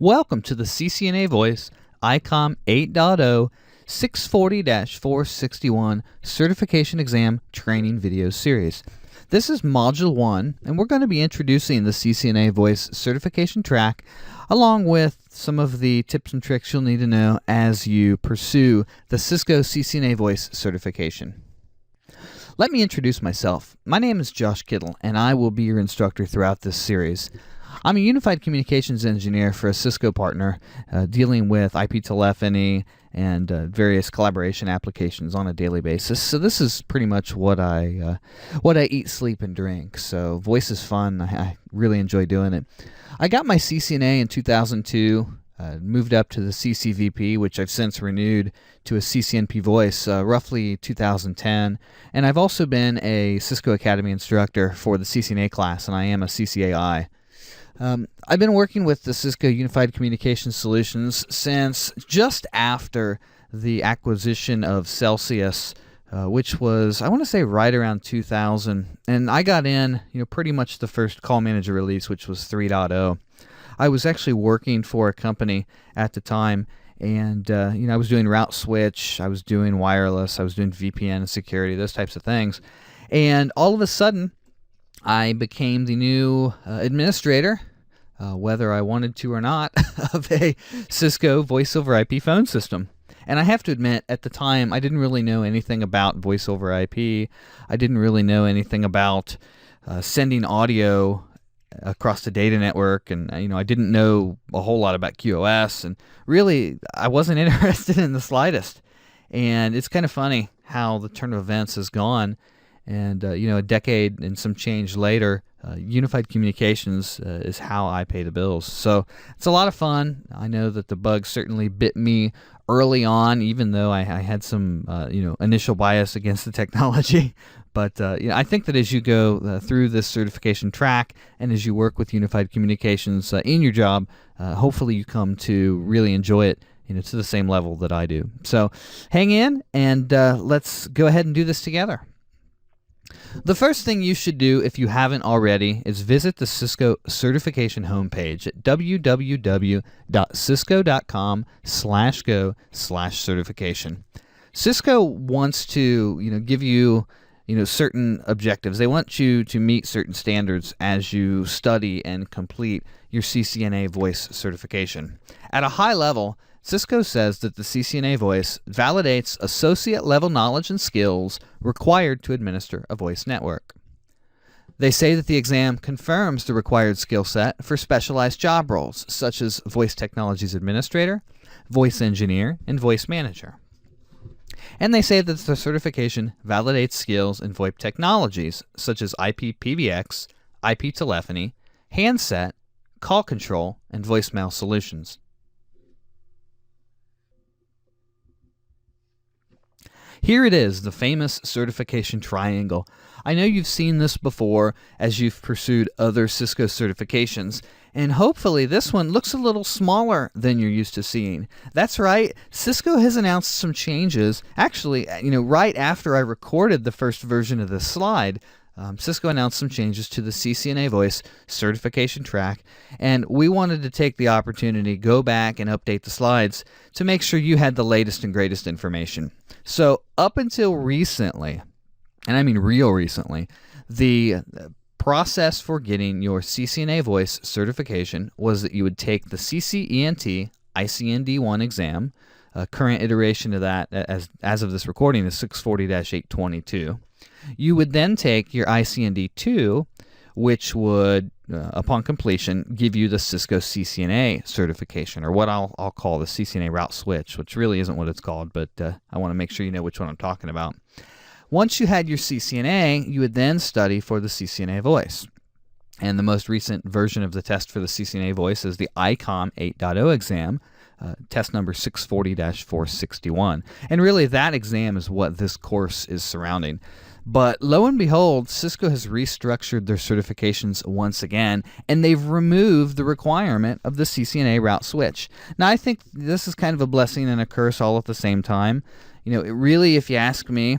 Welcome to the CCNA Voice ICOM 8.0 640-461 Certification Exam Training Video Series. This is Module 1, and we're going to be introducing the CCNA Voice certification track along with some of the tips and tricks you'll need to know as you pursue the Cisco CCNA Voice certification. Let me introduce myself. My name is Josh Kittle, and I will be your instructor throughout this series. I'm a unified communications engineer for a Cisco partner dealing with IP telephony and various collaboration applications on a daily basis. So this is pretty much what I eat, sleep, and drink. So voice is fun. I really enjoy doing it. I got my CCNA in 2002, moved up to the CCVP, which I've since renewed to a CCNP voice roughly 2010. And I've also been a Cisco Academy instructor for the CCNA class, and I am a CCAI. I've been working with the Cisco Unified Communications Solutions since just after the acquisition of Celsius, which was, I want to say, right around 2000. And I got in, pretty much the first call manager release, which was 3.0. I was actually working for a company at the time, and I was doing route switch, I was doing wireless, I was doing VPN and security, those types of things. And all of a sudden, I became the new administrator, whether I wanted to or not, of a Cisco voice over IP phone system. And I have to admit, at the time, I didn't really know anything about voice over IP. I didn't really know anything about sending audio across the data network, and I didn't know a whole lot about QoS, and really, I wasn't interested in the slightest. And it's kind of funny how the turn of events has gone. And, a decade and some change later, unified communications is how I pay the bills. So it's a lot of fun. I know that the bug certainly bit me early on, even though I had some, initial bias against the technology. But, I think that as you go through this certification track and as you work with unified communications in your job, hopefully you come to really enjoy it, to the same level that I do. So hang in, and let's go ahead and do this together. The first thing you should do, if you haven't already, is visit the Cisco certification homepage at www.cisco.com/go/certification. Cisco wants to, give you, certain objectives. They want you to meet certain standards as you study and complete your CCNA voice certification. At a high level, Cisco says that the CCNA voice validates associate-level knowledge and skills required to administer a voice network. They say that the exam confirms the required skill set for specialized job roles, such as Voice Technologies Administrator, Voice Engineer, and Voice Manager. And they say that the certification validates skills in VoIP technologies, such as IP PBX, IP telephony, handset, call control, and voicemail solutions. Here it is, the famous certification triangle. I know you've seen this before as you've pursued other Cisco certifications, and hopefully this one looks a little smaller than you're used to seeing. That's right, Cisco has announced some changes. Actually, right after I recorded the first version of this slide, Cisco announced some changes to the CCNA Voice certification track, and we wanted to take the opportunity, go back and update the slides to make sure you had the latest and greatest information. So up until recently, and I mean real recently, the process for getting your CCNA Voice certification was that you would take the CCENT ICND1 exam. Current iteration of that, as of this recording, is 640-822. You would then take your ICND2, which would, upon completion, give you the Cisco CCNA certification, or what I'll call the CCNA route switch, which really isn't what it's called, but I want to make sure you know which one I'm talking about. Once you had your CCNA, you would then study for the CCNA Voice. And the most recent version of the test for the CCNA Voice is the ICOM 8.0 exam, test number 640-461. And really, that exam is what this course is surrounding. But lo and behold, Cisco has restructured their certifications once again, and they've removed the requirement of the CCNA route switch. Now, I think this is kind of a blessing and a curse all at the same time. It really, if you ask me,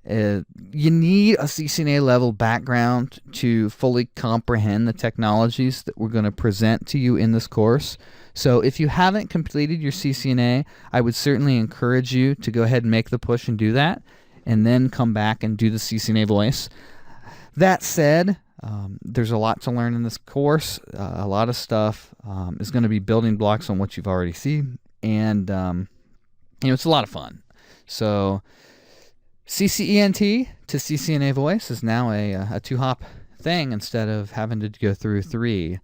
You need a CCNA level background to fully comprehend the technologies that we're going to present to you in this course. So if you haven't completed your CCNA, I would certainly encourage you to go ahead and make the push and do that, and then come back and do the CCNA voice. That said, there's a lot to learn in this course. A lot of stuff is going to be building blocks on what you've already seen, and it's a lot of fun. So CCENT to CCNA voice is now a two-hop thing instead of having to go through 3.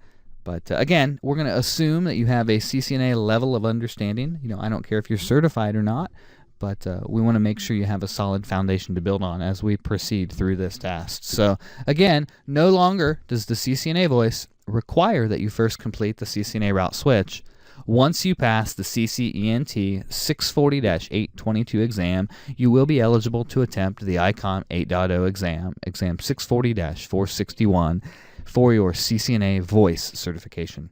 But again, we're going to assume that you have a CCNA level of understanding. I don't care if you're certified or not, but we want to make sure you have a solid foundation to build on as we proceed through this test. So again, no longer does the CCNA voice require that you first complete the CCNA route switch. Once you pass the CCENT 640-822 exam, you will be eligible to attempt the ICOM 8.0 exam 640-461, for your CCNA voice certification.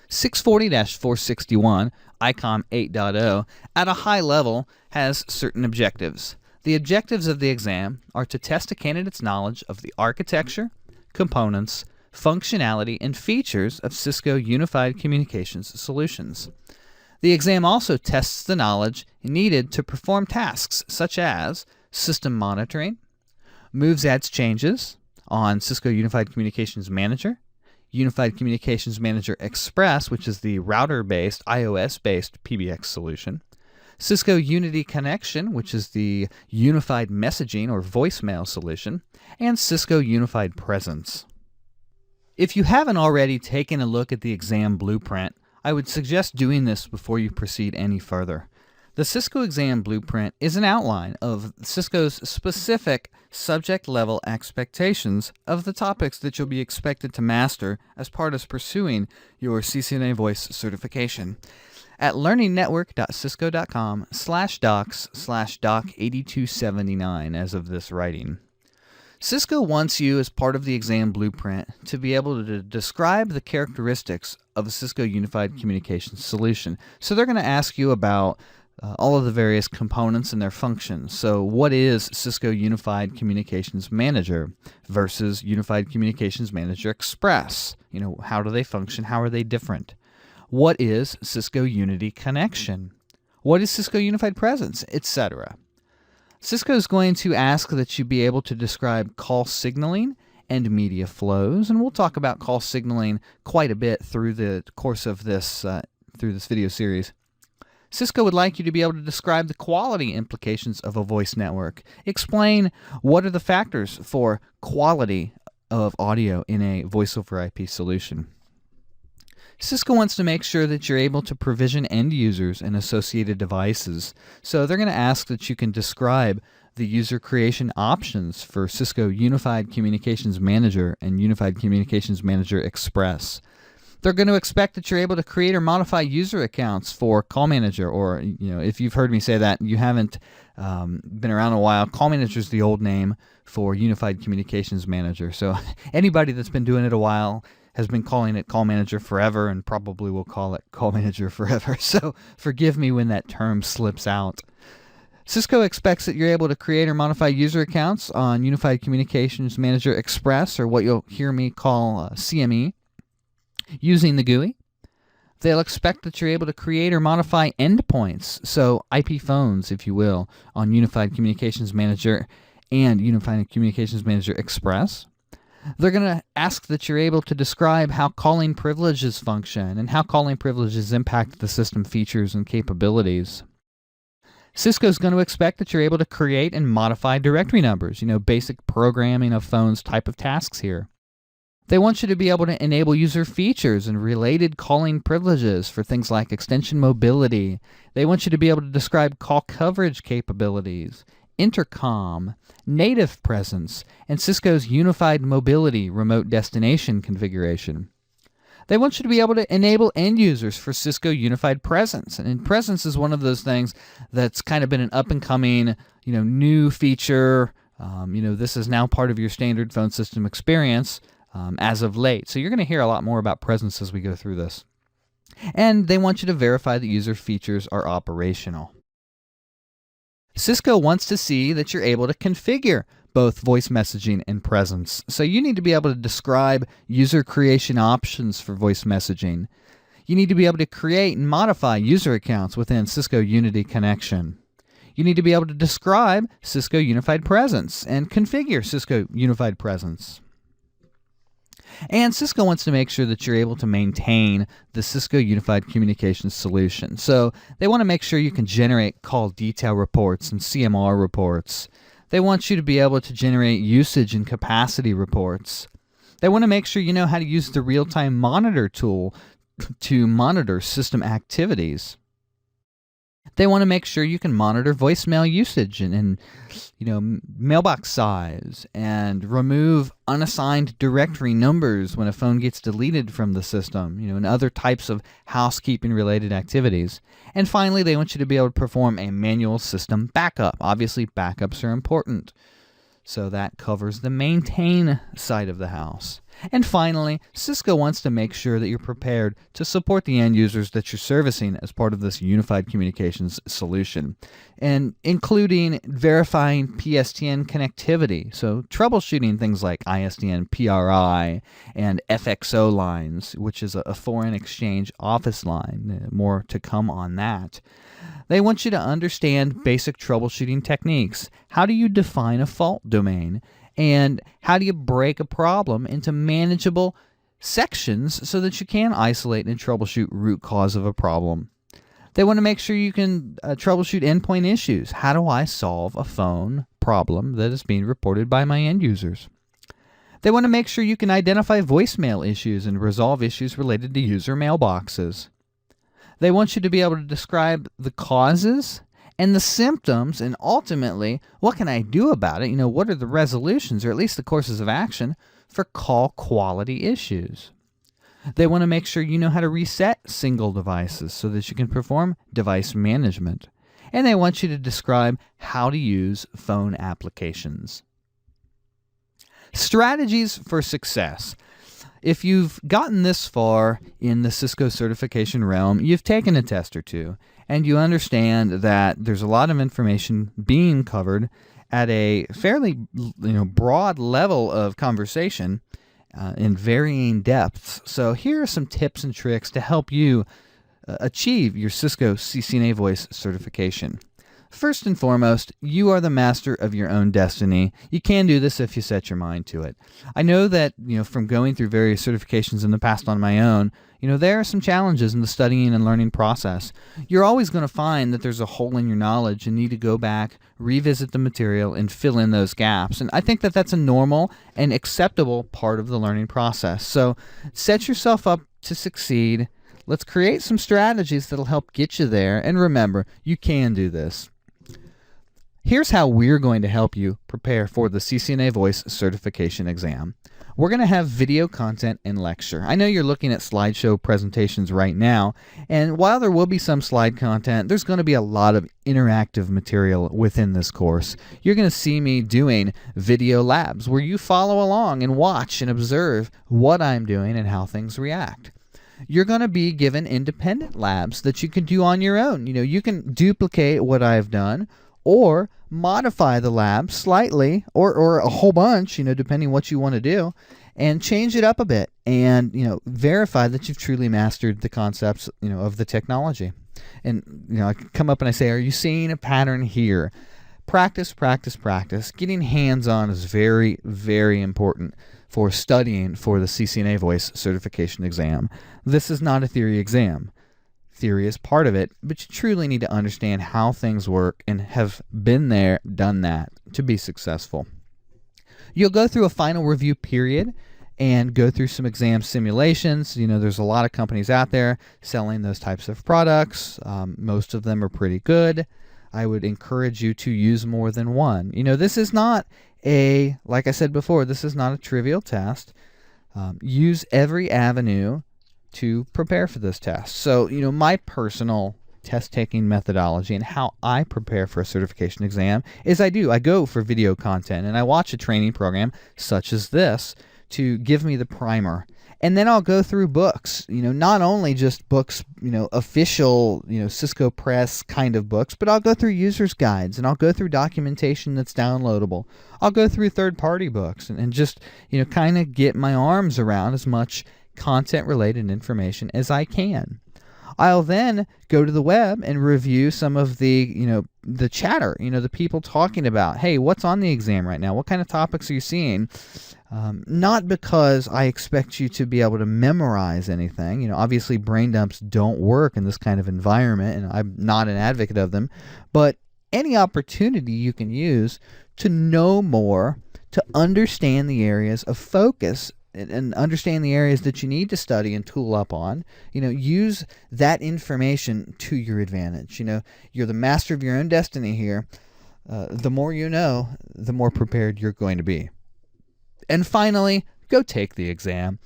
640-461, ICOM 8.0, at a high level, has certain objectives. The objectives of the exam are to test a candidate's knowledge of the architecture, components, functionality, and features of Cisco Unified Communications solutions. The exam also tests the knowledge needed to perform tasks such as system monitoring, moves, adds, changes on Cisco Unified Communications Manager, Unified Communications Manager Express, which is the router-based, iOS-based PBX solution, Cisco Unity Connection, which is the unified messaging or voicemail solution, and Cisco Unified Presence. If you haven't already taken a look at the exam blueprint, I would suggest doing this before you proceed any further. The Cisco exam blueprint is an outline of Cisco's specific subject-level expectations of the topics that you'll be expected to master as part of pursuing your CCNA voice certification. At learningnetwork.cisco.com/docs/doc8279 as of this writing. Cisco wants you, as part of the exam blueprint, to be able to describe the characteristics of a Cisco Unified Communications solution. So they're going to ask you about all of the various components and their functions. So what is Cisco Unified Communications Manager versus Unified Communications Manager Express? How do they function? How are they different? What is Cisco Unity Connection? What is Cisco Unified Presence, etc.? Cisco is going to ask that you be able to describe call signaling and media flows, and we'll talk about call signaling quite a bit through the course of this video series. Cisco would like you to be able to describe the quality implications of a voice network. Explain what are the factors for quality of audio in a voice over IP solution. Cisco wants to make sure that you're able to provision end users and associated devices. So they're going to ask that you can describe the user creation options for Cisco Unified Communications Manager and Unified Communications Manager Express. They're going to expect that you're able to create or modify user accounts for Call Manager, or if you've heard me say that, you haven't been around a while. Call Manager is the old name for Unified Communications Manager. So anybody that's been doing it a while has been calling it Call Manager forever and probably will call it Call Manager forever. So forgive me when that term slips out. Cisco expects that you're able to create or modify user accounts on Unified Communications Manager Express, or what you'll hear me call CME, using the GUI. They'll expect that you're able to create or modify endpoints, so IP phones, if you will, on Unified Communications Manager and Unified Communications Manager Express. They're going to ask that you're able to describe how calling privileges function and how calling privileges impact the system features and capabilities. Cisco is going to expect that you're able to create and modify directory numbers, basic programming of phones type of tasks here. They want you to be able to enable user features and related calling privileges for things like extension mobility. They want you to be able to describe call coverage capabilities, Intercom, native presence, and Cisco's unified mobility remote destination configuration. They want you to be able to enable end users for Cisco Unified Presence. And Presence is one of those things that's kind of been an up-and-coming, new feature. This is now part of your standard phone system experience as of late. So you're going to hear a lot more about Presence as we go through this. And they want you to verify that user features are operational. Cisco wants to see that you're able to configure both voice messaging and presence. So you need to be able to describe user creation options for voice messaging. You need to be able to create and modify user accounts within Cisco Unity Connection. You need to be able to describe Cisco Unified Presence and configure Cisco Unified Presence. And Cisco wants to make sure that you're able to maintain the Cisco Unified Communications solution. So they want to make sure you can generate call detail reports and CMR reports. They want you to be able to generate usage and capacity reports. They want to make sure you know how to use the real-time monitor tool to monitor system activities. They want to make sure you can monitor voicemail usage and mailbox size, and remove unassigned directory numbers when a phone gets deleted from the system, and other types of housekeeping related activities. And finally, they want you to be able to perform a manual system backup. Obviously, backups are important. So that covers the maintain side of the house. And finally, Cisco wants to make sure that you're prepared to support the end users that you're servicing as part of this unified communications solution, and including verifying PSTN connectivity, so troubleshooting things like ISDN PRI and FXO lines, which is a foreign exchange office line. More to come on that. They want you to understand basic troubleshooting techniques. How do you define a fault domain? And how do you break a problem into manageable sections so that you can isolate and troubleshoot root cause of a problem? They want to make sure you can troubleshoot endpoint issues. How do I solve a phone problem that is being reported by my end users? They want to make sure you can identify voicemail issues and resolve issues related to user mailboxes. They want you to be able to describe the causes and the symptoms, and ultimately, what can I do about it? What are the resolutions, or at least the courses of action, for call quality issues? They want to make sure you know how to reset single devices so that you can perform device management. And they want you to describe how to use phone applications. Strategies for success. If you've gotten this far in the Cisco certification realm, you've taken a test or two, and you understand that there's a lot of information being covered at a fairly broad level of conversation in varying depths. So here are some tips and tricks to help you achieve your Cisco CCNA voice certification. First and foremost, you are the master of your own destiny. You can do this if you set your mind to it. I know that, from going through various certifications in the past on my own, there are some challenges in the studying and learning process. You're always going to find that there's a hole in your knowledge and need to go back, revisit the material, and fill in those gaps. And I think that that's a normal and acceptable part of the learning process. So set yourself up to succeed. Let's create some strategies that'll help get you there. And remember, you can do this. Here's how we're going to help you prepare for the CCNA Voice Certification exam. We're going to have video content and lecture. I know you're looking at slideshow presentations right now, and while there will be some slide content, there's going to be a lot of interactive material within this course. You're going to see me doing video labs where you follow along and watch and observe what I'm doing and how things react. You're going to be given independent labs that you can do on your own. You can duplicate what I've done, or modify the lab slightly, or a whole bunch, depending what you want to do, and change it up a bit, and verify that you've truly mastered the concepts of the technology. And I come up and I say, are you seeing a pattern here? Practice, practice, practice. Getting hands-on is very, very important for studying for the CCNA Voice Certification exam. This is not a theory exam. Theory is part of it, but you truly need to understand how things work and have been there, done that to be successful. You'll go through a final review period and go through some exam simulations. There's a lot of companies out there selling those types of products. Most of them are pretty good. I would encourage you to use more than one. This is not like I said before, this is not a trivial test. Use every avenue to prepare for this test. So, my personal test-taking methodology and how I prepare for a certification exam is I go for video content, and I watch a training program such as this to give me the primer. And then I'll go through books, not only just books, official, Cisco Press kind of books, but I'll go through users guides and I'll go through documentation that's downloadable. I'll go through third-party books and just, kind of get my arms around as much content-related information as I can. I'll then go to the web and review some of the, the chatter, the people talking about, hey, what's on the exam right now? What kind of topics are you seeing? Not because I expect you to be able to memorize anything. Obviously brain dumps don't work in this kind of environment, and I'm not an advocate of them, but any opportunity you can use to know more, to understand the areas of focus and understand the areas that you need to study and tool up on, use that information to your advantage. You're the master of your own destiny here. The more you know, the more prepared you're going to be. And finally, go take the exam.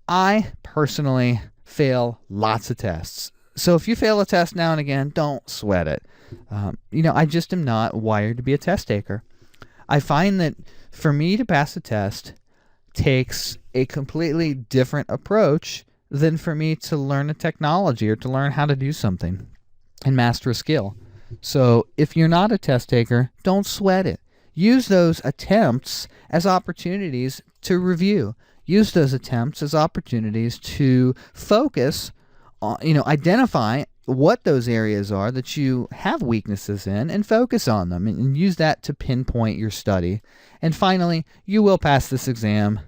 I personally fail lots of tests. So if you fail a test now and again, don't sweat it. I just am not wired to be a test taker. I find that for me to pass a test takes a completely different approach than for me to learn a technology or to learn how to do something and master a skill. So if you're not a test taker, don't sweat it. Use those attempts as opportunities to review. Use those attempts as opportunities to focus on, identify what those areas are that you have weaknesses in and focus on them and use that to pinpoint your study. And finally, you will pass this exam.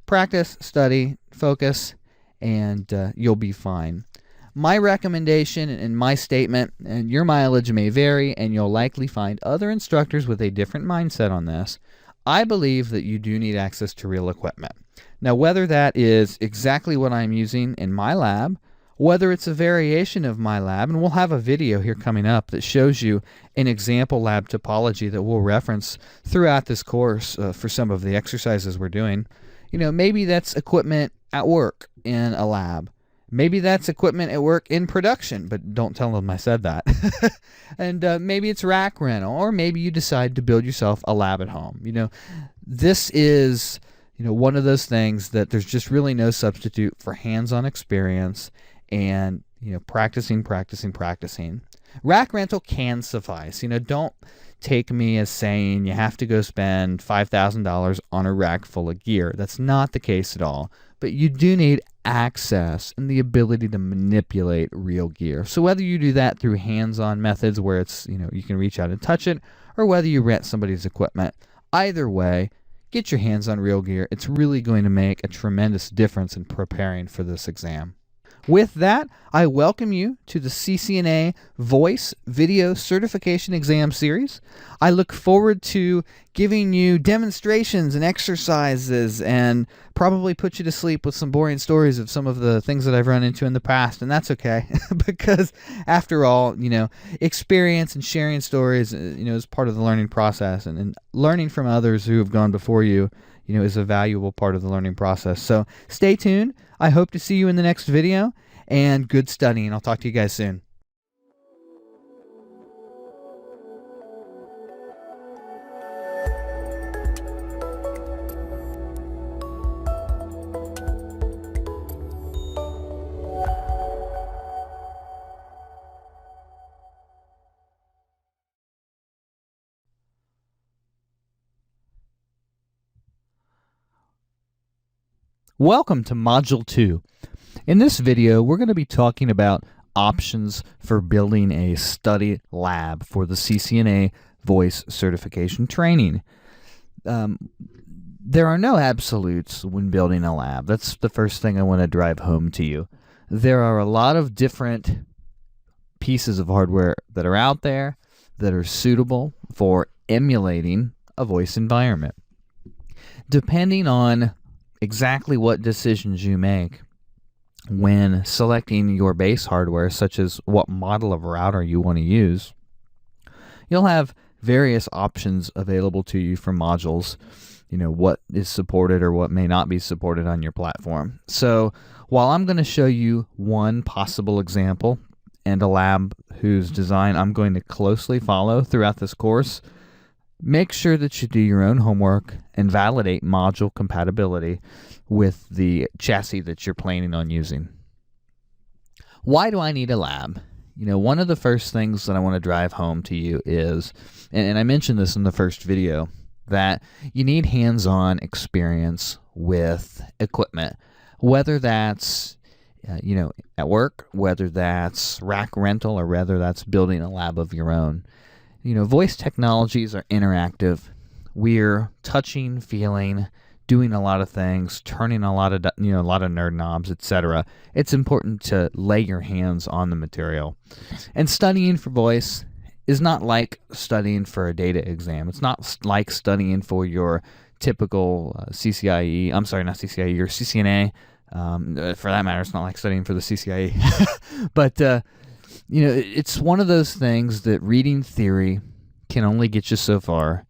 Practice, study, focus, and you'll be fine. My recommendation and my statement, and your mileage may vary, and you'll likely find other instructors with a different mindset on this. I believe that you do need access to real equipment. Now, whether that is exactly what I'm using in my lab, whether it's a variation of my lab, and we'll have a video here coming up that shows you an example lab topology that we'll reference throughout this course for some of the exercises we're doing. Maybe that's equipment at work in a lab. Maybe that's equipment at work in production, but don't tell them I said that. And maybe it's rack rental, or maybe you decide to build yourself a lab at home. This is, one of those things that there's just really no substitute for hands-on experience and, practicing. Rack rental can suffice. Don't take me as saying you have to go spend $5,000 on a rack full of gear. That's not the case at all. But you do need access and the ability to manipulate real gear. So whether you do that through hands-on methods where it's, you can reach out and touch it, or whether you rent somebody's equipment, either way, get your hands on real gear. It's really going to make a tremendous difference in preparing for this exam. With that, I welcome you to the CCNA Voice Video Certification Exam Series. I look forward to giving you demonstrations and exercises and probably put you to sleep with some boring stories of some of the things that I've run into in the past, and that's okay because after all, experience and sharing stories, is part of the learning process, and learning from others who have gone before you, is a valuable part of the learning process. So stay tuned. I hope to see you in the next video, and good studying. I'll talk to you guys soon. Welcome to Module 2. In this video, we're going to be talking about options for building a study lab for the CCNA Voice Certification Training. There are no absolutes when building a lab. That's the first thing I want to drive home to you. There are a lot of different pieces of hardware that are out there that are suitable for emulating a voice environment. Depending on exactly what decisions you make when selecting your base hardware, such as what model of router you want to use, you'll have various options available to you for modules, what is supported or what may not be supported on your platform. So while I'm going to show you one possible example and a lab whose design I'm going to closely follow throughout this course, Make sure that you do your own homework and validate module compatibility with the chassis that you're planning on using. Why do I need a lab? One of the first things that I want to drive home to you is, and I mentioned this in the first video, that you need hands-on experience with equipment, whether that's at work, whether that's rack rental, or whether that's building a lab of your own. Voice technologies are interactive. We're touching, feeling, doing a lot of things, turning a lot of nerd knobs, etc. It's important to lay your hands on the material. And studying for voice is not like studying for a data exam. It's not like studying for your typical CCIE. I'm sorry, not CCIE, your CCNA. For that matter, it's not like studying for the CCIE. But, it's one of those things that reading theory can only get you so far,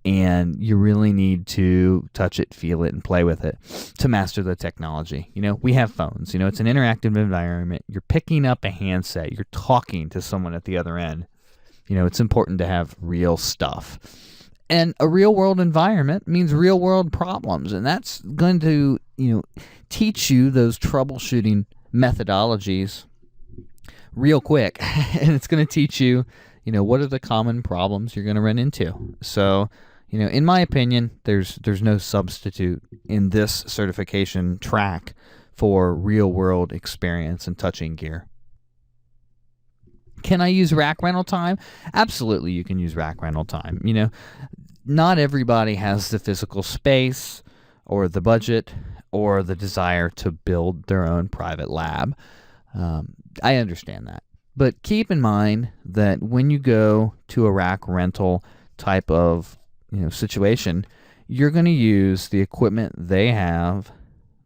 and you really need to touch it, feel it, and play with it to master the technology. We have phones. It's an interactive environment. You're picking up a handset. You're talking to someone at the other end. It's important to have real stuff. And a real-world environment means real-world problems, and that's going to, teach you those troubleshooting methodologies real quick. And it's going to teach you, what are the common problems you're going to run into. So, in my opinion, there's no substitute in this certification track for real-world experience and touching gear. Can I use rack rental time? Absolutely, you can use rack rental time. Not everybody has the physical space or the budget or the desire to build their own private lab. I understand that. But keep in mind that when you go to a rack rental type of situation, you're going to use the equipment they have,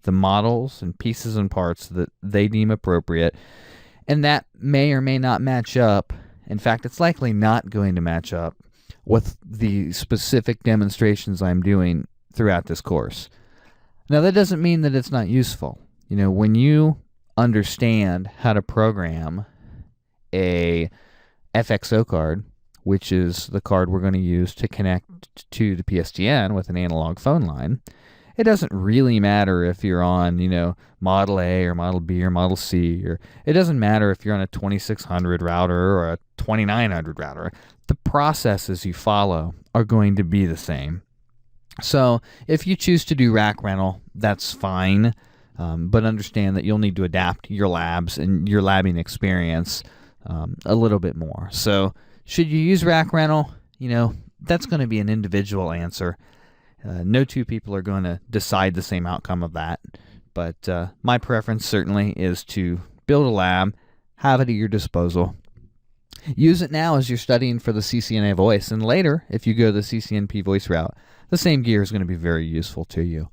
the models and pieces and parts that they deem appropriate, and that may or may not match up. In fact, it's likely not going to match up with the specific demonstrations I'm doing throughout this course. Now, that doesn't mean that it's not useful. When you understand how to program a FXO card, which is the card we're going to use to connect to the PSTN with an analog phone line, it doesn't really matter if you're on, Model A or Model B or Model C, or it doesn't matter if you're on a 2600 router or a 2900 router. The processes you follow are going to be the same. So if you choose to do rack rental, that's fine, but understand that you'll need to adapt your labs and your labbing experience a little bit more. So should you use rack rental? That's going to be an individual answer. No two people are going to decide the same outcome of that, but my preference certainly is to build a lab, have it at your disposal. Use it now as you're studying for the CCNA voice, and later, if you go the CCNP voice route, the same gear is going to be very useful to you.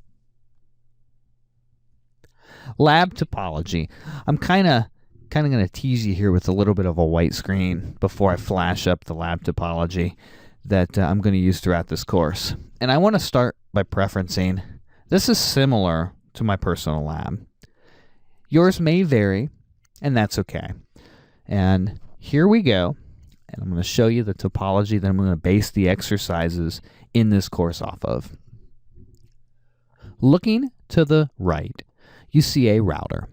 Lab topology. I'm kind of going to tease you here with a little bit of a white screen before I flash up the lab topology that I'm going to use throughout this course. And I want to start by preferencing, this is similar to my personal lab. Yours may vary, and that's okay. And here we go, and I'm going to show you the topology that I'm going to base the exercises in this course off of. Looking to the right, you see a router.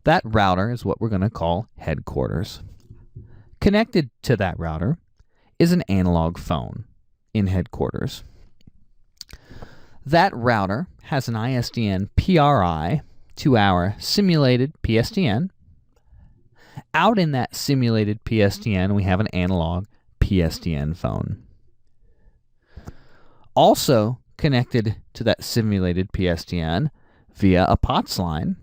That router is what we're going to call headquarters. Connected to that router is an analog phone in headquarters. That router has an ISDN PRI to our simulated PSTN. Out in that simulated PSTN, we have an analog PSTN phone. Also connected to that simulated PSTN via a POTS line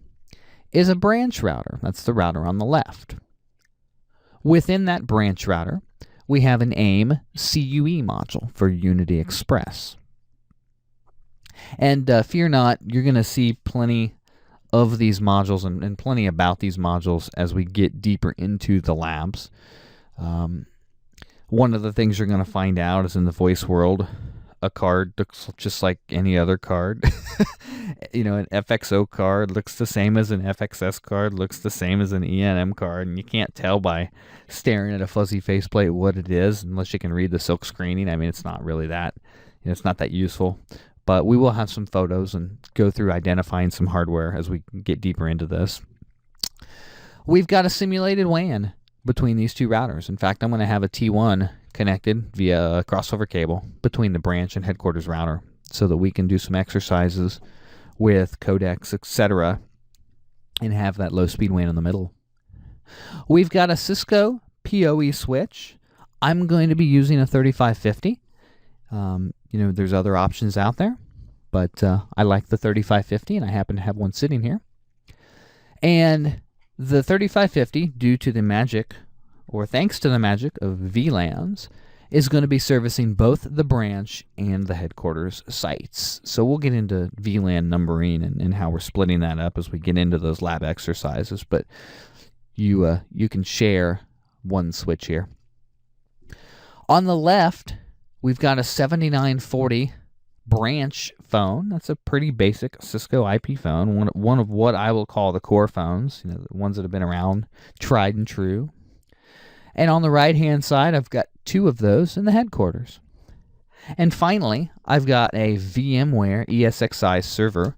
is a branch router. That's the router on the left. Within that branch router, we have an AIM CUE module for Unity Express. And fear not, you're going to see plenty of these modules and plenty about these modules as we get deeper into the labs. One of the things you're going to find out is in the voice world, a card looks just like any other card. You know, an FXO card looks the same as an FXS card, looks the same as an ENM card, and you can't tell by staring at a fuzzy faceplate what it is unless you can read the silk screening. I mean, it's not really that, you know, it's not that useful. But we will have some photos and go through identifying some hardware as we get deeper into this. We've got a simulated WAN between these two routers. In fact, I'm going to have a T1 connected via a crossover cable between the branch and headquarters router so that we can do some exercises with codecs, etc., and have that low-speed WAN in the middle. We've got a Cisco PoE switch. I'm going to be using a 3550. You know, there's other options out there, but I like the 3550, and I happen to have one sitting here. And the 3550, due to the magic, or thanks to the magic of VLANs, is going to be servicing both the branch and the headquarters sites. So we'll get into VLAN numbering and how we're splitting that up as we get into those lab exercises, but you can share one switch here. On the left, we've got a 7940 branch phone. That's a pretty basic Cisco IP phone, one of what I will call the core phones, you know, the ones that have been around, tried and true. And on the right-hand side, I've got two of those in the headquarters. And finally, I've got a VMware ESXi server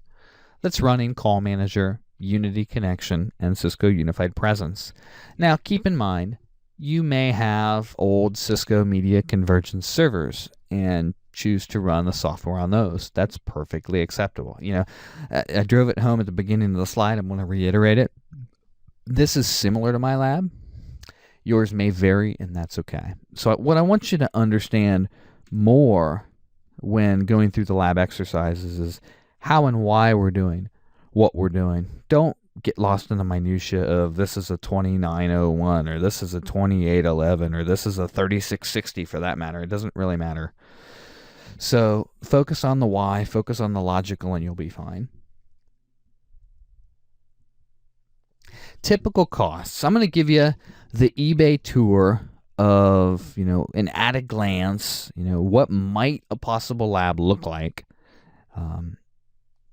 that's running Call Manager, Unity Connection, and Cisco Unified Presence. Now, keep in mind, you may have old Cisco Media Convergence servers and choose to run the software on those. That's perfectly acceptable. You know, I drove it home at the beginning of the slide. I'm going to reiterate it. This is similar to my lab. Yours may vary, and that's okay. So what I want you to understand more when going through the lab exercises is how and why we're doing what we're doing. Don't get lost in the minutia of this is a 2901 or this is a 2811 or this is a 3660 for that matter. It doesn't really matter. So focus on the why, focus on the logical, and you'll be fine. Typical costs. I'm going to give you the eBay tour of, you know, an at a glance, you know, what might a possible lab look like,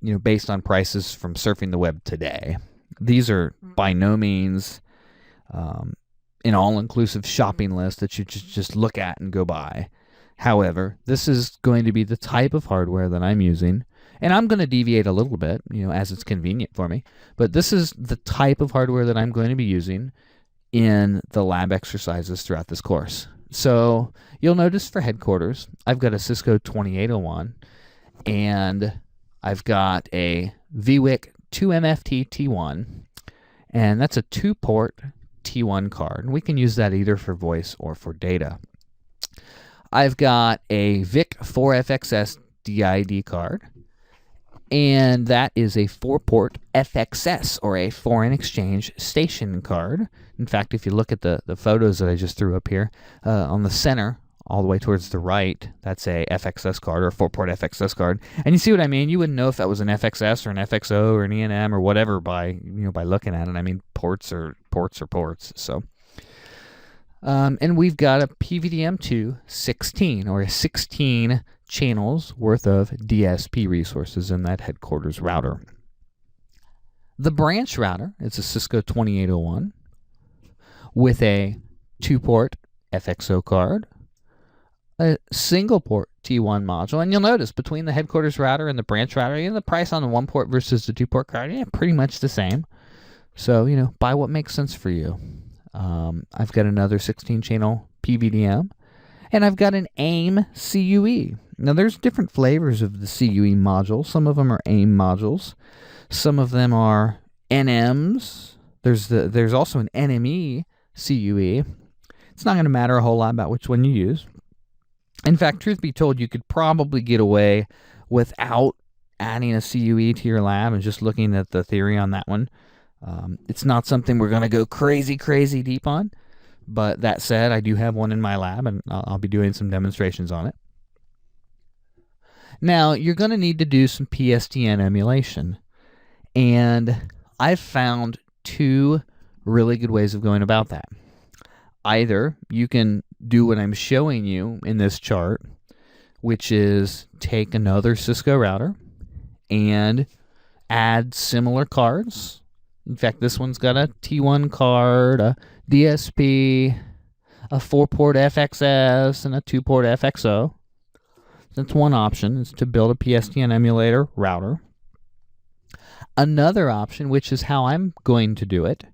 you know, based on prices from surfing the web today. These are by no means an all-inclusive shopping list that you just look at and go by. However, this is going to be the type of hardware that I'm using, and I'm going to deviate a little bit, you know, as it's convenient for me, but this is the type of hardware that I'm going to be using in the lab exercises throughout this course. So you'll notice for headquarters, I've got a Cisco 2801, and I've got a VWIC 2MFT T1, and that's a 2-port T1 card. And we can use that either for voice or for data. I've got a VIC 4FXS DID card, and that is a 4-port FXS, or a foreign exchange station card. In fact, if you look at the photos that I just threw up here, on the center, all the way towards the right, that's a FXS card, or a 4-port FXS card. And you see what I mean? You wouldn't know if that was an FXS or an FXO or an ENM or whatever by looking at it. I mean, ports are ports. So, and we've got a PVDM2 16, or a 16 channels worth of DSP resources in that headquarters router. The branch router, it's a Cisco 2801 with a 2-port FXO card, a single port T1 module, and you'll notice between the headquarters router and the branch router, you know, the price on the 1-port versus the 2-port card, yeah, pretty much the same. So, you know, buy what makes sense for you. I've got another 16-channel PVDM, and I've got an AIM CUE. Now, there's different flavors of the CUE module. Some of them are AIM modules. Some of them are NMs. There's also an NME CUE. It's not going to matter a whole lot about which one you use. In fact, truth be told, you could probably get away without adding a CUE to your lab and just looking at the theory on that one. It's not something we're going to go crazy deep on. But that said, I do have one in my lab, and I'll be doing some demonstrations on it. Now, you're going to need to do some PSTN emulation. And I've found two really good ways of going about that. Either you can do what I'm showing you in this chart, which is take another Cisco router and add similar cards. In fact, this one's got a T1 card, a DSP, a 4-port FXS, and a 2-port FXO. That's one option, is to build a PSTN emulator router. Another option, which is how I'm going to do it,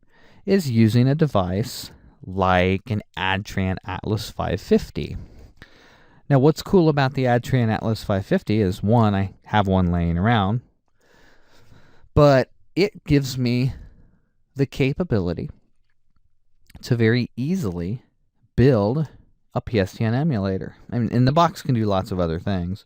is using a device like an Adtran Atlas 550. Now, what's cool about the Adtran Atlas 550 is, one, I have one laying around, but it gives me the capability to very easily build a PSTN emulator. I mean, and the box can do lots of other things,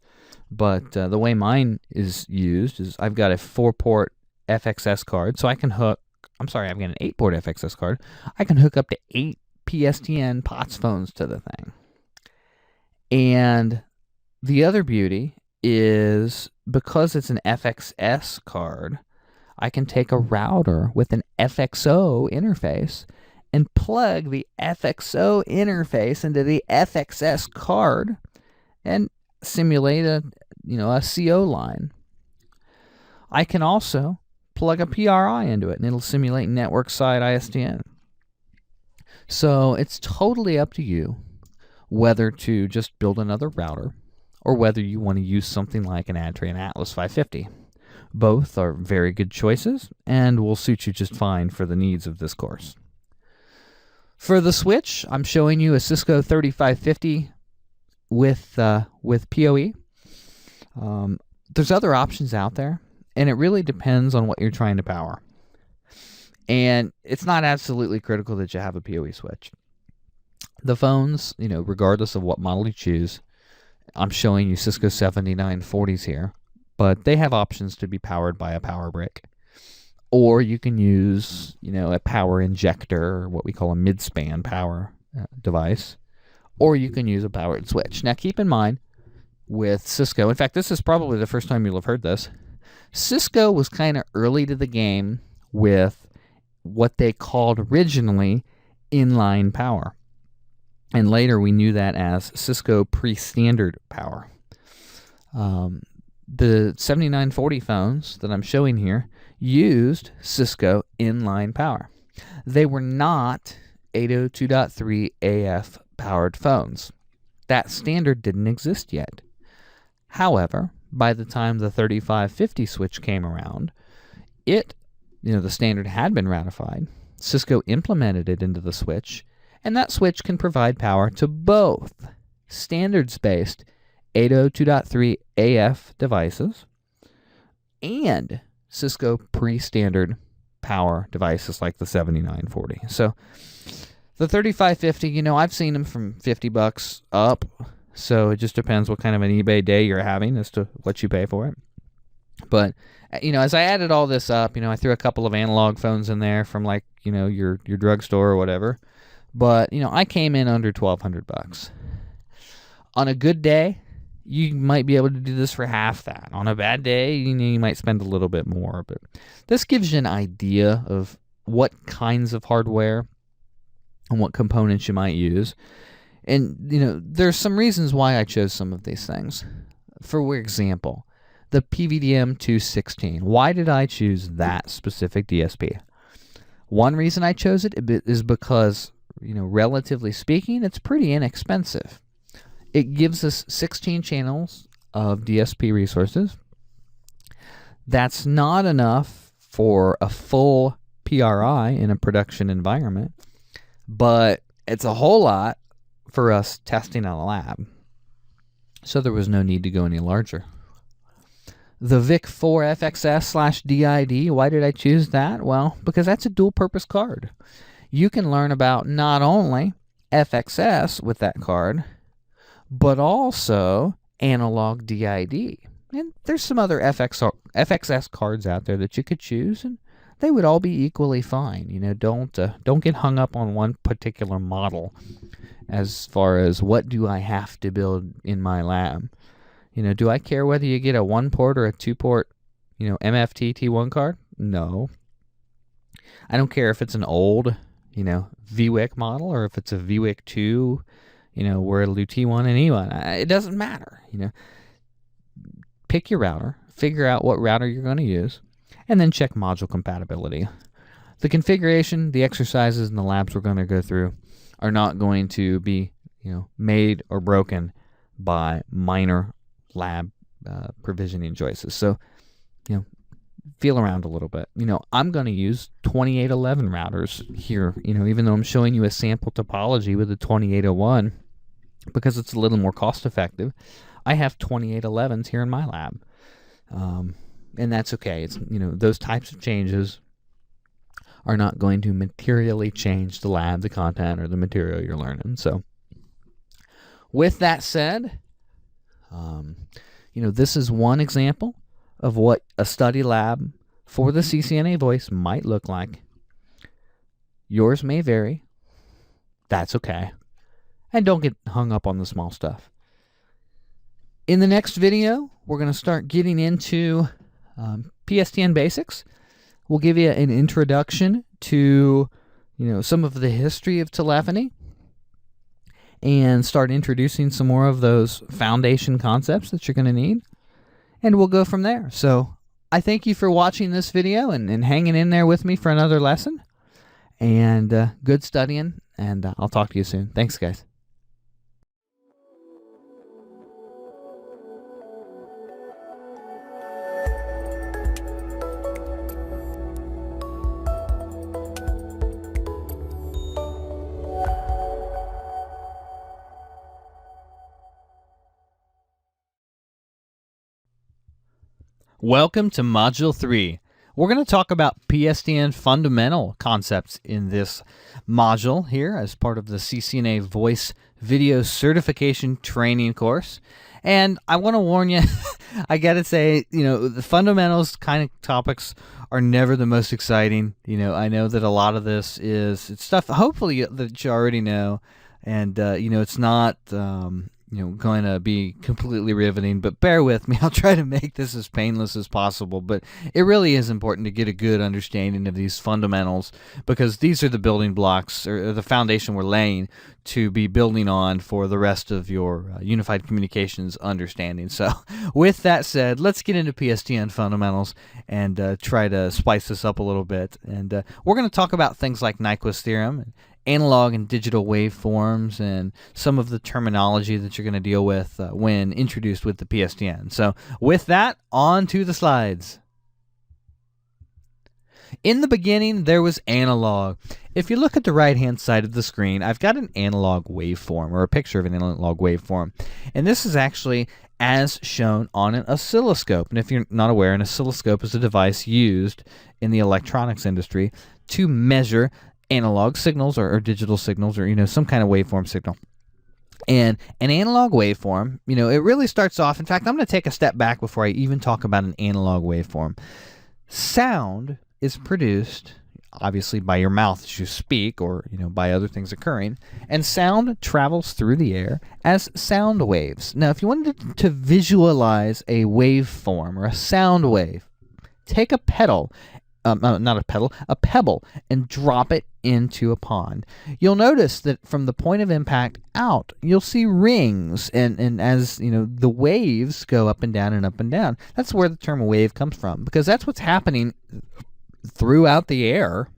but the way mine is used is I've got a 4-port FXS card, so I can hook, I've got an 8-port FXS card. I can hook up to 8 PSTN POTS phones to the thing. And the other beauty is, because it's an FXS card, I can take a router with an FXO interface and plug the FXO interface into the FXS card and simulate a CO line. I can also plug a PRI into it and it'll simulate network side ISDN. So it's totally up to you whether to just build another router or whether you want to use something like an Adtran Atlas 550. Both are very good choices and will suit you just fine for the needs of this course. For the switch, I'm showing you a Cisco 3550 with PoE. There's other options out there, and it really depends on what you're trying to power. And it's not absolutely critical that you have a PoE switch. The phones, regardless of what model you choose, I'm showing you Cisco 7940s here, but they have options to be powered by a power brick. Or you can use, a power injector, or what we call a mid-span power device. Or you can use a powered switch. Now, keep in mind, with Cisco, in fact, this is probably the first time you'll have heard this, Cisco was kind of early to the game with what they called originally inline power. And later we knew that as Cisco pre-standard power. The 7940 phones that I'm showing here used Cisco inline power. They were not 802.3 AF powered phones. That standard didn't exist yet. However, by the time the 3550 switch came around, the standard had been ratified. Cisco implemented it into the switch, and that switch can provide power to both standards-based 802.3 AF devices and Cisco pre-standard power devices like the 7940. So the 3550, I've seen them from $50 up, so it just depends what kind of an eBay day you're having as to what you pay for it. But as I added all this up, I threw a couple of analog phones in there from your drugstore or whatever. But I came in under $1,200. On a good day, you might be able to do this for half that. On a bad day, you might spend a little bit more. But this gives you an idea of what kinds of hardware and what components you might use. And, there's some reasons why I chose some of these things. For example, the PVDM 216. Why did I choose that specific DSP? One reason I chose it is because, relatively speaking, it's pretty inexpensive. It gives us 16 channels of DSP resources. That's not enough for a full PRI in a production environment, but it's a whole lot for us testing on a lab. So there was no need to go any larger. The VIC4 FXS/DID, why did I choose that? Well, because that's a dual-purpose card. You can learn about not only FXS with that card, but also analog DID. And there's some other FXS cards out there that you could choose, and they would all be equally fine. Don't get hung up on one particular model as far as what do I have to build in my lab. Do I care whether you get a 1-port or a 2-port, MFT T1 card? No. I don't care if it's an old, VWIC model or if it's a VWIC 2, we're able to do T1 and E1. It doesn't matter. Pick your router, figure out what router you're going to use, and then check module compatibility. The configuration, the exercises, and the labs we're going to go through are not going to be, made or broken by minor lab provisioning choices. So, feel around a little bit. I'm going to use 2811 routers here, even though I'm showing you a sample topology with the 2801 because it's a little more cost effective. I have 2811s here in my lab. And that's okay. It's, those types of changes are not going to materially change the lab, the content, or the material you're learning. So with that said, this is one example of what a study lab for the CCNA voice might look like. Yours may vary. That's okay. And don't get hung up on the small stuff. In the next video, we're going to start getting into PSTN basics. We'll give you an introduction to, some of the history of telephony and start introducing some more of those foundation concepts that you're going to need. And we'll go from there. So I thank you for watching this video and hanging in there with me for another lesson. And good studying, and I'll talk to you soon. Thanks, guys. Welcome to Module 3. We're going to talk about PSTN fundamental concepts in this module here as part of the CCNA Voice Video Certification Training course. And I want to warn you, I got to say, the fundamentals kind of topics are never the most exciting. I know that a lot of this is it's stuff hopefully that you already know, and it's not going to be completely riveting, but bear with me. I'll try to make this as painless as possible, but it really is important to get a good understanding of these fundamentals because these are the building blocks or the foundation we're laying to be building on for the rest of your unified communications understanding. So with that said, let's get into PSTN fundamentals and try to spice this up a little bit. And we're going to talk about things like Nyquist theorem, analog and digital waveforms, and some of the terminology that you're going to deal with when introduced with the PSTN. So with that, on to the slides. In the beginning, there was analog. If you look at the right-hand side of the screen, I've got an analog waveform, or a picture of an analog waveform. And this is actually as shown on an oscilloscope. And if you're not aware, an oscilloscope is a device used in the electronics industry to measure analog signals or digital signals or some kind of waveform signal. And an analog waveform, it really starts off, in fact, I'm going to take a step back before I even talk about an analog waveform. Sound is produced obviously by your mouth as you speak or by other things occurring, and sound travels through the air as sound waves. Now if you wanted to visualize a waveform or a sound wave, take a pebble, and drop it into a pond. You'll notice that from the point of impact out, you'll see rings, and as the waves go up and down and up and down. That's where the term wave comes from, because that's what's happening throughout the air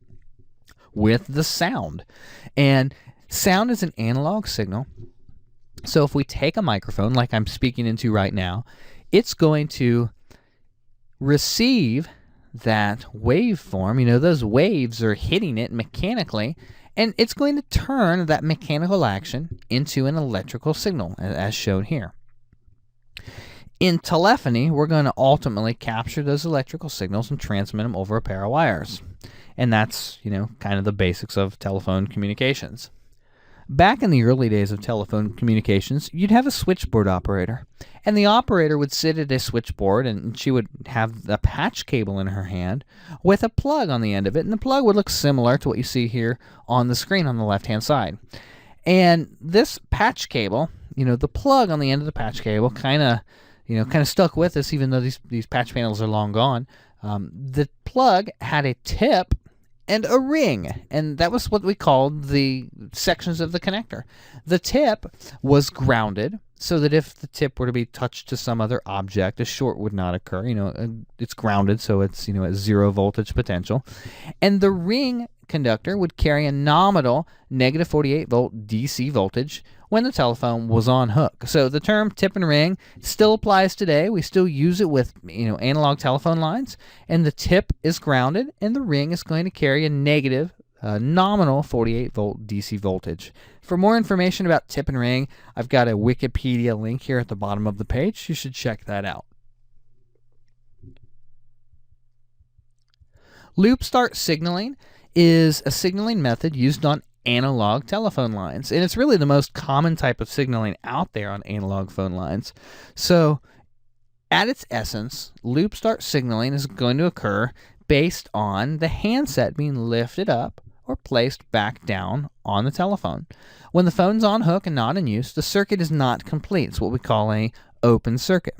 with the sound. And sound is an analog signal. So if we take a microphone like I'm speaking into right now, it's going to receive that waveform. Those waves are hitting it mechanically, and it's going to turn that mechanical action into an electrical signal, as shown here. In telephony, we're going to ultimately capture those electrical signals and transmit them over a pair of wires. And that's, kind of the basics of telephone communications. Back in the early days of telephone communications, you'd have a switchboard operator. And the operator would sit at a switchboard, and she would have a patch cable in her hand with a plug on the end of it. And the plug would look similar to what you see here on the screen on the left-hand side. And this patch cable, the plug on the end of the patch cable kind of stuck with us, even though these patch panels are long gone. The plug had a tip and a ring, and that was what we called the sections of the connector. The tip was grounded so that if the tip were to be touched to some other object, a short would not occur. It's grounded, so it's at 0 voltage potential. And the ring conductor would carry a nominal negative 48 volt DC voltage when the telephone was on hook. So the term tip and ring still applies today. We still use it with analog telephone lines, and the tip is grounded and the ring is going to carry a negative nominal 48 volt DC voltage. For more information about tip and ring, I've got a Wikipedia link here at the bottom of the page. You should check that out. Loop start signaling is a signaling method used on analog telephone lines, and it's really the most common type of signaling out there on analog phone lines. So at its essence, loop start signaling is going to occur based on the handset being lifted up or placed back down on the telephone. When the phone's on hook and not in use, the circuit is not complete. It's what we call an open circuit.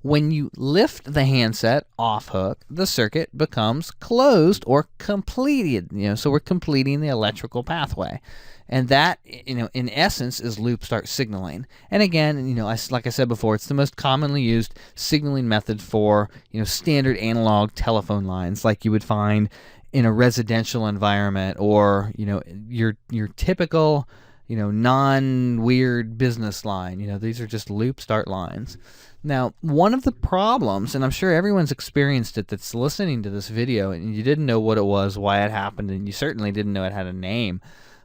When you lift the handset off hook, the circuit becomes closed or completed. So we're completing the electrical pathway. And that, in essence, is loop start signaling. And again, like I said before, it's the most commonly used signaling method for, standard analog telephone lines like you would find in a residential environment or, your typical, non-weird business line. These are just loop start lines. Now, one of the problems, and I'm sure everyone's experienced it that's listening to this video, and you didn't know what it was, why it happened, and you certainly didn't know it had a name,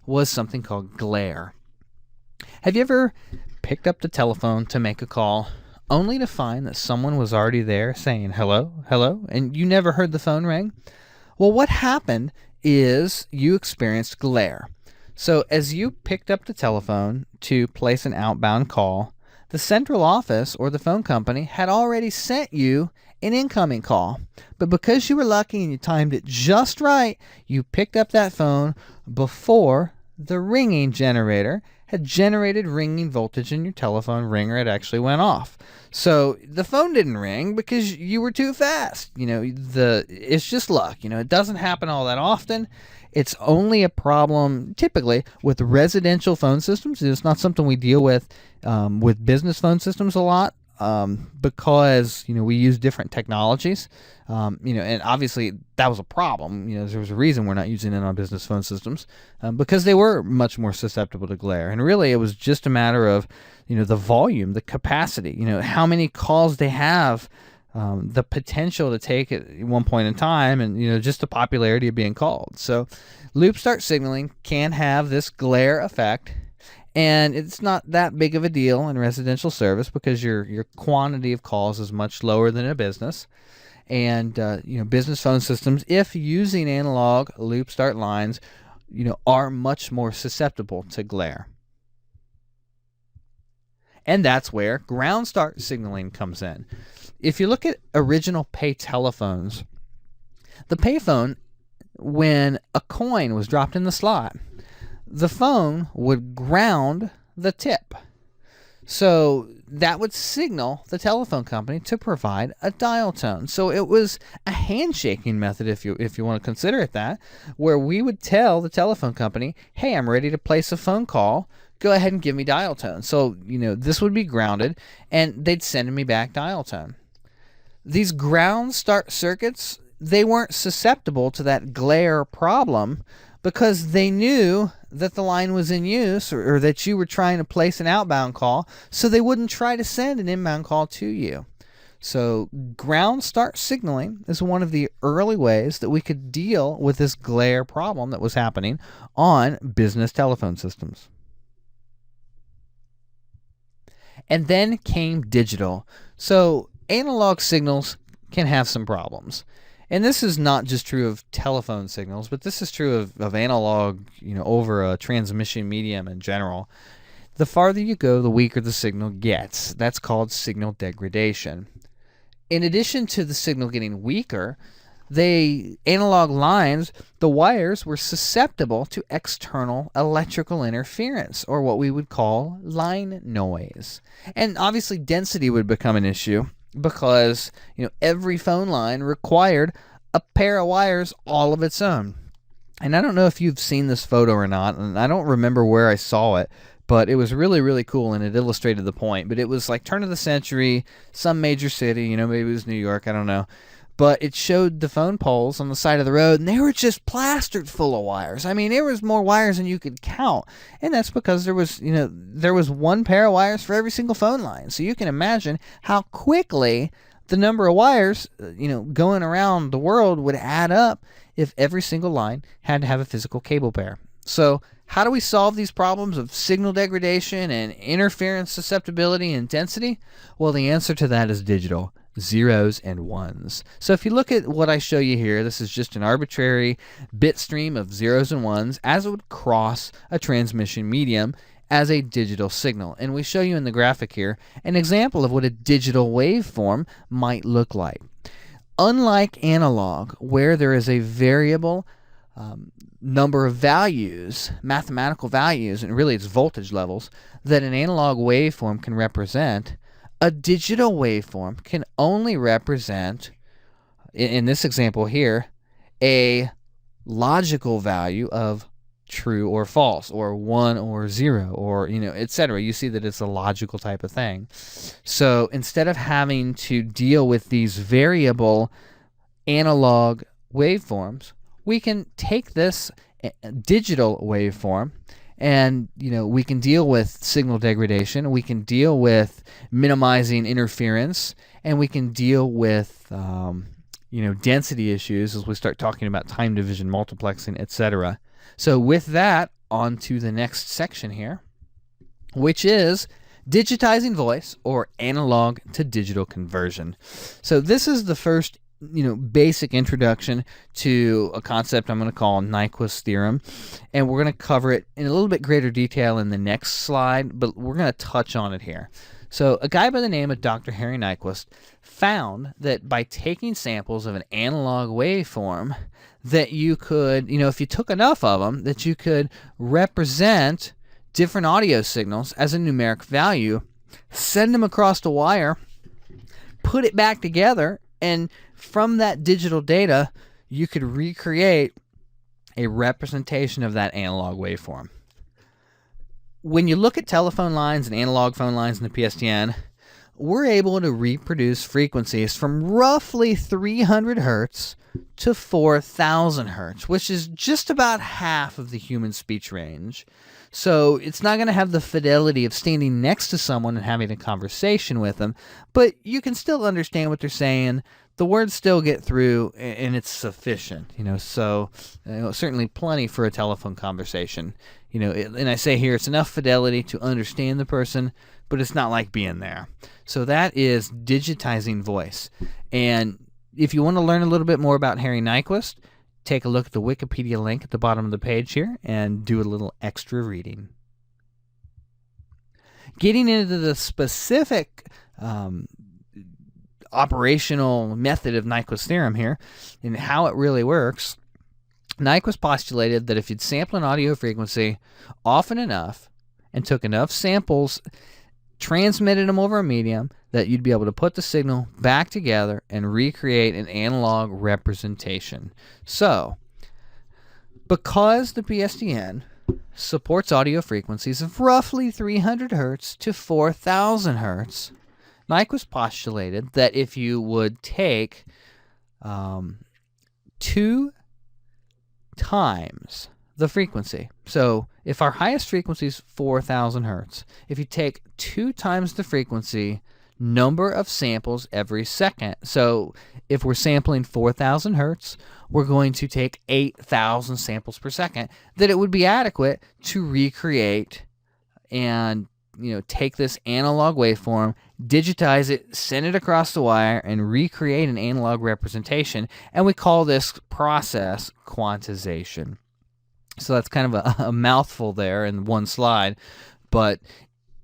was something called glare. Have you ever picked up the telephone to make a call only to find that someone was already there saying hello, hello, and you never heard the phone ring? Well, what happened is you experienced glare. So as you picked up the telephone to place an outbound call, the central office or the phone company had already sent you an incoming call. But because you were lucky and you timed it just right, you picked up that phone before the ringing generator had generated ringing voltage in your telephone ringer. It actually went off. So the phone didn't ring because you were too fast. It's just luck. It doesn't happen all that often. It's only a problem typically with residential phone systems. It's not something we deal with business phone systems a lot because we use different technologies. And obviously that was a problem. There was a reason we're not using it on business phone systems because they were much more susceptible to glare. And really, it was just a matter of the volume, the capacity. How many calls they have. The potential to take at one point in time, and just the popularity of being called. So loop start signaling can have this glare effect, and it's not that big of a deal in residential service because your quantity of calls is much lower than a business. And business phone systems, if using analog loop start lines, are much more susceptible to glare. And that's where ground start signaling comes in. If you look at original pay telephones, the payphone, when a coin was dropped in the slot, the phone would ground the tip. So that would signal the telephone company to provide a dial tone. So it was a handshaking method, if you want to consider it that, where we would tell the telephone company, hey, I'm ready to place a phone call. Go ahead and give me dial tone. So, this would be grounded, and they'd send me back dial tone. These ground start circuits, they weren't susceptible to that glare problem because they knew that the line was in use or that you were trying to place an outbound call, so they wouldn't try to send an inbound call to you. So ground start signaling is one of the early ways that we could deal with this glare problem that was happening on business telephone systems. And then came digital. So analog signals can have some problems. And this is not just true of telephone signals, but this is true of analog, over a transmission medium in general. The farther you go, the weaker the signal gets. That's called signal degradation. In addition to the signal getting weaker, analog lines, the wires were susceptible to external electrical interference, or what we would call line noise. And obviously density would become an issue because every phone line required a pair of wires all of its own. And I don't know if you've seen this photo or not, and I don't remember where I saw it, but it was really, really cool, and it illustrated the point. But it was like turn of the century, some major city, you know, maybe it was New York, I don't know. But it showed the phone poles on the side of the road, and they were just plastered full of wires. I mean, there was more wires than you could count. And that's because there was one pair of wires for every single phone line. So you can imagine how quickly the number of wires, going around the world would add up if every single line had to have a physical cable pair. So how do we solve these problems of signal degradation and interference susceptibility and density? Well, the answer to that is digital. Zeros and ones. So if you look at what I show you here, this is just an arbitrary bit stream of zeros and ones as it would cross a transmission medium as a digital signal. And we show you in the graphic here an example of what a digital waveform might look like. Unlike analog, where there is a variable number of values, mathematical values, and really it's voltage levels, that an analog waveform can represent, a digital waveform can only represent, in this example here, a logical value of true or false, or 1 or 0, or, etc. You see that it's a logical type of thing. So instead of having to deal with these variable analog waveforms, we can take this digital waveform and we can deal with signal degradation, we can deal with minimizing interference, and we can deal with density issues as we start talking about time division, multiplexing, etc. So with that, on to the next section here, which is digitizing voice, or analog to digital conversion. So this is the first basic introduction to a concept I'm going to call Nyquist's theorem, and we're going to cover it in a little bit greater detail in the next slide, but we're going to touch on it here. So a guy by the name of Dr. Harry Nyquist found that by taking samples of an analog waveform, that you could, if you took enough of them, that you could represent different audio signals as a numeric value, send them across the wire, put it back together, and from that digital data, you could recreate a representation of that analog waveform. When you look at telephone lines and analog phone lines in the PSTN, we're able to reproduce frequencies from roughly 300 hertz to 4,000 hertz, which is just about half of the human speech range. So it's not going to have the fidelity of standing next to someone and having a conversation with them, but you can still understand what they're saying. The words still get through, and it's sufficient, so certainly plenty for a telephone conversation. And I say here, it's enough fidelity to understand the person, but it's not like being there. So that is digitizing voice. And if you want to learn a little bit more about Harry Nyquist, take a look at the Wikipedia link at the bottom of the page here and do a little extra reading. Getting into the specific operational method of Nyquist's theorem here and how it really works, Nyquist postulated that if you'd sample an audio frequency often enough and took enough samples, transmitted them over a medium, that you'd be able to put the signal back together and recreate an analog representation. So, because the PSTN supports audio frequencies of roughly 300 hertz to 4,000 hertz, Nyquist postulated that if you would take 2 times the frequency, so if our highest frequency is 4,000 hertz, if you take 2 times the frequency, number of samples every second, so if we're sampling 4,000 hertz, we're going to take 8,000 samples per second, that it would be adequate to recreate and take this analog waveform, digitize it, send it across the wire, and recreate an analog representation. And we call this process quantization. So that's kind of a mouthful there in one slide. But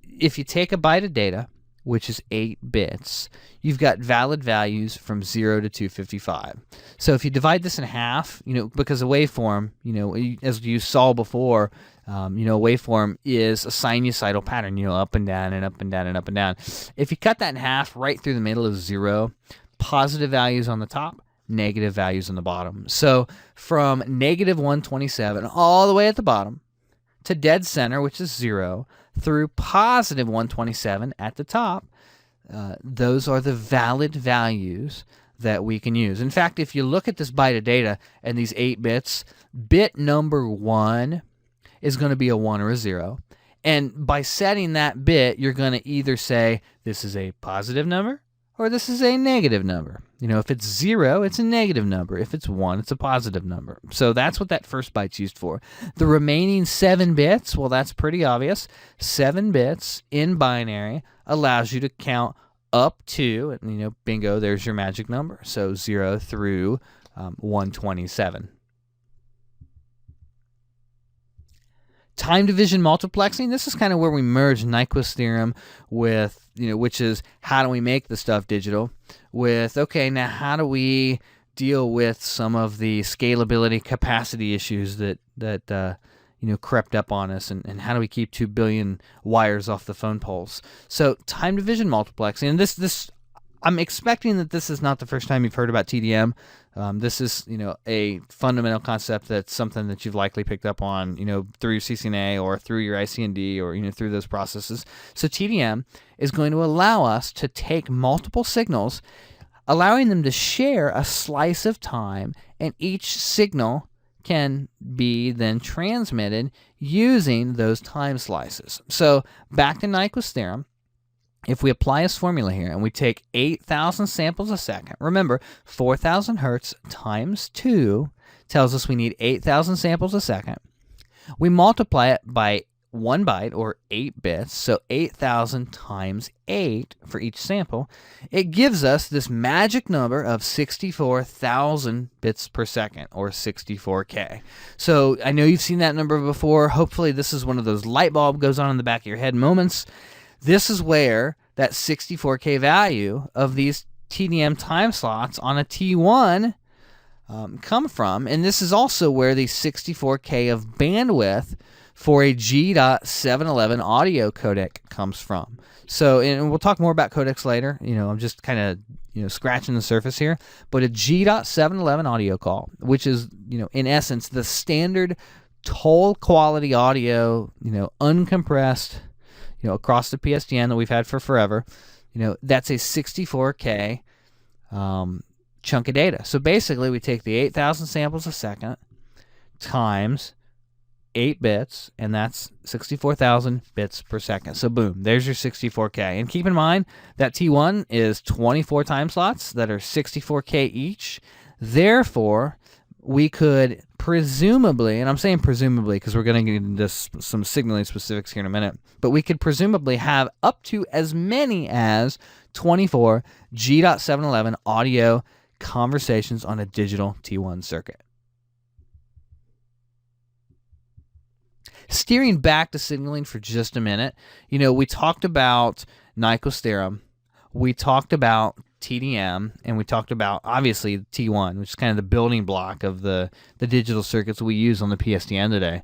if you take a byte of data, which is 8 bits, you've got valid values from 0 to 255. So if you divide this in half, because a waveform, as you saw before, a waveform is a sinusoidal pattern, up and down and up and down and up and down. If you cut that in half, right through the middle is 0, positive values on the top, negative values on the bottom. So from negative 127 all the way at the bottom to dead center, which is 0, through positive 127 at the top, those are the valid values that we can use. In fact, if you look at this byte of data and these 8 bits, bit number 1 is going to be a 1 or a 0. And by setting that bit, you're going to either say this is a positive number or this is a negative number. If it's 0, it's a negative number. If it's 1, it's a positive number. So that's what that first byte's used for. The remaining 7 bits, well, that's pretty obvious. 7 bits in binary allows you to count up to, and bingo, there's your magic number. So 0 through 127. Time division multiplexing, this is kind of where we merge Nyquist's theorem with, which is how do we make the stuff digital, with, okay, now how do we deal with some of the scalability capacity issues that crept up on us, and how do we keep 2 billion wires off the phone poles? So time division multiplexing, and this I'm expecting that this is not the first time you've heard about TDM. This is, a fundamental concept that's something that you've likely picked up on, through your CCNA or through your IC&D or, through those processes. So TDM is going to allow us to take multiple signals, allowing them to share a slice of time, and each signal can be then transmitted using those time slices. So back to Nyquist's theorem. If we apply this formula here and we take 8,000 samples a second, remember 4,000 hertz times 2 tells us we need 8,000 samples a second. We multiply it by 1 byte or 8 bits, so 8,000 times 8 for each sample. It gives us this magic number of 64,000 bits per second, or 64K. So I know you've seen that number before. Hopefully this is one of those light bulb goes on in the back of your head moments. This is where that 64K value of these TDM time slots on a T1 come from. And this is also where the 64K of bandwidth for a G.711 audio codec comes from. So, and we'll talk more about codecs later. I'm just kind of, scratching the surface here. But a G.711 audio call, which is, in essence, the standard toll quality audio, uncompressed, across the PSTN that we've had for forever, that's a 64K chunk of data. So basically, we take the 8,000 samples a second times 8 bits, and that's 64,000 bits per second. So boom, there's your 64K. And keep in mind that T1 is 24 time slots that are 64K each. Therefore, we could presumably, and I'm saying presumably because we're going to get into some signaling specifics here in a minute, but we could presumably have up to as many as 24 G.711 audio conversations on a digital T1 circuit. Steering back to signaling for just a minute, we talked about Nyquist's theorem, we talked about TDM, and we talked about, obviously, T1, which is kind of the building block of the digital circuits we use on the PSTN today.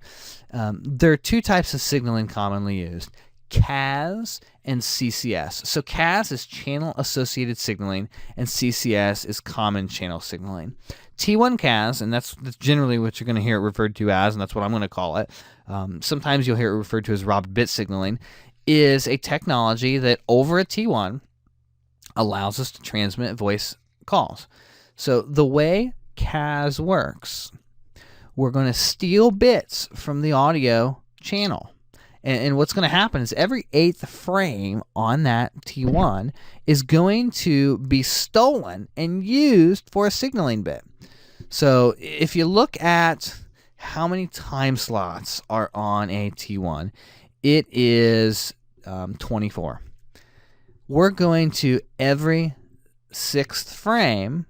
There are 2 types of signaling commonly used, CAS and CCS. So CAS is channel-associated signaling, and CCS is common channel signaling. T1 CAS, and that's generally what you're going to hear it referred to as, and that's what I'm going to call it. Sometimes you'll hear it referred to as robbed bit signaling, is a technology that over a T1 allows us to transmit voice calls. So the way CAS works, we're going to steal bits from the audio channel. And what's going to happen is every 8th frame on that T1 is going to be stolen and used for a signaling bit. So if you look at how many time slots are on a T1, it is 24. We're going to, every 6th frame,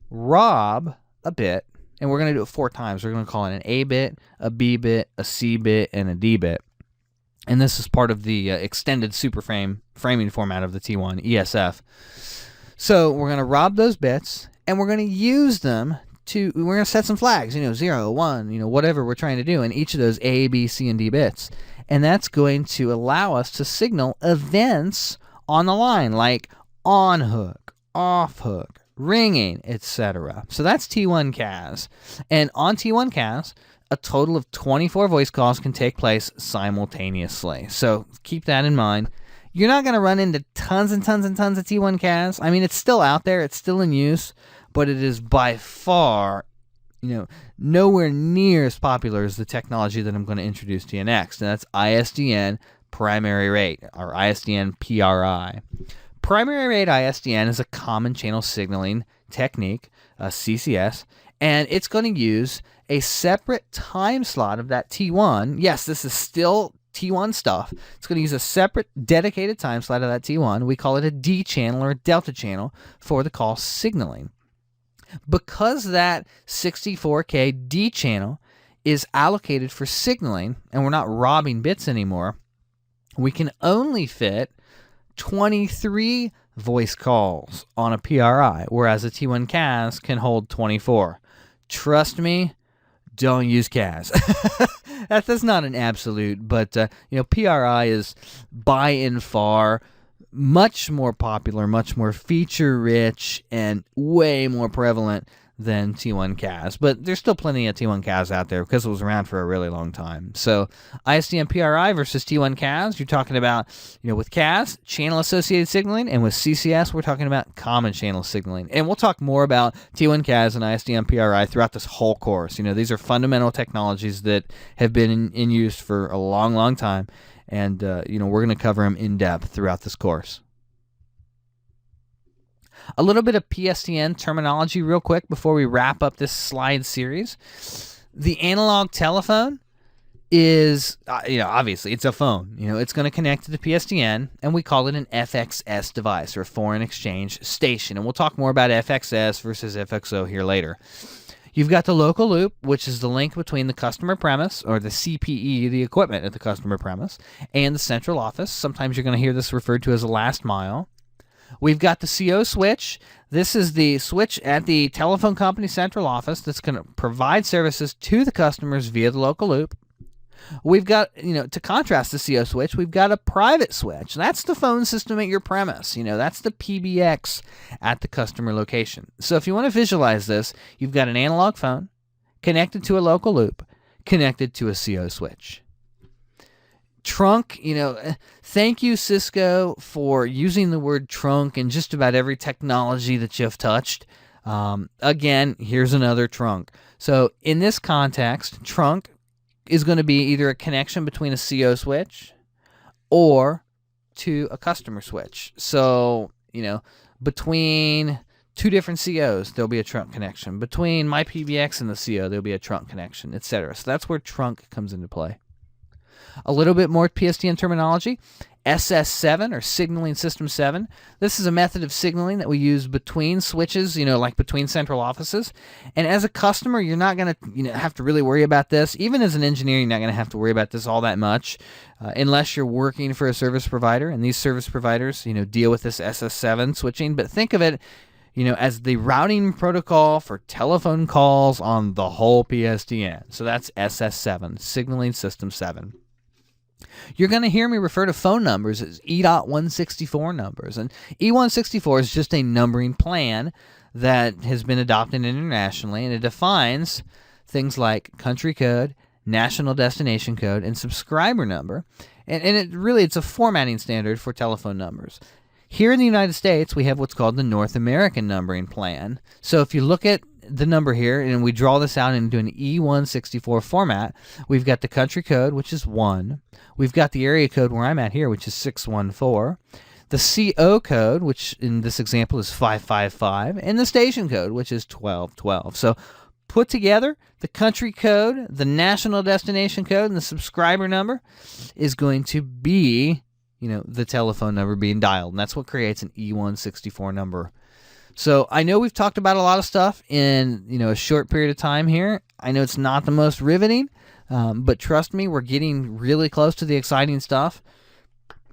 rob a bit, and we're going to do it 4 times. We're going to call it an A bit, a B bit, a C bit, and a D bit. And this is part of the extended framing format of the T1, ESF. So we're going to rob those bits, and we're going to use them we're going to set some flags, 0, 1, whatever we're trying to do in each of those A, B, C, and D bits. And that's going to allow us to signal events on the line, like on hook, off hook, ringing, etc. So that's T1 CAS. And on T1 CAS, a total of 24 voice calls can take place simultaneously. So keep that in mind. You're not going to run into tons and tons and tons of T1 CAS. I mean, it's still out there. It's still in use, but it is by far, nowhere near as popular as the technology that I'm going to introduce to you next, and that's ISDN primary rate, or ISDN PRI. Primary rate ISDN is a common channel signaling technique, CCS, and it's going to use a separate time slot of that T1. Yes, this is still T1 stuff. It's going to use a separate dedicated time slot of that T1. We call it a D channel or a delta channel for the call signaling. Because that 64K D channel is allocated for signaling, and we're not robbing bits anymore, we can only fit 23 voice calls on a PRI, whereas a T1 CAS can hold 24. Trust me, don't use CAS. That's not an absolute, but PRI is by and far much more popular, much more feature-rich, and way more prevalent than T1 CAS. But there's still plenty of T1 CAS out there because it was around for a really long time. So ISDN PRI versus T1 CAS, you're talking about, with CAS, channel-associated signaling, and with CCS, we're talking about common channel signaling. And we'll talk more about T1 CAS and ISDN PRI throughout this whole course. These are fundamental technologies that have been in use for a long, long time. And, we're going to cover them in depth throughout this course. A little bit of PSTN terminology real quick before we wrap up this slide series. The analog telephone is, obviously it's a phone. It's going to connect to the PSTN, and we call it an FXS device, or foreign exchange station. And we'll talk more about FXS versus FXO here later. You've got the local loop, which is the link between the customer premise, or the CPE, the equipment at the customer premise, and the central office. Sometimes you're going to hear this referred to as a last mile. We've got the CO switch. This is the switch at the telephone company central office that's going to provide services to the customers via the local loop. We've got, to contrast the CO switch, we've got a private switch. That's the phone system at your premise. That's the PBX at the customer location. So if you want to visualize this, you've got an analog phone connected to a local loop, connected to a CO switch. Trunk, thank you, Cisco, for using the word trunk in just about every technology that you've touched. Again, here's another trunk. So in this context, trunk is going to be either a connection between a CO switch or to a customer switch. So, between two different COs, there'll be a trunk connection. Between my PBX and the CO, there'll be a trunk connection, etc. So that's where trunk comes into play. A little bit more PSTN terminology. SS7, or Signaling System 7. This is a method of signaling that we use between switches, like between central offices. And as a customer, you're not going to have to really worry about this. Even as an engineer, you're not going to have to worry about this all that much unless you're working for a service provider. And these service providers, deal with this SS7 switching. But think of it, as the routing protocol for telephone calls on the whole PSTN. So that's SS7, Signaling System 7. You're going to hear me refer to phone numbers as E.164 numbers. And E164 is just a numbering plan that has been adopted internationally, and it defines things like country code, national destination code, and subscriber number. And it's a formatting standard for telephone numbers. Here in the United States, we have what's called the North American Numbering Plan. So if you look at the number here, and we draw this out into an E164 format, we've got the country code, which is 1. We've got the area code where I'm at here, which is 614. The CO code, which in this example is 555. And the station code, which is 1212. So put together, the country code, the national destination code, and the subscriber number is going to be, the telephone number being dialed. And that's what creates an E164 number. So I know we've talked about a lot of stuff in, a short period of time here. I know it's not the most riveting, but trust me, we're getting really close to the exciting stuff.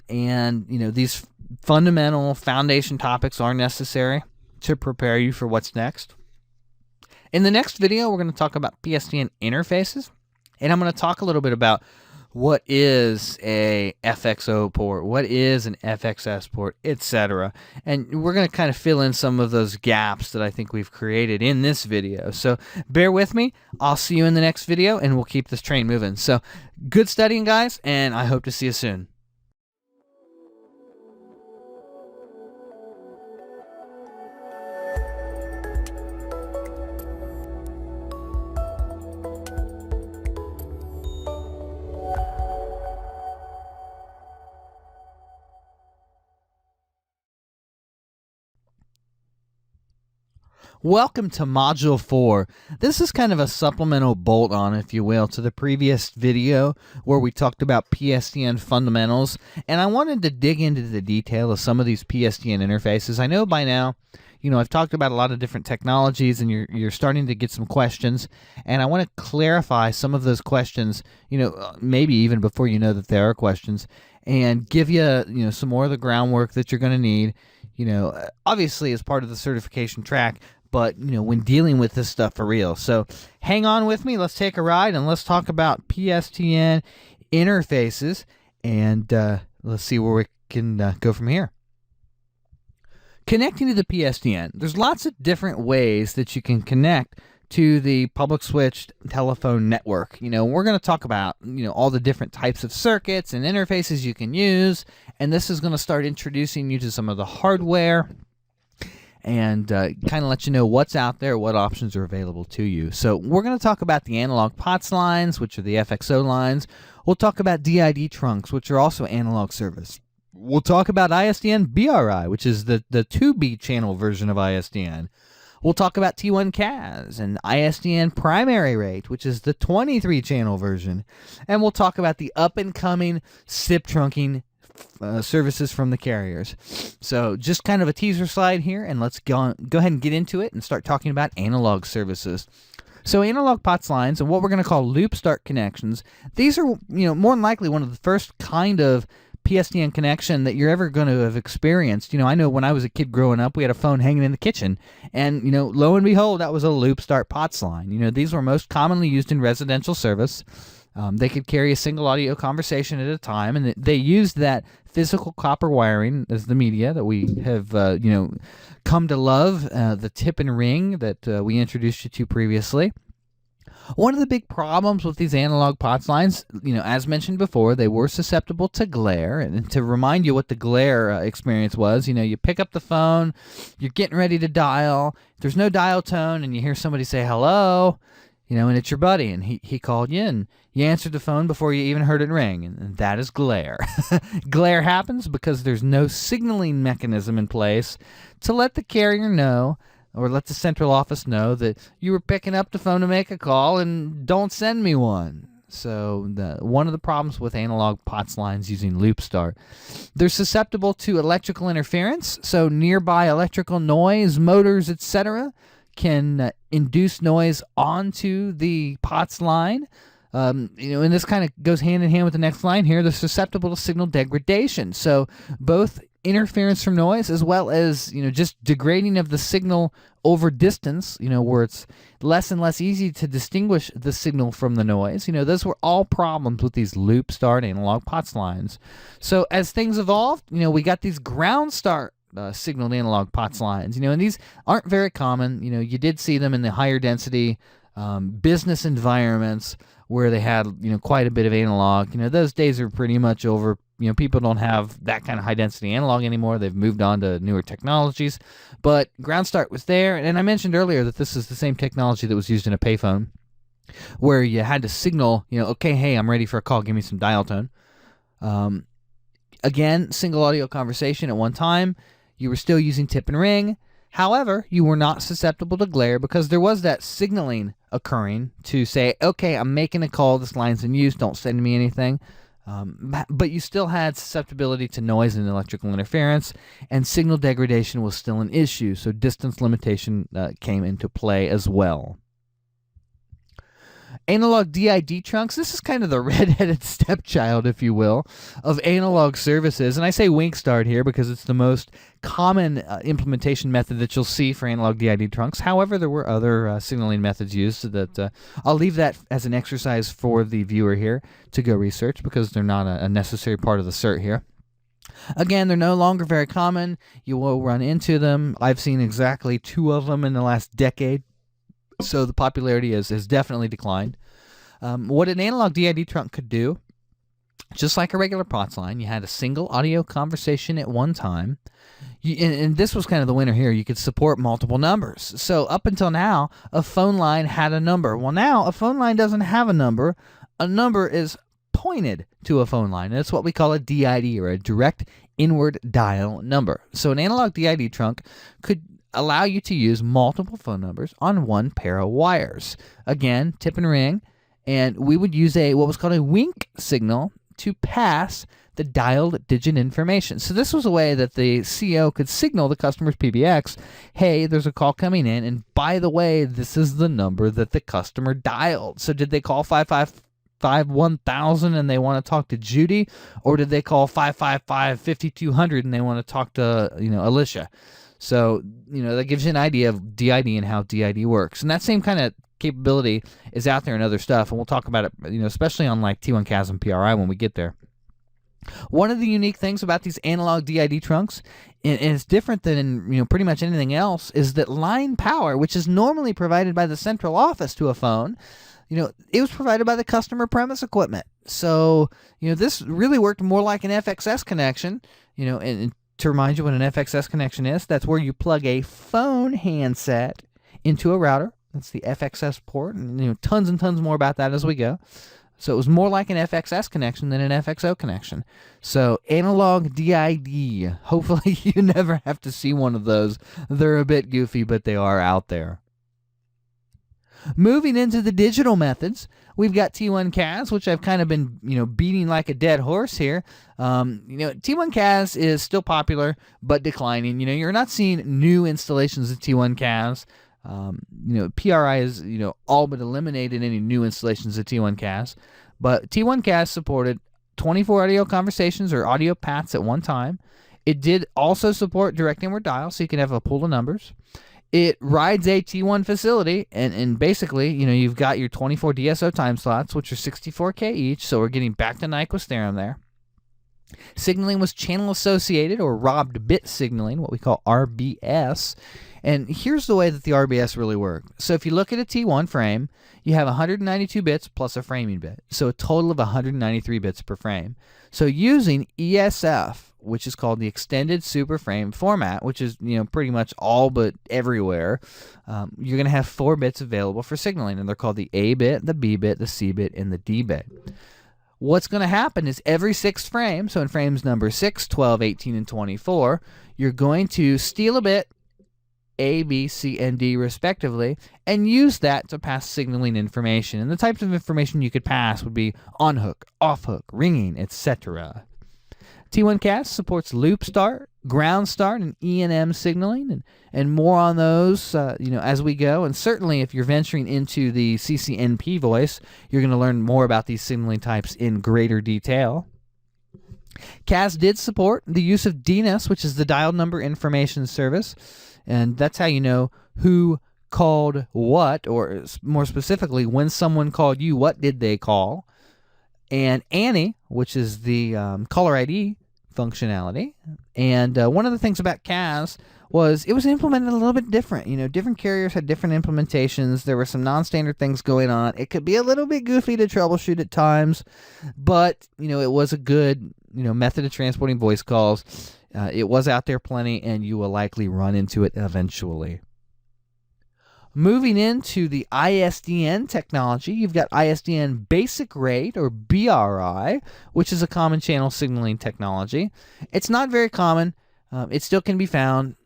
And, these fundamental foundation topics are necessary to prepare you for what's next. In the next video, we're going to talk about PSTN interfaces, and I'm going to talk a little bit about what is a FXO port, what is an FXS port, etc. And we're going to kind of fill in some of those gaps that I think we've created in this video. So bear with me. I'll see you in the next video, and we'll keep this train moving. So good studying, guys, and I hope to see you soon. Welcome to Module 4. This is kind of a supplemental bolt-on, if you will, to the previous video where we talked about PSTN Fundamentals, and I wanted to dig into the detail of some of these PSTN interfaces. I know by now, I've talked about a lot of different technologies, and you're starting to get some questions, and I want to clarify some of those questions, maybe even before you know that there are questions, and give you, some more of the groundwork that you're going to need, obviously as part of the certification track, but, when dealing with this stuff for real. So hang on with me. Let's take a ride, and let's talk about PSTN interfaces, and let's see where we can go from here. Connecting to the PSTN, there's lots of different ways that you can connect to the public switched telephone network. We're going to talk about, all the different types of circuits and interfaces you can use, and this is going to start introducing you to some of the hardware and kind of let you know what's out there, what options are available to you. So we're going to talk about the analog POTS lines, which are the FXO lines. We'll talk about DID trunks, which are also analog service. We'll talk about ISDN BRI, which is the 2B channel version of ISDN. We'll talk about T1 CAS and ISDN primary rate, which is the 23 channel version. And we'll talk about the up-and-coming SIP trunking services from the carriers. So just kind of a teaser slide here, and let's go ahead and get into it and start talking about analog services. So analog POTS lines and what we're going to call loop start connections, these are more than likely one of the first kind of PSTN connection that you're ever going to have experienced. I know when I was a kid growing up, we had a phone hanging in the kitchen, and lo and behold, that was a loop start POTS line. These were most commonly used in residential service. They could carry a single audio conversation at a time, and they used that physical copper wiring as the media that we have, come to love, the tip and ring that we introduced you to previously. One of the big problems with these analog POTS lines, as mentioned before, they were susceptible to glare. And to remind you what the glare experience was, you pick up the phone, you're getting ready to dial, there's no dial tone, and you hear somebody say hello, and it's your buddy, and he called you, and you answered the phone before you even heard it ring, and that is glare. Glare happens because there's no signaling mechanism in place to let the carrier know, or let the central office know, that you were picking up the phone to make a call and don't send me one. So one of the problems with analog POTS lines using loop start, they're susceptible to electrical interference, so nearby electrical noise, motors, etc., can induce noise onto the POTS line. And this kind of goes hand in hand with the next line here. They're susceptible to signal degradation. So both interference from noise as well as, just degrading of the signal over distance, where it's less and less easy to distinguish the signal from the noise. Those were all problems with these loop start analog POTS lines. So as things evolved, we got these ground start signaled analog POTS lines, and these aren't very common. You did see them in the higher density business environments where they had, quite a bit of analog. Those days are pretty much over. People don't have that kind of high density analog anymore. They've moved on to newer technologies, but ground start was there. And I mentioned earlier that this is the same technology that was used in a payphone, where you had to signal, okay, hey, I'm ready for a call, give me some dial tone. Again, single audio conversation at one time. You were still using tip and ring. However, you were not susceptible to glare because there was that signaling occurring to say, okay, I'm making a call, this line's in use, don't send me anything. But you still had susceptibility to noise and electrical interference, and signal degradation was still an issue, so distance limitation came into play as well. Analog DID trunks, this is kind of the red-headed stepchild, if you will, of analog services. And I say wink start here because it's the most common implementation method that you'll see for analog DID trunks. However, there were other signaling methods used that I'll leave that as an exercise for the viewer here to go research because they're not a necessary part of the cert here. Again, they're no longer very common. You will run into them. I've seen exactly 2 of them in the last decade. So the popularity has definitely declined. What an analog DID trunk could do, just like a regular POTS line, you had a single audio conversation at one time. And this was kind of the winner here. You could support multiple numbers. So up until now, a phone line had a number. Well, now a phone line doesn't have a number. A number is pointed to a phone line. That's what we call a DID, or a direct inward dial number. So an analog DID trunk could allow you to use multiple phone numbers on one pair of wires. Again, tip and ring, and we would use what was called a wink signal to pass the dialed digit information. So this was a way that the CO could signal the customer's PBX, hey, there's a call coming in, and by the way, this is the number that the customer dialed. So did they call 555-1000 and they want to talk to Judy, or did they call 555-5200 and they want to talk to Alicia? So, that gives you an idea of DID and how DID works. And that same kind of capability is out there in other stuff, and we'll talk about it, especially on like T1 CAS and PRI when we get there. One of the unique things about these analog DID trunks, and it's different than pretty much anything else, is that line power, which is normally provided by the central office to a phone, it was provided by the customer premise equipment. So, this really worked more like an FXS connection, and to remind you what an FXS connection is, that's where you plug a phone handset into a router. That's the FXS port, and tons and tons more about that as we go. So it was more like an FXS connection than an FXO connection. So analog DID, hopefully you never have to see one of those. They're a bit goofy, but they are out there. Moving into the digital methods, we've got T1 CAS, which I've kind of been, beating like a dead horse here. T1 CAS is still popular, but declining. You're not seeing new installations of T1 CAS. PRI is, all but eliminated any new installations of T1 CAS. But T1 CAS supported 24 audio conversations or audio paths at one time. It did also support direct inward dial, so you can have a pool of numbers. It rides a T1 facility, and basically, you've got your 24 DSO time slots, which are 64K each, so we're getting back to Nyquist theorem there. Signaling was channel associated or robbed bit signaling, what we call RBS. And here's the way that the RBS really worked. So if you look at a T1 frame, you have 192 bits plus a framing bit, so a total of 193 bits per frame. So using ESF, which is called the Extended Super Frame format, which is pretty much all but everywhere, you're going to have 4 bits available for signaling, and they're called the A bit, the B bit, the C bit, and the D bit. What's going to happen is every 6 frames, so in frames number 6, 12, 18, and 24, you're going to steal a bit, A, B, C, and D respectively, and use that to pass signaling information. And the types of information you could pass would be on hook, off hook, ringing, etc. T1 CAS supports loop start, ground start, and E&M signaling, and more on those as we go. And certainly if you're venturing into the CCNP voice, you're going to learn more about these signaling types in greater detail. CAS did support the use of DNIS, which is the dialed number information service, and that's how you know who called what, or more specifically, when someone called you, what did they call? And ANI, which is the caller ID functionality. And one of the things about CAS was it was implemented a little bit different. Different carriers had different implementations. There were some non-standard things going on. It could be a little bit goofy to troubleshoot at times, but it was a good method of transporting voice calls. It was out there plenty, and you will likely run into it eventually. Moving into the ISDN technology, you've got ISDN Basic Rate, or BRI, which is a common channel signaling technology. It's not very common. It still can be found.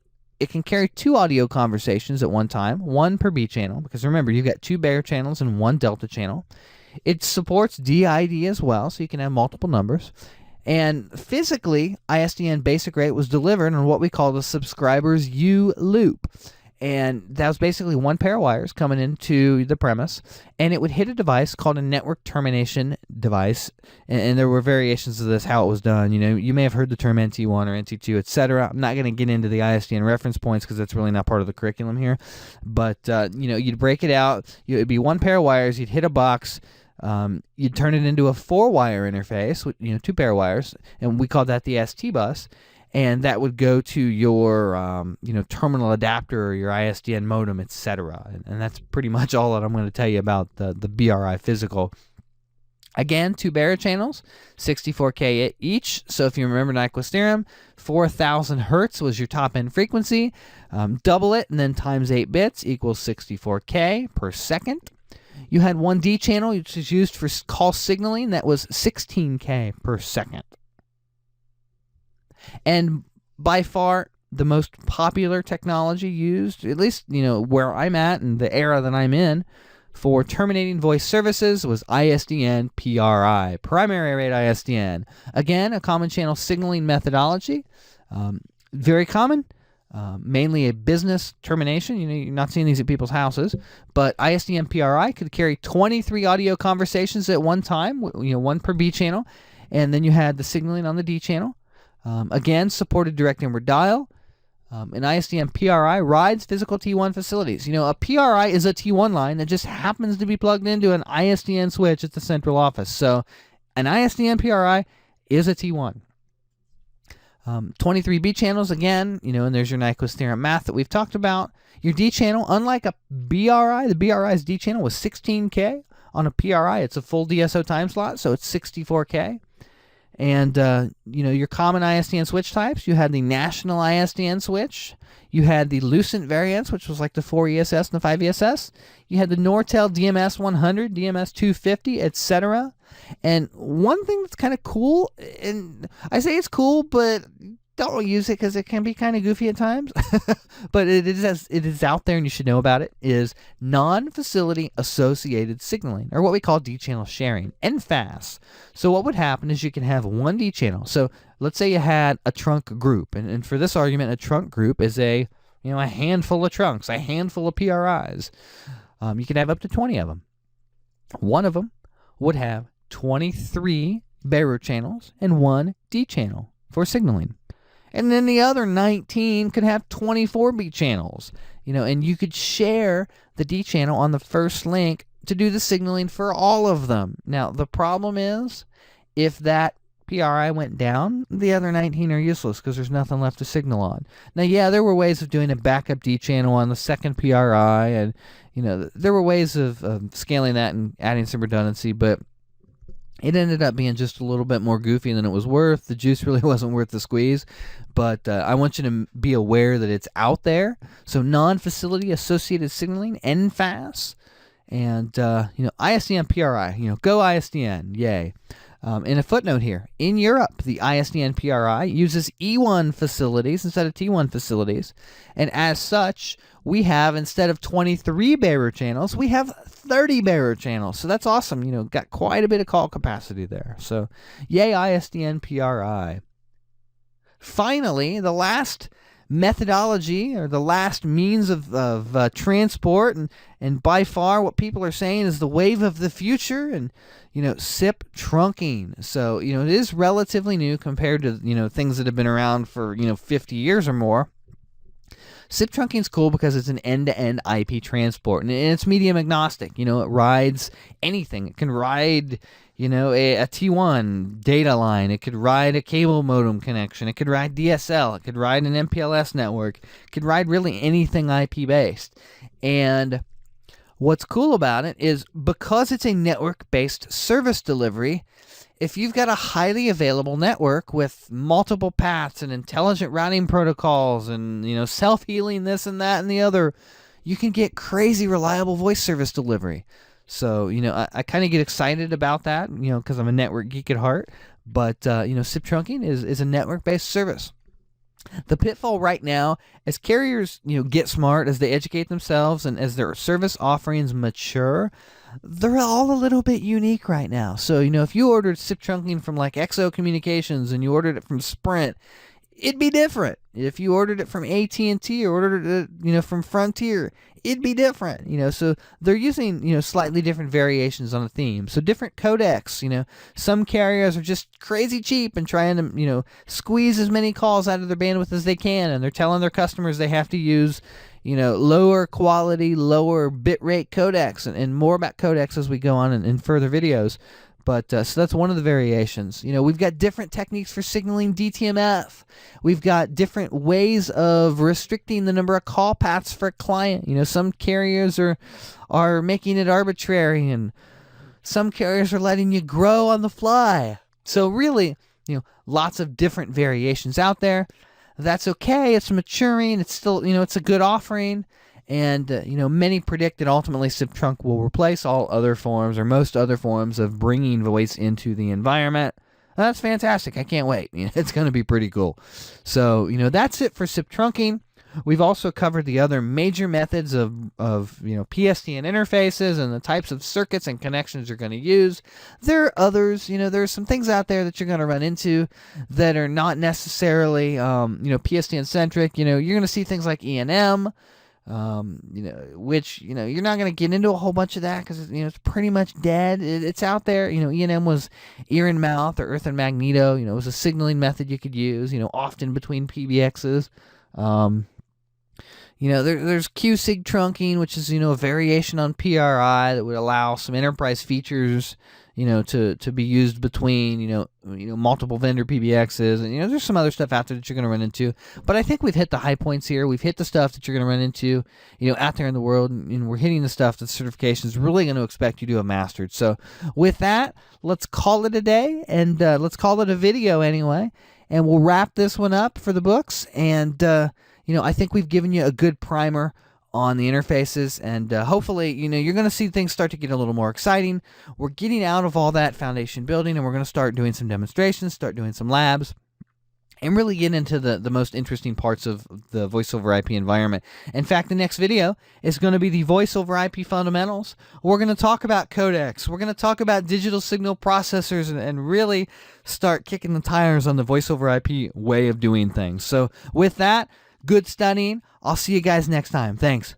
It can carry 2 audio conversations at one time, 1 per B channel, because remember, you've got 2 Bayer channels and 1 Delta channel. It supports DID as well, so you can have multiple numbers. And physically, ISDN Basic Rate was delivered on what we call the subscriber's U loop. And that was basically one pair of wires coming into the premise, and it would hit a device called a network termination device. And there were variations of this, how it was done. You may have heard the term NT1 or NT2, etc. I'm not going to get into the ISDN reference points because that's really not part of the curriculum here. But you'd break it out. It'd be one pair of wires. You'd hit a box. You'd turn it into a 4-wire interface with 2 pair of wires, and we called that the ST bus. And that would go to your terminal adapter or your ISDN modem, etc. And that's pretty much all that I'm going to tell you about the BRI physical. Again, 2 barrier channels, 64K each. So if you remember Nyquist's theorem, 4,000 hertz was your top end frequency. Double it and then times 8 bits equals 64K per second. You had one D channel, which is used for call signaling. That was 16K per second. And by far the most popular technology used, at least where I'm at and the era that I'm in, for terminating voice services was ISDN PRI, primary rate ISDN. Again, a common channel signaling methodology, very common, mainly a business termination. You're not seeing these at people's houses, but ISDN PRI could carry 23 audio conversations at one time, one per B channel, and then you had the signaling on the D channel. Again, supported direct inward dial. An ISDN PRI rides physical T1 facilities. A PRI is a T1 line that just happens to be plugged into an ISDN switch at the central office. So an ISDN PRI is a T1. 23 B channels again, and there's your Nyquist theorem math that we've talked about. Your D channel, unlike a BRI, the BRI's D channel was 16K. On a PRI, it's a full DSO time slot, so it's 64K. And, your common ISDN switch types, you had the national ISDN switch. You had the Lucent variants, which was like the 4ESS and the 5ESS. You had the Nortel DMS 100, DMS 250, etc. And one thing that's kind of cool, and I say it's cool, but don't use it because it can be kind of goofy at times, but it is out there and you should know about it, is non-facility associated signaling, or what we call D-channel sharing, NFAS. So what would happen is you can have one D-channel. So let's say you had a trunk group, and for this argument, a trunk group is a handful of trunks, a handful of PRIs. You can have up to 20 of them. One of them would have 23 bearer channels and one D-channel for signaling. And then the other 19 could have 24 B channels, and you could share the D channel on the first link to do the signaling for all of them. Now, the problem is, if that PRI went down, the other 19 are useless because there's nothing left to signal on. Now, yeah, there were ways of doing a backup D channel on the second PRI, and, there were ways of scaling that and adding some redundancy, but it ended up being just a little bit more goofy than it was worth. The juice really wasn't worth the squeeze, but I want you to be aware that it's out there. So non-facility associated signaling, NFAS, and ISDN PRI. Go ISDN, yay. In a footnote here, in Europe, the ISDN PRI uses E1 facilities instead of T1 facilities, and as such, we have, instead of 23 bearer channels, we have 30 bearer channels. So that's awesome. Got quite a bit of call capacity there. So yay, ISDN PRI. Finally, the last methodology, or the last means of transport, and by far what people are saying is the wave of the future, and SIP trunking. So it is relatively new compared to things that have been around for 50 years or more. SIP trunking is cool because it's an end-to-end IP transport, and it's medium agnostic. It rides anything. It can ride a T1 data line. It could ride a cable modem connection. It could ride DSL. It could ride an MPLS network. It could ride really anything IP-based. And what's cool about it is, because it's a network-based service delivery, if you've got a highly available network with multiple paths and intelligent routing protocols and self-healing this and that and the other, you can get crazy reliable voice service delivery. So I kind of get excited about that because I'm a network geek at heart. But SIP trunking is a network-based service. The pitfall right now, as carriers get smart, as they educate themselves, and as their service offerings mature, they're all a little bit unique right now. So if you ordered SIP trunking from like XO Communications and you ordered it from Sprint, it'd be different. If you ordered it from AT&T or ordered it, from Frontier, it'd be different. So they're using, slightly different variations on a theme. So different codecs, some carriers are just crazy cheap and trying to, squeeze as many calls out of their bandwidth as they can, and they're telling their customers they have to use, lower quality, lower bitrate codecs, and more about codecs as we go on in further videos. But so that's one of the variations. We've got different techniques for signaling DTMF. We've got different ways of restricting the number of call paths for a client. Some carriers are making it arbitrary, and some carriers are letting you grow on the fly. So really, lots of different variations out there. That's okay. It's maturing. It's still, it's a good offering. And, many predict that ultimately SIP-trunk will replace all other forms or most other forms of bringing voice into the environment. That's fantastic. I can't wait. It's going to be pretty cool. So, that's it for SIP-trunking. We've also covered the other major methods of PSTN interfaces and the types of circuits and connections you're going to use. There are others, there are some things out there that you're going to run into that are not necessarily, PSTN centric. You're going to see things like E&M, which, you're not going to get into a whole bunch of that because, it's pretty much dead. It's out there. E&M was ear and mouth or earth and magneto. It was a signaling method you could use, often between PBXs. There's QSIG trunking, which is, a variation on PRI that would allow some enterprise features, to be used between, multiple vendor PBXs. And, there's some other stuff out there that you're going to run into. But I think we've hit the high points here. We've hit the stuff that you're going to run into, out there in the world. And we're hitting the stuff that certification is really going to expect you to have mastered. So with that, let's call it a day. And let's call it a video anyway. And we'll wrap this one up for the books. And, I think we've given you a good primer on the interfaces, and hopefully, you're going to see things start to get a little more exciting. We're getting out of all that foundation building, and we're going to start doing some demonstrations, start doing some labs, and really get into the most interesting parts of the voice over IP environment. In fact, the next video is going to be the voice over IP fundamentals. We're going to talk about codecs. We're going to talk about digital signal processors and really start kicking the tires on the voice over IP way of doing things. So with that, good studying. I'll see you guys next time. Thanks.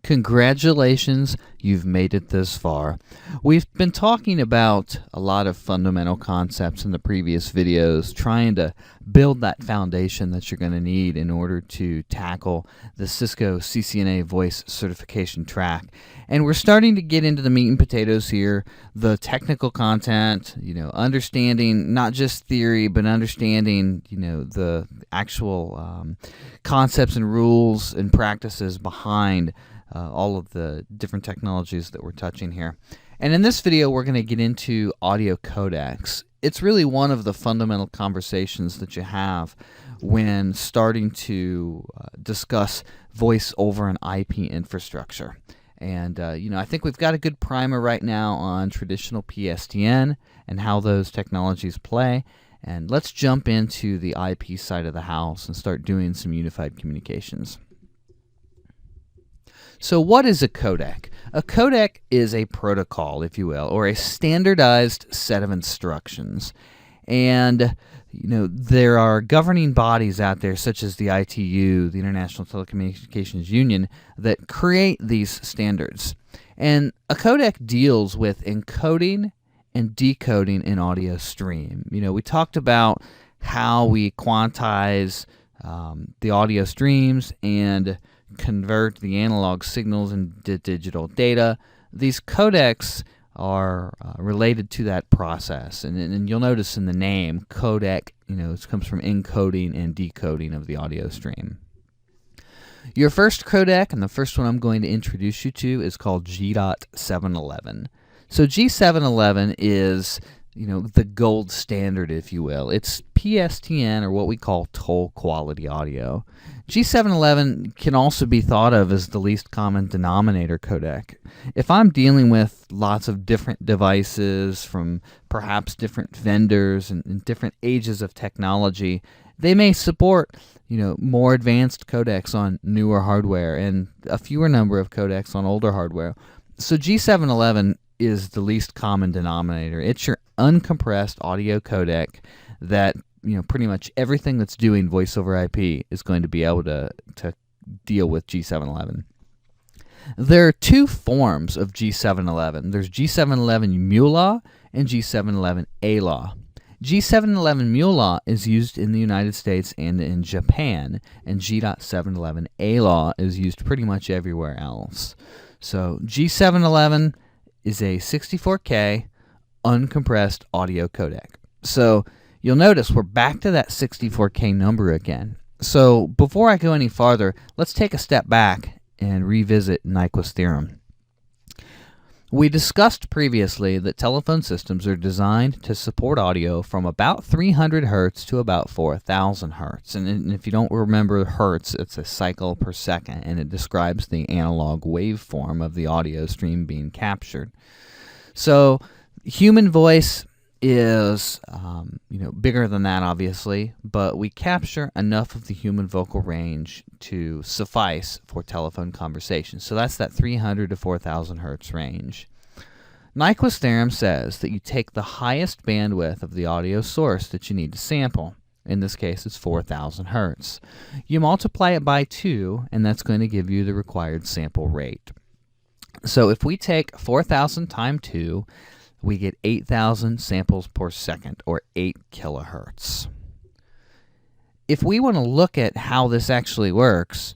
Congratulations, you've made it this far. We've been talking about a lot of fundamental concepts in the previous videos, trying to build that foundation that you're going to need in order to tackle the Cisco CCNA voice certification track. And we're starting to get into the meat and potatoes here, the technical content, understanding not just theory, but understanding, the actual concepts and rules and practices behind all of the different technologies that we're touching here. And in this video, we're going to get into audio codecs. It's really one of the fundamental conversations that you have when starting to discuss voice over an IP infrastructure. And, I think we've got a good primer right now on traditional PSTN and how those technologies play. And let's jump into the IP side of the house and start doing some unified communications. So what is a codec? A codec is a protocol, if you will, or a standardized set of instructions. And, there are governing bodies out there, such as the ITU, the International Telecommunications Union, that create these standards. And a codec deals with encoding and decoding an audio stream. We talked about how we quantize the audio streams and convert the analog signals into digital data. These codecs are related to that process, and you'll notice in the name codec, it comes from encoding and decoding of the audio stream. Your first codec, and the first one I'm going to introduce you to, is called G.711. So G711 is the gold standard, if you will. It's PSTN, or what we call toll quality audio. G711 can also be thought of as the least common denominator codec. If I'm dealing with lots of different devices from perhaps different vendors and different ages of technology, they may support more advanced codecs on newer hardware and a fewer number of codecs on older hardware. So G711 is the least common denominator. It's your uncompressed audio codec that pretty much everything that's doing voice over IP is going to be able to deal with G711. There are two forms of G711. There's G711 MULA and G711 ALA. G711 MULA is used in the United States and in Japan, and G.711 ALA is used pretty much everywhere else. So G711 is a 64K uncompressed audio codec. So you'll notice we're back to that 64K number again. So before I go any farther, let's take a step back and revisit Nyquist's theorem. We discussed previously that telephone systems are designed to support audio from about 300 Hz to about 4,000 Hz. And if you don't remember Hertz, it's a cycle per second, and it describes the analog waveform of the audio stream being captured. So human voice is bigger than that, obviously, but we capture enough of the human vocal range to suffice for telephone conversation. So that's that 300 to 4,000 Hertz range. Nyquist's theorem says that you take the highest bandwidth of the audio source that you need to sample. In this case, it's 4,000 Hertz. You multiply it by 2, and that's going to give you the required sample rate. So if we take 4,000 times 2, we get 8,000 samples per second, or 8 kilohertz. If we want to look at how this actually works,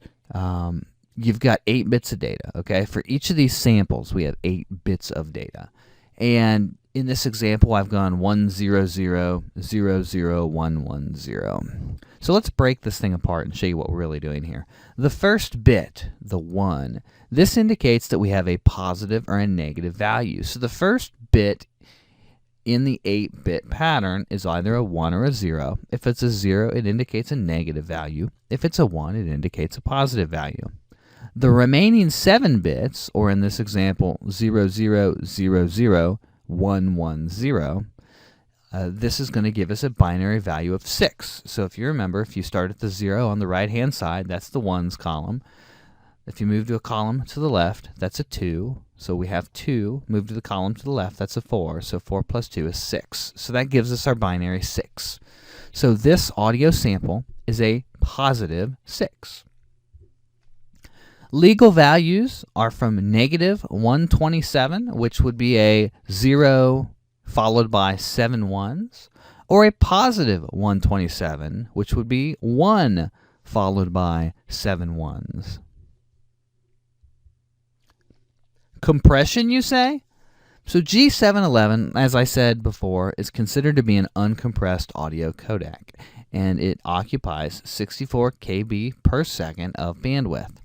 you've got 8 bits of data, okay? For each of these samples, we have 8 bits of data. And in this example, I've gone 100,00110. So let's break this thing apart and show you what we're really doing here. The first bit, the 1, this indicates that we have a positive or a negative value. So the first bit in the 8-bit pattern is either a 1 or a 0. If it's a 0, it indicates a negative value. If it's a 1, it indicates a positive value. The remaining 7 bits, or in this example, 0000110, this is going to give us a binary value of 6. So if you remember, if you start at the 0 on the right-hand side, that's the 1s column. If you move to a column to the left, that's a 2. So we have 2. Move to the column to the left, that's a 4. So 4 plus 2 is 6. So that gives us our binary 6. So this audio sample is a positive 6. Legal values are from negative 127, which would be a 0 followed by 7 ones, or a positive 127, which would be 1 followed by 7 ones. Compression, you say? So G711, as I said before, is considered to be an uncompressed audio codec, and it occupies 64 KB per second of bandwidth.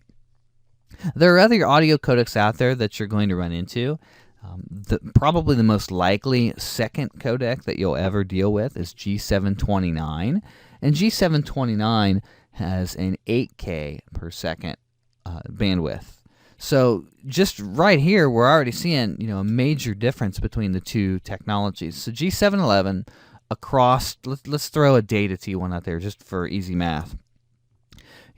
There are other audio codecs out there that you're going to run into. Probably the most likely second codec that you'll ever deal with is G729, and G729 has an 8K per second bandwidth. So just right here, we're already seeing a major difference between the two technologies. So G711 across, let's throw a data T1 out there just for easy math.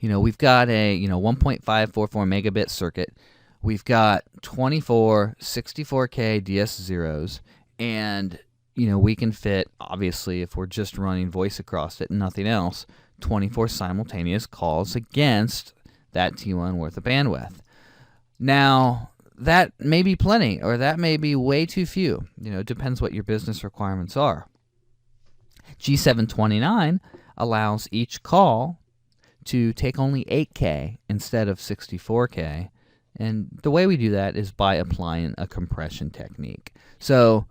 We've got a 1.544 megabit circuit. We've got 24 64K DS0s, and we can fit, obviously, if we're just running voice across it and nothing else, 24 simultaneous calls against that T1 worth of bandwidth. Now, that may be plenty, or that may be way too few. It depends what your business requirements are. G729 allows each call to take only 8K instead of 64K. And the way we do that is by applying a compression technique. So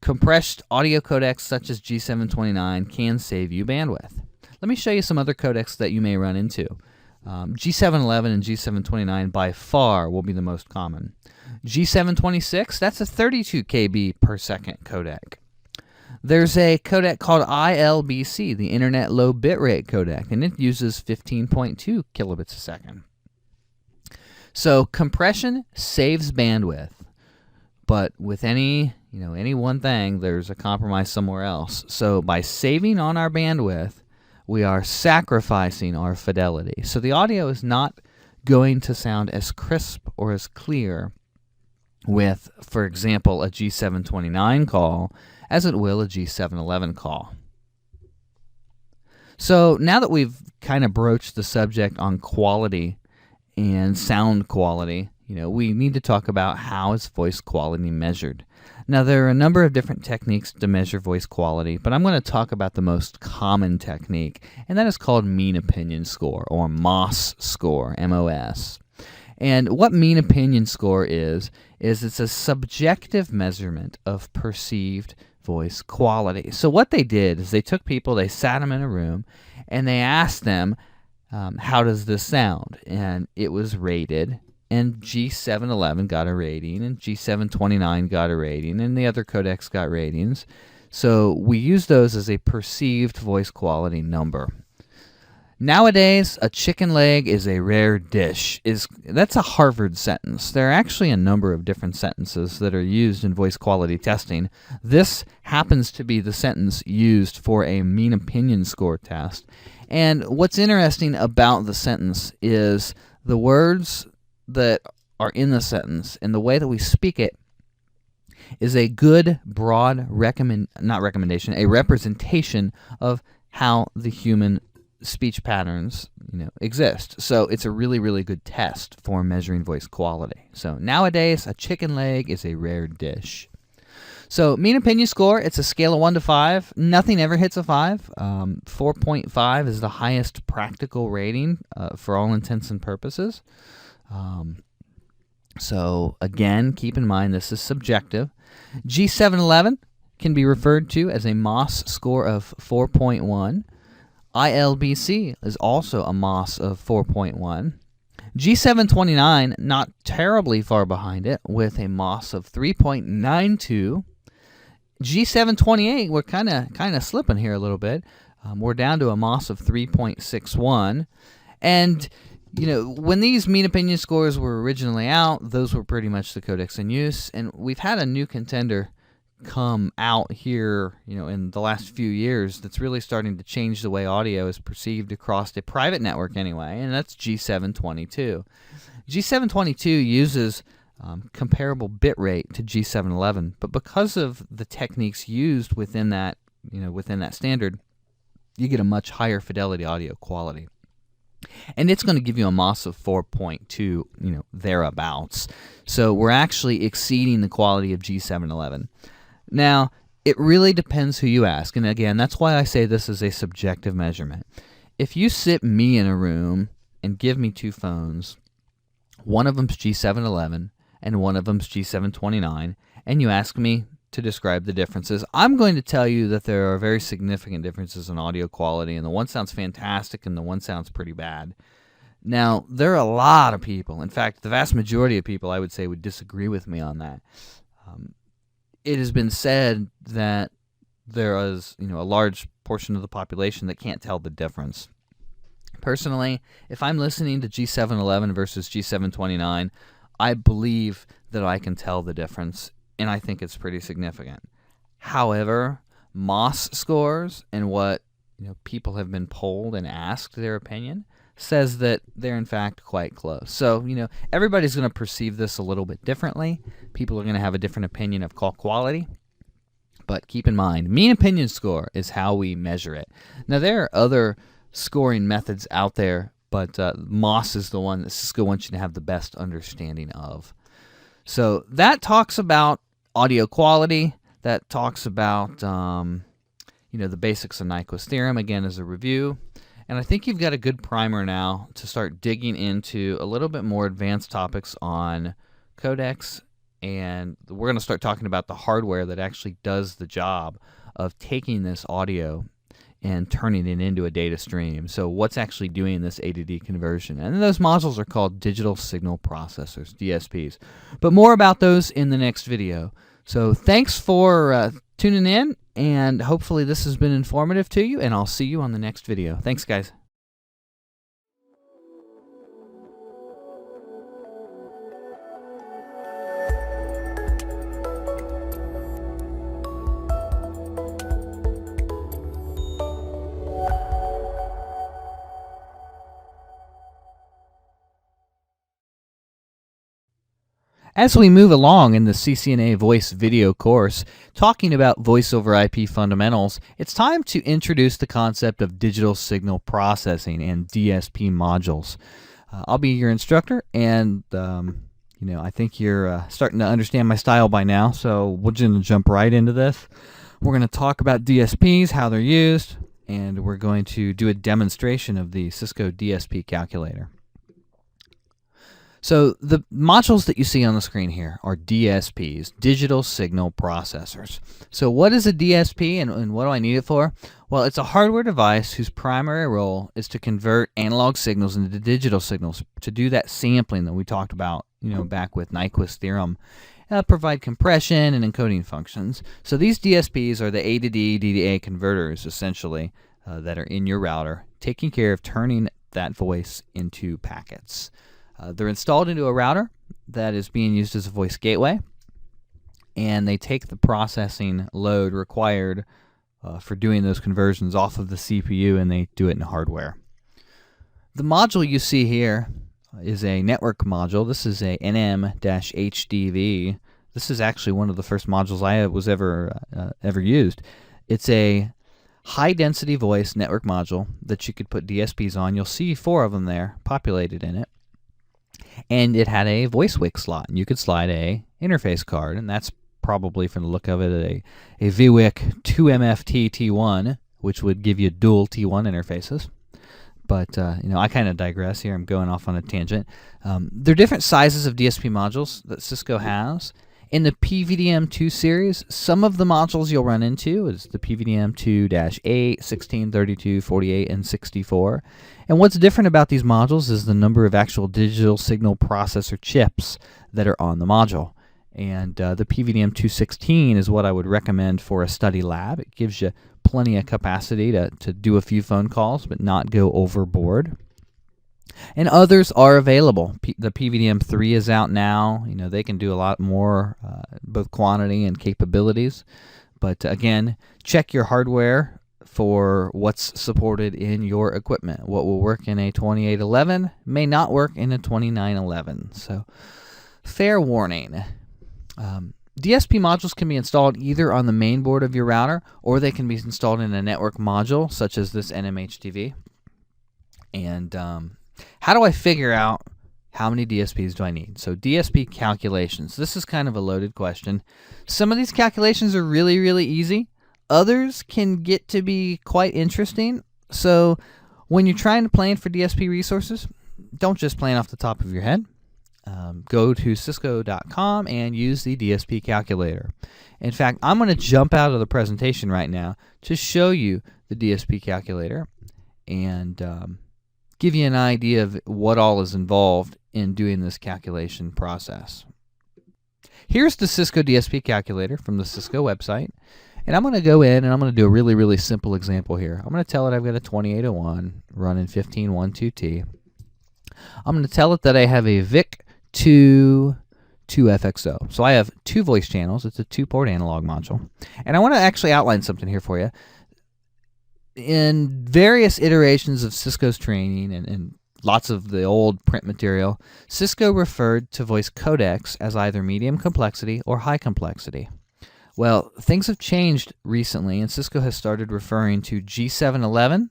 compressed audio codecs such as G729 can save you bandwidth. Let me show you some other codecs that you may run into. G711 and G729 by far will be the most common. G726, that's a 32 KB per second codec. There's a codec called ILBC, the Internet Low Bitrate Codec, and it uses 15.2 kilobits a second. So compression saves bandwidth, but with any one thing, there's a compromise somewhere else. So by saving on our bandwidth, we are sacrificing our fidelity. So the audio is not going to sound as crisp or as clear with, for example, a G729 call as it will a G711 call. So now that we've kind of broached the subject on quality and sound quality, we need to talk about how is voice quality measured. Now, there are a number of different techniques to measure voice quality, but I'm going to talk about the most common technique, and that is called mean opinion score, or MOS score, M-O-S. And what mean opinion score is it's a subjective measurement of perceived voice quality. So what they did is they took people, they sat them in a room, and they asked them, how does this sound? And it was rated, and G711 got a rating, and G729 got a rating, and the other codecs got ratings. So we use those as a perceived voice quality number. Nowadays, a chicken leg is a rare dish. That's a Harvard sentence. There are actually a number of different sentences that are used in voice quality testing. This happens to be the sentence used for a mean opinion score test. And what's interesting about the sentence is the words that are in the sentence and the way that we speak it is a good, broad a representation of how the human speech patterns exist. So it's a really, really good test for measuring voice quality. So nowadays, a chicken leg is a rare dish. So mean opinion score, it's a scale of 1 to 5. Nothing ever hits a 5. 4.5 is the highest practical rating for all intents and purposes. So again, keep in mind this is subjective. G711 can be referred to as a MOS score of 4.1. ILBC is also a MOS of 4.1. G729, not terribly far behind it, with a MOS of 3.92. G728, we're kind of slipping here a little bit. We're down to a MOS of 3.61. And when these mean opinion scores were originally out, those were pretty much the codecs in use. And we've had a new contender come out here, in the last few years that's really starting to change the way audio is perceived across a private network anyway, and that's G722. G722 uses comparable bit rate to G711, but because of the techniques used within that standard, you get a much higher fidelity audio quality. And it's going to give you a MOS of 4.2, thereabouts. So we're actually exceeding the quality of G711. Now, it really depends who you ask, and again, that's why I say this is a subjective measurement. If you sit me in a room and give me two phones, one of them's G711 and one of them's G729, and you ask me to describe the differences, I'm going to tell you that there are very significant differences in audio quality, and the one sounds fantastic and the one sounds pretty bad. Now, there are a lot of people, in fact, the vast majority of people I would say would disagree with me on that. It has been said that there is, a large portion of the population that can't tell the difference. Personally, if I'm listening to G711 versus G729, I believe that I can tell the difference, and I think it's pretty significant. However, MOS scores and what people have been polled and asked their opinion says that they're in fact quite close. So, everybody's going to perceive this a little bit differently. People are going to have a different opinion of call quality. But keep in mind, mean opinion score is how we measure it. Now, there are other scoring methods out there, but MOS is the one that Cisco wants you to have the best understanding of. So that talks about audio quality. That talks about, the basics of Nyquist's theorem, again, as a review. And I think you've got a good primer now to start digging into a little bit more advanced topics on codecs, and we're going to start talking about the hardware that actually does the job of taking this audio and turning it into a data stream. So what's actually doing this A to D conversion? And those modules are called digital signal processors, DSPs. But more about those in the next video. So thanks for tuning in, and hopefully this has been informative to you, and I'll see you on the next video. Thanks, guys. As we move along in the CCNA Voice video course, talking about Voice over IP Fundamentals, it's time to introduce the concept of digital signal processing and DSP modules. I'll be your instructor, and I think you're starting to understand my style by now, so we're going to jump right into this. We're going to talk about DSPs, how they're used, and we're going to do a demonstration of the Cisco DSP calculator. So the modules that you see on the screen here are DSPs, digital signal processors. So what is a DSP and what do I need it for? Well, it's a hardware device whose primary role is to convert analog signals into digital signals, to do that sampling that we talked about, back with Nyquist's theorem, provide compression and encoding functions. So these DSPs are the A to D, D to A converters, essentially, that are in your router, taking care of turning that voice into packets. They're installed into a router that is being used as a voice gateway, and they take the processing load required for doing those conversions off of the CPU, and they do it in hardware. The module you see here is a network module. This is a NM-HDV. This is actually one of the first modules I was ever used. It's a high-density voice network module that you could put DSPs on. You'll see 4 of them there populated in it. And it had a voice WIC slot, and you could slide a interface card, and that's probably, from the look of it, a VWIC 2MFT T1, which would give you dual T1 interfaces. But I kind of digress here. I'm going off on a tangent. There are different sizes of DSP modules that Cisco has. In the PVDM2 series, some of the modules you'll run into is the PVDM2-8, 16, 32, 48, and 64. And what's different about these modules is the number of actual digital signal processor chips that are on the module. And the PVDM216 is what I would recommend for a study lab. It gives you plenty of capacity to do a few phone calls, but not go overboard. And others are available. The PVDM3 is out now. They can do a lot more, both quantity and capabilities. But again, check your hardware for what's supported in your equipment. What will work in a 2811 may not work in a 2911. So, fair warning. DSP modules can be installed either on the main board of your router, or they can be installed in a network module, such as this NM-HDV. And how do I figure out how many DSPs do I need? So DSP calculations. This is kind of a loaded question. Some of these calculations are really, really easy. Others can get to be quite interesting. So when you're trying to plan for DSP resources, don't just plan off the top of your head. Go to cisco.com and use the DSP calculator. In fact, I'm going to jump out of the presentation right now to show you the DSP calculator and give you an idea of what all is involved in doing this calculation process. Here's the Cisco DSP calculator from the Cisco website, and I'm going to go in and I'm going to do a really, really simple example here. I'm going to tell it I've got a 2801 running 1512T. I'm going to tell it that I have a VIC 2FXO. So I have 2 voice channels. It's a 2-port analog module. And I want to actually outline something here for you. In various iterations of Cisco's training and lots of the old print material, Cisco referred to voice codecs as either medium complexity or high complexity. Well, things have changed recently, and Cisco has started referring to G711,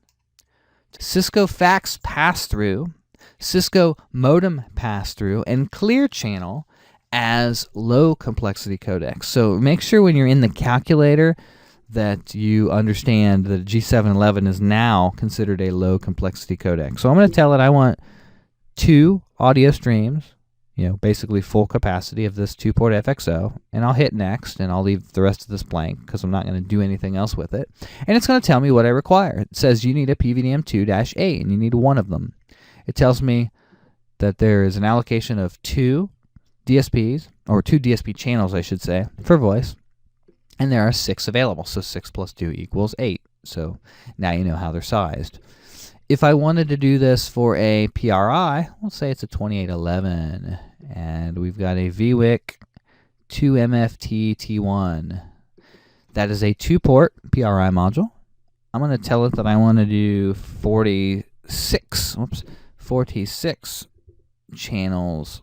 Cisco fax pass-through, Cisco modem pass-through, and clear channel as low complexity codecs. So make sure when you're in the calculator that you understand that G711 is now considered a low complexity codec. So I'm going to tell it I want 2 audio streams, basically full capacity of this 2-port FXO, and I'll hit next, and I'll leave the rest of this blank because I'm not going to do anything else with it. And it's going to tell me what I require. It says you need a PVDM2-8, and you need 1 of them. It tells me that there is an allocation of 2 DSPs, or 2 DSP channels, I should say, for voice. And there are 6 available, so 6 plus 2 equals 8. So now you know how they're sized. If I wanted to do this for a PRI, let's say it's a 2811, and we've got a VWIC 2MFT T1. That is a 2-port PRI module. I'm going to tell it that I want to do 46 channels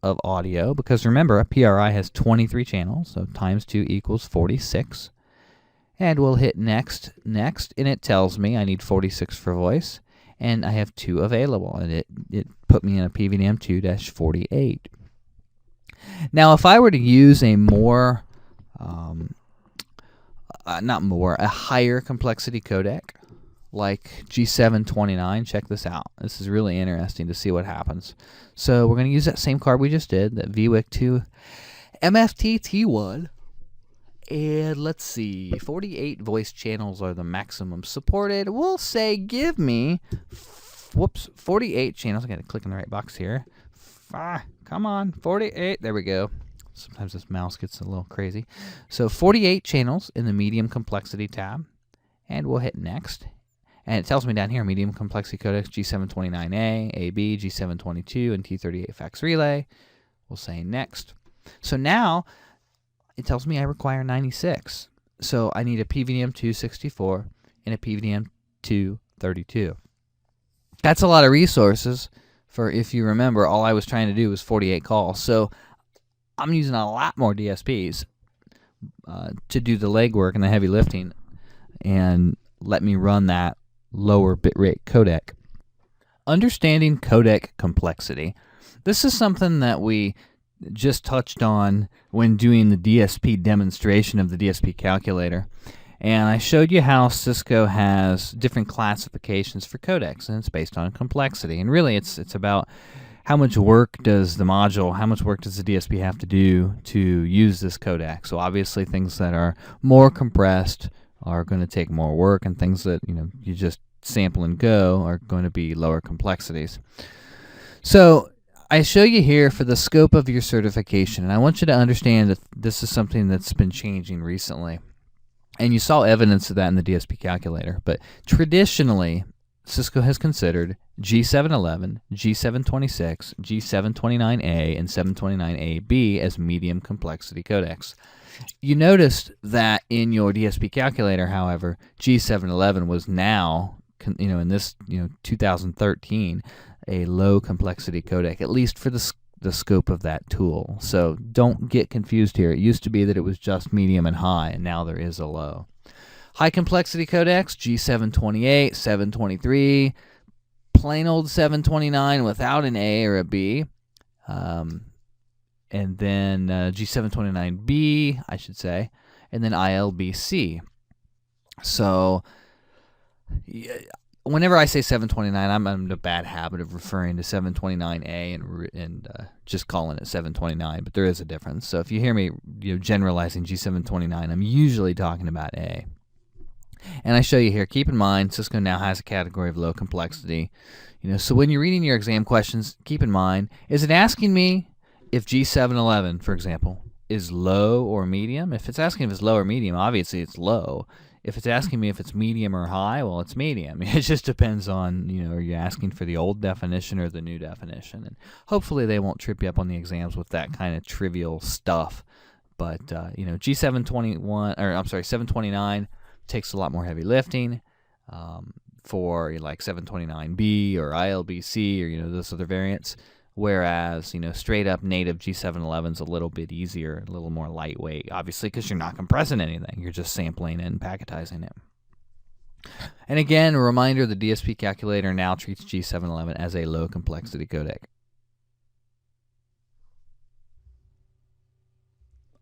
of audio, because remember, a PRI has 23 channels, so times 2 equals 46. And we'll hit next, and it tells me I need 46 for voice, and I have 2 available, and it put me in a PVDM 2-48. Now, if I were to use a more, a higher complexity codec, like G729, check this out. This is really interesting to see what happens. So we're going to use that same card we just did, that VWIC 2 MFT T1. And let's see, 48 voice channels are the maximum supported. We'll say give me, 48 channels. I got to click in the right box here. Come on, 48. There we go. Sometimes this mouse gets a little crazy. So 48 channels in the medium complexity tab. And we'll hit next. And it tells me down here, medium complexity codecs, G729A, AB, G722, and T38 fax relay. We'll say next. So now it tells me I require 96. So I need a PVDM 264 and a PVDM 232. That's a lot of resources for, if you remember, all I was trying to do was 48 calls. So I'm using a lot more DSPs to do the legwork and the heavy lifting and let me run that lower bitrate codec. Understanding codec complexity. This is something that we just touched on when doing the DSP demonstration of the DSP calculator. And I showed you how Cisco has different classifications for codecs, and it's based on complexity. And really, it's about how much work does the module, how much work does the DSP have to do to use this codec. So obviously, things that are more compressed are going to take more work, and things that you just sample and go are going to be lower complexities. So I show you here for the scope of your certification, and I want you to understand that this is something that's been changing recently. And you saw evidence of that in the DSP calculator, but traditionally, Cisco has considered G711, G726, G729A, and 729AB as medium complexity codecs. You noticed that in your DSP calculator, however, G711 was now, in this 2013, a low complexity codec, at least for the scope of that tool. So don't get confused here. It used to be that it was just medium and high, and now there is a low. High complexity codecs, G728, 723, plain old 729 without an A or a B, and then G729B, I should say, and then ILBC. So whenever I say 729, I'm in a bad habit of referring to 729A and just calling it 729, but there is a difference. So if you hear me generalizing G729, I'm usually talking about A. And I show you here, keep in mind, Cisco now has a category of low complexity. So when you're reading your exam questions, keep in mind, is it asking me if G711, for example, is low or medium? If it's asking if it's low or medium, obviously it's low. If it's asking me if it's medium or high, well, it's medium. It just depends on, are you asking for the old definition or the new definition? And hopefully they won't trip you up on the exams with that kind of trivial stuff. But, G729 takes a lot more heavy lifting for like 729B or ILBC or, those other variants. Whereas, straight up native G711 is a little bit easier, a little more lightweight, obviously, because you're not compressing anything. You're just sampling it and packetizing it. And again, a reminder, the DSP calculator now treats G711 as a low complexity codec.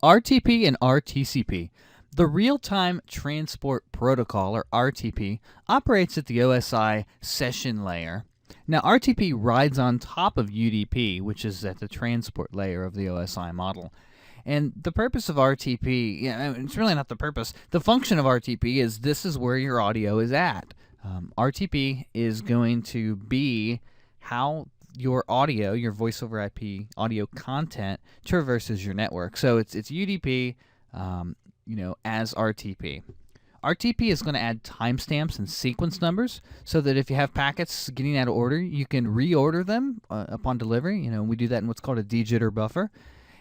RTP and RTCP. The Real-Time Transport Protocol, or RTP, operates at the OSI session layer. Now, RTP rides on top of UDP, which is at the transport layer of the OSI model. And the purpose of RTP, it's really not the purpose. The function of RTP is this is where your audio is at. RTP is going to be how your audio, your voice over IP audio content traverses your network. So it's UDP. as RTP. RTP is going to add timestamps and sequence numbers so that if you have packets getting out of order, you can reorder them upon delivery. We do that in what's called a de-jitter buffer.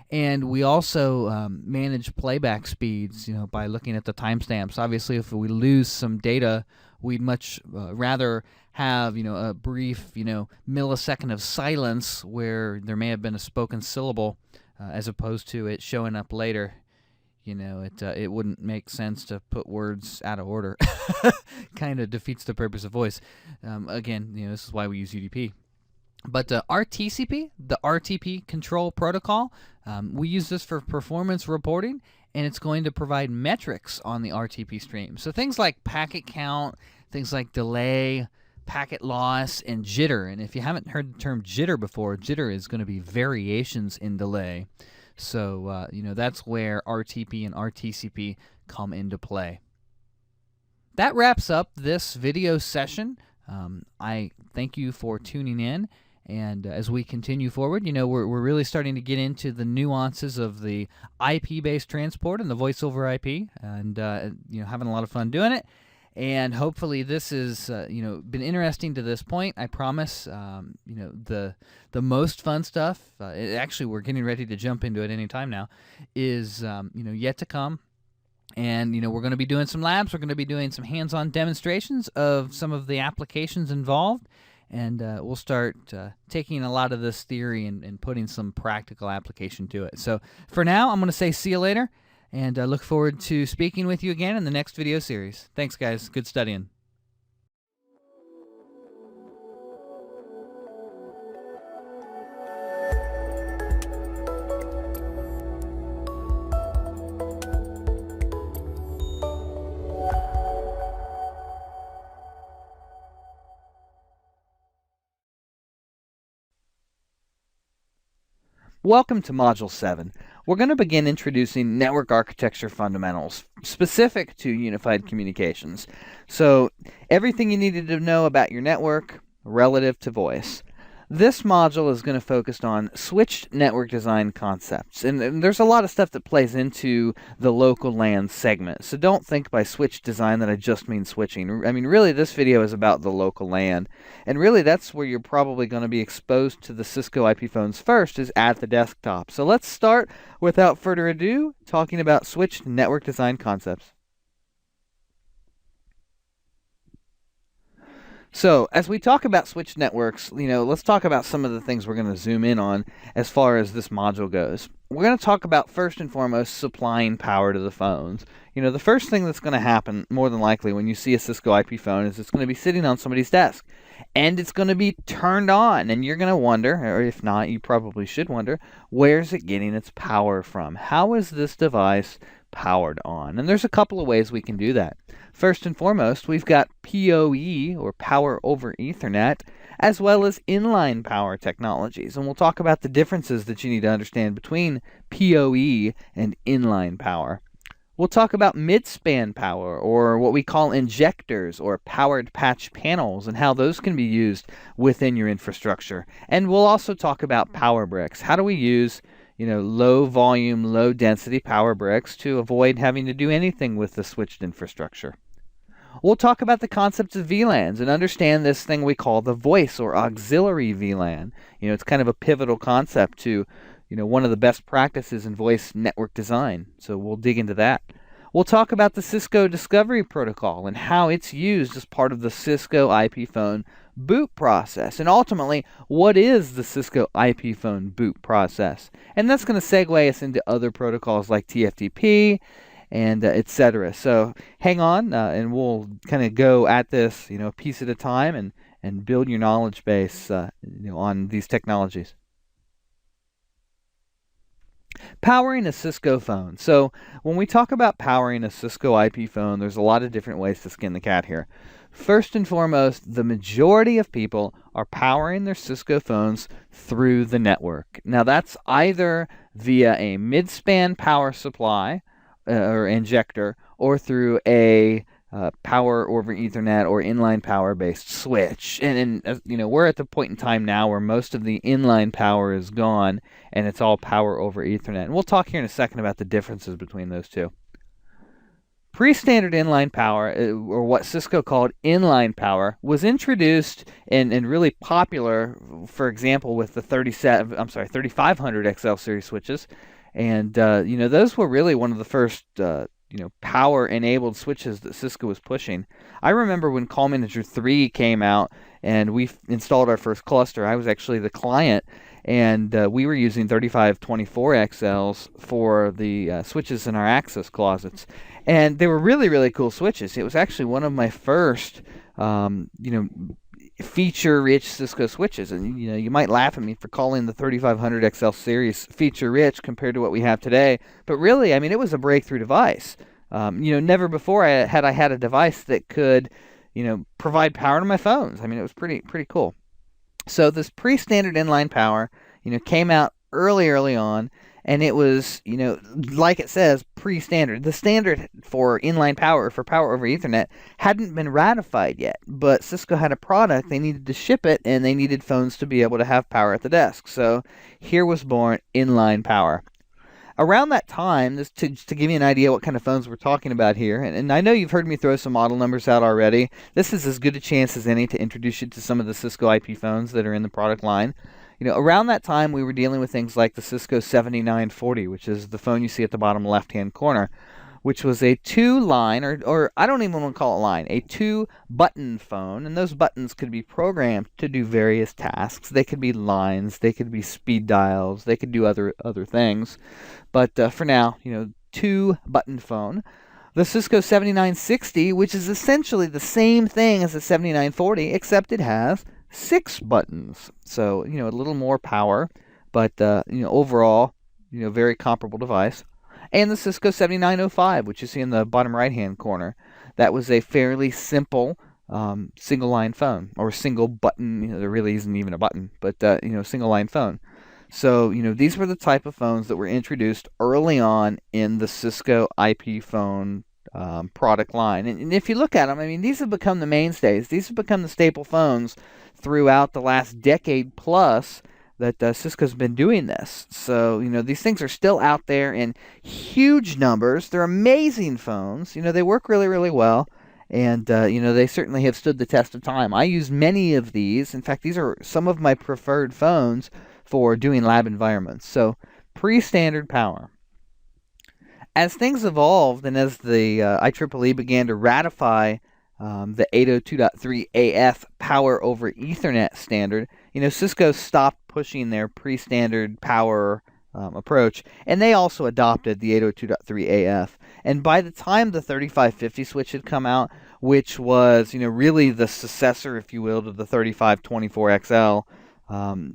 And we also manage playback speeds, by looking at the timestamps. Obviously, if we lose some data, we'd much rather have, a brief, millisecond of silence where there may have been a spoken syllable as opposed to it showing up later. It wouldn't make sense to put words out of order. Kind of defeats the purpose of voice. Again, this is why we use UDP. But RTCP, the RTP control protocol, we use this for performance reporting, and it's going to provide metrics on the RTP stream. So things like packet count, things like delay, packet loss, and jitter. And if you haven't heard the term jitter before, jitter is going to be variations in delay. So, that's where RTP and RTCP come into play. That wraps up this video session. I thank you for tuning in. And as we continue forward, we're really starting to get into the nuances of the IP-based transport and the voice over IP, and having a lot of fun doing it. And hopefully this has been interesting to this point. I promise. The most fun stuff. Actually, we're getting ready to jump into it any time now. Is yet to come. And we're going to be doing some labs. We're going to be doing some hands-on demonstrations of some of the applications involved. And we'll start taking a lot of this theory and putting some practical application to it. So for now, I'm going to say see you later, and I look forward to speaking with you again in the next video series. Thanks, guys. Good studying. Welcome to Module 7. We're going to begin introducing network architecture fundamentals specific to unified communications. So, everything you needed to know about your network relative to voice. This module is going to focus on switched network design concepts. And there's a lot of stuff that plays into the local LAN segment. So don't think by switch design that I just mean switching. I mean, really, this video is about the local LAN. And really, that's where you're probably going to be exposed to the Cisco IP phones first, is at the desktop. So let's start, without further ado, talking about switched network design concepts. So, as we talk about switched networks, let's talk about some of the things we're going to zoom in on as far as this module goes. We're going to talk about, first and foremost, supplying power to the phones. The first thing that's going to happen, more than likely, when you see a Cisco IP phone is it's going to be sitting on somebody's desk. And it's going to be turned on, and you're going to wonder, or if not, you probably should wonder, where's it getting its power from? How is this device powered on? And there's a couple of ways we can do that. First and foremost, we've got PoE, or Power over Ethernet, as well as inline power technologies. And we'll talk about the differences that you need to understand between PoE and inline power. We'll talk about mid-span power, or what we call injectors, or powered patch panels, and how those can be used within your infrastructure. And we'll also talk about power bricks. How do we use low volume, low density power bricks to avoid having to do anything with the switched infrastructure? We'll talk about the concepts of VLANs and understand this thing we call the voice or auxiliary VLAN. It's kind of a pivotal concept to, one of the best practices in voice network design. So we'll dig into that. We'll talk about the Cisco Discovery Protocol and how it's used as part of the Cisco IP phone boot process. And ultimately, what is the Cisco IP phone boot process? And that's going to segue us into other protocols like TFTP and etc. So hang on, and we'll kind of go at this, a piece at a time, and build your knowledge base, on these technologies. Powering a Cisco phone. So when we talk about powering a Cisco IP phone, there's a lot of different ways to skin the cat here. First and foremost, the majority of people are powering their Cisco phones through the network. Now that's either via a mid-span power supply, or injector, or through a power over Ethernet or inline power based switch. And we're at the point in time now where most of the inline power is gone and it's all power over Ethernet. And we'll talk here in a second about the differences between those two. Pre-standard inline power, or what Cisco called inline power, was introduced and really popular, for example, with the 3500 XL series switches. And those were really one of the first power-enabled switches that Cisco was pushing. I remember when Call Manager 3 came out and we installed our first cluster. I was actually the client, and we were using 3524 XLs for the switches in our access closets. And they were really, really cool switches. It was actually one of my first, feature-rich Cisco switches. And you might laugh at me for calling the 3500 XL series feature-rich compared to what we have today. But really, I mean, it was a breakthrough device. Never before had I had a device that could, provide power to my phones. I mean, it was pretty cool. So this pre-standard inline power, came out early on. And it was, like it says, pre-standard. The standard for inline power, for power over Ethernet, hadn't been ratified yet. But Cisco had a product, they needed to ship it, and they needed phones to be able to have power at the desk. So here was born inline power. Around that time, just to give you an idea what kind of phones we're talking about here, and I know you've heard me throw some model numbers out already. This is as good a chance as any to introduce you to some of the Cisco IP phones that are in the product line. Around that time, we were dealing with things like the Cisco 7940, which is the phone you see at the bottom left-hand corner, which was a two-line, or I don't even want to call it line, a two-button phone, and those buttons could be programmed to do various tasks. They could be lines, they could be speed dials, they could do other things. But for now, two-button phone. The Cisco 7960, which is essentially the same thing as the 7940, except it has 6 buttons, so a little more power, but overall, very comparable device. And the Cisco 7905, which you see in the bottom right-hand corner, that was a fairly simple single-line phone, or single button. There really isn't even a button, but single-line phone. So these were the type of phones that were introduced early on in the Cisco IP phone product line. And if you look at them, I mean, these have become the mainstays. These have become the staple phones throughout the last decade plus that Cisco's been doing this. So, these things are still out there in huge numbers. They're amazing phones. They work really, really well. And, they certainly have stood the test of time. I use many of these. In fact, these are some of my preferred phones for doing lab environments. So, pre-standard power. As things evolved and as the IEEE began to ratify the 802.3 AF power over Ethernet standard, Cisco stopped pushing their pre-standard power approach, and they also adopted the 802.3 AF. And by the time the 3550 switch had come out, which was really the successor, if you will, to the 3524 XL,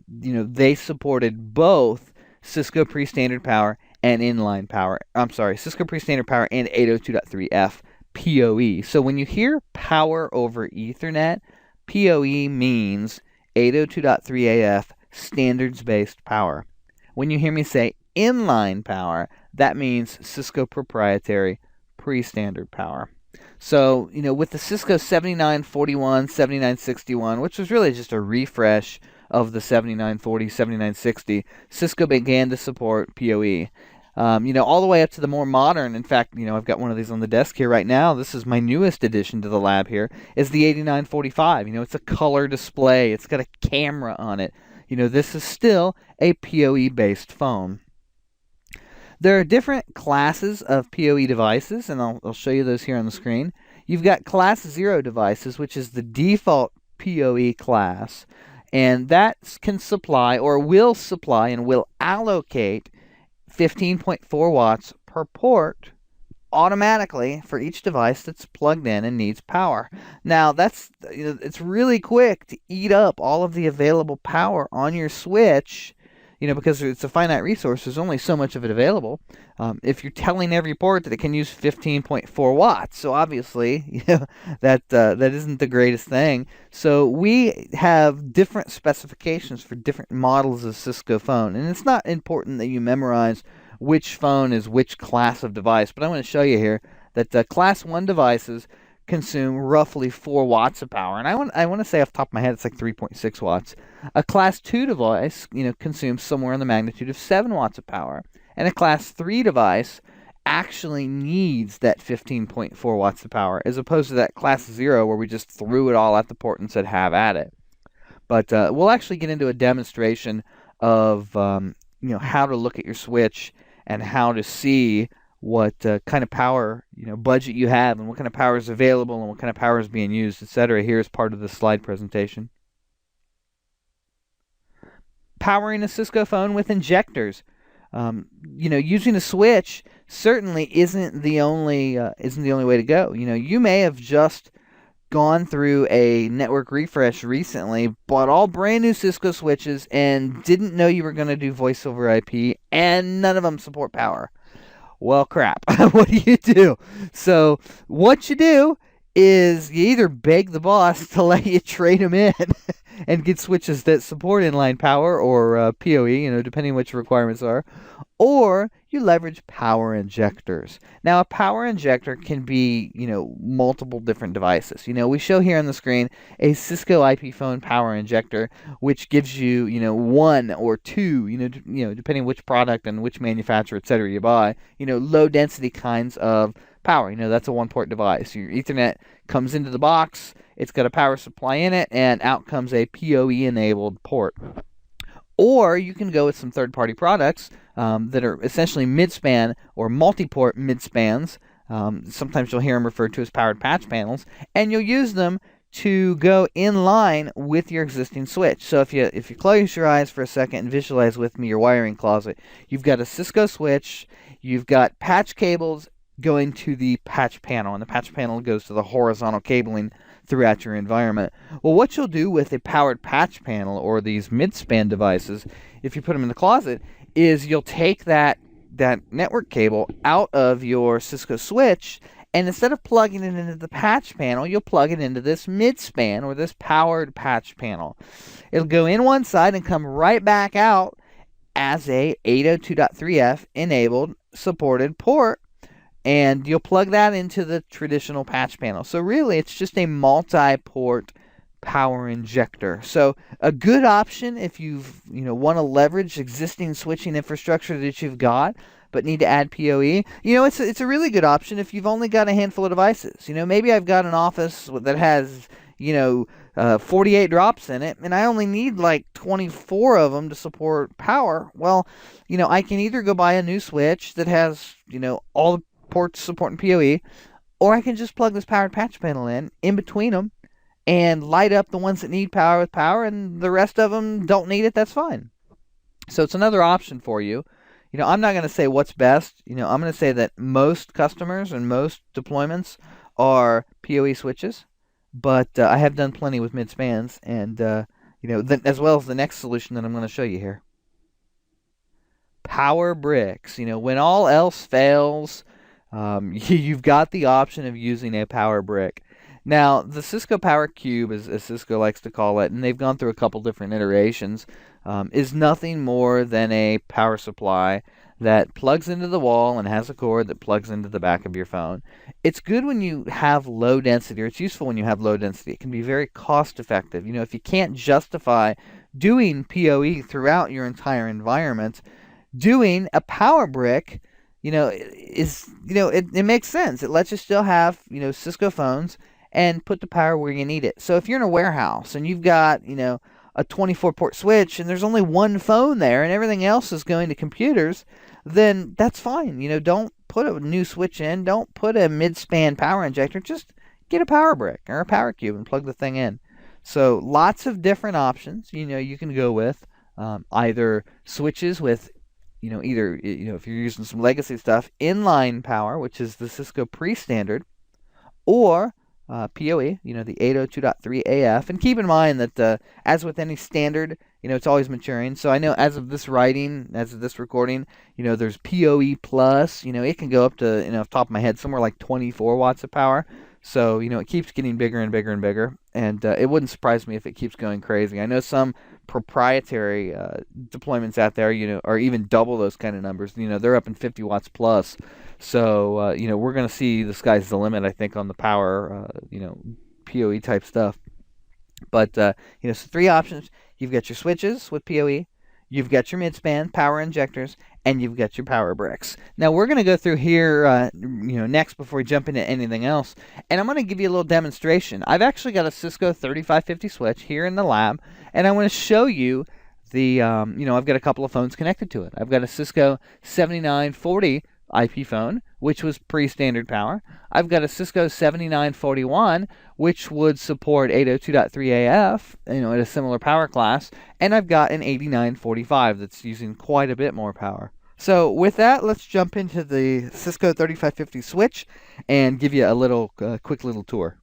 they supported both Cisco pre-standard power and inline power. Cisco pre-standard power and 802.3F PoE. So when you hear power over Ethernet, PoE means 802.3AF standards-based power. When you hear me say inline power, that means Cisco proprietary pre-standard power. So, with the Cisco 7941, 7961, which was really just a refresh of the 7940, 7960, Cisco began to support PoE. All the way up to the more modern. In fact, I've got one of these on the desk here right now. This is my newest addition to the lab here, is the 8945. It's a color display. It's got a camera on it. This is still a PoE-based phone. There are different classes of PoE devices, and I'll show you those here on the screen. You've got Class 0 devices, which is the default PoE class, and that can supply, or will supply, and will allocate 15.4 watts per port automatically for each device that's plugged in and needs power. Now, that's it's really quick to eat up all of the available power on your switch, because it's a finite resource. There's only so much of it available. If you're telling every port that it can use 15.4 watts, so obviously, that isn't the greatest thing. So we have different specifications for different models of Cisco phone, and it's not important that you memorize which phone is which class of device, but I want to show you here that Class 1 devices consume roughly 4 watts of power, and I want to say off the top of my head it's like 3.6 watts. A Class 2 device, consumes somewhere in the magnitude of 7 watts of power, and a Class 3 device actually needs that 15.4 watts of power, as opposed to that class 0 where we just threw it all at the port and said have at it. But we'll actually get into a demonstration of how to look at your switch and how to see what kind of power budget you have, and what kind of power is available, and what kind of power is being used, etc. Here as part of the slide presentation. Powering a Cisco phone with injectors. Using a switch certainly isn't the only way to go. You may have just gone through a network refresh recently, bought all brand new Cisco switches, and didn't know you were going to do voice over IP, and none of them support power. Well, crap. What do you do? So what you do is you either beg the boss to let you trade them in and get switches that support inline power or PoE, depending on what your requirements are, or you leverage power injectors. Now, a power injector can be, multiple different devices. We show here on the screen a Cisco IP phone power injector, which gives you, one or two, depending on which product and which manufacturer, etc. you buy, low density kinds of power. That's a one-port device. Your Ethernet comes into the box, it's got a power supply in it, and out comes a PoE-enabled port. Or you can go with some third-party products that are essentially mid-span or multi-port mid-spans. Sometimes you'll hear them referred to as powered patch panels, and you'll use them to go in line with your existing switch. So if you close your eyes for a second and visualize with me your wiring closet, you've got a Cisco switch, you've got patch cables going to the patch panel, and the patch panel goes to the horizontal cabling throughout your environment. Well, what you'll do with a powered patch panel or these mid-span devices, if you put them in the closet, is you'll take that network cable out of your Cisco switch, and instead of plugging it into the patch panel, you'll plug it into this mid-span or this powered patch panel. It'll go in one side and come right back out as a 802.3F enabled supported port, and you'll plug that into the traditional patch panel. So really, it's just a multi-port power injector. So a good option if you want to leverage existing switching infrastructure that you've got, but need to add PoE. It's a really good option if you've only got a handful of devices. Maybe I've got an office that has 48 drops in it, and I only need like 24 of them to support power. Well, I can either go buy a new switch that has all the ports supporting PoE, or I can just plug this powered patch panel in between them and light up the ones that need power with power, and the rest of them don't need it. That's fine. So it's another option for you. I'm not going to say what's best. I'm going to say that most customers and most deployments are PoE switches, but I have done plenty with mid-spans, and as well as the next solution that I'm going to show you here. Power bricks. When all else fails, you've got the option of using a power brick. Now, the Cisco Power Cube, as Cisco likes to call it, and they've gone through a couple different iterations, is nothing more than a power supply that plugs into the wall and has a cord that plugs into the back of your phone. It's good when you have low density, or it's useful when you have low density. It can be very cost effective. If you can't justify doing PoE throughout your entire environment, doing a power brick it makes sense. It lets you still have, Cisco phones and put the power where you need it. So if you're in a warehouse and you've got, a 24-port switch and there's only one phone there and everything else is going to computers, then that's fine. Don't put a new switch in. Don't put a mid-span power injector. Just get a power brick or a power cube and plug the thing in. So lots of different options, you can go with. Either switches with if you're using some legacy stuff, inline power, which is the Cisco pre-standard, or PoE, the 802.3AF. And keep in mind that as with any standard, it's always maturing. So I know as of this recording, there's PoE plus, it can go up to, off the top of my head, somewhere like 24 watts of power. So, it keeps getting bigger and bigger and bigger, and it wouldn't surprise me if it keeps going crazy. I know some proprietary deployments out there, are even double those kind of numbers. They're up in 50 watts plus. So, we're going to see the sky's the limit, I think, on the power, PoE type stuff. But, so three options. You've got your switches with PoE, you've got your mid-span power injectors, and you've got your power bricks. Now we're going to go through here next before we jump into anything else, and I'm going to give you a little demonstration. I've actually got a Cisco 3550 switch here in the lab, and I want to show you the I've got a couple of phones connected to it. I've got a Cisco 7940 IP phone, which was pre-standard power. I've got a Cisco 7941, which would support 802.3 AF, at a similar power class, and I've got an 8945 that's using quite a bit more power. So with that, let's jump into the Cisco 3550 switch and give you a quick little tour.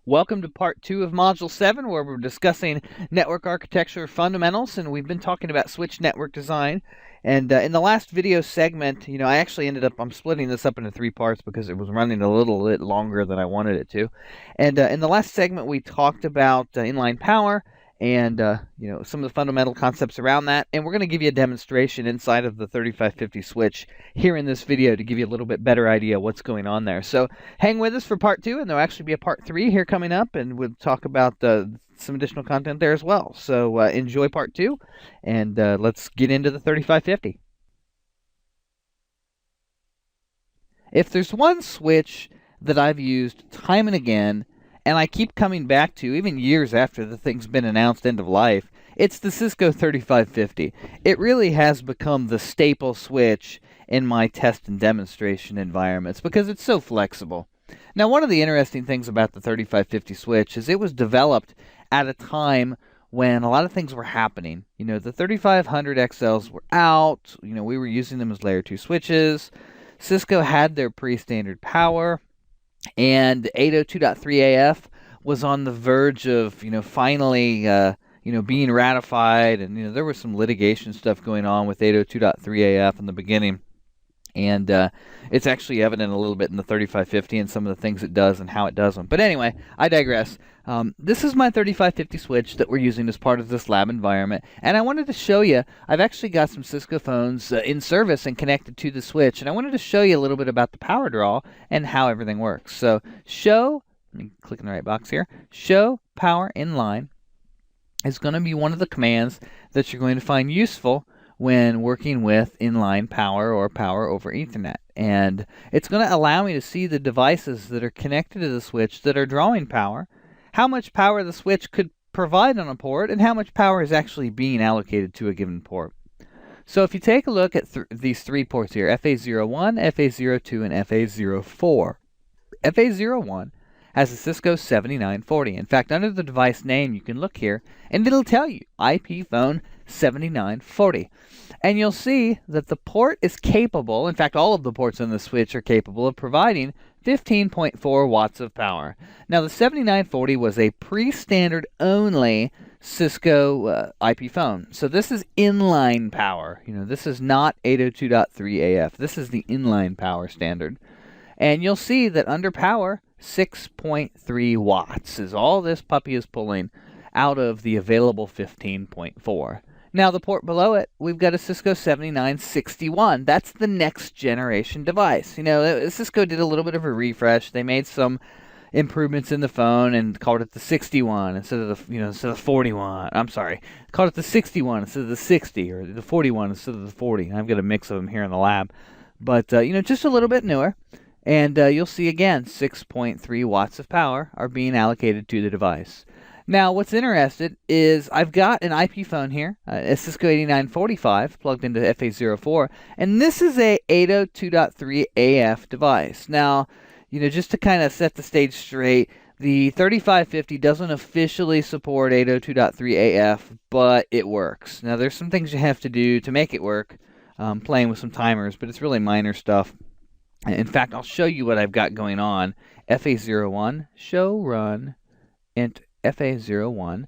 Welcome to part 2 of Module 7, where we're discussing network architecture fundamentals, and we've been talking about switch network design. And in the last video segment, I actually I'm splitting this up into 3 parts because it was running a little bit longer than I wanted it to. And in the last segment, we talked about inline power and some of the fundamental concepts around that, and we're going to give you a demonstration inside of the 3550 switch here in this video to give you a little bit better idea what's going on there. So hang with us for part 2, and there'll actually be a part 3 here coming up, and we'll talk about some additional content there as well. So enjoy part 2, and let's get into the 3550. If there's one switch that I've used time and again, and I keep coming back to, even years after the thing's been announced end of life, it's the Cisco 3550. It really has become the staple switch in my test and demonstration environments because it's so flexible. Now, one of the interesting things about the 3550 switch is it was developed at a time when a lot of things were happening. The 3500 XLs were out. We were using them as layer 2 switches. Cisco had their pre-standard power. And 802.3 AF was on the verge of, finally, being ratified. And, there was some litigation stuff going on with 802.3 AF in the beginning. And it's actually evident a little bit in the 3550 and some of the things it does and how it does them. But anyway, I digress. This is my 3550 switch that we're using as part of this lab environment. And I wanted to show you, I've actually got some Cisco phones in service and connected to the switch. And I wanted to show you a little bit about the power draw and how everything works. So let me click in the right box here, show power inline is going to be one of the commands that you're going to find useful when working with inline power or power over Ethernet. And it's going to allow me to see the devices that are connected to the switch that are drawing power, how much power the switch could provide on a port, and how much power is actually being allocated to a given port. So if you take a look at these 3 ports here, FA01, FA02, and FA04. FA01 has a Cisco 7940. In fact, under the device name, you can look here, and it'll tell you IP phone 7940. And you'll see that the port is capable, in fact, all of the ports on the switch are capable of providing 15.4 watts of power. Now, the 7940 was a pre-standard only Cisco IP phone. So this is inline power. This is not 802.3 AF. This is the inline power standard. And you'll see that under power, 6.3 watts is all this puppy is pulling out of the available 15.4. Now, the port below it, we've got a Cisco 7961. That's the next generation device. Cisco did a little bit of a refresh. They made some improvements in the phone and called it the 61 instead of the 41. I'm sorry, called it the 61 instead of the 60, or the 41 instead of the 40. I've got a mix of them here in the lab, but just a little bit newer. And you'll see again, 6.3 watts of power are being allocated to the device. Now, what's interesting is I've got an IP phone here, a Cisco 8945 plugged into FA04, and this is a 802.3 AF device. Now, just to kind of set the stage straight, the 3550 doesn't officially support 802.3 AF, but it works. Now, there's some things you have to do to make it work, playing with some timers, but it's really minor stuff. In fact, I'll show you what I've got going on. FA01, show run, int FA01,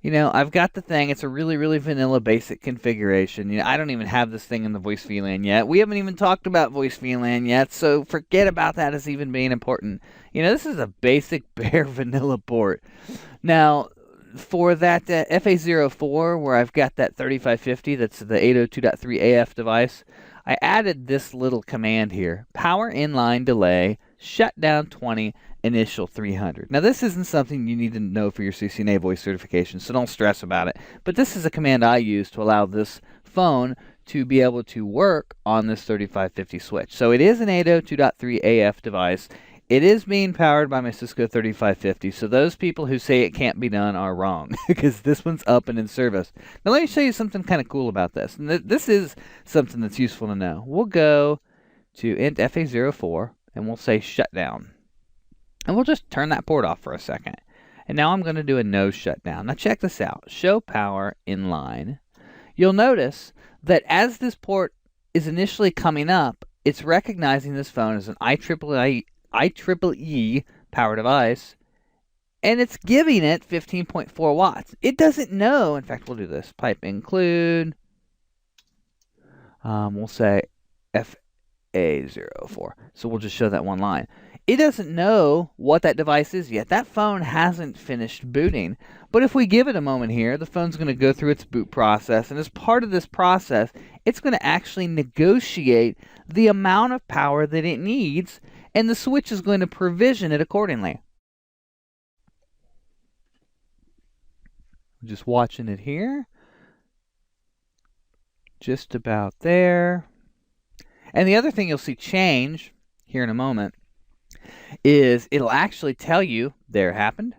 I've got the thing. It's a really, really vanilla basic configuration. I don't even have this thing in the voice VLAN yet. We haven't even talked about voice VLAN yet, so forget about that as even being important. This is a basic bare vanilla port. Now, for that FA04, where I've got that 3550, that's the 802.3 AF device, I added this little command here: power inline delay, shutdown 20, initial 300. Now, this isn't something you need to know for your CCNA voice certification, so don't stress about it. But this is a command I use to allow this phone to be able to work on this 3550 switch. So it is an 802.3 AF device. It is being powered by my Cisco 3550, so those people who say it can't be done are wrong, because this one's up and in service. Now let me show you something kind of cool about this. And this is something that's useful to know. We'll go to int FA04, and we'll say shutdown. And we'll just turn that port off for a second. And now I'm going to do a no shutdown. Now check this out. Show power inline. You'll notice that as this port is initially coming up, it's recognizing this phone as an IEEE power device, and it's giving it 15.4 watts. It doesn't know. In fact, we'll do this. Pipe include. We'll say FA04. So we'll just show that one line. It doesn't know what that device is yet. That phone hasn't finished booting. But if we give it a moment here, the phone's going to go through its boot process. And as part of this process, it's going to actually negotiate the amount of power that it needs, and the switch is going to provision it accordingly. Just watching it here. Just about there. And the other thing you'll see change here in a moment is it'll actually tell you, there it happened,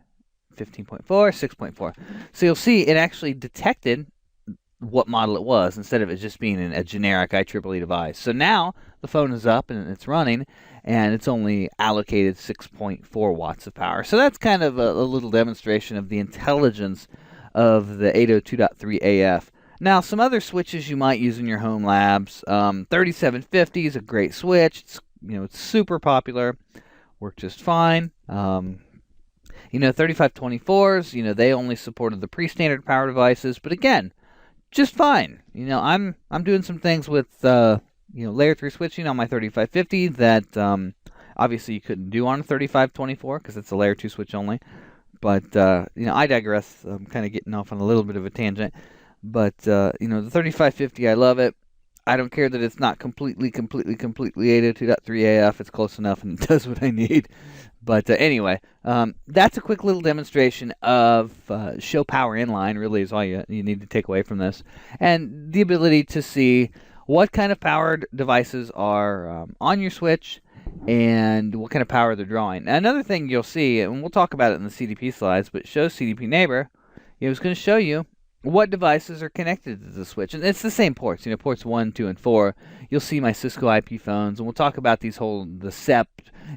15.4, 6.4. So you'll see it actually detected what model it was, instead of it just being a generic IEEE device. So now the phone is up and it's running, and it's only allocated 6.4 watts of power. So that's kind of a little demonstration of the intelligence of the 802.3 AF. Now, some other switches you might use in your home labs. 3750 is a great switch. It's super popular. Work just fine. 3524s, they only supported the pre-standard power devices, but again, just fine. I'm doing some things with layer 3 switching on my 3550 that obviously you couldn't do on a 3524 because it's a layer 2 switch only. But I digress. I'm kind of getting off on a little bit of a tangent. But the 3550, I love it. I don't care that it's not completely 802.3 AF. It's close enough and it does what I need. But anyway, that's a quick little demonstration of show power inline, really is all you need to take away from this. And the ability to see what kind of powered devices are on your switch and what kind of power they're drawing. Now, another thing you'll see, and we'll talk about it in the CDP slides, but show CDP neighbor, it's going to show you what devices are connected to the switch. And it's the same ports, ports 1, 2, and 4. You'll see my Cisco IP phones, and we'll talk about the SEP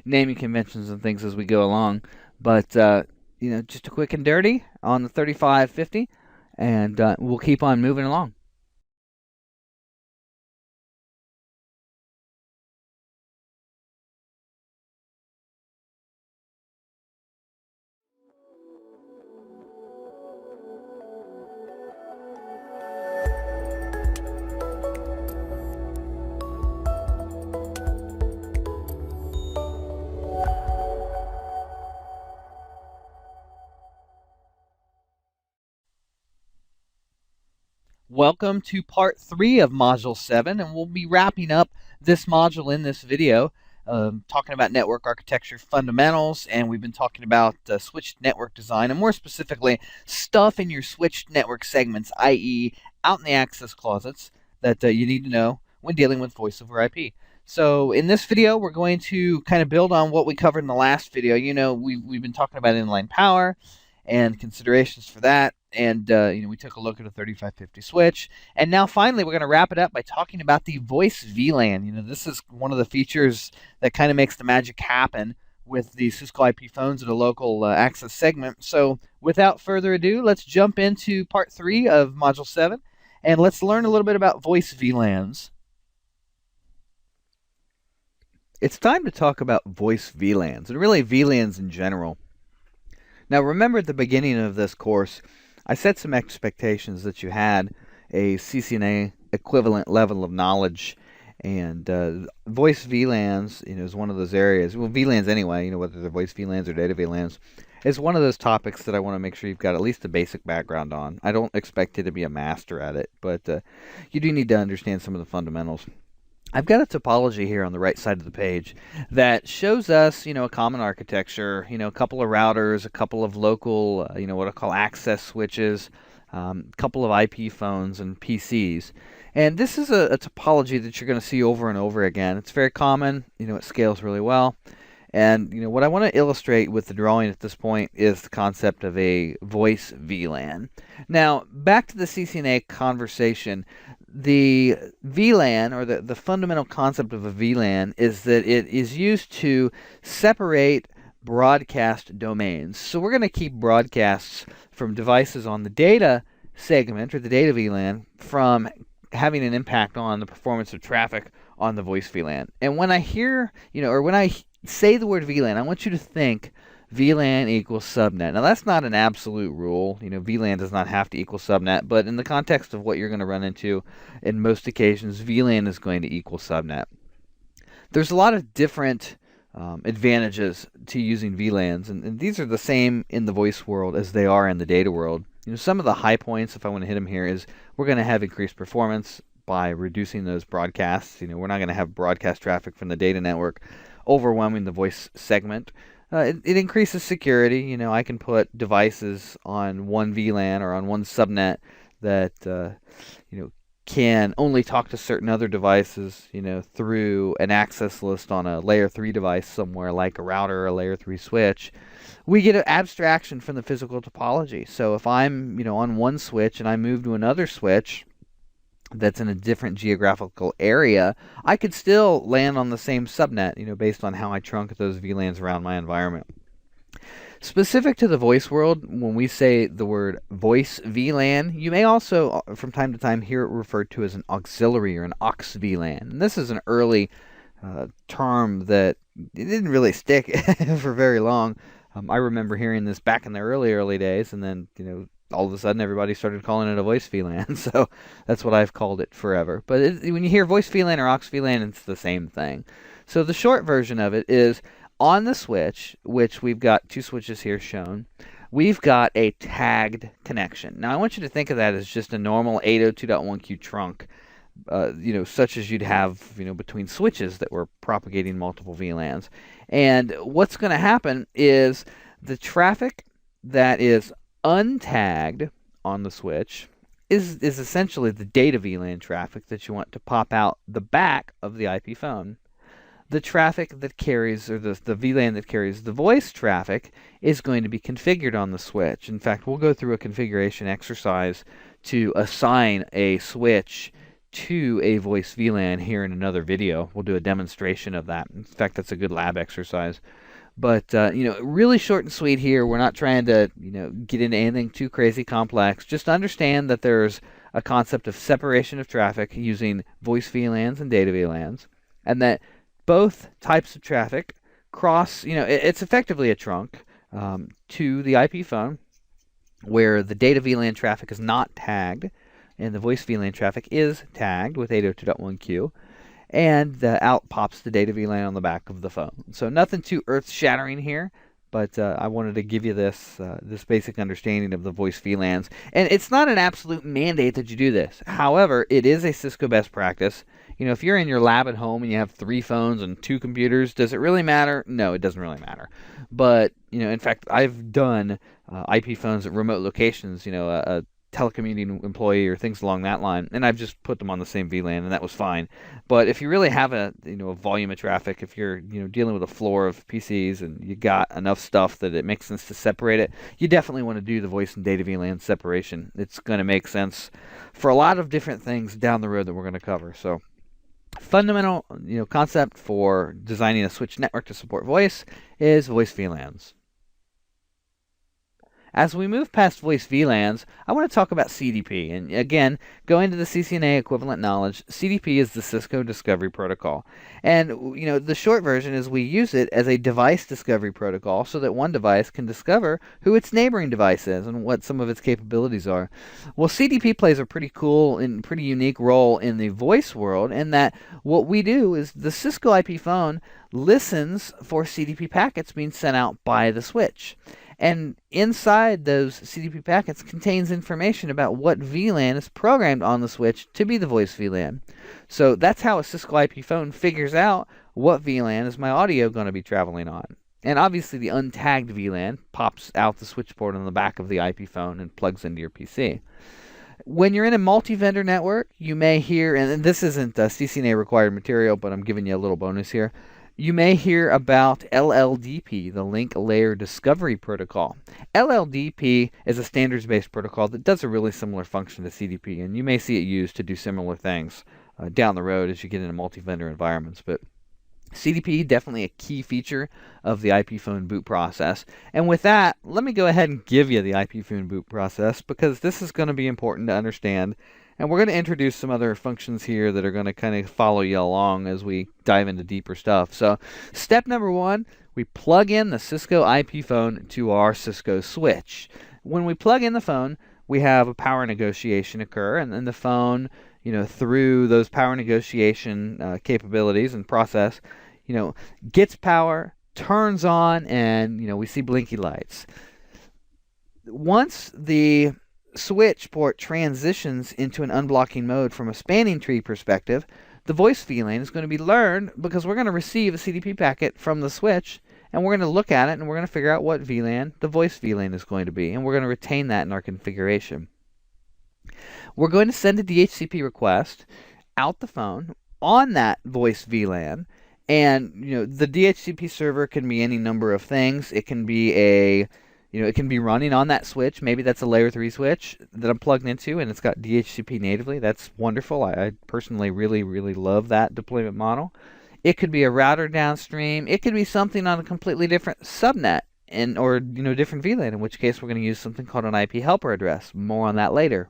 naming conventions and things as we go along. But, just a quick and dirty on the 3550, and we'll keep on moving along. Welcome to part 3 of Module 7, and we'll be wrapping up this module in this video, talking about network architecture fundamentals, and we've been talking about switched network design, and more specifically, stuff in your switched network segments, i.e. out in the access closets that you need to know when dealing with voice over IP. So in this video, we're going to kind of build on what we covered in the last video. We've been talking about inline power and considerations for that. And, we took a look at a 3550 switch. And now, finally, we're going to wrap it up by talking about the voice VLAN. This is one of the features that kind of makes the magic happen with the Cisco IP phones at a local access segment. So, without further ado, let's jump into part 3 of Module 7. And let's learn a little bit about voice VLANs. It's time to talk about voice VLANs, and really VLANs in general. Now, remember at the beginning of this course, I set some expectations that you had a CCNA equivalent level of knowledge, and voice VLANs, is one of those areas. Well, VLANs anyway, whether they're voice VLANs or data VLANs, is one of those topics that I want to make sure you've got at least a basic background on. I don't expect you to be a master at it, but you do need to understand some of the fundamentals. I've got a topology here on the right side of the page that shows us, a common architecture, a couple of routers, a couple of local, what I call access switches, a couple of IP phones and PCs. And this is a topology that you're going to see over and over again. It's very common, it scales really well. And what I want to illustrate with the drawing at this point is the concept of a voice VLAN. Now, back to the CCNA conversation, the VLAN, or the fundamental concept of a VLAN, is that it is used to separate broadcast domains. So we're going to keep broadcasts from devices on the data segment, or the data VLAN, from having an impact on the performance of traffic on the voice VLAN. And when I hear, or when I say the word VLAN, I want you to think VLAN equals subnet. Now, that's not an absolute rule. VLAN does not have to equal subnet, but in the context of what you're going to run into, in most occasions, VLAN is going to equal subnet. There's a lot of different advantages to using VLANs, and these are the same in the voice world as they are in the data world. Some of the high points, if I want to hit them here, is we're going to have increased performance by reducing those broadcasts. We're not going to have broadcast traffic from the data network overwhelming the voice segment. It increases security. I can put devices on one VLAN or on one subnet that can only talk to certain other devices, through an access list on a layer 3 device somewhere, like a router or a layer 3 switch. We get an abstraction from the physical topology. So if I'm, on one switch and I move to another switch that's in a different geographical area, I could still land on the same subnet, based on how I trunk those VLANs around my environment. Specific to the voice world, when we say the word voice VLAN, you may also, from time to time, hear it referred to as an auxiliary or an aux VLAN. And this is an early term that it didn't really stick for very long. I remember hearing this back in the early days, and then, all of a sudden everybody started calling it a voice VLAN. So that's what I've called it forever. But when you hear voice VLAN or aux VLAN, it's the same thing. So the short version of it is, on the switch, which we've got two switches here shown, we've got a tagged connection. Now I want you to think of that as just a normal 802.1q trunk, such as you'd have, between switches that were propagating multiple VLANs. And what's going to happen is the traffic that is untagged on the switch is essentially the data VLAN traffic that you want to pop out the back of the IP phone. The traffic that carries, or the VLAN that carries the voice traffic, is going to be configured on the switch. In fact, we'll go through a configuration exercise to assign a switch to a voice VLAN here in another video. We'll do a demonstration of that. In fact, that's a good lab exercise. But, really short and sweet here. We're not trying to, get into anything too crazy complex. Just understand that there's a concept of separation of traffic using voice VLANs and data VLANs, and that both types of traffic cross, it's effectively a trunk to the IP phone, where the data VLAN traffic is not tagged, and the voice VLAN traffic is tagged with 802.1q, and out pops the data VLAN on the back of the phone. So nothing too earth-shattering here, but I wanted to give you this basic understanding of the voice VLANs. And it's not an absolute mandate that you do this. However, it is a Cisco best practice. If you're in your lab at home and you have 3 phones and 2 computers, does it really matter? No, it doesn't really matter. But, in fact, I've done IP phones at remote locations, a telecommuting employee or things along that line, and I've just put them on the same VLAN, and that was fine. But if you really have a volume of traffic, if you're dealing with a floor of PCs and you got enough stuff that it makes sense to separate it, you definitely want to do the voice and data VLAN separation. It's going to make sense for a lot of different things down the road that we're going to cover. So fundamental concept for designing a switch network to support voice is voice VLANs. As we move past voice VLANs, I want to talk about CDP. And again, going to the CCNA equivalent knowledge, CDP is the Cisco Discovery Protocol. And the short version is we use it as a device discovery protocol so that one device can discover who its neighboring device is and what some of its capabilities are. Well, CDP plays a pretty cool and pretty unique role in the voice world in that what we do is the Cisco IP phone listens for CDP packets being sent out by the switch. And inside those CDP packets contains information about what VLAN is programmed on the switch to be the voice VLAN. So that's how a Cisco IP phone figures out what VLAN is my audio going to be traveling on. And obviously the untagged VLAN pops out the switch port on the back of the IP phone and plugs into your PC. When you're in a multi-vendor network, you may hear, and this isn't CCNA required material, but I'm giving you a little bonus here. You may hear about LLDP, the Link Layer Discovery Protocol. LLDP is a standards-based protocol that does a really similar function to CDP, and you may see it used to do similar things down the road as you get into multi-vendor environments. But CDP, definitely a key feature of the IP phone boot process. And with that, let me go ahead and give you the IP phone boot process because this is going to be important to understand. And we're going to introduce some other functions here that are going to kind of follow you along as we dive into deeper stuff. So step number one, we plug in the Cisco IP phone to our Cisco switch. When we plug in the phone, we have a power negotiation occur, and then the phone, through those power negotiation capabilities and process, gets power, turns on, and, we see blinky lights. Once the switch port transitions into an unblocking mode from a spanning tree perspective, the voice VLAN is going to be learned because we're going to receive a CDP packet from the switch, and we're going to look at it and we're going to figure out what VLAN the voice VLAN is going to be, and we're going to retain that in our configuration. We're going to send a DHCP request out the phone on that voice VLAN, and the DHCP server can be any number of things. It can be it can be running on that switch. Maybe that's a layer 3 switch that I'm plugged into and it's got DHCP natively. That's wonderful. I personally really, really love that deployment model. It could be a router downstream. It could be something on a completely different subnet or different VLAN, in which case we're going to use something called an IP helper address. More on that later.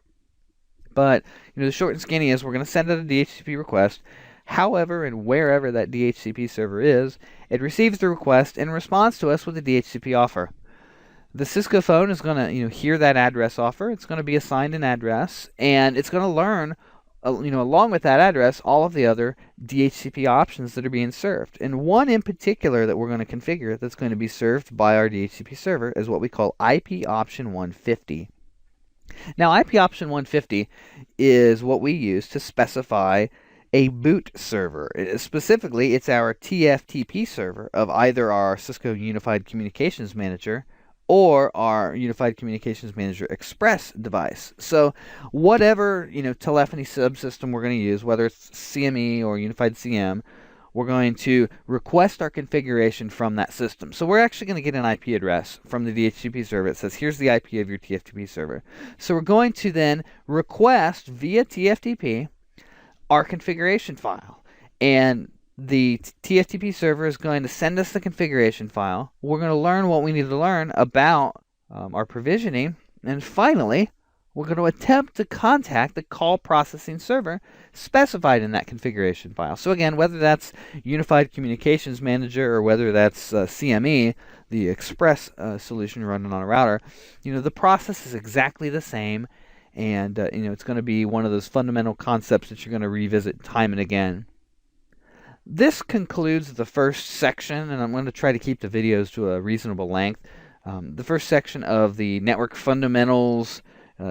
But the short and skinny is we're going to send out a DHCP request. However and wherever that DHCP server is, it receives the request and responds to us with a DHCP offer. The Cisco phone is going to hear that address offer. It's going to be assigned an address, and it's going to learn along with that address all of the other DHCP options that are being served. And one in particular that we're going to configure that's going to be served by our DHCP server is what we call IP option 150. Now, IP option 150 is what we use to specify a boot server. Specifically, it's our TFTP server of either our Cisco Unified Communications Manager or our Unified Communications Manager Express device. So whatever telephony subsystem we're going to use, whether it's CME or Unified CM, we're going to request our configuration from that system. So we're actually going to get an IP address from the DHCP server. It says, here's the IP of your TFTP server. So we're going to then request via TFTP our configuration file. And the TFTP server is going to send us the configuration file. We're going to learn what we need to learn about our provisioning. And finally, we're going to attempt to contact the call processing server specified in that configuration file. So again, whether that's Unified Communications Manager or whether that's CME, the Express solution running on a router, the process is exactly the same. And it's going to be one of those fundamental concepts that you're going to revisit time and again. This concludes the first section, and I'm going to try to keep the videos to a reasonable length. The first section of the network fundamentals,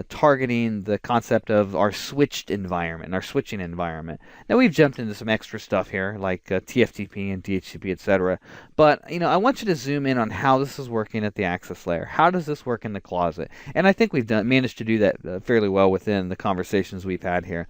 targeting the concept of our switched environment, our switching environment. Now we've jumped into some extra stuff here, like TFTP and DHCP, etc. But I want you to zoom in on how this is working at the access layer. How does this work in the closet? And I think we've managed to do that fairly well within the conversations we've had here.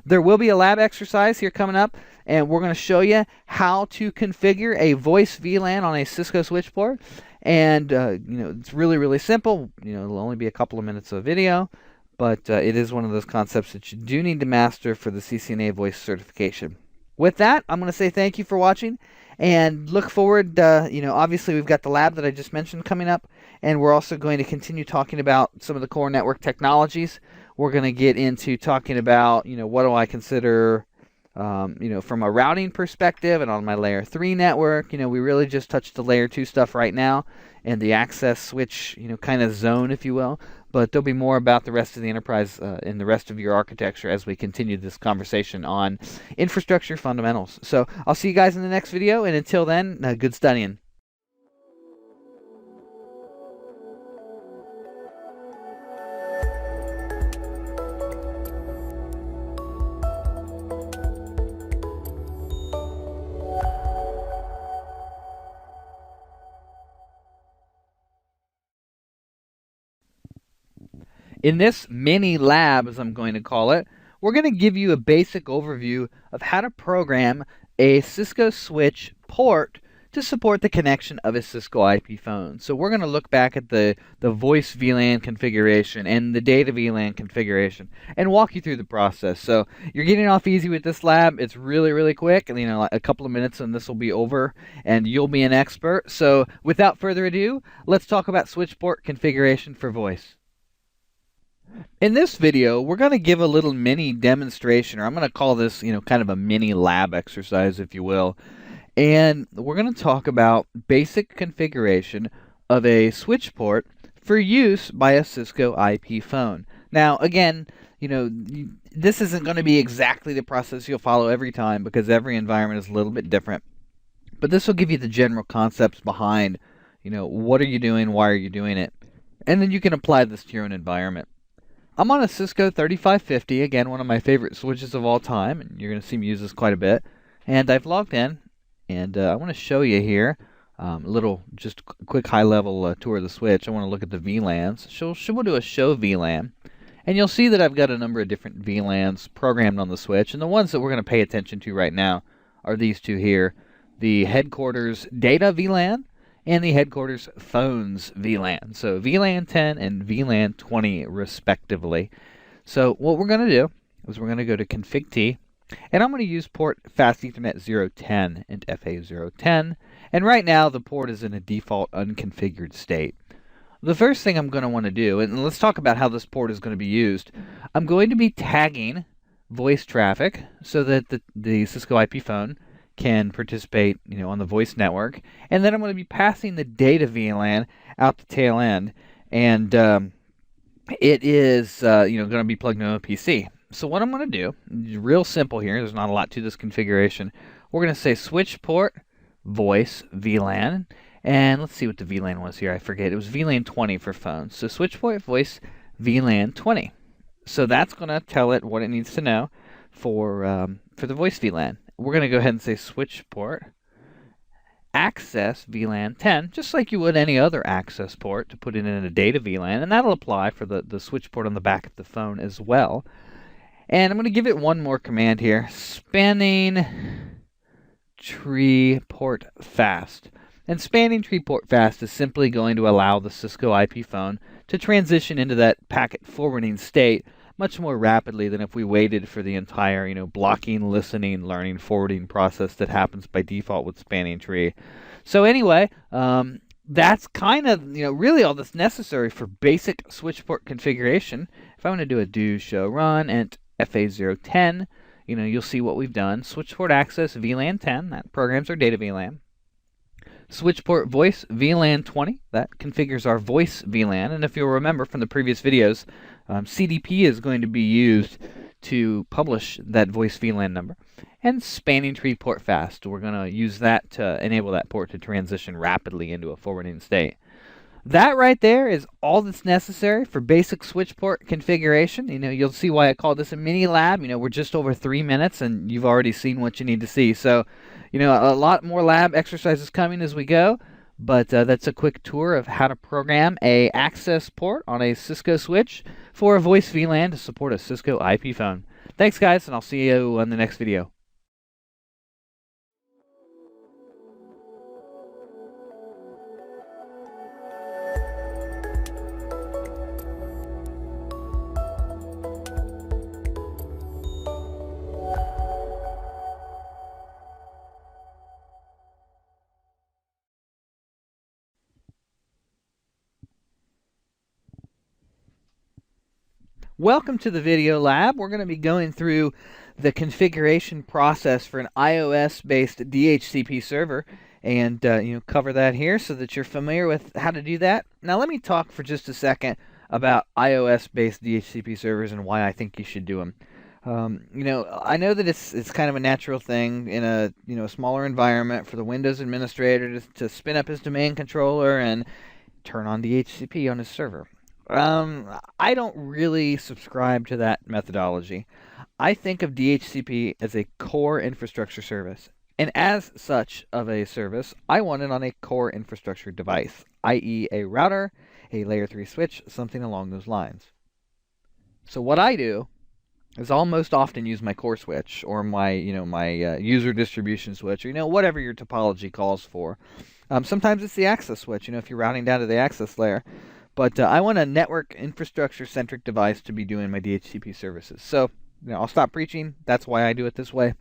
There will be a lab exercise here coming up, and we're going to show you how to configure a voice VLAN on a Cisco switch port. And it's really, really simple. It'll only be a couple of minutes of video, but it is one of those concepts that you do need to master for the CCNA voice certification. With that, I'm going to say thank you for watching, and look forward. Obviously we've got the lab that I just mentioned coming up, and we're also going to continue talking about some of the core network technologies. We're going to get into talking about, what do I consider, from a routing perspective, and on my layer 3 network, we really just touched the layer 2 stuff right now, and the access switch, kind of zone, if you will. But there'll be more about the rest of the enterprise in the rest of your architecture as we continue this conversation on infrastructure fundamentals. So I'll see you guys in the next video, and until then, good studying. In this mini lab, as I'm going to call it, we're going to give you a basic overview of how to program a Cisco switch port to support the connection of a Cisco IP phone. So we're going to look back at the voice VLAN configuration and the data VLAN configuration and walk you through the process. So you're getting off easy with this lab. It's really, really quick. And, a couple of minutes and this will be over and you'll be an expert. So without further ado, let's talk about switch port configuration for voice. In this video, we're going to give a little mini demonstration, or I'm going to call this, kind of a mini lab exercise, if you will. And we're going to talk about basic configuration of a switch port for use by a Cisco IP phone. Now, again, this isn't going to be exactly the process you'll follow every time because every environment is a little bit different. But this will give you the general concepts behind, what are you doing, why are you doing it? And then you can apply this to your own environment. I'm on a Cisco 3550, again, one of my favorite switches of all time, and you're going to see me use this quite a bit. And I've logged in, and I want to show you here a little, just quick high-level tour of the switch. I want to look at the VLANs. So we'll do a show VLAN, and you'll see that I've got a number of different VLANs programmed on the switch, and the ones that we're going to pay attention to right now are these two here, the headquarters data VLAN, and the headquarters phones VLAN. So VLAN 10 and VLAN 20 respectively. So what we're going to do is we're going to go to config T, and I'm going to use port fast Ethernet 010 and FA010. And right now the port is in a default unconfigured state. The first thing I'm going to want to do, and let's talk about how this port is going to be used. I'm going to be tagging voice traffic so that the Cisco IP phone can participate, on the voice network, and then I'm going to be passing the data VLAN out the tail end, and it is, going to be plugged into a PC. So what I'm going to do, real simple here. There's not a lot to this configuration. We're going to say switch port voice VLAN, and let's see what the VLAN was here. I forget. It was VLAN 20 for phones. So switch port voice VLAN 20. So that's going to tell it what it needs to know for the voice VLAN. We're going to go ahead and say switch port access VLAN 10, just like you would any other access port to put it in a data VLAN, and that'll apply for the switch port on the back of the phone as well. And I'm going to give it one more command here, spanning tree port fast. And spanning tree port fast is simply going to allow the Cisco IP phone to transition into that packet forwarding state much more rapidly than if we waited for the entire, blocking, listening, learning, forwarding process that happens by default with spanning tree. So anyway, that's kind of, really all that's necessary for basic switch port configuration. If I want to do a do show run and FA010, you'll see what we've done. Switch port access VLAN 10, that programs our data VLAN. Switch port voice VLAN 20, that configures our voice VLAN. And if you'll remember from the previous videos, CDP is going to be used to publish that voice VLAN number. And spanning tree port fast, we're going to use that to enable that port to transition rapidly into a forwarding state. That right there is all that's necessary for basic switch port configuration. You'll see why I call this a mini lab. We're just over 3 minutes and you've already seen what you need to see. So, a lot more lab exercises coming as we go, but that's a quick tour of how to program a access port on a Cisco switch for a voice VLAN to support a Cisco IP phone. Thanks guys, and I'll see you on the next video. Welcome to the video lab. We're going to be going through the configuration process for an iOS-based DHCP server and cover that here so that you're familiar with how to do that. Now let me talk for just a second about iOS-based DHCP servers and why I think you should do them. I know that it's kind of a natural thing in a smaller environment for the Windows administrator to spin up his domain controller and turn on DHCP on his server. I don't really subscribe to that methodology. I think of DHCP as a core infrastructure service, and as such of a service, I want it on a core infrastructure device, i.e. a router, a layer 3 switch, something along those lines. So what I do is I'll most often use my core switch or my user distribution switch, or whatever your topology calls for. Sometimes it's the access switch, if you're routing down to the access layer. But I want a network infrastructure-centric device to be doing my DHCP services. So I'll stop preaching. That's why I do it this way.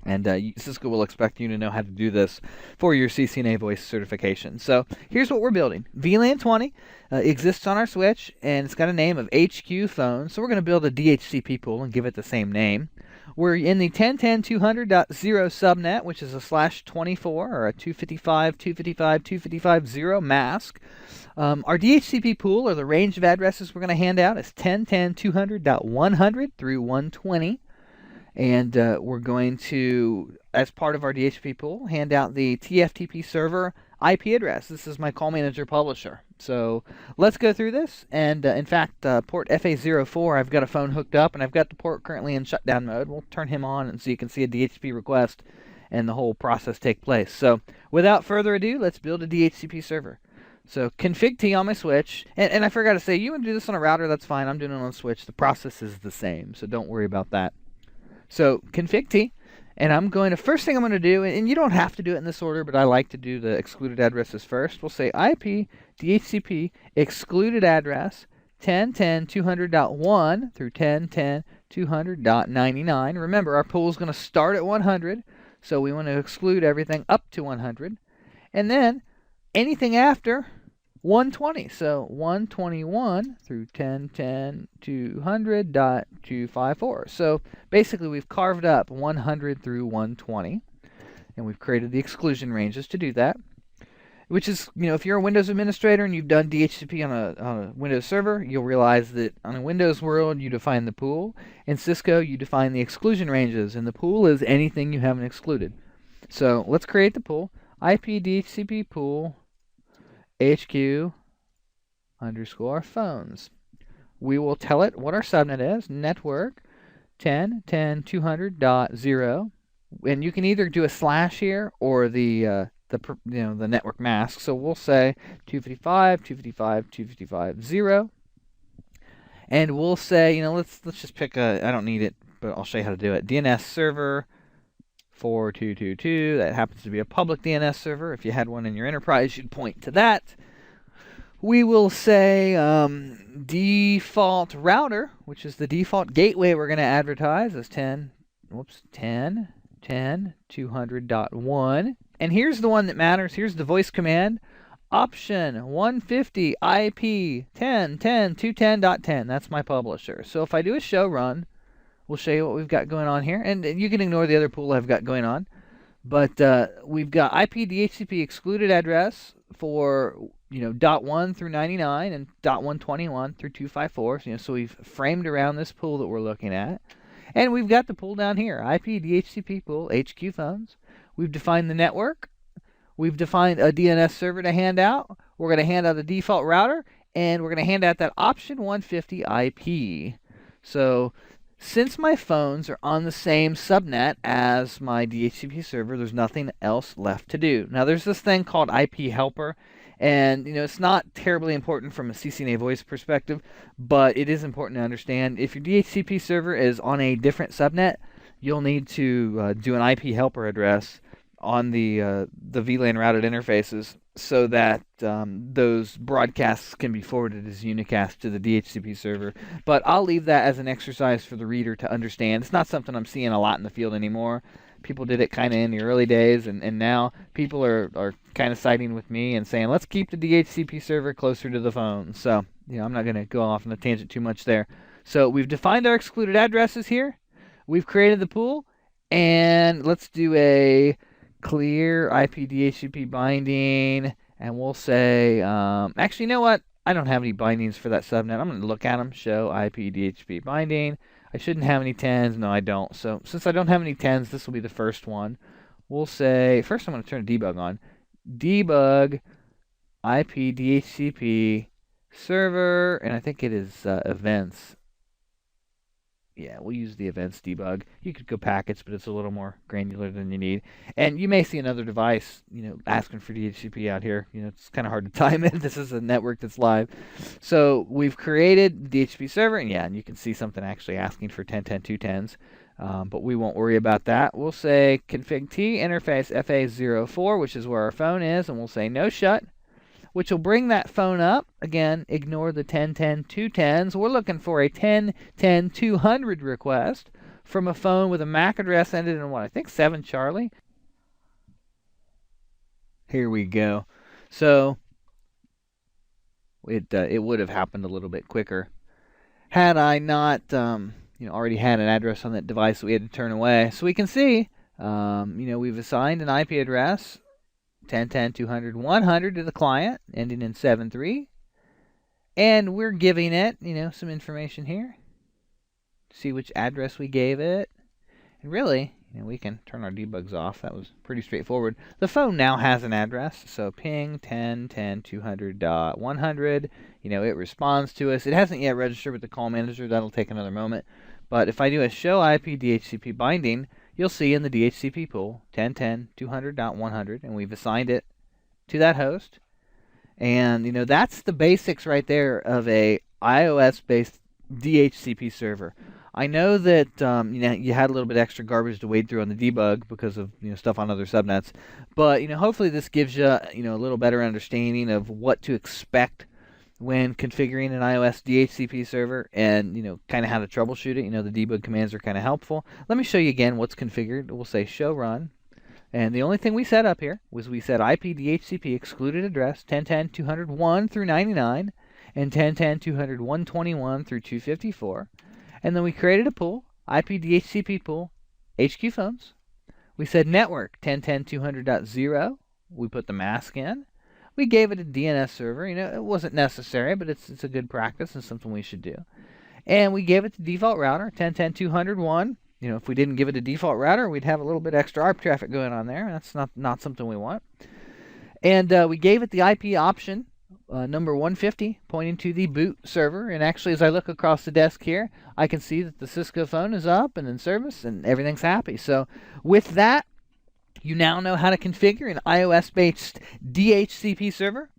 And Cisco will expect you to know how to do this for your CCNA voice certification. So here's what we're building. VLAN 20 exists on our switch, and it's got a name of HQ phone. So we're going to build a DHCP pool and give it the same name. We're in the 10.10.200.0 subnet, which is a /24 or a 255.255.255.0 mask. Our DHCP pool, or the range of addresses we're going to hand out, is 10.10.200.100 through 120. And we're going to, as part of our DHCP pool, hand out the TFTP server IP address. This is my call manager publisher. So let's go through this. And in fact, port FA04, I've got a phone hooked up, and I've got the port currently in shutdown mode. We'll turn him on, and so you can see a DHCP request and the whole process take place. So without further ado, let's build a DHCP server. So config T on my switch, and I forgot to say, you want to do this on a router, that's fine. I'm doing it on a switch. The process is the same, so don't worry about that. So config T, and I'm going to, first thing I'm going to do, and you don't have to do it in this order, but I like to do the excluded addresses first. We'll say IP DHCP excluded address 10.10.200.1 through 10.10.200.99. Remember, our pool is going to start at 100, so we want to exclude everything up to 100. And then anything after 120, so 121 through 10.10.200.254. So basically we've carved up 100 through 120, and we've created the exclusion ranges to do that, which is, if you're a Windows administrator and you've done DHCP on a Windows server, you'll realize that on a Windows world you define the pool. In Cisco you define the exclusion ranges, and the pool is anything you haven't excluded. So let's create the pool. IP DHCP pool HQ _ phones. We will tell it what our subnet is, network 10.10.200.0, and you can either do a slash here or the network mask. So we'll say 255.255.255.0, and we'll say, let's just pick I don't need it, but I'll show you how to do it. DNS server 4222. That happens to be a public DNS server. If you had one in your enterprise, you'd point to that. We will say default router, which is the default gateway we're going to advertise as 10.10.200.1. And here's the one that matters. Here's the voice command. Option 150 IP 10.10.210.10. That's my publisher. So if I do a show run, we'll show you what we've got going on here. And you can ignore the other pool I've got going on. But we've got IP DHCP excluded address for .1 through 99 and .121 through 254. So we've framed around this pool that we're looking at. And we've got the pool down here, IP DHCP pool, HQ phones. We've defined the network. We've defined a DNS server to hand out. We're going to hand out a default router, and we're going to hand out that option 150 IP. So since my phones are on the same subnet as my DHCP server, there's nothing else left to do. Now, there's this thing called IP helper, and it's not terribly important from a CCNA voice perspective, but it is important to understand. If your DHCP server is on a different subnet, you'll need to do an IP helper address on the VLAN routed interfaces so that those broadcasts can be forwarded as unicast to the DHCP server. But I'll leave that as an exercise for the reader to understand. It's not something I'm seeing a lot in the field anymore. People did it kind of in the early days, and now people are kind of siding with me and saying, let's keep the DHCP server closer to the phone. So I'm not going to go off on a tangent too much there. So we've defined our excluded addresses here. We've created the pool, and let's do a clear IP DHCP binding, and we'll say, actually, you know what? I don't have any bindings for that subnet. I'm going to look at them, show IP DHCP binding. I shouldn't have any 10s. No, I don't. So since I don't have any 10s, this will be the first one. We'll say, first I'm going to turn debug on. Debug IP DHCP server, and I think it is events. Yeah, we'll use the events debug. You could go packets, but it's a little more granular than you need. And you may see another device, asking for DHCP out here. It's kind of hard to time it. This is a network that's live. So we've created the DHCP server, and you can see something actually asking for 10.10.2.10s. But we won't worry about that. We'll say config T interface FA04, which is where our phone is, and we'll say no shut, which will bring that phone up. Again, ignore the 10.10.2.10s. We're looking for a 10.10.200 request from a phone with a MAC address ended in what, I think 7 Charlie. Here we go. So it would have happened a little bit quicker had I not already had an address on that device that we had to turn away. So we can see we've assigned an IP address 10.10.200.100 to the client, ending in 7.3. And we're giving it, some information here. See which address we gave it. And really, we can turn our debugs off. That was pretty straightforward. The phone now has an address. So ping 10.10.200.100. It responds to us. It hasn't yet registered with the call manager. That'll take another moment. But if I do a show IP DHCP binding, you'll see in the DHCP pool 10.10.200.100, and we've assigned it to that host. And that's the basics right there of a iOS-based DHCP server. I know that you had a little bit extra garbage to wade through on the debug because of stuff on other subnets, but hopefully this gives you a little better understanding of what to expect when configuring an iOS DHCP server, and kind of how to troubleshoot it. The debug commands are kind of helpful. Let me show you again what's configured. We'll say show run, and the only thing we set up here was we set IP DHCP excluded address 10.10.200.1 through 99 and 10.10.200.121 through 254, and then we created a pool, IP DHCP pool, HQ phones. We said network 10.10.200.0. We put the mask in. We gave it a DNS server. It wasn't necessary, but it's a good practice and something we should do. And we gave it the default router, 10.10.200.1. If we didn't give it a default router, we'd have a little bit extra ARP traffic going on there. That's not something we want. And we gave it the IP option, number 150, pointing to the boot server. And actually, as I look across the desk here, I can see that the Cisco phone is up and in service, and everything's happy. So with that, you now know how to configure an iOS-based DHCP server.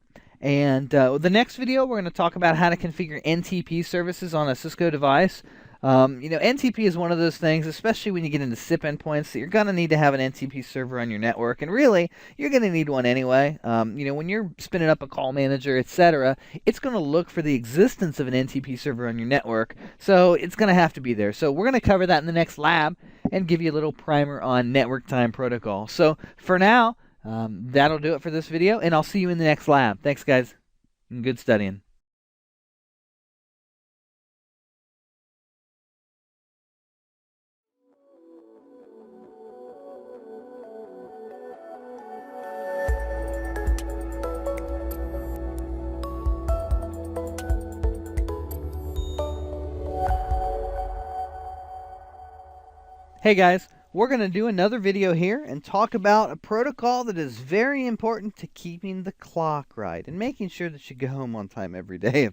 And the next video, we're going to talk about how to configure NTP services on a Cisco device. NTP is one of those things, especially when you get into SIP endpoints, that you're going to need to have an NTP server on your network. And really, you're going to need one anyway. When you're spinning up a call manager, etc., it's going to look for the existence of an NTP server on your network. So it's going to have to be there. So we're going to cover that in the next lab and give you a little primer on network time protocol. So for now, that'll do it for this video, and I'll see you in the next lab. Thanks, guys, and good studying. Hey guys, we're going to do another video here and talk about a protocol that is very important to keeping the clock right and making sure that you go home on time every day if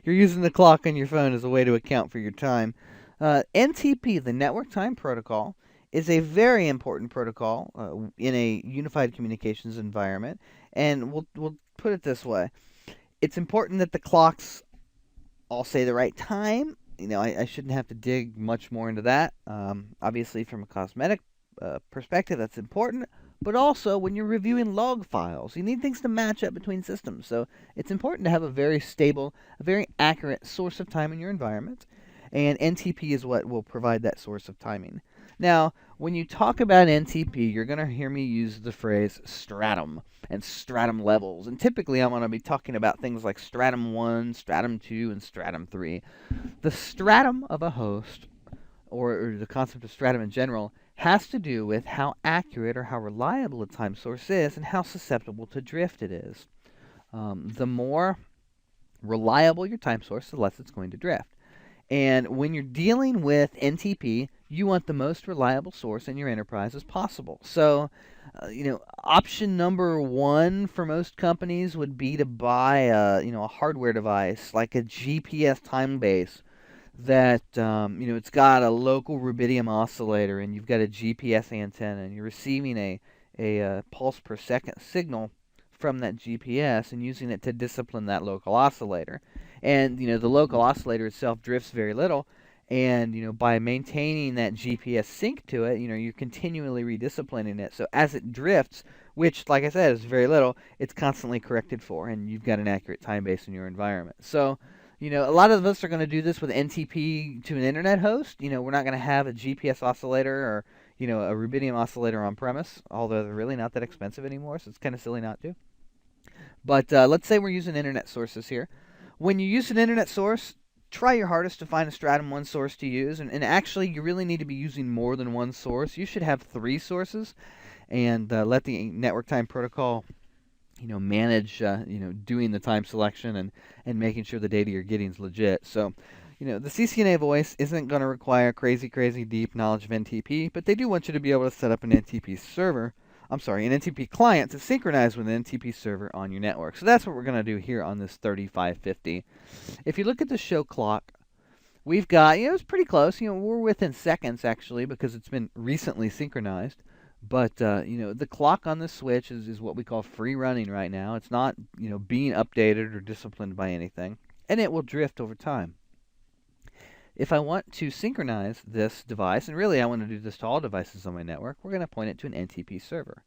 you're using the clock on your phone as a way to account for your time. NTP, the Network Time Protocol, is a very important protocol in a unified communications environment, and we'll put it this way. It's important that the clocks all say the right time. I shouldn't have to dig much more into that. Obviously, from a cosmetic perspective, that's important. But also, when you're reviewing log files, you need things to match up between systems. So it's important to have a very stable, a very accurate source of time in your environment. And NTP is what will provide that source of timing. Now, when you talk about NTP, you're going to hear me use the phrase stratum and stratum levels. And typically, I'm going to be talking about things like stratum 1, stratum 2, and stratum 3. The stratum of a host, or the concept of stratum in general, has to do with how accurate or how reliable a time source is and how susceptible to drift it is. The more reliable your time source, the less it's going to drift. And when you're dealing with NTP, you want the most reliable source in your enterprise as possible. So, option number one for most companies would be to buy a hardware device like a GPS time base that, it's got a local rubidium oscillator and you've got a GPS antenna and you're receiving a pulse per second signal from that GPS and using it to discipline that local oscillator. And, the local oscillator itself drifts very little. And, by maintaining that GPS sync to it, you're continually redisciplining it. So as it drifts, which, like I said, is very little, it's constantly corrected for, and you've got an accurate time base in your environment. So, a lot of us are going to do this with NTP to an internet host. We're not going to have a GPS oscillator or, a rubidium oscillator on premise, although they're really not that expensive anymore, so it's kind of silly not to. But let's say we're using internet sources here. When you use an internet source, try your hardest to find a stratum 1 source to use. And actually, you really need to be using more than one source. You should have 3 sources and let the network time protocol manage doing the time selection and making sure the data you're getting is legit. So, the CCNA voice isn't going to require crazy deep knowledge of NTP, but they do want you to be able to set up an NTP server. An NTP client to synchronize with an NTP server on your network. So that's what we're going to do here on this 3550. If you look at the show clock, we've got, it's pretty close. We're within seconds actually because it's been recently synchronized. But, the clock on this switch is what we call free running right now. It's not, being updated or disciplined by anything. And it will drift over time. If I want to synchronize this device, and really I want to do this to all devices on my network, we're going to point it to an NTP server.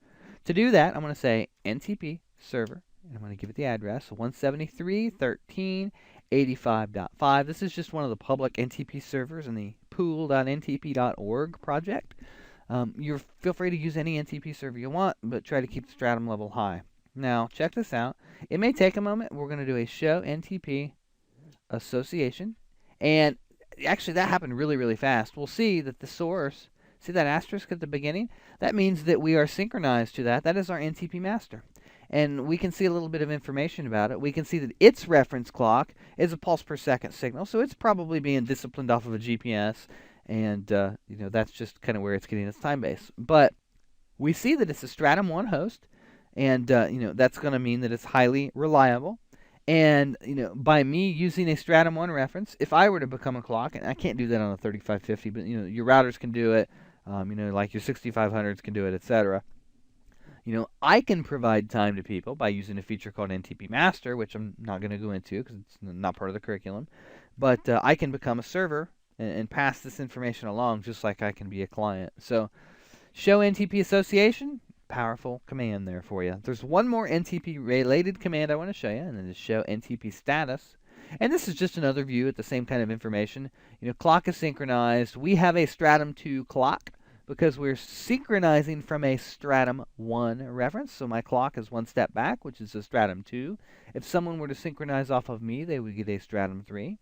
To do that, I'm going to say NTP server, and I'm going to give it the address, 173.13.85.5. This is just one of the public NTP servers in the pool.ntp.org project. You feel free to use any NTP server you want, but try to keep the stratum level high. Now, check this out. It may take a moment. We're going to do a show NTP association, and actually that happened really fast. We'll see that the source, see that asterisk at the beginning? That means that we are synchronized to that. That is our NTP master. And we can see a little bit of information about it. We can see that its reference clock is a pulse per second signal, so it's probably being disciplined off of a GPS, and that's just kind of where it's getting its time base. But we see that it's a stratum 1 host, and that's going to mean that it's highly reliable. And, by me using a stratum 1 reference, if I were to become a clock, and I can't do that on a 3550, but, your routers can do it, like your 6500s can do it, etc. I can provide time to people by using a feature called NTP Master, which I'm not going to go into because it's not part of the curriculum. But I can become a server and pass this information along just like I can be a client. So, show NTP association. Powerful command there for you. There's one more NTP related command I want to show you, and then is show NTP status. And this is just another view at the same kind of information. Clock is synchronized. We have a stratum 2 clock because we're synchronizing from a stratum 1 reference. So my clock is one step back, which is a stratum 2. If someone were to synchronize off of me, they would get a stratum 3.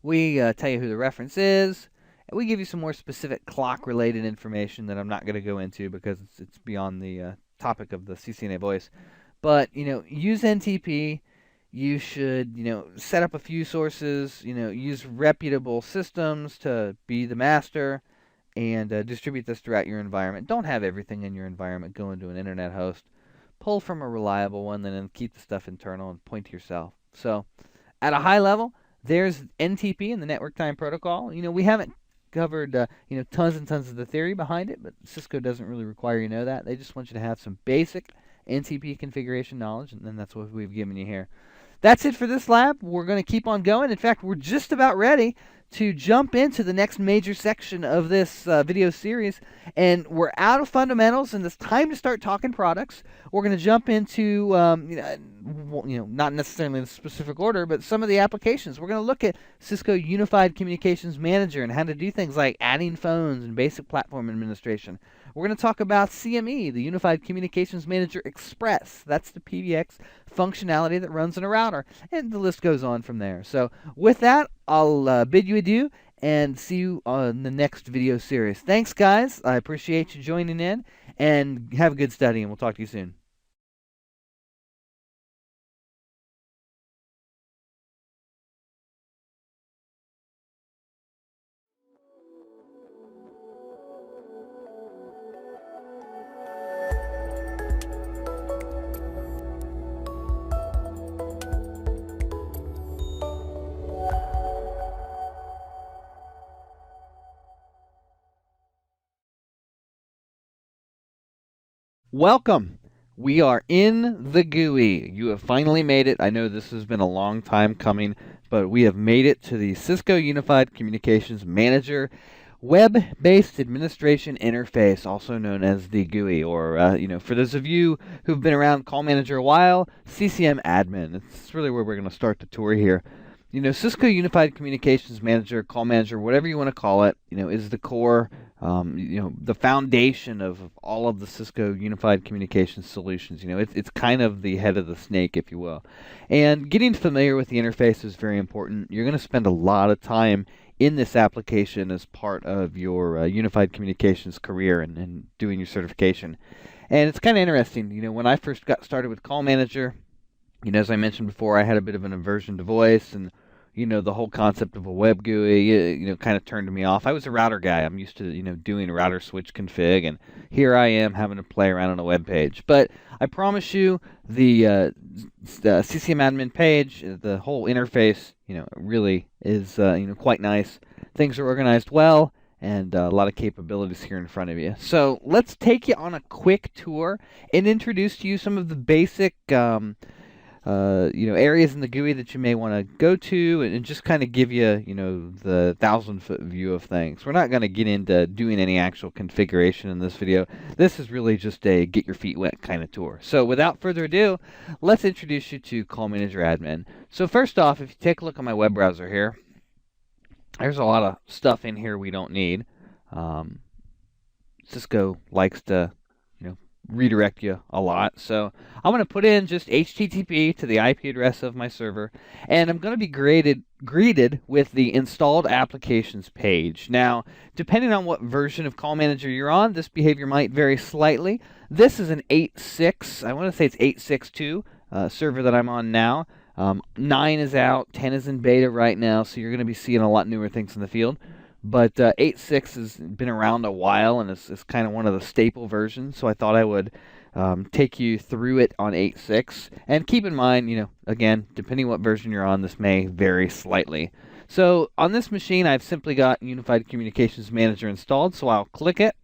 We tell you who the reference is. We give you some more specific clock-related information that I'm not going to go into because it's beyond the topic of the CCNA voice. But, use NTP. You should, set up a few sources, use reputable systems to be the master and distribute this throughout your environment. Don't have everything in your environment go into an internet host. Pull from a reliable one, then keep the stuff internal and point to yourself. So, at a high level, there's NTP and the network time protocol. We haven't covered tons and tons of the theory behind it, but Cisco doesn't really require you to know that. They just want you to have some basic NTP configuration knowledge, and then that's what we've given you here. That's it for this lab. We're going to keep on going. In fact, we're just about ready to jump into the next major section of this video series, and we're out of fundamentals and it's time to start talking products. We're going to jump into not necessarily in a specific order, but some of the applications. We're going to look at Cisco Unified Communications Manager and how to do things like adding phones and basic platform administration. We're going to talk about CME, the Unified Communications Manager Express. That's the PBX functionality that runs in a router, and the list goes on from there. So with that, I'll bid you adieu and see you on the next video series. Thanks, guys. I appreciate you joining in, and have a good study, and we'll talk to you soon. Welcome. We are in the GUI. You have finally made it. I know this has been a long time coming, but we have made it to the Cisco Unified Communications Manager Web-Based Administration Interface, also known as the GUI, or for those of you who've been around Call Manager a while, CCM Admin. It's really where we're going to start the tour here. Cisco Unified Communications Manager, Call Manager, whatever you want to call it, is the core, the foundation of all of the Cisco Unified Communications solutions. It's kind of the head of the snake, if you will. And getting familiar with the interface is very important. You're going to spend a lot of time in this application as part of your Unified Communications career and doing your certification. And it's kind of interesting. When I first got started with Call Manager, as I mentioned before, I had a bit of an aversion to voice, and the whole concept of a web GUI, kind of turned me off. I was a router guy. I'm used to, doing router switch config, and here I am having to play around on a web page. But I promise you, the CCM admin page, the whole interface, really is, quite nice. Things are organized well, and a lot of capabilities here in front of you. So let's take you on a quick tour and introduce to you some of the basic areas in the GUI that you may want to go to, and just kind of give you, the 1,000-foot view of things. We're not going to get into doing any actual configuration in this video. This is really just a get your feet wet kind of tour. So without further ado, let's introduce you to Call Manager Admin. So first off, if you take a look at my web browser here, there's a lot of stuff in here we don't need. Cisco likes to redirect you a lot. So I'm going to put in just HTTP to the IP address of my server, and I'm going to be greeted with the installed applications page. Now, depending on what version of Call Manager you're on, this behavior might vary slightly. This is an 8.6, I want to say it's 8.6.2 server that I'm on now. 9 is out, 10 is in beta right now, so you're going to be seeing a lot newer things in the field. But 8.6 has been around a while, and it's kind of one of the staple versions, so I thought I would take you through it on 8.6. And keep in mind, again, depending what version you're on, this may vary slightly. So on this machine, I've simply got Unified Communications Manager installed, so I'll click it,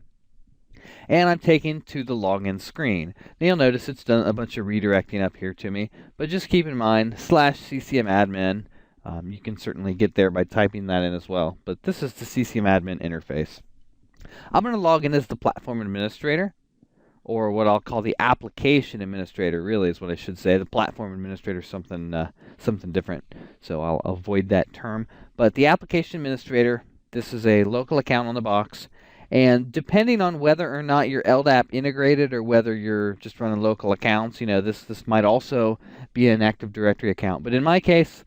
and I'm taken to the login screen. Now you'll notice it's done a bunch of redirecting up here to me, but just keep in mind, /CCM admin. You can certainly get there by typing that in as well, but this is the CCM admin interface. I'm going to log in as the platform administrator, or what I'll call the application administrator, really is what I should say. The platform administrator is something different, so I'll avoid that term. But the application administrator, this is a local account on the box, and depending on whether or not you're LDAP integrated or whether you're just running local accounts, this might also be an Active Directory account. But in my case,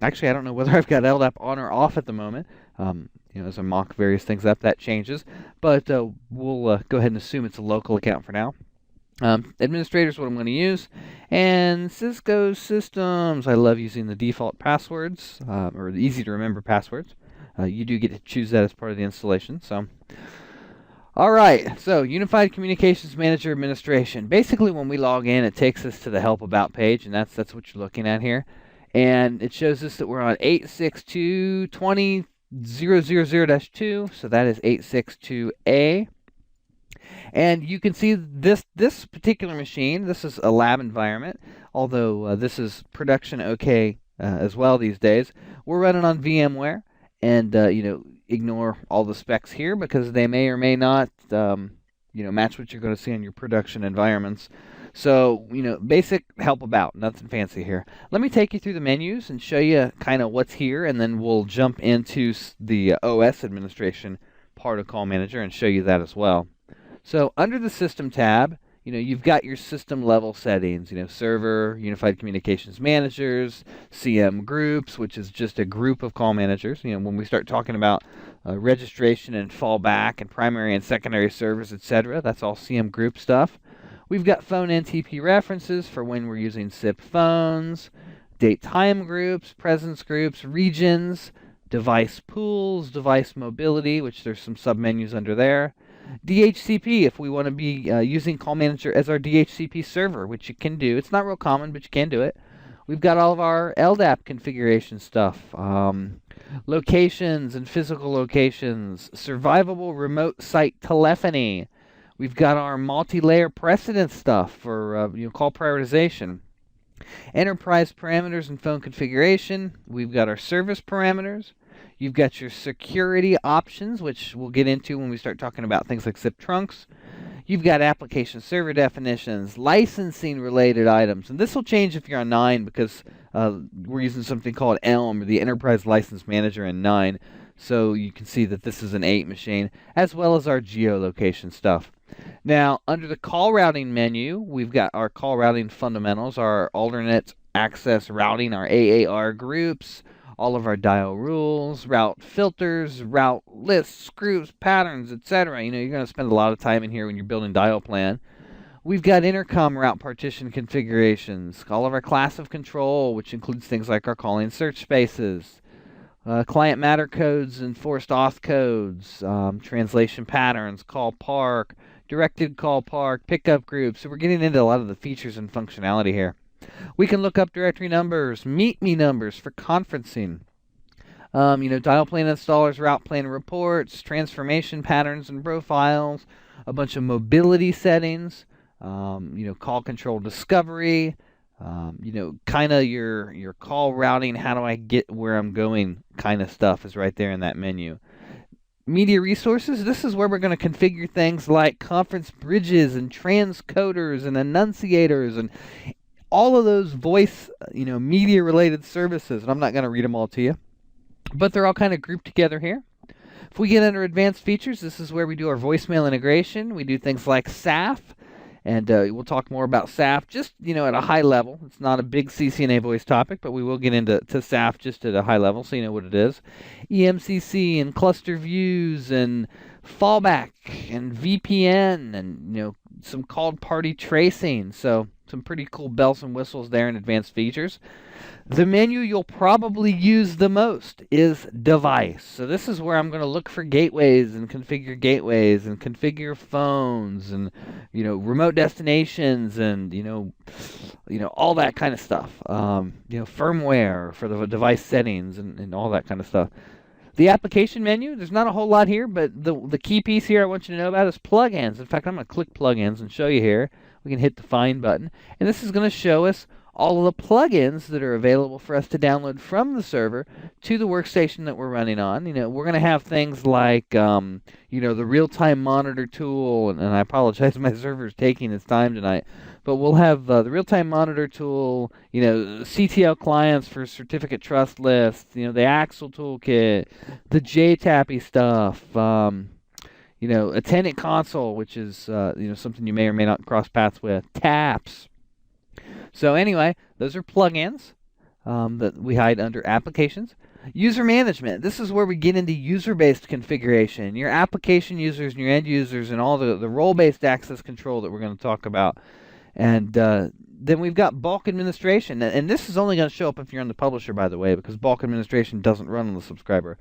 actually, I don't know whether I've got LDAP on or off at the moment. As I mock various things up, that changes. But we'll go ahead and assume it's a local account for now. Administrator is what I'm going to use. And Cisco Systems, I love using the default passwords, or the easy to remember passwords. You do get to choose that as part of the installation. So, all right, so Unified Communications Manager Administration. Basically, when we log in, it takes us to the Help About page, and that's what you're looking at here. And it shows us that we're on 8.6.2.20.000-2, so that is 8.6.2a. And you can see this particular machine, this is a lab environment, although this is production okay as well these days. We're running on VMware, and ignore all the specs here because they may or may not match what you're going to see in your production environments. So, basic help about, nothing fancy here. Let me take you through the menus and show you kind of what's here, and then we'll jump into the OS administration part of Call Manager and show you that as well. So, under the System tab, you've got your system level settings, server, unified communications managers, CM groups, which is just a group of call managers. When we start talking about registration and fallback and primary and secondary servers, etc., that's all CM group stuff. We've got phone NTP references for when we're using SIP phones, date time groups, presence groups, regions, device pools, device mobility, which there's some submenus under there. DHCP, if we want to be using Call Manager as our DHCP server, which you can do. It's not real common, but you can do it. We've got all of our LDAP configuration stuff, locations and physical locations, survivable remote site telephony. We've got our multi-layer precedence stuff for call prioritization. Enterprise parameters and phone configuration. We've got our service parameters. You've got your security options, which we'll get into when we start talking about things like zip trunks. You've got application server definitions, licensing related items, and this will change if you're on 9 because we're using something called ELM, or the Enterprise License Manager in 9. So you can see that this is an 8 machine, as well as our geolocation stuff. Now, under the call routing menu, we've got our call routing fundamentals, our alternate access routing, our AAR groups, all of our dial rules, route filters, route lists, groups, patterns, etc. You're going to spend a lot of time in here when you're building dial plan. We've got intercom route partition configurations, all of our class of control, which includes things like our calling search spaces, client matter codes, enforced auth codes, translation patterns, call park, directed call park, pickup groups. So we're getting into a lot of the features and functionality here. We can look up directory numbers, meet me numbers for conferencing. Dial plan installers, route plan reports, transformation patterns and profiles, a bunch of mobility settings, call control discovery, kind of your call routing, how do I get where I'm going kind of stuff is right there in that menu. Media resources, this is where we're going to configure things like conference bridges and transcoders and enunciators and all of those voice, media related services. And I'm not going to read them all to you, but they're all kind of grouped together here. If we get under advanced features, this is where we do our voicemail integration. We do things like SAF, and we'll talk more about SAF just, at a high level. It's not a big CCNA voice topic, but we will get into SAF just at a high level so you know what it is. EMCC and cluster views and fallback and VPN and, some called party tracing. So some pretty cool bells and whistles there in advanced features. The menu you'll probably use the most is device. So this is where I'm going to look for gateways and configure phones and remote destinations and all that kind of stuff. Firmware for the device settings and all that kind of stuff. The application menu, there's not a whole lot here, but the key piece here I want you to know about is plugins. In fact, I'm going to click plugins and show you here. We can hit the find button, and this is going to show us all of the plugins that are available for us to download from the server to the workstation that we're running on. We're going to have things like, the real-time monitor tool, and I apologize, my server is taking its time tonight, but we'll have the real-time monitor tool, CTL clients for certificate trust lists, the Axle toolkit, the JTAPI stuff, a tenant console, which is something you may or may not cross paths with, taps. So anyway, those are plugins that we hide under applications. User management. This is where we get into user-based configuration, your application users and your end users and all the role-based access control that we're going to talk about. And then we've got bulk administration. And this is only going to show up if you're on the publisher, by the way, because bulk administration doesn't run on the subscriber.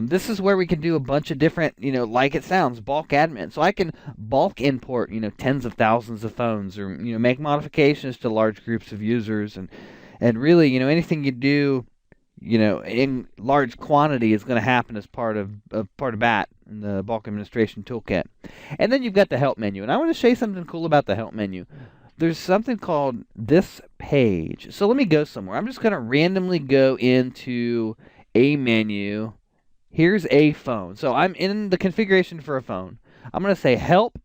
This is where we can do a bunch of different, like it sounds, bulk admin. So I can bulk import, tens of thousands of phones or, make modifications to large groups of users. And really, anything you do, in large quantity is going to happen as part of BAT in the bulk administration toolkit. And then you've got the help menu. And I want to show you something cool about the help menu. There's something called this page. So let me go somewhere. I'm just going to randomly go into a menu here's a phone. So I'm in the configuration for a phone. I'm going to say help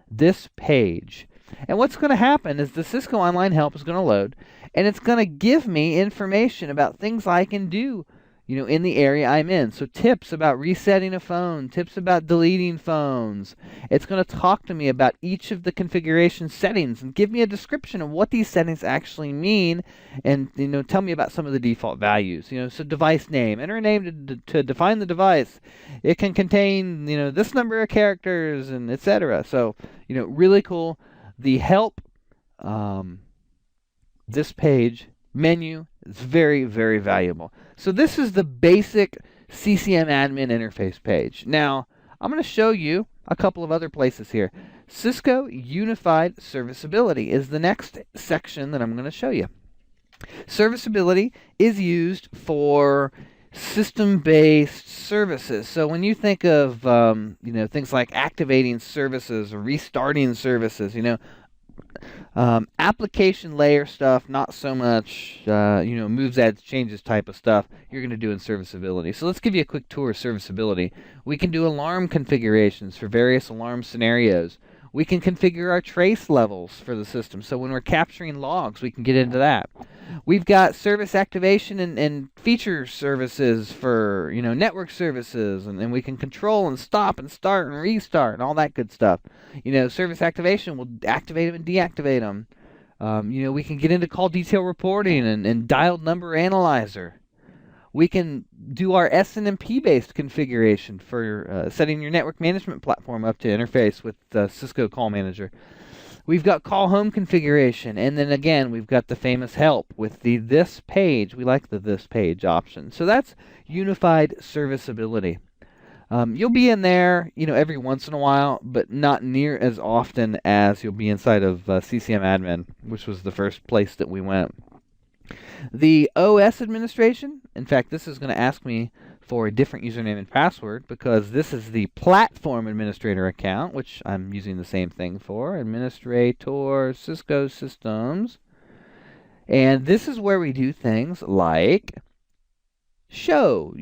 this page. And what's going to happen is the Cisco Online Help is going to load, and it's going to give me information about things I can do, in the area I'm in. So tips about resetting a phone, tips about deleting phones. It's going to talk to me about each of the configuration settings and give me a description of what these settings actually mean, and tell me about some of the default values. So device name, enter a name to define the device. It can contain this number of characters, and etc. So really cool. The help this page menu is very, very valuable. So this is the basic CCM admin interface page. Now, I'm going to show you a couple of other places here. Cisco Unified Serviceability is the next section that I'm going to show you. Serviceability is used for system-based services. So when you think of things like activating services or restarting services, application layer stuff, not so much, moves, adds, changes type of stuff you're going to do in serviceability. So let's give you a quick tour of serviceability. We can do alarm configurations for various alarm scenarios. We can configure our trace levels for the system. So when we're capturing logs, we can get into that. We've got service activation and feature services for, network services, and we can control and stop and start and restart and all that good stuff. Service activation will activate them and deactivate them. We can get into call detail reporting and dialed number analyzer. We can do our SNMP based configuration for setting your network management platform up to interface with Cisco Call Manager. We've got call home configuration, and then again, we've got the famous help with the this page. We like the this page option. So that's unified serviceability. You'll be in there, every once in a while, but not near as often as you'll be inside of CCM admin, which was the first place that we went. The OS administration, in fact, this is going to ask me for a different username and password because this is the platform administrator account, which I'm using the same thing for, administrator Cisco systems. And this is where we do things like show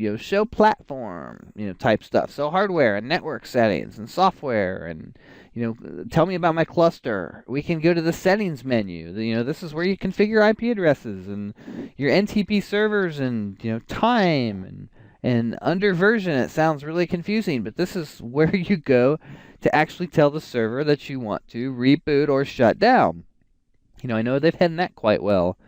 platform, type stuff. So hardware and network settings and software and, tell me about my cluster. We can go to the settings menu. This is where you configure IP addresses and your NTP servers and, time and under version. It sounds really confusing, but this is where you go to actually tell the server that you want to reboot or shut down. I know they've hidden that quite well.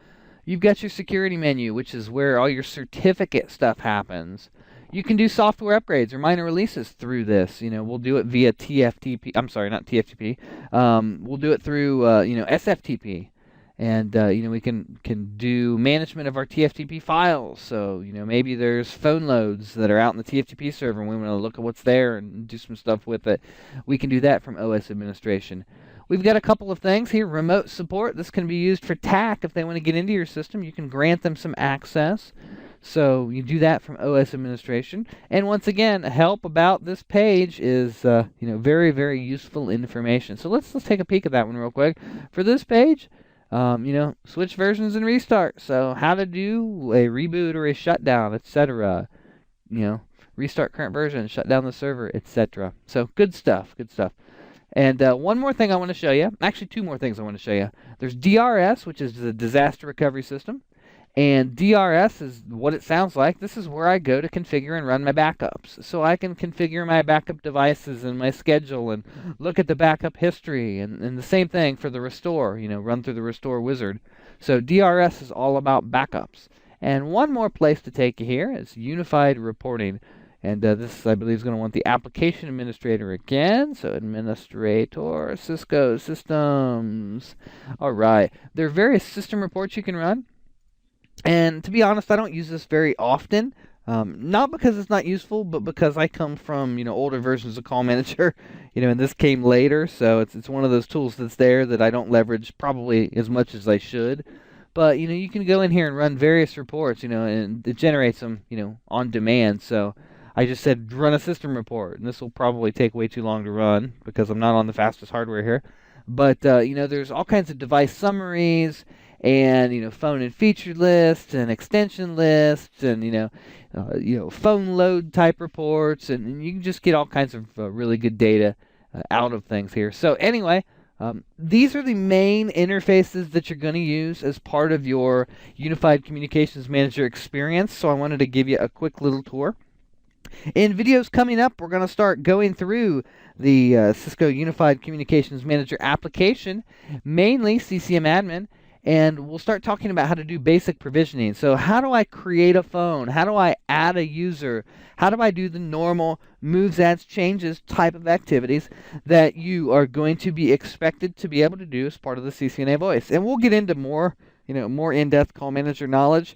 You've got your security menu, which is where all your certificate stuff happens. You can do software upgrades or minor releases through this. We'll do it via TFTP. I'm sorry, not TFTP. We'll do it through, SFTP. And, we can do management of our TFTP files. So, maybe there's phone loads that are out in the TFTP server and we want to look at what's there and do some stuff with it. We can do that from OS administration. We've got a couple of things here. Remote support. This can be used for TAC. If they want to get into your system, you can grant them some access. So you do that from OS administration. And once again, help about this page is very, very useful information. So let's take a peek at that one real quick. For this page, switch versions and restart. So how to do a reboot or a shutdown, etc. Restart current version, shut down the server, etc. So good stuff, good stuff. And one more thing I want to show you. Actually, two more things I want to show you. There's DRS, which is the disaster recovery system. And DRS is what it sounds like. This is where I go to configure and run my backups. So I can configure my backup devices and my schedule and look at the backup history. And the same thing for the restore, run through the restore wizard. So DRS is all about backups. And one more place to take you here is unified reporting. And this, I believe, is going to want the application administrator again. So administrator, Cisco systems. All right. There are various system reports you can run. And to be honest, I don't use this very often. Not because it's not useful, but because I come from, older versions of Call Manager, and this came later. So it's one of those tools that's there that I don't leverage probably as much as I should. But, you can go in here and run various reports, and it generates them, on demand. So I just said run a system report, and this will probably take way too long to run because I'm not on the fastest hardware here. But, there's all kinds of device summaries and phone and feature lists and extension lists and phone load type reports, and you can just get all kinds of really good data out of things here. So anyway, these are the main interfaces that you're going to use as part of your Unified Communications Manager experience. So I wanted to give you a quick little tour. In videos coming up, we're going to start going through the Cisco Unified Communications Manager application, mainly CCM admin, and we'll start talking about how to do basic provisioning. So how do I create a phone? How do I add a user? How do I do the normal moves, adds, changes type of activities that you are going to be expected to be able to do as part of the CCNA voice? And we'll get into more in-depth call manager knowledge.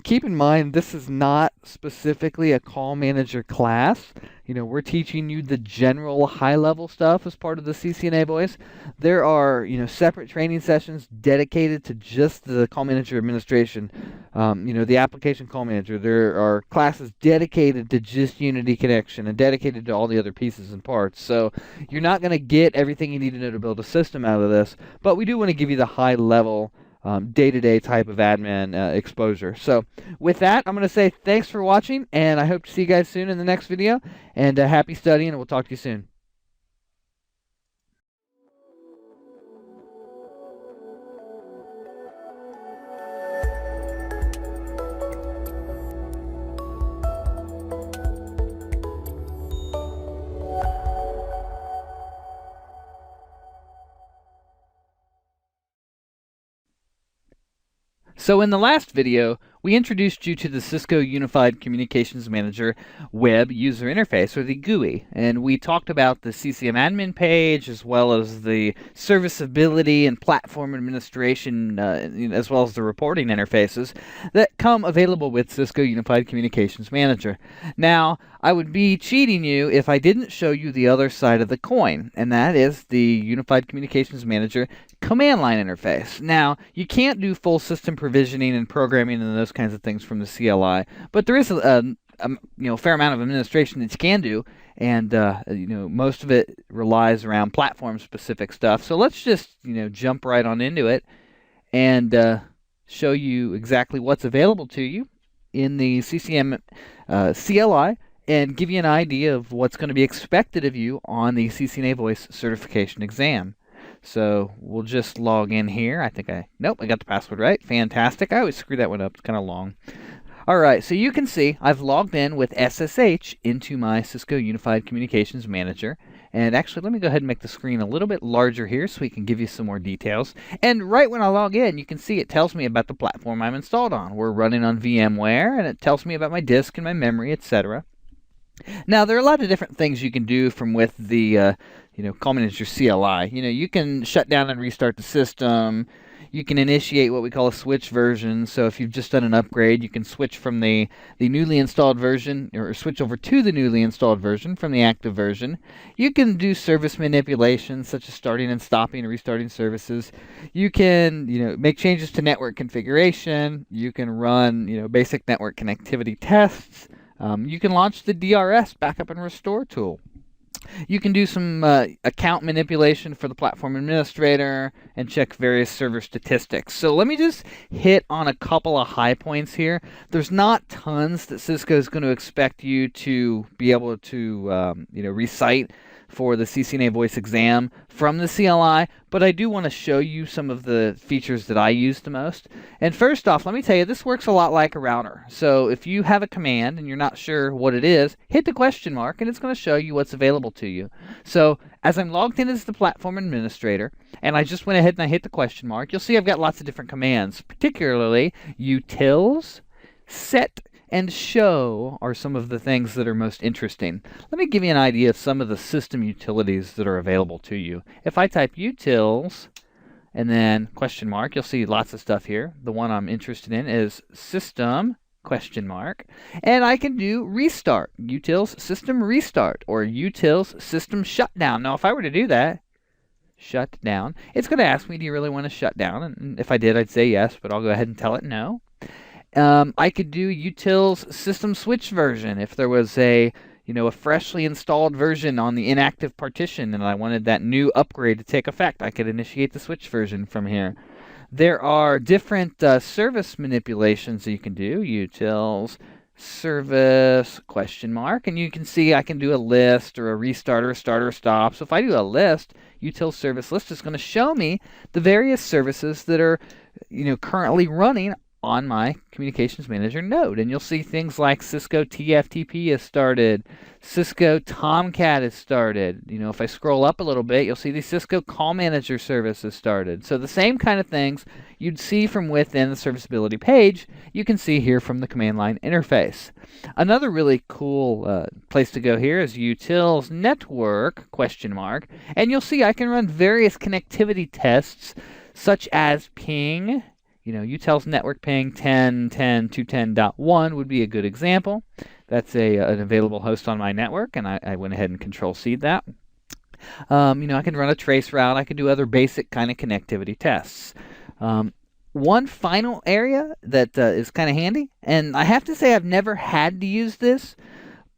Keep in mind, this is not specifically a call manager class. We're teaching you the general high-level stuff as part of the CCNA voice. There are, separate training sessions dedicated to just the call manager administration, the application call manager. There are classes dedicated to just Unity Connection and dedicated to all the other pieces and parts. So you're not going to get everything you need to know to build a system out of this, but we do want to give you the high-level day-to-day type of admin exposure. So with that, I'm going to say thanks for watching, and I hope to see you guys soon in the next video, and happy studying, and we'll talk to you soon. So in the last video, we introduced you to the Cisco Unified Communications Manager web user interface, or the GUI, and we talked about the CCM admin page as well as the serviceability and platform administration as well as the reporting interfaces that come available with Cisco Unified Communications Manager. Now, I would be cheating you if I didn't show you the other side of the coin, and that is the Unified Communications Manager command line interface. Now, you can't do full system provisioning and programming and those kinds of things from the CLI, but there is a fair amount of administration that you can do, and most of it relies around platform specific stuff. So let's just jump right on into it and show you exactly what's available to you in the CCM CLI and give you an idea of what's going to be expected of you on the CCNA Voice certification exam. So we'll just log in here. Nope, I got the password right. Fantastic. I always screw that one up. It's kind of long. All right, so you can see I've logged in with SSH into my Cisco Unified Communications Manager. And actually, let me go ahead and make the screen a little bit larger here so we can give you some more details. And right when I log in, you can see it tells me about the platform I'm installed on. We're running on VMware, and it tells me about my disk and my memory, etc. Now, there are a lot of different things you can do from with the call manager CLI. You can shut down and restart the system. You can initiate what we call a switch version. So if you've just done an upgrade, you can switch from the newly installed version, or switch over to the newly installed version from the active version. You can do service manipulation, such as starting and stopping and restarting services. You can make changes to network configuration. You can run basic network connectivity tests. You can launch the DRS backup and restore tool. You can do some account manipulation for the platform administrator and check various server statistics. So let me just hit on a couple of high points here. There's not tons that Cisco is going to expect you to be able to recite for the CCNA voice exam from the CLI, but I do want to show you some of the features that I use the most. And first off, let me tell you, this works a lot like a router. So if you have a command and you're not sure what it is, hit the question mark and it's going to show you what's available to you. So as I'm logged in as the platform administrator, and I just went ahead and I hit the question mark, you'll see I've got lots of different commands, particularly utils, set, and show are some of the things that are most interesting. Let me give you an idea of some of the system utilities that are available to you. If I type utils and then question mark, you'll see lots of stuff here. The one I'm interested in is system question mark, and I can do restart, utils system restart, or utils system shutdown. Now if I were to do that, shut down, it's going to ask me, do you really want to shut down? And if I did, I'd say yes, but I'll go ahead and tell it no. I could do utils system switch version if there was a freshly installed version on the inactive partition and I wanted that new upgrade to take effect. I could initiate the switch version from here. There are different service manipulations that you can do. Utils, service, question mark, and you can see I can do a list or a restart or a start or a stop. So if I do a list, util service list is going to show me the various services that are currently running on my Communications Manager node. And you'll see things like Cisco TFTP is started, Cisco Tomcat is started. If I scroll up a little bit, you'll see the Cisco Call Manager service is started. So the same kind of things you'd see from within the serviceability page, you can see here from the command line interface. Another really cool place to go here is utils network question mark, and you'll see I can run various connectivity tests such as ping. Utils network ping 10.10.210.1 would be a good example. That's an available host on my network, and I went ahead and control-C'd that. I can run a trace route. I can do other basic kind of connectivity tests. One final area that is kind of handy, and I have to say I've never had to use this,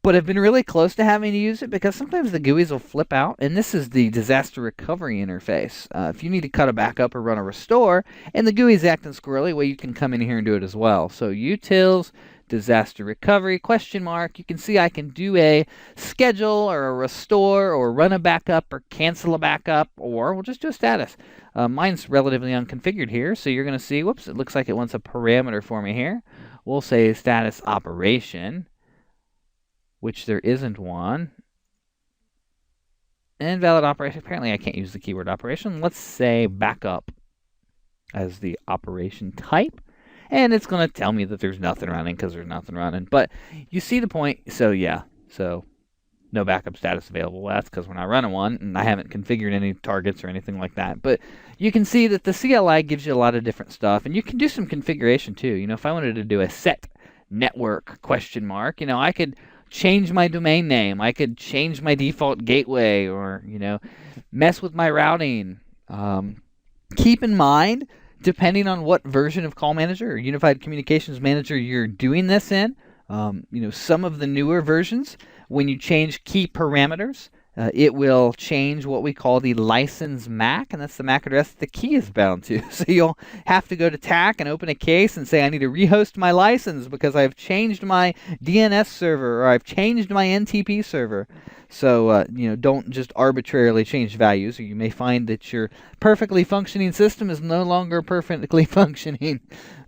but I've been really close to having to use it because sometimes the GUIs will flip out, and this is the disaster recovery interface. If you need to cut a backup or run a restore, and the GUI is acting squirrely, well, you can come in here and do it as well. So utils, disaster recovery, question mark, you can see I can do a schedule or a restore or run a backup or cancel a backup, or we'll just do a status. Mine's relatively unconfigured here, so you're going to see, whoops, it looks like it wants a parameter for me here. We'll say status operation, which there isn't one. Invalid operation. Apparently I can't use the keyword operation. Let's say backup as the operation type. And it's going to tell me that there's nothing running because there's nothing running. But you see the point. So yeah. So no backup status available. Well, that's because we're not running one. And I haven't configured any targets or anything like that. But you can see that the CLI gives you a lot of different stuff. And you can do some configuration too. If I wanted to do a set network question mark, I could change my domain name. I could change my default gateway or, mess with my routing. Keep in mind, depending on what version of Call Manager or Unified Communications Manager you're doing this in, some of the newer versions, when you change key parameters, it will change what we call the license MAC, and that's the MAC address the key is bound to. So you'll have to go to TAC and open a case and say, I need to rehost my license because I've changed my DNS server or I've changed my NTP server. So, don't just arbitrarily change values, or you may find that your perfectly functioning system is no longer perfectly functioning.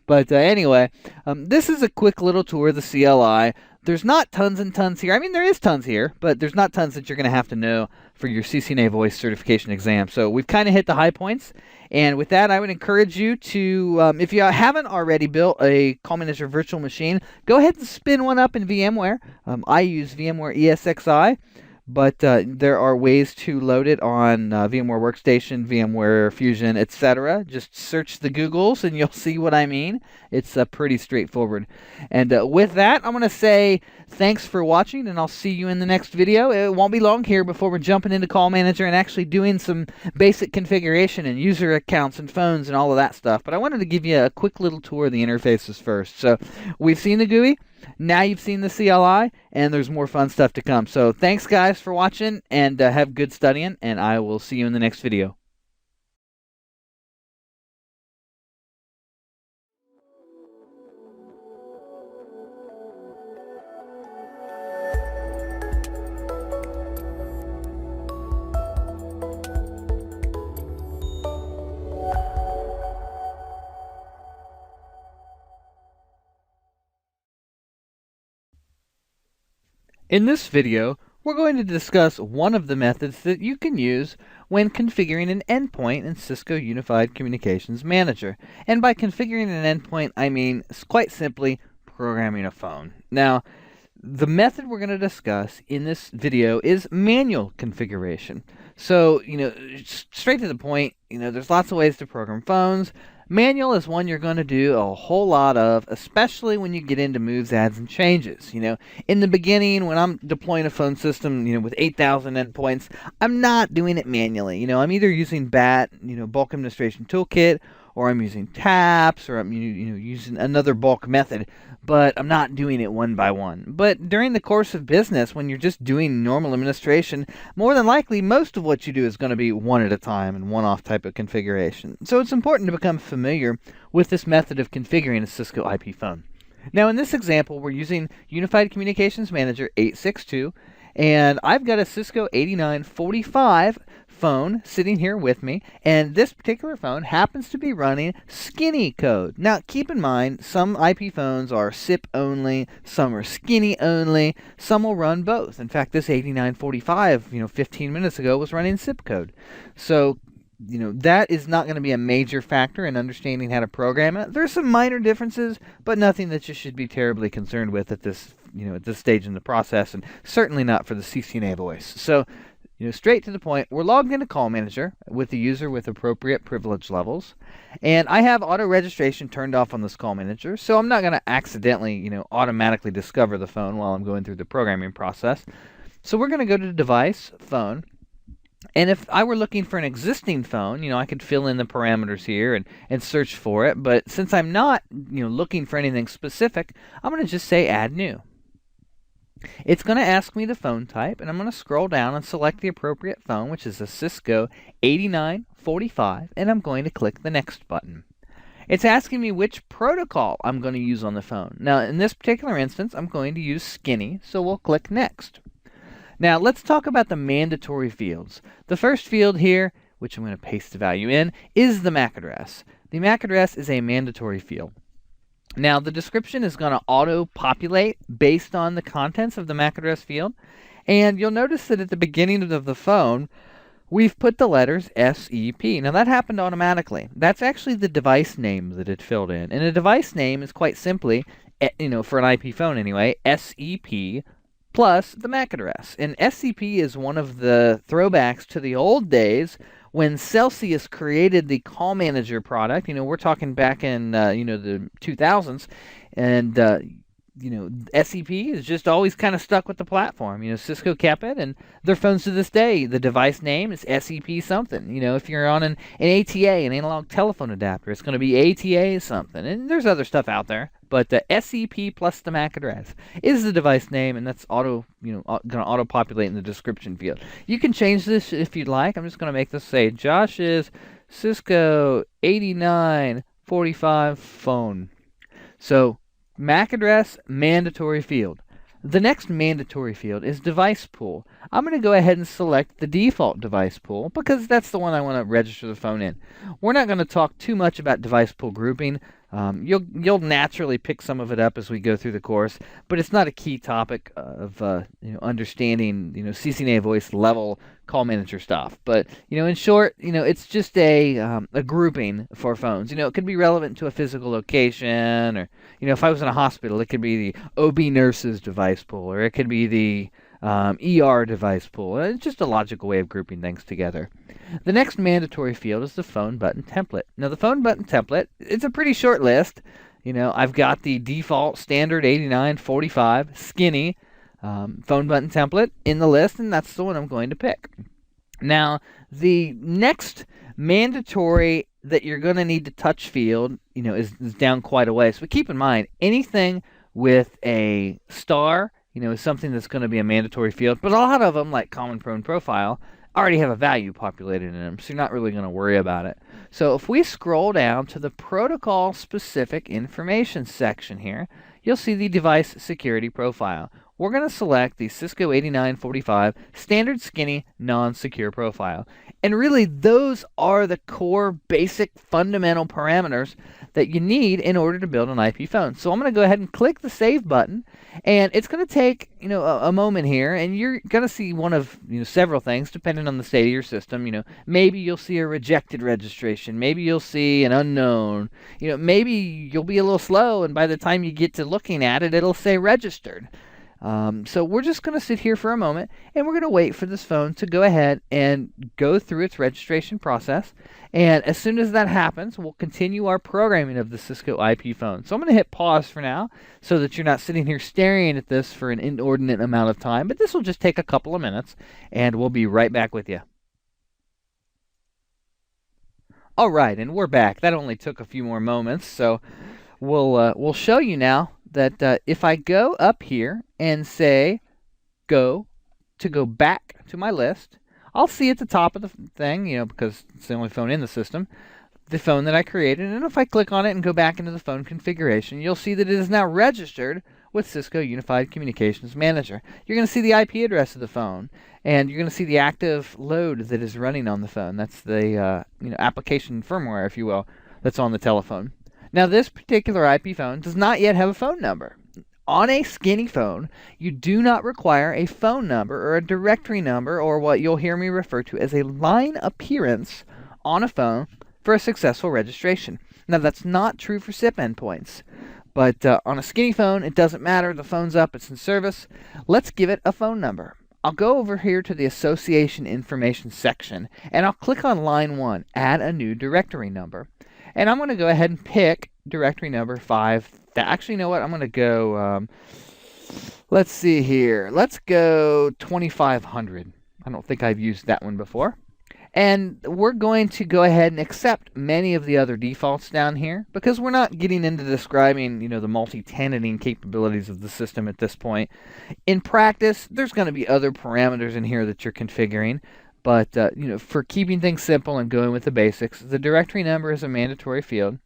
But anyway, this is a quick little tour of the CLI. There's not tons and tons here. I mean, there is tons here, but there's not tons that you're going to have to know for your CCNA voice certification exam. So we've kind of hit the high points. And with that, I would encourage you to, if you haven't already built a Call Manager virtual machine, go ahead and spin one up in VMware. I use VMware ESXi. But there are ways to load it on VMware Workstation, VMware Fusion, etc. Just search the Googles and you'll see what I mean. It's pretty straightforward. And with that, I'm going to say thanks for watching, and I'll see you in the next video. It won't be long here before we're jumping into Call Manager and actually doing some basic configuration and user accounts and phones and all of that stuff. But I wanted to give you a quick little tour of the interfaces first. So we've seen the GUI. Now you've seen the CLI, and there's more fun stuff to come. So thanks, guys, for watching, and have good studying, and I will see you in the next video. In this video, we're going to discuss one of the methods that you can use when configuring an endpoint in Cisco Unified Communications Manager. And by configuring an endpoint, I mean, quite simply, programming a phone. Now, the method we're going to discuss in this video is manual configuration. So, straight to the point, there's lots of ways to program phones. Manual is one you're going to do a whole lot of, especially when you get into moves, adds, and changes. In the beginning, when I'm deploying a phone system, with 8,000 endpoints, I'm not doing it manually. I'm either using BAT, Bulk Administration Toolkit, or I'm using taps, or I'm using another bulk method, but I'm not doing it one by one. But during the course of business, when you're just doing normal administration, more than likely most of what you do is going to be one at a time and one-off type of configuration. So it's important to become familiar with this method of configuring a Cisco IP phone. Now in this example, we're using Unified Communications Manager 862, and I've got a Cisco 8945 phone sitting here with me, and this particular phone happens to be running skinny code. Now keep in mind, some IP phones are SIP only, some are skinny only, some will run both. In fact, this 8945, 15 minutes ago was running SIP code. So that is not going to be a major factor in understanding how to program it. There's some minor differences, but nothing that you should be terribly concerned with at this stage in the process, and certainly not for the CCNA voice. So, straight to the point, we're logged into Call Manager with the user with appropriate privilege levels, and I have auto registration turned off on this Call Manager, so I'm not going to accidentally, automatically discover the phone while I'm going through the programming process. So we're going to go to Device, Phone. And if I were looking for an existing phone, I could fill in the parameters here and search for it. But since I'm not, looking for anything specific, I'm going to just say Add New. It's going to ask me the phone type, and I'm going to scroll down and select the appropriate phone, which is a Cisco 8945, and I'm going to click the Next button. It's asking me which protocol I'm going to use on the phone. Now, in this particular instance, I'm going to use Skinny, so we'll click Next. Now, let's talk about the mandatory fields. The first field here, which I'm going to paste the value in, is the MAC address. The MAC address is a mandatory field. Now, the description is going to auto-populate based on the contents of the MAC address field. And you'll notice that at the beginning of the phone, we've put the letters SEP. Now, that happened automatically. That's actually the device name that it filled in. And a device name is quite simply, for an IP phone anyway, SEP plus the MAC address. And SCP is one of the throwbacks to the old days when Celsius created the Call Manager product. We're talking back in, the 2000s. And, SCP is just always kind of stuck with the platform. Cisco kept it, and their phones to this day, the device name is SCP something. If you're on an ATA, an analog telephone adapter, it's going to be ATA something. And there's other stuff out there. But the SCP plus the MAC address is the device name, and that's going to auto-populate in the description field. You can change this if you'd like. I'm just going to make this say Josh's Cisco 8945 phone. So MAC address, mandatory field. The next mandatory field is device pool. I'm going to go ahead and select the default device pool because that's the one I want to register the phone in. We're not going to talk too much about device pool grouping. You'll naturally pick some of it up as we go through the course, but it's not a key topic of understanding CCNA voice level Call Manager stuff. But in short, it's just a grouping for phones. It could be relevant to a physical location, or if I was in a hospital, it could be the OB nurse's device pool, or it could be the ER device pool. It's just a logical way of grouping things together. The next mandatory field is the phone button template. Now, the phone button template, it's a pretty short list. I've got the default standard 8945 skinny phone button template in the list, and that's the one I'm going to pick. Now, the next mandatory that you're going to need to touch field, is down quite a ways. But keep in mind, anything with a star, is something that's going to be a mandatory field. But a lot of them, like common prone profile, already have a value populated in them, so you're not really going to worry about it. So if we scroll down to the protocol-specific information section here, you'll see the device security profile. We're going to select the Cisco 8945 standard skinny non-secure profile. And really, those are the core basic fundamental parameters that you need in order to build an IP phone. So I'm going to go ahead and click the save button, and it's going to take a moment here, and you're going to see one of several things depending on the state of your system. Maybe you'll see a rejected registration, maybe you'll see an unknown, maybe you'll be a little slow, and by the time you get to looking at it, it'll say registered. So we're just going to sit here for a moment, and we're going to wait for this phone to go ahead and go through its registration process. And as soon as that happens, we'll continue our programming of the Cisco IP phone. So I'm going to hit pause for now so that you're not sitting here staring at this for an inordinate amount of time. But this will just take a couple of minutes, and we'll be right back with you. All right, and we're back. That only took a few more moments, so we'll show you now that if I go up here and say go back to my list, I'll see at the top of the thing, because it's the only phone in the system, the phone that I created. And if I click on it and go back into the phone configuration, you'll see that it is now registered with Cisco Unified Communications Manager. You're going to see the IP address of the phone, and you're going to see the active load that is running on the phone. That's the application firmware, if you will, that's on the telephone. Now, this particular IP phone does not yet have a phone number. On a skinny phone, you do not require a phone number or a directory number, or what you'll hear me refer to as a line appearance on a phone for a successful registration. Now, that's not true for SIP endpoints. But on a skinny phone, it doesn't matter. The phone's up. It's in service. Let's give it a phone number. I'll go over here to the Association Information section, and I'll click on line 1, Add a New Directory Number. And I'm going to go ahead and pick directory number 5. Actually, you know what? I'm going to go, let's see here. Let's go 2500. I don't think I've used that one before. And we're going to go ahead and accept many of the other defaults down here, because we're not getting into describing, the multi-tenanting capabilities of the system at this point. In practice, there's going to be other parameters in here that you're configuring, but for keeping things simple and going with the basics, the directory number is a mandatory field.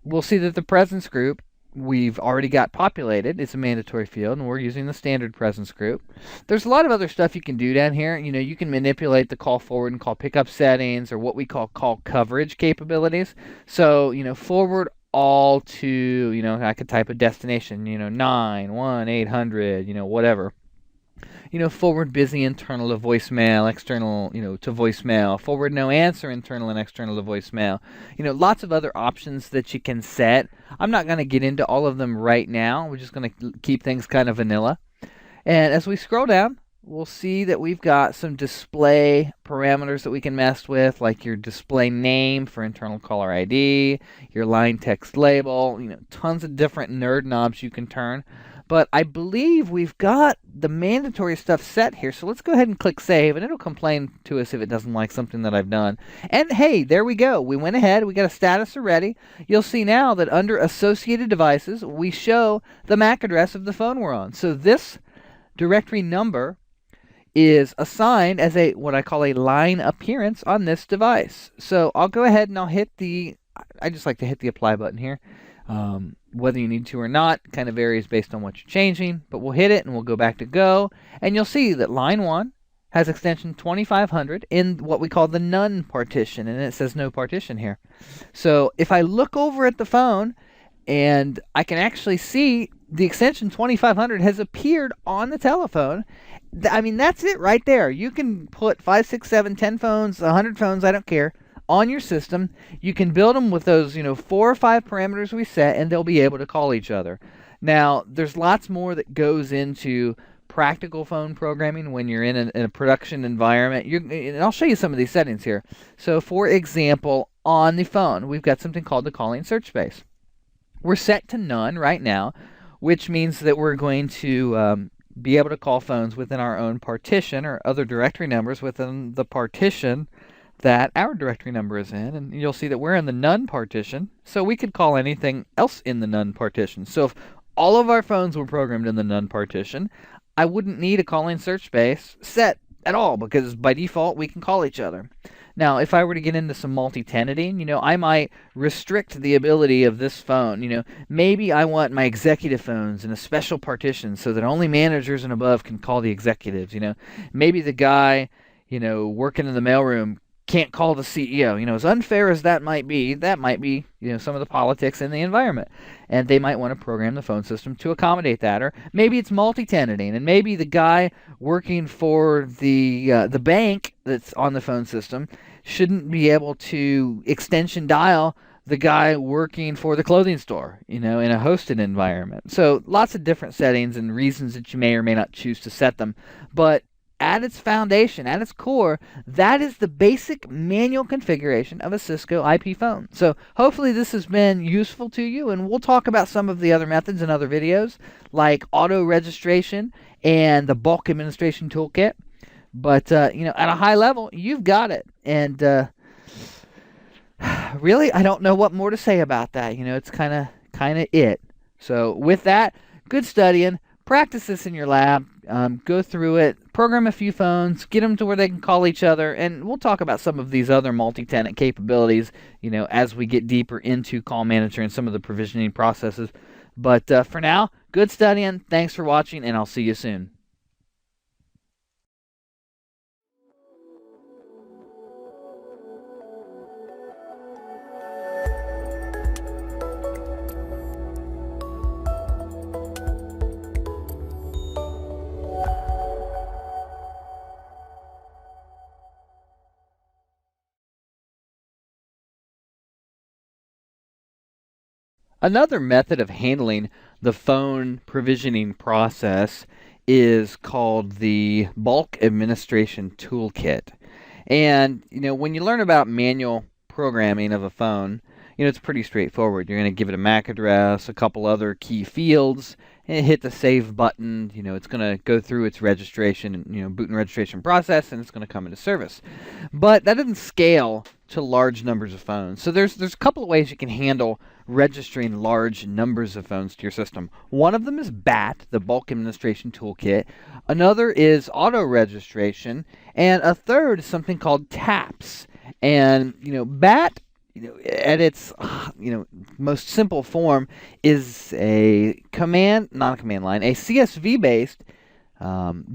We'll see that the presence group we've already got populated. It's a mandatory field, and we're using the standard presence group. There's a lot of other stuff you can do down here. You can manipulate the call forward and call pickup settings, or what we call coverage capabilities. So, forward all to, I could type a destination, 91800, whatever. Forward busy internal to voicemail, external, to voicemail, forward no answer internal and external to voicemail. Lots of other options that you can set. I'm not going to get into all of them right now. We're just going to keep things kind of vanilla. And as we scroll down, we'll see that we've got some display parameters that we can mess with, like your display name for internal caller ID, your line text label, tons of different nerd knobs you can turn. But I believe we've got the mandatory stuff set here, so let's go ahead and click Save, and it'll complain to us if it doesn't like something that I've done. And hey, there we go. We went ahead. We got a status already. You'll see now that under Associated Devices, we show the MAC address of the phone we're on. So this directory number is assigned as what I call a line appearance on this device. So I'll go ahead and I'll hit I just like to hit the Apply button here. Whether you need to or not kind of varies based on what you're changing, but we'll hit it and we'll go back to go, and you'll see that line 1 has extension 2500 in what we call the none partition, and it says no partition here. So if I look over at the phone, and I can actually see the extension 2500 has appeared on the telephone. I mean, that's it right there. You can put 5, 6, 7, 10 phones, 100 phones, I don't care, on your system. You can build them with those 4 or 5 parameters we set, and they'll be able to call each other. Now, there's lots more that goes into practical phone programming when you're in a production environment. And I'll show you some of these settings here. So, for example, on the phone, we've got something called the calling search space. We're set to none right now, which means that we're going to be able to call phones within our own partition, or other directory numbers within the partition that our directory number is in. And you'll see that we're in the none partition, so we could call anything else in the none partition. So if all of our phones were programmed in the none partition, I wouldn't need a calling search space set at all, because by default we can call each other. Now, if I were to get into some multi-tenanting, I might restrict the ability of this phone. Maybe I want my executive phones in a special partition so that only managers and above can call the executives. Maybe the guy, working in the mailroom can't call the CEO. As unfair as that might be, some of the politics in the environment. And they might want to program the phone system to accommodate that. Or maybe it's multi-tenanting, and maybe the guy working for the bank that's on the phone system shouldn't be able to extension dial the guy working for the clothing store, in a hosted environment. So lots of different settings and reasons that you may or may not choose to set them. But at its foundation, at its core, that is the basic manual configuration of a Cisco IP phone. So hopefully this has been useful to you, and we'll talk about some of the other methods in other videos, like auto registration and the bulk administration toolkit. But, at a high level, you've got it. And Really, I don't know what more to say about that. It's kind of it. So with that, good studying. Practice this in your lab. Go through it. Program a few phones. Get them to where they can call each other. And we'll talk about some of these other multi-tenant capabilities, as we get deeper into Call Manager and some of the provisioning processes. But for now, good studying. Thanks for watching, and I'll see you soon. Another method of handling the phone provisioning process is called the Bulk Administration Toolkit. And, when you learn about manual programming of a phone, it's pretty straightforward. You're going to give it a MAC address, a couple other key fields, and hit the save button. It's going to go through its registration, boot and registration process, and it's going to come into service. But that doesn't scale to large numbers of phones. So there's a couple of ways you can handle registering large numbers of phones to your system. One of them is BAT, the Bulk Administration Toolkit. Another is auto registration, and a third is something called TAPS. And BAT, at its most simple form, is a not a command line, a CSV-based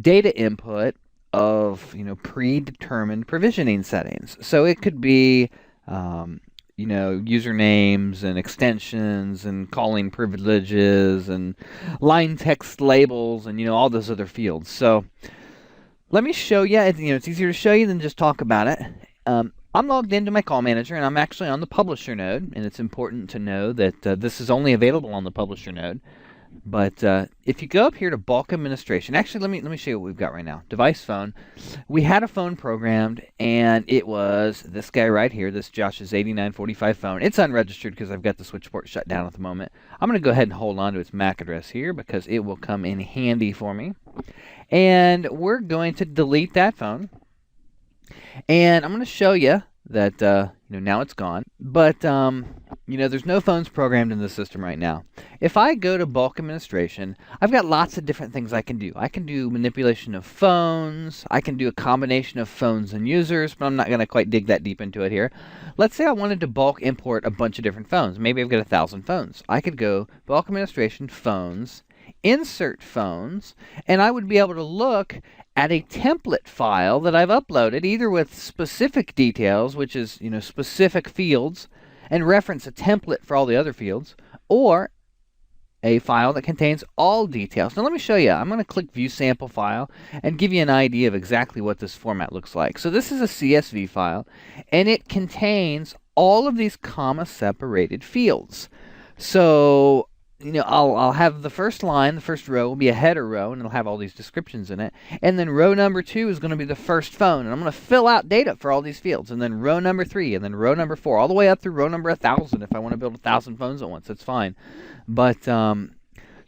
data input of predetermined provisioning settings. So it could be usernames and extensions and calling privileges and line text labels and all those other fields. So let me show you. It's easier to show you than just talk about it. I'm logged into my Call Manager, and I'm actually on the Publisher node, and it's important to know that this is only available on the Publisher node. But if you go up here to Bulk Administration, actually let me show you what we've got right now. Device phone. We had a phone programmed, and it was this guy right here, this Josh's 8945 phone. It's unregistered because I've got the switch port shut down at the moment. I'm going to go ahead and hold on to its MAC address here because it will come in handy for me. And we're going to delete that phone. And I'm going to show you that now it's gone. But there's no phones programmed in the system right now. If I go to Bulk Administration, I've got lots of different things I can do. I can do manipulation of phones. I can do a combination of phones and users, but I'm not going to quite dig that deep into it here. Let's say I wanted to bulk import a bunch of different phones. Maybe I've got 1,000 phones. I could go Bulk Administration, Phones, Insert Phones, and I would be able to look at a template file that I've uploaded, either with specific details, which is specific fields, and reference a template for all the other fields, or a file that contains all details. Now let me show you. I'm going to click View Sample File and give you an idea of exactly what this format looks like. So this is a CSV file, and it contains all of these comma-separated fields. So I'll have the first line, the first row will be a header row, and it'll have all these descriptions in it. And then row number 2 is going to be the first phone, and I'm going to fill out data for all these fields. And then row number 3, and then row number 4, all the way up through row number 1,000. If I want to build 1,000 phones at once, that's fine. But so I'm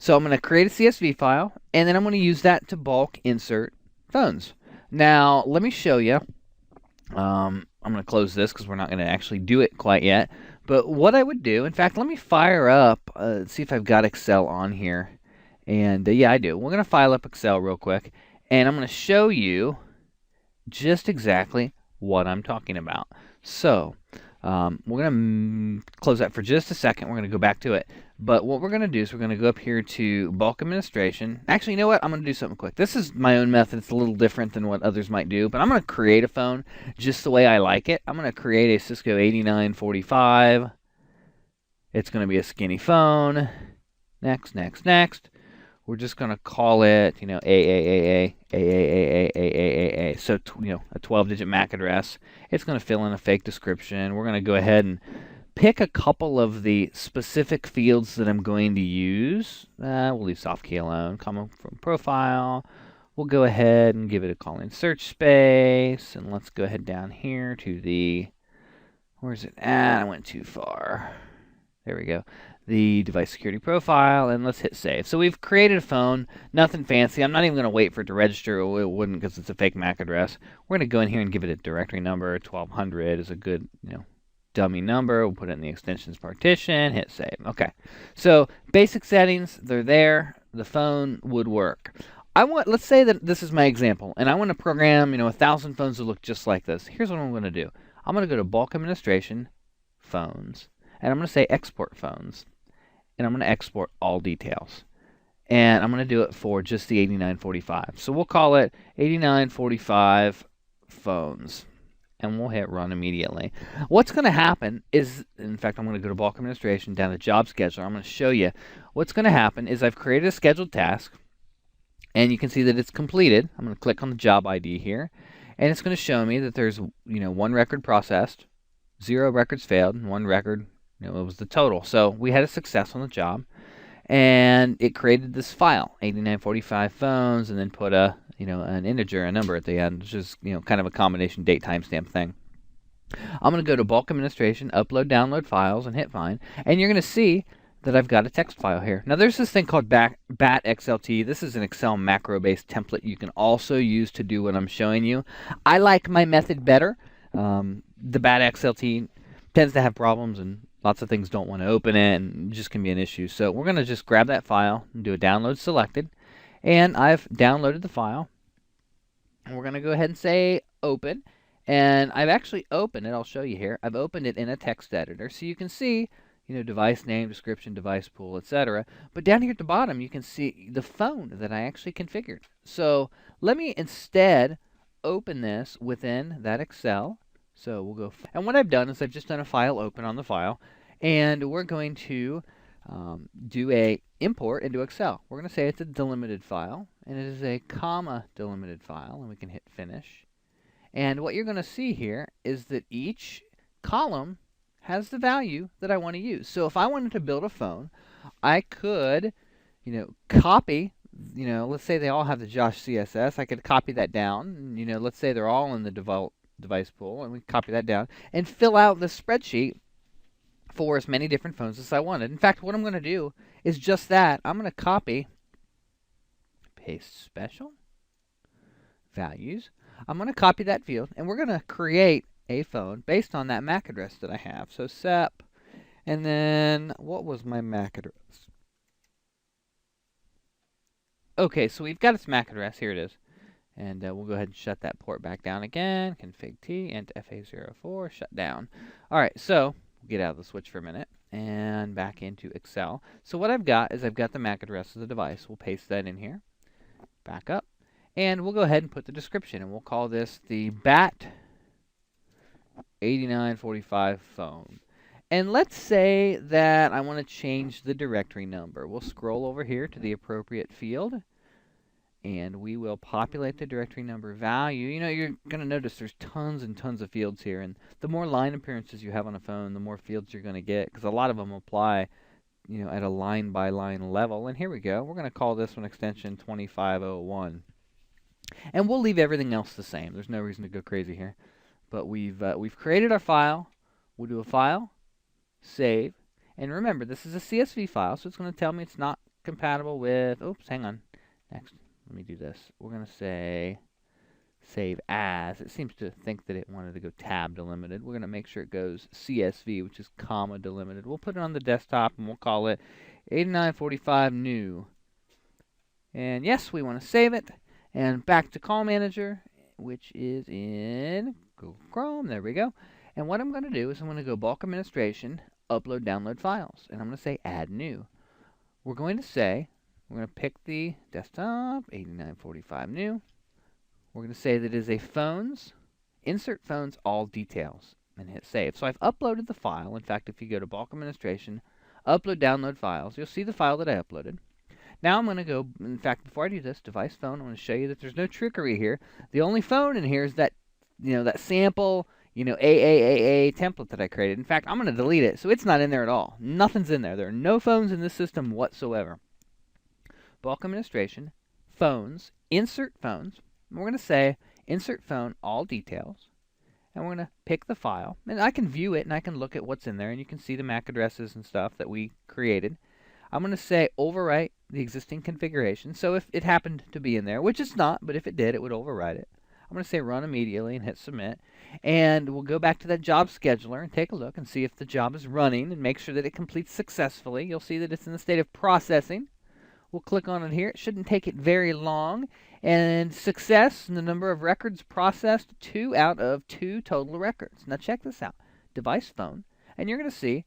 going to create a CSV file, and then I'm going to use that to bulk insert phones. Now let me show you. I'm going to close this because we're not going to actually do it quite yet. But what I would do, in fact, let me fire up, see if I've got Excel on here. And yeah, I do. We're going to file up Excel real quick. And I'm going to show you just exactly what I'm talking about. So we're going to close that for just a second. We're going to go back to it. But what we're going to do is we're going to go up here to Bulk Administration. Actually, you know what? I'm going to do something quick. This is my own method. It's a little different than what others might do. But I'm going to create a phone just the way I like it. I'm going to create a Cisco 8945. It's going to be a skinny phone. Next, next, next. We're just going to call it, AAAA, AAAA. So, a 12-digit MAC address. It's going to fill in a fake description. We're going to go ahead and pick a couple of the specific fields that I'm going to use. We'll leave soft key alone. Comma from profile. We'll go ahead and give it a call-in search space. And let's go ahead down here to the, where's it at? I went too far. There we go. The device security profile, and let's hit save. So we've created a phone, nothing fancy. I'm not even going to wait for it to register. It wouldn't because it's a fake MAC address. We're going to go in here and give it a directory number. 1200 is a good, dummy number. We'll put it in the extensions partition, hit save. Okay, so basic settings, they're there. The phone would work. Let's say that this is my example, and I want to program, 1,000 phones to look just like this. Here's what I'm going to do. I'm going to go to bulk administration, phones, and I'm going to say export phones, and I'm going to export all details. And I'm going to do it for just the 8945. So we'll call it 8945 phones, and we'll hit run immediately. What's going to happen is, in fact, I'm going to go to bulk administration, down to job scheduler. I'm going to show you what's going to happen is I've created a scheduled task, and you can see that it's completed. I'm going to click on the job ID here, and it's going to show me that there's 1 record processed, 0 records failed, and 1 record, it was the total. So we had a success on the job, and it created this file, 8945 phones, and then put an integer, a number at the end, which is kind of a combination date timestamp thing. I'm going to go to bulk administration, upload, download files, and hit find, and you're going to see that I've got a text file here. Now there's this thing called BAT XLT. This is an Excel macro-based template you can also use to do what I'm showing you. I like my method better. The BAT XLT tends to have problems, and lots of things don't want to open it, and it just can be an issue. So we're going to just grab that file and do a download selected, and I've downloaded the file. And we're going to go ahead and say open, and I've actually opened it. I'll show you here. I've opened it in a text editor, so you can see device name, description, device pool, etc. But down here at the bottom, you can see the phone that I actually configured. So let me instead open this within that Excel. So we'll go, and what I've done is I've just done a file open on the file, and we're going to do a import into Excel. We're going to say it's a delimited file, and it is a comma delimited file, and we can hit finish. And what you're going to see here is that each column has the value that I want to use. So if I wanted to build a phone, I could, copy, let's say they all have the Josh CSS. I could copy that down. Let's say they're all in the device pool, and we copy that down and fill out the spreadsheet for as many different phones as I wanted. In fact, what I'm going to do is just that. I'm going to copy, paste special, values. I'm going to copy that field, and we're going to create a phone based on that MAC address that I have. So SEP, and then what was my MAC address? Okay, so we've got its MAC address. Here it is. And we'll go ahead and shut that port back down again. Config T, int FA04, shut down. All right, so we'll get out of the switch for a minute and back into Excel. So what I've got is I've got the MAC address of the device. We'll paste that in here. Back up. And we'll go ahead and put the description, and we'll call this the BAT 8945 phone. And let's say that I want to change the directory number. We'll scroll over here to the appropriate field, and we will populate the directory number value. You're going to notice there's tons and tons of fields here, and the more line appearances you have on a phone, the more fields you're going to get, because a lot of them apply at a line by line level. And here we go. We're going to call this one extension 2501. And we'll leave everything else the same. There's no reason to go crazy here. But we've created our file. We'll do a file, save, and remember this is a CSV file, so it's going to tell me it's not compatible with. Oops, hang on. Next, let me do this. We're going to say save as. It seems to think that it wanted to go tab delimited. We're going to make sure it goes CSV, which is comma delimited. We'll put it on the desktop, and we'll call it 8945 new. And yes, we want to save it. And back to Call Manager, which is in Google Chrome. There we go. And what I'm going to do is I'm going to go bulk administration, upload, download files. And I'm going to say add new. We're going to pick the desktop, 8945 new. We're going to say that it is a phones, insert phones, all details, and hit save. So I've uploaded the file. In fact, if you go to bulk administration, upload, download files, you'll see the file that I uploaded. Now I'm going to go, in fact, before I do this, device phone, I want to show you that there's no trickery here. The only phone in here is that, that sample, AAAA template that I created. In fact, I'm going to delete it, so it's not in there at all. Nothing's in there. There are no phones in this system whatsoever. Bulk administration, phones, insert phones. And we're going to say insert phone, all details. And we're going to pick the file. And I can view it, and I can look at what's in there, and you can see the MAC addresses and stuff that we created. I'm going to say overwrite the existing configuration. So if it happened to be in there, which it's not, but if it did, it would overwrite it. I'm going to say run immediately and hit submit. And we'll go back to that job scheduler and take a look and see if the job is running and make sure that it completes successfully. You'll see that it's in the state of processing. We'll click on it here. It shouldn't take it very long. And success, and the number of records processed, 2 out of 2 total records. Now check this out. Device phone. And you're going to see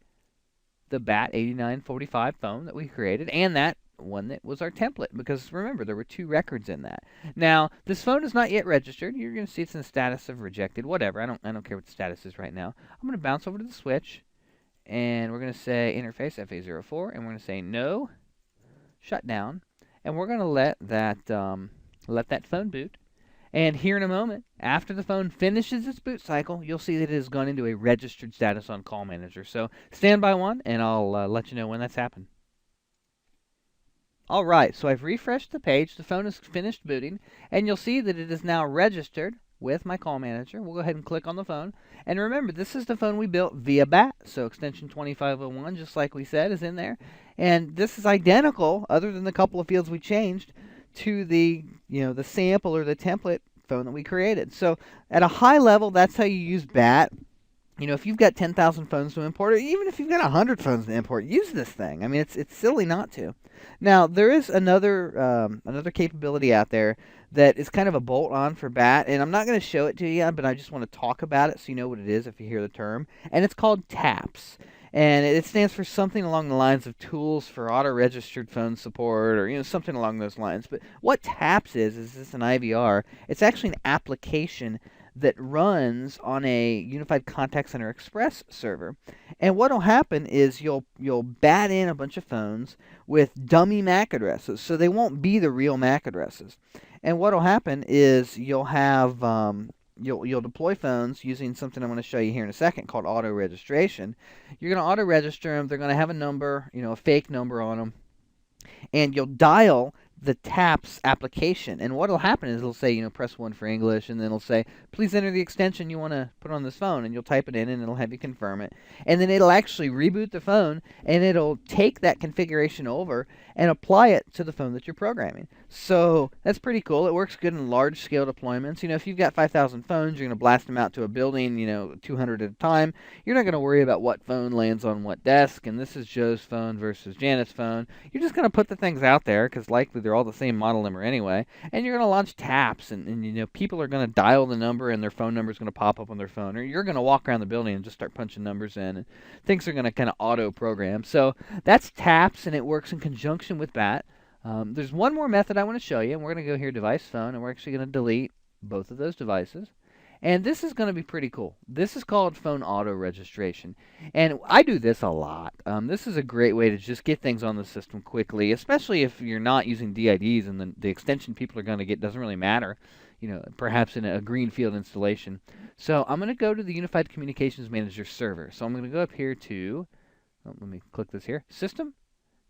the BAT 8945 phone that we created and that one that was our template, because remember, there were 2 records in that. Now, this phone is not yet registered. You're going to see it's in the status of rejected, whatever. I don't care what the status is right now. I'm going to bounce over to the switch, and we're going to say interface FA04, and we're going to say no, shut down, and we're going to let that phone boot. And here in a moment, after the phone finishes its boot cycle, you'll see that it has gone into a registered status on Call Manager. So stand by one, and I'll let you know when that's happened. All right, so I've refreshed the page. The phone is finished booting, and you'll see that it is now registered with my Call Manager. We'll go ahead and click on the phone. And remember, this is the phone we built via BAT, so extension 2501, just like we said, is in there. And this is identical, other than the couple of fields we changed, to the sample or the template phone that we created. So at a high level, that's how you use BAT. If you've got 10,000 phones to import, or even if you've got 100 phones to import, use this thing. I mean, it's silly not to. Now, there is another capability out there that is kind of a bolt-on for BAT, and I'm not going to show it to you, but I just want to talk about it so you know what it is if you hear the term. And it's called TAPS. And it stands for something along the lines of Tools for Auto-Registered Phone Support, or something along those lines. But what TAPS is this an IVR? It's actually an application that runs on a Unified Contact Center Express server. And what will happen is you'll bat in a bunch of phones with dummy MAC addresses, so they won't be the real MAC addresses. And what will happen is you'll have you'll deploy phones using something I'm going to show you here in a second called auto registration. You're going to auto register them. They're going to have a number, a fake number on them, and you'll dial the TAPS application. And what will happen is it'll say, press 1 for English, and then it'll say, please enter the extension you want to put on this phone, and you'll type it in, and it'll have you confirm it. And then it'll actually reboot the phone, and it'll take that configuration over and apply it to the phone that you're programming. So that's pretty cool. It works good in large-scale deployments. If you've got 5,000 phones, you're going to blast them out to a building, 200 at a time. You're not going to worry about what phone lands on what desk, and this is Joe's phone versus Janet's phone. You're just going to put the things out there, because likely they're all the same model number anyway, and you're going to launch TAPS, and people are going to dial the number, and their phone number is going to pop up on their phone, or you're going to walk around the building and just start punching numbers in, and things are going to kind of auto-program. So that's TAPS, and it works in conjunction with BAT. There's one more method I want to show you, and we're going to go here, device phone, and we're actually going to delete both of those devices. And this is going to be pretty cool. This is called phone auto registration. And I do this a lot. This is a great way to just get things on the system quickly, especially if you're not using DIDs and the extension people are going to get doesn't really matter, perhaps in a greenfield installation. So I'm going to go to the Unified Communications Manager server. So I'm going to go up here to, let me click this here, System,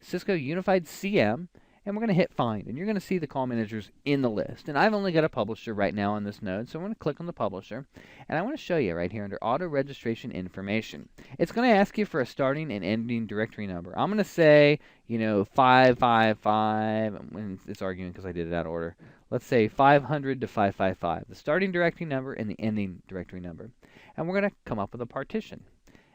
Cisco Unified CM, and we're going to hit Find, and you're going to see the call managers in the list. And I've only got a publisher right now on this node, so I'm going to click on the publisher, and I want to show you right here under Auto Registration Information. It's going to ask you for a starting and ending directory number. I'm going to say, 555, and it's arguing because I did it out of order. Let's say 500 to 555, the starting directory number and the ending directory number. And we're going to come up with a partition.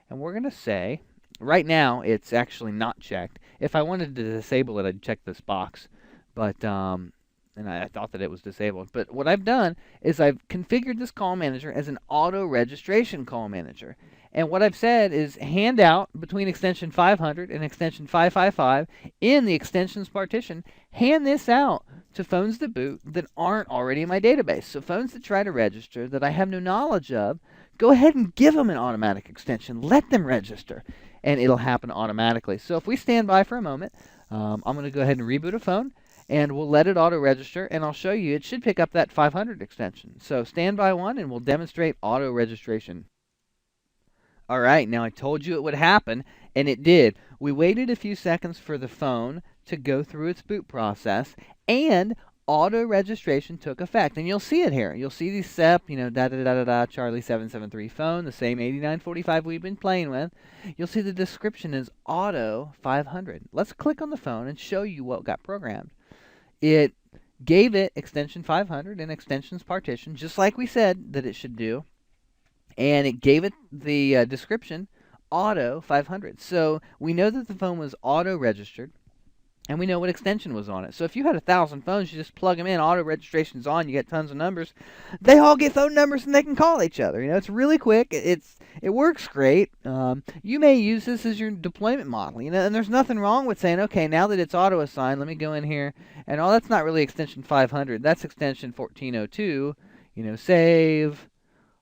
And we're going to say, right now, it's actually not checked. If I wanted to disable it, I'd check this box, but and I thought that it was disabled. But what I've done is I've configured this call manager as an auto registration call manager. And what I've said is hand out between extension 500 and extension 555 in the extensions partition, hand this out to phones that boot that aren't already in my database. So phones that try to register that I have no knowledge of, go ahead and give them an automatic extension. Let them register, and it'll happen automatically. So if we stand by for a moment, I'm going to go ahead and reboot a phone, and we'll let it auto-register, and I'll show you. It should pick up that 500 extension. So stand by one, and we'll demonstrate auto-registration. All right, now I told you it would happen, and it did. We waited a few seconds for the phone to go through its boot process, and auto registration took effect. And you'll see it here. You'll see the SEP, Charlie 773 phone, the same 8945 we've been playing with. You'll see the description is auto 500. Let's click on the phone and show you what got programmed. It gave it extension 500 and extensions partition, just like we said that it should do, and it gave it the description auto 500. So we know that the phone was auto registered, and we know what extension was on it. So if you had 1,000 phones, you just plug them in, auto registration's on, you get tons of numbers. They all get phone numbers and they can call each other. You know, it's really quick. It works great. You may use this as your deployment model. You know, and there's nothing wrong with saying, okay, now that it's auto assigned, let me go in here, and oh, that's not really extension 500. That's extension 1402. You know, save.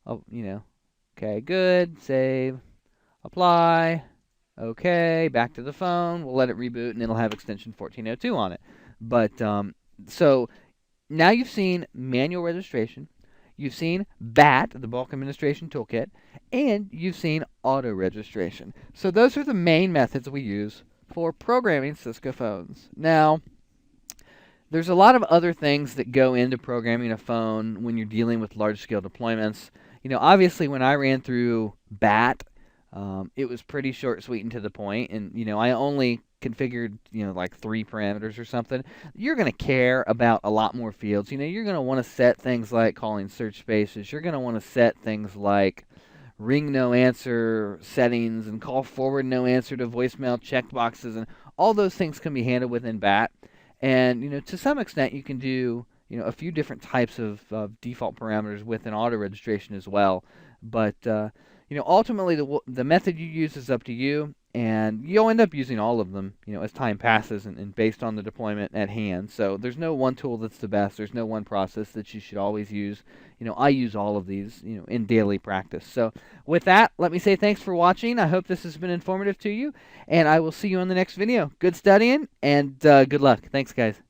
Okay, good. Save. Apply. Okay, back to the phone. We'll let it reboot, and it'll have extension 1402 on it. But so now you've seen manual registration, you've seen BAT, the Bulk Administration Toolkit, and you've seen auto registration. So those are the main methods we use for programming Cisco phones. Now, there's a lot of other things that go into programming a phone when you're dealing with large-scale deployments. You know, obviously, when I ran through BAT, it was pretty short, sweet, and to the point, and you know, I only configured, you know, like 3 parameters or something. You're going to care about a lot more fields. You know, you're going to want to set things like calling search spaces. You're going to want to set things like ring no answer settings and call forward no answer to voicemail checkboxes, and all those things can be handled within BAT. And you know, to some extent, you can do, you know, a few different types of default parameters with an auto registration as well. But you know, ultimately, the method you use is up to you, and you'll end up using all of them, you know, as time passes and based on the deployment at hand. So there's no one tool that's the best. There's no one process that you should always use. You know, I use all of these, you know, in daily practice. So with that, let me say thanks for watching. I hope this has been informative to you, and I will see you on the next video. Good studying, and good luck. Thanks, guys.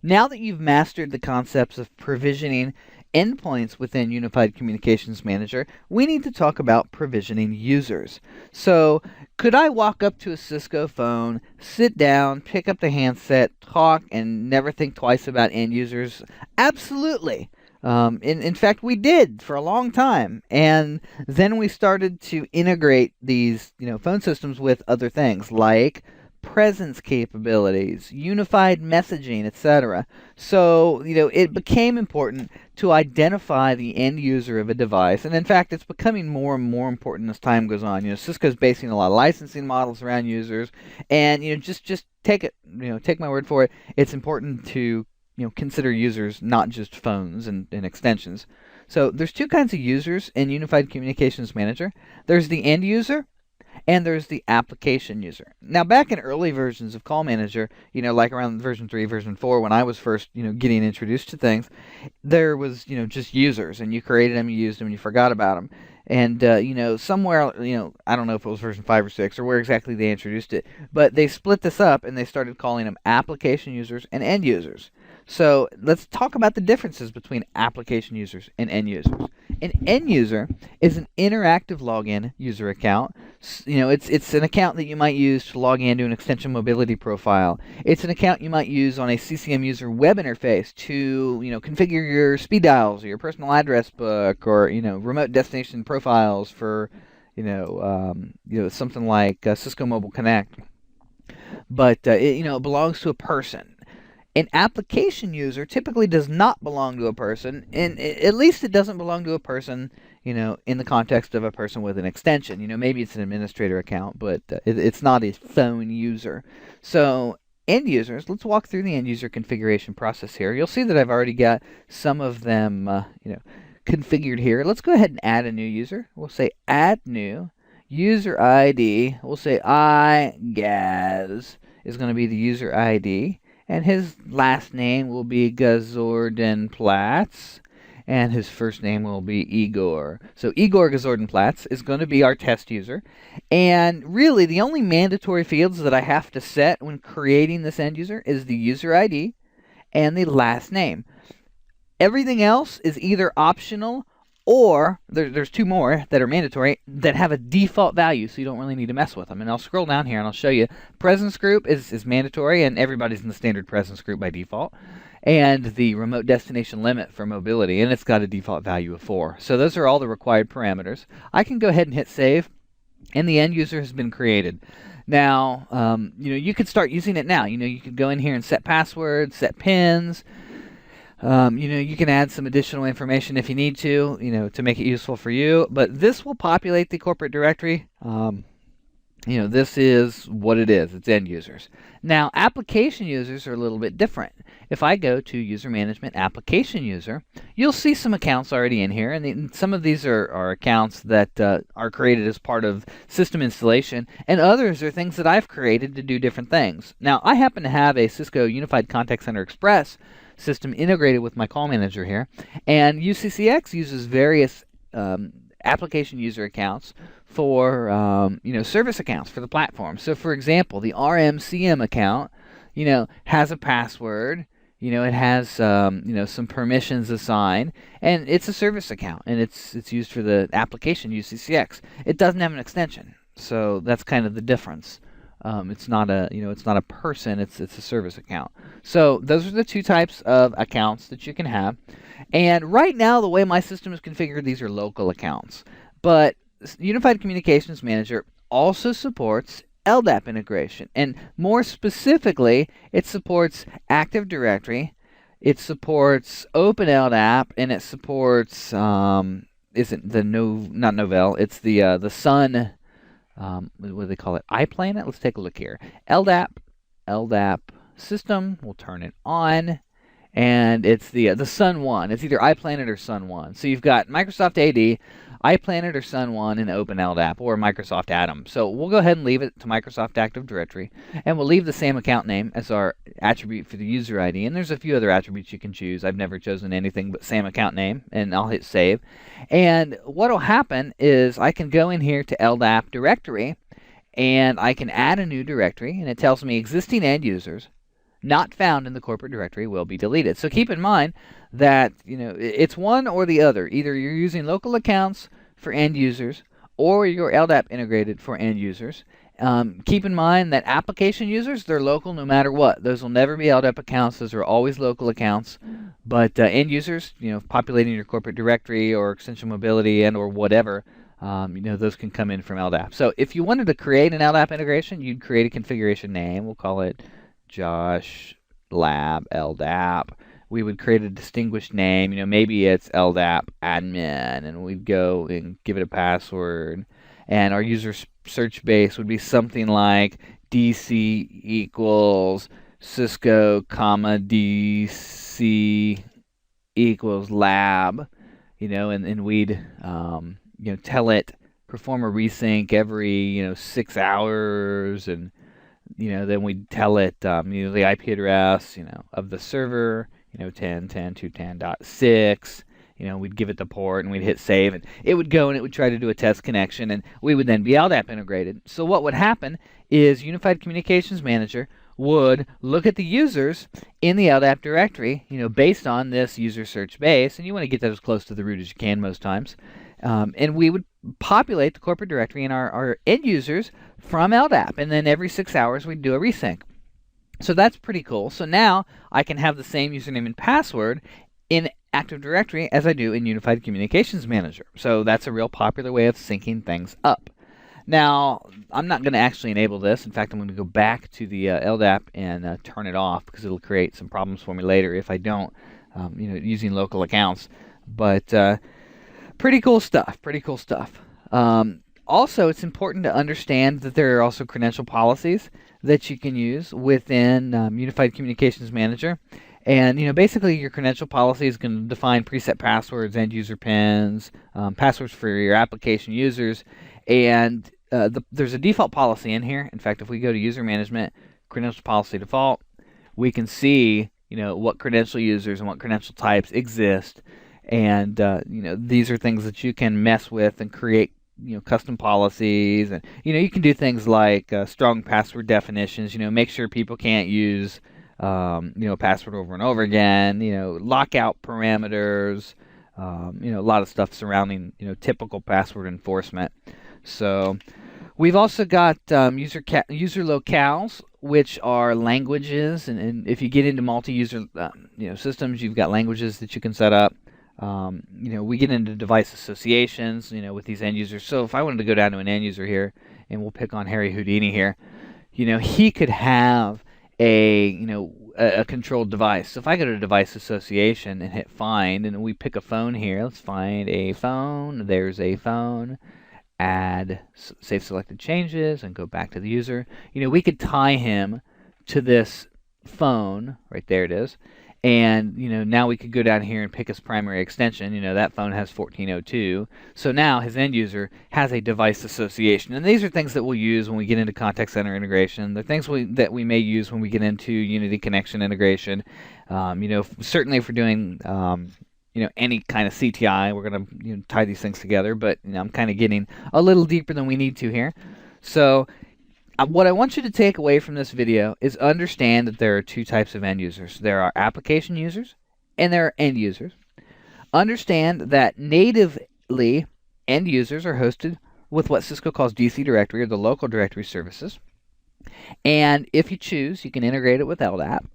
Now that you've mastered the concepts of provisioning endpoints within Unified Communications Manager, we need to talk about provisioning users. So, could I walk up to a Cisco phone, sit down, pick up the handset, talk, and never think twice about end users? Absolutely. In fact, we did for a long time, and then we started to integrate these, you know, phone systems with other things like presence capabilities, unified messaging, etc. So, you know, it became important to identify the end user of a device, and in fact, it's becoming more and more important as time goes on. You know, Cisco's basing a lot of licensing models around users, and you know, just take it, you know, take my word for it. It's important to, you know, consider users, not just phones and extensions. So there's 2 kinds of users in Unified Communications Manager. There's the end user, and there's the application user. Now, back in early versions of Call Manager, you know, like around version 3, version 4, when I was first, you know, getting introduced to things, there was, you know, just users, and you created them, you used them, and you forgot about them. And, you know, somewhere, you know, I don't know if it was version 5 or 6 or where exactly they introduced it, but they split this up and they started calling them application users and end users. So let's talk about the differences between application users and end users. An end user is an interactive login user account. You know, it's an account that you might use to log into an extension mobility profile. It's an account you might use on a CCM user web interface to, you know, configure your speed dials or your personal address book, or, you know, remote destination profiles for, you know, something like Cisco Mobile Connect. But you know, it belongs to a person. An application user typically does not belong to a person, and at least it doesn't belong to a person, you know, in the context of a person with an extension. You know, maybe it's an administrator account, but it's not a phone user. So end users, let's walk through the end user configuration process here. You'll see that I've already got some of them, you know, configured here. Let's go ahead and add a new user. We'll say add new. User ID, we'll say iGaz is going to be the user ID. And his last name will be Gazordenplatz, and his first name will be Igor. So Igor Gazordenplatz is going to be our test user. And really, the only mandatory fields that I have to set when creating this end user is the user ID and the last name. Everything else is either optional Or there's two more that are mandatory that have a default value, so you don't really need to mess with them. And I'll scroll down here and I'll show you. Presence group is mandatory, and everybody's in the standard presence group by default. And the remote destination limit for mobility, and it's got a default value of 4. So those are all the required parameters. I can go ahead and hit save, and the end user has been created. Now, you could start using it now. You could go in here and set passwords, set pins. You can add some additional information if you need to make it useful for you. But this will populate the corporate directory. This is what it is. It's end users. Now, application users are a little bit different. If I go to User Management Application User, you'll see some accounts already in here, and some of these are accounts that are created as part of system installation, and others are things that I've created to do different things. Now, I happen to have a Cisco Unified Contact Center Express system integrated with my call manager here, and UCCX uses various application user accounts for service accounts for the platform. So for example, the RMCM account has a password, it has some permissions assigned, and it's a service account, and it's used for the application UCCX. It doesn't have an extension, so that's kind of the difference. It's not a person, it's a service account. So those are the two types of accounts that you can have. And right now, the way my system is configured, these are local accounts. But Unified Communications Manager also supports LDAP integration. And more specifically, it supports Active Directory, it supports Open LDAP, and it supports not Novell, it's the Sun. What do they call it? iPlanet? Let's take a look here. LDAP system. We'll turn it on, and it's the Sun One. It's either iPlanet or Sun One. So you've got Microsoft AD, iPlanet or Sun One, and Open LDAP or Microsoft Atom. So we'll go ahead and leave it to Microsoft Active Directory, and we'll leave the same account name as our attribute for the user ID. And there's a few other attributes you can choose. I've never chosen anything but same account name, and I'll hit save. And what will happen is I can go in here to LDAP directory, and I can add a new directory, and it tells me existing end users not found in the corporate directory will be deleted. So keep in mind that it's one or the other. Either you're using local accounts for end users, or your LDAP integrated for end users. Keep in mind that application users, they're local no matter what. Those will never be LDAP accounts. Those are always local accounts. But end users, populating your corporate directory or extension mobility and or whatever, those can come in from LDAP. So if you wanted to create an LDAP integration, you'd create a configuration name. We'll call it Josh Lab LDAP. We would create a distinguished name. Maybe it's LDAP admin, and we'd go and give it a password. And our user search base would be something like DC equals Cisco, DC equals lab, and we'd tell it perform a resync every 6 hours, and then we'd tell it the IP address of the server, 10.10.210.6. We'd give it the port, and we'd hit save, and it would go and it would try to do a test connection, and we would then be LDAP integrated. So what would happen is Unified Communications Manager would look at the users in the LDAP directory, based on this user search base, and you want to get that as close to the root as you can most times. And we would populate the corporate directory and our end users from LDAP, and then every 6 hours we'd do a resync. So that's pretty cool. So now I can have the same username and password in Active Directory as I do in Unified Communications Manager. So that's a real popular way of syncing things up. Now, I'm not going to actually enable this. In fact, I'm going to go back to the LDAP and turn it off, because it'll create some problems for me later if I don't, using local accounts. But pretty cool stuff. Pretty cool stuff. Also, it's important to understand that there are also credential policies that you can use within Unified Communications Manager. And basically your credential policy is going to define preset passwords, end user pins, passwords for your application users, and there's a default policy in here. In fact, if we go to User Management, Credential Policy Default, we can see what credential users and what credential types exist, and these are things that you can mess with and create custom policies, and you can do things like strong password definitions. Make sure people can't use password over and over again. Lockout parameters, a lot of stuff surrounding typical password enforcement. So we've also got user locales, which are languages, and if you get into multi-user systems, you've got languages that you can set up. We get into device associations, with these end users. So if I wanted to go down to an end user here, and we'll pick on Harry Houdini here, he could have a controlled device. So if I go to device association and hit find, and we pick a phone here, let's find a phone. There's a phone. Add save selected changes and go back to the user. We could tie him to this phone. Right there it is. And now we could go down here and pick his primary extension. That phone has 1402. So now his end user has a device association. And these are things that we'll use when we get into contact center integration. They're things that we may use when we get into Unity connection integration. Certainly if we're doing any kind of CTI, we're going to tie these things together. But I'm kind of getting a little deeper than we need to here. So what I want you to take away from this video is understand that there are two types of end users. There are application users and there are end users. Understand that natively end users are hosted with what Cisco calls DC directory, or the local directory services. And if you choose, you can integrate it with LDAP.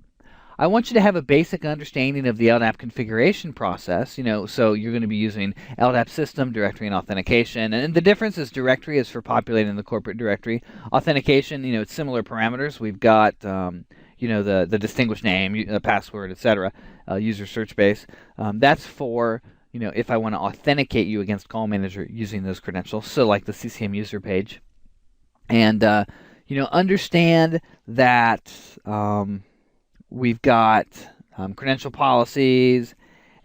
I want you to have a basic understanding of the LDAP configuration process. So you're going to be using LDAP system, directory, and authentication. And the difference is directory is for populating the corporate directory. Authentication, it's similar parameters. We've got, the distinguished name, the password, etc., user search base. That's for, if I want to authenticate you against Call Manager using those credentials. So like the CCM user page. And, understand that we've got credential policies,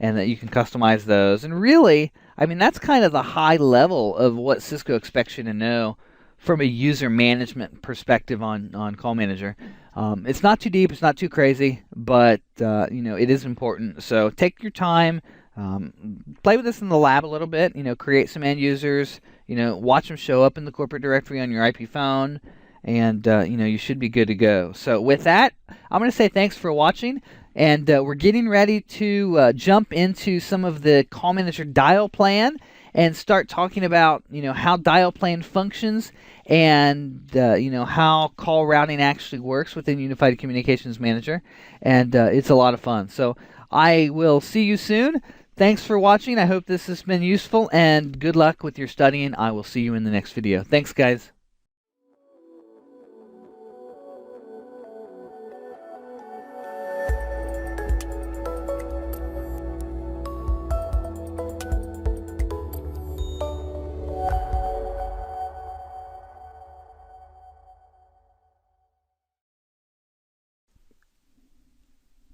and that you can customize those. And really, that's kind of the high level of what Cisco expects you to know from a user management perspective on Call Manager. It's not too deep, it's not too crazy, but it is important. So take your time, play with this in the lab a little bit. Create some end users. Watch them show up in the corporate directory on your IP phone. And, you should be good to go. So with that, I'm going to say thanks for watching. And we're getting ready to jump into some of the Call Manager dial plan and start talking about, how dial plan functions and, how call routing actually works within Unified Communications Manager. And it's a lot of fun. So I will see you soon. Thanks for watching. I hope this has been useful, and good luck with your studying. I will see you in the next video. Thanks, guys.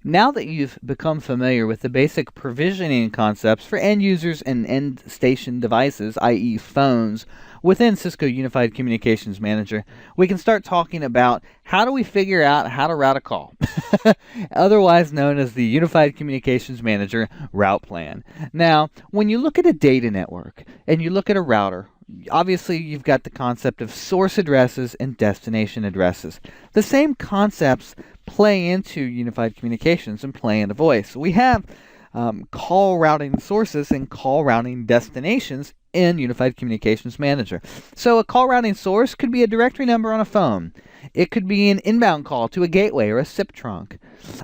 Now that you've become familiar with the basic provisioning concepts for end users and end station devices, i.e. phones, within Cisco Unified Communications Manager, we can start talking about how do we figure out how to route a call, otherwise known as the Unified Communications Manager route plan. Now, when you look at a data network and you look at a router, obviously you've got the concept of source addresses and destination addresses. The same concepts play into Unified Communications and play into voice. We have call routing sources and call routing destinations in Unified Communications Manager. So a call routing source could be a directory number on a phone. It could be an inbound call to a gateway or a SIP trunk.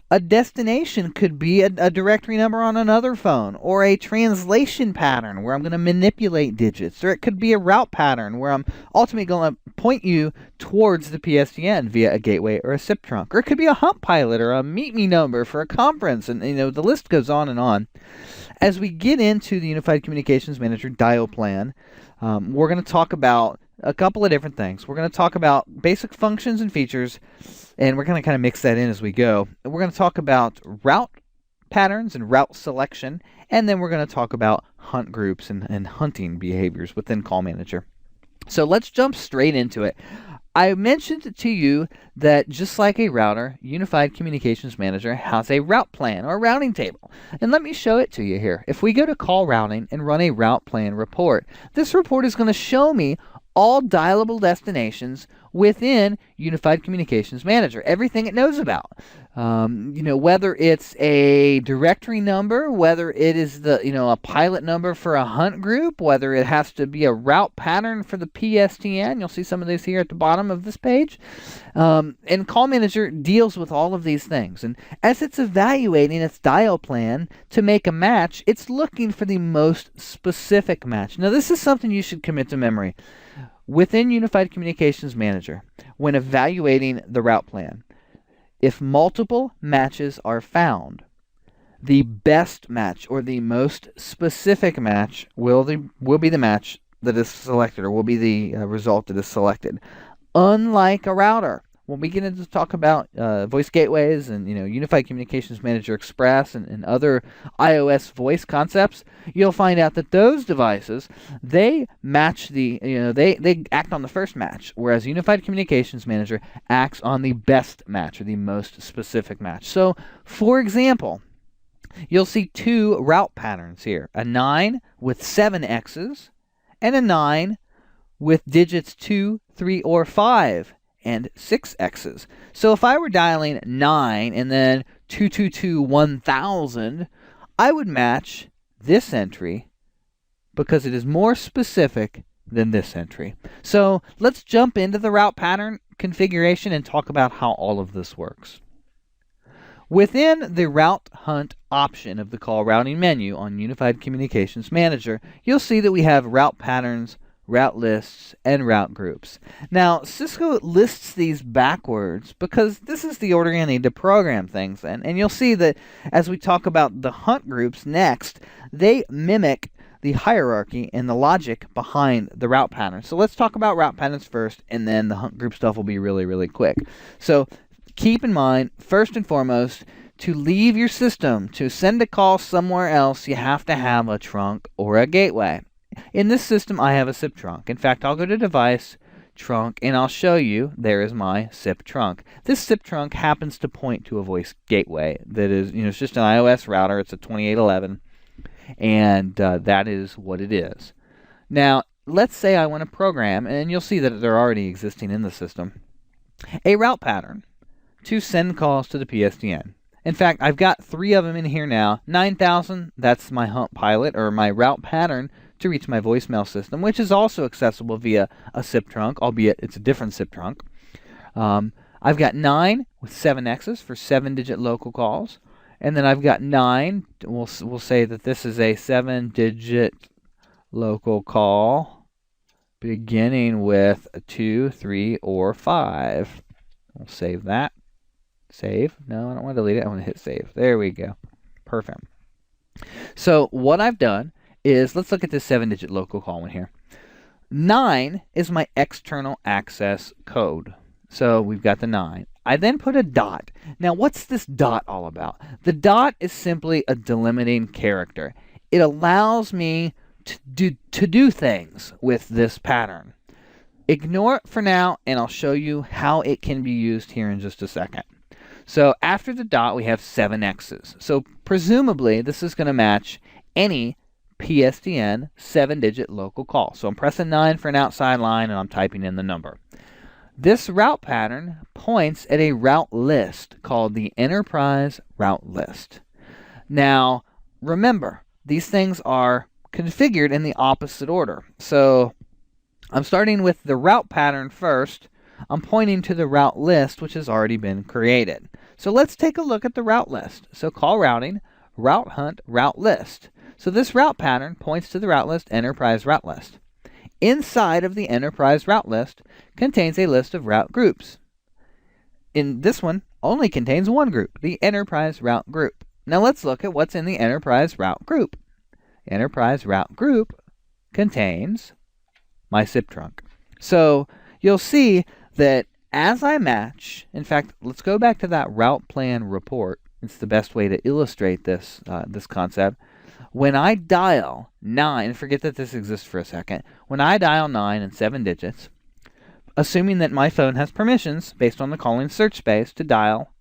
A destination could be a directory number on another phone, or a translation pattern where I'm going to manipulate digits, or it could be a route pattern where I'm ultimately going to point you towards the PSTN via a gateway or a SIP trunk, or it could be a hump pilot or a meet me number for a conference, and the list goes on and on. As we get into the Unified Communications Manager dial plan, we're going to talk about a couple of different things. We're going to talk about basic functions and features, and we're going to kind of mix that in as we go. And we're going to talk about route patterns and route selection, and then we're going to talk about hunt groups and hunting behaviors within Call Manager. So let's jump straight into it. I mentioned to you that just like a router, Unified Communications Manager has a route plan or routing table. And let me show it to you here. If we go to Call Routing and run a route plan report, this report is going to show me all dialable destinations within Unified Communications Manager. Everything it knows about. Whether it's a directory number, whether it is a pilot number for a hunt group, whether it has to be a route pattern for the PSTN. You'll see some of these here at the bottom of this page. And Call Manager deals with all of these things. And as it's evaluating its dial plan to make a match, it's looking for the most specific match. Now, this is something you should commit to memory. Within Unified Communications Manager, when evaluating the route plan, if multiple matches are found, the best match or the most specific match will be the match that is selected, or will be the result that is selected. Unlike a router, when we get into talk about voice gateways and Unified Communications Manager Express and other iOS voice concepts, you'll find out that those devices, they match they act on the first match, whereas Unified Communications Manager acts on the best match or the most specific match. So, for example, you'll see two route patterns here: a 9 with 7 X's and a 9 with digits 2, 3, or 5. And 6 X's. So if I were dialing 9 and then 222-1000, I would match this entry because it is more specific than this entry. So let's jump into the route pattern configuration and talk about how all of this works. Within the Route Hunt option of the call routing menu on Unified Communications Manager, you'll see that we have route patterns, route lists, and route groups. Now, Cisco lists these backwards because this is the order you need to program things in. And you'll see that as we talk about the hunt groups next, they mimic the hierarchy and the logic behind the route pattern. So let's talk about route patterns first, and then the hunt group stuff will be really, really quick. So keep in mind, first and foremost, to leave your system, to send a call somewhere else, you have to have a trunk or a gateway. In this system, I have a SIP trunk. In fact, I'll go to Device, Trunk, and I'll show you, there is my SIP trunk. This SIP trunk happens to point to a voice gateway that is, it's just an iOS router. It's a 2811, and that is what it is. Now, let's say I want to program, and you'll see that they're already existing in the system, a route pattern to send calls to the PSTN. In fact, I've got 3 of them in here now. 9000, that's my hunt pilot, or my route pattern to reach my voicemail system, which is also accessible via a SIP trunk, albeit it's a different SIP trunk. I've got 9 with 7 X's for 7-digit local calls. And then I've got 9, we'll say that this is a 7-digit local call beginning with a 2, 3, or 5. We'll save that. Save. No, I don't want to delete it. I want to hit save. There we go. Perfect. So what I've done is, let's look at this 7-digit local call one here. 9 is my external access code. So we've got the 9. I then put a dot. Now, what's this dot all about? The dot is simply a delimiting character. It allows me to do things with this pattern. Ignore it for now, and I'll show you how it can be used here in just a second. So after the dot, we have 7 X's. So presumably, this is going to match any PSTN 7-digit local call. So I'm pressing 9 for an outside line, and I'm typing in the number. This route pattern points at a route list called the Enterprise Route List. Now, remember, these things are configured in the opposite order. So I'm starting with the route pattern first. I'm pointing to the route list, which has already been created. So let's take a look at the route list. So call routing, route hunt, route list. So this route pattern points to the route list, Enterprise Route List. Inside of the Enterprise Route List contains a list of route groups. In this one, only contains one group, the Enterprise Route Group. Now let's look at what's in the Enterprise Route Group. Enterprise Route Group contains my SIP trunk. So you'll see that as I match, in fact, let's go back to that route plan report. It's the best way to illustrate this, this concept. When I dial 9, forget that this exists for a second. When I dial 9 and 7 digits, assuming that my phone has permissions based on the calling search space to dial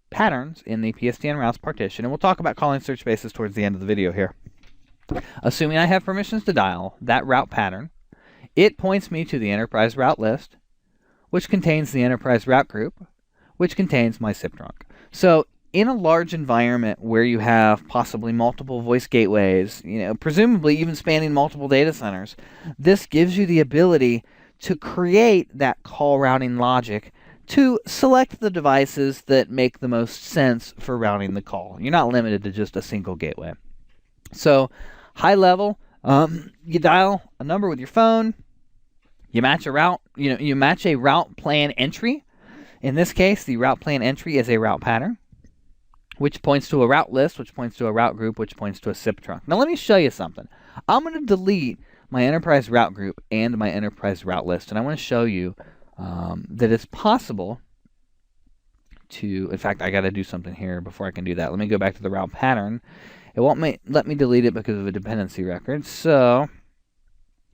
patterns in the PSTN routes partition, and we'll talk about calling search spaces towards the end of the video here. Assuming I have permissions to dial that route pattern, it points me to the Enterprise Route List, which contains the enterprise route group, which contains my SIP trunk. So in a large environment where you have possibly multiple voice gateways, presumably even spanning multiple data centers, this gives you the ability to create that call routing logic to select the devices that make the most sense for routing the call. You're not limited to just a single gateway. So high level, you dial a number with your phone, you match a route, you match a route plan entry. In this case, the route plan entry is a route pattern, which points to a route list, which points to a route group, which points to a SIP trunk. Now let me show you something. I'm going to delete my enterprise route group and my enterprise route list, and I want to show you that it's possible to, in fact, I got to do something here before I can do that. Let me go back to the route pattern. It won't let me delete it because of a dependency record. So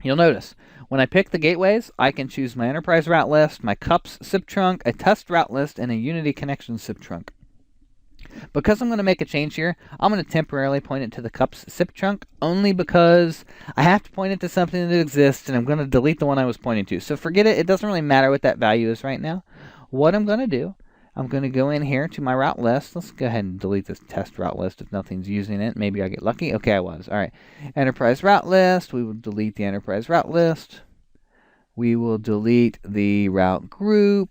you'll notice when I pick the gateways, I can choose my enterprise route list, my CUPS SIP trunk, a test route list, and a Unity connection SIP trunk. Because I'm going to make a change here, I'm going to temporarily point it to the CUPS SIP trunk only because I have to point it to something that exists, and I'm going to delete the one I was pointing to. So forget it. It doesn't really matter what that value is right now. What I'm going to do, I'm going to go in here to my route list. Let's go ahead and delete this test route list if nothing's using it. Maybe I'll get lucky. Okay, I was. All right. Enterprise route list. We will delete the enterprise route list. We will delete the route group.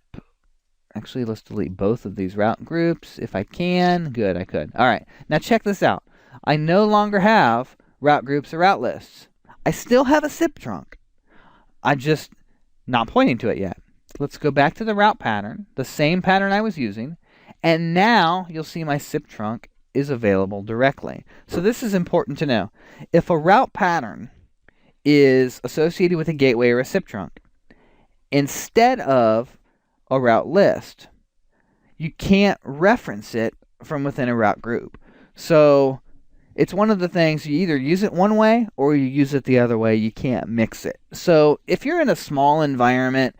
Actually, let's delete both of these route groups if I can. Good, I could. All right. Now check this out. I no longer have route groups or route lists. I still have a SIP trunk. I'm just not pointing to it yet. Let's go back to the route pattern, the same pattern I was using, and now you'll see my SIP trunk is available directly. So this is important to know. If a route pattern is associated with a gateway or a SIP trunk, instead of a route list, you can't reference it from within a route group. So it's one of the things, you either use it one way or you use it the other way. You can't mix it. So if you're in a small environment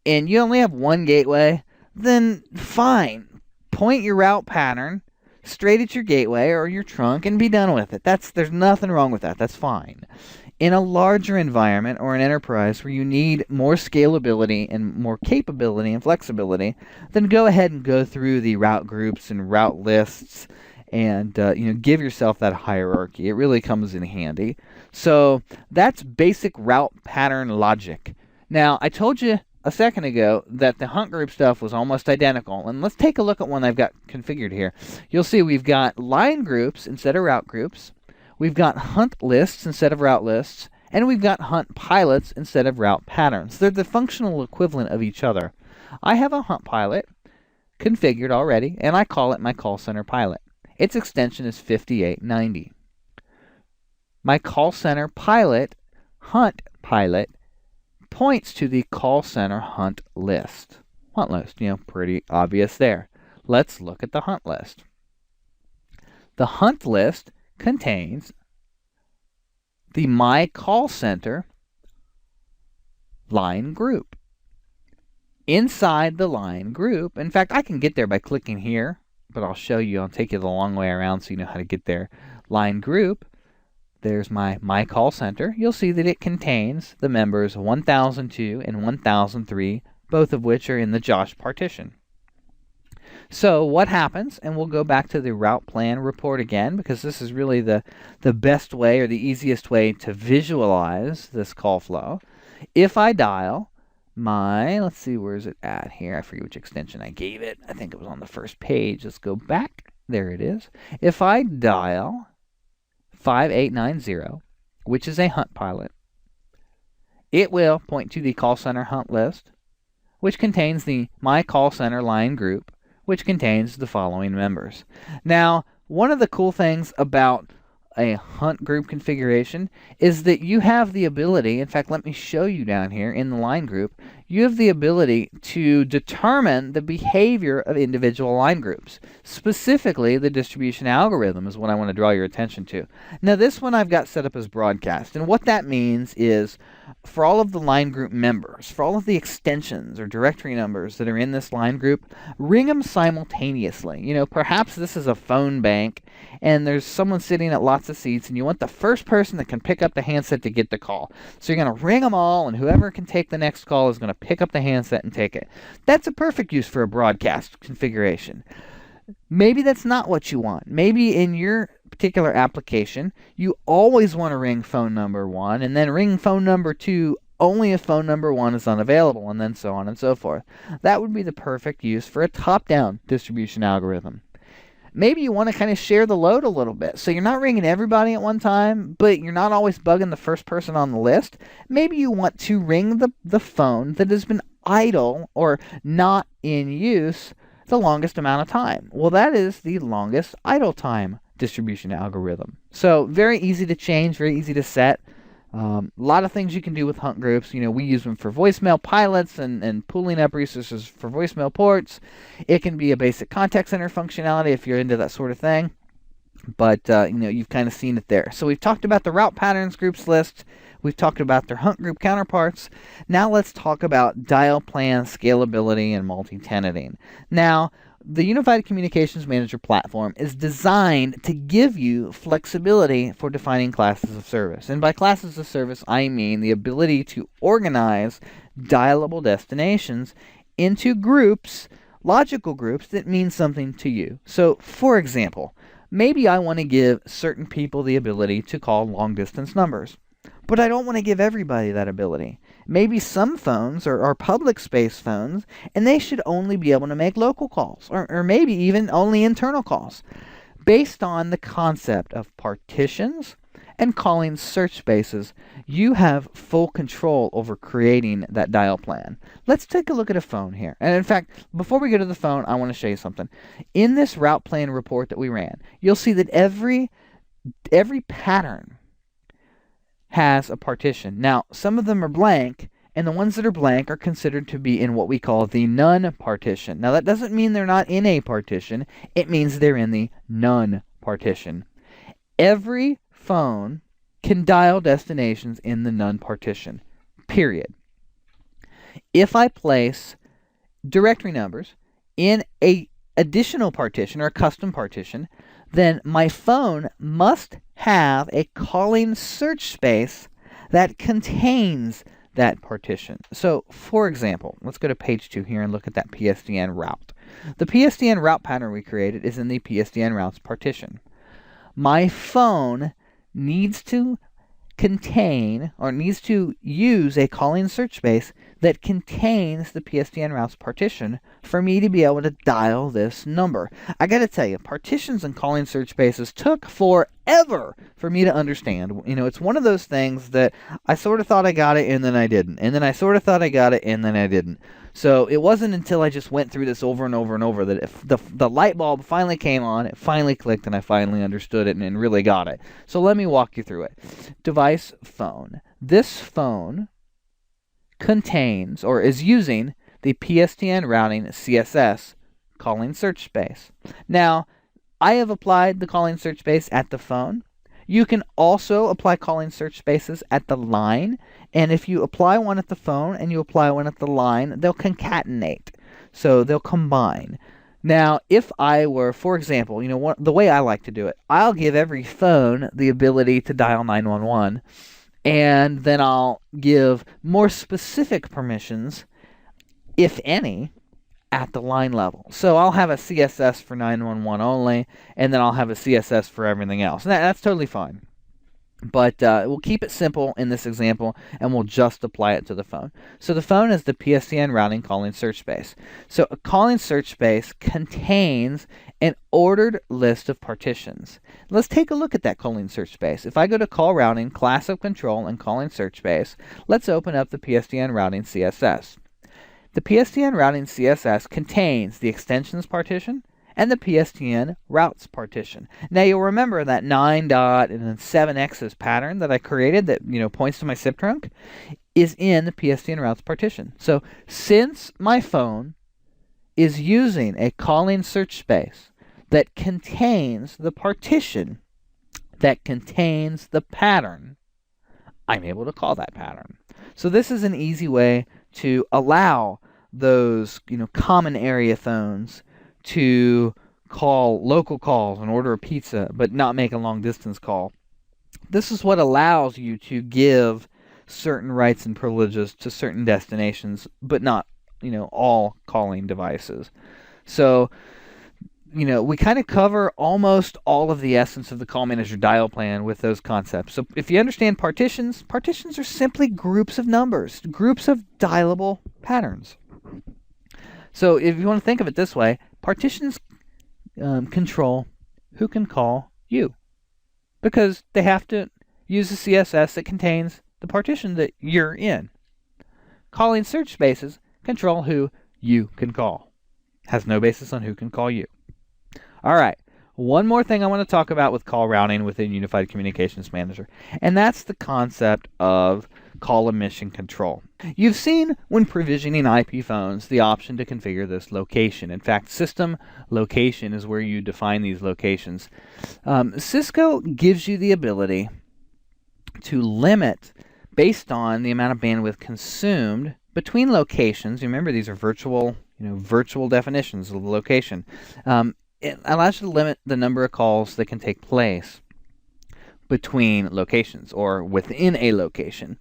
and you only have one gateway, then fine. Point your route pattern straight at your gateway or your trunk and be done with it. There's nothing wrong with that. That's fine. In a larger environment or an enterprise where you need more scalability and more capability and flexibility, then go ahead and go through the route groups and route lists and give yourself that hierarchy. It really comes in handy. So that's basic route pattern logic. Now, I told you a second ago that the hunt group stuff was almost identical, and let's take a look at one I've got configured here. You'll see we've got line groups instead of route groups. We've got hunt lists instead of route lists, and we've got hunt pilots instead of route patterns. They're the functional equivalent of each other. I have a hunt pilot configured already, and I call it my call center pilot. Its extension is 5890. My call center pilot, hunt pilot, points to the call center hunt list. Hunt list, pretty obvious there. Let's look at the hunt list. The hunt list contains the My Call Center line group. Inside the line group, in fact, I can get there by clicking here, but I'll show you. I'll take you the long way around so you know how to get there. Line group, there's my Call Center. You'll see that it contains the members 1002 and 1003, both of which are in the Josh partition. So what happens, and we'll go back to the route plan report again, because this is really the best way or the easiest way to visualize this call flow. If I dial my, let's see, where is it at here? I forget which extension I gave it. I think it was on the first page. Let's go back. There it is. If I dial 5890, which is a hunt pilot, it will point to the call center hunt list, which contains the My Call Center line group, which contains the following members. Now, one of the cool things about a hunt group configuration is that you have the ability, in fact, let me show you down here in the line group, you have the ability to determine the behavior of individual line groups. Specifically, the distribution algorithm is what I want to draw your attention to. Now, this one I've got set up as broadcast, and what that means is for all of the line group members, for all of the extensions or directory numbers that are in this line group, ring them simultaneously. Perhaps this is a phone bank and there's someone sitting at lots of seats and you want the first person that can pick up the handset to get the call. So you're going to ring them all, and whoever can take the next call is going to pick up the handset and take it. That's a perfect use for a broadcast configuration. Maybe that's not what you want. Maybe in your particular application, you always want to ring phone number 1 and then ring phone number 2 only if phone number 1 is unavailable, and then so on and so forth. That would be the perfect use for a top-down distribution algorithm. Maybe you want to kind of share the load a little bit. So you're not ringing everybody at one time, but you're not always bugging the first person on the list. Maybe you want to ring the phone that has been idle or not in use the longest amount of time. Well, that is the longest idle time distribution algorithm. So very easy to change, very easy to set. A lot of things you can do with hunt groups. We use them for voicemail pilots and pooling up resources for voicemail ports. It can be a basic contact center functionality if you're into that sort of thing. But, you've kind of seen it there. So we've talked about the route patterns groups list. We've talked about their hunt group counterparts. Now let's talk about dial plan scalability and multi-tenanting. Now, the Unified Communications Manager platform is designed to give you flexibility for defining classes of service. And by classes of service, I mean the ability to organize dialable destinations into groups, logical groups that mean something to you. So, for example, maybe I want to give certain people the ability to call long-distance numbers, but I don't want to give everybody that ability. Maybe some phones are public space phones, and they should only be able to make local calls, or maybe even only internal calls, based on the concept of partitions and calling search spaces. You have full control over creating that dial plan. Let's take a look at a phone here. And in fact, before we go to the phone, I want to show you something. In this route plan report that we ran, you'll see that every pattern has a partition. Now, some of them are blank, and the ones that are blank are considered to be in what we call the none partition. Now, that doesn't mean they're not in a partition. It means they're in the none partition. Every phone can dial destinations in the none partition, period. If I place directory numbers in a additional partition or a custom partition, then my phone must have a calling search space that contains that partition. So, for example, let's go to page 2 here and look at that PSTN route. The PSTN route pattern we created is in the PSTN routes partition. My phone needs to contain or needs to use a calling search space that contains the PSTN routes partition for me to be able to dial this number. I gotta tell you, partitions and calling search spaces took forever for me to understand. It's one of those things that I sort of thought I got it and then I didn't. And then I sort of thought I got it and then I didn't. So it wasn't until I just went through this over and over and over that the light bulb finally came on, it finally clicked, and I finally understood it and really got it. So let me walk you through it. Device phone. This phone contains or is using the PSTN routing CSS calling search space. Now, I have applied the calling search space at the phone. You can also apply calling search spaces at the line, and if you apply one at the phone and you apply one at the line, they'll concatenate, so they'll combine. Now, if I were, for example, the way I like to do it, I'll give every phone the ability to dial 911, and then I'll give more specific permissions, if any, at the line level. So I'll have a CSS for 911 only, and then I'll have a CSS for everything else. And that's totally fine. But we'll keep it simple in this example, and we'll just apply it to the phone. So the phone is the PSTN routing calling search space. So a calling search space contains an ordered list of partitions. Let's take a look at that calling search space. If I go to call routing, class of control, and calling search space, let's open up the PSTN routing CSS. The PSTN routing CSS contains the extensions partition and the PSTN routes partition. Now you'll remember that 9 dot and then 7x's pattern that I created that points to my SIP trunk is in the PSTN routes partition. So since my phone is using a calling search space that contains the partition that contains the pattern, I'm able to call that pattern. So this is an easy way to allow those common area phones to call local calls and order a pizza but not make a long distance call. This is what allows you to give certain rights and privileges to certain destinations, but not, all calling devices. So, we kind of cover almost all of the essence of the call manager dial plan with those concepts. So if you understand partitions are simply groups of numbers, groups of dialable patterns. So if you want to think of it this way, partitions control who can call you, because they have to use the CSS that contains the partition that you're in. Calling search spaces control who you can call. Has no basis on who can call you. All right, one more thing I want to talk about with call routing within Unified Communications Manager, and that's the concept of call emission control. You've seen when provisioning IP phones the option to configure this location. In fact, system location is where you define these locations. Cisco gives you the ability to limit based on the amount of bandwidth consumed between locations. Remember, these are virtual definitions of the location. It allows you to limit the number of calls that can take place between locations or within a location.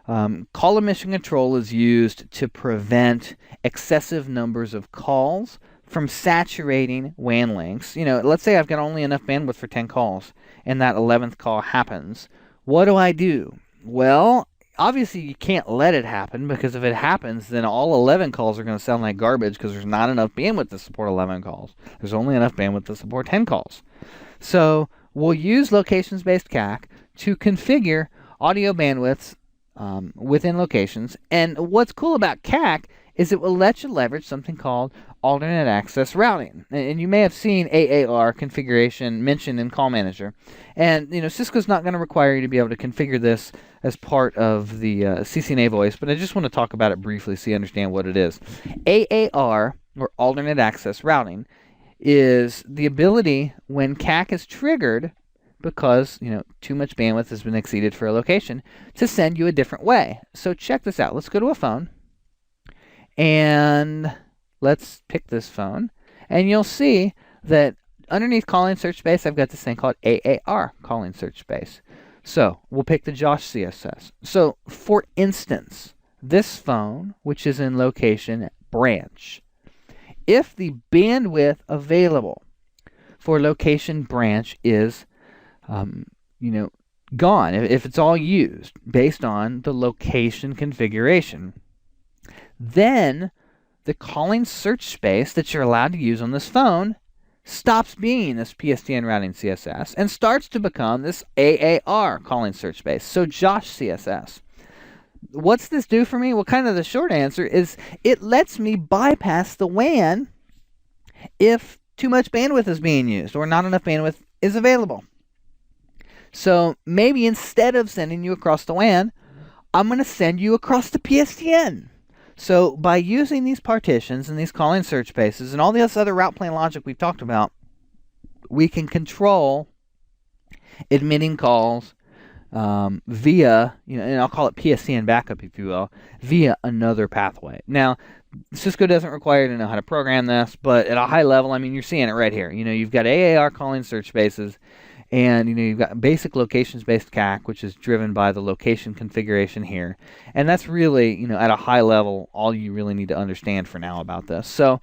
Call emission control is used to prevent excessive numbers of calls from saturating WAN links. Let's say I've got only enough bandwidth for 10 calls and that 11th call happens. What do? Well, obviously you can't let it happen, because if it happens, then all 11 calls are going to sound like garbage because there's not enough bandwidth to support 11 calls. There's only enough bandwidth to support 10 calls. So we'll use locations-based CAC to configure audio bandwidths within locations. And what's cool about CAC is it will let you leverage something called alternate access routing. And you may have seen AAR configuration mentioned in Call Manager. And Cisco's not going to require you to be able to configure this as part of the CCNA voice, but I just want to talk about it briefly so you understand what it is. AAR, or alternate access routing, is the ability when CAC is triggered because too much bandwidth has been exceeded for a location to send you a different way. So check this out. Let's go to a phone and let's pick this phone, and you'll see that underneath calling search space I've got this thing called AAR calling search space. So we'll pick the Josh CSS. So for instance, this phone, which is in location branch, if the bandwidth available for location branch is gone, if it's all used based on the location configuration, then the calling search space that you're allowed to use on this phone stops being this PSTN routing CSS and starts to become this AAR calling search space. So Josh CSS. What's this do for me? Well, kind of the short answer is it lets me bypass the WAN if too much bandwidth is being used or not enough bandwidth is available. So maybe instead of sending you across the WAN, I'm going to send you across the PSTN. So by using these partitions and these calling search spaces and all this other route plan logic we've talked about, we can control admitting calls via, and I'll call it PSTN backup, if you will, via another pathway. Now, Cisco doesn't require you to know how to program this, but at a high level, you're seeing it right here. You've got AAR calling search spaces, and you've got basic locations-based CAC, which is driven by the location configuration here. And that's really, at a high level, all you really need to understand for now about this. So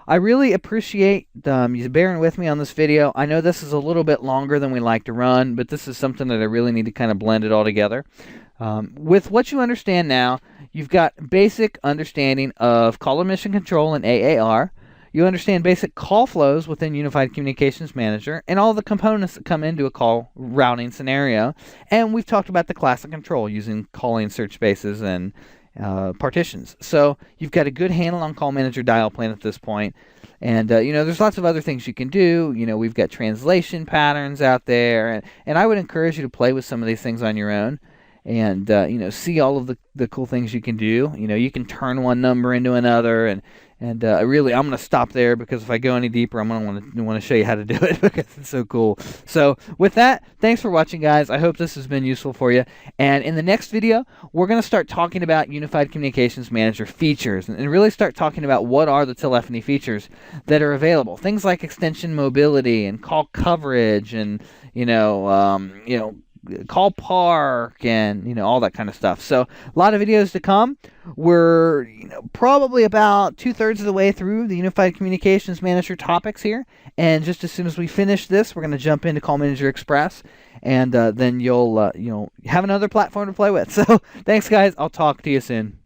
I really appreciate you bearing with me on this video. I know this is a little bit longer than we like to run, but this is something that I really need to kind of blend it all together. With what you understand now, you've got basic understanding of call emission control and AAR. You understand basic call flows within Unified Communications Manager and all the components that come into a call routing scenario. And we've talked about the classic control using calling search spaces and partitions. So you've got a good handle on Call Manager dial plan at this point. And, there's lots of other things you can do. We've got translation patterns out there. And I would encourage you to play with some of these things on your own and, see all of the cool things you can do. You can turn one number into another. And really, I'm going to stop there because if I go any deeper, I'm going to want to show you how to do it because it's so cool. So with that, thanks for watching, guys. I hope this has been useful for you. And in the next video, we're going to start talking about Unified Communications Manager features and really start talking about what are the telephony features that are available. Things like extension mobility and call coverage and, call park and all that kind of stuff. So a lot of videos to come. We're probably about 2/3 of the way through the Unified Communications Manager topics here, and just as soon as we finish this, we're going to jump into Call Manager Express, and then you'll have another platform to play with. So thanks, guys. I'll talk to you soon.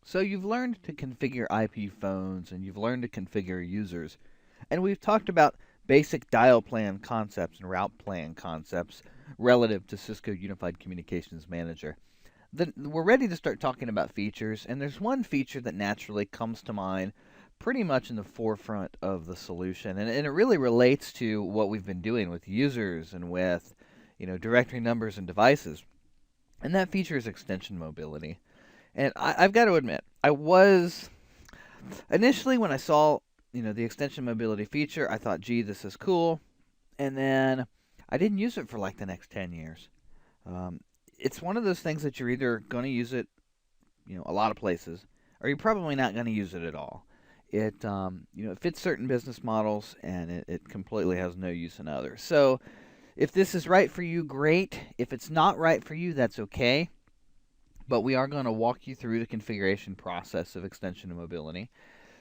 So you've learned to configure IP phones, and you've learned to configure users. And we've talked about basic dial plan concepts and route plan concepts relative to Cisco Unified Communications Manager. Then we're ready to start talking about features, and there's one feature that naturally comes to mind pretty much in the forefront of the solution, and it really relates to what we've been doing with users and with directory numbers and devices. And that feature is extension mobility. And I've got to admit, I was initially, when I saw the extension mobility feature, I thought, gee, this is cool. And then I didn't use it for like the next 10 years. It's one of those things that you're either going to use it a lot of places, or you're probably not going to use it at all. It it fits certain business models, and it completely has no use in others. So if this is right for you, great. If it's not right for you, that's okay. But we are going to walk you through the configuration process of extension and mobility.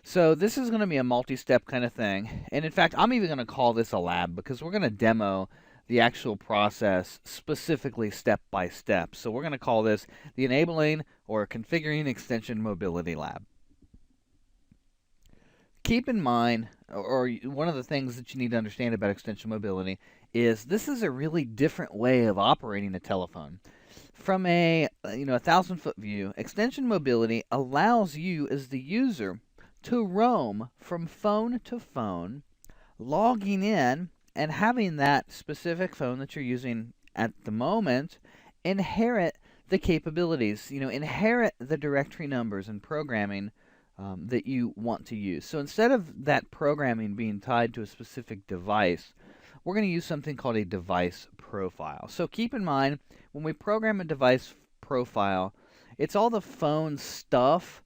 So this is going to be a multi-step kind of thing. And in fact, I'm even going to call this a lab, because we're going to demo the actual process specifically step by step. So we're going to call this the Enabling or Configuring Extension Mobility Lab. Keep in mind, or one of the things that you need to understand about extension mobility is this is a really different way of operating a telephone. From a 1,000-foot view, extension mobility allows you as the user to roam from phone to phone, logging in and having that specific phone that you're using at the moment inherit the capabilities, inherit the directory numbers and programming that you want to use. So instead of that programming being tied to a specific device, we're going to use something called a device profile. So keep in mind, when we program a device profile, it's all the phone stuff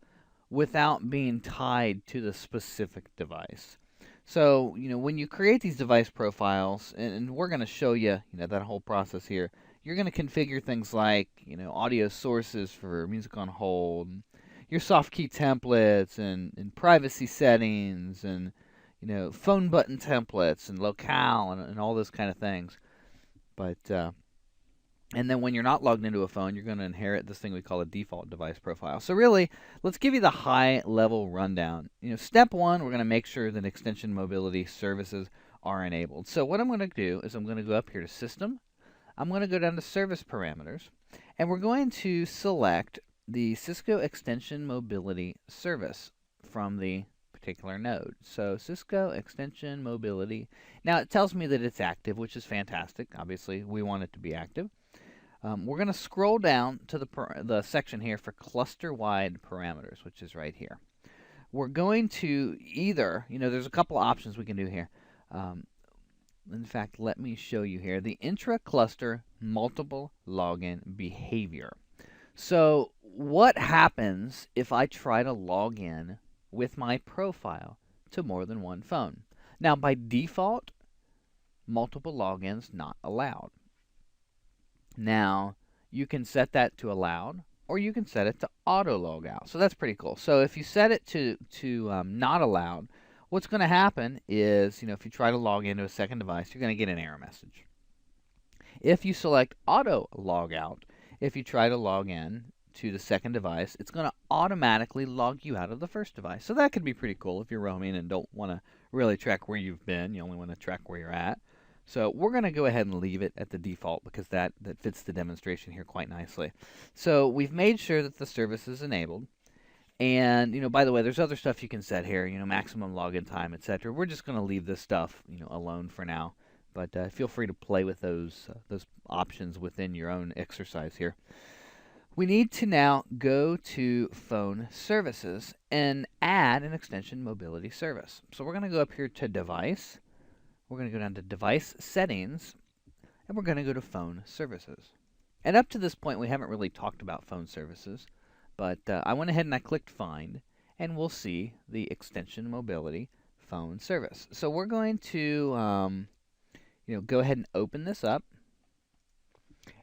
without being tied to the specific device. So, when you create these device profiles, and we're going to show you, that whole process here, you're going to configure things like, audio sources for music on hold, your soft key templates, and privacy settings, and phone button templates and locale and all those kind of things. But and then when you're not logged into a phone, you're going to inherit this thing we call a default device profile. So really, let's give you the high level rundown. Step one, we're going to make sure that extension mobility services are enabled. So what I'm going to do is I'm going to go up here to System. I'm going to go down to Service Parameters, and we're going to select the Cisco Extension Mobility Service from the particular node. So Cisco Extension Mobility. Now it tells me that it's active, which is fantastic. Obviously, we want it to be active. We're going to scroll down to the section here for cluster-wide parameters, which is right here. We're going to either, there's a couple options we can do here. In fact, let me show you here. The intra-cluster multiple login behavior. So what happens if I try to log in with my profile to more than one phone? Now, by default, multiple logins not allowed. Now, you can set that to allowed, or you can set it to auto log out. So that's pretty cool. So if you set it to not allowed, what's going to happen is, if you try to log into a second device, you're going to get an error message. If you select auto log out, if you try to log in to the second device, it's going to automatically log you out of the first device. So that could be pretty cool if you're roaming and don't want to really track where you've been. You only want to track where you're at. So we're going to go ahead and leave it at the default, because that fits the demonstration here quite nicely. So we've made sure that the service is enabled. And, by the way, there's other stuff you can set here, maximum login time, etc. We're just going to leave this stuff, alone for now. But feel free to play with those options within your own exercise here. We need to now go to Phone Services and add an extension mobility service. So we're going to go up here to Device. We're going to go down to Device Settings, and we're going to go to Phone Services. And up to this point, we haven't really talked about phone services, but I went ahead and I clicked Find, and we'll see the extension mobility phone service. So we're going to go ahead and open this up.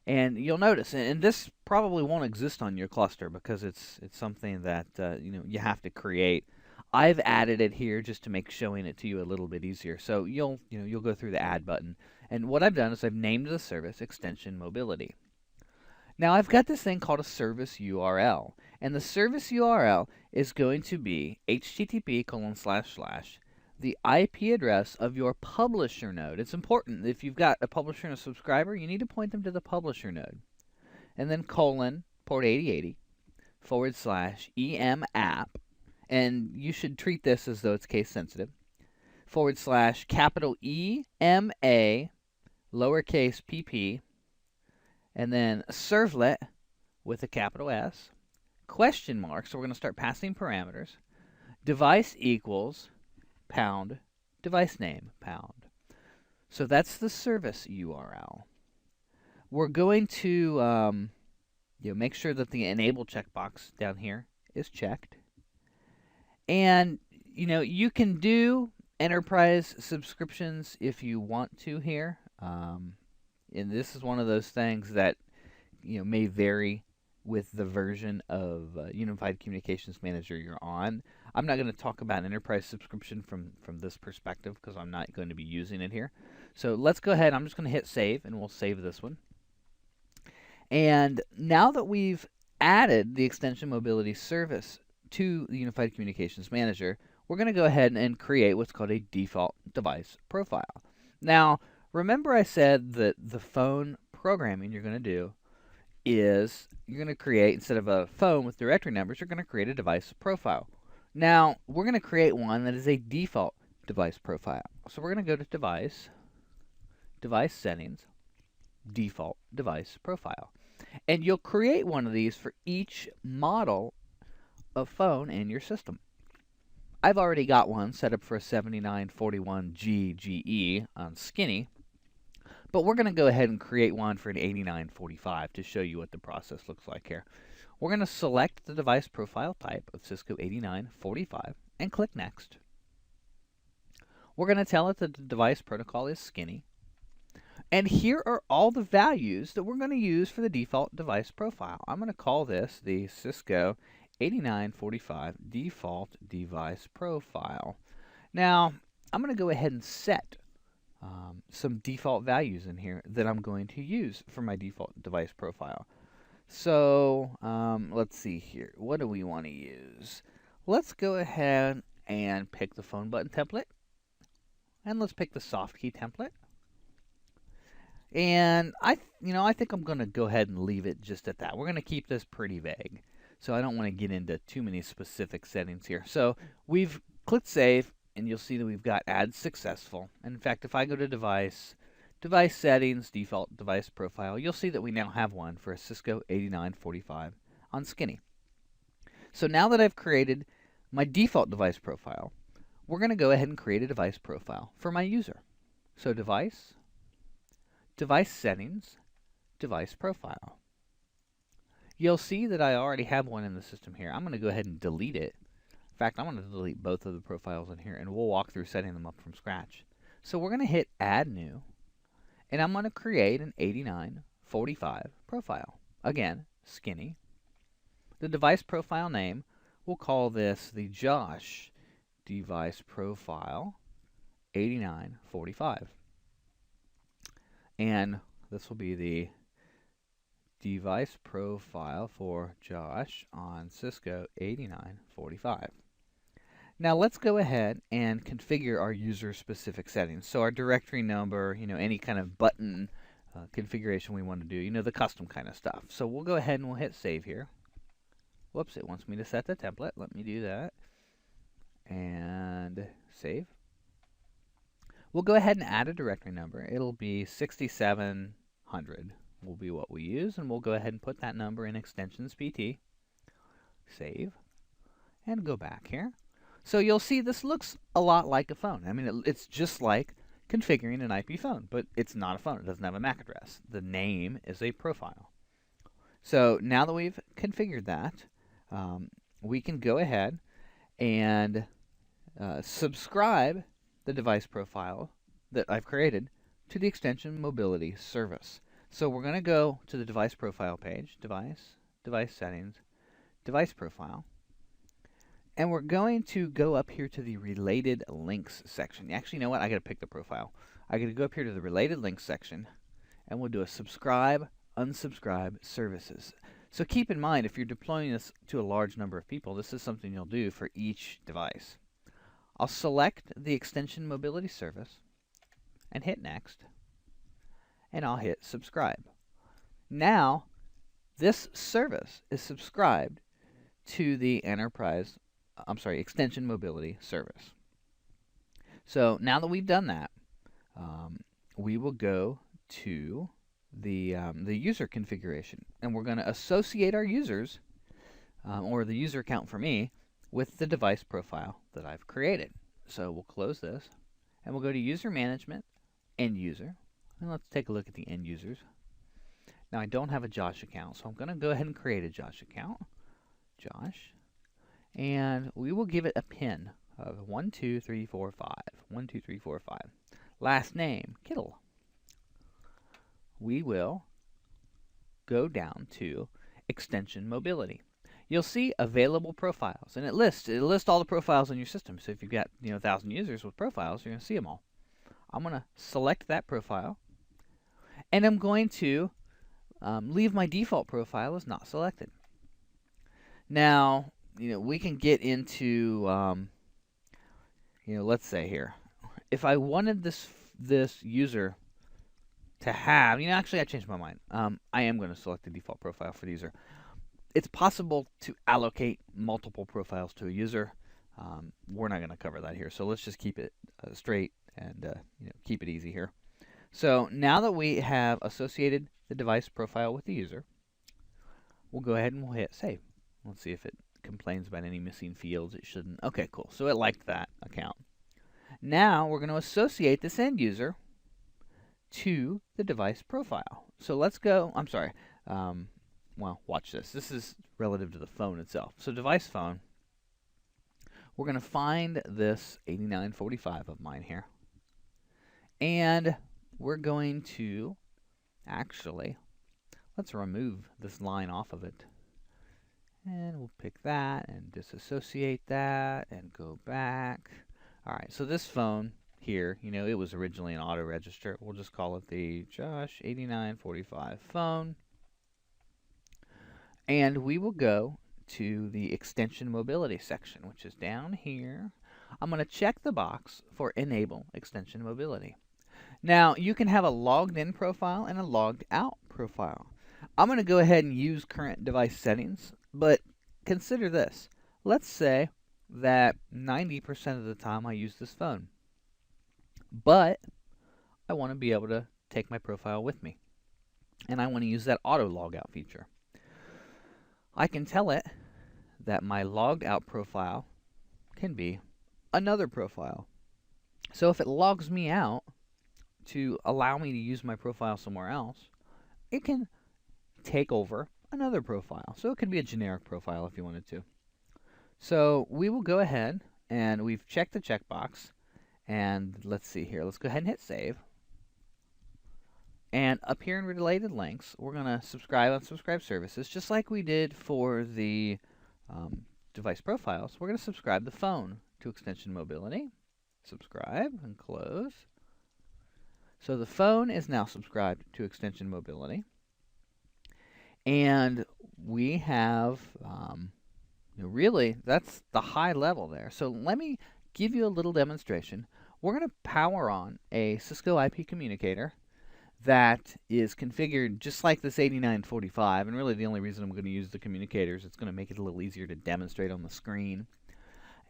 And you'll notice, and this probably won't exist on your cluster because it's something that you have to create. I've added it here just to make showing it to you a little bit easier. So you'll go through the Add button, and what I've done is I've named the service Extension Mobility. Now I've got this thing called a service URL, and the service URL is going to be http:// the IP address of your publisher node. It's important. If you've got a publisher and a subscriber, you need to point them to the publisher node. And then port 8080 / EM app, and you should treat this as though it's case sensitive, / capital EMA lowercase pp, and then servlet with a capital S, question mark, so we're going to start passing parameters, device equals pound device name pound. So that's the service URL. We're going to make sure that the enable checkbox down here is checked. And you can do enterprise subscriptions if you want to here. And this is one of those things that may vary with the version of Unified Communications Manager you're on. I'm not going to talk about enterprise subscription from this perspective because I'm not going to be using it here. So let's go ahead. I'm just going to hit save, and we'll save this one. And now that we've added the extension mobility service to the Unified Communications Manager, we're going to go ahead and create what's called a default device profile. Now, remember I said that the phone programming you're going to do is you're going to create, instead of a phone with directory numbers, you're going to create a device profile. Now, we're going to create one that is a default device profile. So we're going to go to Device, Device Settings, Default Device Profile. And you'll create one of these for each model of phone in your system. I've already got one set up for a 7941G GE on Skinny, but we're going to go ahead and create one for an 8945 to show you what the process looks like here. We're going to select the device profile type of Cisco 8945 and click Next. We're going to tell it that the device protocol is Skinny. And here are all the values that we're going to use for the default device profile. I'm going to call this the Cisco 8945 default device profile. Now, I'm going to go ahead and set some default values in here that I'm going to use for my default device profile. So let's see here. What do we want to use? Let's go ahead and pick the phone button template. And let's pick the soft key template. And I think I'm going to go ahead and leave it just at that. We're going to keep this pretty vague. So I don't want to get into too many specific settings here. So we've clicked Save, and you'll see that we've got Add Successful. And in fact, if I go to Device, Device Settings, Default Device Profile, you'll see that we now have one for a Cisco 8945 on Skinny. So now that I've created my default device profile, we're going to go ahead and create a device profile for my user. So Device, Device Settings, Device Profile. You'll see that I already have one in the system here. I'm going to go ahead and delete it. In fact, I'm going to delete both of the profiles in here, and we'll walk through setting them up from scratch. So we're going to hit Add New, and I'm going to create an 8945 profile. Again, Skinny. The device profile name, we'll call this the Josh Device Profile 8945. And this will be the device profile for Josh on Cisco 8945. Now let's go ahead and configure our user-specific settings. So our directory number, any kind of button configuration we want to do, the custom kind of stuff. So we'll go ahead and we'll hit Save here. Whoops, it wants me to set the template. Let me do that. And Save. We'll go ahead and add a directory number. It'll be 6700. will be what we use, and we'll go ahead and put that number in extensions PT, save, and go back here. So you'll see this looks a lot like a phone. I mean, it's just like configuring an IP phone, but it's not a phone. It doesn't have a MAC address. The name is a profile. So now that we've configured that, we can go ahead and subscribe the device profile that I've created to the extension mobility service. So we're going to go to the device profile page, device settings, device profile, and we're going to go up here to the related links section. Actually, you know what? I got to pick the profile. I got to go up here to the related links section, and we'll do a subscribe, unsubscribe services. So keep in mind, if you're deploying this to a large number of people, this is something you'll do for each device. I'll select the extension mobility service and hit next, and I'll hit subscribe. Now, this service is subscribed to the extension mobility service. So now that we've done that, we will go to the user configuration, and we're going to associate our users, or the user account for me, with the device profile that I've created. So we'll close this, and we'll go to user management, end user, and let's take a look at the end users. Now I don't have a Josh account, so I'm going to go ahead and create a Josh account, Josh, and we will give it a pin of 12345, 12345. Last name, Kittle. We will go down to extension mobility. You'll see available profiles, and it lists all the profiles in your system. So if you've got 1,000 users with profiles, you're going to see them all. I'm going to select that profile, and I'm going to leave my default profile as not selected. Now, we can get into, let's say here, if I wanted this user to have, actually I changed my mind. I am going to select the default profile for the user. It's possible to allocate multiple profiles to a user. We're not going to cover that here, so let's just keep it straight and keep it easy here. So now that we have associated the device profile with the user, we'll go ahead and we'll hit save. Let's see if it complains about any missing fields. It shouldn't. Okay, cool. So it liked that account. Now we're going to associate this end user to the device profile. So let's go. I'm sorry. Well, watch this. This is relative to the phone itself. So device phone, we're going to find this 8945 of mine here. And we're going to actually, let's remove this line off of it. And we'll pick that and disassociate that and go back. All right, so this phone here, it was originally an auto register. We'll just call it the Josh 8945 phone. And we will go to the extension mobility section, which is down here. I'm going to check the box for enable extension mobility. Now, you can have a logged in profile and a logged out profile. I'm going to go ahead and use current device settings, but consider this. Let's say that 90% of the time I use this phone, but I want to be able to take my profile with me, and I want to use that auto log out feature. I can tell it that my logged out profile can be another profile. So if it logs me out to allow me to use my profile somewhere else, it can take over another profile. So it could be a generic profile if you wanted to. So we will go ahead, and we've checked the checkbox, and let's see here. Let's go ahead and hit save. And up here in related links, we're going to subscribe, unsubscribe services, just like we did for the device profiles. We're going to subscribe the phone to extension mobility. Subscribe and close. So the phone is now subscribed to extension mobility. And we have, really, that's the high level there. So let me give you a little demonstration. We're going to power on a Cisco IP communicator that is configured just like this 8945, and really the only reason I'm going to use the communicator is it's going to make it a little easier to demonstrate on the screen.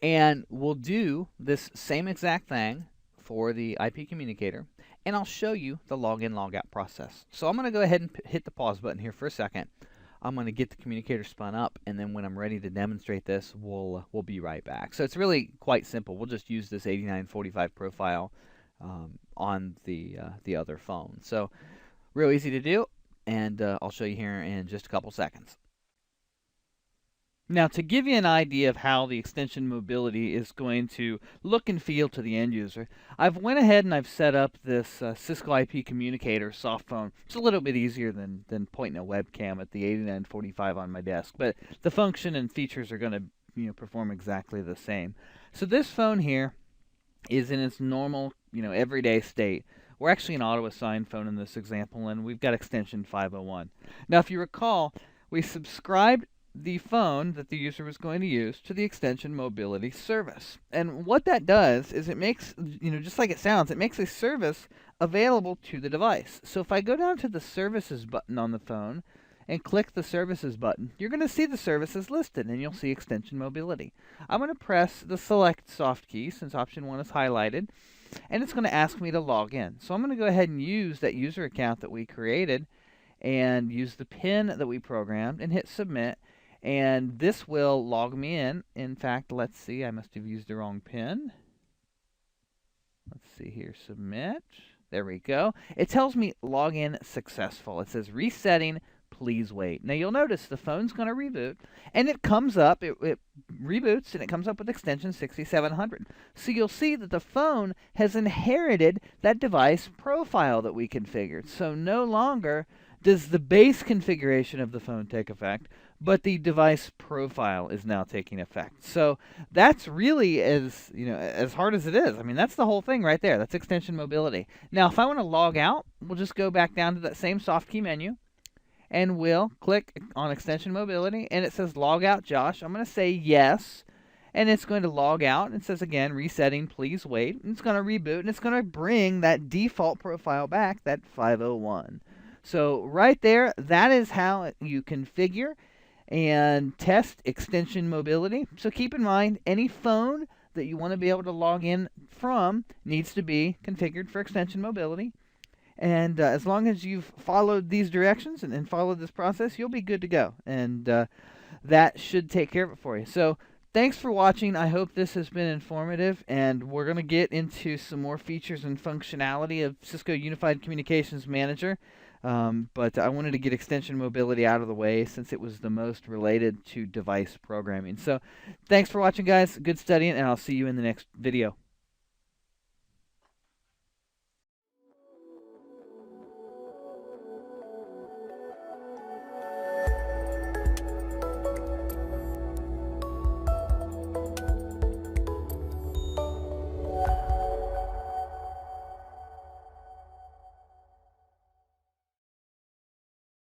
And we'll do this same exact thing for the IP communicator, and I'll show you the login logout process. So I'm going to go ahead and hit the pause button here for a second. I'm going to get the communicator spun up, and then when I'm ready to demonstrate this, we'll be right back. So it's really quite simple. We'll just use this 8945 profile on the other phone. So real easy to do, and I'll show you here in just a couple seconds. Now, to give you an idea of how the extension mobility is going to look and feel to the end user, I've went ahead and I've set up this Cisco IP communicator soft phone. It's a little bit easier than pointing a webcam at the 8945 on my desk, but the function and features are going to perform exactly the same. So this phone here is in its normal everyday state. We're actually an auto-assigned phone in this example, and we've got extension 501. Now, if you recall, we subscribed the phone that the user was going to use to the extension mobility service. And what that does is it makes, just like it sounds, it makes a service available to the device. So if I go down to the services button on the phone and click the services button, you're going to see the services listed, and you'll see extension mobility. I'm going to press the select soft key since option 1 is highlighted, and it's going to ask me to log in. So I'm going to go ahead and use that user account that we created and use the PIN that we programmed and hit submit. And this will log me in. In fact, let's see, I must have used the wrong PIN. Let's see here, submit. There we go. It tells me login successful. It says resetting, please wait. Now you'll notice the phone's going to reboot, and it comes up, it reboots, and it comes up with extension 6700. So you'll see that the phone has inherited that device profile that we configured. So no longer does the base configuration of the phone take effect, but the device profile is now taking effect. So that's really as hard as it is. I mean, that's the whole thing right there. That's extension mobility. Now, if I want to log out, we'll just go back down to that same soft key menu, and we'll click on extension mobility, and it says log out, Josh. I'm going to say yes, and it's going to log out. It says again, resetting, please wait. And it's going to reboot, and it's going to bring that default profile back, that 501. So right there, that is how you configure and test extension mobility. So keep in mind, any phone that you want to be able to log in from needs to be configured for extension mobility. And as long as you've followed these directions and followed this process, you'll be good to go. And that should take care of it for you. So thanks for watching. I hope this has been informative, and we're going to get into some more features and functionality of Cisco Unified Communications Manager. But I wanted to get extension mobility out of the way since it was the most related to device programming. So thanks for watching, guys. Good studying, and I'll see you in the next video.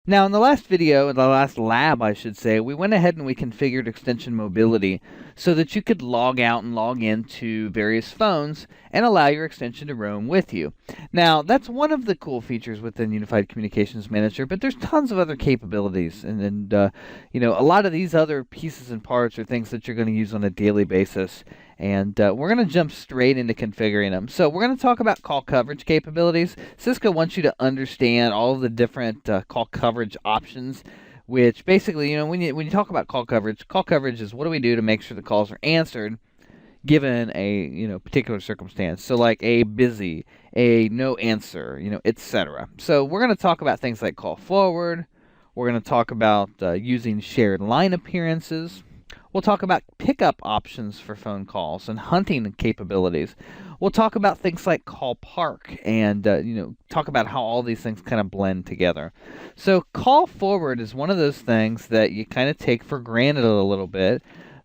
Now, in the last video, in the last lab, I should say, we went ahead and we configured extension mobility so that you could log out and log into various phones and allow your extension to roam with you. Now, that's one of the cool features within Unified Communications Manager, but there's tons of other capabilities, and a lot of these other pieces and parts are things that you're going to use on a daily basis. And we're going to jump straight into configuring them. So we're going to talk about call coverage capabilities. Cisco wants you to understand all of the different call coverage options, which basically, when you talk about call coverage is what do we do to make sure the calls are answered given a particular circumstance. So like a busy, a no answer, etc. So we're going to talk about things like call forward. We're going to talk about using shared line appearances. We'll talk about pickup options for phone calls and hunting capabilities. We'll talk about things like call park and talk about how all these things kind of blend together. So call forward is one of those things that you kind of take for granted a little bit.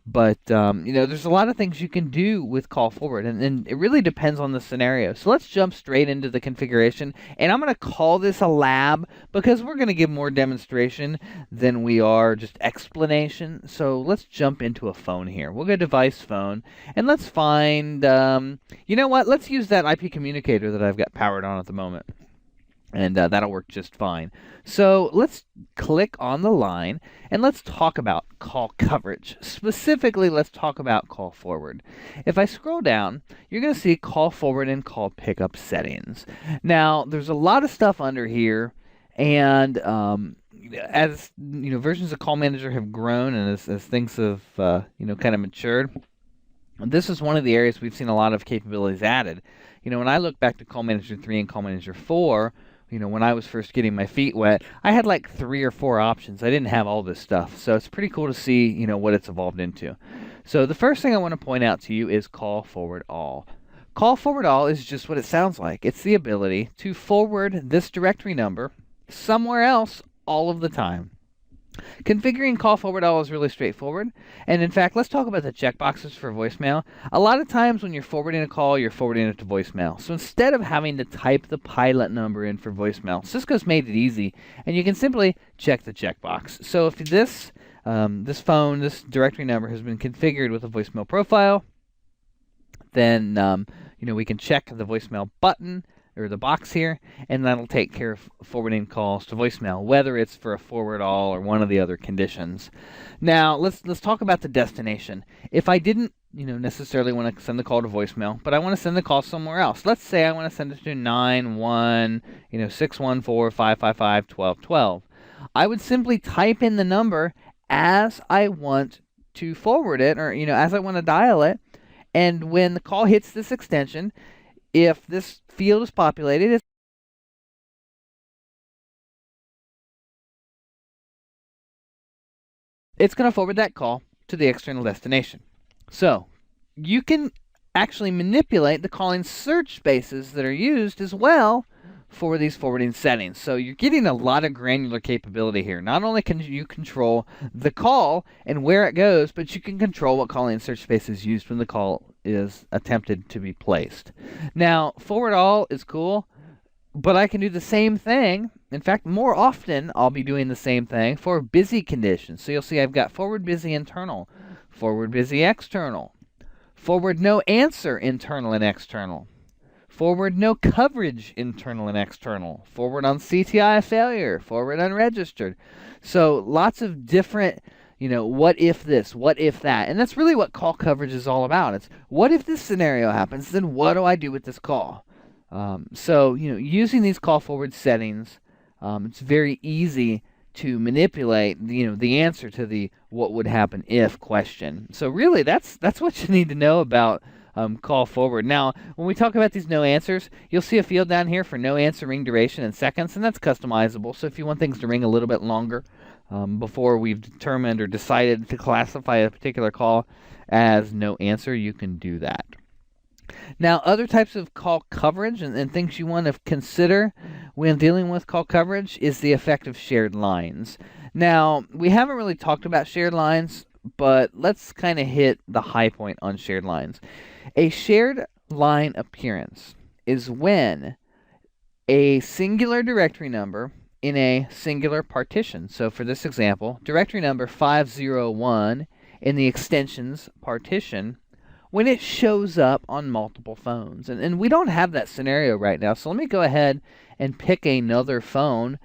But, there's a lot of things you can do with call forward, and it really depends on the scenario. So let's jump straight into the configuration, and I'm going to call this a lab because we're going to give more demonstration than we are just explanation. So let's jump into a phone here. We'll go device phone, and let's find, let's use that IP communicator that I've got powered on at the moment. and that'll work just fine. So let's click on the line and let's talk about call coverage. Specifically, let's talk about call forward. If I scroll down, you're going to see call forward and call pickup settings. Now, there's a lot of stuff under here, and as versions of Call Manager have grown and as things have kind of matured, this is one of the areas we've seen a lot of capabilities added. When I look back to Call Manager 3 and Call Manager 4, when I was first getting my feet wet, I had like 3 or 4 options. I didn't have all this stuff. So it's pretty cool to see, what it's evolved into. So the first thing I want to point out to you is Call Forward All. Call Forward All is just what it sounds like. It's the ability to forward this directory number somewhere else all of the time. Configuring Call Forward All is really straightforward. And in fact, let's talk about the checkboxes for voicemail. A lot of times when you're forwarding a call, you're forwarding it to voicemail. So instead of having to type the pilot number in for voicemail, Cisco's made it easy, and you can simply check the checkbox. So if this directory number has been configured with a voicemail profile, then we can check the voicemail button or the box here, and that'll take care of forwarding calls to voicemail, whether it's for a forward all or one of the other conditions. Now, let's talk about the destination. If I didn't, necessarily want to send the call to voicemail, but I want to send the call somewhere else. Let's say I want to send it to 91-614-555-1212. I would simply type in the number as I want to forward it, or as I want to dial it, and when the call hits this extension, if this field is populated, it's going to forward that call to the external destination. So you can actually manipulate the calling search spaces that are used as well for these forwarding settings. So you're getting a lot of granular capability here. Not only can you control the call and where it goes, but you can control what calling search space is used when the call is attempted to be placed. Now, forward all is cool, but I can do the same thing. In fact, more often I'll be doing the same thing for busy conditions. So you'll see I've got forward busy internal, forward busy external, forward no answer internal and external, forward no coverage internal and external, forward on CTI failure, forward unregistered. So lots of different, what if this, what if that. And that's really what call coverage is all about. It's what if this scenario happens, then what do I do with this call? So using these call forward settings, it's very easy to manipulate, the answer to the what would happen if question. So really, that's what you need to know about call forward. Now, when we talk about these no answers, you'll see a field down here for no answer ring duration in seconds, and that's customizable. So if you want things to ring a little bit longer before we've determined or decided to classify a particular call as no answer, you can do that. Now, other types of call coverage and things you want to consider when dealing with call coverage is the effect of shared lines. Now, we haven't really talked about shared lines, but let's kind of hit the high point on shared lines. A shared line appearance is when a singular directory number in a singular partition. So for this example, directory number 501 in the extensions partition, when it shows up on multiple phones. And we don't have that scenario right now, so let me go ahead and pick another phone,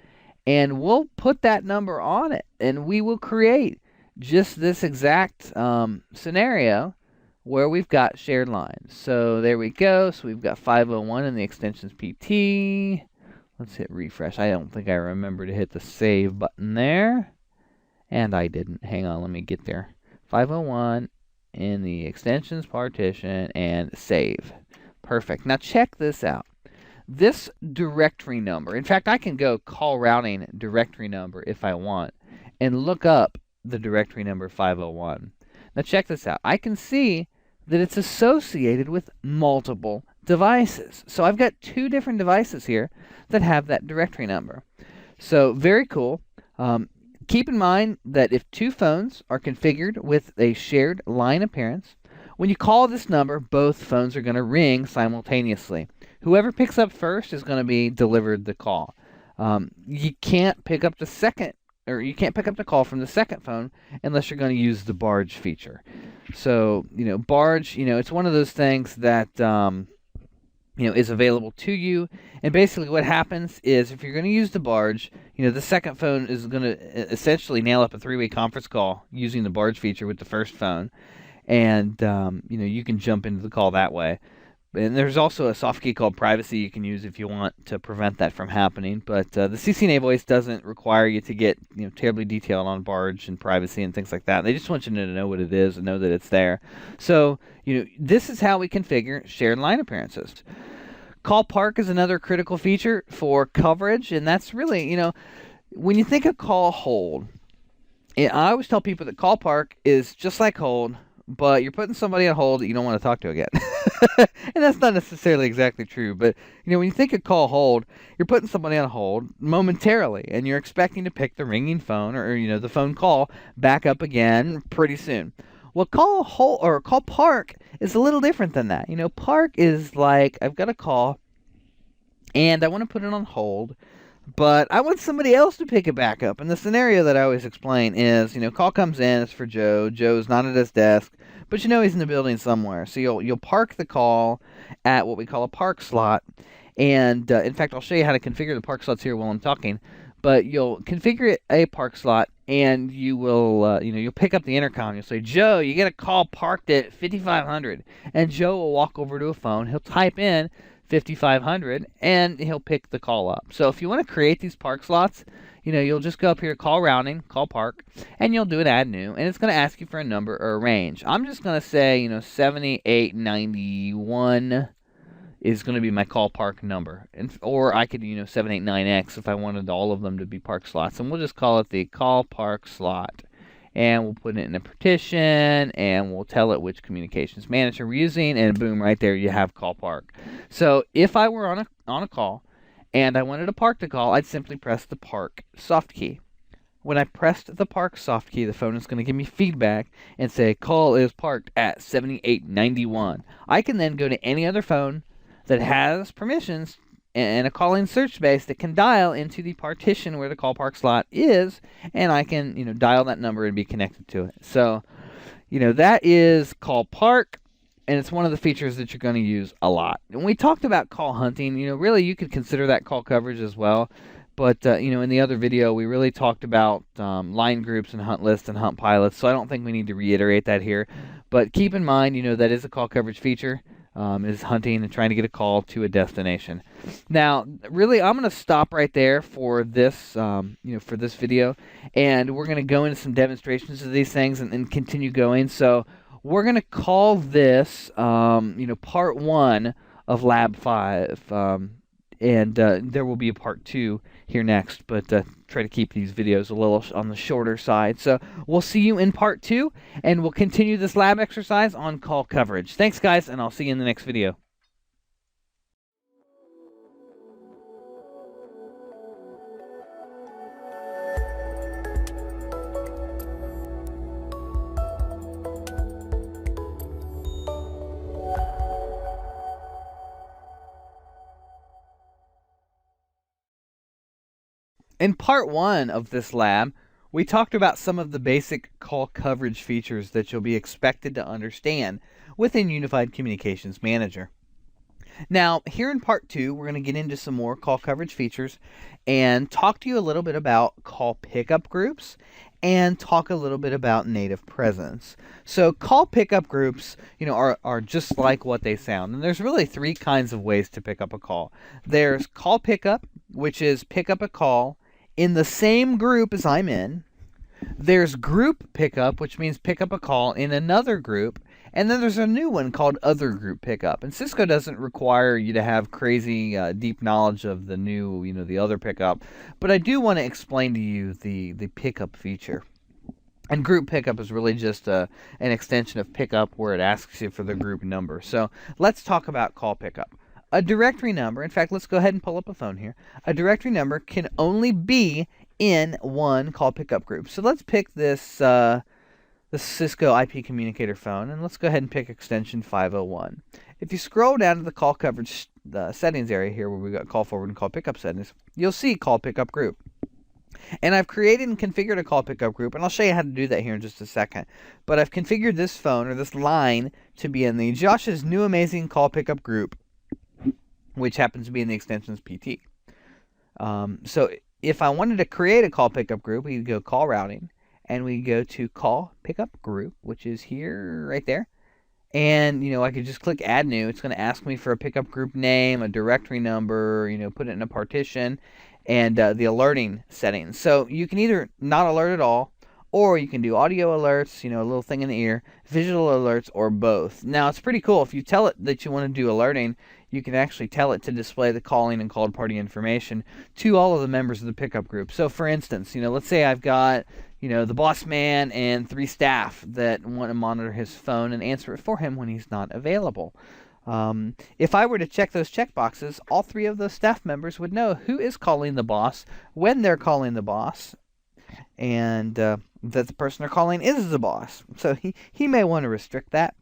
and we'll put that number on it, and we will create just this exact scenario where we've got shared lines. So there we go. So we've got 501 in the extensions PT. Let's hit refresh. I don't think I remember to hit the save button there. And I didn't. Hang on, let me get there. 501 in the extensions partition and save. Perfect. Now check this out. This directory number, in fact, I can go call routing directory number if I want and look up the directory number 501. Now check this out. I can see that it's associated with multiple devices. So I've got 2 different devices here that have that directory number. So very cool. Keep in mind that if 2 phones are configured with a shared line appearance, when you call this number, both phones are going to ring simultaneously. Whoever picks up first is going to be delivered the call. You can't pick up the second, or you can't pick up the call from the second phone unless you're going to use the barge feature. So, barge, it's one of those things that is available to you. And basically what happens is, if you're going to use the barge, the second phone is going to essentially nail up a three-way conference call using the barge feature with the first phone. And, you can jump into the call that way. And there's also a soft key called privacy you can use if you want to prevent that from happening. But the CCNA voice doesn't require you to get terribly detailed on barge and privacy and things like that. They just want you to know what it is and know that it's there. So this is how we configure shared line appearances. Call park is another critical feature for coverage, and that's really, when you think of call hold, I always tell people that call park is just like hold, but you're putting somebody on hold that you don't want to talk to again. And that's not necessarily exactly true, but when you think of call hold, you're putting somebody on hold momentarily, and you're expecting to pick the ringing phone or the phone call back up again pretty soon. Well, call hold or call park is a little different than that. Park is like, I've got a call and I want to put it on hold, but I want somebody else to pick it back up. And the scenario that I always explain is, call comes in, it's for Joe. Joe's not at his desk, but he's in the building somewhere. So you'll park the call at what we call a park slot. And in fact, I'll show you how to configure the park slots here while I'm talking. But you'll configure a park slot, and you will, you'll pick up the intercom. You'll say, Joe, you get a call parked at 5500. And Joe will walk over to a phone. He'll type in 5500, and he'll pick the call up. So if you want to create these park slots, you'll just go up here, call routing, call park, and you'll do an add new, and it's going to ask you for a number or a range. I'm just going to say, 7891 is going to be my call park number. Or I could, 789X if I wanted all of them to be park slots. And we'll just call it the call park slot. And we'll put it in a partition, and we'll tell it which communications manager we're using, and boom, right there you have call park. So if I were on a call and I wanted to park the call, I'd simply press the park soft key. When I pressed the park soft key, the phone is going to give me feedback and say call is parked at 7891. I can then go to any other phone that has permissions and a calling search space that can dial into the partition where the call park slot is, and I can, dial that number and be connected to it. So, that is call park, and it's one of the features that you're going to use a lot. And we talked about call hunting. Really you could consider that call coverage as well. But, in the other video, we really talked about line groups and hunt lists and hunt pilots, so I don't think we need to reiterate that here. But keep in mind, that is a call coverage feature. Is hunting and trying to get a call to a destination. Now, really, I'm going to stop right there for this, for this video, and we're going to go into some demonstrations of these things and continue going. So we're going to call this, part 1 of Lab 5, and there will be a part 2 here next, but try to keep these videos a little on the shorter side. So we'll see you in part 2, and we'll continue this lab exercise on call coverage. Thanks, guys, and I'll see you in the next video. In part 1 of this lab, we talked about some of the basic call coverage features that you'll be expected to understand within Unified Communications Manager. Now, here in part 2, we're going to get into some more call coverage features and talk to you a little bit about call pickup groups and talk a little bit about native presence. So call pickup groups, are just like what they sound. And there's really 3 kinds of ways to pick up a call. There's call pickup, which is pick up a call in the same group as I'm in. There's group pickup, which means pick up a call in another group. And then there's a new one called other group pickup. And Cisco doesn't require you to have crazy deep knowledge of the new, the other pickup. But I do want to explain to you the pickup feature. And group pickup is really just an extension of pickup where it asks you for the group number. So let's talk about call pickup. A directory number, in fact, let's go ahead and pull up a phone here. A directory number can only be in one call pickup group. So let's pick this the Cisco IP communicator phone, and let's go ahead and pick extension 501. If you scroll down to the call coverage settings area here where we've got call forward and call pickup settings, you'll see call pickup group. And I've created and configured a call pickup group, and I'll show you how to do that here in just a second. But I've configured this phone or this line to be in the Josh's new amazing call pickup group. which happens to be in the extensions PT. So if I wanted to create a call pickup group, we go call routing, and we go to call pickup group, which is here, right there. And, I could just click add new. It's going to ask me for a pickup group name, a directory number, put it in a partition, and the alerting settings. So you can either not alert at all, or you can do audio alerts, a little thing in the ear, visual alerts, or both. Now, it's pretty cool. If you tell it that you want to do alerting, you can actually tell it to display the calling and called party information to all of the members of the pickup group. So, for instance, let's say I've got, the boss man and 3 staff that want to monitor his phone and answer it for him when he's not available. If I were to check those checkboxes, all 3 of those staff members would know who is calling the boss, when they're calling the boss, and that the person they're calling is the boss. So he may want to restrict that.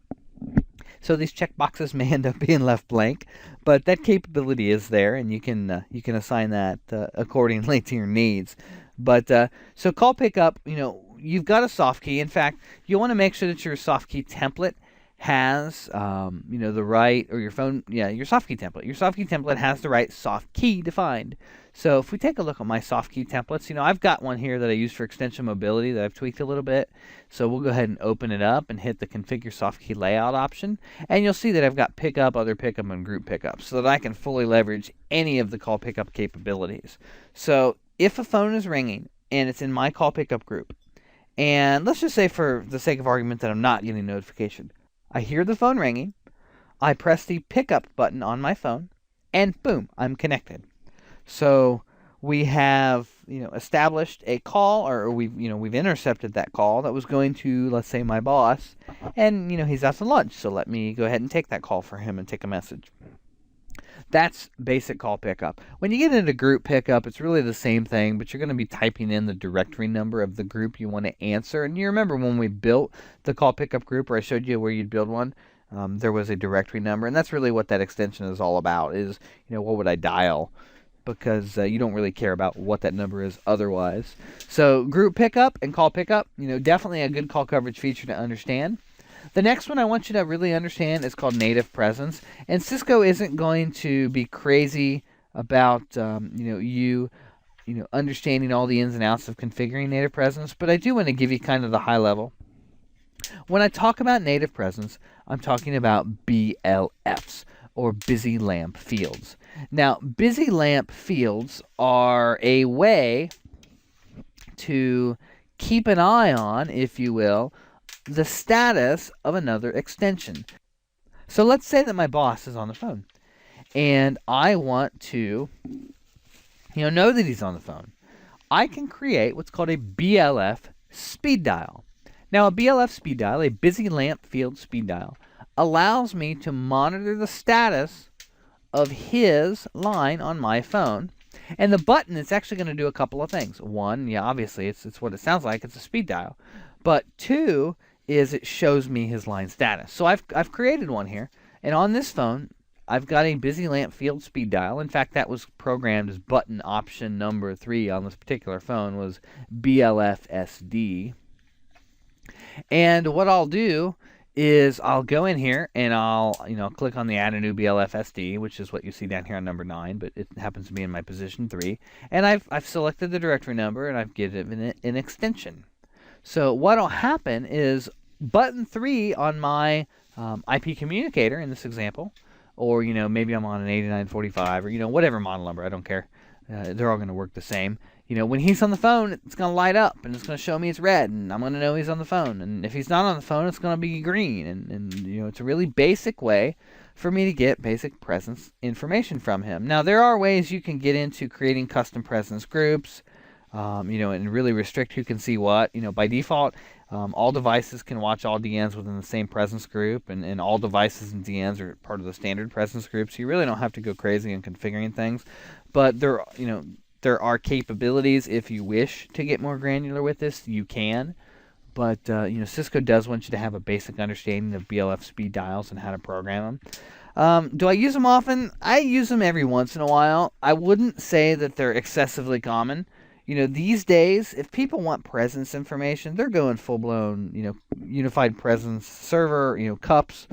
So these checkboxes may end up being left blank, but that capability is there, and you can assign that accordingly to your needs. But so call pickup, you've got a soft key. In fact, you want to make sure that your soft key template has the right, or your phone, your soft key template. Your soft key template has the right soft key defined. So if we take a look at my soft key templates, I've got one here that I use for extension mobility that I've tweaked a little bit. So we'll go ahead and open it up and hit the configure soft key layout option. And you'll see that I've got pickup, other pickup, and group pickup, so that I can fully leverage any of the call pickup capabilities. So if a phone is ringing and it's in my call pickup group, and let's just say for the sake of argument that I'm not getting notification, I hear the phone ringing, I press the pickup button on my phone, and boom, I'm connected. So we have, established a call, or we've intercepted that call that was going to, let's say, my boss, and he's out to lunch, so let me go ahead and take that call for him and take a message. That's basic call pickup. When you get into group pickup, it's really the same thing, but you're going to be typing in the directory number of the group you want to answer. And you remember when we built the call pickup group, or I showed you where you'd build one, there was a directory number, and that's really what that extension is all about, is, what would I dial? Because you don't really care about what that number is otherwise. So group pickup and call pickup, definitely a good call coverage feature to understand. The next one I want you to really understand is called native presence. And Cisco isn't going to be crazy about you understanding all the ins and outs of configuring native presence, but I do want to give you kind of the high level. When I talk about native presence, I'm talking about BLFs, or busy lamp fields. Now, busy lamp fields are a way to keep an eye on, if you will, the status of another extension. So let's say that my boss is on the phone, and I want to know that he's on the phone. I can create what's called a BLF speed dial. Now, a BLF speed dial, a busy lamp field speed dial, allows me to monitor the status of his line on my phone. And the button is actually going to do a couple of things. One, obviously, it's what it sounds like. It's a speed dial. But 2 is it shows me his line status. So I've created one here. And on this phone, I've got a busy lamp field speed dial. In fact, that was programmed as button option number 3 on this particular phone, was BLFSD. And what I'll do is I'll go in here and I'll click on the add a new BLFSD, which is what you see down here on number 9, but it happens to be in my position 3. And I've selected the directory number, and I've given it an extension. So what'll happen is button 3 on my IP communicator in this example, or maybe I'm on an 8945, or whatever model number, I don't care. They're all going to work the same. When he's on the phone, it's going to light up, and it's going to show me it's red, and I'm going to know he's on the phone. And if he's not on the phone, it's going to be green. And it's a really basic way for me to get basic presence information from him. Now, there are ways you can get into creating custom presence groups, and really restrict who can see what. By default, all devices can watch all DNs within the same presence group, and all devices and DNs are part of the standard presence group, so you really don't have to go crazy in configuring things. But there are capabilities. If you wish to get more granular with this, you can. But Cisco does want you to have a basic understanding of BLF speed dials and how to program them. Do I use them often? I use them every once in a while. I wouldn't say that they're excessively common. these days, if people want presence information, they're going full-blown, unified presence server, CUPS,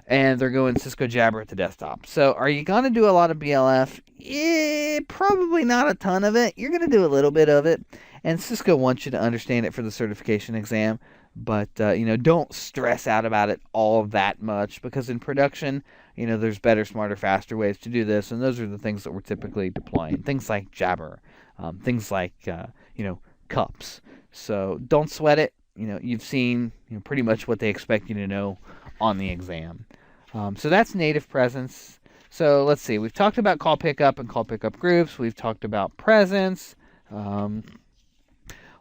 and they're going Cisco Jabber at the desktop. So are you going to do a lot of BLF? Probably not a ton of it. You're going to do a little bit of it, and Cisco wants you to understand it for the certification exam, but don't stress out about it all that much, because in production, there's better, smarter, faster ways to do this, and those are the things that we're typically deploying. Things like Jabber. Things like, CUPS. So don't sweat it. You've seen pretty much what they expect you to know on the exam. So that's native presence. So let's see. We've talked about call pickup and call pickup groups. We've talked about presence.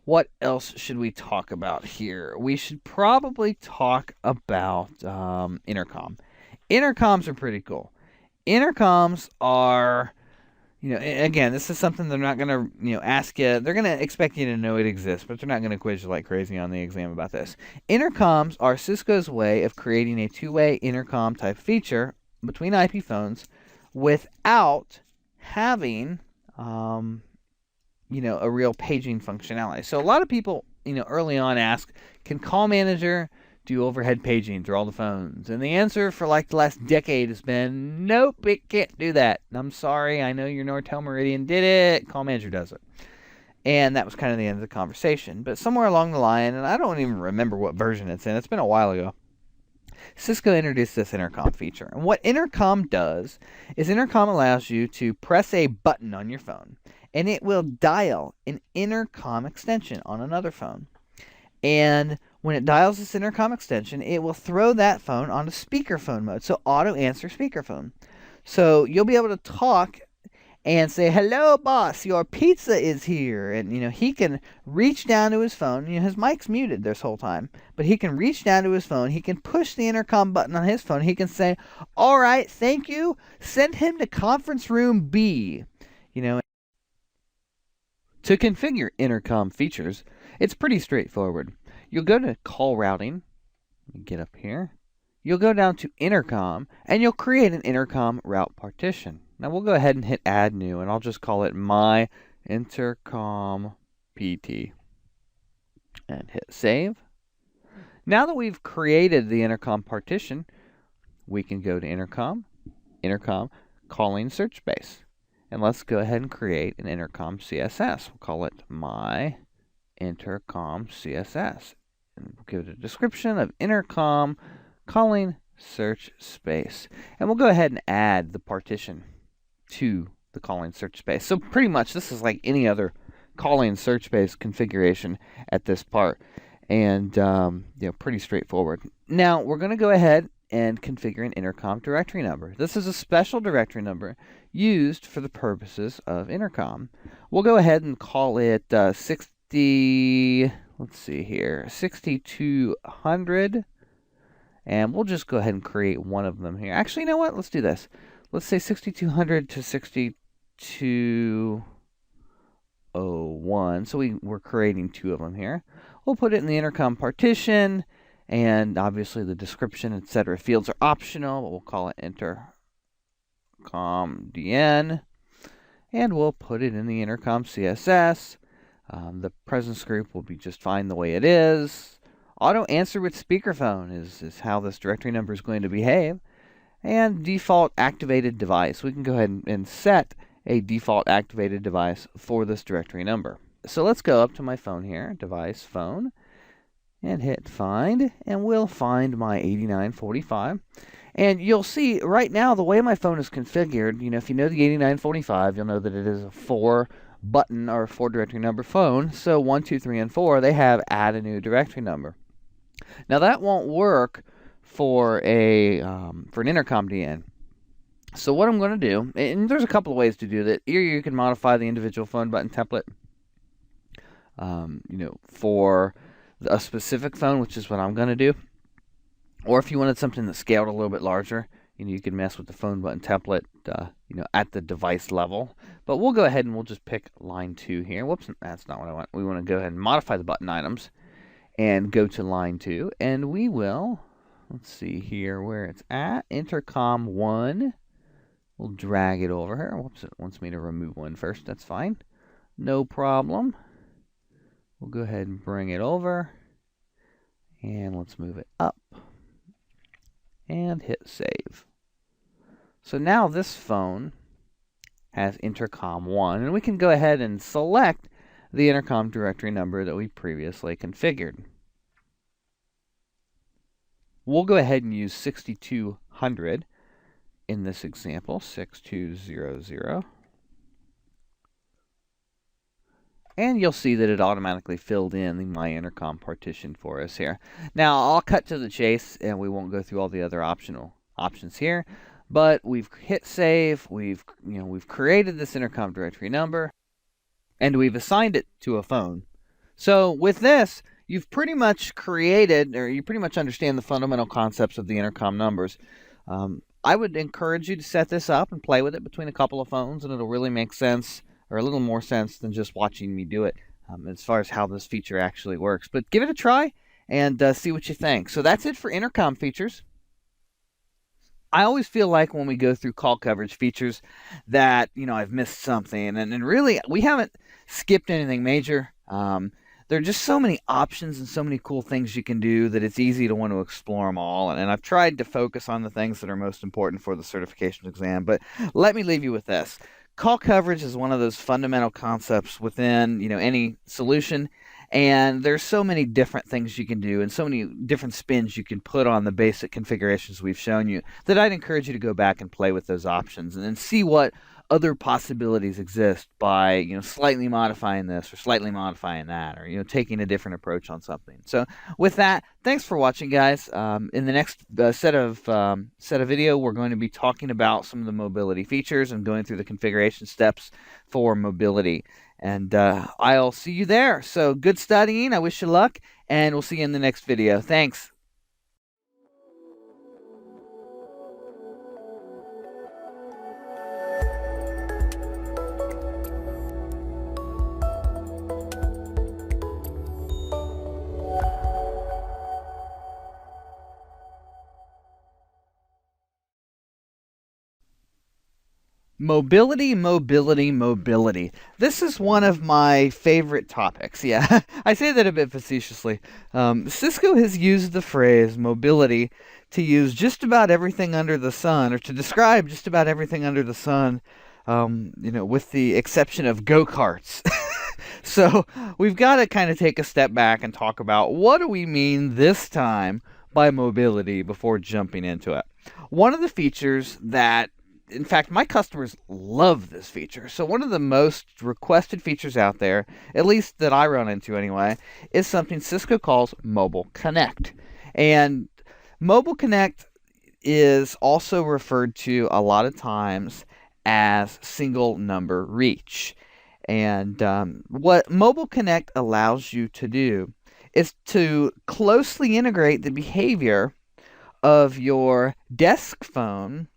What else should we talk about here? We should probably talk about intercom. Intercoms are pretty cool. Intercoms are... again, this is something they're not going to, ask you. They're going to expect you to know it exists, but they're not going to quiz you like crazy on the exam about this. Intercoms are Cisco's way of creating a two-way intercom type feature between IP phones without having, a real paging functionality. So a lot of people, early on ask, can Call Manager do overhead paging through all the phones? And the answer for like the last decade has been, nope, it can't do that. I'm sorry, I know your Nortel Meridian did it, Call Manager does it. And that was kind of the end of the conversation. But somewhere along the line, and I don't even remember what version it's in, it's been a while ago, Cisco introduced this intercom feature. And what intercom does is intercom allows you to press a button on your phone, and it will dial an intercom extension on another phone. And when it dials this intercom extension, it will throw that phone onto speakerphone mode, so auto answer speakerphone. So you'll be able to talk and say, hello, boss, your pizza is here. And, he can reach down to his phone. His mic's muted this whole time, but he can reach down to his phone. He can push the intercom button on his phone. He can say, all right, thank you. Send him to conference room B. To configure intercom features, it's pretty straightforward. You'll go to call routing. Get up here. You'll go down to intercom, and you'll create an intercom route partition. Now we'll go ahead and hit add new, and I'll just call it my intercom PT. And hit save. Now that we've created the intercom partition, we can go to intercom, calling search space. And let's go ahead and create an intercom CSS. We'll call it my intercom CSS. And we'll give it a description of intercom calling search space. And we'll go ahead and add the partition to the calling search space. So pretty much this is like any other calling search space configuration at this part. And pretty straightforward. Now we're going to go ahead and configure an intercom directory number. This is a special directory number used for the purposes of intercom. We'll go ahead and call it 6200, and we'll just go ahead and create one of them here. Actually, you know what? Let's do this. Let's say 6200 to 6201. So we're creating two of them here. We'll put it in the intercom partition, and obviously the description, etc. fields are optional, but we'll call it intercom DN, and we'll put it in the intercom CSS. The presence group will be just fine the way it is. Auto answer with speakerphone is how this directory number is going to behave. And default activated device. We can go ahead and set a default activated device for this directory number. So let's go up to my phone here, device phone, and hit find, and we'll find my 8945. And you'll see right now the way my phone is configured, if you know the 8945, you'll know that it is a 4-button or 4-directory number phone. So 1, 2, 3, and 4, they have add a new directory number. Now that won't work for an intercom DN. So what I'm going to do, and there's a couple of ways to do that. Either you can modify the individual phone button template, for a specific phone, which is what I'm going to do. Or if you wanted something that scaled a little bit larger, you can mess with the phone button template, at the device level. But we'll go ahead and we'll just pick line 2 here. Whoops, that's not what I want. We want to go ahead and modify the button items and go to line 2. And we will, let's see here where it's at, intercom 1. We'll drag it over here. Whoops, it wants me to remove one first. That's fine. No problem. We'll go ahead and bring it over, and let's move it up, and hit save. So now this phone has Intercom 1, and we can go ahead and select the Intercom directory number that we previously configured. We'll go ahead and use 6200 in this example, 6200. And you'll see that it automatically filled in the My Intercom partition for us here. Now, I'll cut to the chase, and we won't go through all the other options here. But we've hit save, we've created this Intercom directory number, and we've assigned it to a phone. So with this, you've pretty much created, or you pretty much understand the fundamental concepts of the intercom numbers. I would encourage you to set this up and play with it between a couple of phones, and it'll really make sense, or a little more sense than just watching me do it as far as how this feature actually works. But give it a try and see what you think. So that's it for intercom features. I always feel like when we go through call coverage features that, I've missed something. And really, we haven't skipped anything major. There are just so many options and so many cool things you can do that it's easy to want to explore them all. And I've tried to focus on the things that are most important for the certification exam. But let me leave you with this. Call coverage is one of those fundamental concepts within, any solution. And there's so many different things you can do and so many different spins you can put on the basic configurations we've shown you that I'd encourage you to go back and play with those options and then see what other possibilities exist by, slightly modifying this or slightly modifying that, or, taking a different approach on something. So with that, thanks for watching, guys. In the next set of video, we're going to be talking about some of the mobility features and going through the configuration steps for mobility. And I'll see you there. So good studying. I wish you luck, and we'll see you in the next video. Thanks. Mobility, mobility, mobility. This is one of my favorite topics. Yeah, I say that a bit facetiously. Cisco has used the phrase mobility to use just about everything under the sun, or to describe just about everything under the sun, with the exception of go-karts. So we've got to kind of take a step back and talk about what do we mean this time by mobility before jumping into it. One of the features that, in fact, my customers love this feature. So one of the most requested features out there, at least that I run into anyway, is something Cisco calls Mobile Connect. And Mobile Connect is also referred to a lot of times as single number reach. And what Mobile Connect allows you to do is to closely integrate the behavior of your desk phone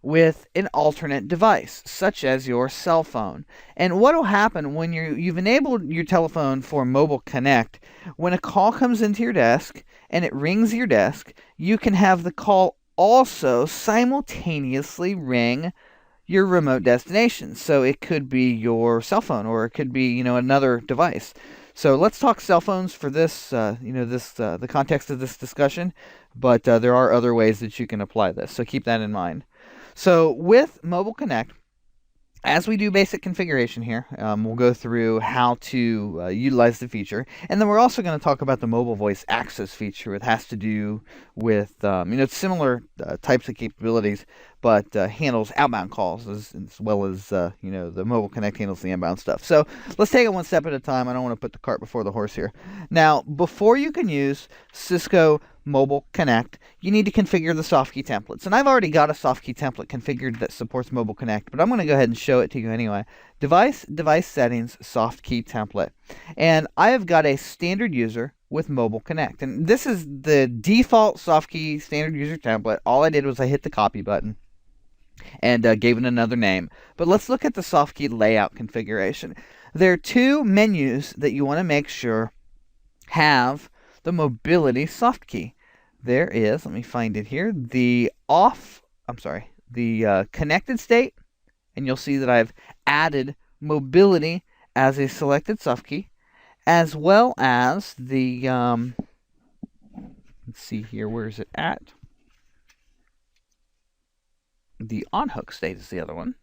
with an alternate device, such as your cell phone. And what will happen when you've enabled your telephone for Mobile Connect, when a call comes into your desk and it rings your desk, you can have the call also simultaneously ring your remote destination. So it could be your cell phone, or it could be, another device. So let's talk cell phones for this, the context of this discussion, but there are other ways that you can apply this. So keep that in mind. So with Mobile Connect, as we do basic configuration here, we'll go through how to utilize the feature. And then we're also going to talk about the mobile voice access feature. It has to do with, similar types of capabilities, but handles outbound calls as well as, the Mobile Connect handles the inbound stuff. So let's take it one step at a time. I don't want to put the cart before the horse here. Now, before you can use Cisco Mobile Connect, you need to configure the soft key templates. And I've already got a soft key template configured that supports Mobile Connect, but I'm going to go ahead and show it to you anyway. Device settings, soft key template. And I have got a standard user with Mobile Connect. And this is the default soft key standard user template. All I did was I hit the copy button and gave it another name. But let's look at the soft key layout configuration. There are two menus that you want to make sure have the mobility soft key. There is, let me find it here, the connected state, and you'll see that I've added mobility as a selected soft key. as well as the, let's see here, where is it at? The on-hook state is the other one.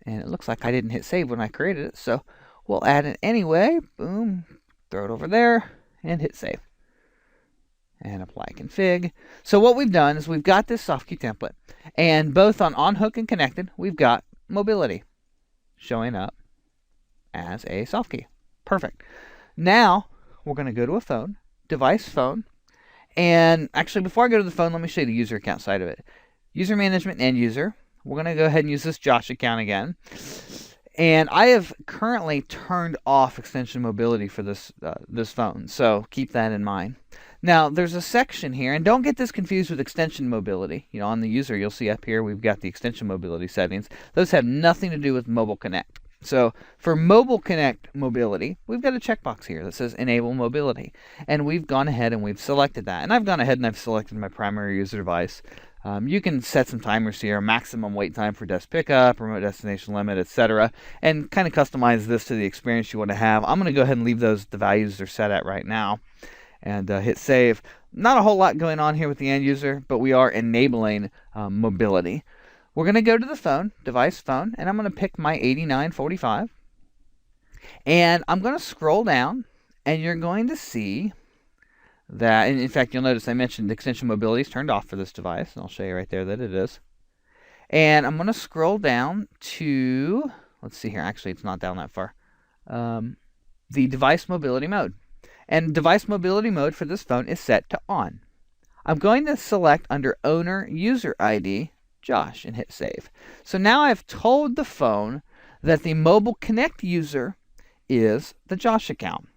And it looks like I didn't hit save when I created it, so we'll add it anyway. Boom, throw it over there, and hit save. And apply config. So what we've done is we've got this soft key template, and both on hook and connected, we've got mobility showing up as a soft key. Perfect. Now we're going to go to a phone, device phone, and actually before I go to the phone, let me show you the user account side of it. User management and user. We're going to go ahead and use this Josh account again. And I have currently turned off extension mobility for this phone, so keep that in mind. Now, there's a section here, and don't get this confused with extension mobility. You know, on the user, you'll see up here we've got the extension mobility settings. Those have nothing to do with Mobile Connect. So for Mobile Connect mobility, we've got a checkbox here that says Enable Mobility. And we've gone ahead and we've selected that. And I've gone ahead and I've selected my primary user device. You can set some timers here, maximum wait time for desk pickup, remote destination limit, etc., and kind of customize this to the experience you want to have. I'm going to go ahead and leave the values they're set at right now, and hit save. Not a whole lot going on here with the end user, but we are enabling mobility. We're going to go to the phone, device phone, and I'm going to pick my 8945, and I'm going to scroll down, and you're going to see that, and in fact, you'll notice I mentioned extension mobility is turned off for this device, and I'll show you right there that it is. And I'm going to scroll down to, let's see here, actually it's not down that far, the device mobility mode. And device mobility mode for this phone is set to on. I'm going to select under owner user ID, Josh, and hit save. So now I've told the phone that the Mobile Connect user is the Josh account.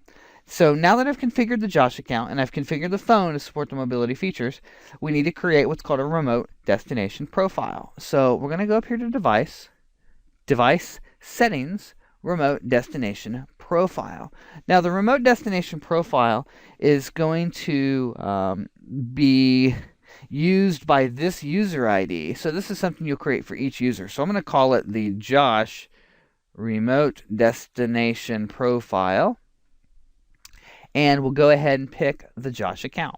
So now that I've configured the Josh account and I've configured the phone to support the mobility features, we need to create what's called a remote destination profile. So we're going to go up here to device, device settings, remote destination profile. Now the remote destination profile is going to be used by this user ID. So this is something you'll create for each user. So I'm going to call it the Josh remote destination profile. And we'll go ahead and pick the Josh account.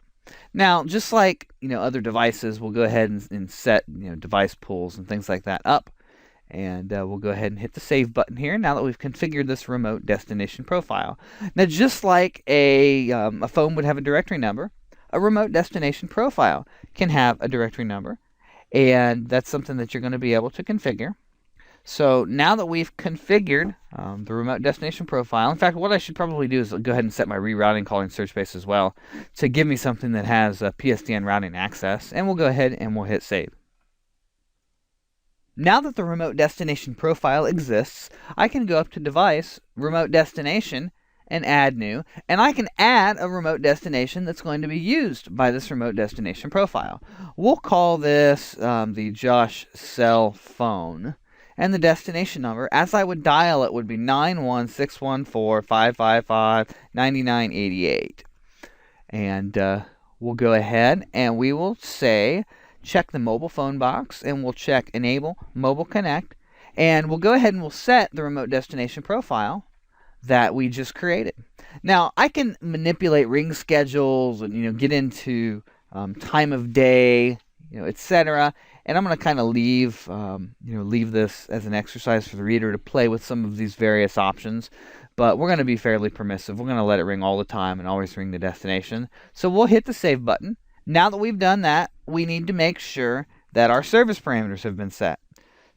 Now, just like other devices, we'll go ahead and set device pools and things like that up. And we'll go ahead and hit the save button here now that we've configured this remote destination profile. Now, just like a phone would have a directory number, a remote destination profile can have a directory number. And that's something that you're going to be able to configure. So now that we've configured the remote destination profile, in fact, what I should probably do is go ahead and set my rerouting calling search space as well to give me something that has a PSTN routing access, and we'll go ahead and we'll hit save. Now that the remote destination profile exists, I can go up to Device, Remote Destination, and Add New, and I can add a remote destination that's going to be used by this remote destination profile. We'll call this the Josh cell phone. And the destination number, as I would dial it, would be 91614-555-9988. And we'll go ahead and we will say, check the mobile phone box, and we'll check Enable Mobile Connect. And we'll go ahead and we'll set the remote destination profile that we just created. Now, I can manipulate ring schedules and get into time of day, etc. And I'm going to kind of leave this as an exercise for the reader to play with some of these various options. But we're going to be fairly permissive. We're going to let it ring all the time and always ring the destination. So we'll hit the save button. Now that we've done that, we need to make sure that our service parameters have been set.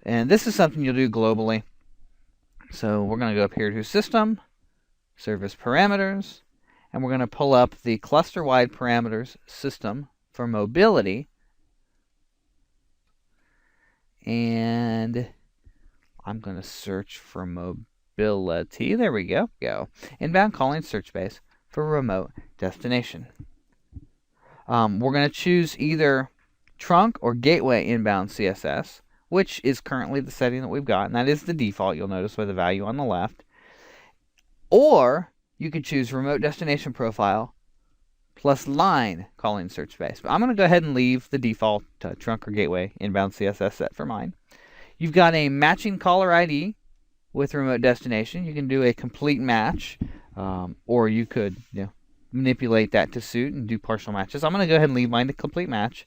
And this is something you'll do globally. So we're going to go up here to System, Service Parameters, and we're going to pull up the cluster-wide parameters system for mobility. And I'm going to search for mobility. There we go. Inbound calling search space for remote destination. We're going to choose either trunk or gateway inbound CSS, which is currently the setting that we've got, and that is the default. You'll notice by the value on the left. Or you could choose remote destination profile plus line calling search space. But I'm going to go ahead and leave the default trunk or gateway inbound CSS set for mine. You've got a matching caller ID with remote destination. You can do a complete match, or you could manipulate that to suit and do partial matches. I'm going to go ahead and leave mine to complete match.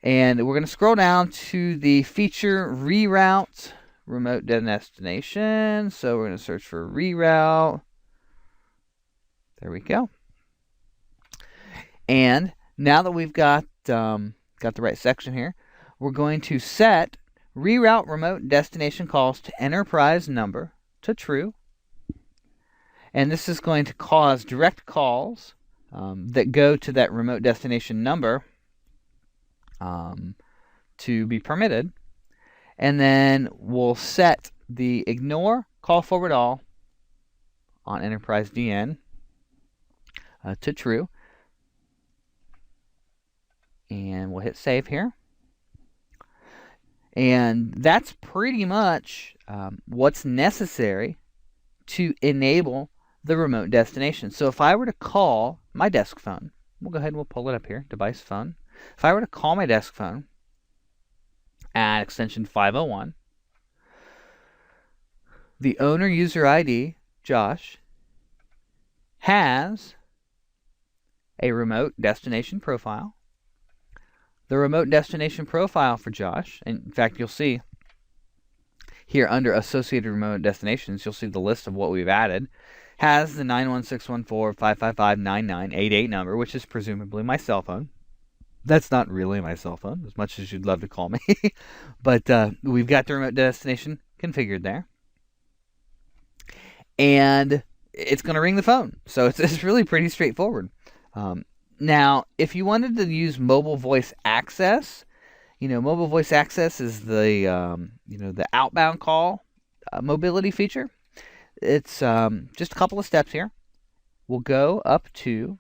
And we're going to scroll down to the feature reroute remote destination. So we're going to search for reroute. There we go. And now that we've got the right section here, we're going to set reroute remote destination calls to enterprise number to true. And this is going to cause direct calls that go to that remote destination number to be permitted. And then we'll set the ignore call forward all on enterprise DN to true. And we'll hit save here. And that's pretty much what's necessary to enable the remote destination. So if I were to call my desk phone, we'll go ahead and we'll pull it up here, device phone. If I were to call my desk phone at extension 501, the owner user ID, Josh, has a remote destination profile. The remote destination profile for Josh, and in fact you'll see here under associated remote destinations, you'll see the list of what we've added, has the 91614-555-9988 number, which is presumably my cell phone. That's not really my cell phone, as much as you'd love to call me. But we've got the remote destination configured there. And it's going to ring the phone. So it's really pretty straightforward. Now, if you wanted to use mobile voice access, mobile voice access is the the outbound call mobility feature. It's just a couple of steps here. We'll go up to,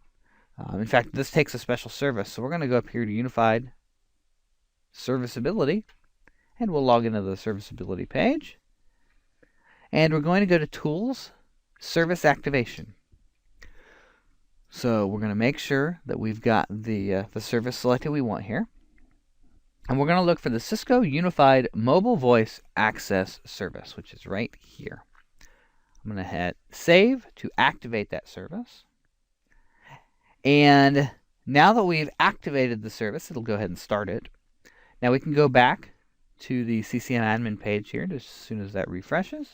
in fact, this takes a special service, so we're going to go up here to Unified Serviceability, and we'll log into the serviceability page. And we're going to go to Tools, Service Activation. So we're going to make sure that we've got the service selected we want here. And we're going to look for the Cisco Unified Mobile Voice Access Service, which is right here. I'm going to hit Save to activate that service. And now that we've activated the service, it'll go ahead and start it. Now we can go back to the CCM admin page here as soon as that refreshes.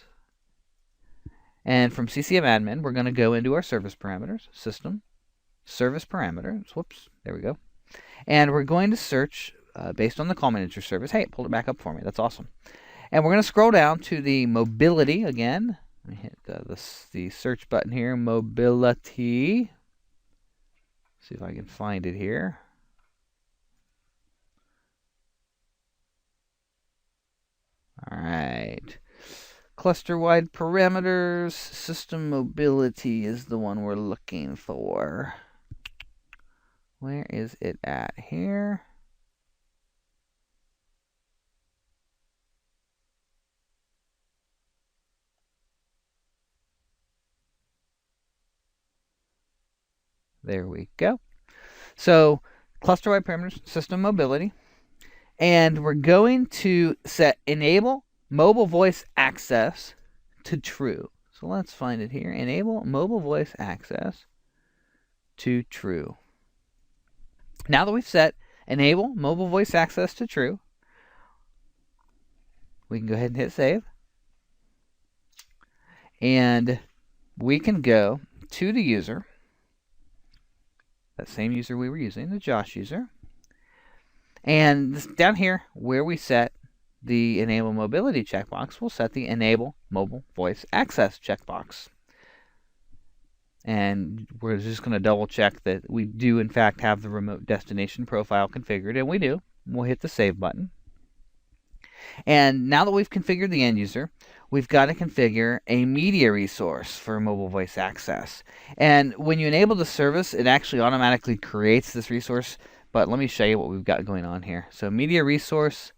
And from CCM admin, we're going to go into our service parameters, system, service parameters. Whoops, there we go. And we're going to search based on the call manager service. Hey, it pulled it back up for me. That's awesome. And we're going to scroll down to the mobility again. Let me hit the search button here, mobility. See if I can find it here. All right. Cluster-wide parameters, system mobility is the one we're looking for. Where is it at here? There we go. So, cluster-wide parameters, system mobility. And we're going to set enable mobile voice access to true. So let's find it here. Enable mobile voice access to true. Now that we've set enable mobile voice access to true, we can go ahead and hit save. And we can go to the user, that same user we were using, the Josh user. And down here where we set the enable mobility checkbox, we'll set the enable mobile voice access checkbox. And we're just going to double check that we do in fact have the remote destination profile configured, and we do. We'll hit the save button. And now that we've configured the end user, we've got to configure a media resource for mobile voice access. And when you enable the service, it actually automatically creates this resource, but let me show you what we've got going on here. So media resource,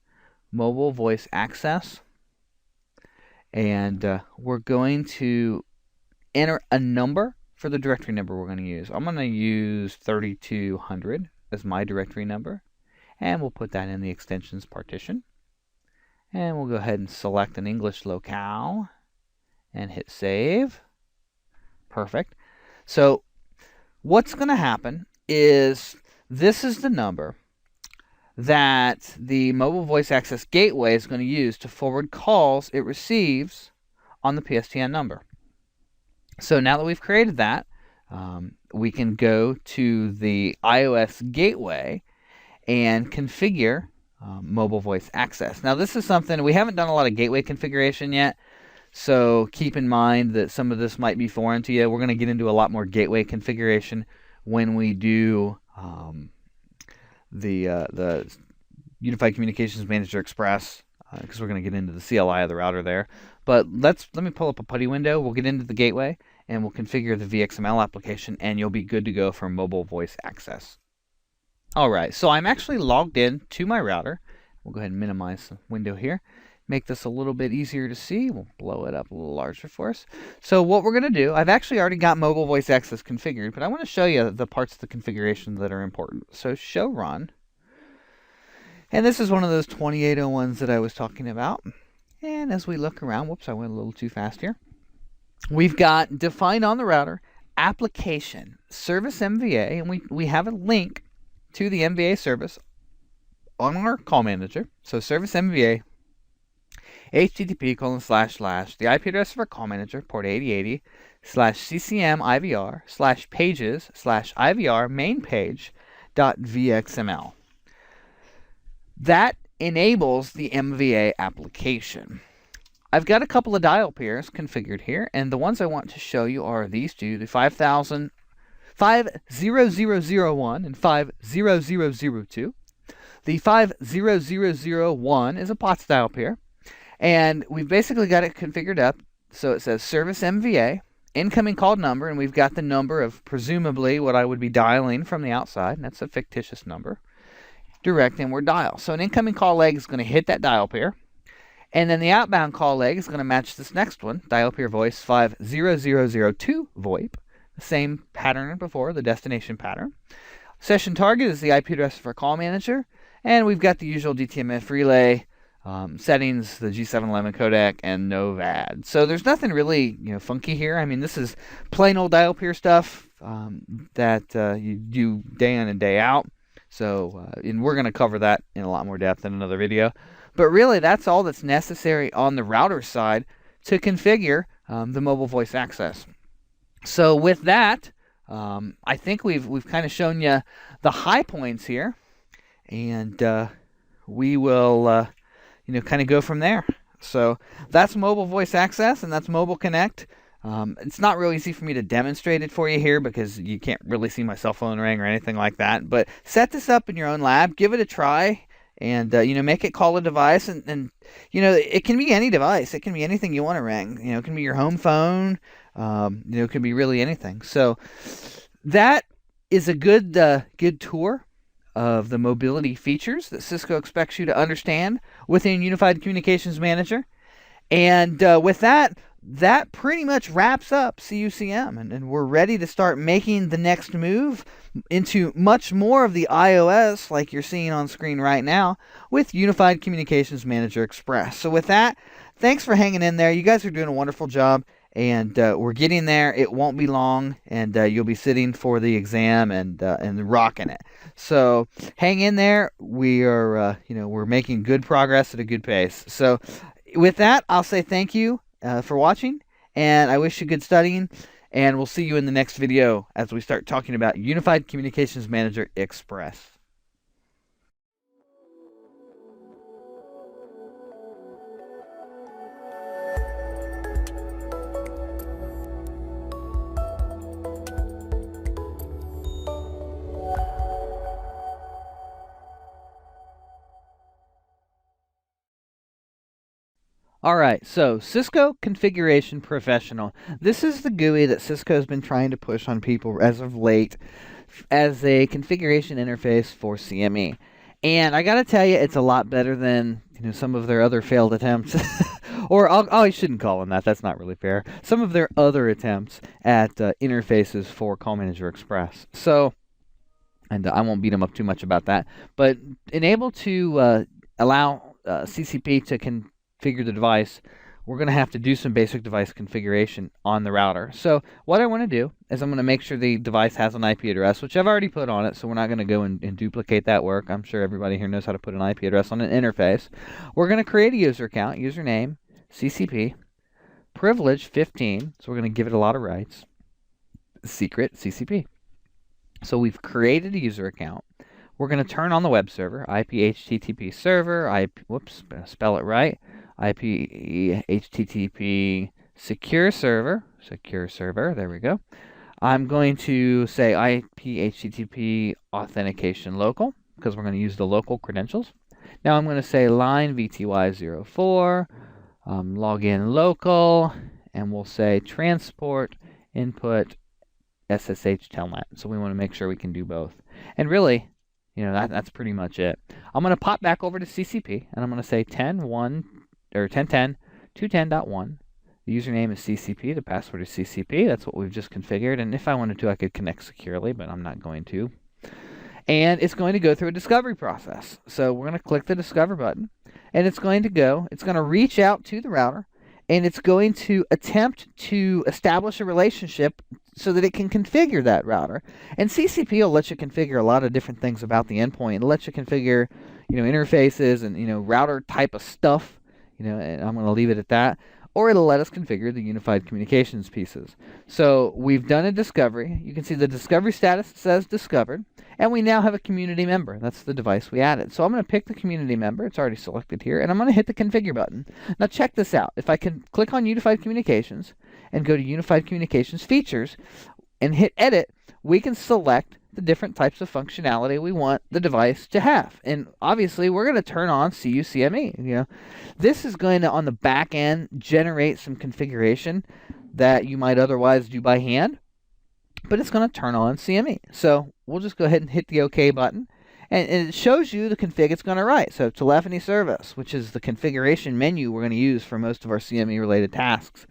mobile voice access, and we're going to enter a number for the directory number we're going to use. I'm going to use 3200 as my directory number, and we'll put that in the extensions partition. And we'll go ahead and select an English locale, and hit save. Perfect. So what's going to happen is this is the number that the mobile voice access gateway is going to use to forward calls it receives on the PSTN number. So now that we've created that, we can go to the iOS gateway and configure mobile voice access. Now this is something, we haven't done a lot of gateway configuration yet, so keep in mind that some of this might be foreign to you. We're going to get into a lot more gateway configuration when we do the Unified Communications Manager Express, because we're going to get into the CLI of the router there. But let me pull up a PuTTY window. We'll get into the gateway and we'll configure the VXML application, and you'll be good to go for mobile voice access. All right, so I'm actually logged in to my router. We'll go ahead and minimize the window here. Make this a little bit easier to see. We'll blow it up a little larger for us. So what we're going to do, I've actually already got mobile voice access configured, but I want to show you the parts of the configuration that are important. So show run. And this is one of those 2801s that I was talking about. And as we look around, whoops, I went a little too fast here. We've got defined on the router, application, service MVA, and we have a link to the MVA service on our call manager. So service MVA, http:// the IP address of our call manager, port 8080, /CCM IVR /pages /IVR main page.vxml. That enables the MVA application. I've got a couple of dial pairs configured here, and the ones I want to show you are these two, the 50001 and 50002. The 50001 is a POTS dial pair, and we've basically got it configured up so it says service MVA, incoming call number, and we've got the number of presumably what I would be dialing from the outside, and that's a fictitious number. Direct inward dial. So an incoming call leg is going to hit that dial pair, and then the outbound call leg is going to match this next one, dial pair voice 50002 VoIP, the same pattern as before, the destination pattern. Session target is the IP address of our call manager, and we've got the usual DTMF relay settings, the G711 codec, and no VAD. So there's nothing really funky here. I mean, this is plain old dial pair stuff that you do day in and day out. So, and we're going to cover that in a lot more depth in another video. But really, that's all that's necessary on the router side to configure the mobile voice access. So with that, I think we've kind of shown you the high points here, and we will kind of go from there. So that's mobile voice access, and that's Mobile Connect. It's not real easy for me to demonstrate it for you here because you can't really see my cell phone ring or anything like that. But set this up in your own lab, give it a try, and make it call a device. And it can be any device. It can be anything you want to ring. It can be your home phone. It can be really anything. So that is a good tour of the mobility features that Cisco expects you to understand within Unified Communications Manager. And with that pretty much wraps up CUCM, and we're ready to start making the next move into much more of the iOS like you're seeing on screen right now with Unified Communications Manager Express. So with that, thanks for hanging in there. You guys are doing a wonderful job, and we're getting there. It won't be long, and you'll be sitting for the exam and rocking it. So hang in there. We are we're making good progress at a good pace. So with that, I'll say thank you for watching, and I wish you good studying, and we'll see you in the next video as we start talking about Unified Communications Manager Express. Alright, so Cisco Configuration Professional. This is the GUI that Cisco has been trying to push on people as of late as a configuration interface for CME. And I gotta tell you, it's a lot better than some of their other failed attempts. Or I shouldn't call them that. That's not really fair. Some of their other attempts at interfaces for Call Manager Express. So, and I won't beat them up too much about that. But enable to allow CCP to configure the device we're going to have to do some basic device configuration on the router. So what I want to do is I'm going to make sure the device has an IP address, which I've already put on it, so we're not going to go and duplicate that work. I'm sure everybody here knows how to put an IP address on an interface. We're going to create a user account, username, CCP, privilege 15, so we're going to give it a lot of rights, secret, CCP. So we've created a user account. We're going to turn on the web server, IP HTTP server, whoops, spell it right, IP HTTP secure server, there we go. I'm going to say IP HTTP authentication local, because we're going to use the local credentials. Now I'm going to say line VTY04, login local, and we'll say transport input SSH telnet. So we want to make sure we can do both. And really, that's pretty much it. I'm going to pop back over to CCP, and I'm going to say 10.1.210.1. The username is CCP, the password is CCP. That's what we've just configured. And if I wanted to, I could connect securely, but I'm not going to. And it's going to go through a discovery process. So we're going to click the discover button, and it's going to reach out to the router, and it's going to attempt to establish a relationship so that it can configure that router. And CCP will let you configure a lot of different things about the endpoint. It'll let you configure, interfaces and, router type of stuff, and I'm going to leave it at that. Or it'll let us configure the unified communications pieces. So we've done a discovery. You can see the discovery status says discovered, and we now have a community member. That's the device we added. So I'm going to pick the community member. It's already selected here, and I'm going to hit the configure button. Now check this out. If I can click on unified communications and go to unified communications features and hit edit, we can select the different types of functionality we want the device to have. And obviously we're going to turn on CUCME. This is going to, on the back end, generate some configuration that you might otherwise do by hand, but it's going to turn on CME. So we'll just go ahead and hit the OK button, and it shows you the config it's going to write. So telephony service, which is the configuration menu we're going to use for most of our CME related tasks.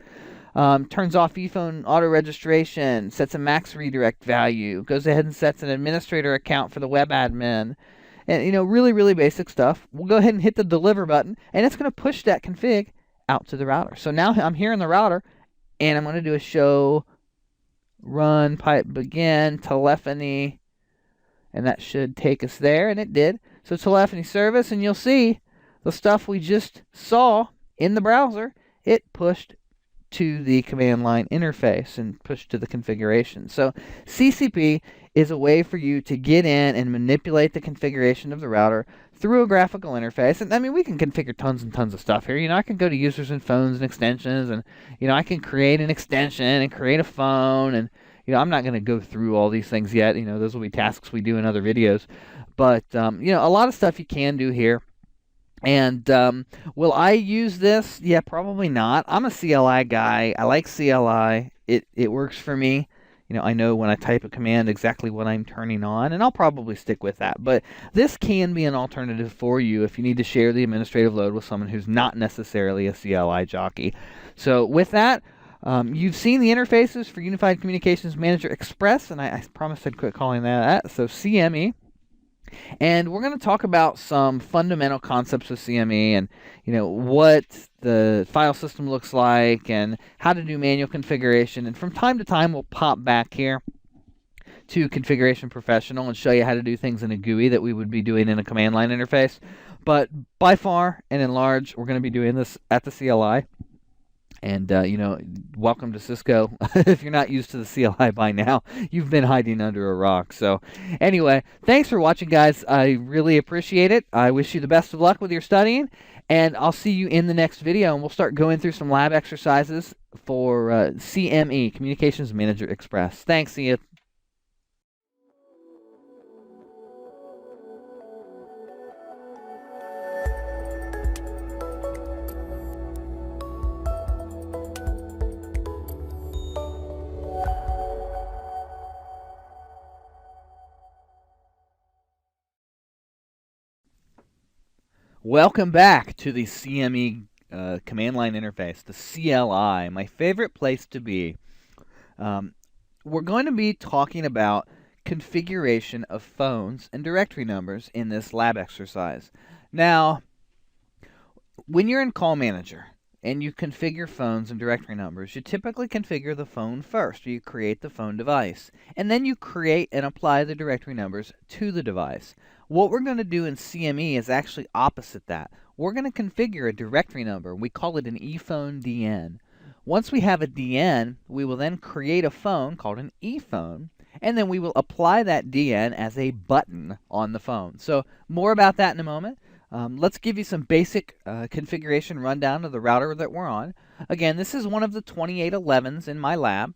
Turns off ePhone auto registration, sets a max redirect value, goes ahead and sets an administrator account for the web admin, and really, really basic stuff. We'll go ahead and hit the deliver button, and it's going to push that config out to the router. So now I'm here in the router, and I'm going to do a show run pipe begin telephony, and that should take us there, and it did. So telephony service, and you'll see the stuff we just saw in the browser, it pushed to the command line interface and push to the configuration. So CCP is a way for you to get in and manipulate the configuration of the router through a graphical interface. And I mean, we can configure tons and tons of stuff here. I can go to users and phones and extensions, and I can create an extension and create a phone, and I'm not going to go through all these things yet. Those will be tasks we do in other videos. But a lot of stuff you can do here. And will I use this? Yeah, probably not. I'm a CLI guy. I like CLI. It works for me. I know when I type a command exactly what I'm turning on, and I'll probably stick with that. But this can be an alternative for you if you need to share the administrative load with someone who's not necessarily a CLI jockey. So with that, you've seen the interfaces for Unified Communications Manager Express, and I promised I'd quit calling that. So CME. And we're going to talk about some fundamental concepts of CME and, what the file system looks like and how to do manual configuration. And from time to time, we'll pop back here to Configuration Professional and show you how to do things in a GUI that we would be doing in a command line interface. But by far and in large, we're going to be doing this at the CLI. And, welcome to Cisco. If you're not used to the CLI by now, you've been hiding under a rock. So anyway, thanks for watching, guys. I really appreciate it. I wish you the best of luck with your studying, and I'll see you in the next video, and we'll start going through some lab exercises for CME, Communications Manager Express. Thanks, see you. Welcome back to the CME command line interface, the CLI, my favorite place to be. We're going to be talking about configuration of phones and directory numbers in this lab exercise. Now, when you're in Call Manager, and you configure phones and directory numbers, you typically configure the phone first, or you create the phone device, and then you create and apply the directory numbers to the device. What we're going to do in CME is actually opposite that. We're going to configure a directory number. We call it an ePhone DN. Once we have a DN, we will then create a phone called an ePhone, and then we will apply that DN as a button on the phone. So more about that in a moment. Let's give you some basic configuration rundown of the router that we're on. Again, this is one of the 2811s in my lab,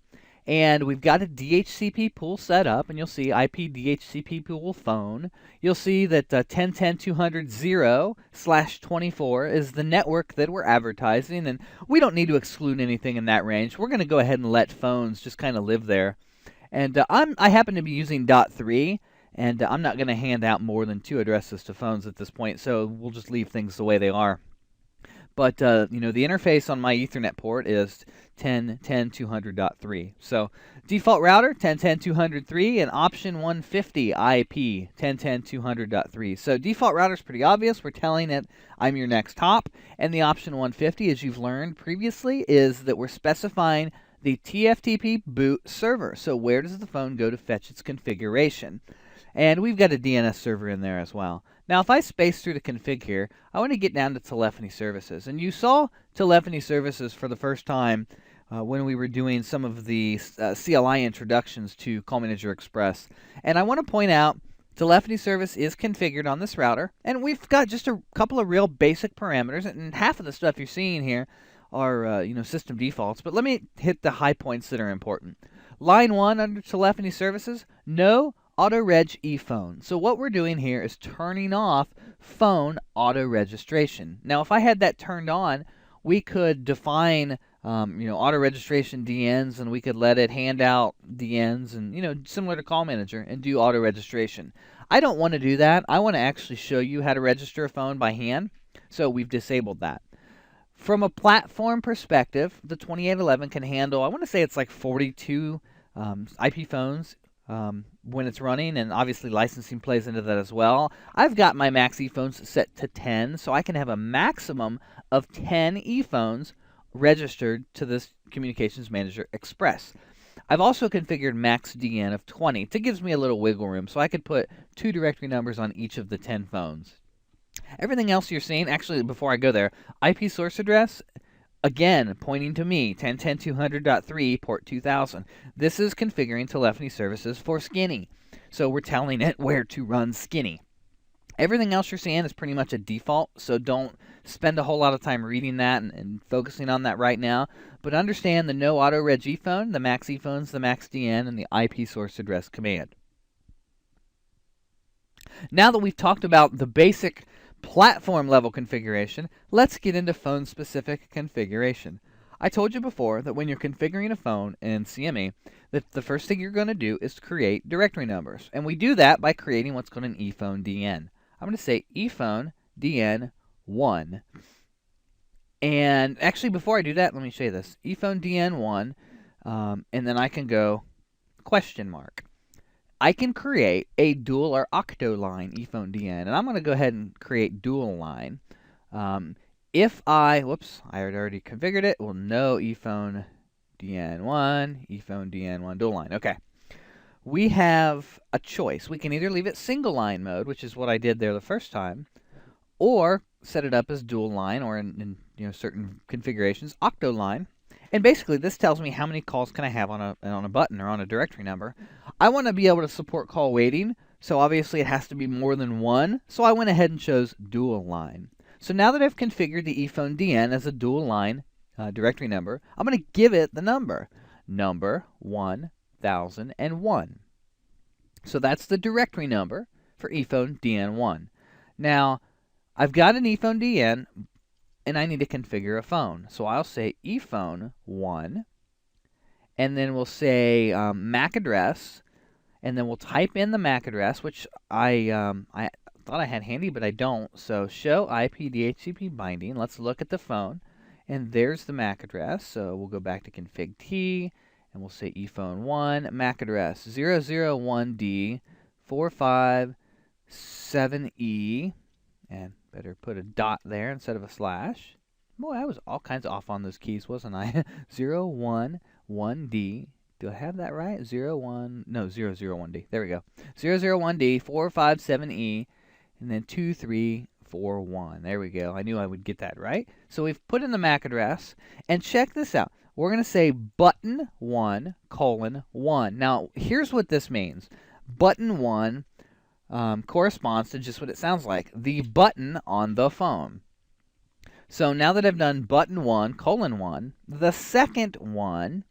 and we've got a DHCP pool set up, and you'll see IP DHCP pool phone. You'll see that 10.10.200.0/24 is the network that we're advertising, and we don't need to exclude anything in that range. We're going to go ahead and let phones just kind of live there. And I happen to be using .3, and I'm not going to hand out more than 2 addresses to phones at this point, so we'll just leave things the way they are. But the interface on my Ethernet port is 10.10.200.3. So default router 10.10.200.3 and option 150 IP 10.10.200.3. So default router is pretty obvious. We're telling it I'm your next hop, and the option 150, as you've learned previously, is that we're specifying the TFTP boot server. So where does the phone go to fetch its configuration? And we've got a DNS server in there as well. Now, if I space through the config here, I want to get down to telephony services. And you saw telephony services for the first time when we were doing some of the CLI introductions to Call Manager Express. And I want to point out telephony service is configured on this router. And we've got just a couple of real basic parameters. And half of the stuff you're seeing here are system defaults, but let me hit the high points that are important. Line 1 under telephony services, no auto-reg ePhone. So what we're doing here is turning off phone auto-registration. Now if I had that turned on, we could define auto-registration DNs, and we could let it hand out DNs and similar to Call Manager and do auto-registration. I don't want to do that. I want to actually show you how to register a phone by hand, so we've disabled that. From a platform perspective, the 2811 can handle, I want to say it's like 42 IP phones when it's running, and obviously licensing plays into that as well. I've got my max ePhones set to 10, so I can have a maximum of 10 ePhones registered to this Communications Manager Express. I've also configured max DN of 20. It gives me a little wiggle room, so I could put 2 directory numbers on each of the 10 phones. Everything else you're seeing, actually, before I go there, IP source address, again, pointing to me, 10.10.200.3, port 2000. This is configuring telephony services for Skinny. So we're telling it where to run Skinny. Everything else you're seeing is pretty much a default, so don't spend a whole lot of time reading that and focusing on that right now. But understand the no auto-reg ePhone, the max ePhones, the max DN, and the IP source address command. Now that we've talked about the basic platform level configuration, let's get into phone specific configuration. I told you before that when you're configuring a phone in CME, that the first thing you're going to do is create directory numbers. And we do that by creating what's called an ePhone DN. I'm going to say ePhone DN 1. And actually, before I do that, let me show you this. ePhone DN 1, and then I can go question mark. I can create a dual or octo line ePhone DN, and I'm going to go ahead and create dual line. If I had already configured it. Well, no ePhone DN1, ePhone DN1 dual line. Okay. We have a choice. We can either leave it single line mode, which is what I did there the first time, or set it up as dual line, or in certain configurations, octo line. And basically, this tells me how many calls can I have on a button or on a directory number. I want to be able to support call waiting, so obviously it has to be more than one. So I went ahead and chose dual line. So now that I've configured the ePhone DN as a dual line directory number, I'm going to give it the number 1001. So that's the directory number for ePhone DN1. Now, I've got an ePhone DN, and I need to configure a phone. So I'll say ePhone 1, and then we'll say MAC address, and then we'll type in the MAC address, which I thought I had handy, but I don't. So show IP DHCP binding. Let's look at the phone, and there's the MAC address. So we'll go back to config T, and we'll say ePhone 1, MAC address 001D457E, and better put a dot there instead of a slash. Boy, I was all kinds of off on those keys, wasn't I? 011D. Do I have that right? 001D. There we go. 001D, 457E, and then 2341. There we go. I knew I would get that right. So we've put in the MAC address, and check this out. We're going to say button 1 colon 1. Now, here's what this means. Button 1 corresponds to just what it sounds like, the button on the phone. So now that I've done button 1 colon 1, the second one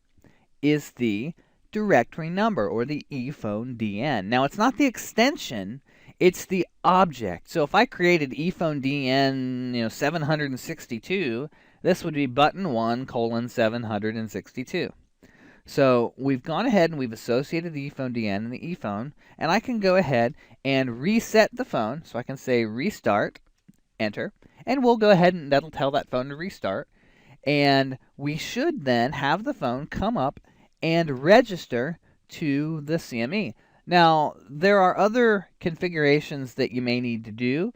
is the directory number, or the ePhone-DN. Now, it's not the extension, it's the object. So if I created ePhone-DN 762, this would be button 1 colon 762. So we've gone ahead and we've associated the ePhone-DN and the ePhone, and I can go ahead and reset the phone. So I can say restart, enter, and we'll go ahead and that'll tell that phone to restart. And we should then have the phone come up and register to the CME. Now, there are other configurations that you may need to do.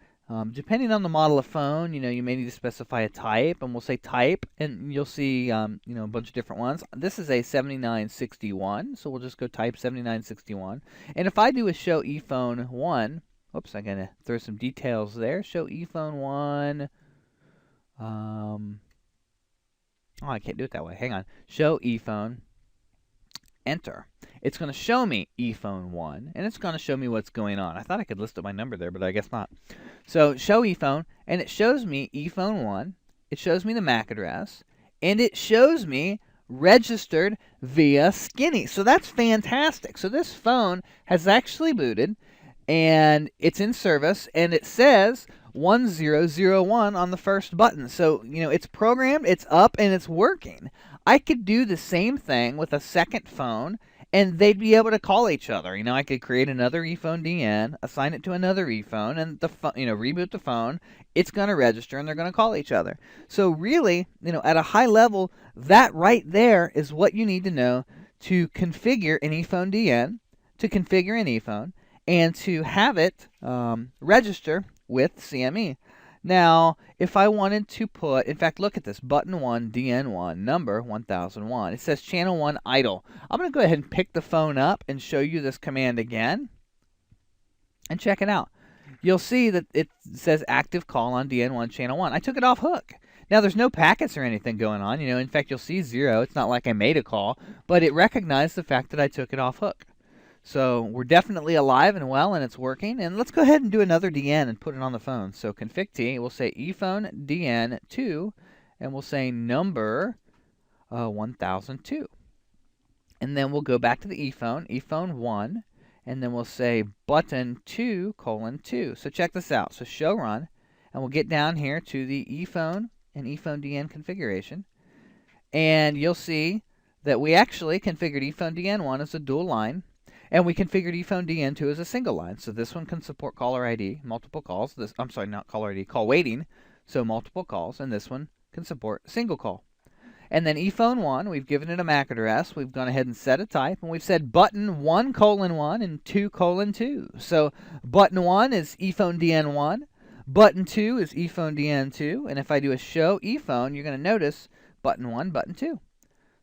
Depending on the model of phone, you may need to specify a type, and we'll say type, and you'll see, a bunch of different ones. This is a 7961, so we'll just go type 7961. And if I do a show ePhone 1, oops, I'm going to throw some details there. Show ePhone 1. Oh, I can't do it that way. Hang on. Show ePhone. Enter. It's going to show me ePhone 1, and it's going to show me what's going on. I thought I could list up my number there, but I guess not. So show ePhone, and it shows me ePhone 1. It shows me the MAC address, and it shows me registered via Skinny. So that's fantastic. So this phone has actually booted, and it's in service, and it says 1001 on the first button. So, it's programmed, it's up, and it's working. I could do the same thing with a second phone, and they'd be able to call each other. I could create another ePhone-DN, assign it to another ePhone, and reboot the phone. It's going to register, and they're going to call each other. So really, at a high level, that right there is what you need to know to configure an ePhone-DN, to configure an ePhone, and to have it register with CME. Now, if I wanted to put, in fact, look at this, button 1, DN1, number 1001. It says channel 1 idle. I'm going to go ahead and pick the phone up and show you this command again. And check it out. You'll see that it says active call on DN1 channel 1. I took it off hook. Now, there's no packets or anything going on. In fact, you'll see 0. It's not like I made a call, but it recognized the fact that I took it off hook. So we're definitely alive and well, and it's working. And let's go ahead and do another DN and put it on the phone. So config T, we'll say ePhone DN2, and we'll say number 1002. And then we'll go back to the ePhone, ePhone 1, and then we'll say button 2 colon 2. So check this out. So show run, and we'll get down here to the ePhone and ePhone DN configuration. And you'll see that we actually configured ePhone DN1 as a dual line. And we configured ePhone DN2 as a single line. So this one can support caller ID, multiple calls. Not caller ID, call waiting. So multiple calls. And this one can support single call. And then ePhone 1, we've given it a MAC address. We've gone ahead and set a type. And we've said button 1 colon 1 and 2 colon 2. So button 1 is ePhone DN1. Button 2 is ePhone DN2. And if I do a show ePhone, you're going to notice button 1, button 2.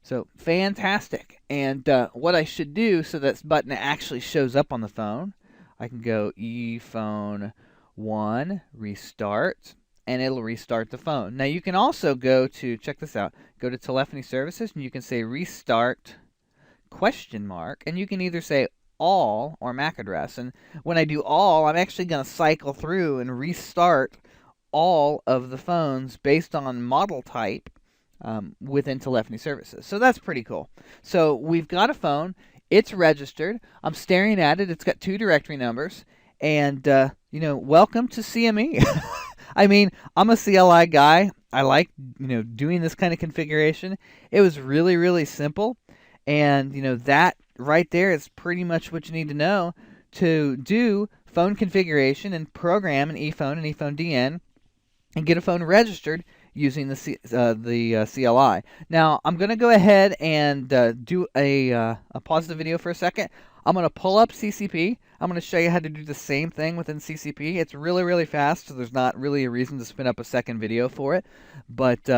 So fantastic. And what I should do so that button actually shows up on the phone, I can go ePhone 1 restart, and it'll restart the phone. Now you can also go to, check this out, go to Telephony Services, and you can say restart ? And you can either say all or MAC address. And when I do all, I'm actually going to cycle through and restart all of the phones based on model type within Telephony Services. So that's pretty cool. So we've got a phone. It's registered. I'm staring at it. It's got 2 directory numbers. And, welcome to CME. I mean, I'm a CLI guy. I like, doing this kind of configuration. It was really, really simple. And, that right there is pretty much what you need to know to do phone configuration and program an ePhone and ePhone DN and get a phone registered using the CLI. Now I'm going to go ahead and do pause the video for a second. I'm going to pull up CCP. I'm going to show you how to do the same thing within CCP. It's really, really fast, so there's not really a reason to spin up a second video for it. But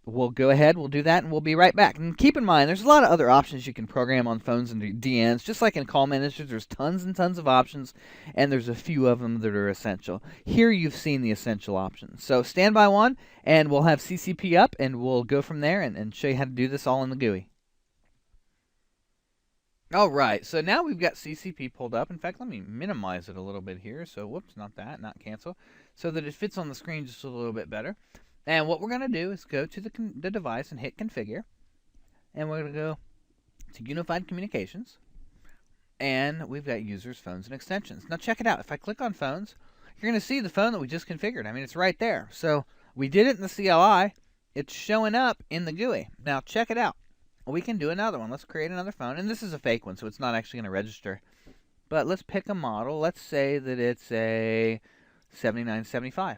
we'll go ahead, we'll do that, and we'll be right back. And keep in mind, there's a lot of other options you can program on phones and DNs. Just like in call managers, there's tons and tons of options, and there's a few of them that are essential. Here you've seen the essential options. So stand by one, and we'll have CCP up, and we'll go from there and show you how to do this all in the GUI. All right, so now we've got CCP pulled up. In fact, let me minimize it a little bit here. So, whoops, not that, not cancel, so that it fits on the screen just a little bit better. And what we're going to do is go to the device and hit Configure. And we're going to go to Unified Communications. And we've got users, phones, and extensions. Now check it out. If I click on phones, you're going to see the phone that we just configured. I mean, it's right there. So we did it in the CLI. It's showing up in the GUI. Now check it out. We can do another one. Let's create another phone. And this is a fake one, so it's not actually going to register. But let's pick a model. Let's say that it's a 7975.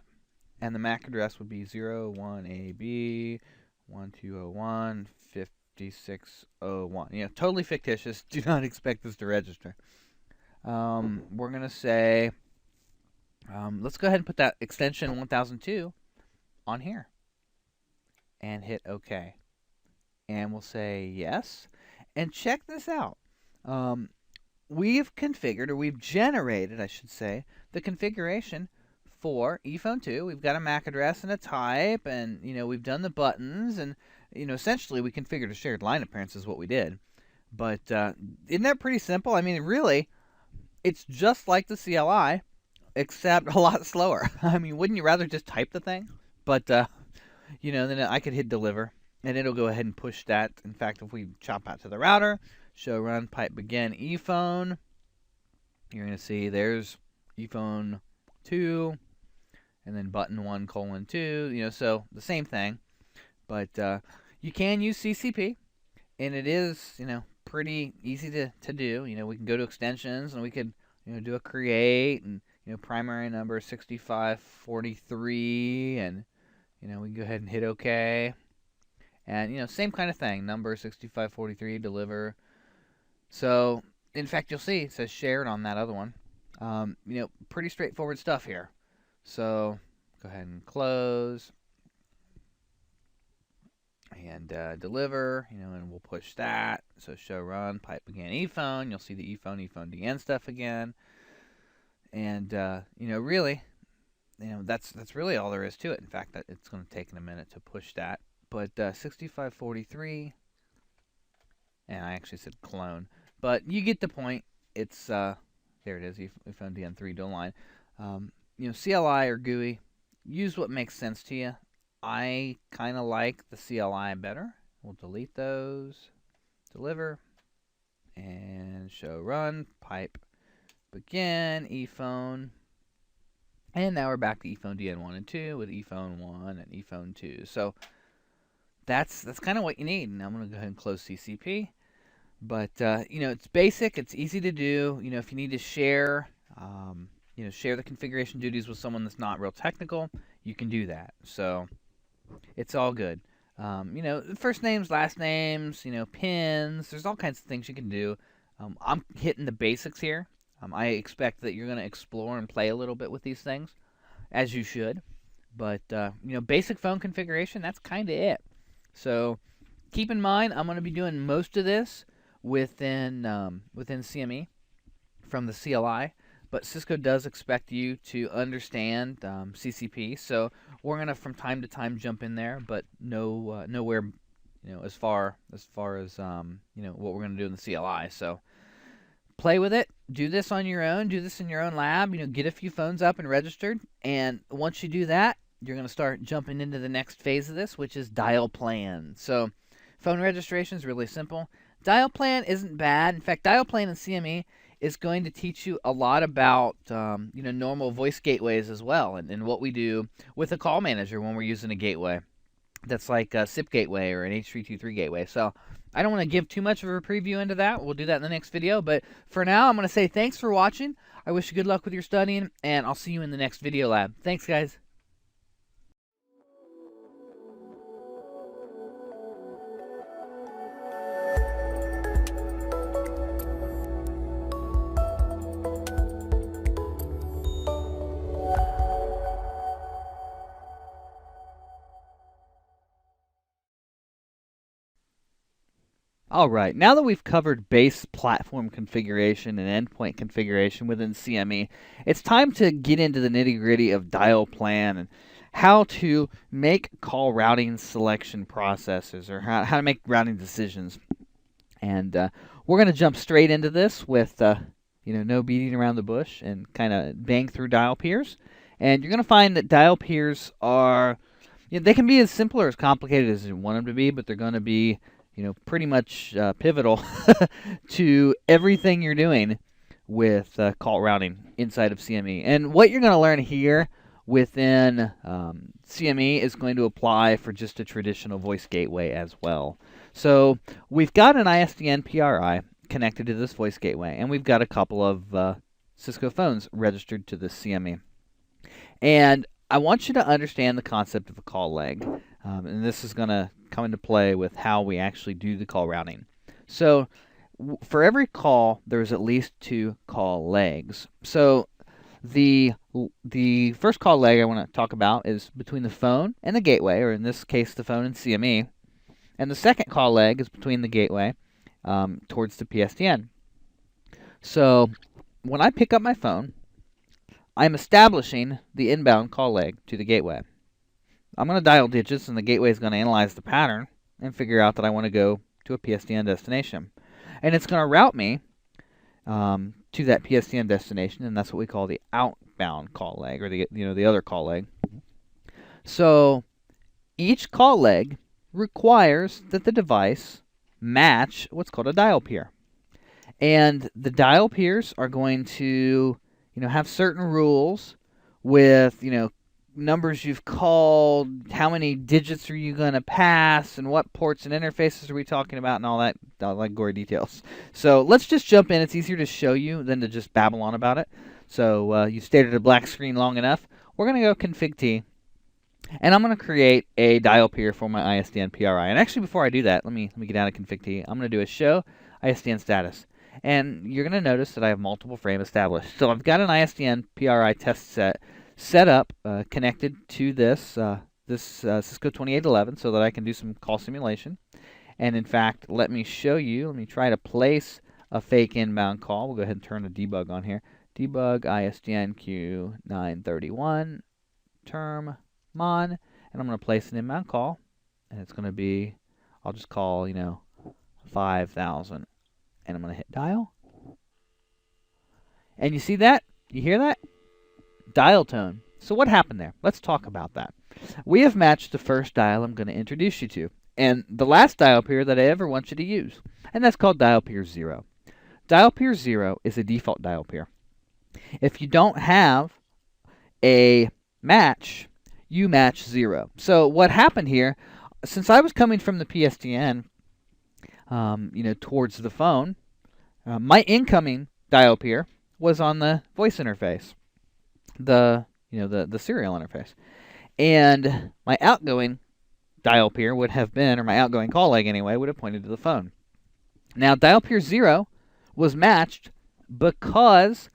And the MAC address would be 01AB 1201 5601. You know, totally fictitious. Do not expect this to register. We're going to say, let's go ahead and put that extension 1002 on here. And hit OK. And we'll say yes. And check this out. We've configured, or we've generated, I should say, the configuration for ePhone 2. We've got a MAC address and a type, and we've done the buttons, and essentially we configured a shared line appearance is what we did. But isn't that pretty simple? I mean, really, it's just like the CLI, except a lot slower. I mean, wouldn't you rather just type the thing? But then I could hit deliver, and it'll go ahead and push that. In fact, if we chop out to the router, show run pipe begin ePhone, you're going to see there's ePhone 2, and then button 1:2, so the same thing. But you can use CCP, and it is, pretty easy to do. We can go to extensions, and we could, do a create, and, primary number 6543, and, we can go ahead and hit OK. And, same kind of thing, number 6543, deliver. So, in fact, you'll see it says shared on that other one. Pretty straightforward stuff here. So, go ahead and close. And deliver, and we'll push that. So, show run, pipe begin ePhone. You'll see the ePhone DN stuff again. And, really, that's really all there is to it. In fact, it's going to take a minute to push that. But 6543, and I actually said clone, but you get the point. It's there it is, ePhone DN3 dual line. CLI or GUI, use what makes sense to you. I kind of like the CLI better. We'll delete those, deliver, and show run, pipe begin, ePhone. And now we're back to ePhone DN1 and 2 with ePhone 1 and ePhone 2. So that's kind of what you need. And I'm going to go ahead and close CCP. But, it's basic. It's easy to do. If you need to share, share the configuration duties with someone that's not real technical, you can do that. So it's all good. First names, last names, pins. There's all kinds of things you can do. I'm hitting the basics here. I expect that you're going to explore and play a little bit with these things, as you should. But, basic phone configuration, that's kind of it. So keep in mind, I'm going to be doing most of this within CME from the CLI, but Cisco does expect you to understand CCP. So we're going to from time to time jump in there, but nowhere, as far as what we're going to do in the CLI. So play with it. Do this on your own. Do this in your own lab. Get a few phones up and registered. And once you do that, you're going to start jumping into the next phase of this, which is dial plan. So phone registration is really simple. Dial plan isn't bad. In fact, dial plan in CME is going to teach you a lot about normal voice gateways as well, and what we do with a call manager when we're using a gateway. That's like a SIP gateway or an H323 gateway. So I don't want to give too much of a preview into that. We'll do that in the next video. But for now, I'm going to say thanks for watching. I wish you good luck with your studying, and I'll see you in the next video lab. Thanks, guys. All right, now that we've covered base platform configuration and endpoint configuration within CME, it's time to get into the nitty-gritty of dial plan and how to make call routing selection processes, or how to make routing decisions. And we're going to jump straight into this with no beating around the bush and kind of bang through dial peers. And you're going to find that dial peers are, they can be as simple or as complicated as you want them to be, but they're going to be pretty much pivotal to everything you're doing with call routing inside of CME. And what you're going to learn here within CME is going to apply for just a traditional voice gateway as well. So we've got an ISDN PRI connected to this voice gateway, and we've got a couple of Cisco phones registered to this CME. And I want you to understand the concept of a call leg, and this is going to come into play with how we actually do the call routing. So for every call, there's at least 2 call legs. So the first call leg I want to talk about is between the phone and the gateway, or in this case, the phone and CME. And the second call leg is between the gateway towards the PSTN. So when I pick up my phone, I'm establishing the inbound call leg to the gateway. I'm going to dial digits, and the gateway is going to analyze the pattern and figure out that I want to go to a PSTN destination. And it's going to route me to that PSTN destination, and that's what we call the outbound call leg, or the other call leg. So each call leg requires that the device match what's called a dial peer. And the dial peers are going to have certain rules with numbers you've called, how many digits are you going to pass, and what ports and interfaces are we talking about, and all that gory details. So let's just jump in. It's easier to show you than to just babble on about it. So you've stared at a black screen long enough. We're going to go config T, and I'm going to create a dial peer for my ISDN PRI. And actually, before I do that, let me get out of config T. I'm going to do a show ISDN status. And you're going to notice that I have multiple frame established. So I've got an ISDN PRI test set up, connected to this Cisco 2811, so that I can do some call simulation. And in fact, let me show you. Let me try to place a fake inbound call. We'll go ahead and turn the debug on here. Debug ISDN Q931 term mon, and I'm going to place an inbound call, and it's going to be, I'll just call 5,000, and I'm going to hit dial. And you see that? You hear that? Dial tone. So what happened there? Let's talk about that. We have matched the first dial I'm going to introduce you to, and the last dial peer that I ever want you to use, and that's called dial peer 0. Dial peer 0 is a default dial peer. If you don't have a match, you match 0. So what happened here, since I was coming from the PSTN, towards the phone, my incoming dial peer was on the voice interface, the serial interface, and my outgoing dial peer would have been, or my outgoing call leg anyway, would have pointed to the phone. Now dial peer 0 was matched because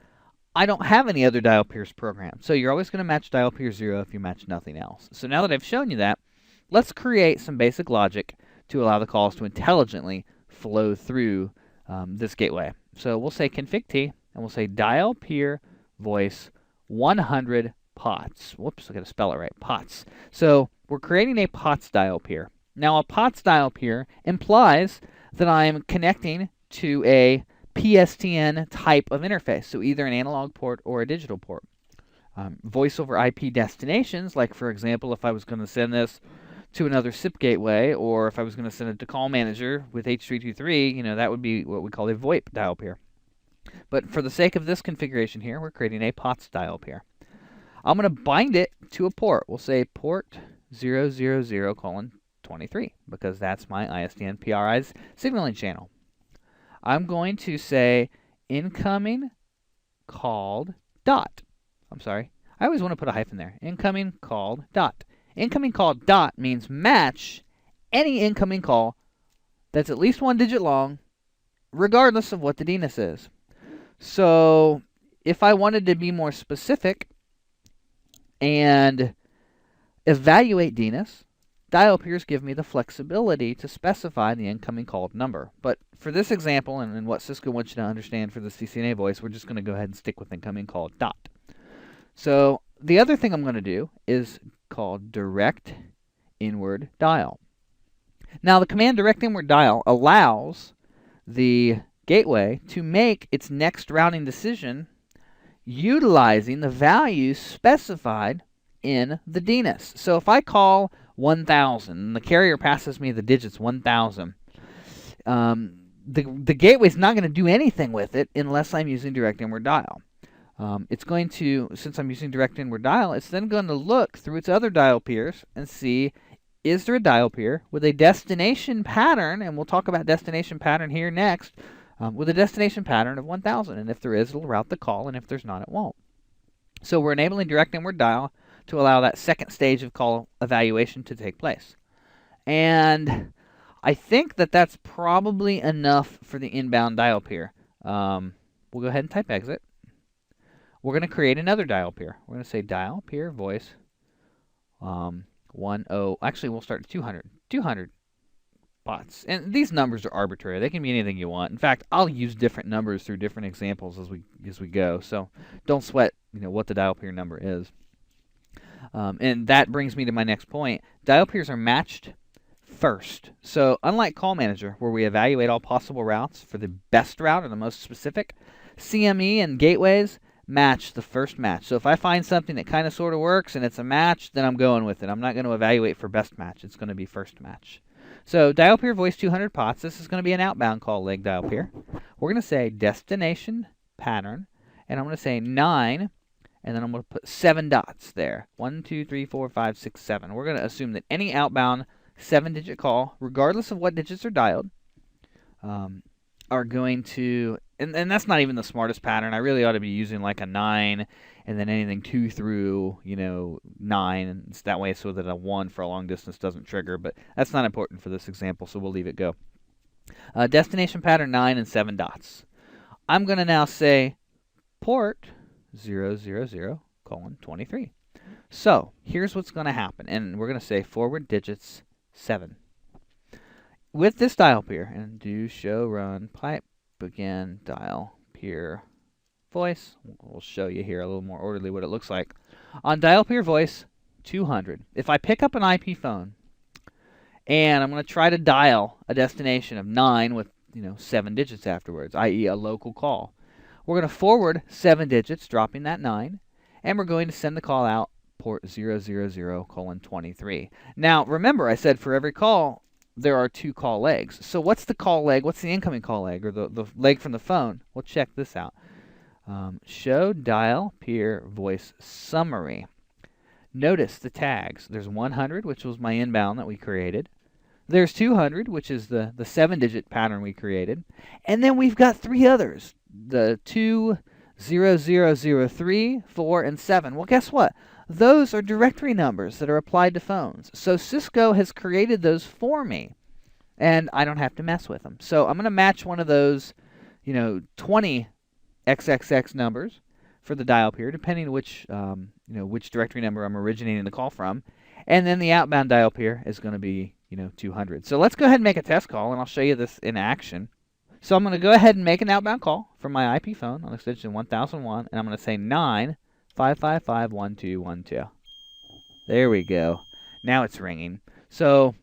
I don't have any other dial peers programmed. So you're always going to match dial peer 0 if you match nothing else. So now that I've shown you that, let's create some basic logic to allow the calls to intelligently flow through this gateway. So we'll say config T, and we'll say dial peer voice 100 POTS. Whoops, I got to spell it right. POTS. So we're creating a POTS dial peer. Now a POTS dial peer implies that I'm connecting to a PSTN type of interface, so either an analog port or a digital port. Voice over IP destinations, like for example, if I was going to send this to another SIP gateway, or if I was going to send it to call manager with H323, that would be what we call a VoIP dial peer. But for the sake of this configuration here, we're creating a POTS dial peer. I'm going to bind it to a port. We'll say port 000:23, because that's my ISDN PRI's signaling channel. I'm going to say incoming called dot. I'm sorry. I always want to put a hyphen there. Incoming called dot. Incoming called dot means match any incoming call that's at least 1 digit long, regardless of what the DNS is. So if I wanted to be more specific and evaluate DNS, dial peers give me the flexibility to specify the incoming called number. But for this example, and what Cisco wants you to understand for the CCNA voice, we're just going to go ahead and stick with incoming called dot. So the other thing I'm going to do is called direct inward dial. Now the command direct inward dial allows the gateway to make its next routing decision utilizing the values specified in the DNIS. So if I call 1000 and the carrier passes me the digits 1000, the gateway's not going to do anything with it unless I'm using direct inward dial. It's going to, since I'm using direct inward dial, it's then going to look through its other dial peers and see, is there a dial peer with a destination pattern, and we'll talk about destination pattern here next, with a destination pattern of 1000. And if there is, it'll route the call, and if there's not, it won't. So we're enabling direct inward dial to allow that second stage of call evaluation to take place. And I think that that's probably enough for the inbound dial peer. We'll go ahead and type exit. We're going to create another dial peer. We're going to say dial peer voice 10. Actually, we'll start at 200. 200 bots. And these numbers are arbitrary. They can be anything you want. In fact, I'll use different numbers through different examples as we go. So don't sweat, what the dial peer number is. And that brings me to my next point. Dial peers are matched first. So unlike Call Manager, where we evaluate all possible routes for the best route or the most specific, CME and gateways match the first match. So if I find something that kind of sort of works and it's a match, then I'm going with it. I'm not going to evaluate for best match. It's going to be first match. So dial peer voice 200 pots. This is going to be an outbound call leg dial peer. We're going to say destination pattern, and I'm going to say 9, and then I'm going to put 7 dots there. 1, 2, 3, 4, 5, 6, 7. We're going to assume that any outbound 7-digit call, regardless of what digits are dialed, are going to, and that's not even the smartest pattern. I really ought to be using like a 9 and then anything 2 through 9, and it's that way so that a 1 for a long distance doesn't trigger, but that's not important for this example, so we'll leave it go. Destination pattern 9 and 7 dots. I'm going to now say port 000:23. So here's what's going to happen, and we're going to say forward digits 7. With this dial peer, and do show run pipe again dial peer voice. We'll show you here a little more orderly what it looks like. On dial peer voice 200, if I pick up an IP phone and I'm going to try to dial a destination of 9 with 7 digits afterwards, i.e. a local call, we're going to forward 7 digits, dropping that 9, and we're going to send the call out port 000:23. Now remember, I said for every call there are 2 call legs. So what's the call leg? What's the incoming call leg, or the leg from the phone? We'll check this out. Show dial peer voice summary. Notice the tags. There's 100, which was my inbound that we created. There's 200, which is the 7-digit pattern we created. And then we've got 3 others. The 2, 0, 0, 0, 3, 4, and 7. Well, guess what? Those are directory numbers that are applied to phones. So Cisco has created those for me, and I don't have to mess with them. So I'm going to match one of those, 20 XXX numbers for the dial peer, depending on which directory number I'm originating the call from. And then the outbound dial peer is going to be, 200. So let's go ahead and make a test call, and I'll show you this in action. So I'm going to go ahead and make an outbound call from my IP phone on extension 1001, and I'm going to say 955511212. There we go. Now it's ringing. So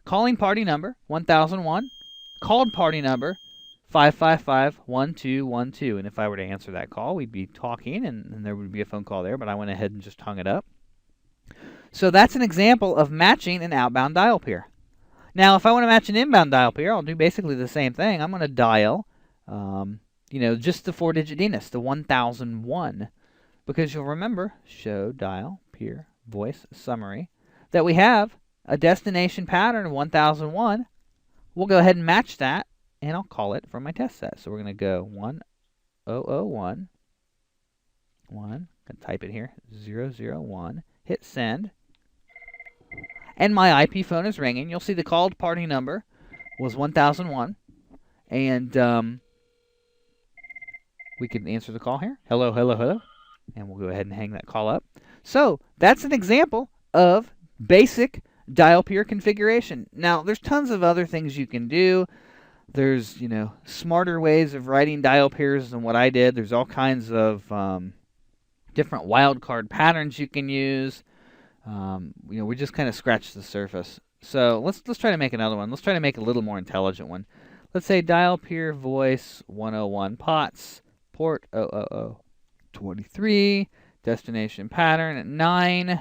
calling party number 1001, called party number 5551212. And if I were to answer that call, we'd be talking and there would be a phone call there, but I went ahead and just hung it up. So that's an example of matching an outbound dial peer. Now, if I want to match an inbound dial peer, I'll do basically the same thing. I'm going to dial, just the 4-digit DNIS, the 1001. Because you'll remember, show dial peer voice summary, that we have a destination pattern of 1001. We'll go ahead and match that, and I'll call it from my test set. So we're going to go 1001, going to type it here, 001, hit send, and my IP phone is ringing. You'll see the called party number was 1001, and we can answer the call here. Hello, hello, hello. And we'll go ahead and hang that call up. So that's an example of basic dial peer configuration. Now, there's tons of other things you can do. There's, smarter ways of writing dial peers than what I did. There's all kinds of different wildcard patterns you can use. We just kind of scratched the surface. So let's try to make another one. Let's try to make a little more intelligent one. Let's say dial peer voice 101 POTS, port 00023, destination pattern 9,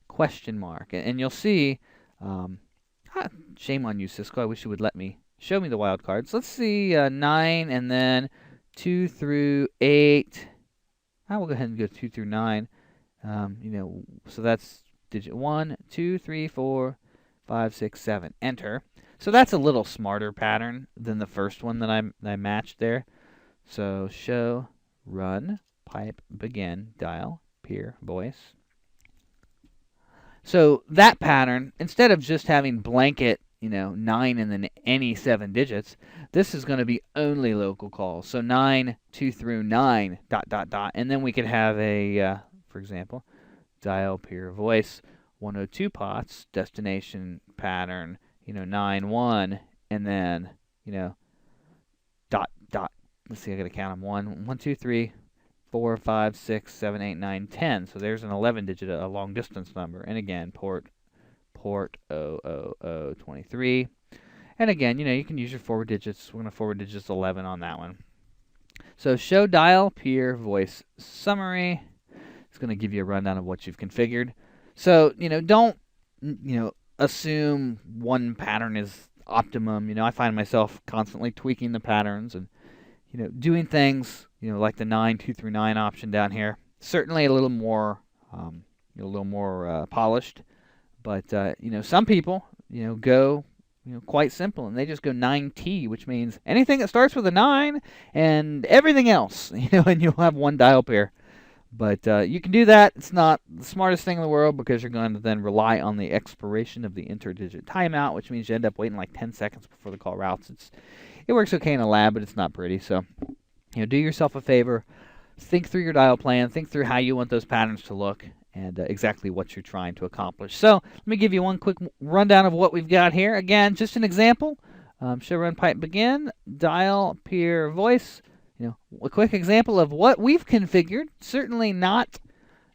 question mark. And you'll see, shame on you, Cisco. I wish you would let me show me the wildcards. Let's see 9 and then 2 through 8. I will go ahead and go 2 through 9. So that's digit 1, 2, 3, 4, 5, 6, 7. Enter. So that's a little smarter pattern than the first one that I matched there. So show, run, pipe, begin, dial, peer, voice. So that pattern, instead of just having blanket, 9 and then any 7 digits, this is going to be only local calls. So 9, 2 through 9, ... And then we could have a, for example, dial peer voice 102 POTS, destination pattern, 9, 1, and then, ... Let's see, I got to count them. 1, 2, 3, 4, 5, 6, 7, 8, 9, 10. So there's an 11 digit, a long distance number. And again, port 00023. And again, you can use your forward digits. We're going to forward digits 11 on that one. So show dial peer voice summary. It's going to give you a rundown of what you've configured. So, don't, assume one pattern is optimum. I find myself constantly tweaking the patterns and, doing things, like the 9, 2 through 9 option down here. Certainly a little more, polished. But, some people, go, quite simple, and they just go 9T, which means anything that starts with a 9 and everything else, and you'll have one dial pair. But you can do that. It's not the smartest thing in the world because you're going to then rely on the expiration of the interdigit timeout, which means you end up waiting like 10 seconds before the call routes. It works okay in a lab, but it's not pretty. So, do yourself a favor. Think through your dial plan. Think through how you want those patterns to look and exactly what you're trying to accomplish. So let me give you one quick rundown of what we've got here. Again, just an example. Show, run, pipe, begin. Dial peer voice. A quick example of what we've configured. Certainly not,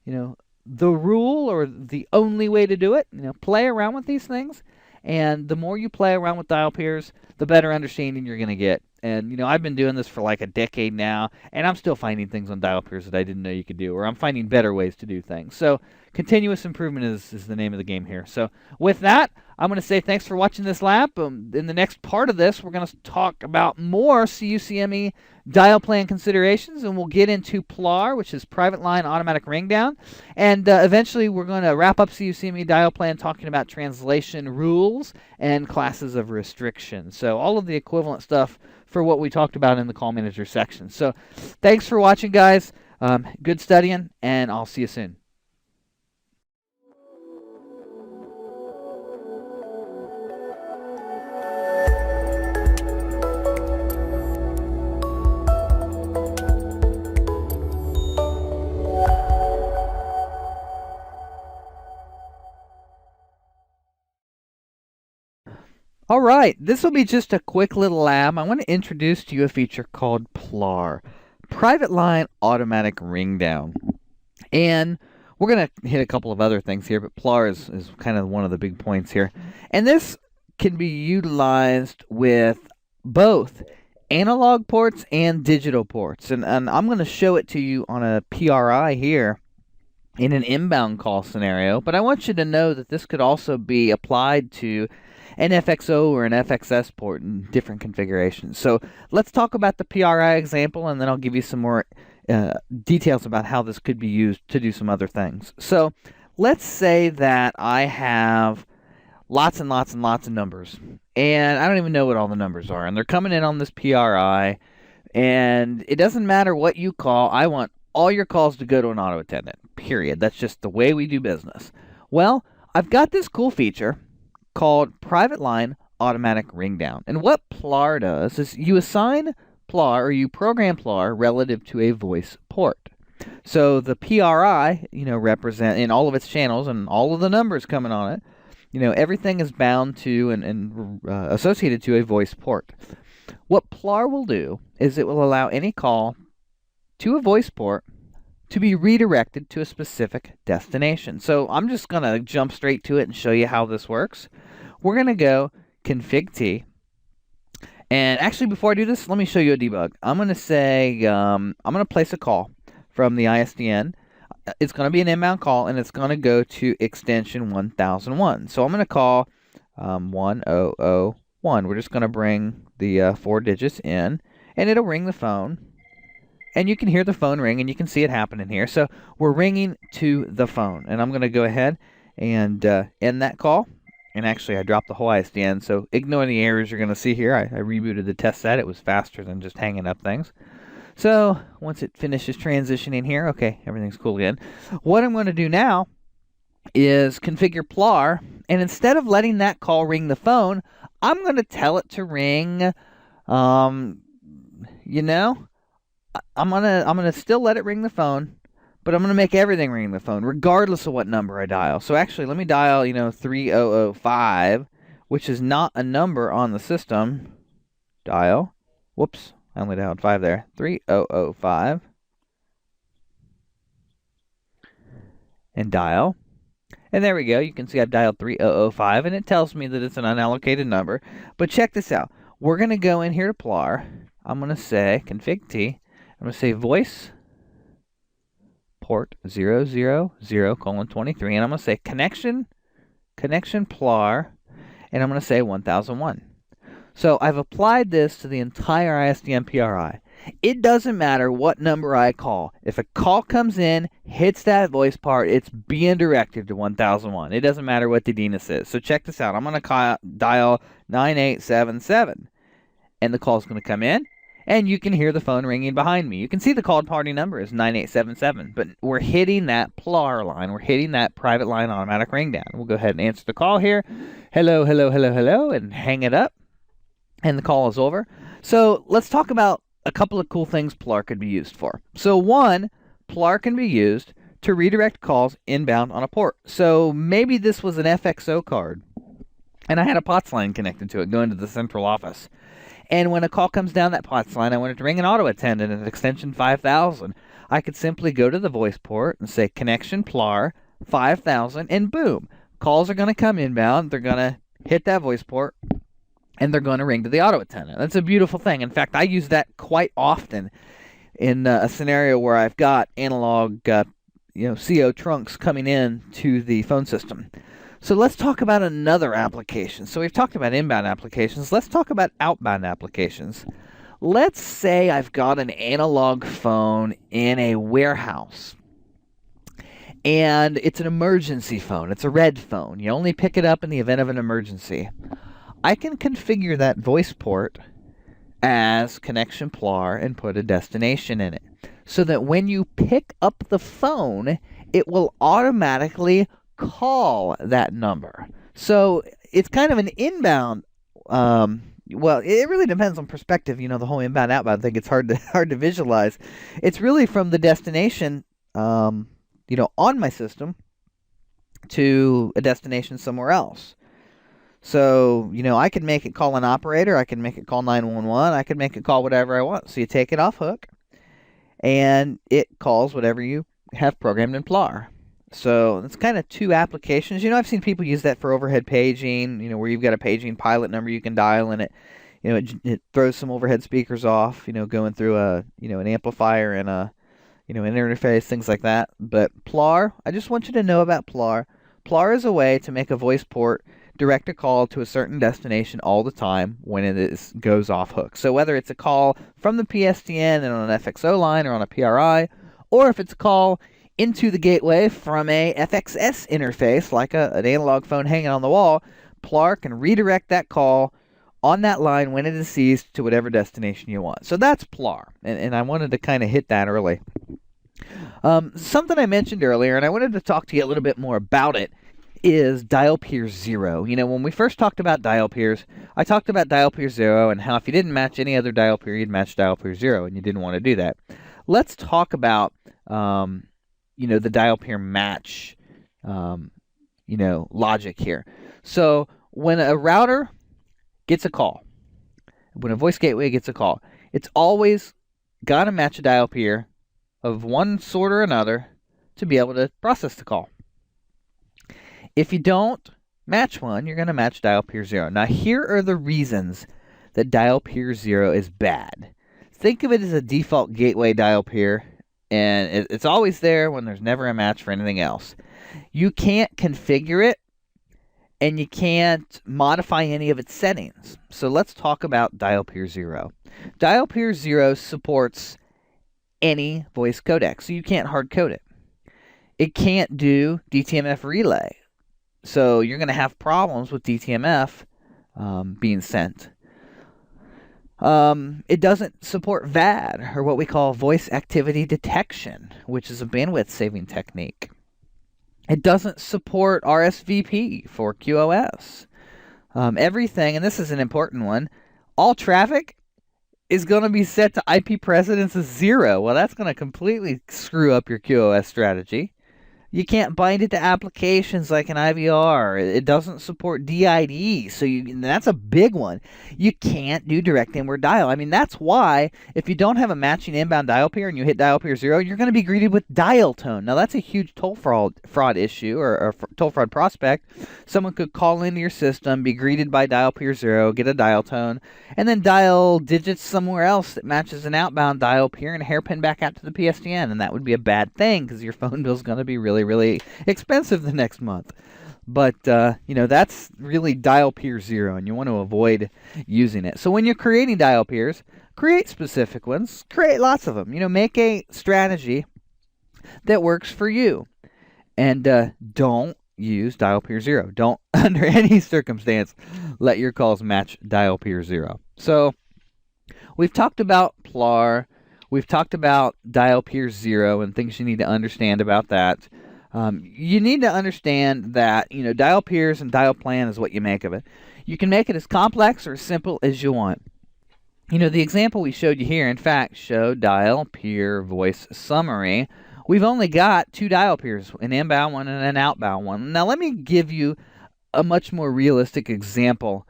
the rule or the only way to do it. Play around with these things. And the more you play around with dial peers, the better understanding you're going to get. And, I've been doing this for like a decade now, and I'm still finding things on dial peers that I didn't know you could do, or I'm finding better ways to do things. So continuous improvement is the name of the game here. So with that, I'm going to say thanks for watching this lab. In the next part of this, we're going to talk about more CUCME dial plan considerations, and we'll get into PLAR, which is private line automatic ring down. And eventually, we're going to wrap up CUCME dial plan talking about translation rules and classes of restriction. So all of the equivalent stuff for what we talked about in the call manager section. So thanks for watching, guys. Good studying, and I'll see you soon. All right, this will be just a quick little lab. I want to introduce to you a feature called PLAR, Private Line Automatic Ring Down. And we're going to hit a couple of other things here, but PLAR is kind of one of the big points here. And this can be utilized with both analog ports and digital ports. And I'm going to show it to you on a PRI here in an inbound call scenario. But I want you to know that this could also be applied to an FXO or an FXS port in different configurations. So let's talk about the PRI example, and then I'll give you some more details about how this could be used to do some other things. So let's say that I have lots and lots and lots of numbers, and I don't even know what all the numbers are, and they're coming in on this PRI, and it doesn't matter what you call. I want all your calls to go to an auto attendant, period. That's just the way we do business. Well, I've got this cool feature called Private Line Automatic Ring Down. And what PLAR does is you assign PLAR, or you program PLAR relative to a voice port. So the PRI, represent in all of its channels and all of the numbers coming on it, everything is bound to and associated to a voice port. What PLAR will do is it will allow any call to a voice port to be redirected to a specific destination. So I'm just going to jump straight to it and show you how this works. We're going to go config T. And actually, before I do this, let me show you a debug. I'm going to say, I'm going to place a call from the ISDN. It's going to be an inbound call, and it's going to go to extension 1001. So I'm going to call 1001. We're just going to bring the 4 digits in, and it'll ring the phone. And you can hear the phone ring, and you can see it happening here. So we're ringing to the phone, and I'm going to go ahead and end that call. And actually, I dropped the whole ISDN, so ignore the errors you're going to see here. I rebooted the test set. It was faster than just hanging up things. So once it finishes transitioning here, okay, everything's cool again. What I'm going to do now is configure PLAR, and instead of letting that call ring the phone, I'm going to tell it to ring, I'm gonna still let it ring the phone, but I'm gonna make everything ring the phone, regardless of what number I dial. So actually, let me dial, 3005, which is not a number on the system. Dial. Whoops, I only dialed 5 there. 3005. And dial. And there we go. You can see I've dialed 3005, and it tells me that it's an unallocated number. But check this out. We're gonna go in here to PLAR. I'm gonna say config T. I'm going to say voice port 000:23, and I'm going to say connection PLAR, and I'm going to say 1001. So I've applied this to the entire ISDN PRI. It doesn't matter what number I call. If a call comes in, hits that voice part, it's being directed to 1001. It doesn't matter what the DNS is. So check this out. I'm going to dial 9877, and the call is going to come in. And you can hear the phone ringing behind me. You can see the called party number is 9877, but we're hitting that PLAR line. We're hitting that private line automatic ring down. We'll go ahead and answer the call here. Hello, hello, hello, hello, and hang it up. And the call is over. So let's talk about a couple of cool things PLAR could be used for. So one, PLAR can be used to redirect calls inbound on a port. So maybe this was an FXO card, and I had a POTS line connected to it going to the central office. And when a call comes down that POTS line, I want it to ring an auto attendant at extension 5000. I could simply go to the voice port and say connection PLAR 5000, and boom, calls are going to come inbound. They're going to hit that voice port, and they're going to ring to the auto attendant. That's a beautiful thing. In fact, I use that quite often in a scenario where I've got analog, CO trunks coming in to the phone system. So let's talk about another application. So we've talked about inbound applications. Let's talk about outbound applications. Let's say I've got an analog phone in a warehouse, and it's an emergency phone. It's a red phone. You only pick it up in the event of an emergency. I can configure that voice port as connection PLAR and put a destination in it, so that when you pick up the phone, it will automatically call that number. So it's kind of an inbound, well, it really depends on perspective. The whole inbound outbound thing, it's hard to visualize. It's really from the destination, on my system to a destination somewhere else. So, I could make it call an operator, I can make it call 911, I could make it call whatever I want. So you take it off hook, and it calls whatever you have programmed in PLAR. So it's kind of two applications. I've seen people use that for overhead paging, where you've got a paging pilot number you can dial, and it throws some overhead speakers off, going through an amplifier and an interface, things like that. But PLAR, I just want you to know about PLAR. PLAR is a way to make a voice port direct a call to a certain destination all the time when it goes off hook. So whether it's a call from the PSTN and on an FXO line or on a PRI, or if it's a call into the gateway from a FXS interface, like an analog phone hanging on the wall, PLAR can redirect that call on that line when it is seized to whatever destination you want. So that's PLAR, and I wanted to kind of hit that early. Something I mentioned earlier, and I wanted to talk to you a little bit more about it, is dial peer 0. When we first talked about dial peers, I talked about dial peer 0 and how if you didn't match any other dial peer, you'd match dial peer 0, and you didn't want to do that. Let's talk about the dial peer match, logic here. So when a router gets a call, when a voice gateway gets a call, it's always got to match a dial peer of one sort or another to be able to process the call. If you don't match one, you're going to match dial peer 0. Now, here are the reasons that dial peer 0 is bad. Think of it as a default gateway dial peer, and it's always there when there's never a match for anything else. You can't configure it, and you can't modify any of its settings. So let's talk about dial peer 0. Dial peer 0 supports any voice codec, so you can't hard code it. It can't do DTMF relay, so you're going to have problems with DTMF being sent. It doesn't support VAD, or what we call voice activity detection, which is a bandwidth saving technique. It doesn't support RSVP for QoS. Everything, and this is an important one, all traffic is going to be set to IP precedence of 0. Well, that's going to completely screw up your QoS strategy. You can't bind it to applications like an IVR. It doesn't support DID, so that's a big one. You can't do direct inward dial. I mean, that's why if you don't have a matching inbound dial peer and you hit dial peer 0, you're going to be greeted with dial tone. Now, that's a huge toll fraud issue or toll fraud prospect. Someone could call into your system, be greeted by dial peer 0, get a dial tone, and then dial digits somewhere else that matches an outbound dial peer and hairpin back out to the PSTN, and that would be a bad thing because your phone bill is going to be really expensive the next month. But that's really dial peer 0, and you want to avoid using it. So when you're creating dial peers, create specific ones, create lots of them. Make a strategy that works for you, and don't use dial peer 0. Don't under any circumstance let your calls match dial peer 0. So we've talked about PLAR, we've talked about dial peer 0 and things you need to understand about that. You need to understand that, dial peers and dial plan is what you make of it. You can make it as complex or as simple as you want. The example we showed you here, in fact, showed dial peer voice summary. We've only got 2 dial peers, an inbound one and an outbound one. Now, let me give you a much more realistic example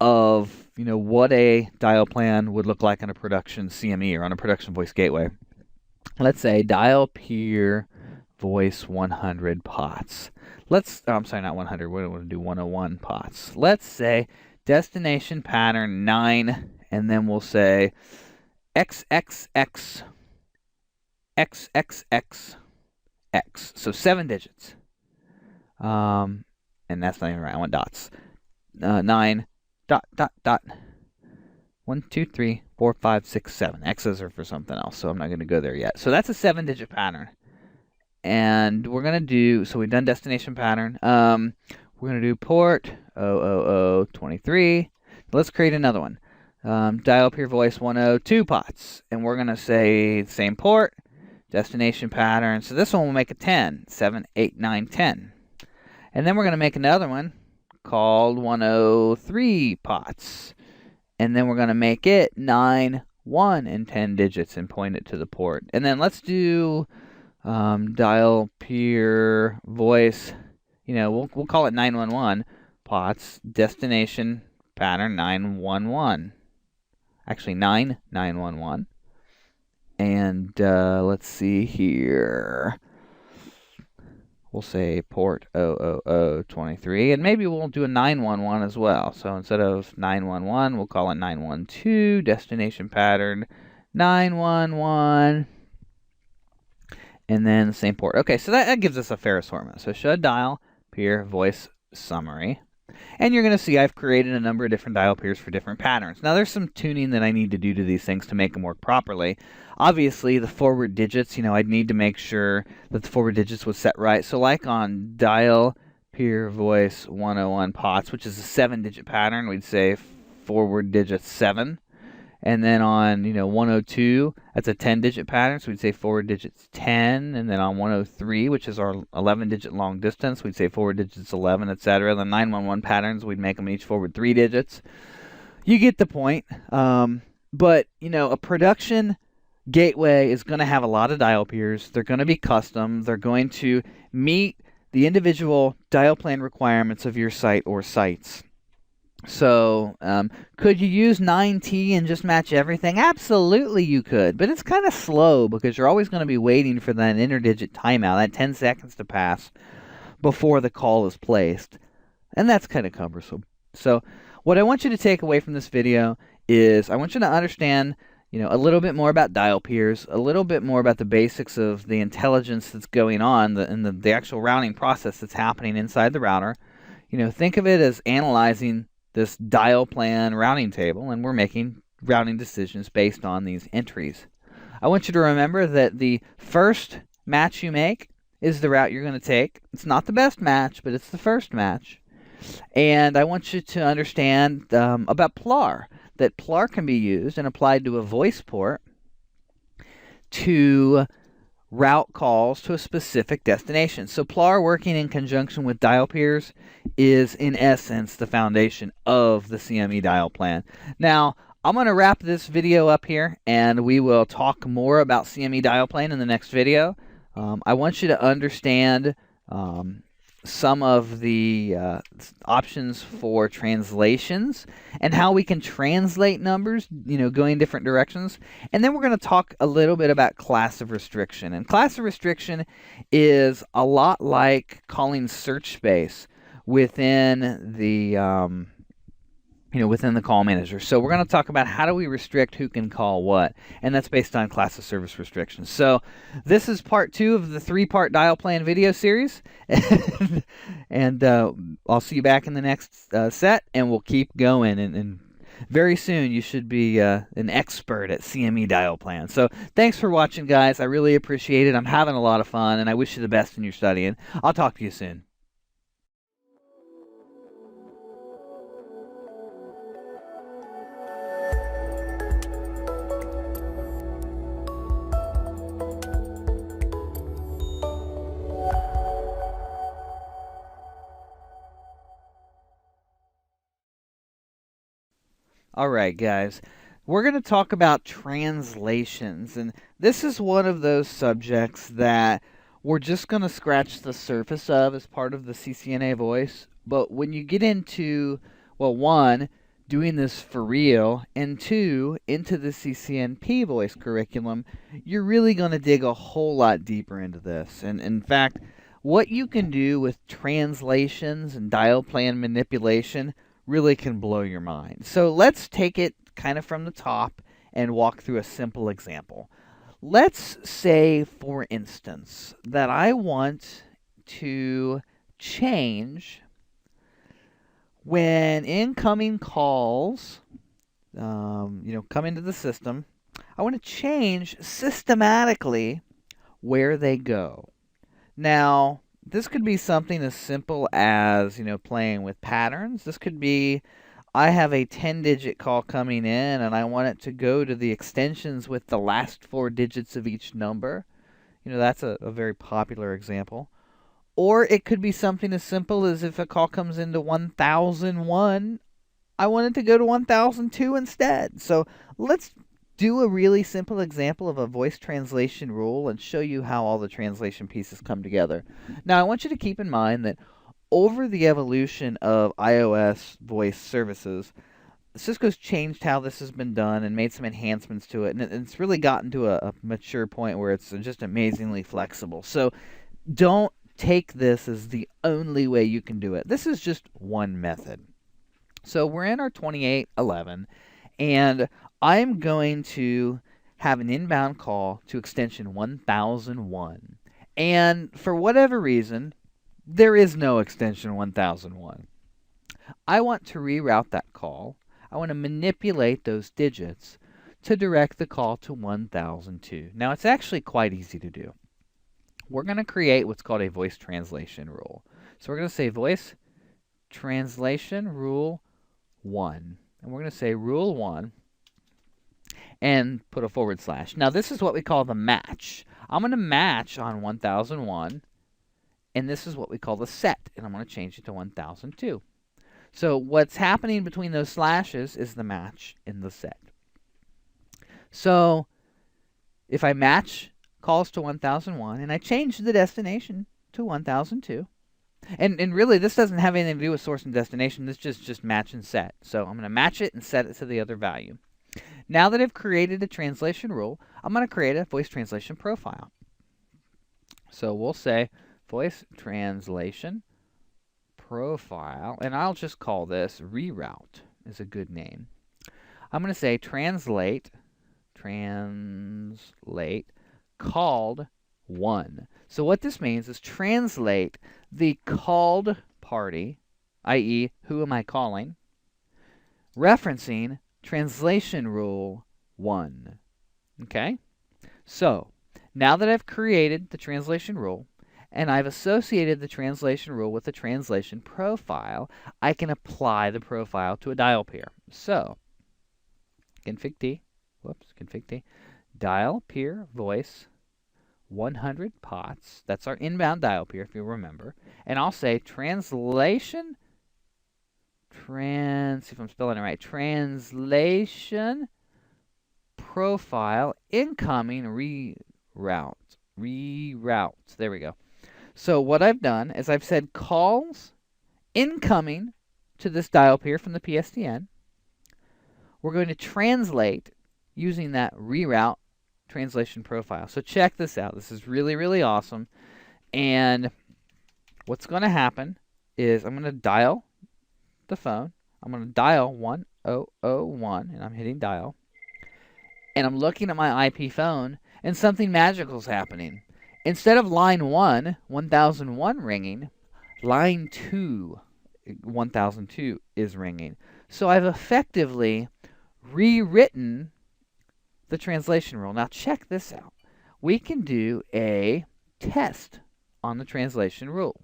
of, what a dial plan would look like on a production CME or on a production voice gateway. Let's say dial peer voice 100 pots. I'm sorry, not 100. We're going to do 101 pots. Let's say destination pattern 9, and then we'll say XXX, XXX, X. So 7 digits. And that's not even right. I want dots. 9, dot, dot, dot. 1, 2, 3, 4, 5, 6, 7. X's are for something else, so I'm not going to go there yet. So that's a 7-digit pattern. And we're going to do, so we've done destination pattern. We're going to do port 00023. Let's create another one. Dial peer voice 102 pots. And we're going to say same port, destination pattern. So this one will make a 10, 7, 8, 9, 10. And then we're going to make another one called 103 pots. And then we're going to make it 9, 1, and 10 digits and point it to the port. And then let's do dial peer voice, we'll call it 911 pots, destination pattern 911. Actually 9911. And let's see here. We'll say port 00023, and maybe we'll do a 911 as well. So instead of 911, we'll call it 912, destination pattern 911. And then the same port. Okay, so that gives us a fair assortment. So should dial peer voice summary. And you're going to see I've created a number of different dial peers for different patterns. Now there's some tuning that I need to do to these things to make them work properly. Obviously the forward digits, I'd need to make sure that the forward digits was set right. So like on dial peer voice 101 pots, which is a 7-digit pattern, we'd say forward digit 7. And then on 102, that's a 10-digit pattern, so we'd say forward digits 10. And then on 103, which is our 11-digit long distance, we'd say forward digits 11, etc. The 911 patterns, we'd make them each forward 3 digits. You get the point. But a production gateway is going to have a lot of dial peers. They're going to be custom. They're going to meet the individual dial plan requirements of your site or sites. So, could you use 9T and just match everything? Absolutely you could, but it's kind of slow because you're always going to be waiting for that interdigit timeout, that 10 seconds to pass before the call is placed, and that's kind of cumbersome. So, what I want you to take away from this video is I want you to understand, a little bit more about dial peers, a little bit more about the basics of the intelligence that's going on, and the actual routing process that's happening inside the router. Think of it as analyzing this dial plan routing table, and we're making routing decisions based on these entries. I want you to remember that the first match you make is the route you're going to take. It's not the best match, but it's the first match. And I want you to understand about PLAR, that PLAR can be used and applied to a voice port to route calls to a specific destination. So PLAR working in conjunction with dial peers is in essence the foundation of the CME dial plan. Now, I'm going to wrap this video up here, and we will talk more about CME dial plan in the next video. I want you to understand some of the options for translations and how we can translate numbers, going different directions. And then we're going to talk a little bit about class of restriction. And class of restriction is a lot like calling search space within the within the call manager. So we're going to talk about how do we restrict who can call what, and that's based on class of service restrictions. So this is part 2 of the 3-part dial plan video series, and I'll see you back in the next set, and we'll keep going, and very soon you should be an expert at CME dial plan. So thanks for watching, guys. I really appreciate it. I'm having a lot of fun, and I wish you the best in your studying. I'll talk to you soon. Alright guys, we're going to talk about translations, and this is one of those subjects that we're just going to scratch the surface of as part of the CCNA voice, but when you get into, well, 1, doing this for real, and 2, into the CCNP voice curriculum, you're really going to dig a whole lot deeper into this. And in fact, what you can do with translations and dial plan manipulation really can blow your mind. So let's take it kind of from the top and walk through a simple example. Let's say, for instance, that I want to change when incoming calls come into the system. I want to change systematically where they go. Now, this could be something as simple as, playing with patterns. This could be, I have a 10-digit call coming in, and I want it to go to the extensions with the last 4 digits of each number. That's a very popular example. Or it could be something as simple as if a call comes into 1001, I want it to go to 1002 instead. So let's do a really simple example of a voice translation rule and show you how all the translation pieces come together. Now, I want you to keep in mind that over the evolution of iOS voice services, Cisco's changed how this has been done and made some enhancements to it, and it's really gotten to a mature point where it's just amazingly flexible. So don't take this as the only way you can do it. This is just one method. So we're in our 2811, and I'm going to have an inbound call to extension 1001. And for whatever reason, there is no extension 1001. I want to reroute that call. I want to manipulate those digits to direct the call to 1002. Now, it's actually quite easy to do. We're going to create what's called a voice translation rule. So we're going to say voice translation rule 1. And we're going to say rule 1. And put a /. Now, this is what we call the match. I'm going to match on 1001, and this is what we call the set, and I'm going to change it to 1002. So what's happening between those slashes is the match in the set. So if I match calls to 1001, and I change the destination to 1002, And really, this doesn't have anything to do with source and destination. This just match and set. So I'm going to match it and set it to the other value. Now that I've created a translation rule, I'm going to create a voice translation profile. So we'll say voice translation profile, and I'll just call this reroute is a good name. I'm going to say translate called 1. So what this means is translate the called party, i.e., who am I calling, referencing translation rule 1. Okay? So now that I've created the translation rule and I've associated the translation rule with the translation profile, I can apply the profile to a dial peer. So config T, dial peer voice 100 POTS. That's our inbound dial peer, if you remember. And I'll say translation, see if I'm spelling it right, translation profile incoming reroute. There we go. So what I've done is I've said calls incoming to this dial peer from the PSTN. We're going to translate using that reroute translation profile. So check this out. This is really, really awesome. And what's going to happen is I'm going to dial the phone. I'm going to dial 1001, and I'm hitting dial. And I'm looking at my IP phone, and something magical is happening. Instead of line 1, 1001 ringing, line 2, 1002 is ringing. So I've effectively rewritten the translation rule. Now check this out. We can do a test on the translation rule.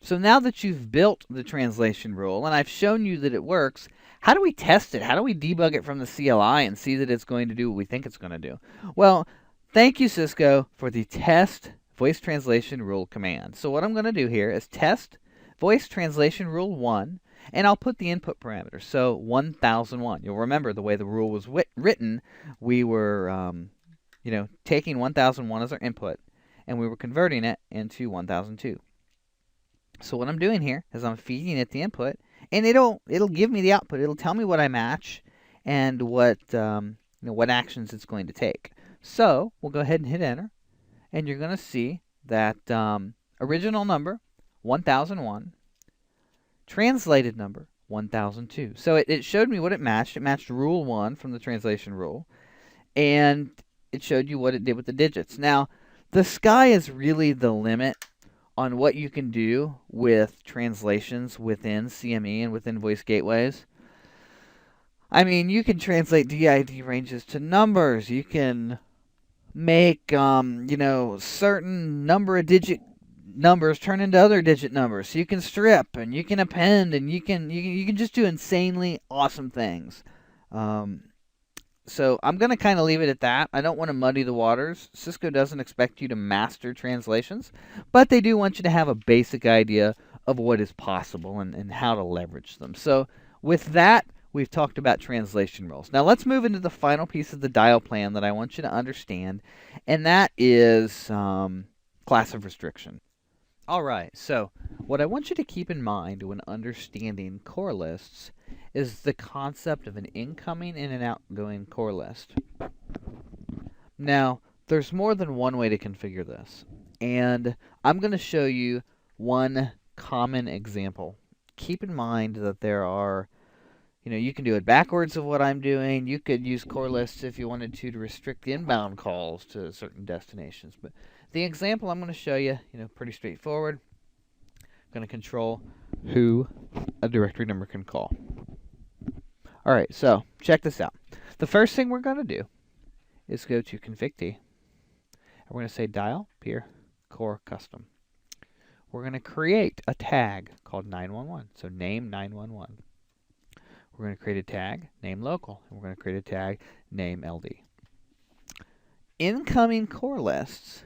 So now that you've built the translation rule and I've shown you that it works, how do we test it? How do we debug it from the CLI and see that it's going to do what we think it's going to do? Well, thank you, Cisco, for the test voice translation rule command. So what I'm going to do here is test voice translation rule 1, and I'll put the input parameter. So 1001. You'll remember the way the rule was written, we were taking 1001 as our input, and we were converting it into 1002. So what I'm doing here is I'm feeding it the input, and it'll give me the output. It'll tell me what I match and what actions it's going to take. So we'll go ahead and hit enter, and you're going to see that original number 1001, translated number 1002. So it showed me what it matched. It matched rule 1 from the translation rule, and it showed you what it did with the digits. Now, the sky is really the limit on what you can do with translations within CME and within voice gateways. I mean, you can translate DID ranges to numbers. You can make certain number of digit numbers turn into other digit numbers. So you can strip and you can append and you can just do insanely awesome things. So I'm going to kind of leave it at that. I don't want to muddy the waters. Cisco doesn't expect you to master translations, but they do want you to have a basic idea of what is possible and how to leverage them. So with that, we've talked about translation rules. Now let's move into the final piece of the dial plan that I want you to understand, and that is class of restriction. All right, so what I want you to keep in mind when understanding core lists is the concept of an incoming and an outgoing core list. Now, there's more than one way to configure this, and I'm going to show you one common example. Keep in mind that there are, you can do it backwards of what I'm doing. You could use core lists if you wanted to restrict the inbound calls to certain destinations, but the example I'm going to show you, pretty straightforward. I'm going to control who a directory number can call. All right, so check this out. The first thing we're going to do is go to config T, and we're going to say dial peer core custom. We're going to create a tag called 911, so name 911. We're going to create a tag name local, and we're going to create a tag name LD. Incoming core lists,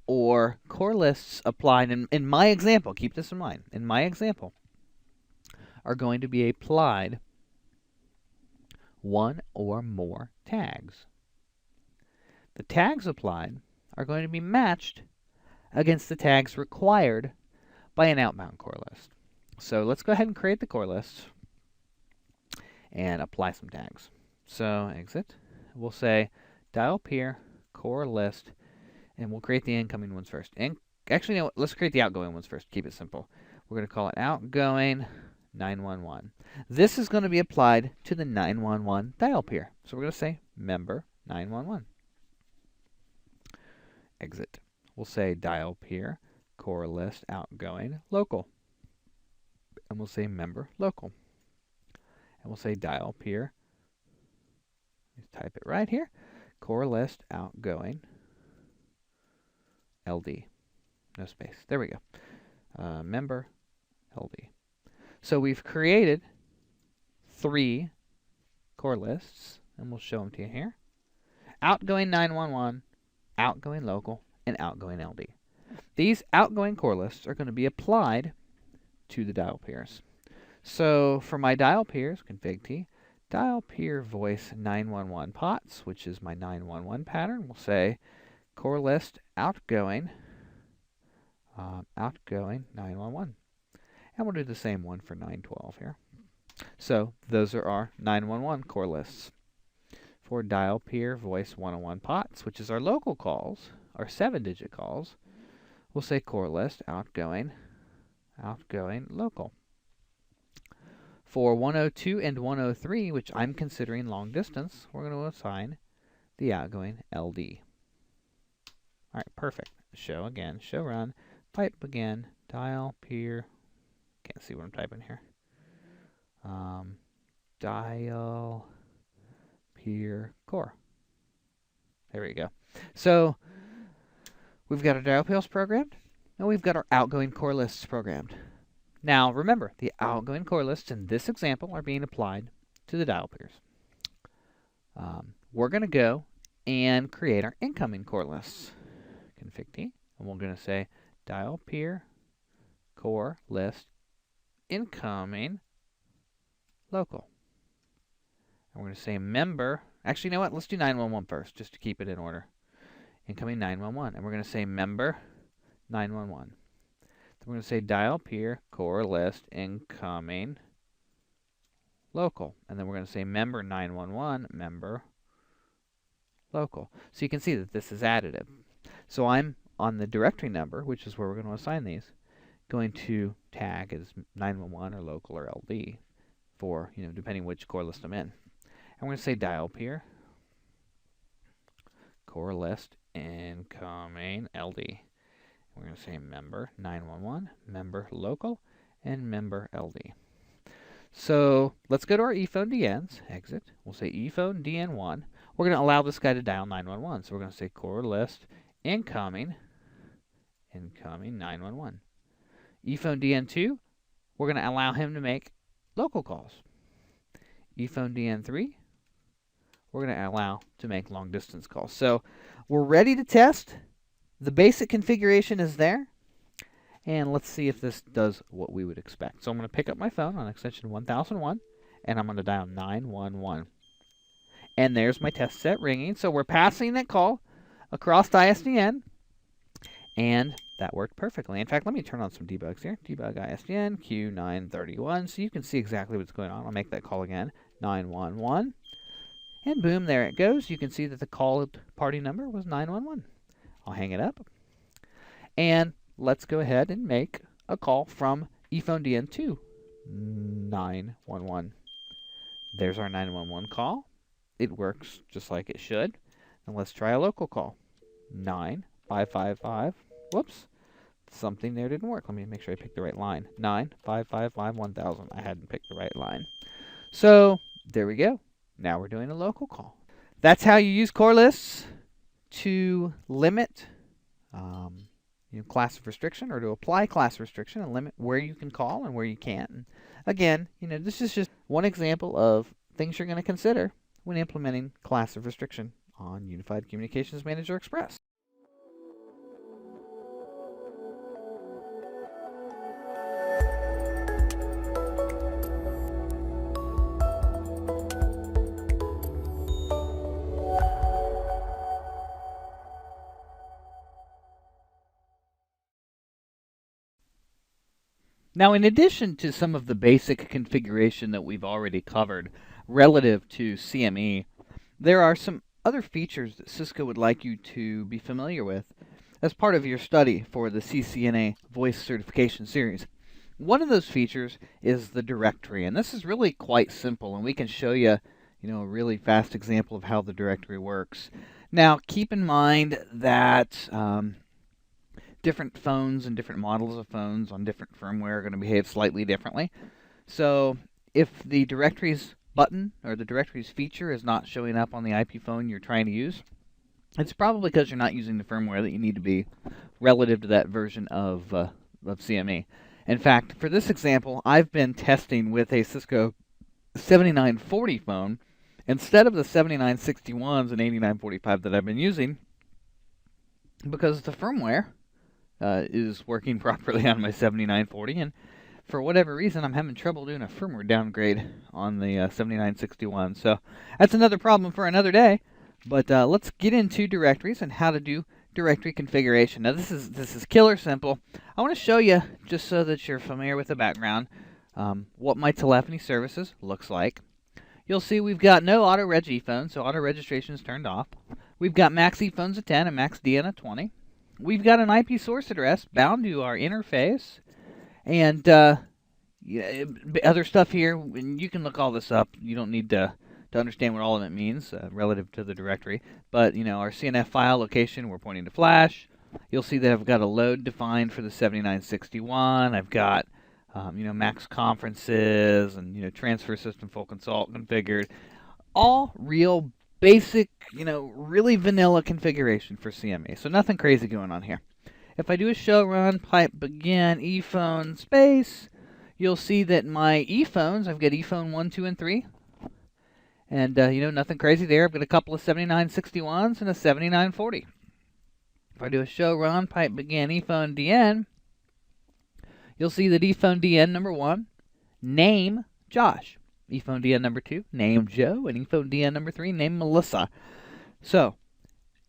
or core lists applied in my example, keep this in mind, in my example, are going to be applied one or more tags. The tags applied are going to be matched against the tags required by an outbound core list. So let's go ahead and create the core list and apply some tags. So exit. We'll say dial peer core list, and we'll create the incoming ones first. And actually, no, let's create the outgoing ones first. Keep it simple. We're going to call it outgoing 911. This is going to be applied to the 911 dial peer. So we're going to say member 911. Exit. We'll say dial peer core list outgoing local. And we'll say member local. And we'll say dial peer. Let's type it right here. Core list outgoing LD. No space. There we go. Member LD. So we've created 3 core lists, and we'll show them to you here. Outgoing 911, outgoing local, and outgoing LD. These outgoing core lists are going to be applied to the dial peers. So for my dial peers, config T, dial peer voice 911 POTS, which is my 911 pattern, we'll say core list outgoing 911. And we'll do the same one for 912 here. So those are our 911 core lists. For dial peer voice 101 POTS, which is our local calls, our 7-digit calls, we'll say core list outgoing local. For 102 and 103, which I'm considering long distance, we're going to assign the outgoing LD. All right, perfect. Show again, show run, pipe again, dial peer. Can't see what I'm typing here. Dial peer core. There we go. So we've got our dial peers programmed, and we've got our outgoing core lists programmed. Now remember, the outgoing core lists in this example are being applied to the dial peers. We're going to go and create our incoming core lists. Config T, and we're going to say dial peer core list incoming local. And we're going to say member. Actually, you know what? Let's do 911 first, just to keep it in order. Incoming 911. And we're going to say member 911. Then we're going to say dial peer core list incoming local. And then we're going to say member 911, member local. So you can see that this is additive. So I'm on the directory number, which is where we're going to assign these, going to tag as 911 or local or LD for, depending which core list I'm in. And we're going to say dial peer core list incoming LD. We're going to say member 911, member local, and member LD. So let's go to our ePhone DNs, exit. We'll say ePhone DN1. We're going to allow this guy to dial 911. So we're going to say core list incoming 911. ePhone DN2, we're going to allow him to make local calls. ePhone DN3, we're going to allow to make long distance calls. So we're ready to test. The basic configuration is there. And let's see if this does what we would expect. So I'm going to pick up my phone on extension 1001, and I'm going to dial 911. And there's my test set ringing. So we're passing that call across ISDN, and that worked perfectly. In fact, let me turn on some debugs here. Debug ISDN Q931, so you can see exactly what's going on. I'll make that call again, 911. And boom, there it goes. You can see that the called party number was 911. I'll hang it up. And let's go ahead and make a call from ePhone DN2, 911. There's our 911 call. It works just like it should. And let's try a local call. 9555. Whoops. Something there didn't work. Let me make sure I picked the right line. 9555 1000. I hadn't picked the right line. So there we go. Now we're doing a local call. That's how you use core lists to limit class of restriction, or to apply class restriction and limit where you can call and where you can't. And again, this is just one example of things you're going to consider when implementing class of restriction on Unified Communications Manager Express. Now, in addition to some of the basic configuration that we've already covered relative to CME, there are some other features that Cisco would like you to be familiar with as part of your study for the CCNA Voice Certification Series. One of those features is the directory, and this is really quite simple, and we can show you, a really fast example of how the directory works. Now, keep in mind that different phones and different models of phones on different firmware are going to behave slightly differently. So if the directories button or the directories feature is not showing up on the IP phone you're trying to use, it's probably because you're not using the firmware that you need to be relative to that version of CME. In fact, for this example, I've been testing with a Cisco 7940 phone instead of the 7961s and 8945 that I've been using, because the firmware is working properly on my 7940, and for whatever reason I'm having trouble doing a firmware downgrade on the 7961. So that's another problem for another day. But let's get into directories and how to do directory configuration. Now this is killer simple. I want to show you, just so that you're familiar with the background, what my telephony services looks like. You'll see we've got no auto reg ePhone, so auto registration is turned off. We've got max ePhones of 10 and max DN of 20. We've got an IP source address bound to our interface, and other stuff here. And you can look all this up. You don't need to understand what all of it means relative to the directory. But our CNF file location, we're pointing to flash. You'll see that I've got a load defined for the 7961. I've got max conferences and transfer system full consult configured. All real basic, really vanilla configuration for CME. So nothing crazy going on here. If I do a show run pipe begin ePhone space, you'll see that my ePhones, I've got ePhone 1, 2, and 3. And, nothing crazy there. I've got a couple of 7961s and a 7940. If I do a show run pipe begin ePhone DN, you'll see that ePhone DN number 1, name Josh. ePhone DN number 2, name Joe, and ePhone DN number 3, name Melissa. So,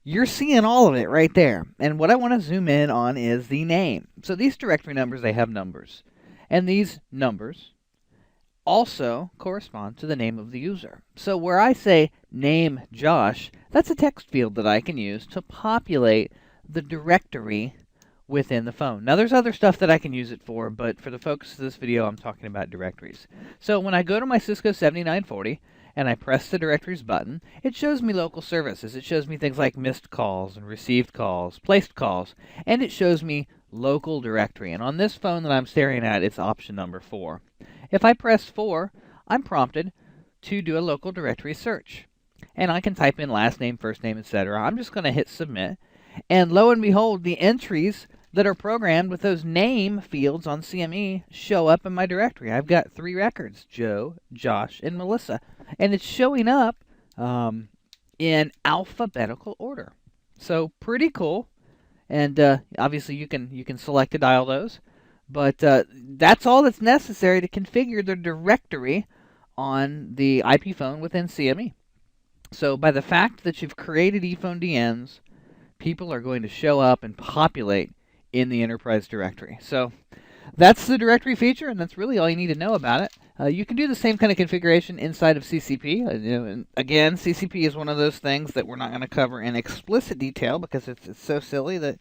you're seeing all of it right there. And what I want to zoom in on is the name. So these directory numbers, they have numbers. And these numbers also correspond to the name of the user. So where I say name Josh, that's a text field that I can use to populate the directory within the phone. Now there's other stuff that I can use it for, but for the focus of this video, I'm talking about directories. So when I go to my Cisco 7940 and I press the directories button, it shows me local services. It shows me things like missed calls and received calls, placed calls, and it shows me local directory. And on this phone that I'm staring at, it's option number 4. If I press 4, I'm prompted to do a local directory search. And I can type in last name, first name, etc. I'm just going to hit submit. And lo and behold, the entries that are programmed with those name fields on CME show up in my directory. I've got 3 records, Joe, Josh, and Melissa. And it's showing up in alphabetical order. So pretty cool. And obviously you can select to dial those. But that's all that's necessary to configure the directory on the IP phone within CME. So by the fact that you've created ePhone DNs, people are going to show up and populate in the enterprise directory. So that's the directory feature, and that's really all you need to know about it. You can do the same kind of configuration inside of CCP. And again, CCP is one of those things that we're not going to cover in explicit detail because it's so silly that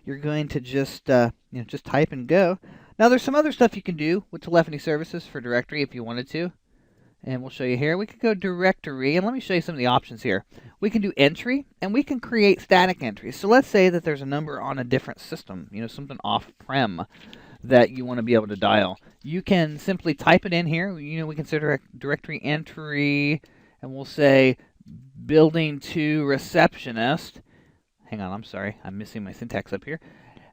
you're going to just type and go. Now there's some other stuff you can do with telephony services for directory if you wanted to. And we'll show you here. We could go directory, and let me show you some of the options here. We can do entry, and we can create static entries. So let's say that there's a number on a different system, something off-prem that you want to be able to dial. You can simply type it in here. We consider a directory entry, and we'll say building to receptionist. Hang on, I'm sorry. I'm missing my syntax up here.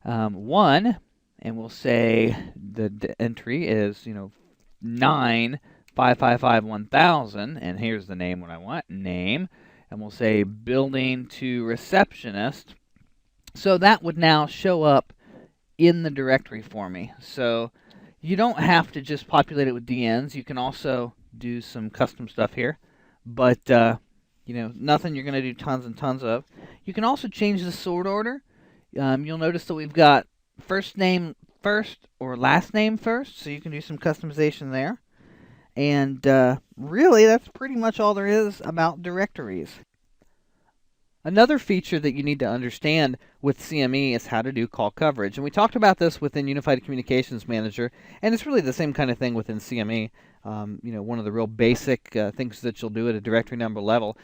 1, and we'll say the entry is, 95551,000, and here's the name what I want, name, and we'll say building to receptionist. So that would now show up in the directory for me. So you don't have to just populate it with DNs. You can also do some custom stuff here, but nothing you're going to do tons and tons of. You can also change the sort order. You'll notice that we've got first name first or last name first, so you can do some customization there. And really, that's pretty much all there is about directories. Another feature that you need to understand with CME is how to do call coverage. And we talked about this within Unified Communications Manager, and it's really the same kind of thing within CME. One of the real basic things that you'll do at a directory number level.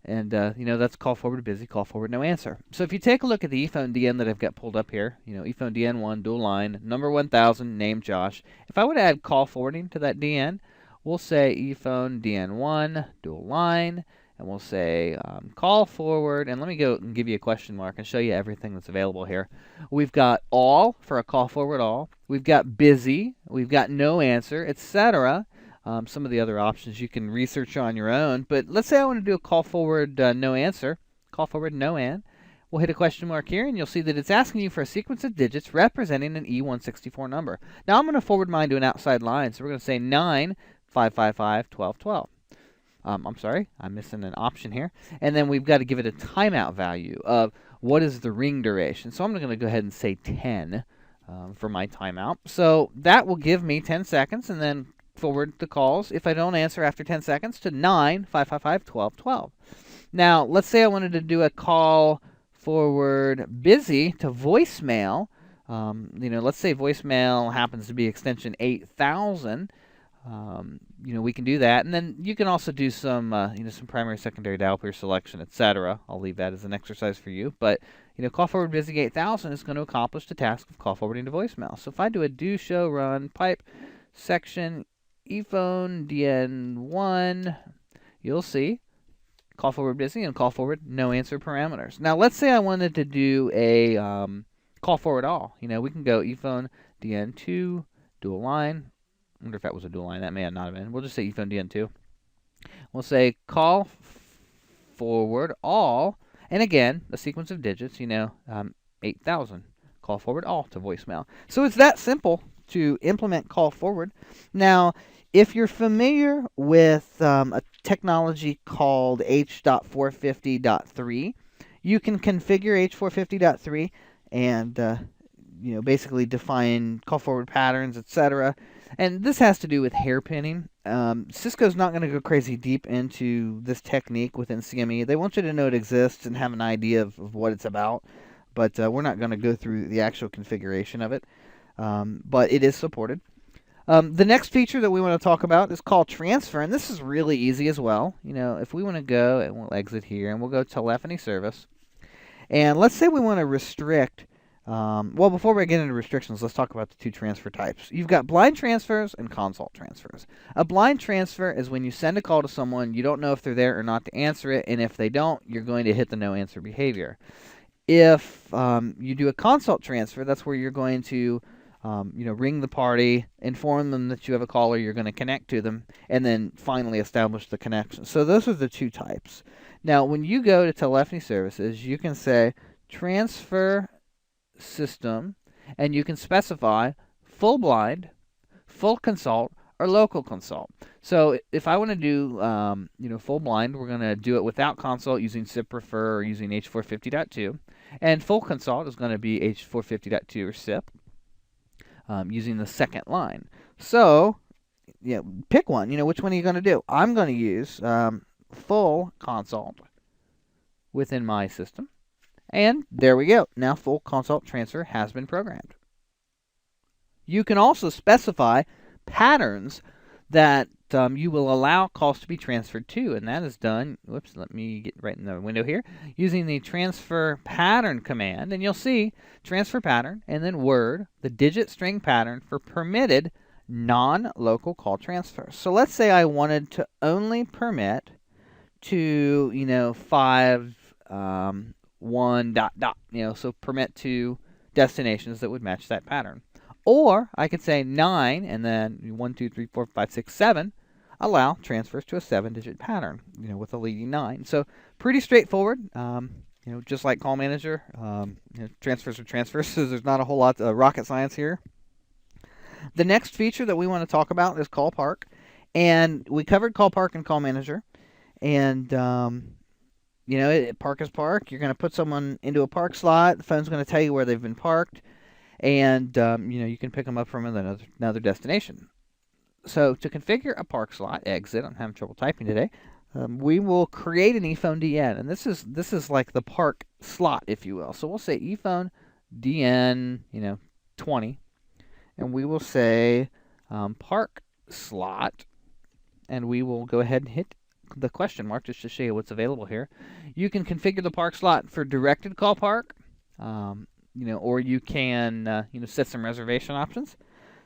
And, that's call forward busy, call forward no answer. So if you take a look at the ePhone DN that I've got pulled up here, ePhone DN1, dual line, number 1000, name Josh. If I would add call forwarding to that DN, we'll say ePhone DN1, dual line, and we'll say call forward, and let me go and give you a question mark and show you everything that's available here. We've got all for a call forward all. We've got busy. We've got no answer, etc. Some of the other options you can research on your own, but let's say I want to do a call forward no answer, call forward no an. We'll hit a question mark here, and you'll see that it's asking you for a sequence of digits representing an E164 number. Now I'm going to forward mine to an outside line, so we're going to say 955511212. I'm sorry, I'm missing an option here. And then we've got to give it a timeout value of what is the ring duration. So I'm going to go ahead and say 10 for my timeout. So that will give me 10 seconds, and then forward the calls, if I don't answer after 10 seconds, to 955511212. Now, let's say I wanted to do a call forward busy to voicemail. Let's say voicemail happens to be extension 8000. We can do that, and then you can also do some, some primary, secondary dial pair selection, etc. I'll leave that as an exercise for you. But call forward busy 8000 is going to accomplish the task of call forwarding to voicemail. So if I do a do show run pipe section ePhone DN1, you'll see call forward busy and call forward no answer parameters. Now let's say I wanted to do a call forward all. We can go ePhone DN2 dual line. I wonder if that was a dual line. That may have not have been. We'll just say ePhone DN2. We'll say call forward all, and again, a sequence of digits, 8000. Call forward all to voicemail. So it's that simple to implement call forward. Now, if you're familiar with a technology called H.450.3, you can configure H.450.3 and basically define call forward patterns, etc. And this has to do with hairpinning. Cisco's not going to go crazy deep into this technique within CME. They want you to know it exists and have an idea of what it's about, but we're not going to go through the actual configuration of it. But it is supported. The next feature that we want to talk about is call transfer, and this is really easy as well. If we want to go, and we'll exit here, and we'll go telephony service, and let's say we want to restrict. Well, before we get into restrictions, let's talk about the two transfer types. You've got blind transfers and consult transfers. A blind transfer is when you send a call to someone, you don't know if they're there or not to answer it, and if they don't, you're going to hit the no answer behavior. If you do a consult transfer, that's where you're going to ring the party, inform them that you have a caller, you're going to connect to them, and then finally establish the connection. So those are the two types. Now, when you go to telephony services, you can say transfer system, and you can specify full blind, full consult, or local consult. So if I want to do full blind, we're going to do it without consult using SIP refer or using H450.2, and full consult is going to be H450.2 or SIP. Using the second line. So, pick one. Which one are you going to do? I'm going to use full consult within my system. And there we go. Now full consult transfer has been programmed. You can also specify patterns that you will allow calls to be transferred to, and that is done, whoops, let me get right in the window here, using the transfer pattern command, and you'll see transfer pattern and then word, the digit string pattern for permitted non-local call transfers. So let's say I wanted to only permit to, 5, 1, ... so permit to destinations that would match that pattern. Or I could say 9 and then 1, 2, 3, 4, 5, 6, 7. Allow transfers to a 7-digit pattern, with a leading 9. So pretty straightforward. Just like Call Manager, transfers are transfers. So there's not a whole lot of rocket science here. The next feature that we want to talk about is Call Park, and we covered Call Park and Call Manager. And park is park. You're going to put someone into a park slot. The phone's going to tell you where they've been parked. and you can pick them up from another destination. So to configure a park slot exit, I'm having trouble typing today. We will create an ePhone DN, and this is like the park slot, if you will. So we'll say ePhone DN, 20, and we will say park slot, and we will go ahead and hit the question mark just to show you what's available here. You can configure the park slot for directed call park, or you can set some reservation options.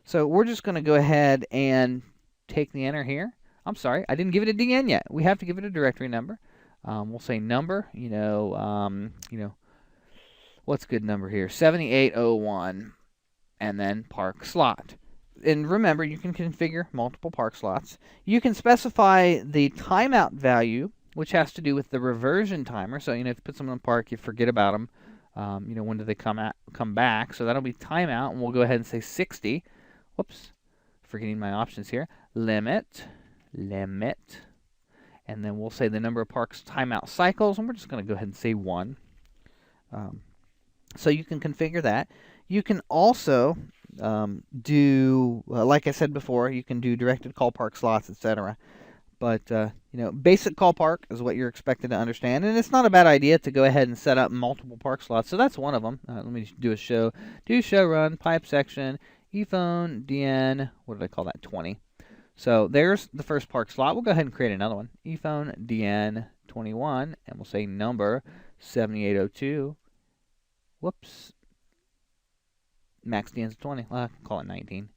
So we're just going to go ahead and take the enter here. I'm sorry, I didn't give it a DN yet. We have to give it a directory number. We'll say number, what's a good number here? 7801, and then park slot. And remember, you can configure multiple park slots. You can specify the timeout value, which has to do with the reversion timer. So, if you put someone in park, you forget about them. When do they come back? So that'll be timeout, and we'll go ahead and say 60. Whoops, forgetting my options here. Limit, and then we'll say the number of parks timeout cycles, and we're just going to go ahead and say 1. So you can configure that. You can also do, like I said before, you can do directed call park slots, etc. But basic call park is what you're expected to understand, and it's not a bad idea to go ahead and set up multiple park slots. So that's one of them. Let me do a show. Do show run pipe section ePhone DN. What did I call that? 20. So there's the first park slot. We'll go ahead and create another one. ePhone DN 21, and we'll say number 7802. Whoops. Max DN's 20. Well, I can call it 19.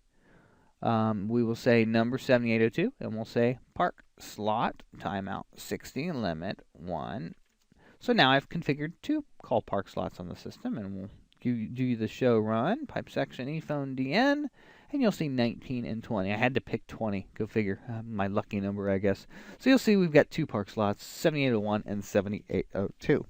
We will say number 7802, and we'll say park slot timeout 60 limit 1. So now I've configured 2 call park slots on the system, and we'll do the show run pipe section ePhone DN, and you'll see 19 and 20. I had to pick 20. Go figure. My lucky number, I guess. So you'll see we've got 2 park slots, 7801 and 7802.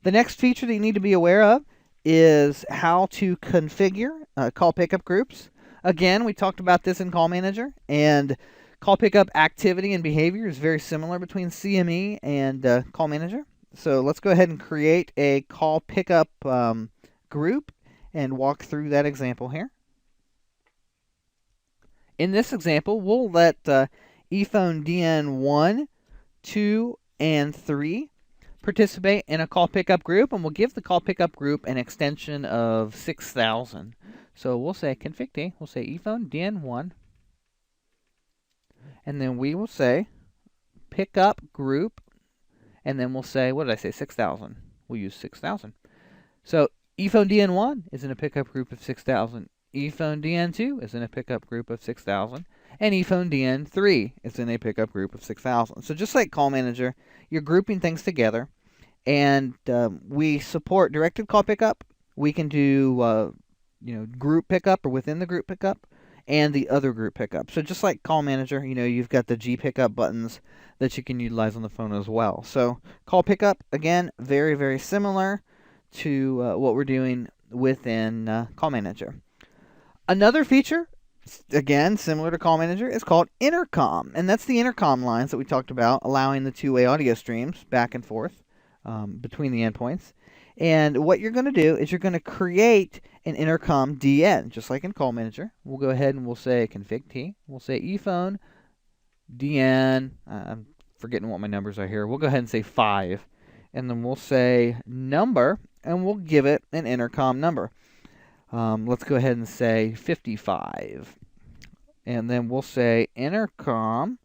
The next feature that you need to be aware of is how to configure call pickup groups. Again, we talked about this in Call Manager, and call pickup activity and behavior is very similar between CME and Call Manager. So let's go ahead and create a call pickup group and walk through that example here. In this example, we'll let ePhone DN 1, 2, and 3 participate in a call pickup group, and we'll give the call pickup group an extension of 6000. So we'll say config T, we'll say ePhone DN 1, and then we will say pickup group, and then we'll say, what did I say, 6000. We'll use 6000. So ePhone DN 1 is in a pickup group of 6000. ePhone DN 2 is in a pickup group of 6000. And ePhone DN 3 is in a pickup group of 6000. So just like Call Manager, you're grouping things together. And we support directed call pickup. We can do group pickup or within the group pickup, and the other group pickup. So just like Call Manager, you've got the G pickup buttons that you can utilize on the phone as well. So call pickup, again, very, very similar to what we're doing within Call Manager. Another feature, again, similar to Call Manager, is called Intercom. And that's the intercom lines that we talked about, allowing the two-way audio streams back and forth between the endpoints. And what you're going to do is you're going to create an intercom DN, just like in Call Manager. We'll go ahead and we'll say config T. We'll say ePhone DN. I'm forgetting what my numbers are here. We'll go ahead and say 5. And then we'll say number, and we'll give it an intercom number. Let's go ahead and say 55. And then we'll say intercom.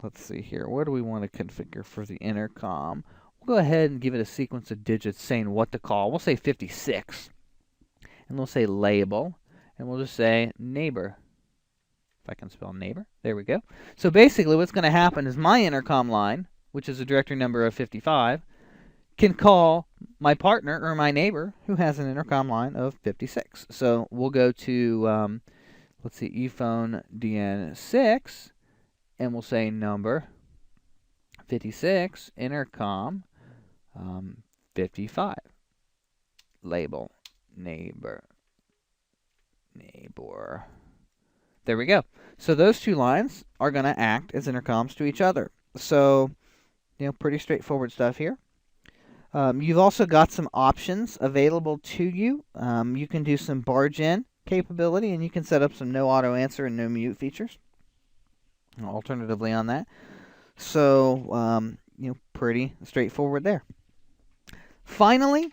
Let's see here. What do we want to configure for the intercom? We'll go ahead and give it a sequence of digits saying what to call. We'll say 56. And we'll say label. And we'll just say neighbor. If I can spell neighbor. There we go. So basically what's going to happen is my intercom line, which is a directory number of 55, can call my partner or my neighbor who has an intercom line of 56. So we'll go to, let's see, ePhone DN 6, and we'll say number 56, intercom 55, label neighbor. There we go. So those two lines are going to act as intercoms to each other. So, pretty straightforward stuff here. You've also got some options available to you. You can do some barge in capability, and you can set up some no auto answer and no mute features alternatively on that. So, pretty straightforward there. Finally,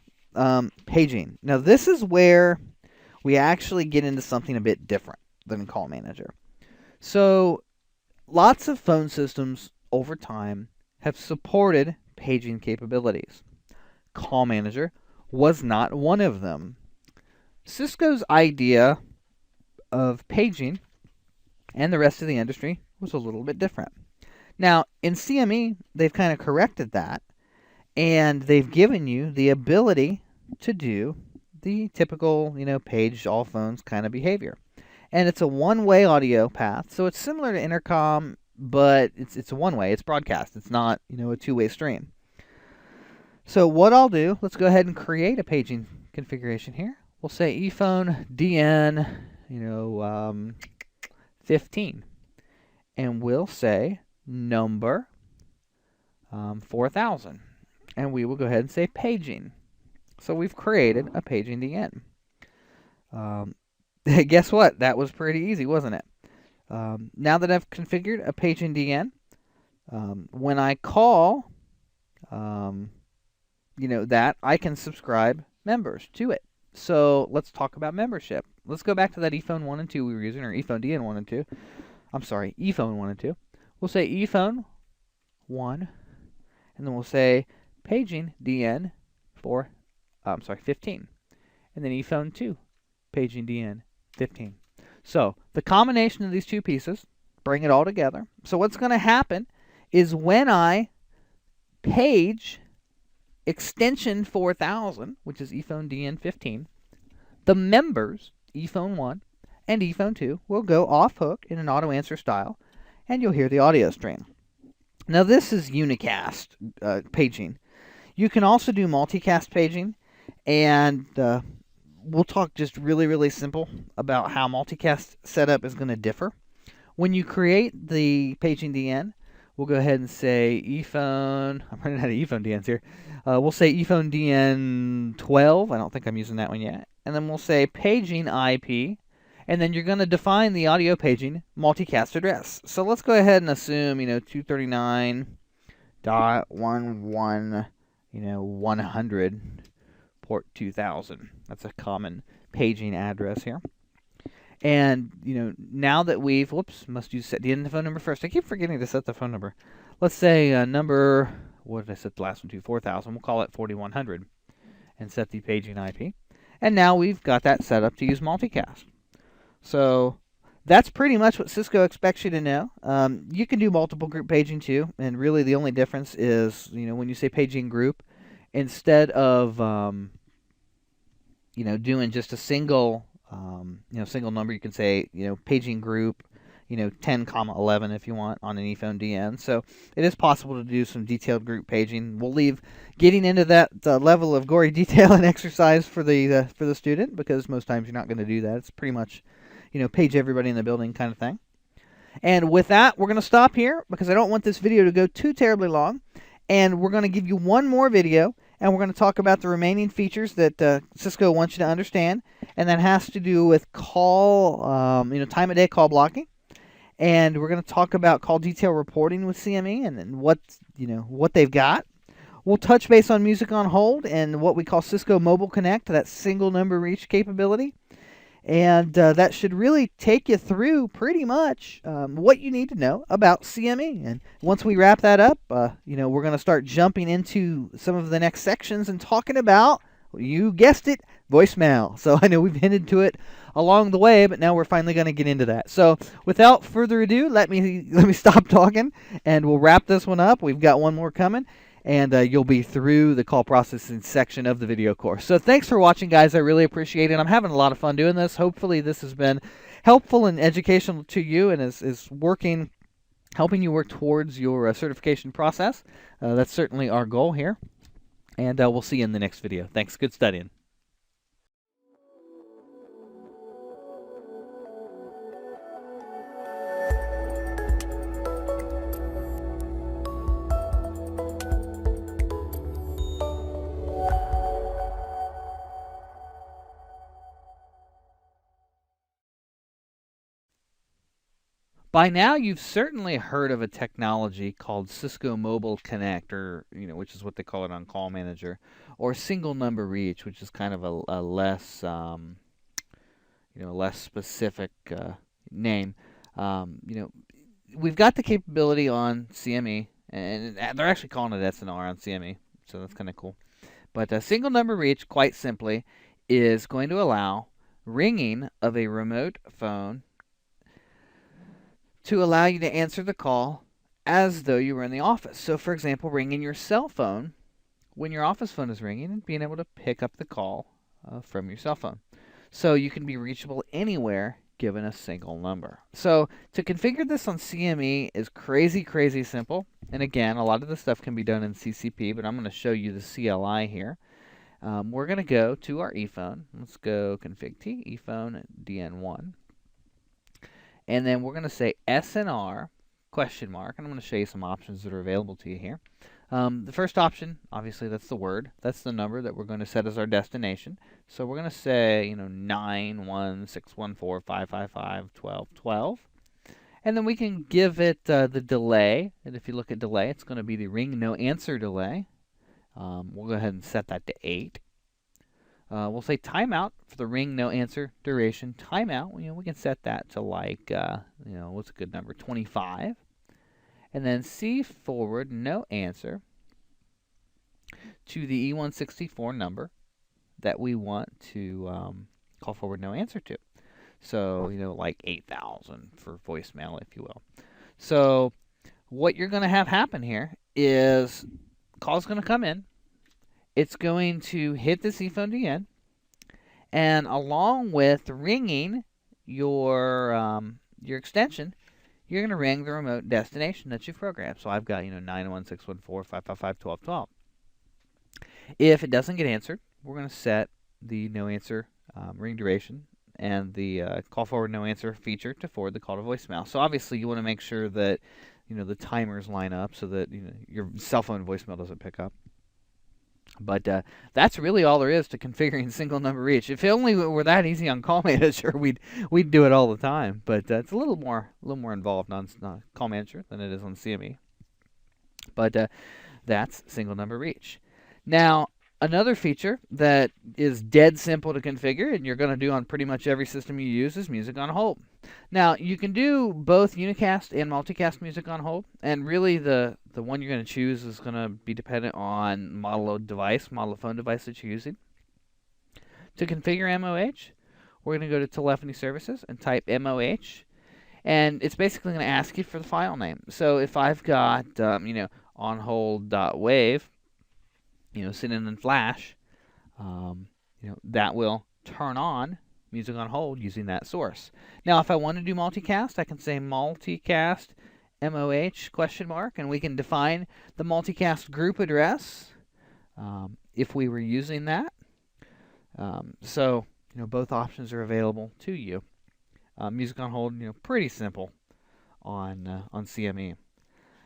paging. Now, this is where we actually get into something a bit different than Call Manager. So, lots of phone systems over time have supported paging capabilities. Call Manager was not one of them. Cisco's idea of paging and the rest of the industry was a little bit different. Now, in CME, they've kind of corrected that, and they've given you the ability to do the typical, page all phones kind of behavior. And it's a one-way audio path, so it's similar to Intercom, but it's a one-way. It's broadcast. It's not, a two-way stream. So what I'll do, let's go ahead and create a paging configuration here. We'll say ePhone DN, 15. And we'll say number 4000. And we will go ahead and say paging. So we've created a paging DN. Guess what? That was pretty easy, wasn't it? Now that I've configured a paging DN, when I call, that I can subscribe members to it. So let's talk about membership. Let's go back to that ePhone 1 and 2 we were using, or ePhone DN 1 and 2. I'm sorry, ePhone 1 and 2. We'll say ePhone 1, and then we'll say paging DN 15. And then ePhone 2, paging DN 15. So the combination of these two pieces, bring it all together. So what's going to happen is when I page extension 4000, which is ePhone DN 15, the members, ePhone 1 and ePhone 2, will go off hook in an auto answer style, and you'll hear the audio stream. Now this is unicast paging. You can also do multicast paging, and we'll talk just really simple about how multicast setup is going to differ. When you create the paging DN, we'll go ahead and say ePhone, I'm running out of ePhone DNs here. We'll say ePhone DN 12. I don't think I'm using that one yet. And then we'll say paging IP. And then you're going to define the audio paging multicast address. So let's go ahead and assume, 239.11, 100, port 2000. That's a common paging address here. And, now that we've, must use set the end phone number first. I keep forgetting to set the phone number. Let's say number, what did I set the last one to? 4000. We'll call it 4100 and set the paging IP. And now we've got that set up to use multicast. So that's pretty much what Cisco expects you to know. You can do multiple group paging too, and really the only difference is, when you say paging group, instead of, doing just a single, single number, you can say, paging group, 10,11 if you want on an ePhone DN. So it is possible to do some detailed group paging. We'll leave getting into that level of gory detail and exercise for the student, because most times you're not going to do that. It's pretty much, page everybody in the building kind of thing. And with that, we're going to stop here because I don't want this video to go too terribly long. And we're going to give you one more video, and we're going to talk about the remaining features that Cisco wants you to understand. And that has to do with call, time of day call blocking. And we're going to talk about call detail reporting with CME and what they've got. We'll touch base on music on hold and what we call Cisco Mobile Connect, that single number reach capability. And that should really take you through pretty much what you need to know about CME. And once we wrap that up, we're going to start jumping into some of the next sections and talking about, you guessed it, voicemail. So I know we've hinted to it along the way, but now we're finally going to get into that. So without further ado, let me stop talking, and we'll wrap this one up. We've got one more coming. And you'll be through the call processing section of the video course. So thanks for watching, guys. I really appreciate it. I'm having a lot of fun doing this. Hopefully this has been helpful and educational to you and is helping you work towards your certification process. That's certainly our goal here. And we'll see you in the next video. Thanks. Good studying. By now, you've certainly heard of a technology called Cisco Mobile Connect, or which is what they call it on Call Manager, or Single Number Reach, which is kind of a less less specific name. We've got the capability on CME, and they're actually calling it SNR on CME, so that's kind of cool. But Single Number Reach, quite simply, is going to allow ringing of a remote phone to allow you to answer the call as though you were in the office. So, for example, ringing your cell phone when your office phone is ringing and being able to pick up the call from your cell phone. So you can be reachable anywhere given a single number. So to configure this on CME is crazy, crazy simple. And again, a lot of this stuff can be done in CCP, but I'm going to show you the CLI here. We're going to go to our ePhone. Let's go config T, ePhone DN1. And then we're going to say SNR question mark, and I'm going to show you some options that are available to you here. The first option, obviously, that's the word. That's the number that we're going to set as our destination. So we're going to say, 91614555122. And then we can give it the delay. And if you look at delay, it's going to be the ring no answer delay. We'll go ahead and set that to 8. We'll say timeout for the ring no answer duration. Timeout, we can set that to like, what's a good number? 25. And then C forward no answer to the E164 number that we want to call forward no answer to. So, like 8,000 for voicemail, if you will. So what you're going to have happen here is call's going to come in. It's going to hit the ePhone DN, and along with ringing your extension, you're going to ring the remote destination that you've programmed. So I've got 91614555122. If it doesn't get answered, we're going to set the no answer ring duration and the call forward no answer feature to forward the call to voicemail. So obviously you want to make sure that the timers line up so that your cell phone voicemail doesn't pick up. But that's really all there is to configuring single number reach. If it only were that easy on Call Manager, we'd do it all the time. But it's a little more involved on Call Manager than it is on CME. But that's single number reach. Now, another feature that is dead simple to configure, and you're going to do on pretty much every system you use, is music on hold. Now, you can do both unicast and multicast music on hold, and really the one you're going to choose is going to be dependent on model of phone device that you're using. To configure MOH, we're going to go to Telephony Services and type MOH, and it's basically going to ask you for the file name. So if I've got, onhold.wave, sitting in Flash, that will turn on music on hold using that source. Now, if I want to do multicast, I can say multicast MOH question mark, and we can define the multicast group address if we were using that. So, both options are available to you. Music on hold, pretty simple on CME.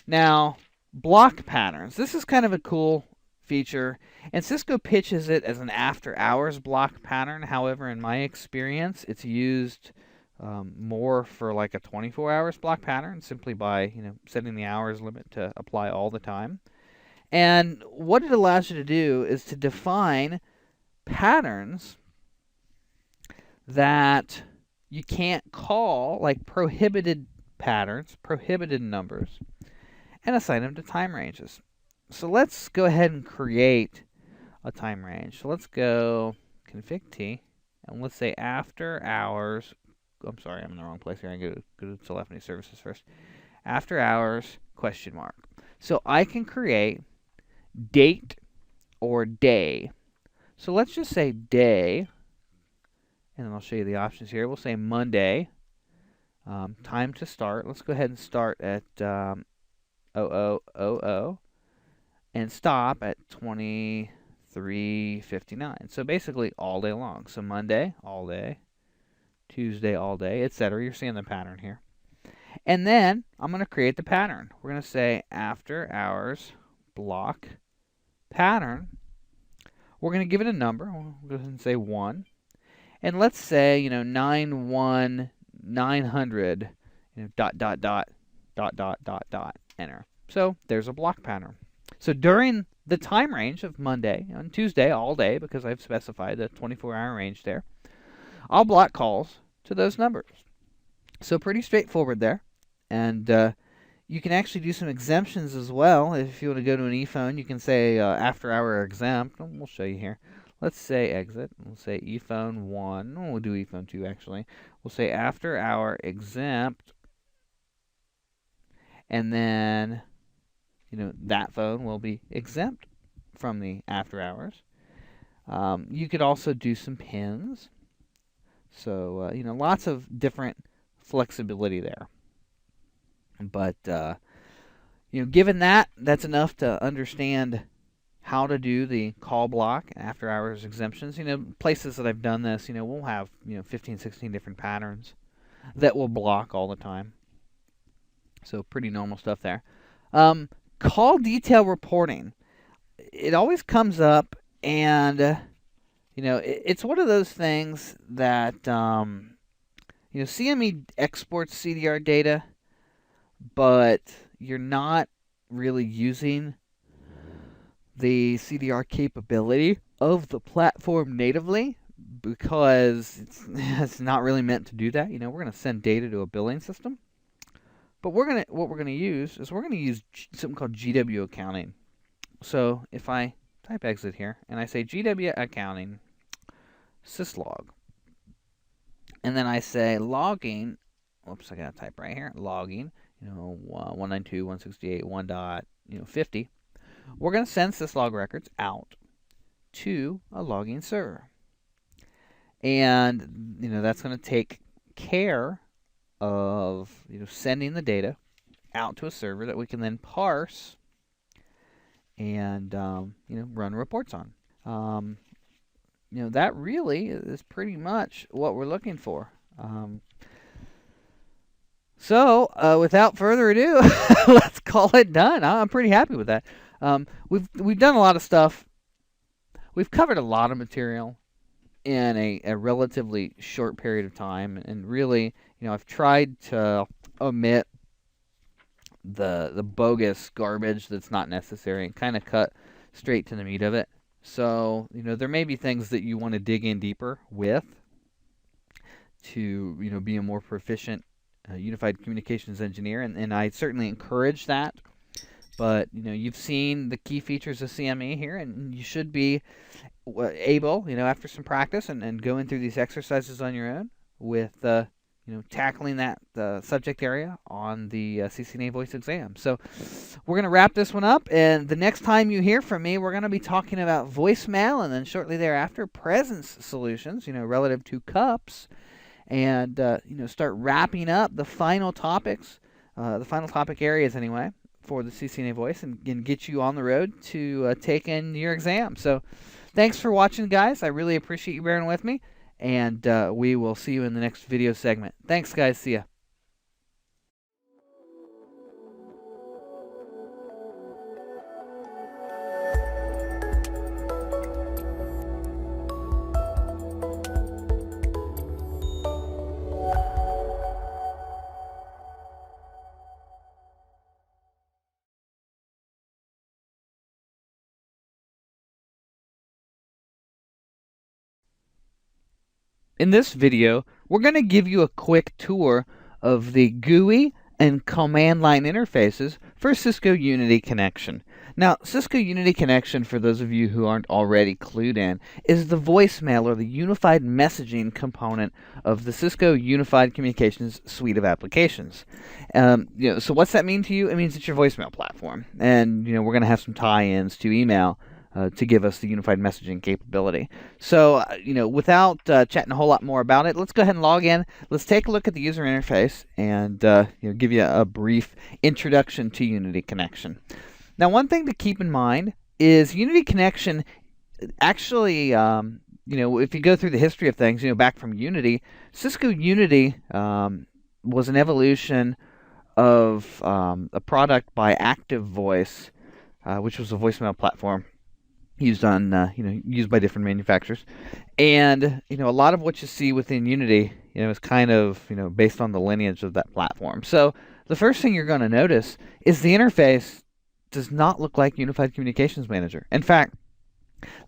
Now, block patterns. This is kind of a cool feature, and Cisco pitches it as an after-hours block pattern. However, in my experience, it's used more for like a 24 hours block pattern, simply by setting the hours limit to apply all the time. And what it allows you to do is to define patterns that you can't call, like prohibited patterns, prohibited numbers, and assign them to time ranges. So let's go ahead and create a time range. So let's go config T, and let's say after hours. I'm sorry, I'm in the wrong place here. I go to Telephony Services first. After hours question mark. So I can create date or day. So let's just say day, and then I'll show you the options here. We'll say Monday. Time to start. Let's go ahead and start at 00:00. And stop at 23:59. So basically all day long. So Monday, all day. Tuesday, all day, etc. You're seeing the pattern here. And then I'm going to create the pattern. We're going to say after hours block pattern. We're going to give it a number. We'll go ahead and say 1. And let's say, 91900 dot dot dot dot dot dot dot enter. So there's a block pattern. So during the time range of Monday and Tuesday all day, because I've specified the 24-hour range there, I'll block calls to those numbers. So pretty straightforward there. And you can actually do some exemptions as well. If you want to go to an ePhone, you can say after hour exempt. We'll show you here. Let's say exit. We'll say ePhone 1. We'll do ePhone 2 actually. We'll say after hour exempt. And then, that phone will be exempt from the after hours. You could also do some pins. So, lots of different flexibility there. But, given that's enough to understand how to do the call block after hours exemptions. Places that I've done this, we'll have, 15, 16 different patterns that will block all the time. So pretty normal stuff there. Call detail reporting. It always comes up, and, it's one of those things that, CME exports CDR data, but you're not really using the CDR capability of the platform natively because it's not really meant to do that. We're going to send data to a billing system, but what we're going to use something called GW accounting. So if I type exit here and I say GW accounting syslog, and then I say logging. Whoops, I got to type right here. Logging. 192.168.1.50. We're going to send syslog records out to a logging server. And, that's going to take care of, sending the data out to a server that we can then parse and, run reports on. That really is pretty much what we're looking for. So, without further ado, let's call it done. I'm pretty happy with that. We've done a lot of stuff. We've covered a lot of material in a relatively short period of time, and really, I've tried to omit the bogus garbage that's not necessary and kind of cut straight to the meat of it. So, there may be things that you want to dig in deeper with to, be a more proficient unified communications engineer, and I certainly encourage that. But you've seen the key features of CME here, and you should be able, after some practice and going through these exercises on your own with tackling that subject area on the CCNA voice exam. So we're going to wrap this one up, and the next time you hear from me, we're going to be talking about voicemail, and then shortly thereafter presence solutions, relative to cups. And, start wrapping up the final topics, the final topic areas anyway, for the CCNA voice and get you on the road to take in your exam. So thanks for watching, guys. I really appreciate you bearing with me, and we will see you in the next video segment. Thanks, guys. See ya. In this video, we're going to give you a quick tour of the GUI and command line interfaces for Cisco Unity Connection. Now, Cisco Unity Connection, for those of you who aren't already clued in, is the voicemail or the unified messaging component of the Cisco Unified Communications suite of applications. So what's that mean to you? It means it's your voicemail platform. And, we're going to have some tie-ins to email to give us the unified messaging capability. So, without chatting a whole lot more about it, let's go ahead and log in. Let's take a look at the user interface and give you a brief introduction to Unity Connection. Now, one thing to keep in mind is Unity Connection actually, if you go through the history of things, back from Unity, Cisco Unity was an evolution of a product by Active Voice, which was a voicemail platform used on used by different manufacturers. And a lot of what you see within Unity is kind of based on the lineage of that platform. So the first thing you're going to notice is the interface does not look like Unified Communications Manager. In fact,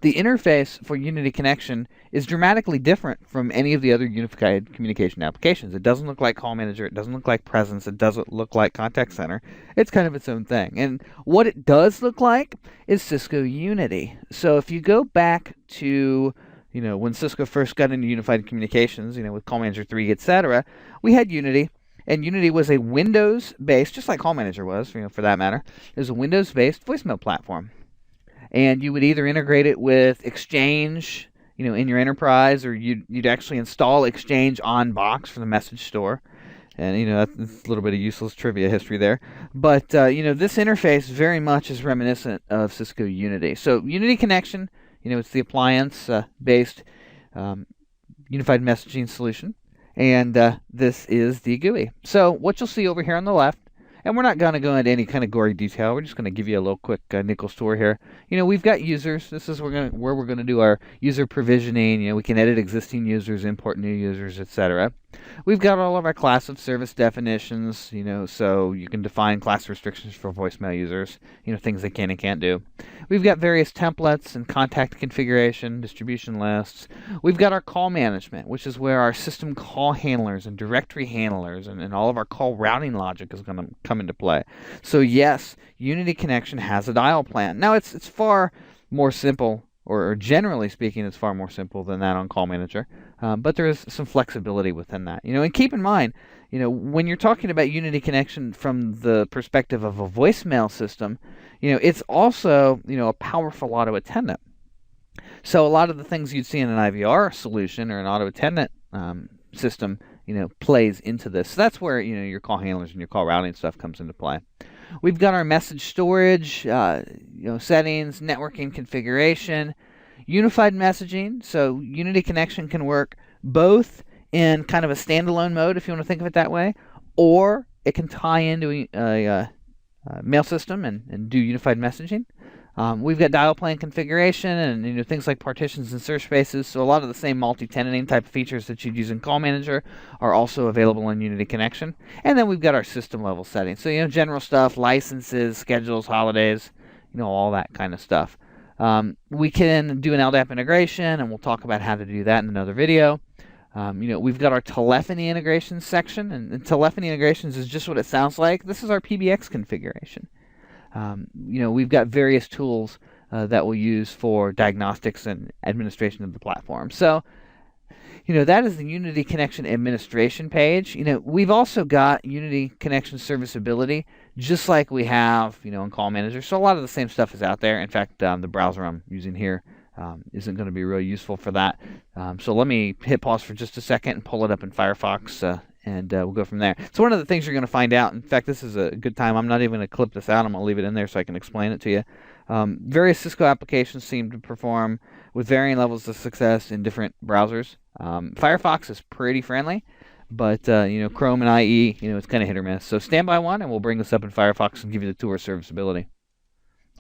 the interface for Unity Connection is dramatically different from any of the other unified communication applications. It doesn't look like Call Manager, it doesn't look like Presence, it doesn't look like Contact Center. It's kind of its own thing. And what it does look like is Cisco Unity. So if you go back to when Cisco first got into unified communications, with Call Manager 3, etc., we had Unity. And Unity was a Windows-based, just like Call Manager was, for that matter, it was a Windows-based voicemail platform. And you would either integrate it with Exchange, in your enterprise, or you'd actually install Exchange on box for the message store. And, that's a little bit of useless trivia history there. But, this interface very much is reminiscent of Cisco Unity. So Unity Connection, it's the appliance-based unified messaging solution. And this is the GUI. So what you'll see over here on the left, and we're not going to go into any kind of gory detail. We're just going to give you a little quick nickel tour here. We've got users. This is where we're going to do our user provisioning. We can edit existing users, import new users, etc. We've got all of our class of service definitions, so you can define class restrictions for voicemail users, things they can and can't do. We've got various templates and contact configuration, distribution lists. We've got our call management, which is where our system call handlers and directory handlers and all of our call routing logic is going to come into play. So yes, Unity Connection has a dial plan. Now it's far more simple, or generally speaking, it's far more simple than that on Call Manager. But there is some flexibility within that. And keep in mind, when you're talking about Unity Connection from the perspective of a voicemail system, it's also, a powerful auto attendant. So a lot of the things you'd see in an IVR solution or an auto attendant system, plays into this. So that's where, your call handlers and your call routing stuff comes into play. We've got our message storage, settings, networking configuration, unified messaging. So Unity Connection can work both in kind of a standalone mode, if you want to think of it that way, or it can tie into a mail system and do unified messaging. We've got dial plan configuration and things like partitions and search spaces. So a lot of the same multi-tenanting type of features that you'd use in Call Manager are also available in Unity Connection. And then we've got our system level settings. So general stuff, licenses, schedules, holidays, all that kind of stuff. We can do an LDAP integration, and we'll talk about how to do that in another video. We've got our telephony integrations section, and telephony integrations is just what it sounds like. This is our PBX configuration. We've got various tools that we'll use for diagnostics and administration of the platform. So, that is the Unity Connection administration page. We've also got Unity Connection serviceability, just like we have, in Call Manager. So a lot of the same stuff is out there. In fact, the browser I'm using here isn't going to be really useful for that. So let me hit pause for just a second and pull it up in Firefox, and we'll go from there. So one of the things you're going to find out, in fact, this is a good time. I'm not even going to clip this out. I'm going to leave it in there so I can explain it to you. Various Cisco applications seem to perform with varying levels of success in different browsers. Firefox is pretty friendly, but Chrome and IE, it's kind of hit or miss. So stand by one, and we'll bring this up in Firefox and give you the tour of serviceability.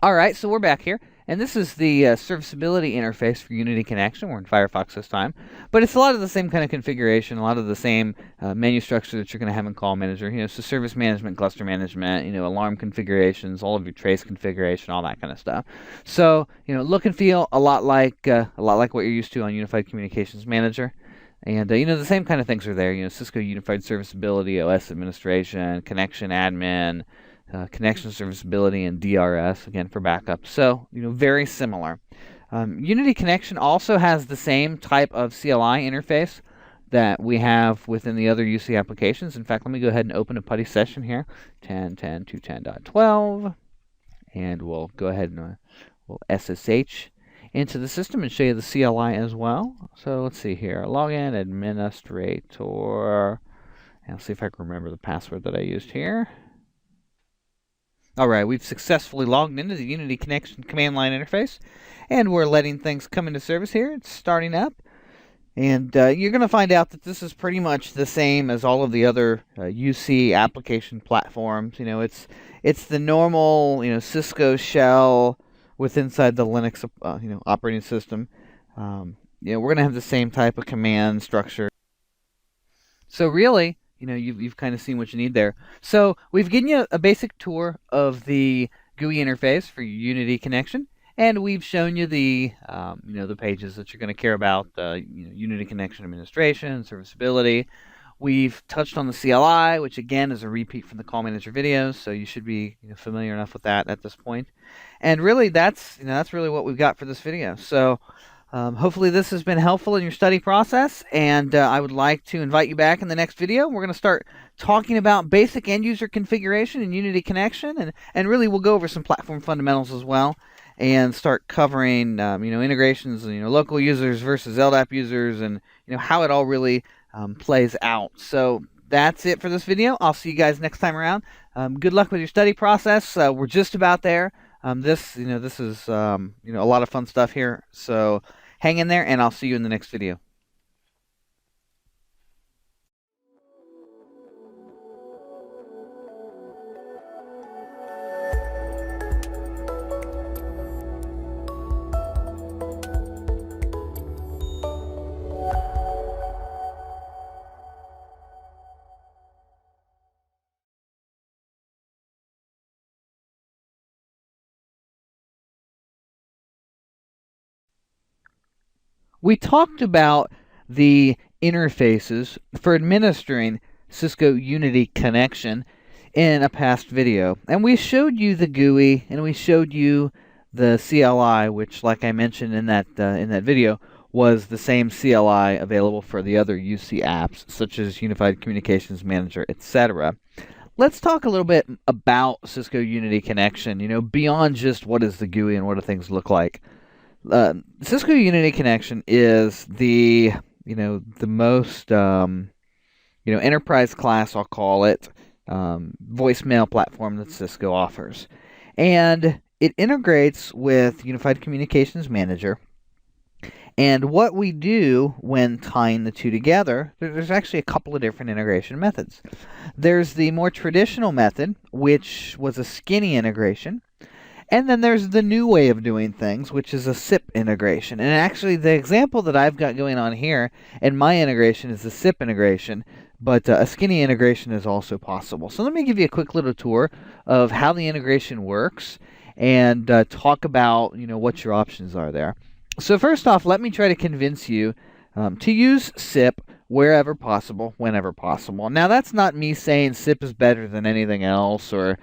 All right, so we're back here, and this is the serviceability interface for Unity Connection. We're in Firefox this time, but it's a lot of the same kind of configuration, a lot of the same menu structure that you're going to have in Call Manager. So service management, cluster management, alarm configurations, all of your trace configuration, all that kind of stuff. So look and feel a lot like what you're used to on Unified Communications Manager. And the same kind of things are there. Cisco Unified Serviceability, OS Administration, Connection Admin, Connection Serviceability, and DRS, again for backup. So, very similar. Unity Connection also has the same type of CLI interface that we have within the other UC applications. In fact, let me go ahead and open a PuTTY session here, 10.10.210.12, and we'll go ahead and we'll SSH into the system and show you the CLI as well. So let's see here, login administrator, and I'll see if I can remember the password that I used here. All right, we've successfully logged into the Unity Connection command line interface, and we're letting things come into service here. It's starting up, and you're going to find out that this is pretty much the same as all of the other UC application platforms. It's the normal Cisco shell with inside the Linux operating system. We're going to have the same type of command structure. So really, you've kind of seen what you need there. So we've given you a basic tour of the GUI interface for your Unity connection, and we've shown you the the pages that you're going to care about, Unity connection administration, serviceability. We've touched on the CLI, which again is a repeat from the Call Manager videos, so you should be familiar enough with that at this point. And really, that's really what we've got for this video. So hopefully this has been helpful in your study process, and I would like to invite you back in the next video. We're going to start talking about basic end-user configuration and Unity connection, and really we'll go over some platform fundamentals as well, and start covering integrations, local users versus LDAP users, and how it all really plays out. So that's it for this video. I'll see you guys next time around. Good luck with your study process. We're just about there. This is a lot of fun stuff here. So hang in there, and I'll see you in the next video. We talked about the interfaces for administering Cisco Unity connection in a past video, and we showed you the GUI and we showed you the CLI, which, like I mentioned in that video, was the same CLI available for the other UC apps such as Unified Communications Manager, etc. Let's talk a little bit about Cisco Unity connection, beyond just what is the GUI and what do things look like. Cisco Unity connection is the most enterprise class, I'll call it, voicemail platform that Cisco offers, and it integrates with Unified Communications Manager. And what we do when tying the two together, there's actually a couple of different integration methods. There's the more traditional method, which was a skinny integration. And then there's the new way of doing things, which is a SIP integration. And actually, the example that I've got going on here in my integration is the SIP integration, but a skinny integration is also possible. So let me give you a quick little tour of how the integration works and talk about what your options are there. So first off, let me try to convince you to use SIP wherever possible, whenever possible. Now, that's not me saying SIP is better than anything else, or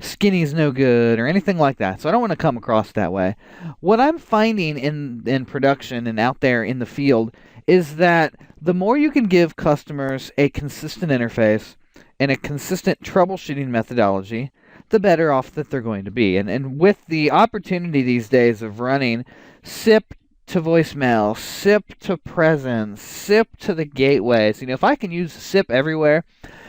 skinny's no good, or anything like that. So I don't want to come across that way. What I'm finding in production and out there in the field is that the more you can give customers a consistent interface and a consistent troubleshooting methodology, the better off that they're going to be. And with the opportunity these days of running SIP to voicemail, SIP to presence, SIP to the gateways, if I can use SIP everywhere,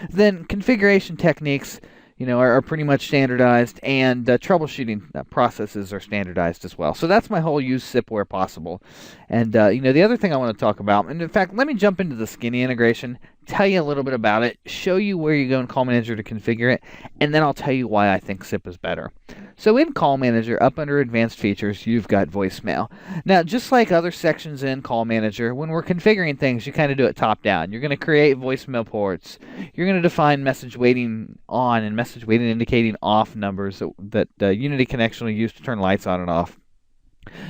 then configuration techniques are pretty much standardized, and troubleshooting processes are standardized as well. So that's my whole use SIP where possible. And the other thing I want to talk about, and in fact, let me jump into the skinny integration, tell you a little bit about it, show you where you go in Call Manager to configure it, and then I'll tell you why I think SIP is better. So in Call Manager, up under Advanced Features, you've got voicemail. Now, just like other sections in Call Manager, when we're configuring things, you kind of do it top down. You're going to create voicemail ports. You're going to define message waiting on and message waiting indicating off numbers that Unity connection will use to turn lights on and off.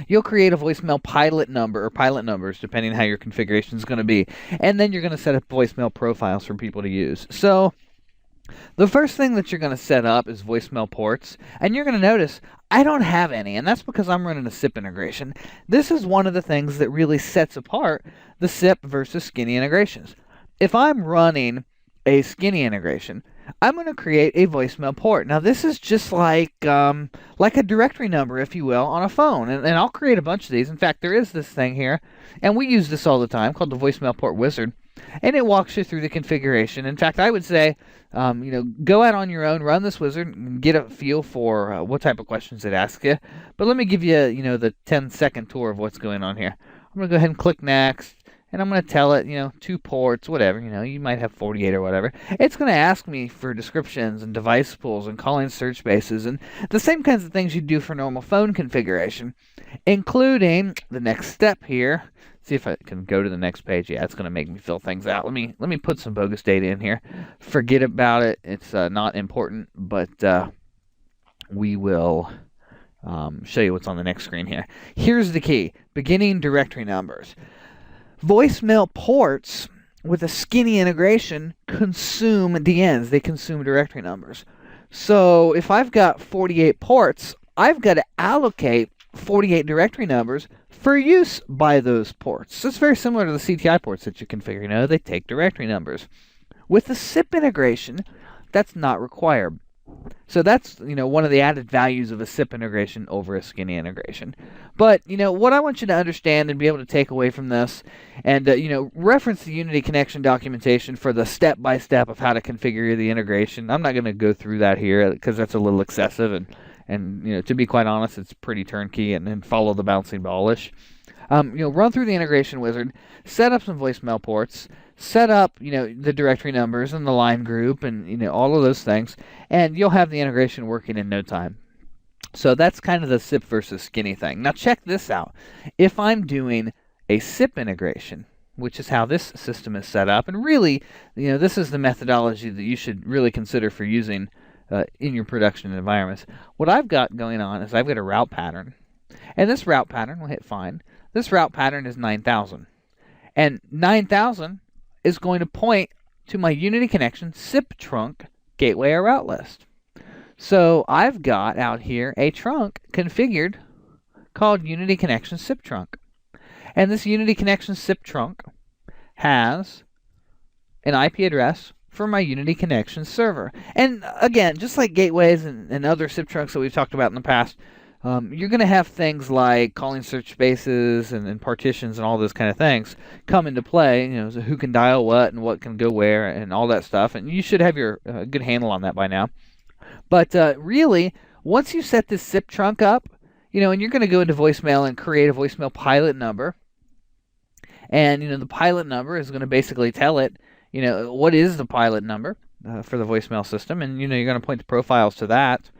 You'll create a voicemail pilot number, or pilot numbers, depending on how your configuration is going to be. And then you're going to set up voicemail profiles for people to use. So the first thing that you're going to set up is voicemail ports, and you're going to notice I don't have any, and that's because I'm running a SIP integration. This is one of the things that really sets apart the SIP versus skinny integrations. If I'm running a skinny integration, I'm going to create a voicemail port. Now, this is just like a directory number, if you will, on a phone, and I'll create a bunch of these. In fact, there is this thing here, and we use this all the time, called the Voicemail Port Wizard. And it walks you through the configuration. In fact, I would say, go out on your own, run this wizard, and get a feel for what type of questions it asks you. But let me give you, the 10-second tour of what's going on here. I'm going to go ahead and click Next, and I'm going to tell it, 2 ports, whatever, you might have 48 or whatever. It's going to ask me for descriptions and device pools and calling search spaces and the same kinds of things you do for normal phone configuration, including the next step here. See if I can go to the next page. Yeah, it's going to make me fill things out. Let me put some bogus data in here. Forget about it. It's not important, but we will show you what's on the next screen here. Here's the key. Beginning directory numbers. Voicemail ports with a skinny integration consume DNs. They consume directory numbers. So if I've got 48 ports, I've got to allocate 48 directory numbers for use by those ports. So it's very similar to the CTI ports that you configure. They take directory numbers. With the SIP integration, that's not required. So that's, one of the added values of a SIP integration over a skinny integration. But, what I want you to understand and be able to take away from this, and, reference the Unity connection documentation for the step-by-step of how to configure the integration. I'm not going to go through that here because that's a little excessive, and to be quite honest, it's pretty turnkey and follow the bouncing ballish. Run through the integration wizard, set up some voicemail ports, set up, the directory numbers and the line group and, all of those things, and you'll have the integration working in no time. So that's kind of the SIP versus skinny thing. Now check this out. If I'm doing a SIP integration, which is how this system is set up, and really, this is the methodology that you should really consider for using in your production environments. What I've got going on is I've got a route pattern, and this route pattern, we'll hit find, this route pattern is 9,000. And 9,000 is going to point to my Unity connection SIP trunk gateway or route list. So I've got out here a trunk configured called Unity connection SIP trunk. And this Unity connection SIP trunk has an IP address for my Unity connection server. And again, just like gateways and other SIP trunks that we've talked about in the past, you're going to have things like calling search spaces and partitions and all those kind of things come into play. So who can dial what and what can go where and all that stuff. And you should have your good handle on that by now. But really, once you set this SIP trunk up, and you're going to go into voicemail and create a voicemail pilot number. And, the pilot number is going to basically tell it, what is the pilot number for the voicemail system. And, you're going to point the profiles to that.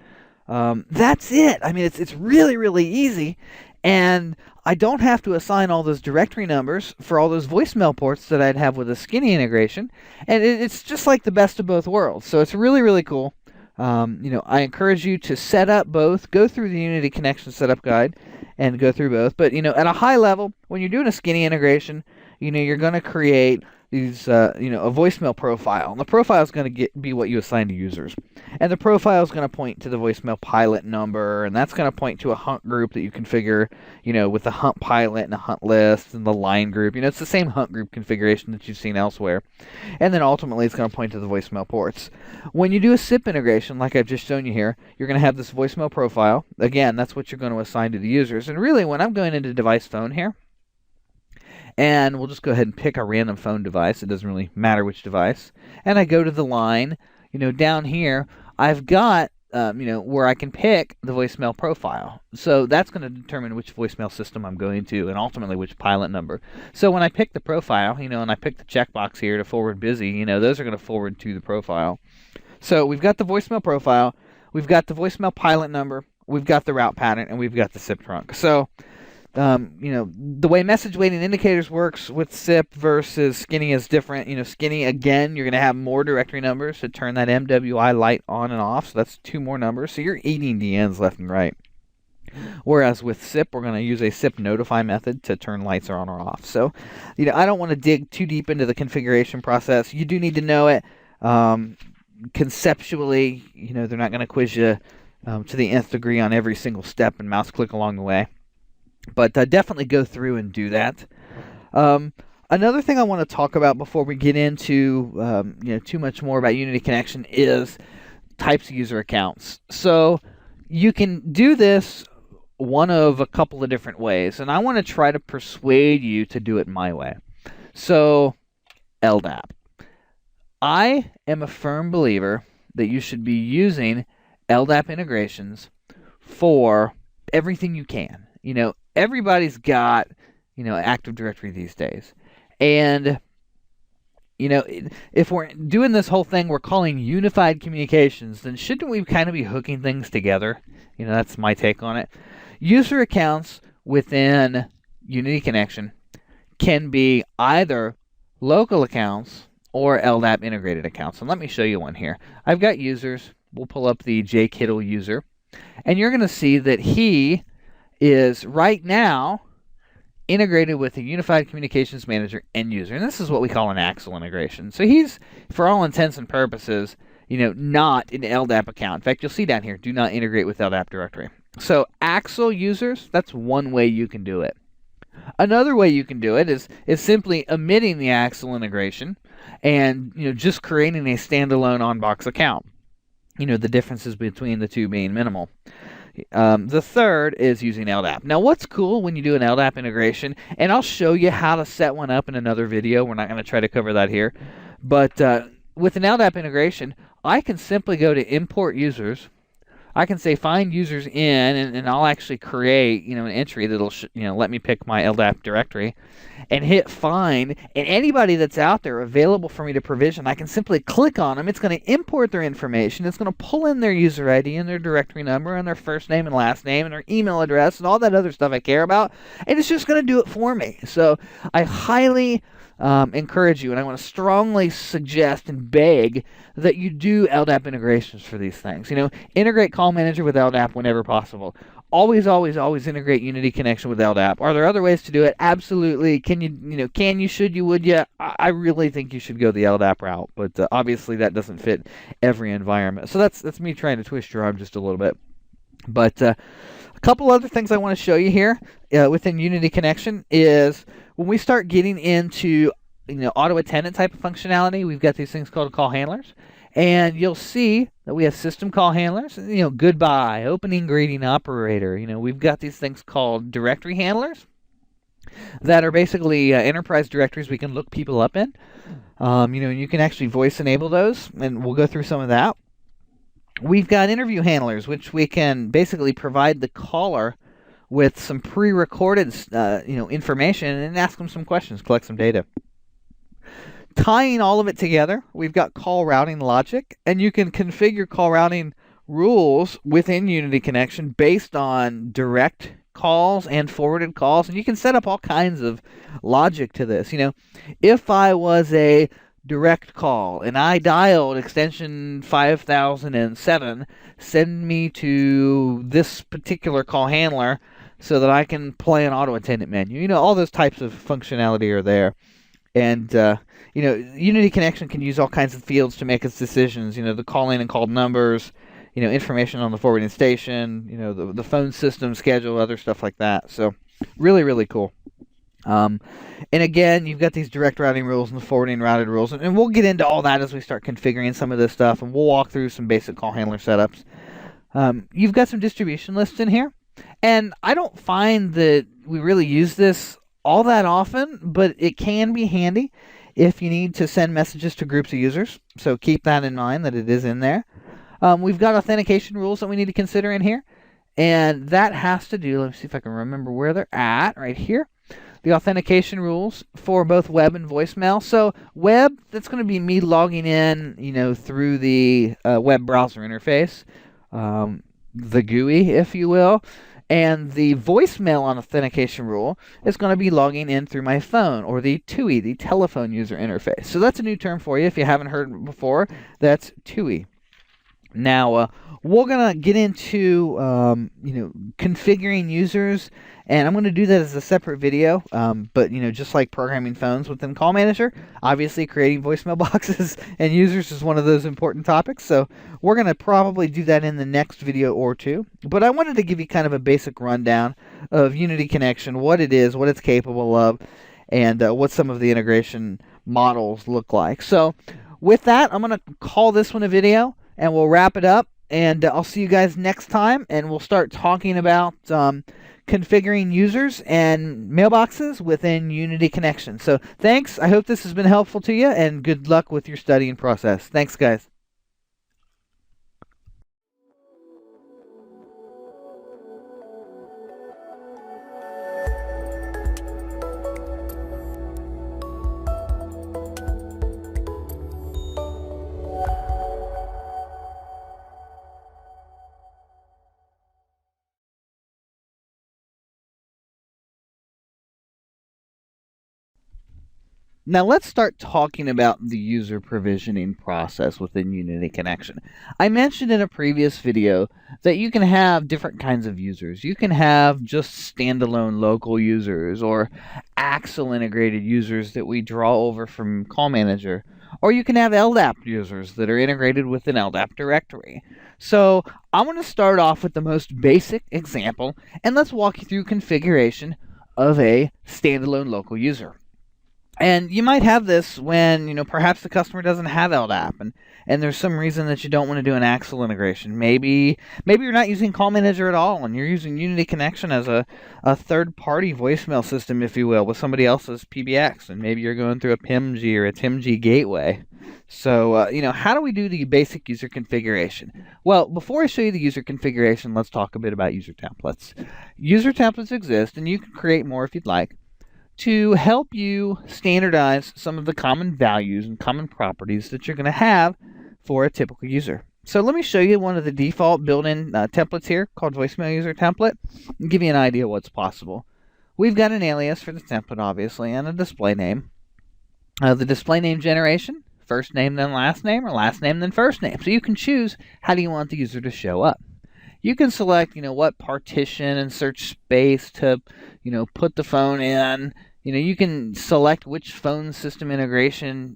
That's it. I mean, it's really, really easy, and I don't have to assign all those directory numbers for all those voicemail ports that I'd have with a skinny integration, and it's just like the best of both worlds. So it's really, really cool. I encourage you to set up both, go through the Unity connection setup guide, and go through both. But at a high level, when you're doing a skinny integration, you're going to create these, a voicemail profile. And the profile is going to be what you assign to users. And the profile is going to point to the voicemail pilot number, and that's going to point to a hunt group that you configure, with the hunt pilot and a hunt list and the line group. It's the same hunt group configuration that you've seen elsewhere. And then ultimately it's going to point to the voicemail ports. When you do a SIP integration, like I've just shown you here, you're going to have this voicemail profile. Again, that's what you're going to assign to the users. And really, when I'm going into device phone here, and we'll just go ahead and pick a random phone device. It doesn't really matter which device. And I go to the line. Down here, I've got, where I can pick the voicemail profile. So that's going to determine which voicemail system I'm going to and ultimately which pilot number. So when I pick the profile, and I pick the checkbox here to forward busy, those are going to forward to the profile. So we've got the voicemail profile. We've got the voicemail pilot number. We've got the route pattern. And we've got the SIP trunk. So the way message waiting indicators works with SIP versus skinny is different. Skinny, again, you're going to have more directory numbers to turn that MWI light on and off. So that's 2 more numbers. So you're eating DNs left and right. Whereas with SIP, we're going to use a SIP notify method to turn lights on or off. So, I don't want to dig too deep into the configuration process. You do need to know it. Conceptually, they're not going to quiz you to the nth degree on every single step and mouse click along the way. But definitely go through and do that. Another thing I want to talk about before we get into too much more about Unity Connection is types of user accounts. So you can do this one of a couple of different ways, and I want to try to persuade you to do it my way. So LDAP. I am a firm believer that you should be using LDAP integrations for everything you can. Everybody's got, Active Directory these days. And if we're doing this whole thing we're calling unified communications, then shouldn't we kind of be hooking things together? That's my take on it. User accounts within Unity Connection can be either local accounts or LDAP integrated accounts. And let me show you one here. I've got users. We'll pull up the J. Kittle user. And you're going to see that he is right now integrated with a Unified Communications Manager end user. And this is what we call an Axle integration. So he's, for all intents and purposes, not an LDAP account. In fact, you'll see down here, do not integrate with LDAP directory. So Axle users, that's one way you can do it. Another way you can do it is simply omitting the Axle integration and just creating a standalone on-box account. The differences between the two being minimal. The third is using LDAP. Now, what's cool when you do an LDAP integration, and I'll show you how to set one up in another video. We're not going to try to cover that here. But with an LDAP integration, I can simply go to import users. I can say find users in, and I'll actually create an entry that'll let me pick my LDAP directory, and hit find. And anybody that's out there available for me to provision, I can simply click on them. It's going to import their information. It's going to pull in their user ID and their directory number and their first name and last name and their email address and all that other stuff I care about, and it's just going to do it for me. So I highly encourage you, and I want to strongly suggest and beg that you do LDAP integrations for these things. Integrate Call Manager with LDAP whenever possible. Always, always, always integrate Unity Connection with LDAP. Are there other ways to do it? Absolutely. Can you, should you, would you? I really think you should go the LDAP route, but obviously that doesn't fit every environment. So that's me trying to twist your arm just a little bit. But a couple other things I want to show you here within Unity Connection is when we start getting into auto attendant type of functionality, we've got these things called call handlers. And you'll see that we have system call handlers, goodbye, opening greeting operator. We've got these things called directory handlers that are basically enterprise directories we can look people up in. And you can actually voice enable those, and we'll go through some of that. We've got interview handlers, which we can basically provide the caller with some pre-recorded information and ask them some questions, collect some data. Tying all of it together, we've got call routing logic, and you can configure call routing rules within Unity Connection based on direct calls and forwarded calls, and you can set up all kinds of logic to this. If I was a direct call and I dialed extension 5007, send me to this particular call handler so that I can play an auto attendant menu. All those types of functionality are there. And, Unity Connection can use all kinds of fields to make its decisions. The calling and called numbers, information on the forwarding station, the phone system schedule, other stuff like that. So really, really cool. And again, you've got these direct routing rules and the forwarding routed rules. And we'll get into all that as we start configuring some of this stuff. And we'll walk through some basic call handler setups. You've got some distribution lists in here. And I don't find that we really use this all that often, but it can be handy if you need to send messages to groups of users. So keep that in mind, that it is in there. We've got authentication rules that we need to consider in here. And that has to do, let me see if I can remember where they're at, right here. The authentication rules for both web and voicemail. So web, that's going to be me logging in, through the web browser interface, the GUI, if you will. And the voicemail on authentication rule is going to be logging in through my phone, or the TUI, the telephone user interface. So that's a new term for you if you haven't heard it before. That's TUI. Now, we're going to get into, configuring users, and I'm going to do that as a separate video, but, just like programming phones within Call Manager, obviously creating voicemail boxes and users is one of those important topics, so we're going to probably do that in the next video or two. But I wanted to give you kind of a basic rundown of Unity Connection, what it is, what it's capable of, and what some of the integration models look like. So with that, I'm going to call this one a video, and we'll wrap it up, and I'll see you guys next time, and we'll start talking about configuring users and mailboxes within Unity Connection. So thanks. I hope this has been helpful to you, and good luck with your studying process. Thanks, guys. Now let's start talking about the user provisioning process within Unity Connection. I mentioned in a previous video that you can have different kinds of users. You can have just standalone local users or Axle integrated users that we draw over from Call Manager. Or you can have LDAP users that are integrated with an LDAP directory. So I'm going to start off with the most basic example, and let's walk you through configuration of a standalone local user. And you might have this when, perhaps the customer doesn't have LDAP and there's some reason that you don't want to do an Axle integration. Maybe you're not using Call Manager at all and you're using Unity Connection as a third-party voicemail system, if you will, with somebody else's PBX. And maybe you're going through a PIMG or a TIMG gateway. So, how do we do the basic user configuration? Well, before I show you the user configuration, let's talk a bit about user templates. User templates exist, and you can create more if you'd like, to help you standardize some of the common values and common properties that you're going to have for a typical user. So let me show you one of the default built-in templates here called Voicemail User Template and give you an idea of what's possible. We've got an alias for the template, obviously, and a display name. The display name generation, first name then last name, or last name then first name. So you can choose how do you want the user to show up. You can select, what partition and search space to, put the phone in. You can select which phone system integration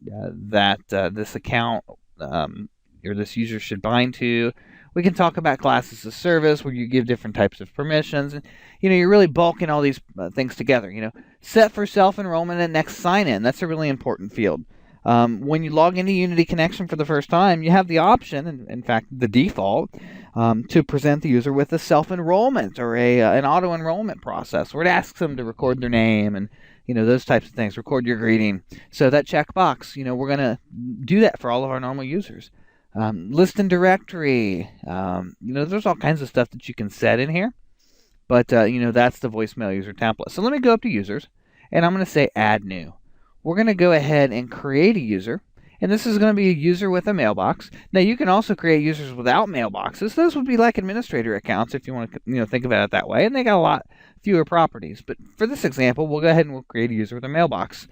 that this account or this user should bind to. We can talk about classes of service where you give different types of permissions. And, you're really bulking all these things together. Set for self-enrollment and next sign-in. That's a really important field. When you log into Unity Connection for the first time, you have the option, and in fact the default, to present the user with a self-enrollment or an auto-enrollment process where it asks them to record their name and those types of things, record your greeting. So that checkbox, we're going to do that for all of our normal users. List and directory, there's all kinds of stuff that you can set in here, but that's the voicemail user template. So let me go up to users, and I'm going to say add new. We're going to go ahead and create a user, and this is going to be a user with a mailbox. Now you can also create users without mailboxes. Those would be like administrator accounts if you want to think about it that way, and they got a lot fewer properties. But for this example, we'll go ahead and we'll create a user with a mailbox.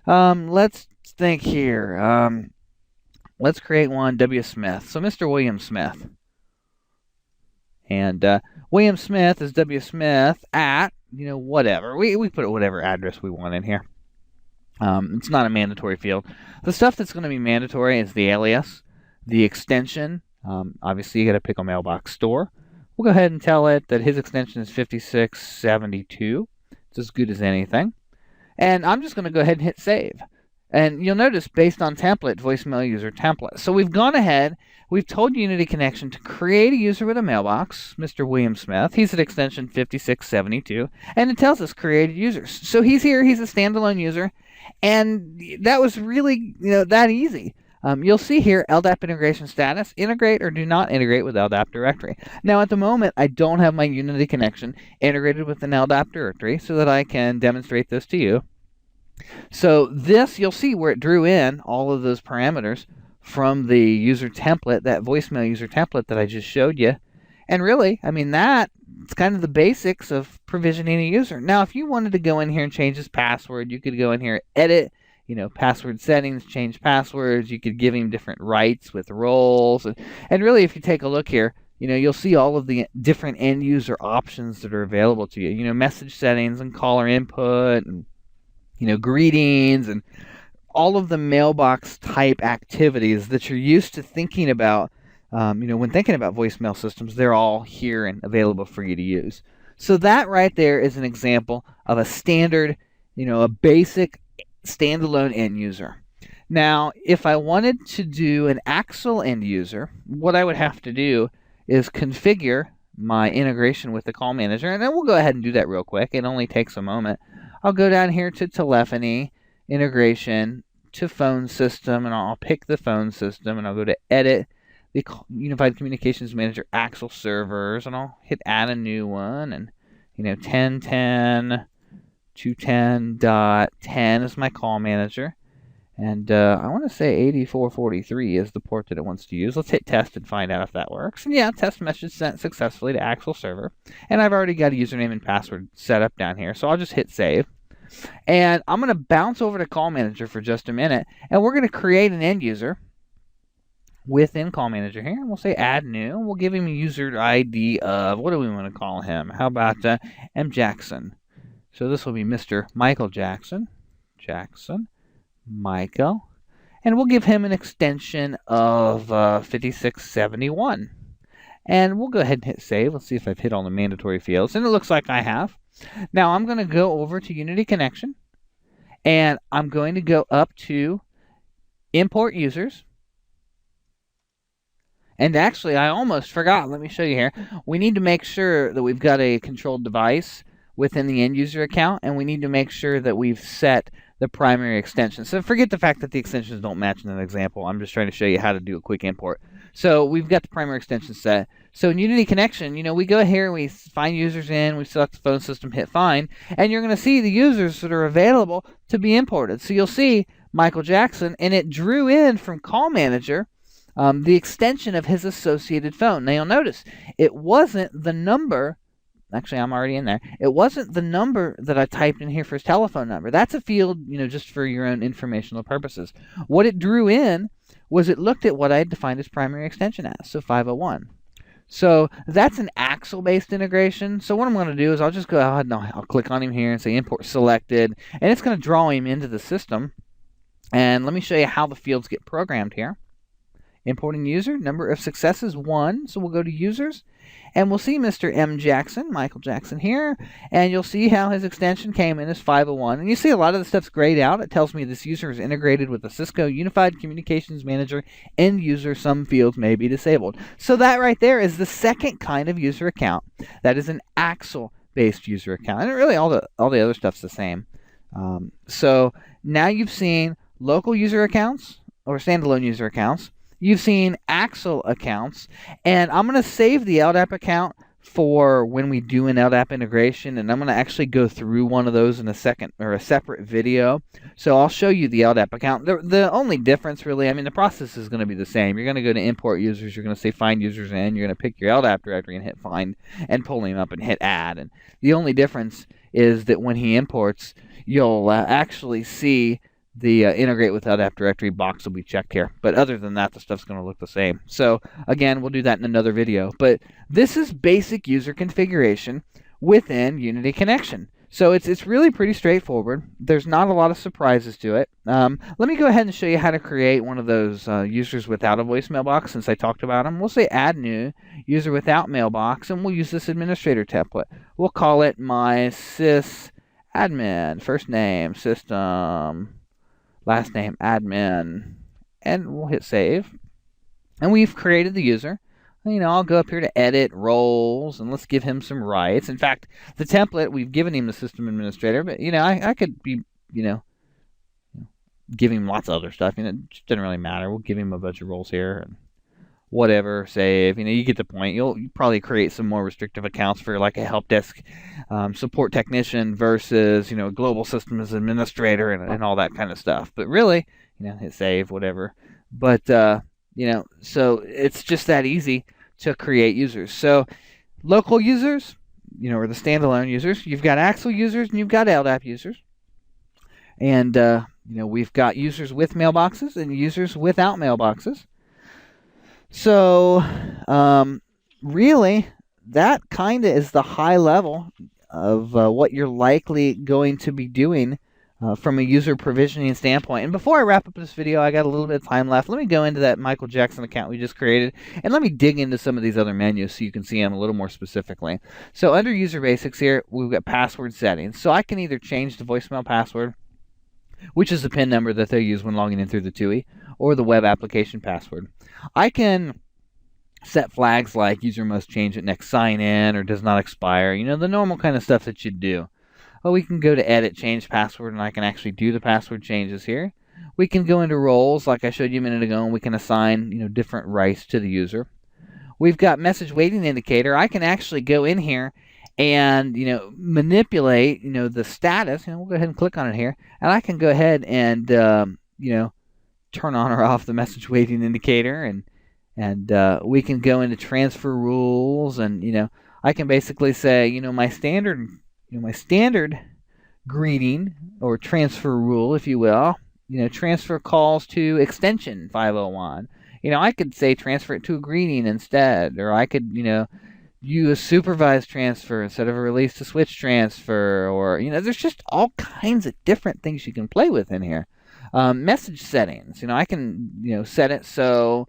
Let's think here. Let's create one, W. Smith. So Mr. William Smith. And William Smith is W. Smith at, whatever. We put whatever address we want in here. It's not a mandatory field. The stuff that's going to be mandatory is the alias, the extension. Obviously, you got to pick a mailbox store. We'll go ahead and tell it that his extension is 5672. It's as good as anything. And I'm just going to go ahead and hit save. And you'll notice, based on template, voicemail user template. So we've gone ahead, we've told Unity Connection to create a user with a mailbox, Mr. William Smith. He's at extension 5672. And it tells us created users. So he's here, he's a standalone user. And that was really, that easy. You'll see here LDAP integration status, integrate or do not integrate with LDAP directory. Now at the moment, I don't have my Unity Connection integrated with an LDAP directory so that I can demonstrate this to you. So this, you'll see where it drew in all of those parameters from the user template, that voicemail user template that I just showed you. And really, it's kind of the basics of provisioning a user. Now, if you wanted to go in here and change his password, you could go in here, edit, password settings, change passwords. You could give him different rights with roles. And really, if you take a look here, you'll see all of the different end user options that are available to you. Message settings and caller input and, greetings and all of the mailbox type activities that you're used to thinking about. When thinking about voicemail systems, they're all here and available for you to use. So that right there is an example of a standard, a basic standalone end user. Now, if I wanted to do an Axle end user, what I would have to do is configure my integration with the call manager, and then we'll go ahead and do that real quick. It only takes a moment. I'll go down here to telephony, integration, to phone system, and I'll pick the phone system, and I'll go to edit, the Unified Communications Manager Axle servers, and I'll hit add a new one, and 1010 210.10 is my call manager, and I want to say 8443 is the port that it wants to use. Let's hit test and find out if that works. And yeah, test message sent successfully to Axle server, and I've already got a username and password set up down here, so I'll just hit save. And I'm going to bounce over to Call Manager for just a minute, and we're going to create an end user within Call Manager here. And we'll say Add New. We'll give him a user ID of, what do we want to call him? How about M. Jackson? So this will be Mr. Michael Jackson. Michael. And we'll give him an extension of 5671. And we'll go ahead and hit save. Let's see if I've hit all the mandatory fields. And it looks like I have. Now I'm going to go over to Unity Connection. And I'm going to go up to Import Users. And actually, I almost forgot. Let me show you here. We need to make sure that we've got a controlled device within the end user account, and we need to make sure that we've set the primary extension. So forget the fact that the extensions don't match in an example. I'm just trying to show you how to do a quick import. So we've got the primary extension set. So in Unity Connection, we go here, we find users in, we select the phone system, hit find, and you're going to see the users that are available to be imported. So you'll see Michael Jackson, and it drew in from Call Manager the extension of his associated phone. Now you'll notice it wasn't the number. Actually, I'm already in there. It wasn't the number that I typed in here for his telephone number. That's a field, just for your own informational purposes. What it drew in was it looked at what I had defined as primary extension as, so 501. So that's an Axle-based integration. So what I'm going to do is I'll just go ahead and I'll click on him here and say import selected, and it's going to draw him into the system. And let me show you how the fields get programmed here. Importing user, number of successes 1, so we'll go to users, and we'll see Mr. M. Jackson, Michael Jackson here, and you'll see how his extension came in as 501, and you see a lot of the stuff's grayed out. It tells me this user is integrated with the Cisco Unified Communications Manager end user. Some fields may be disabled. So that right there is the second kind of user account. That is an Axle-based user account, and really all the other stuff's the same. So now you've seen local user accounts or standalone user accounts. You've seen Axle accounts, and I'm going to save the LDAP account for when we do an LDAP integration, and I'm going to actually go through one of those in a second, or a separate video. So I'll show you the LDAP account. The only difference really, the process is going to be the same. You're going to go to import users, you're going to say find users in, you're going to pick your LDAP directory and hit find and pull him up and hit add. And the only difference is that when he imports, you'll actually see the integrate with LDAP directory box will be checked here. But other than that, the stuff's going to look the same. So again, we'll do that in another video. But this is basic user configuration within Unity Connection. So it's really pretty straightforward. There's not a lot of surprises to it. Let me go ahead and show you how to create one of those users without a voicemail box, since I talked about them. We'll say add new user without mailbox, and we'll use this administrator template. We'll call it my sysadmin, first name, system, last name, admin, and we'll hit save. And we've created the user. I'll go up here to edit, roles, and let's give him some rights. In fact, the template, we've given him the system administrator, but, I could be, give him lots of other stuff. It just doesn't really matter. We'll give him a bunch of roles here and whatever, save. You get the point. You'll probably create some more restrictive accounts for like a help desk support technician versus, global systems administrator and all that kind of stuff. But really, hit save, whatever. But, so it's just that easy to create users. So local users, or the standalone users, you've got Axle users and you've got LDAP users. And, we've got users with mailboxes and users without mailboxes. So, really, that kind of is the high level of what you're likely going to be doing from a user provisioning standpoint. And before I wrap up this video, I got a little bit of time left. Let me go into that Michael Jackson account we just created, and let me dig into some of these other menus so you can see them a little more specifically. So under user basics here, we've got password settings. So I can either change the voicemail password, which is the PIN number that they use when logging in through the TUI, or the web application password. I can set flags like user must change it next sign in or does not expire, the normal kind of stuff that you'd do. Well, we can go to edit, change password, and I can actually do the password changes here. We can go into roles like I showed you a minute ago, and we can assign different rights to the user. We've got message waiting indicator. I can actually go in here and manipulate the status. We'll go ahead and click on it here, and I can go ahead and turn on or off the message waiting indicator, and we can go into transfer rules, and I can basically say my standard greeting or transfer rule, if you will. Transfer calls to extension 501. I could say transfer it to a greeting instead, or I could, use supervised transfer instead of a release to switch transfer, or, there's just all kinds of different things you can play with in here. Message settings, I can, set it so,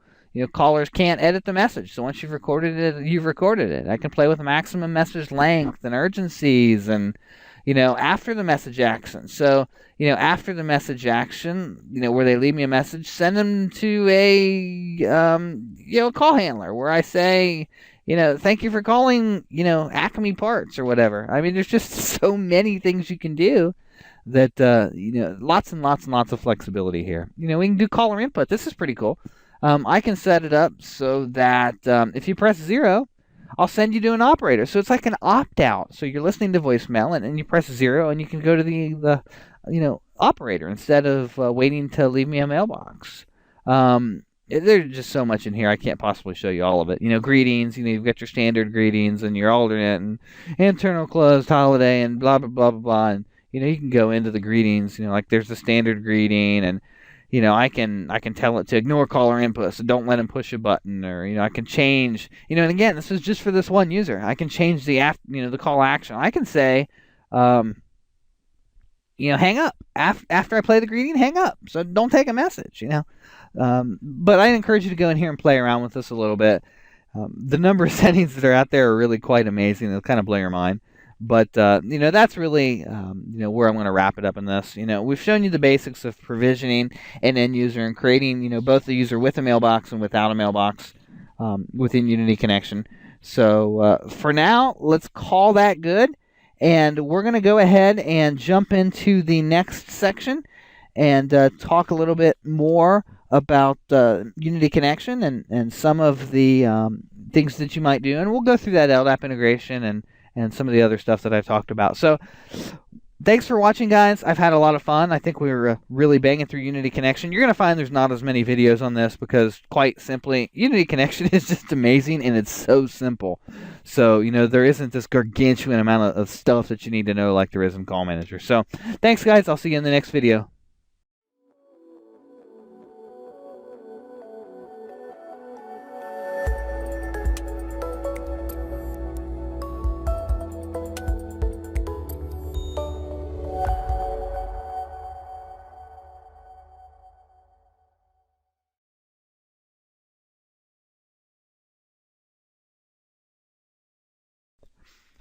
callers can't edit the message. So once you've recorded it, you've recorded it. I can play with maximum message length and urgencies and, after the message action. So, after the message action, where they leave me a message, send them to a call handler where I say, thank you for calling, Acme Parts or whatever. I mean, there's just so many things you can do that, lots and lots and lots of flexibility here. We can do caller input. This is pretty cool. I can set it up so that if you press 0, I'll send you to an operator. So it's like an opt-out. So you're listening to voicemail, and you press 0, and you can go to the operator instead of waiting to leave me a mailbox. There's just so much in here. I can't possibly show you all of it. Greetings. You've got your standard greetings and your alternate and internal closed holiday and blah, blah, blah, blah, blah. And, you can go into the greetings. Like there's the standard greeting, and I can tell it to ignore caller input, so don't let him push a button, or I can change. And again, this is just for this one user. I can change the the call action. I can say, hang up after I play the greeting. Hang up, so don't take a message. But I encourage you to go in here and play around with this a little bit. The number of settings that are out there are really quite amazing. They'll kind of blow your mind. But, that's really, where I'm going to wrap it up in this. We've shown you the basics of provisioning an end user and creating, both the user with a mailbox and without a mailbox within Unity Connection. So for now, let's call that good. And we're going to go ahead and jump into the next section and talk a little bit more about Unity Connection and some of the things that you might do. And we'll go through that LDAP integration and some of the other stuff that I've talked about. So thanks for watching, guys. I've had a lot of fun. I think we were really banging through Unity Connection. You're going to find there's not as many videos on this because, quite simply, Unity Connection is just amazing, and it's so simple. So, there isn't this gargantuan amount of stuff that you need to know like there is in Call Manager. So thanks, guys. I'll see you in the next video.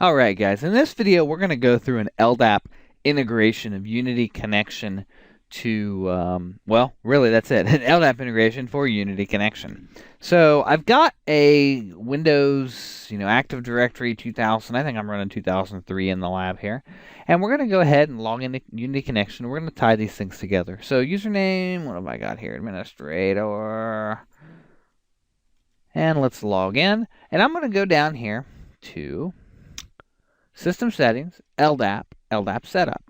Alright guys, in this video we're going to go through an LDAP integration of Unity Connection to, well, really that's it, an LDAP integration for Unity Connection. So I've got a Windows, Active Directory 2000, I think I'm running 2003 in the lab here, and we're going to go ahead and log into Unity Connection. We're going to tie these things together. So username, what have I got here, administrator, and let's log in, and I'm going to go down here to System Settings, LDAP Setup.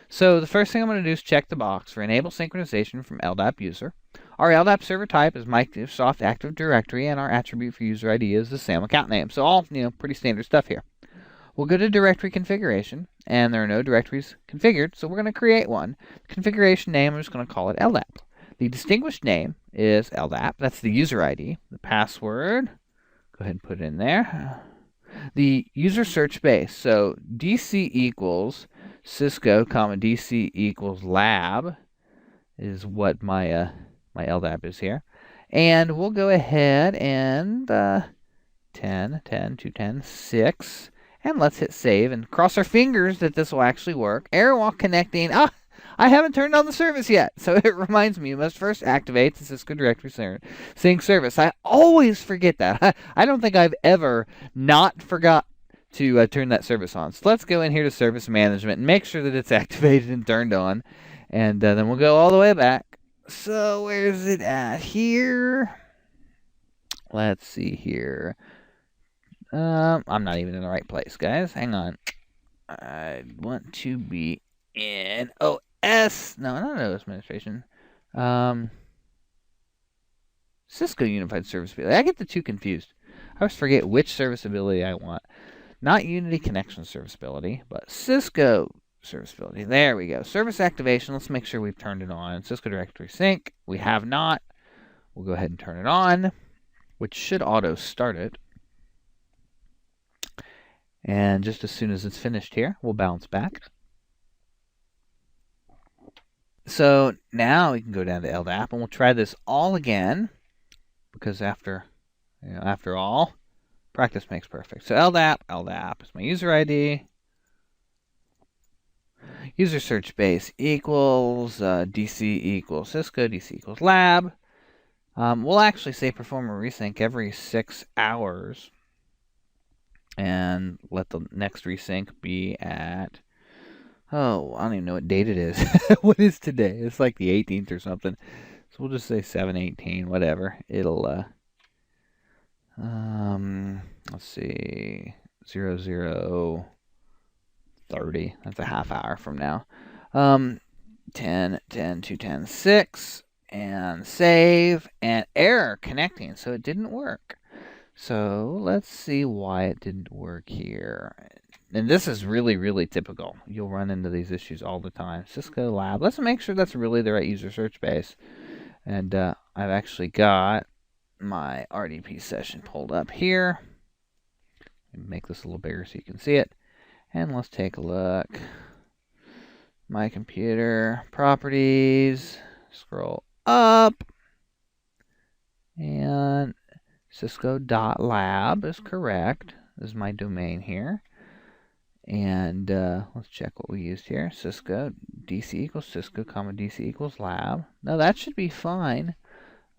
So the first thing I'm going to do is check the box for Enable Synchronization from LDAP User. Our LDAP server type is Microsoft Active Directory, and our attribute for user ID is the SAM account name. So all, pretty standard stuff here. We'll go to Directory Configuration, and there are no directories configured, so we're going to create one. Configuration name, I'm just going to call it LDAP. The distinguished name is LDAP. That's the user ID. The password, go ahead and put it in there. The user search base, so DC equals Cisco, DC equals lab is what my my LDAP is here. And we'll go ahead and 10, 210, 6, and let's hit save and cross our fingers that this will actually work. Error while connecting. I haven't turned on the service yet, so it reminds me you must first activate the Cisco Directory Sync service. I always forget that. I don't think I've ever not forgot to turn that service on. So let's go in here to Service Management and make sure that it's activated and turned on, and then we'll go all the way back. So where's it at here? Let's see here. I'm not even in the right place, guys. Hang on. I want to be in OS. No, not OS administration. Cisco Unified Serviceability. I get the two confused. I always forget which serviceability I want. Not Unity Connection Serviceability, but Cisco serviceability. There we go. Service activation. Let's make sure we've turned it on. Cisco Directory Sync. We have not. We'll go ahead and turn it on, which should auto start it. And just as soon as it's finished here, we'll bounce back. So now we can go down to LDAP, and we'll try this all again, because after all, practice makes perfect. So LDAP is my user ID. User search space equals DC equals Cisco, DC equals lab. We'll actually say perform a resync every 6 hours, and let the next resync be at, oh, I don't even know what date it is. What is today? It's like the 18th or something. So we'll just say 7/18, whatever. It'll, let's see, 00:30. That's a half hour from now. 10 to 10:06, and save, and error connecting. So it didn't work. So let's see why it didn't work here. And this is really, really typical. You'll run into these issues all the time. Cisco Lab. Let's make sure that's really the right user search base. And I've actually got my RDP session pulled up here. Make this a little bigger so you can see it. And let's take a look. My computer, properties, scroll up. And Cisco.lab is correct. This is my domain here. And let's check what we used here. Cisco, DC equals Cisco, comma, DC equals lab. Now that should be fine.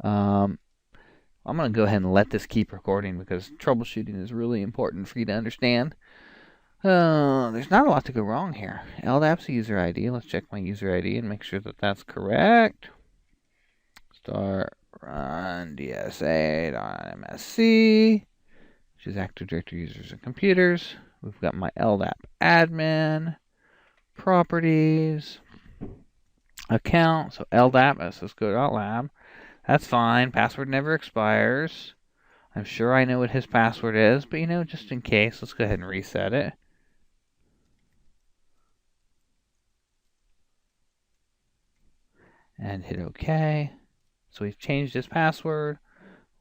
I'm going to go ahead and let this keep recording because troubleshooting is really important for you to understand. There's not a lot to go wrong here. LDAP's user ID. Let's check my user ID and make sure that that's correct. Start run DSA.MSC, which is Active Directory users and computers. We've got my LDAP admin, properties, account. So LDAP at Cisco.lab. That's fine. Password never expires. I'm sure I know what his password is, but just in case, let's go ahead and reset it. And hit OK. So we've changed his password.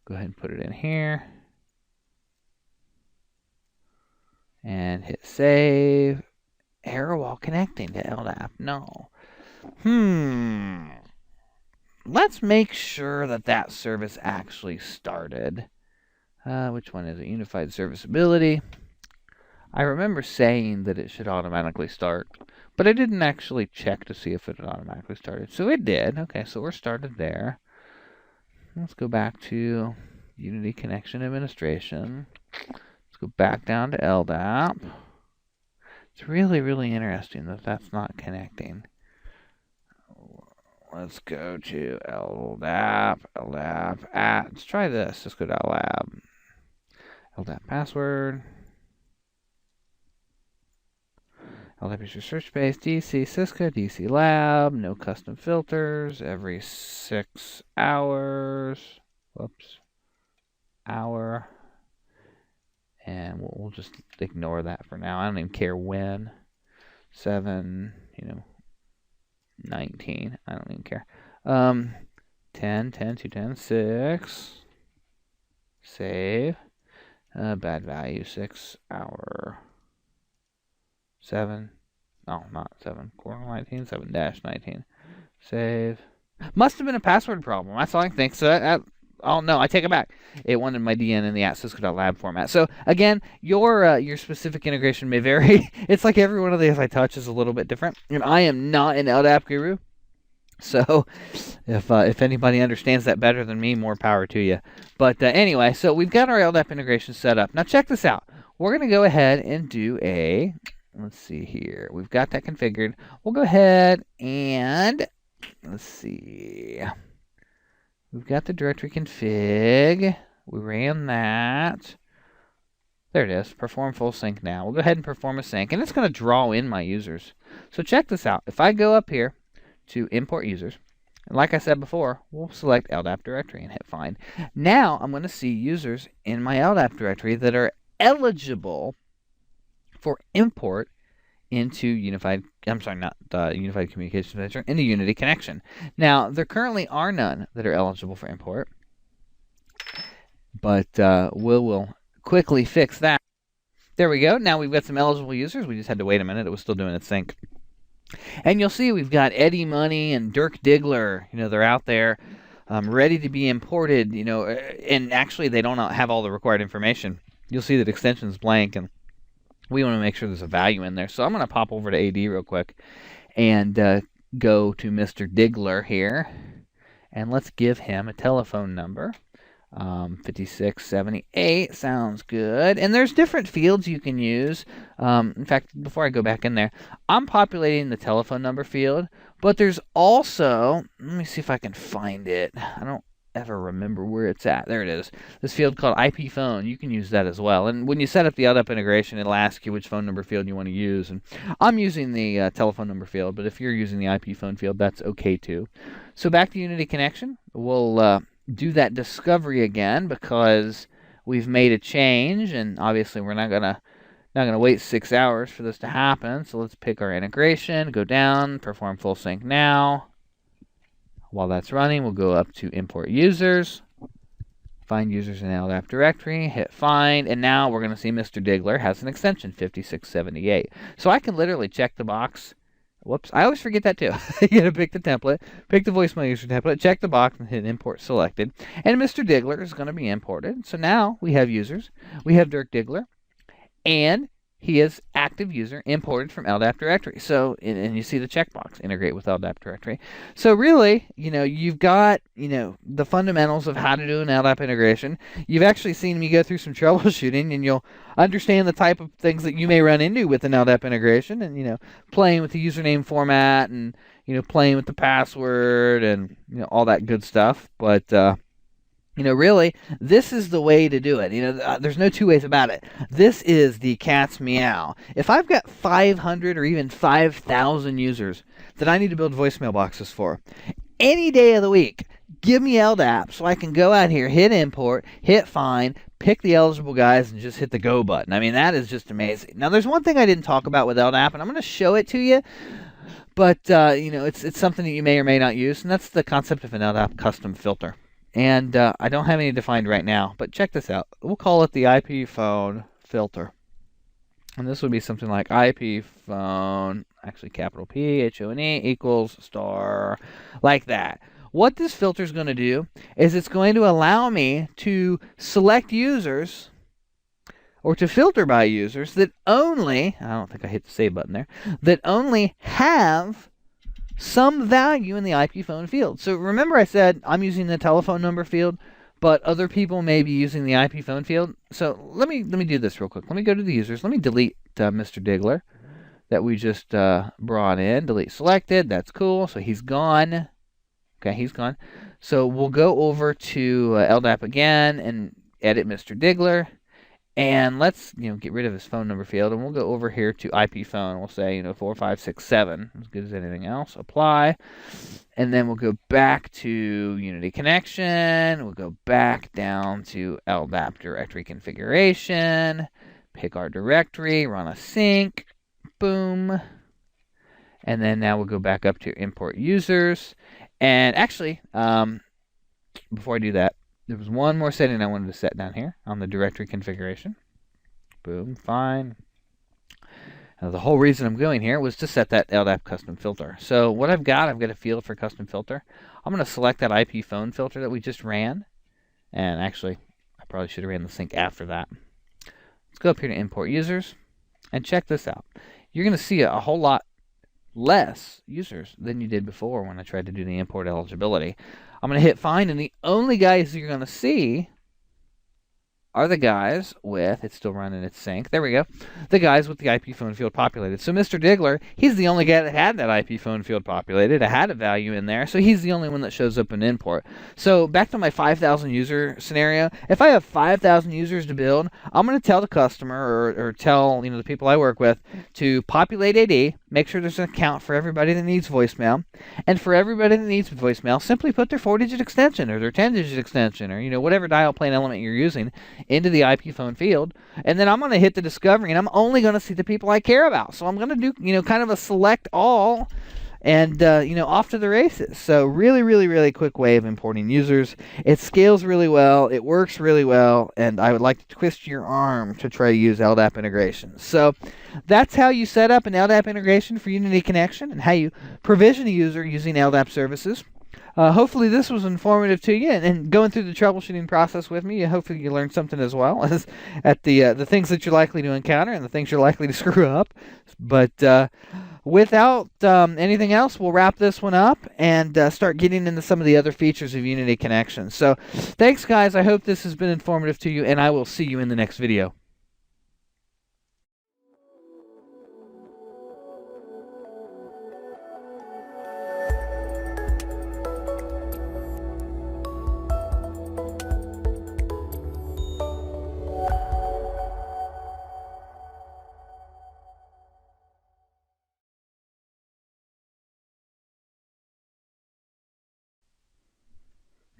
Go ahead and put it in here. And hit save. Error while connecting to LDAP. No. Let's make sure that that service actually started. Which one is it? Unified Serviceability. I remember saying that it should automatically start, but I didn't actually check to see if it had automatically started. So it did. Okay, so we're started there. Let's go back to Unity Connection Administration. Let's go back down to LDAP. It's really, really interesting that that's not connecting. Let's go to LDAP, let's try this. Let's go to lab. LDAP password. LDAP user search space, DC Cisco, DC lab, no custom filters, every 6 hours. Whoops. Hour. And we'll just ignore that for now. I don't even care when. 7, 19. I don't even care. 10 to 10, 6. Save. Bad value, 6 hour. 7. No, not 7. Quarter 19, 7-19. Save. Must have been a password problem. That's all I think. So oh no, I take it back. It wanted my DN in the @cisco.lab format. So again, your specific integration may vary. It's like every one of these I touch is a little bit different. And I am not an LDAP guru. So if anybody understands that better than me, more power to you. But anyway, so we've got our LDAP integration set up. Now check this out. We're going to go ahead and do a, let's see here. We've got that configured. We'll go ahead and, let's see. We've got the directory config. We ran that. There it is. Perform full sync now. We'll go ahead and perform a sync, and it's going to draw in my users. So check this out. If I go up here to import users, and like I said before, we'll select LDAP directory and hit find. Now I'm going to see users in my LDAP directory that are eligible for import into Unified, I'm sorry, not Unified Communications Manager, into Unity Connection. Now, there currently are none that are eligible for import, but we'll quickly fix that. There we go. Now we've got some eligible users. We just had to wait a minute. It was still doing its sync. And you'll see we've got Eddie Money and Dirk Diggler. They're out there ready to be imported, and actually they don't have all the required information. You'll see that extension's blank, and we want to make sure there's a value in there. So I'm going to pop over to AD real quick and go to Mr. Diggler here, and let's give him a telephone number. 5678 sounds good. And there's different fields you can use. In fact, before I go back in there, I'm populating the telephone number field, but there's also, let me see if I can find it. I don't ever remember where it's at. There it is. This field called IP phone. You can use that as well. And when you set up the LDAP integration, it'll ask you which phone number field you want to use. And I'm using the telephone number field, but if you're using the IP phone field, that's okay too. So back to Unity Connection. We'll do that discovery again because we've made a change, and obviously we're not gonna wait 6 hours for this to happen. So let's pick our integration, go down, perform full sync now. While that's running, we'll go up to import users, find users in LDAP directory, hit find, and now we're going to see Mr. Diggler has an extension 5678. So I can literally check the box. Whoops, I always forget that too. You gotta pick the template, pick the voicemail user template, check the box, and hit import selected. And Mr. Diggler is going to be imported. So now we have users, we have Dirk Diggler, and he is active user imported from LDAP directory. So, and you see the checkbox, integrate with LDAP directory. So really, you've got, the fundamentals of how to do an LDAP integration. You've actually seen me go through some troubleshooting, and you'll understand the type of things that you may run into with an LDAP integration, and, playing with the username format, and, playing with the password, and, all that good stuff. But, really, this is the way to do it. There's no two ways about it. This is the cat's meow. If I've got 500 or even 5,000 users that I need to build voicemail boxes for, any day of the week, give me LDAP so I can go out here, hit import, hit find, pick the eligible guys, and just hit the go button. I mean, that is just amazing. Now, there's one thing I didn't talk about with LDAP, and I'm going to show it to you. But, it's something that you may or may not use, and that's the concept of an LDAP custom filter. And I don't have any defined right now, but check this out. We'll call it the IP phone filter. And this would be something like IP phone, actually capital P, H-O-N-E, equals star, like that. What this filter is going to do is it's going to allow me to select users, or to filter by users that only, I don't think I hit the save button there, that only have some value in the IP phone field. So remember I said I'm using the telephone number field, but other people may be using the IP phone field. So let me do this real quick. Let me go to the users. Let me delete Mr. Diggler that we just brought in. Delete selected. That's cool. So he's gone. Okay, he's gone. So we'll go over to LDAP again and edit Mr. Diggler. And let's get rid of his phone number field, and we'll go over here to IP phone. We'll say 4567, as good as anything else. Apply, and then we'll go back to Unity Connection. We'll go back down to LDAP directory configuration. Pick our directory, run a sync, boom, and then now we'll go back up to import users. And actually, before I do that, there was one more setting I wanted to set down here on the directory configuration. Boom, fine. Now, the whole reason I'm going here was to set that LDAP custom filter. So what I've got a field for custom filter. I'm going to select that IP phone filter that we just ran. And actually, I probably should have ran the sync after that. Let's go up here to import users and check this out. You're going to see a whole lot less users than you did before when I tried to do the import eligibility. I'm going to hit find, and the only guys you're going to see are the guys with, it's still running its sync, there we go, the guys with the IP phone field populated. So Mr. Diggler, he's the only guy that had that IP phone field populated. I had a value in there, so he's the only one that shows up in import. So back to my 5,000 user scenario, if I have 5,000 users to build, I'm going to tell the customer or tell the people I work with to populate AD, make sure there's an account for everybody that needs voicemail, and for everybody that needs voicemail, simply put their 4-digit extension or their 10-digit extension or whatever dial plane element you're using into the IP phone field, and then I'm going to hit the discovery, and I'm only going to see the people I care about. So I'm going to do, kind of a select all, and off to the races. So really quick way of importing users. It scales really well, it works really well, and I would like to twist your arm to try to use LDAP integration. So that's how you set up an LDAP integration for Unity Connection and how you provision a user using LDAP services. Hopefully this was informative to you, and going through the troubleshooting process with me, hopefully you learned something as well as at the things that you're likely to encounter and the things you're likely to screw up. But without anything else, we'll wrap this one up and start getting into some of the other features of Unity Connection. So thanks, guys. I hope this has been informative to you, and I will see you in the next video.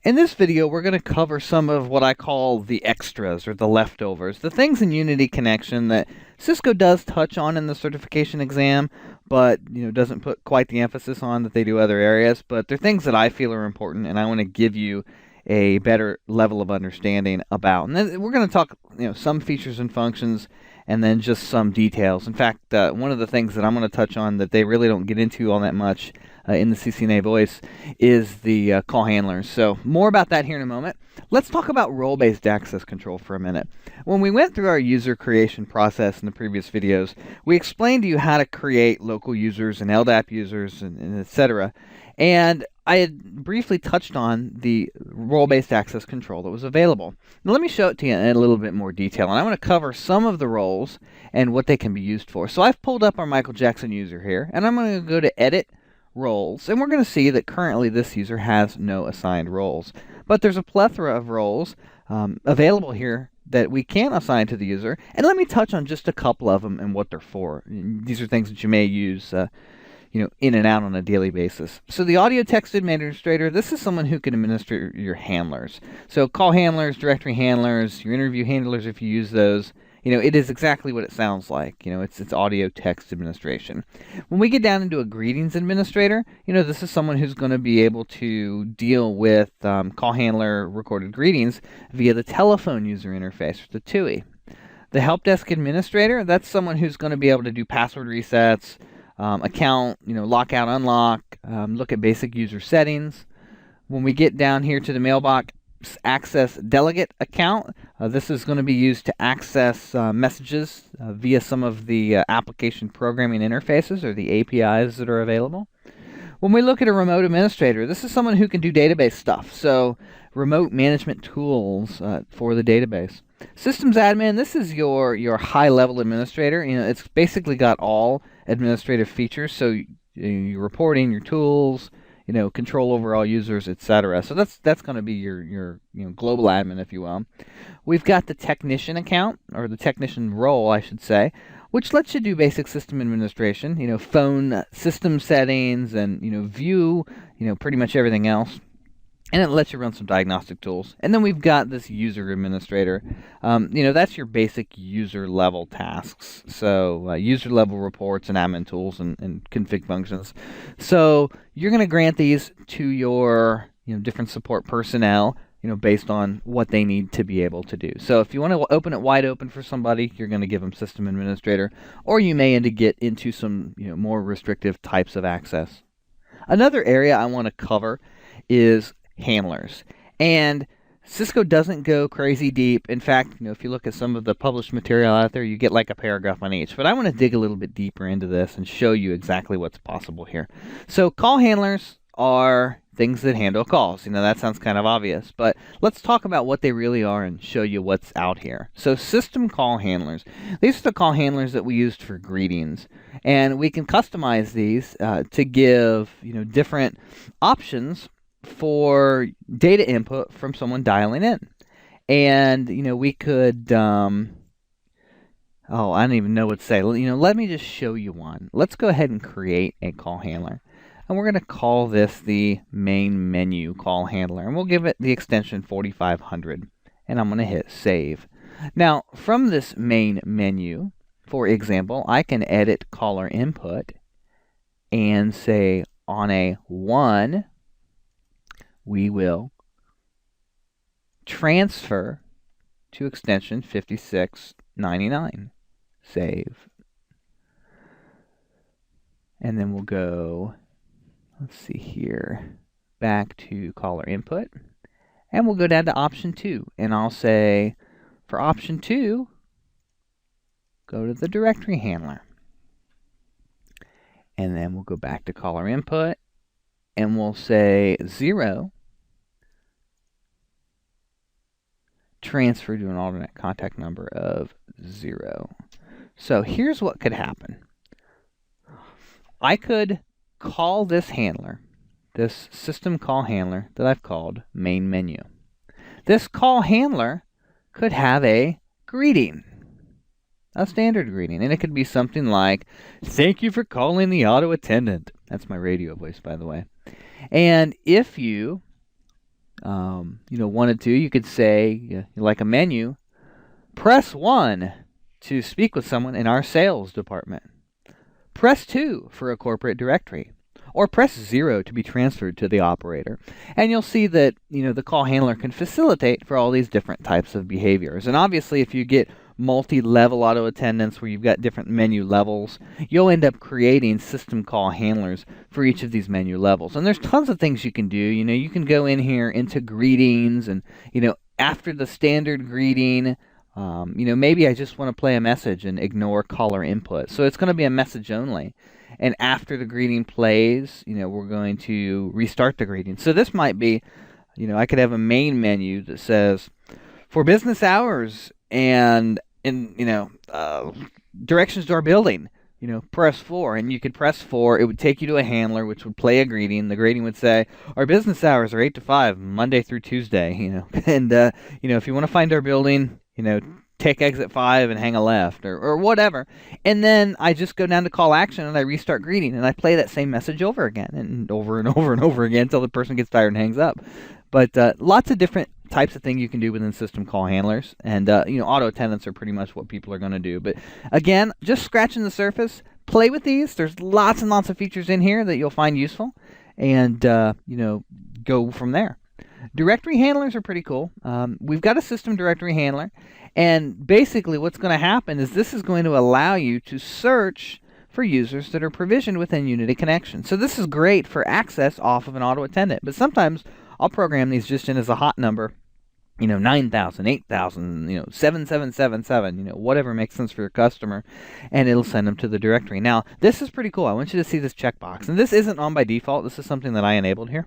In this video, we're going to cover some of what I call the extras or the leftovers, the things in Unity Connection that Cisco does touch on in the certification exam, but doesn't put quite the emphasis on that they do other areas. But they're things that I feel are important, and I want to give you a better level of understanding about. And then we're going to talk, some features and functions, and then just some details. In fact, one of the things that I'm going to touch on that they really don't get into all that much in the CCNA voice is the call handlers. So more about that here in a moment. Let's talk about role-based access control for a minute. When we went through our user creation process in the previous videos, we explained to you how to create local users and LDAP users and etc. And I had briefly touched on the role-based access control that was available. Now let me show it to you in a little bit more detail, and I want to cover some of the roles and what they can be used for. So I've pulled up our Michael Jackson user here, and I'm going to go to Edit, Roles, and we're going to see that currently this user has no assigned roles. But there's a plethora of roles available here that we can assign to the user, and let me touch on just a couple of them and what they're for. These are things that you may use in and out on a daily basis. So the audio text administrator, this is someone who can administer your handlers. So call handlers, directory handlers, your interview handlers if you use those. It is exactly what it sounds like. It's audio text administration. When we get down into a greetings administrator, this is someone who's going to be able to deal with call handler recorded greetings via the telephone user interface, or the TUI. The help desk administrator, that's someone who's going to be able to do password resets, account, lockout, unlock, look at basic user settings. When we get down here to the mailbox access delegate account, this is going to be used to access messages via some of the application programming interfaces or the APIs that are available. When we look at a remote administrator, this is someone who can do database stuff, so remote management tools for the database. Systems admin, this is your high-level administrator. It's basically got all administrative features, so your reporting, your tools, control over all users, etc. So that's going to be your global admin, if you will. We've got the technician account, or the technician role, I should say, which lets you do basic system administration, phone system settings, and view, pretty much everything else. And it lets you run some diagnostic tools. And then we've got this user administrator. That's your basic user level tasks. So user level reports and admin tools and config functions. So you're going to grant these to your different support personnel, based on what they need to be able to do. So if you want to open it wide open for somebody, you're going to give them system administrator, or you may get into some more restrictive types of access. Another area I want to cover is handlers. And Cisco doesn't go crazy deep. In fact, if you look at some of the published material out there, you get like a paragraph on each. But I want to dig a little bit deeper into this and show you exactly what's possible here. So call handlers are things that handle calls. That sounds kind of obvious, but let's talk about what they really are and show you what's out here. So system call handlers. These are the call handlers that we used for greetings. And we can customize these to give, different options for data input from someone dialing in. And we could I don't even know what to say. Let me just show you one. Let's go ahead and create a call handler, and we're going to call this the main menu call handler, and we'll give it the extension 4500, and I'm going to hit save. Now, from this main menu, for example, I can edit caller input and say on a 1, we will transfer to extension 5699. Save. And then we'll go, let's see here, back to caller input. And we'll go down to option 2. And I'll say, for option 2, go to the directory handler. And then we'll go back to caller input. And we'll say 0. Transfer to an alternate contact number of 0. So here's what could happen. I could call this handler, this system call handler that I've called main menu. This call handler could have a greeting, a standard greeting, and it could be something like, "Thank you for calling the auto attendant." That's my radio voice, by the way. And if you wanted to, you could say, like a menu, press 1 to speak with someone in our sales department. Press 2 for a corporate directory. Or press 0 to be transferred to the operator. And you'll see that, the call handler can facilitate for all these different types of behaviors. And obviously, if you get multi-level auto attendants where you've got different menu levels, you'll end up creating system call handlers for each of these menu levels. And there's tons of things you can do. You can go in here into greetings and, after the standard greeting, maybe I just want to play a message and ignore caller input. So it's going to be a message only. And after the greeting plays, we're going to restart the greeting. So this might be, I could have a main menu that says, for business hours and directions to our building, press 4. And you could press 4. It would take you to a handler, which would play a greeting. The greeting would say, our business hours are 8 to 5, Monday through Tuesday, And, if you want to find our building, take exit 5 and hang a left or whatever. And then I just go down to call action and I restart greeting and I play that same message over again and over and over and over again until the person gets tired and hangs up. But lots of different types of things you can do within system call handlers. And, auto attendants are pretty much what people are going to do. But again, just scratching the surface, play with these. There's lots and lots of features in here that you'll find useful and, go from there. Directory handlers are pretty cool. We've got a system directory handler, and basically what's going to happen is this is going to allow you to search for users that are provisioned within Unity Connection. So this is great for access off of an auto attendant, but sometimes I'll program these just in as a hot number, 9,000, 8,000, 7777, whatever makes sense for your customer, and it'll send them to the directory. Now, this is pretty cool. I want you to see this checkbox, and this isn't on by default. This is something that I enabled here.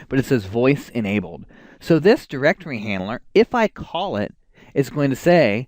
But it says voice enabled. So this directory handler, if I call it, is going to say,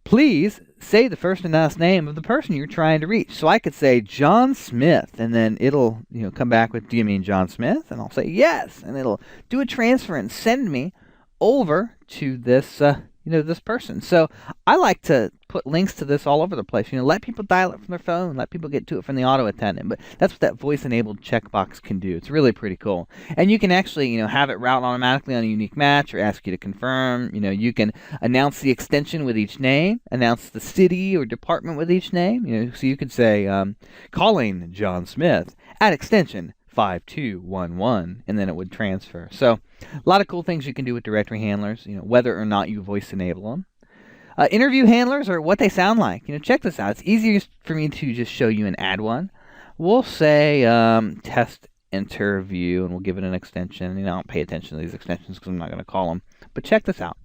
please say the first and last name of the person you're trying to reach. So I could say John Smith, and then it'll come back with, do you mean John Smith? And I'll say yes, and it'll do a transfer and send me over to this this person. So I like to put links to this all over the place. Let people dial it from their phone, let people get to it from the auto attendant. But that's what that voice-enabled checkbox can do. It's really pretty cool. And you can actually, have it route automatically on a unique match or ask you to confirm. You can announce the extension with each name, announce the city or department with each name. So you could say, calling John Smith at extension 5211, and then it would transfer. So a lot of cool things you can do with directory handlers, whether or not you voice enable them. Interview handlers are what they sound like. Check this out. It's easier for me to just show you and add one. We'll say test interview, and we'll give it an extension. I don't pay attention to these extensions because I'm not going to call them. But check this out.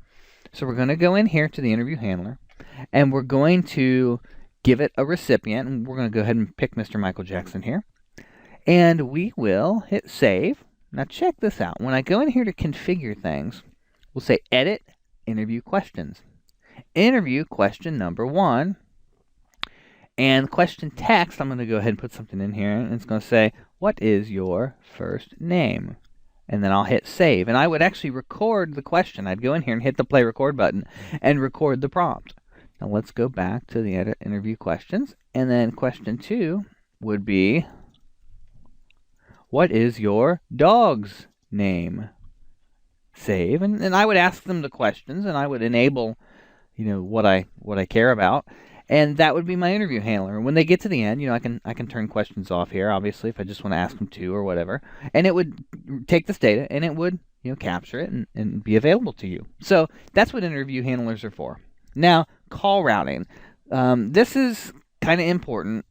So we're going to go in here to the interview handler, and we're going to give it a recipient, and we're going to go ahead and pick Mr. Michael Jackson here. And we will hit save. Now check this out. When I go in here to configure things, we'll say edit interview questions. Interview question number 1. And question text, I'm going to go ahead and put something in here. And it's going to say, what is your first name? And then I'll hit save. And I would actually record the question. I'd go in here and hit the play record button and record the prompt. Now let's go back to the edit interview questions. And then question 2 would be, what is your dog's name? Save. And I would ask them the questions, and I would enable what I care about. And that would be my interview handler. And when they get to the end, I can turn questions off here, obviously, if I just want to ask them to or whatever. And it would take this data and it would capture it and be available to you. So that's what interview handlers are for. Now, call routing. This is kind of important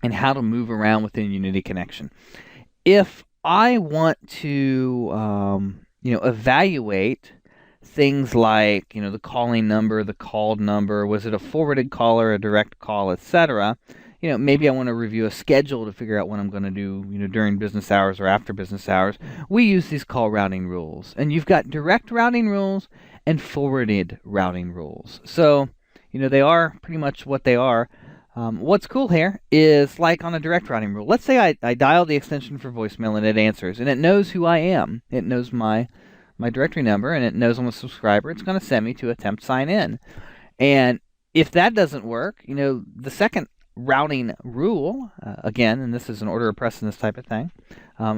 in how to move around within Unity Connection. If I want to evaluate things like the calling number, the called number, was it a forwarded call or a direct call, etc. Maybe I want to review a schedule to figure out what I'm going to do during business hours or after business hours. We use these call routing rules, and you've got direct routing rules and forwarded routing rules. So they are pretty much what they are. What's cool here is, like on a direct routing rule, let's say I dial the extension for voicemail and it answers, and it knows who I am. It knows my directory number, and it knows I'm a subscriber. It's going to send me to attempt sign in. And if that doesn't work, the second routing rule, again, and this is an order of precedence type of thing,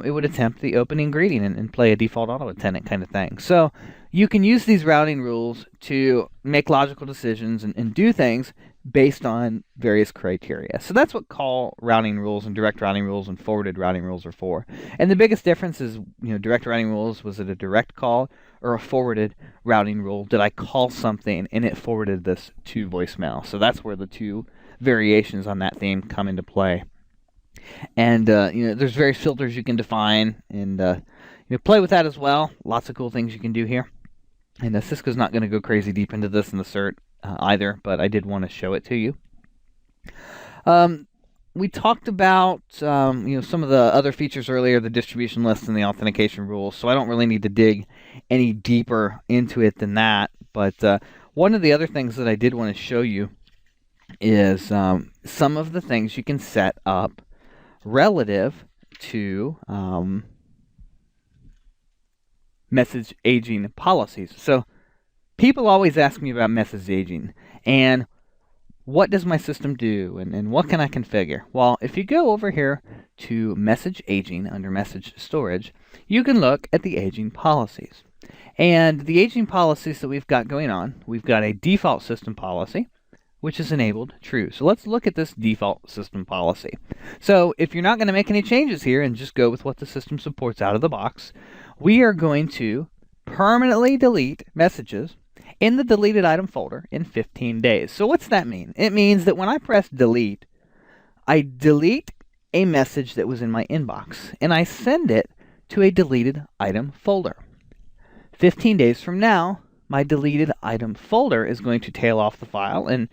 it would attempt the opening greeting and play a default auto attendant kind of thing. So you can use these routing rules to make logical decisions and do things based on various criteria. So that's what call routing rules and direct routing rules and forwarded routing rules are for. And the biggest difference is, direct routing rules, was it a direct call or a forwarded routing rule? Did I call something and it forwarded this to voicemail? So that's where the two variations on that theme come into play. And there's various filters you can define and play with that as well. Lots of cool things you can do here. And Cisco's not going to go crazy deep into this in the cert either, but I did want to show it to you. We talked about some of the other features earlier, the distribution list and the authentication rules, so I don't really need to dig any deeper into it than that. But one of the other things that I did want to show you is some of the things you can set up relative to message aging policies. So people always ask me about message aging and what does my system do and what can I configure? Well, if you go over here to message aging under message storage, you can look at the aging policies. And the aging policies that we've got going on, we've got a default system policy, which is enabled true. So let's look at this default system policy. So if you're not going to make any changes here and just go with what the system supports out of the box, we are going to permanently delete messages in the deleted item folder in 15 days. So what's that mean? It means that when I press delete, I delete a message that was in my inbox and I send it to a deleted item folder. 15 days from now, my deleted item folder is going to tail off the file and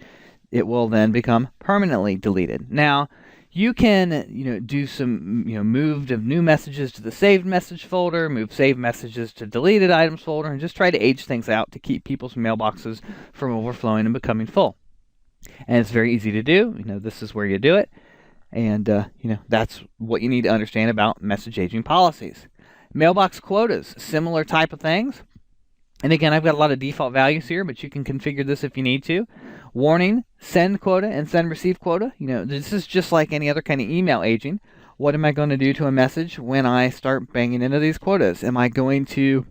it will then become permanently deleted. Now, you can do some move of new messages to the saved message folder, move saved messages to deleted items folder, and just try to age things out to keep people's mailboxes from overflowing and becoming full. And it's very easy to do. This is where you do it. And that's what you need to understand about message aging policies. Mailbox quotas, similar type of things. And again, I've got a lot of default values here, but you can configure this if you need to. Warning, send quota and send receive quota. This is just like any other kind of email aging. What am I going to do to a message when I start banging into these quotas? Am I going to,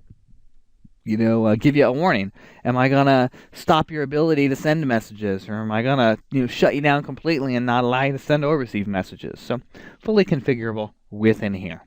give you a warning? Am I going to stop your ability to send messages? Or am I going to, shut you down completely and not allow you to send or receive messages? So, fully configurable within here.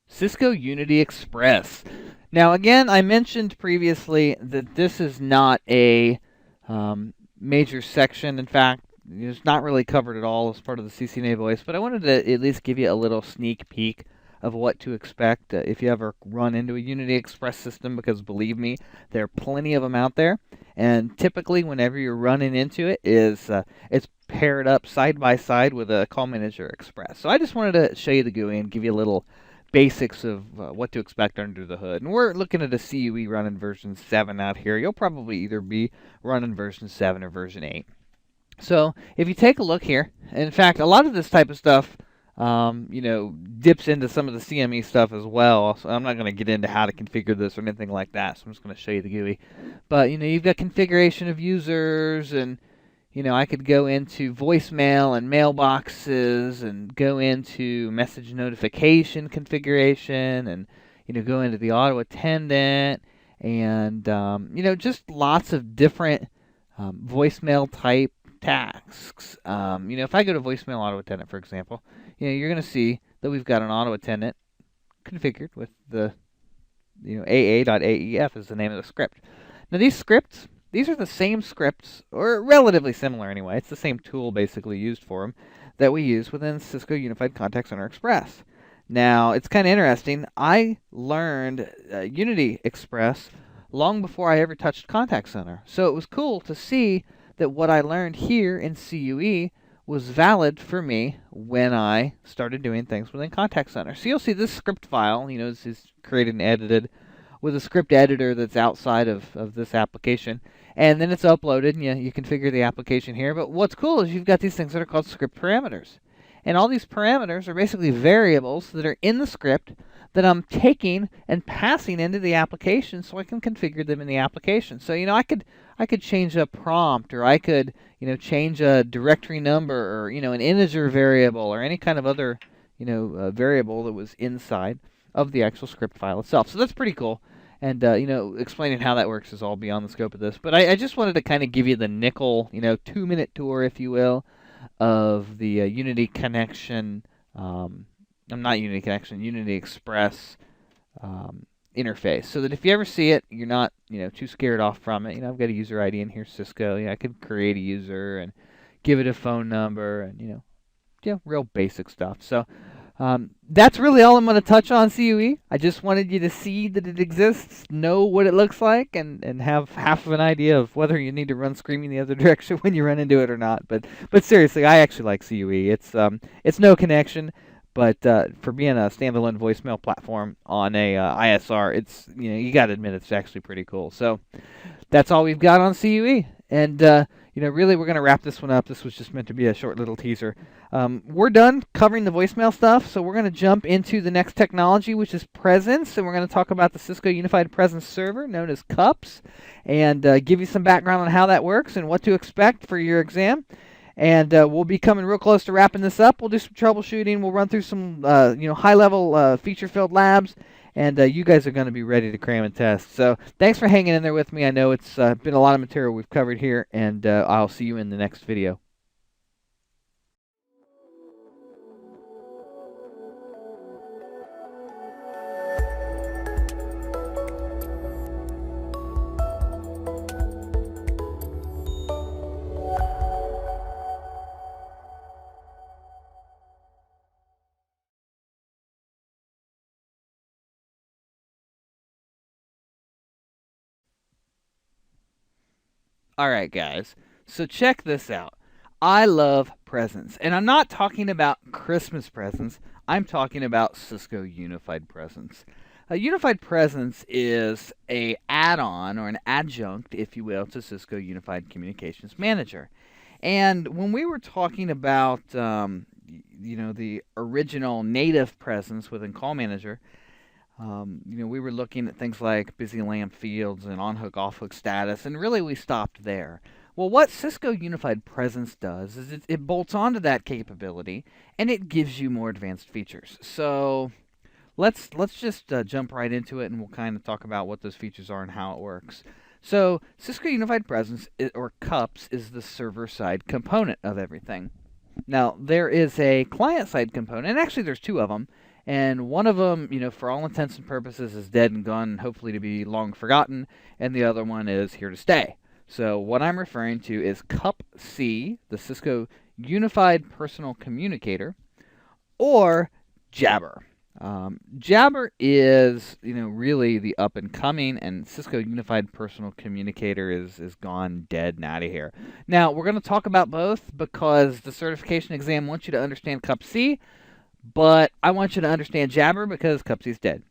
Cisco Unity Express. Now again, I mentioned previously that this is not a major section. In fact, it's not really covered at all as part of the CCNA voice, but I wanted to at least give you a little sneak peek of what to expect if you ever run into a Unity Express system, because believe me, there are plenty of them out there. And typically whenever you're running into it, it's paired up side by side with a Call Manager Express. So I just wanted to show you the GUI and give you a little basics of what to expect under the hood. And we're looking at a CUE running version 7 out here. You'll probably either be running version 7 or version 8. So if you take a look here, in fact, a lot of this type of stuff, dips into some of the CME stuff as well. So I'm not going to get into how to configure this or anything like that. So I'm just going to show you the GUI. But you've got configuration of users, and I could go into voicemail and mailboxes, and go into message notification configuration, and go into the auto attendant, and just lots of different voicemail type tasks. If I go to voicemail auto attendant, for example, you're going to see that we've got an auto attendant configured with the aa.aef is the name of the script. Now these scripts, these are the same scripts, or relatively similar anyway. It's the same tool basically used for them that we use within Cisco Unified Contact Center Express. Now it's kind of interesting. I learned Unity Express long before I ever touched Contact Center, so it was cool to see that what I learned here in CUE was valid for me when I started doing things within Contact Center. So you'll see this script file, this is created and edited with a script editor that's outside of this application. And then it's uploaded, and you configure the application here. But what's cool is you've got these things that are called script parameters. And all these parameters are basically variables that are in the script that I'm taking and passing into the application so I can configure them in the application. So, I could change a prompt, or I could, change a directory number, or, an integer variable, or any kind of other, variable that was inside of the actual script file itself. So that's pretty cool. And, explaining how that works is all beyond the scope of this. But I just wanted to kind of give you the nickel, 2-minute tour, if you will, of the Unity connection, not Unity connection, Unity Express interface, so that if you ever see it, you're not, too scared off from it. I've got a user ID in here, Cisco. I could create a user and give it a phone number, and, real basic stuff. So that's really all I'm going to touch on CUE. I just wanted you to see that it exists, know what it looks like, and have half of an idea of whether you need to run screaming the other direction when you run into it or not. But seriously, I actually like CUE. It's no connection, but for being a standalone voicemail platform on a ISR, it's you got to admit it's actually pretty cool. So that's all we've got on CUE, and really we're going to wrap this one up. This was just meant to be a short little teaser. We're done covering the voicemail stuff, so we're going to jump into the next technology, which is Presence, and we're going to talk about the Cisco Unified Presence Server, known as CUPS, and give you some background on how that works and what to expect for your exam. And we'll be coming real close to wrapping this up. We'll do some troubleshooting. We'll run through some high-level feature-filled labs, and you guys are going to be ready to cram and test. So thanks for hanging in there with me. I know it's been a lot of material we've covered here, and I'll see you in the next video. Alright guys, so check this out. I love presents, and I'm not talking about Christmas presents, I'm talking about Cisco Unified Presence. Unified Presence is a add-on, or an adjunct, if you will, to Cisco Unified Communications Manager. And when we were talking about the original native presence within Call Manager, we were looking at things like busy LAMP fields and on-hook, off-hook status, and really we stopped there. Well, what Cisco Unified Presence does is it bolts onto that capability, and it gives you more advanced features. So let's just jump right into it, and we'll kind of talk about what those features are and how it works. So Cisco Unified Presence, or CUPS, is the server-side component of everything. Now, there is a client-side component, and actually there's two of them. And one of them, for all intents and purposes, is dead and gone, hopefully to be long forgotten, and the other one is here to stay. So what I'm referring to is CUPC, the Cisco Unified Personal Communicator, or Jabber. Jabber is, really the up-and-coming, and Cisco Unified Personal Communicator is gone dead and out of here. Now, we're going to talk about both because the certification exam wants you to understand CUPC, but I want you to understand Jabber because CUPC is dead.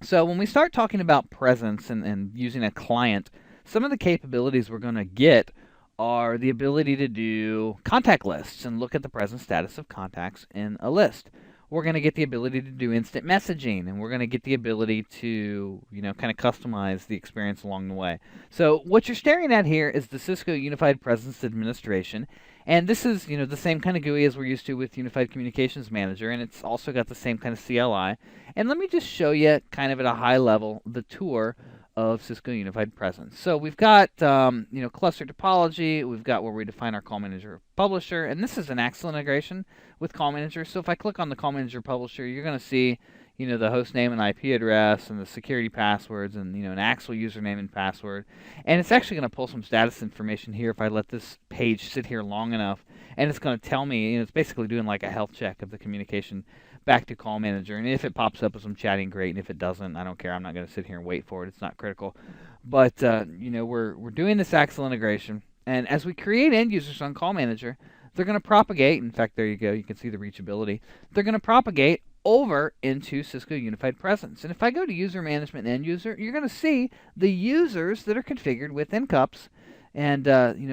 So when we start talking about presence and using a client, some of the capabilities we're going to get are the ability to do contact lists and look at the present status of contacts in a list. We're going to get the ability to do instant messaging, and we're going to get the ability to, kind of customize the experience along the way. So what you're staring at here is the Cisco Unified Presence Administration, and this is, the same kind of GUI as we're used to with Unified Communications Manager, and it's also got the same kind of CLI. And let me just show you, kind of at a high level, the tour of Cisco Unified Presence. So we've got, cluster topology. We've got where we define our call manager publisher, and this is an excellent integration with call manager. So if I click on the call manager publisher, you're going to see, the host name and IP address and the security passwords and, an actual username and password. And it's actually going to pull some status information here if I let this page sit here long enough, and it's going to tell me, it's basically doing like a health check of the communication back to call manager. And if it pops up as I'm chatting, great. And if it doesn't, I don't care. I'm not going to sit here and wait for it. It's not critical. But we're doing this Axle integration, and as we create end users on call manager, they're going to propagate. In fact, there you go. You can see the reachability. They're going to propagate over into Cisco Unified Presence. And if I go to user management and end user, you're going to see the users that are configured within CUPS. And,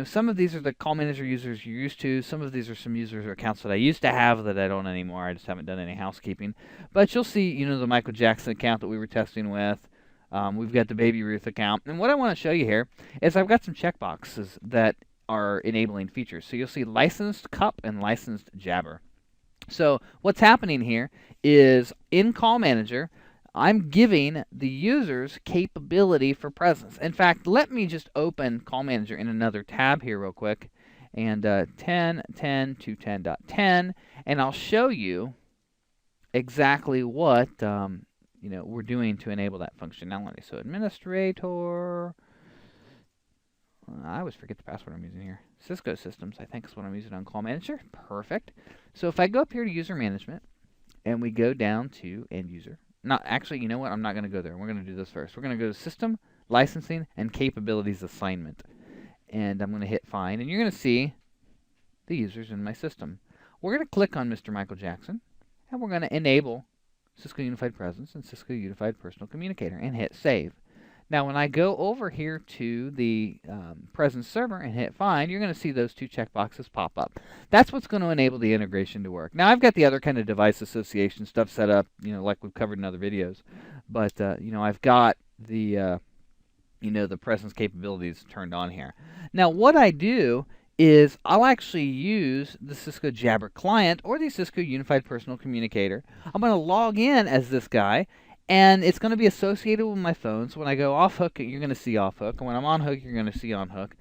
some of these are the call manager users you're used to. Some of these are some users or accounts that I used to have that I don't anymore. I just haven't done any housekeeping. But you'll see, the Michael Jackson account that we were testing with. We've got the Baby Ruth account. And what I want to show you here is I've got some checkboxes that are enabling features. So you'll see licensed CUP and licensed Jabber. So what's happening here is in Call Manager, I'm giving the users capability for presence. In fact, let me just open Call Manager in another tab here real quick, and 10.10 to 10.10, and I'll show you exactly what we're doing to enable that functionality. So administrator, I always forget the password I'm using here. Cisco Systems, I think is what I'm using on Call Manager. Perfect. So if I go up here to user management, and we go down to end user. Not actually, you know what? I'm not going to go there. We're going to do this first. We're going to go to System, Licensing, and Capabilities Assignment. And I'm going to hit Find, and you're going to see the users in my system. We're going to click on Mr. Michael Jackson, and we're going to enable Cisco Unified Presence and Cisco Unified Personal Communicator, and hit Save. Now, when I go over here to the Presence Server and hit Find, you're going to see those two checkboxes pop up. That's what's going to enable the integration to work. Now, I've got the other kind of device association stuff set up, like we've covered in other videos. But, I've got the, the Presence capabilities turned on here. Now, what I do is I'll actually use the Cisco Jabber client or the Cisco Unified Personal Communicator. I'm going to log in as this guy, and it's going to be associated with my phone. So when I go off hook, you're going to see off hook. And when I'm on hook, you're going to see on hook.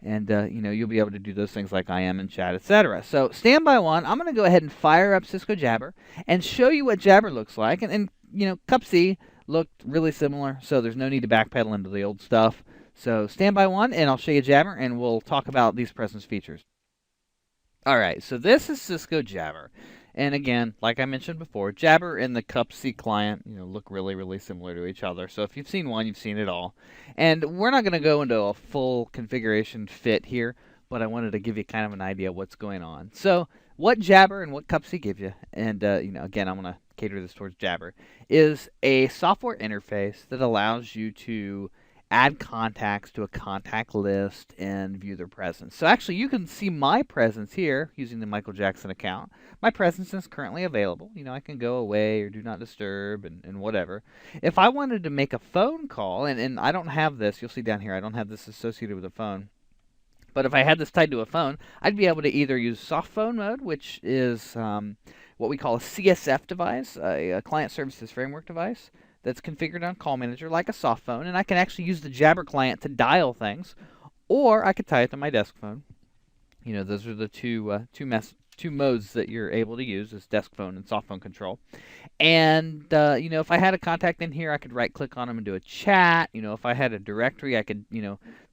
And, you'll be able to do those things like IM and chat, etc. So standby one, I'm going to go ahead and fire up Cisco Jabber and show you what Jabber looks like. And CUPC looked really similar, so there's no need to backpedal into the old stuff. So standby one, and I'll show you Jabber, and we'll talk about these presence features. All right, so this is Cisco Jabber. And again, like I mentioned before, Jabber and the CUCME client, look really, really similar to each other. So if you've seen one, you've seen it all. And we're not going to go into a full configuration fit here, but I wanted to give you kind of an idea of what's going on. So what Jabber and what CUCME give you, and again, I'm going to cater this towards Jabber, is a software interface that allows you to add contacts to a contact list and view their presence. So actually, you can see my presence here using the Michael Jackson account. My presence is currently available. I can go away or do not disturb and whatever. If I wanted to make a phone call, and I don't have this, you'll see down here, I don't have this associated with a phone. But if I had this tied to a phone, I'd be able to either use soft phone mode, which is what we call a CSF device, a Client Services Framework device, that's configured on Call Manager like a soft phone, and I can actually use the Jabber client to dial things, or I could tie it to my desk phone. Those are the two modes that you're able to use, is desk phone and soft phone control. And if I had a contact in here, I could right click on them and do a chat. If I had a directory, I could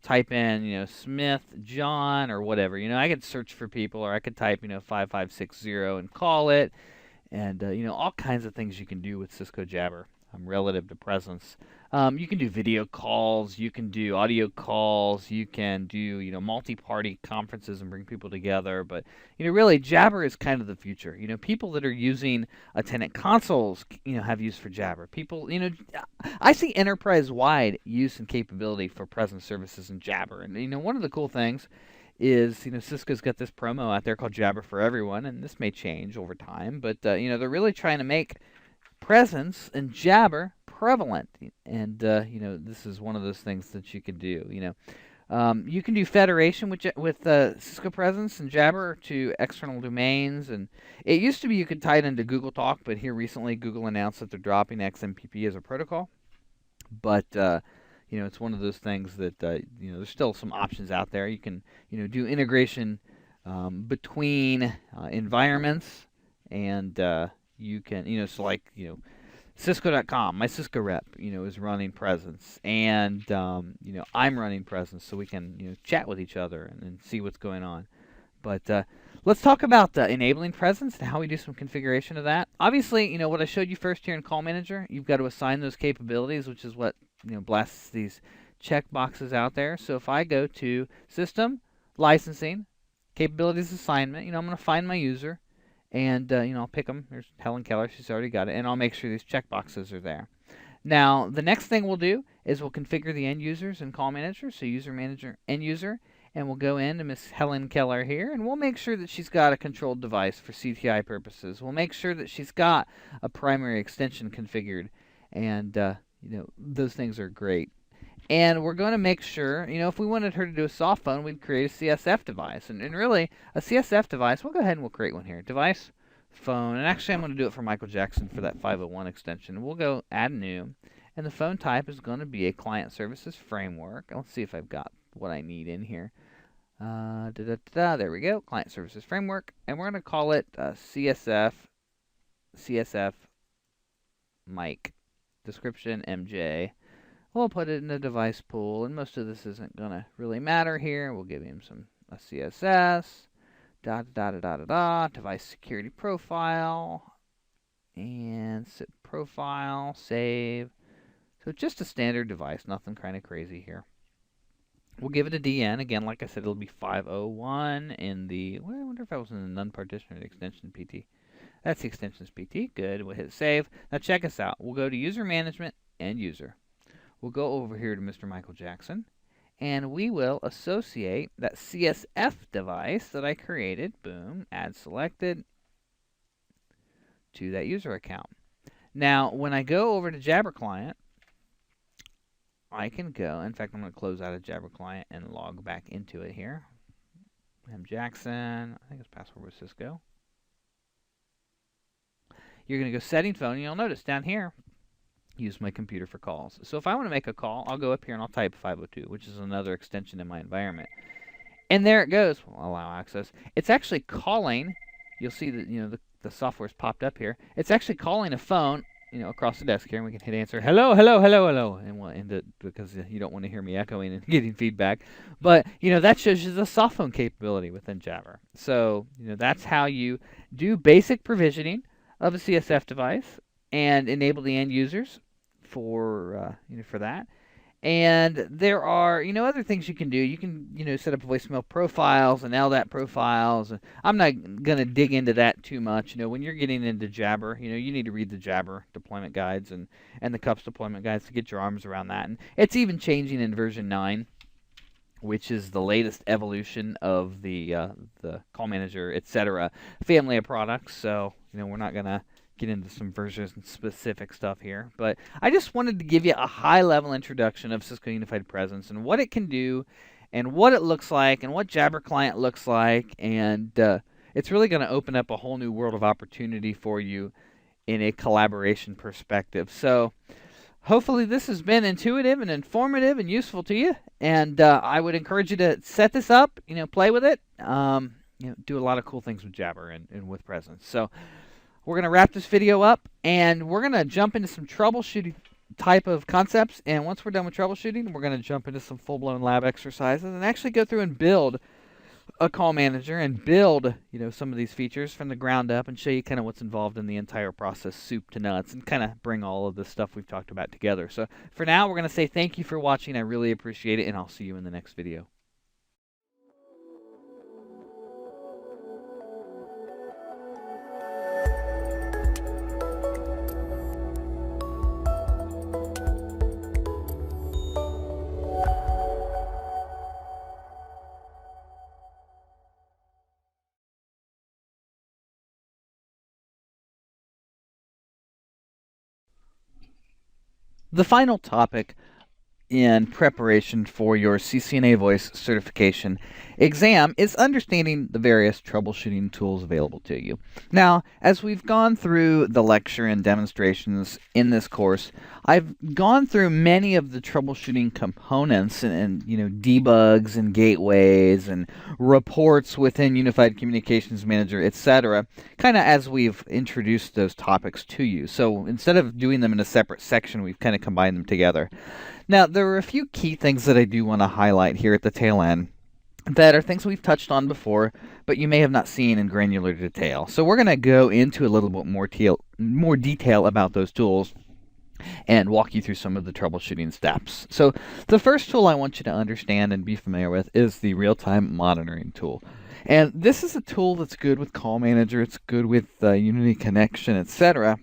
type in Smith John or whatever. I could search for people, or I could type 5560 and call it, and all kinds of things you can do with Cisco Jabber. Relative to presence. You can do video calls, you can do audio calls, you can do multi-party conferences and bring people together. But really, Jabber is kind of the future. People that are using tenant consoles have use for Jabber. People I see enterprise-wide use and capability for presence services in Jabber. And one of the cool things is, Cisco's got this promo out there called Jabber for Everyone, and this may change over time, but they're really trying to make presence and Jabber prevalent, and this is one of those things that you can do. You can do federation with Cisco Presence and Jabber to external domains, and it used to be you could tie it into Google Talk, but here recently Google announced that they're dropping XMPP as a protocol. But it's one of those things that there's still some options out there. You can do integration between environments, and you can so like Cisco.com, my Cisco rep, is running Presence, and I'm running Presence, so we can chat with each other and see what's going on. But let's talk about enabling Presence and how we do some configuration of that. Obviously, what I showed you first here in Call Manager, you've got to assign those capabilities, which is what blasts these check boxes out there. So if I go to System, Licensing, Capabilities Assignment, I'm going to find my user. And, I'll pick them. There's Helen Keller. She's already got it. And I'll make sure these checkboxes are there. Now, the next thing we'll do is we'll configure the end users in Call Manager. So User Manager, End User. And we'll go into Miss Helen Keller here. And we'll make sure that she's got a controlled device for CTI purposes. We'll make sure that she's got a primary extension configured. And, those things are great. And we're going to make sure, if we wanted her to do a soft phone, we'd create a CSF device. And really, a CSF device, we'll go ahead and we'll create one here. Device, phone, and actually I'm going to do it for Michael Jackson for that 501 extension. We'll go add new, and the phone type is going to be a client services framework. Let's see if I've got what I need in here. There we go, client services framework. And we're going to call it CSF Mike, description MJ. We'll put it in the device pool, and most of this isn't going to really matter here. We'll give him a CSS, device security profile, and SIP profile, save. So just a standard device, nothing kind of crazy here. We'll give it a DN. Again, like I said, it'll be 501 in the, well, I wonder if I was in the non-partition or the extension PT. That's the extensions PT. Good. We'll hit save. Now check us out. We'll go to User Management, End User. We'll go over here to Mr. Michael Jackson, and we will associate that CSF device that I created, boom, add selected, to that user account. Now, when I go over to Jabber Client, I can go, in fact, I'm going to close out of Jabber Client and log back into it here. M. Jackson, I think his password was Cisco. You're going to go Setting Phone, and you'll notice down here, use my computer for calls. So if I want to make a call, I'll go up here and I'll type 502, which is another extension in my environment. And there it goes. Well, allow access. It's actually calling. You'll see that the software's popped up here. It's actually calling a phone across the desk here, and we can hit answer. Hello, hello, hello, hello, and we'll end it because you don't want to hear me echoing and getting feedback. But that shows you the soft phone capability within Jabber. So that's how you do basic provisioning of a CSF device and enable the end users for that. And there are other things you can do. You can set up voicemail profiles and LDAP profiles. And I'm not going to dig into that too much. When you're getting into Jabber, you need to read the Jabber deployment guides and the CUPS deployment guides to get your arms around that. And it's even changing in version 9, which is the latest evolution of the Call Manager, etc. family of products. So we're not going to get into some version-specific stuff here, but I just wanted to give you a high-level introduction of Cisco Unified Presence and what it can do and what it looks like and what Jabber Client looks like, and it's really going to open up a whole new world of opportunity for you in a collaboration perspective. So hopefully this has been intuitive and informative and useful to you, and I would encourage you to set this up, play with it, do a lot of cool things with Jabber and with Presence. So we're going to wrap this video up, and we're going to jump into some troubleshooting type of concepts. And once we're done with troubleshooting, we're going to jump into some full-blown lab exercises and actually go through and build a call manager and build some of these features from the ground up and show you kind of what's involved in the entire process, soup to nuts, and kind of bring all of this stuff we've talked about together. So for now, we're going to say thank you for watching. I really appreciate it, and I'll see you in the next video. The final topic in preparation for your CCNA voice certification exam is understanding the various troubleshooting tools available to you. Now, as we've gone through the lecture and demonstrations in this course, I've gone through many of the troubleshooting components and debugs and gateways and reports within Unified Communications Manager, etc., kind of as we've introduced those topics to you. So instead of doing them in a separate section, we've kind of combined them together. Now, there are a few key things that I do want to highlight here at the tail end that are things we've touched on before, but you may have not seen in granular detail. So we're going to go into a little bit more detail about those tools and walk you through some of the troubleshooting steps. So the first tool I want you to understand and be familiar with is the real-time monitoring tool. And this is a tool that's good with Call Manager, it's good with Unity Connection, etc.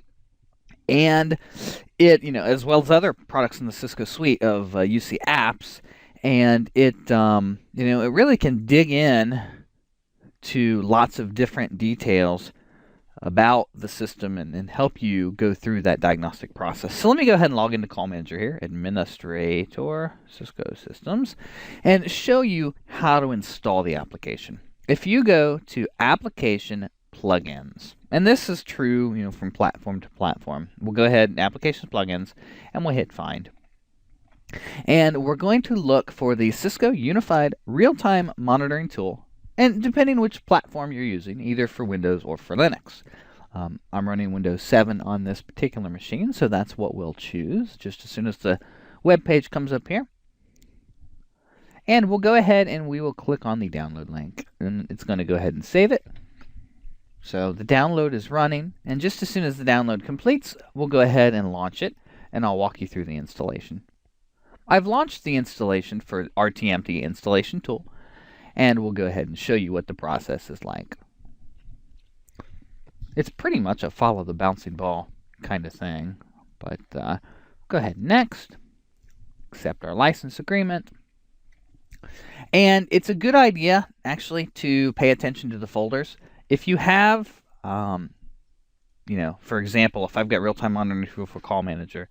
And it, as well as other products in the Cisco suite of UC apps, and it, it really can dig in to lots of different details about the system and help you go through that diagnostic process. So let me go ahead and log into Call Manager here, Administrator, Cisco Systems, and show you how to install the application. If you go to Application Plugins, and this is true, from platform to platform. We'll go ahead and Applications Plugins, and we'll hit Find. And we're going to look for the Cisco Unified Real-Time Monitoring Tool, and depending which platform you're using, either for Windows or for Linux. I'm running Windows 7 on this particular machine, so that's what we'll choose just as soon as the web page comes up here. And we'll go ahead and we will click on the download link, and it's going to go ahead and save it. So the download is running, and just as soon as the download completes, we'll go ahead and launch it, and I'll walk you through the installation. I've launched the installation for RTMT installation tool, and we'll go ahead and show you what the process is like. It's pretty much a follow the bouncing ball kind of thing, but go ahead next, accept our license agreement. And it's a good idea, actually, to pay attention to the folders. If you have, for example, if I've got real-time monitoring tool for Call Manager,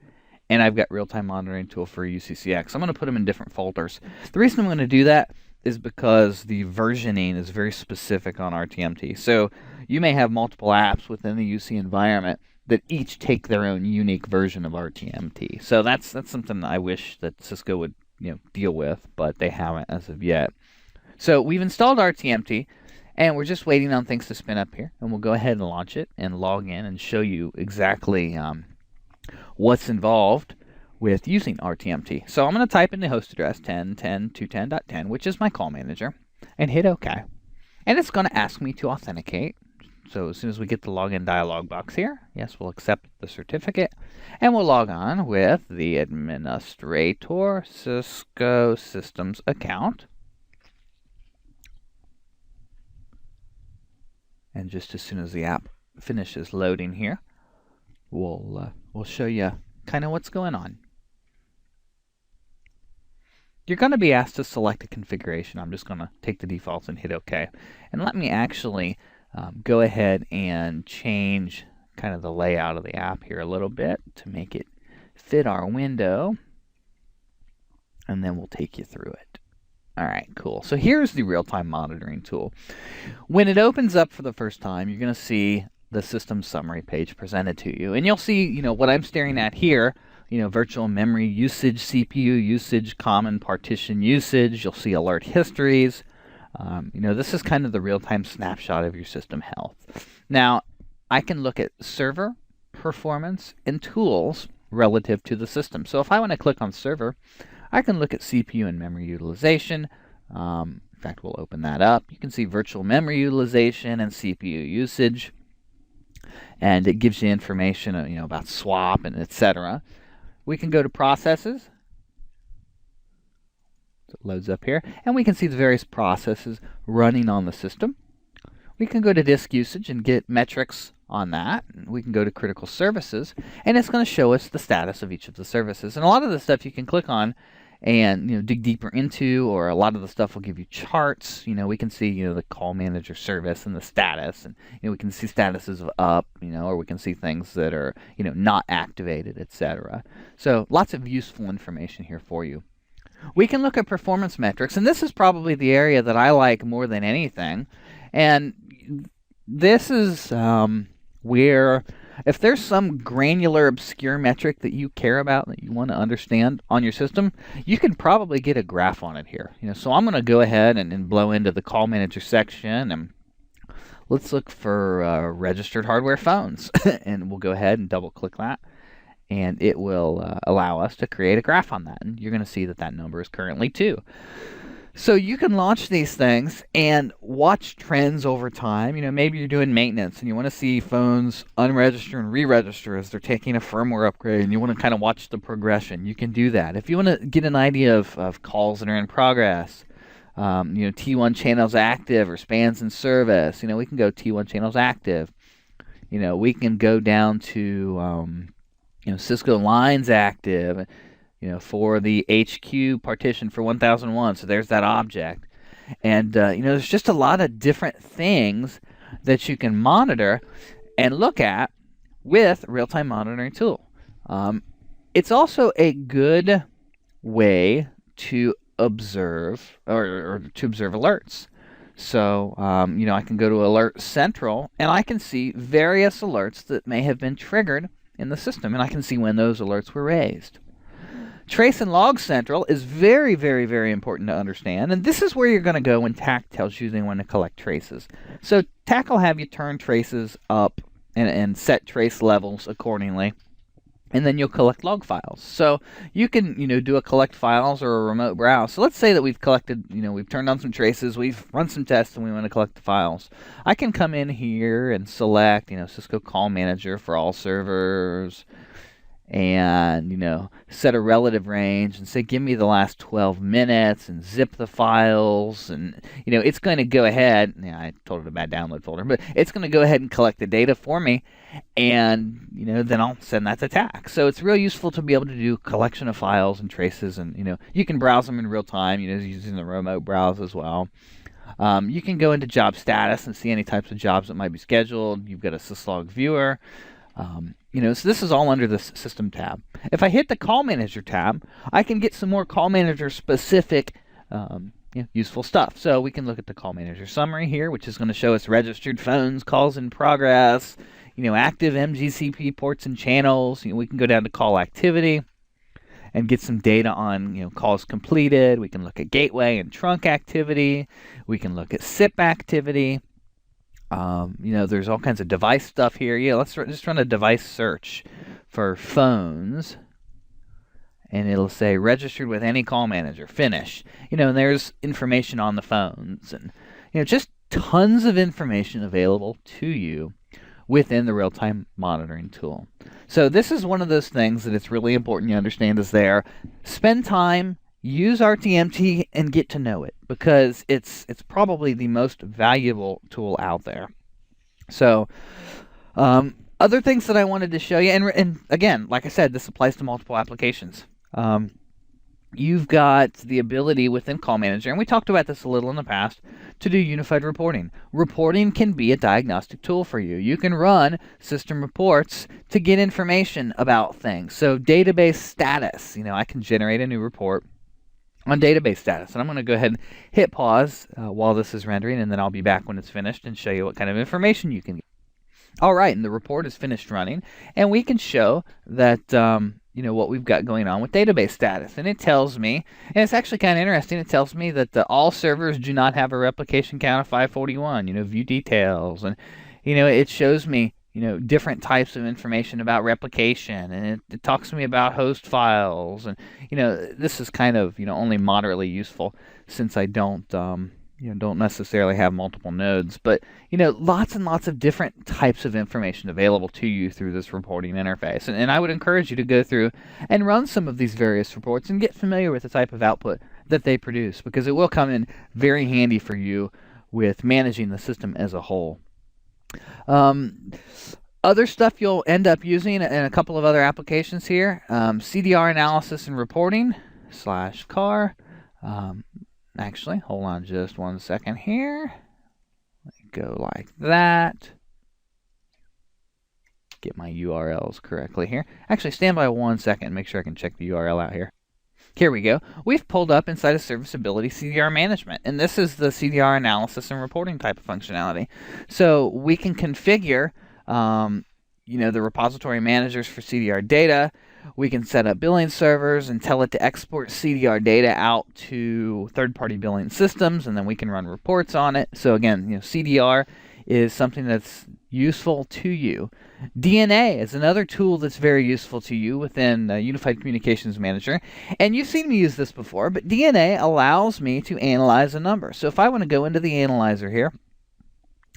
and I've got real-time monitoring tool for UCCX, I'm going to put them in different folders. The reason I'm going to do that is because the versioning is very specific on RTMT. So you may have multiple apps within the UC environment that each take their own unique version of RTMT. So that's something that I wish that Cisco would deal with, but they haven't as of yet. So we've installed RTMT, and we're just waiting on things to spin up here, and we'll go ahead and launch it and log in and show you exactly what's involved with using RTMT. So I'm going to type in the host address 10.10.210.10, which is my Call Manager, and hit OK. And it's going to ask me to authenticate. So as soon as we get the login dialog box here, yes, we'll accept the certificate, and we'll log on with the Administrator Cisco Systems account. And just as soon as the app finishes loading here, we'll show you kind of what's going on. You're going to be asked to select a configuration. I'm just going to take the defaults and hit OK. And let me actually go ahead and change kind of the layout of the app here a little bit to make it fit our window. And then we'll take you through it. All right, cool. So here's the real-time monitoring tool. When it opens up for the first time, you're going to see the system summary page presented to you. And you'll see, what I'm staring at here, virtual memory usage, CPU usage, common partition usage. You'll see alert histories. This is kind of the real-time snapshot of your system health. Now, I can look at server performance and tools relative to the system. So if I want to click on server, I can look at CPU and memory utilization. In fact, we'll open that up. You can see virtual memory utilization and CPU usage. And it gives you information, about swap and etc. We can go to processes. So it loads up here, and we can see the various processes running on the system. We can go to disk usage and get metrics on that. We can go to critical services, and it's going to show us the status of each of the services. And a lot of the stuff you can click on and dig deeper into, or a lot of the stuff will give you charts. We can see the call manager service and the status, and we can see statuses of up, or we can see things that are not activated, etc. So lots of useful information here for you. We can look at performance metrics, and this is probably the area that I like more than anything. And this is where, if there's some granular, obscure metric that you care about, that you want to understand on your system, you can probably get a graph on it here. So I'm going to go ahead and blow into the call manager section, and let's look for registered hardware phones. And we'll go ahead and double click that, and it will allow us to create a graph on that. And you're going to see that that number is currently 2. So you can launch these things and watch trends over time. Maybe you're doing maintenance and you want to see phones unregister and re-register as they're taking a firmware upgrade, and you want to kind of watch the progression. You can do that. If you want to get an idea of calls that are in progress, T1 channels active or spans in service, we can go T1 channels active. We can go down to Cisco lines active, for the HQ partition for 1001. So there's that object. And, there's just a lot of different things that you can monitor and look at with a real-time monitoring tool. It's also a good way to observe or to observe alerts. So, I can go to Alert Central, and I can see various alerts that may have been triggered in the system, and I can see when those alerts were raised. Trace and Log Central is very, very, very important to understand, and this is where you're going to go when TAC tells you they want to collect traces. So TAC will have you turn traces up and set trace levels accordingly, and then you'll collect log files. So you can, do a collect files or a remote browse. So let's say that we've collected, we've turned on some traces, we've run some tests, and we want to collect the files. I can come in here and select, Cisco Call Manager for all servers, and set a relative range and say give me the last 12 minutes and zip the files, and it's going to go ahead, I told it a bad download folder, but it's going to go ahead and collect the data for me, and then I'll send that to TAC. So it's real useful to be able to do collection of files and traces, and you can browse them in real time, using the remote browse as well. You can go into job status and see any types of jobs that might be scheduled. You've got a syslog viewer. So this is all under the System tab. If I hit the Call Manager tab, I can get some more Call Manager specific useful stuff. So we can look at the Call Manager summary here, which is going to show us registered phones, calls in progress, active MGCP ports and channels. We can go down to call activity and get some data on calls completed. We can look at gateway and trunk activity. We can look at SIP activity. There's all kinds of device stuff here. Let's just run a device search for phones, and it'll say registered with any call manager, finish. And there's information on the phones, and just tons of information available to you within the real-time monitoring tool. So this is one of those things that it's really important you understand is there. Spend time, use RTMT, and get to know it, because it's probably the most valuable tool out there. So other things that I wanted to show you, and again, like I said, this applies to multiple applications. You've got the ability within Call Manager, and we talked about this a little in the past, to do unified reporting. Reporting can be a diagnostic tool for you. You can run system reports to get information about things. So database status, I can generate a new report on database status, and I'm going to go ahead and hit pause while this is rendering, and then I'll be back when it's finished and show you what kind of information you can get. All right, and the report is finished running, and we can show that what we've got going on with database status, and it tells me, and it's actually kind of interesting, it tells me that all servers do not have a replication count of 541. View details, and it shows me different types of information about replication, and it talks to me about host files, and this is kind of only moderately useful since I don't necessarily have multiple nodes, but lots and lots of different types of information available to you through this reporting interface, and I would encourage you to go through and run some of these various reports and get familiar with the type of output that they produce, because it will come in very handy for you with managing the system as a whole. Other stuff you'll end up using in a couple of other applications here, CDR analysis and reporting. /car. Actually, hold on just 1 second here. Go like that. Get my URLs correctly here. Actually, stand by 1 second and make sure I can check the URL out here. Here we go. We've pulled up inside of Serviceability CDR Management, and this is the CDR analysis and reporting type of functionality. So we can configure the repository managers for CDR data. We can set up billing servers and tell it to export CDR data out to third-party billing systems, and then we can run reports on it. So again, CDR is something that's useful to you. DNA is another tool that's very useful to you within Unified Communications Manager. And you've seen me use this before, but DNA allows me to analyze a number. So if I want to go into the analyzer here,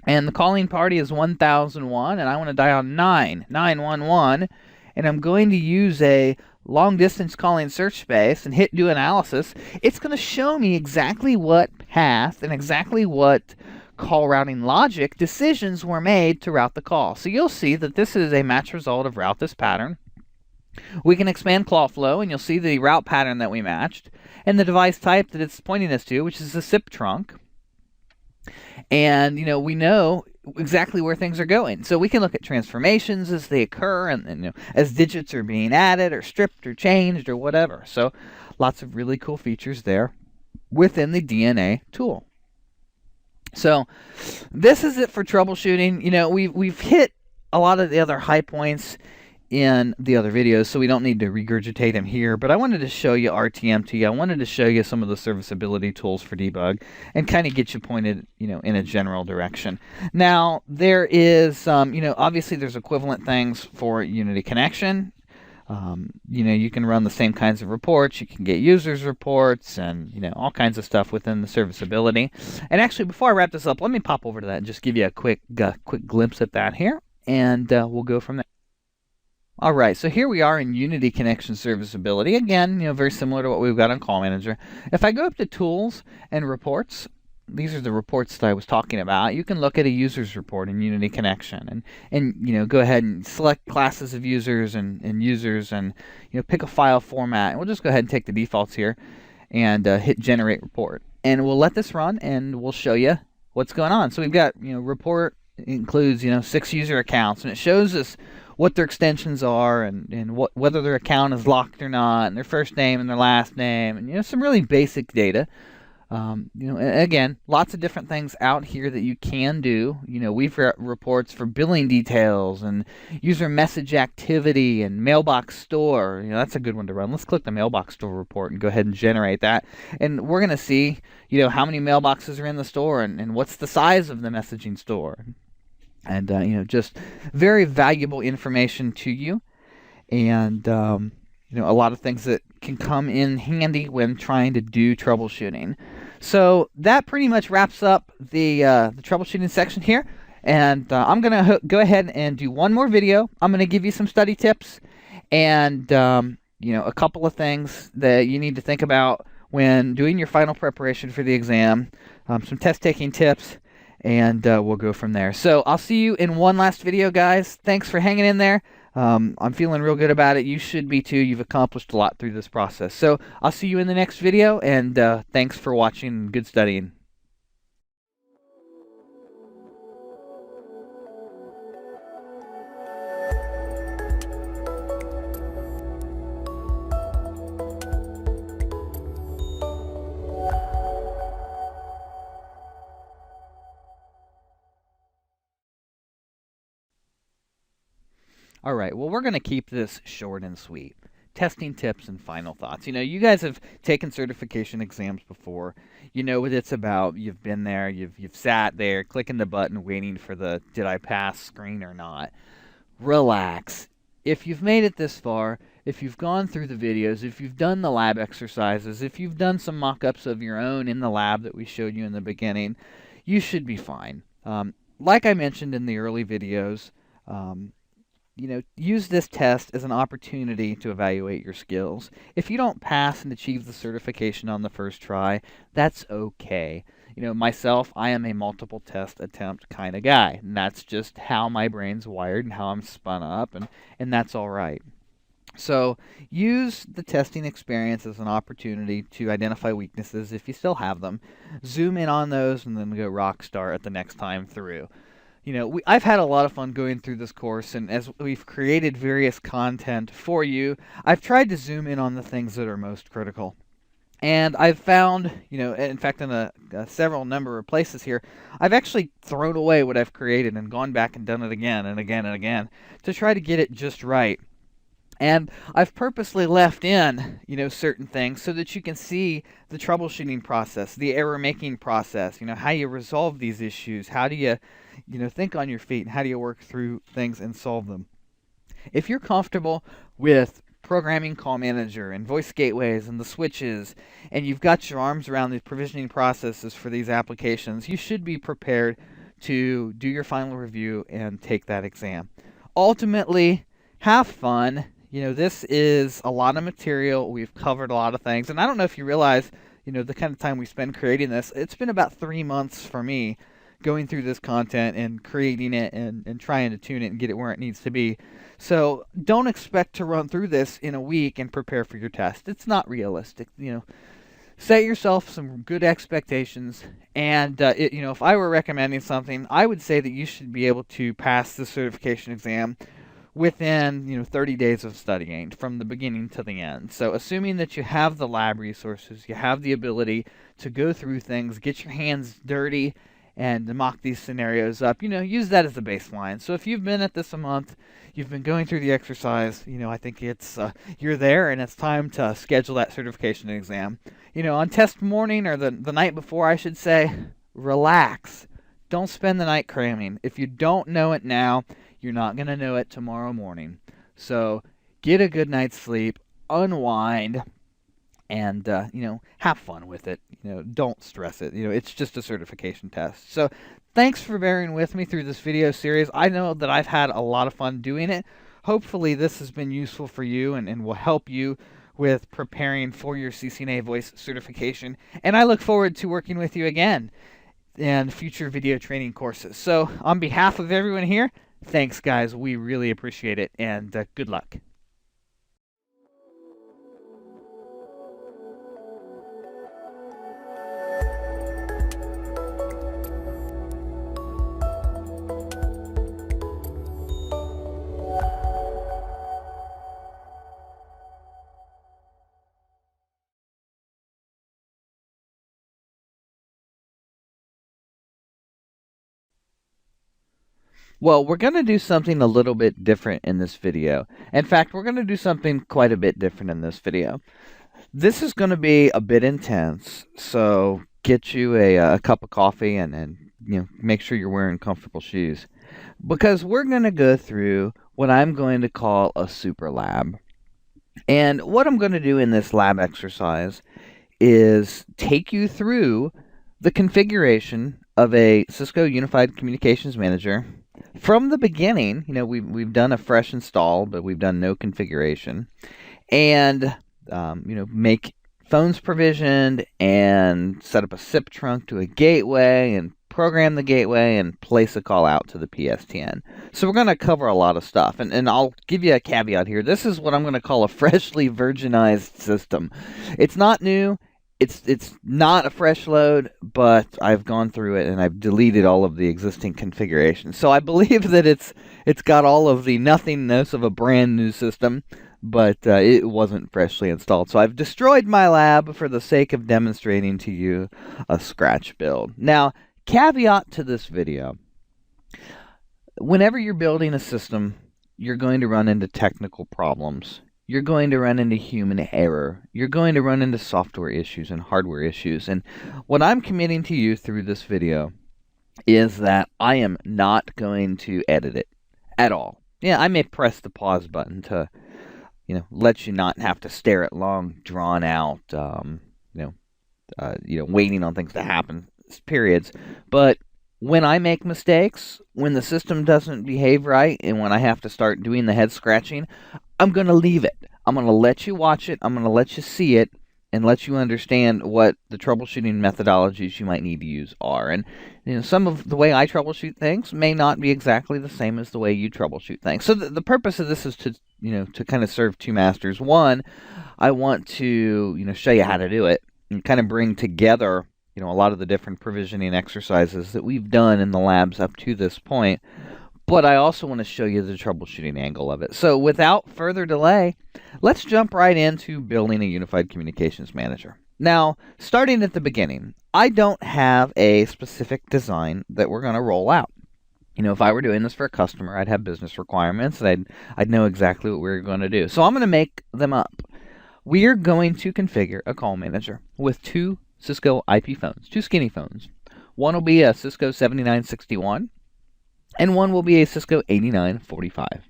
and the calling party is 1001, and I want to dial 911, and I'm going to use a long distance calling search space and hit do analysis, it's going to show me exactly what path and exactly what call routing logic decisions were made to route the call. So you'll see that this is a match result of route this pattern. We can expand call flow, and you'll see the route pattern that we matched, and the device type that it's pointing us to, which is a SIP trunk. And we know exactly where things are going. So we can look at transformations as they occur, and as digits are being added or stripped or changed or whatever. So lots of really cool features there within the DNA tool. So this is it for troubleshooting. We've hit a lot of the other high points in the other videos, so we don't need to regurgitate them here, but I wanted to show you RTMT. I wanted to show you some of the serviceability tools for debug and kind of get you pointed, in a general direction. Now, there is, obviously there's equivalent things for Unity Connection. You can run the same kinds of reports. You can get users reports and, all kinds of stuff within the serviceability. And actually, before I wrap this up, let me pop over to that and just give you a quick glimpse at that here, and we'll go from there. All right, so here we are in Unity Connection Serviceability. Again, very similar to what we've got on Call Manager. If I go up to Tools and Reports, these are the reports that I was talking about. You can look at a user's report in Unity Connection and go ahead and select classes of users and users and pick a file format. And we'll just go ahead and take the defaults here and hit Generate Report. And we'll let this run and we'll show you what's going on. So we've got report includes 6 user accounts, and it shows us what their extensions are and whether their account is locked or not, and their first name and their last name, and some really basic data. Again, lots of different things out here that you can do. We've got reports for billing details and user message activity and mailbox store. That's a good one to run. Let's click the mailbox store report and go ahead and generate that. And we're going to see, how many mailboxes are in the store and what's the size of the messaging store. And, just very valuable information to you. And, a lot of things that can come in handy when trying to do troubleshooting. So that pretty much wraps up the troubleshooting section here. And I'm going to go ahead and do one more video. I'm going to give you some study tips and, a couple of things that you need to think about when doing your final preparation for the exam, some test-taking tips, and we'll go from there. So I'll see you in one last video, guys. Thanks for hanging in there. I'm feeling real good about it. You should be too. You've accomplished a lot through this process. So I'll see you in the next video, and thanks for watching. Good studying. All right, well, we're going to keep this short and sweet. Testing tips and final thoughts. You guys have taken certification exams before. You know what it's about. You've been there. You've sat there clicking the button waiting for the did I pass screen or not. Relax. If you've made it this far, if you've gone through the videos, if you've done the lab exercises, if you've done some mock-ups of your own in the lab that we showed you in the beginning, you should be fine. Like I mentioned in the early videos, use this test as an opportunity to evaluate your skills. If you don't pass and achieve the certification on the first try, that's okay. Myself, I am a multiple test attempt kind of guy, and that's just how my brain's wired and how I'm spun up, and that's all right. So use the testing experience as an opportunity to identify weaknesses if you still have them, zoom in on those, and then go rock star at the next time through. I've had a lot of fun going through this course, and as we've created various content for you, I've tried to zoom in on the things that are most critical. And I've found, in fact, in a several number of places here, I've actually thrown away what I've created and gone back and done it again and again and again to try to get it just right. And I've purposely left in, certain things so that you can see the troubleshooting process, the error making process, how you resolve these issues, how do you, think on your feet, and how do you work through things and solve them. If you're comfortable with programming call manager and voice gateways and the switches, and you've got your arms around the provisioning processes for these applications, you should be prepared to do your final review and take that exam. Ultimately, have fun. This is a lot of material. We've covered a lot of things. And I don't know if you realize, the kind of time we spend creating this. It's been about 3 months for me going through this content and creating it and trying to tune it and get it where it needs to be. So don't expect to run through this in a week and prepare for your test. It's not realistic. Set yourself some good expectations. And, if I were recommending something, I would say that you should be able to pass the certification exam within 30 days of studying from the beginning to the end. So assuming that you have the lab resources, you have the ability to go through things, get your hands dirty, and mock these scenarios up, use that as the baseline. So if you've been at this a month, you've been going through the exercise, I think it's you're there, and it's time to schedule that certification exam. On test morning, or the night before, I should say, relax. Don't spend the night cramming. If you don't know it now, you're not going to know it tomorrow morning. So get a good night's sleep, unwind, and have fun with it. Don't stress it. It's just a certification test. So thanks for bearing with me through this video series. I know that I've had a lot of fun doing it. Hopefully this has been useful for you and will help you with preparing for your CCNA voice certification. And I look forward to working with you again in future video training courses. So on behalf of everyone here, thanks guys. We really appreciate it, and good luck. Well, we're going to do something a little bit different in this video. In fact, we're going to do something quite a bit different in this video. This is going to be a bit intense, so get you a cup of coffee and make sure you're wearing comfortable shoes, because we're going to go through what I'm going to call a super lab. And what I'm going to do in this lab exercise is take you through the configuration of a Cisco Unified Communications Manager. From the beginning, we've done a fresh install, but we've done no configuration, and make phones provisioned and set up a SIP trunk to a gateway and program the gateway and place a call out to the PSTN. So we're going to cover a lot of stuff, and I'll give you a caveat here. This is what I'm going to call a freshly virginized system. It's not new. It's not a fresh load, but I've gone through it and I've deleted all of the existing configurations. So I believe that it's got all of the nothingness of a brand new system, but it wasn't freshly installed. So I've destroyed my lab for the sake of demonstrating to you a scratch build. Now, caveat to this video. Whenever you're building a system, you're going to run into technical problems. You're going to run into human error. You're going to run into software issues and hardware issues. And what I'm committing to you through this video is that I am not going to edit it at all. Yeah, I may press the pause button to, let you not have to stare at long, drawn out, waiting on things to happen periods. But when I make mistakes, when the system doesn't behave right, and when I have to start doing the head scratching, I'm going to leave it. I'm going to let you watch it. I'm going to let you see it. and lets you understand what the troubleshooting methodologies you might need to use are. And some of the way I troubleshoot things may not be exactly the same as the way you troubleshoot things. So the purpose of this is to to kind of serve two masters. One, I want to show you how to do it and kind of bring together a lot of the different provisioning exercises that we've done in the labs up to this point. But I also want to show you the troubleshooting angle of it. So without further delay, let's jump right into building a unified communications manager. Now, starting at the beginning, I don't have a specific design that we're going to roll out. If I were doing this for a customer, I'd have business requirements, and I'd know exactly what we were going to do. So I'm going to make them up. We are going to configure a call manager with two Cisco IP phones, two skinny phones. One will be a Cisco 7961. And one will be a Cisco 8945.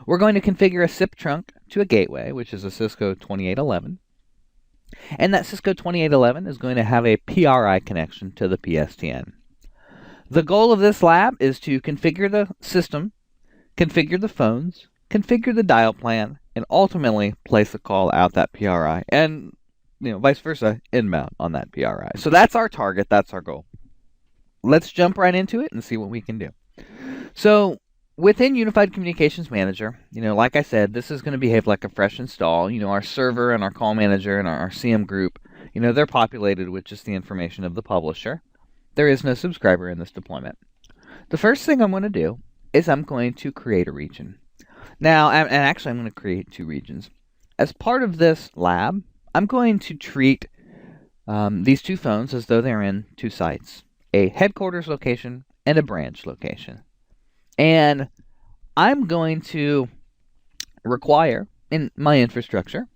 We're going to configure a SIP trunk to a gateway, which is a Cisco 2811. And that Cisco 2811 is going to have a PRI connection to the PSTN. The goal of this lab is to configure the system, configure the phones, configure the dial plan, and ultimately place a call out that PRI, and vice versa, inbound on that PRI. So that's our target, that's our goal. Let's jump right into it and see what we can do. So within Unified Communications Manager, like I said, this is going to behave like a fresh install. Our server and our call manager and our CM group, they're populated with just the information of the publisher. There is no subscriber in this deployment. The first thing I'm going to do is I'm going to create a region. Now, and actually I'm going to create two regions. As part of this lab, I'm going to treat these two phones as though they're in two sites. A headquarters location and a branch location. And I'm going to require in my infrastructure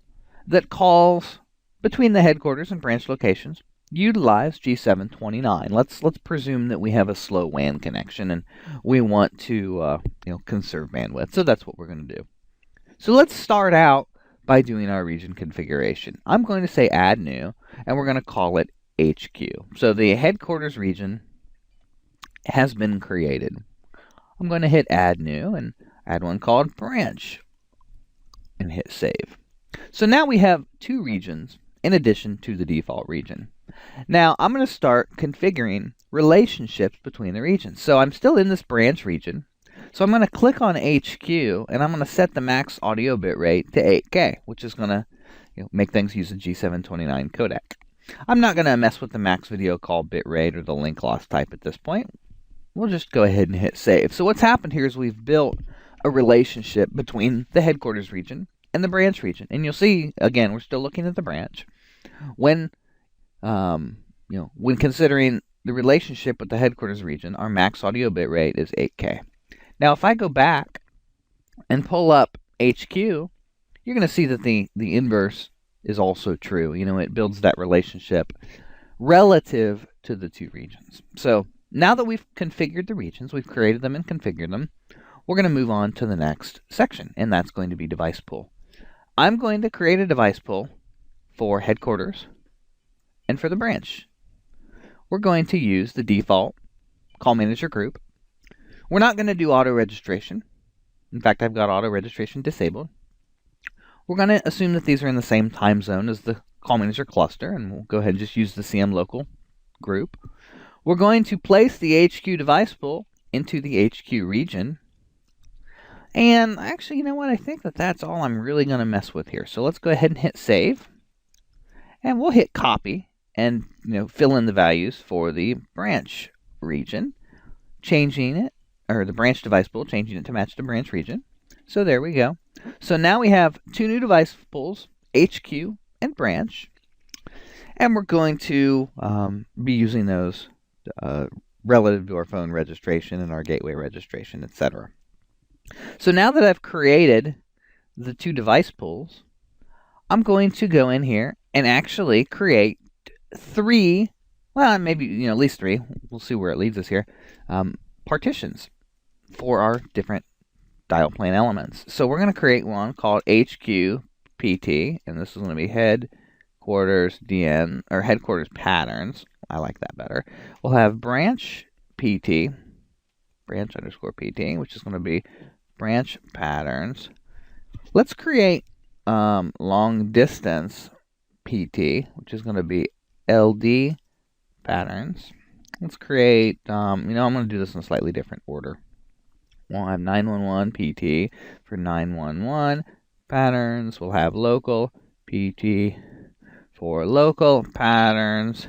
that calls between the headquarters and branch locations utilize G729. Let's presume that we have a slow WAN connection and we want to conserve bandwidth. So that's what we're going to do. So let's start out by doing our region configuration. I'm going to say add new, and we're going to call it HQ. So the headquarters region has been created. I'm going to hit add new and add one called branch and hit save. So now we have two regions in addition to the default region. Now I'm going to start configuring relationships between the regions. So I'm still in this branch region. So I'm going to click on HQ and I'm going to set the max audio bitrate to 8K, which is going to make things use a G729 codec. I'm not going to mess with the max video call bitrate or the link loss type at this point. We'll just go ahead and hit save. So what's happened here is we've built a relationship between the headquarters region and the branch region. And you'll see, again, we're still looking at the branch. When considering the relationship with the headquarters region, our max audio bitrate is 8K. Now, if I go back and pull up HQ, you're going to see that the inverse is also true. It builds that relationship relative to the two regions. So now that we've configured the regions, we've created them and configured them, we're going to move on to the next section, and that's going to be device pool. I'm going to create a device pool for headquarters and for the branch. We're going to use the default call manager group. We're not going to do auto registration. In fact, I've got auto registration disabled. We're going to assume that these are in the same time zone as the call manager cluster, and we'll go ahead and just use the CM local group. We're going to place the HQ device pool into the HQ region. And actually, you know what? I think that's all I'm really going to mess with here. So let's go ahead and hit save. And we'll hit copy and fill in the values for the branch region, changing it, or the branch device pool, changing it to match the branch region. So there we go. So now we have two new device pools, HQ and branch. And we're going to be using those relative to our phone registration and our gateway registration, etc. So now that I've created the two device pools, I'm going to go in here and actually create three, well, maybe at least three, we'll see where it leads us here, partitions for our different dial plan elements. So we're going to create one called HQ PT, and this is going to be headquarters DN, or headquarters patterns. I like that better. We'll have branch PT, branch underscore PT, which is going to be branch patterns. Let's create long distance PT, which is going to be LD patterns. Let's create, I'm going to do this in a slightly different order. We'll have 911 PT for 911 patterns. We'll have local PT for local patterns.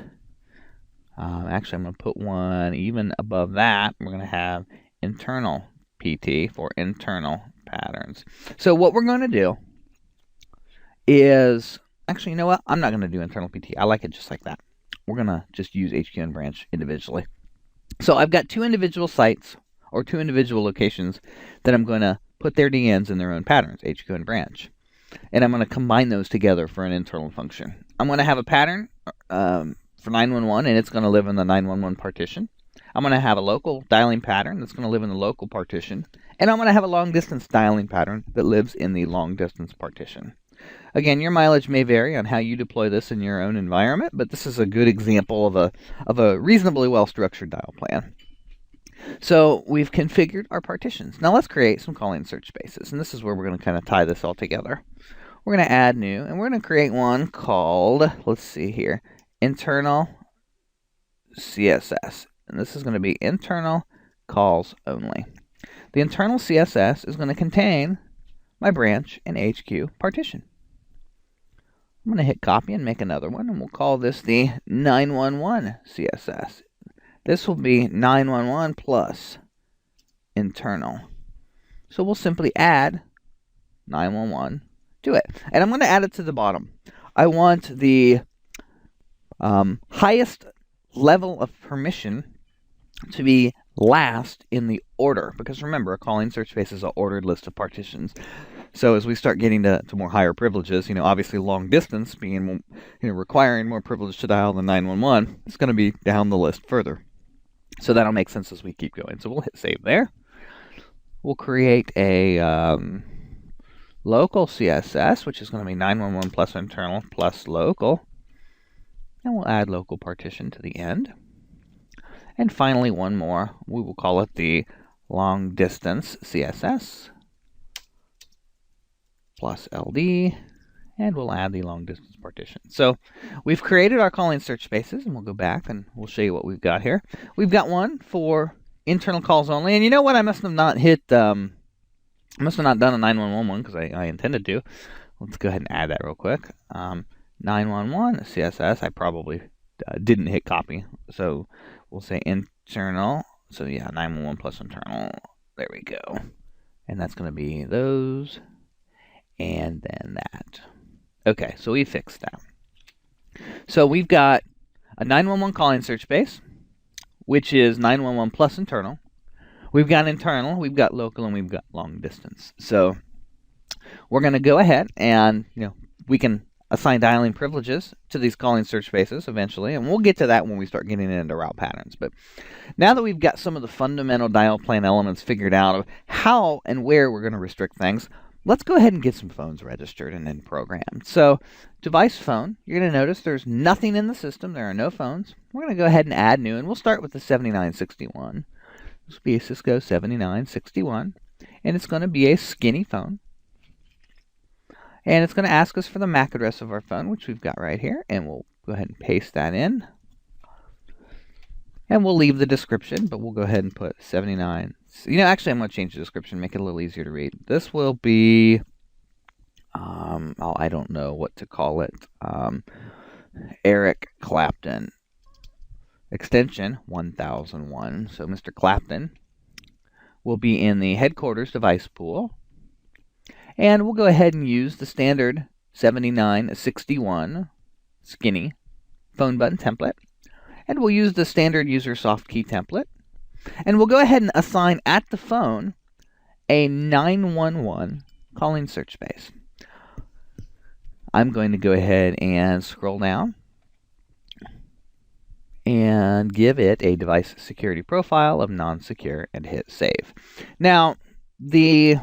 Actually, I'm going to put one even above that. We're going to have internal PT for internal patterns. So what we're going to do is, actually, you know what? I'm not going to do internal PT. I like it just like that. We're going to just use HQ and branch individually. So I've got two individual sites or two individual locations that I'm going to put their DNs in their own patterns, HQ and branch. And I'm going to combine those together for an internal function. I'm going to have a pattern for 911, and it's going to live in the 911 partition. I'm going to have a local dialing pattern that's going to live in the local partition. And I'm going to have a long distance dialing pattern that lives in the long distance partition. Again, your mileage may vary on how you deploy this in your own environment, but this is a good example of a reasonably well-structured dial plan. So we've configured our partitions. Now let's create some calling search spaces, and this is where we're going to kind of tie this all together. We're going to add new, and we're going to create one called, let's see here, internal CSS. And this is going to be internal calls only. The internal CSS is going to contain my branch and HQ partition. I'm going to hit copy and make another one, and we'll call this the 911 CSS. This will be 911 plus internal. So we'll simply add 911 to it. And I'm going to add it to the bottom. I want the highest level of permission to be last in the order, because remember, a calling search space is an ordered list of partitions. So as we start getting to more higher privileges, obviously long distance being, requiring more privilege to dial than 911, it's going to be down the list further. So that'll make sense as we keep going. So we'll hit save there. We'll create a local CSS, which is going to be 911 plus internal plus local. And we'll add local partition to the end. And finally, one more. We will call it the long distance CSS plus LD. And we'll add the long distance partition. So we've created our calling search spaces, and we'll go back and we'll show you what we've got here. We've got one for internal calls only. And you know what? I must have not hit, I must have not done a 911 one because I intended to. Let's go ahead and add that real quick. 911 CSS, I probably didn't hit copy. So we'll say internal. So yeah, 911 plus internal. There we go. And that's going to be those. And then that. Okay, so we fixed that. So we've got a 911 calling search space, which is 911 plus internal. We've got internal, we've got local, and we've got long distance. So we're going to go ahead and, we can assign dialing privileges to these calling search spaces eventually, and we'll get to that when we start getting into route patterns. But now that we've got some of the fundamental dial plan elements figured out of how and where we're going to restrict things, let's go ahead and get some phones registered and then programmed. So device phone, you're going to notice there's nothing in the system. There are no phones. We're going to go ahead and add new, and we'll start with the 7961. This will be a Cisco 7961, and it's going to be a skinny phone. And it's going to ask us for the MAC address of our phone, which we've got right here, and we'll go ahead and paste that in. And we'll leave the description, but we'll go ahead and put 79. Actually, I'm going to change the description, make it a little easier to read. This will be, I don't know what to call it, Eric Clapton, extension 1001. So Mr. Clapton will be in the headquarters device pool. And we'll go ahead and use the standard 7961 skinny phone button template. And we'll use the standard user soft key template. And we'll go ahead and assign at the phone a 911 calling search space. I'm going to go ahead and scroll down and give it a device security profile of non-secure and hit save. Now, the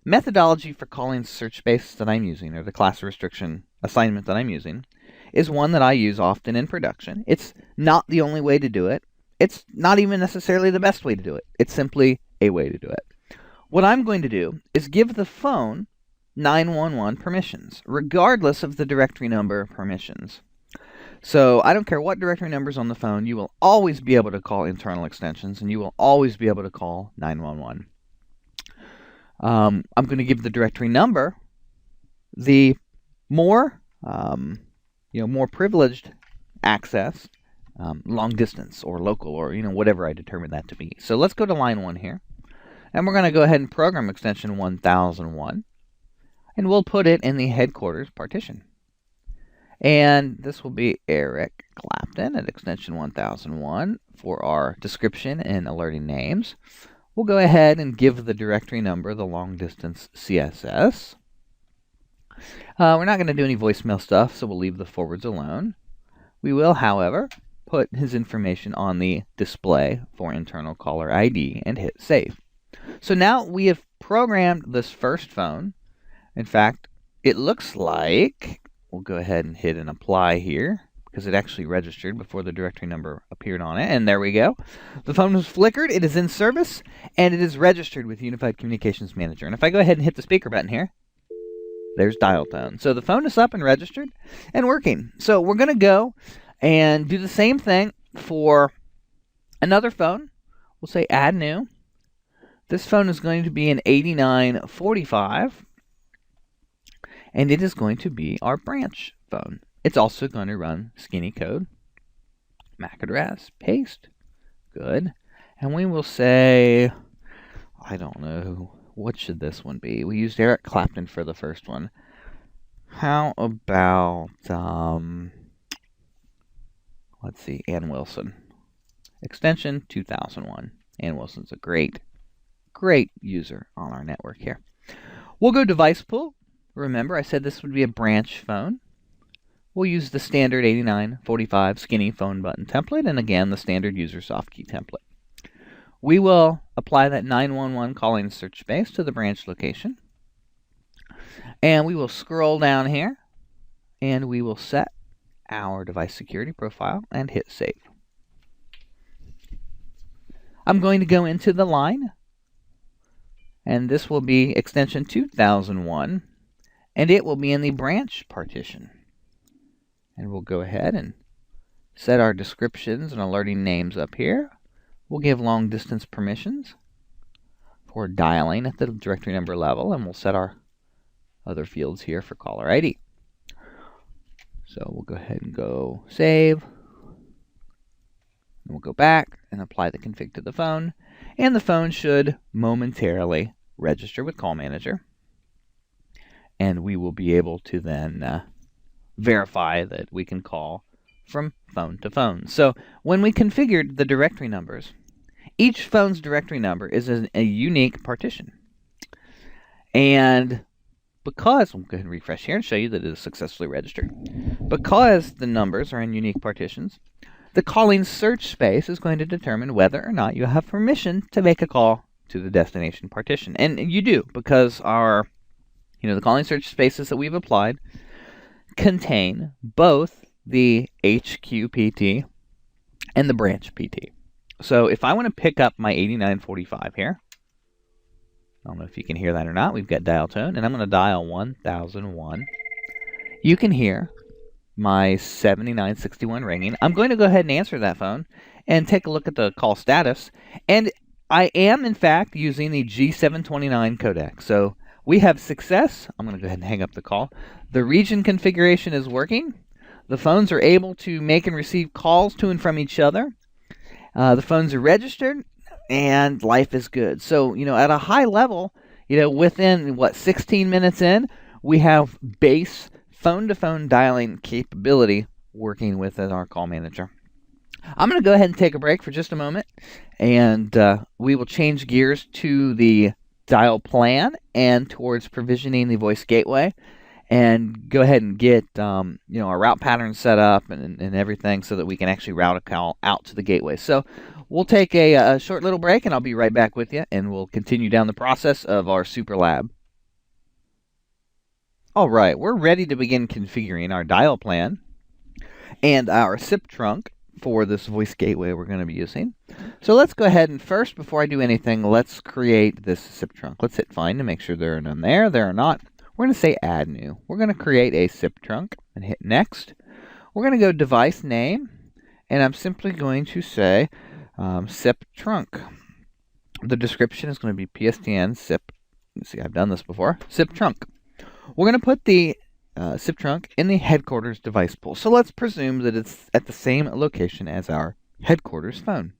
methodology for calling search space that I'm using, or the class restriction assignment that I'm using, is one that I use often in production. It's not the only way to do it. It's not even necessarily the best way to do it. It's simply a way to do it. What I'm going to do is give the phone 911 permissions, regardless of the directory number permissions. So I don't care what directory number is on the phone, you will always be able to call internal extensions, and you will always be able to call 911. I'm going to give the directory number the more, more privileged access, long distance or local, or whatever I determine that to be. So let's go to line 1 here, and we're going to go ahead and program extension 1001, and we'll put it in the headquarters partition. And this will be Eric Clapton at extension 1001 for our description and alerting names. We'll go ahead and give the directory number the long distance CSS. We're not going to do any voicemail stuff, so we'll leave the forwards alone. We will, however, put his information on the display for internal caller ID and hit save. So now we have programmed this first phone. In fact, it looks like we'll go ahead and hit an apply here because it actually registered before the directory number appeared on it. And there we go. The phone was flickered, it is in service, and it is registered with Unified Communications Manager. And if I go ahead and hit the speaker button here, there's dial tone. So the phone is up and registered and working. So we're going to go and do the same thing for another phone. We'll say add new. This phone is going to be an 8945, and it is going to be our branch phone. It's also going to run skinny code, MAC address, paste, good. And we will say, I don't know, what should this one be? We used Eric Clapton for the first one. How about, let's see, Ann Wilson. Extension 2001. Ann Wilson's a great user on our network here. We'll go device pool. Remember, I said this would be a branch phone. We'll use the standard 8945 skinny phone button template, and again, the standard user soft key template. We will apply that 911 calling search space to the branch location. And we will scroll down here, and we will set our device security profile and hit save. I'm going to go into the line, and this will be extension 2001, and it will be in the branch partition. And we'll go ahead and set our descriptions and alerting names up here. We'll give long distance permissions for dialing at the directory number level, and we'll set our other fields here for caller ID. So we'll go ahead and go save. And we'll go back and apply the config to the phone, and the phone should momentarily register with Call Manager. And we will be able to then verify that we can call from phone to phone. So when we configured the directory numbers, each phone's directory number is a unique partition. And because, we'll go ahead and refresh here and show you that it is successfully registered. Because the numbers are in unique partitions, the calling search space is going to determine whether or not you have permission to make a call to the destination partition. And you do, because our, the calling search spaces that we've applied contain both the HQPT and the branch PT. So if I want to pick up my 8945 here, I don't know if you can hear that or not. We've got dial tone, and I'm going to dial 1001. You can hear my 7961 ringing. I'm going to go ahead and answer that phone and take a look at the call status. And I am, in fact, using the G729 codec. So we have success. I'm going to go ahead and hang up the call. The region configuration is working. The phones are able to make and receive calls to and from each other. The phones are registered, and life is good. So, at a high level, within, 16 minutes in, we have base phone-to-phone dialing capability working within our Call Manager. I'm going to go ahead and take a break for just a moment, and we will change gears to the dial plan and towards provisioning the voice gateway, and go ahead and get our route pattern set up and everything so that we can actually route a call out to the gateway. So we'll take a short little break, and I'll be right back with you, and we'll continue down the process of our super lab. All right, we're ready to begin configuring our dial plan and our SIP trunk for this voice gateway we're going to be using. So let's go ahead and first, before I do anything, let's create this SIP trunk. Let's hit find to make sure there are none there. There are not. We're going to say add new. We're going to create a SIP trunk and hit next. We're going to go device name, and I'm simply going to say SIP trunk. The description is going to be PSTN SIP. Let's see, I've done this before. SIP trunk. We're going to put the SIP trunk in the headquarters device pool. So let's presume that it's at the same location as our headquarters phone.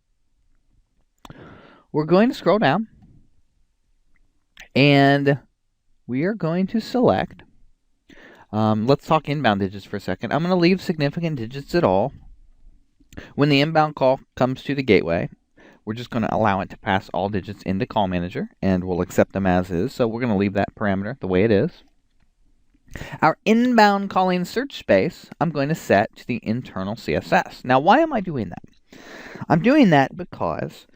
We're going to scroll down, and we are going to select, let's talk inbound digits for a second. I'm going to leave significant digits at all. When the inbound call comes to the gateway, we're just going to allow it to pass all digits into Call Manager, and we'll accept them as is. So we're going to leave that parameter the way it is. Our inbound calling search space, I'm going to set to the internal CSS. Now, why am I doing that? I'm doing that because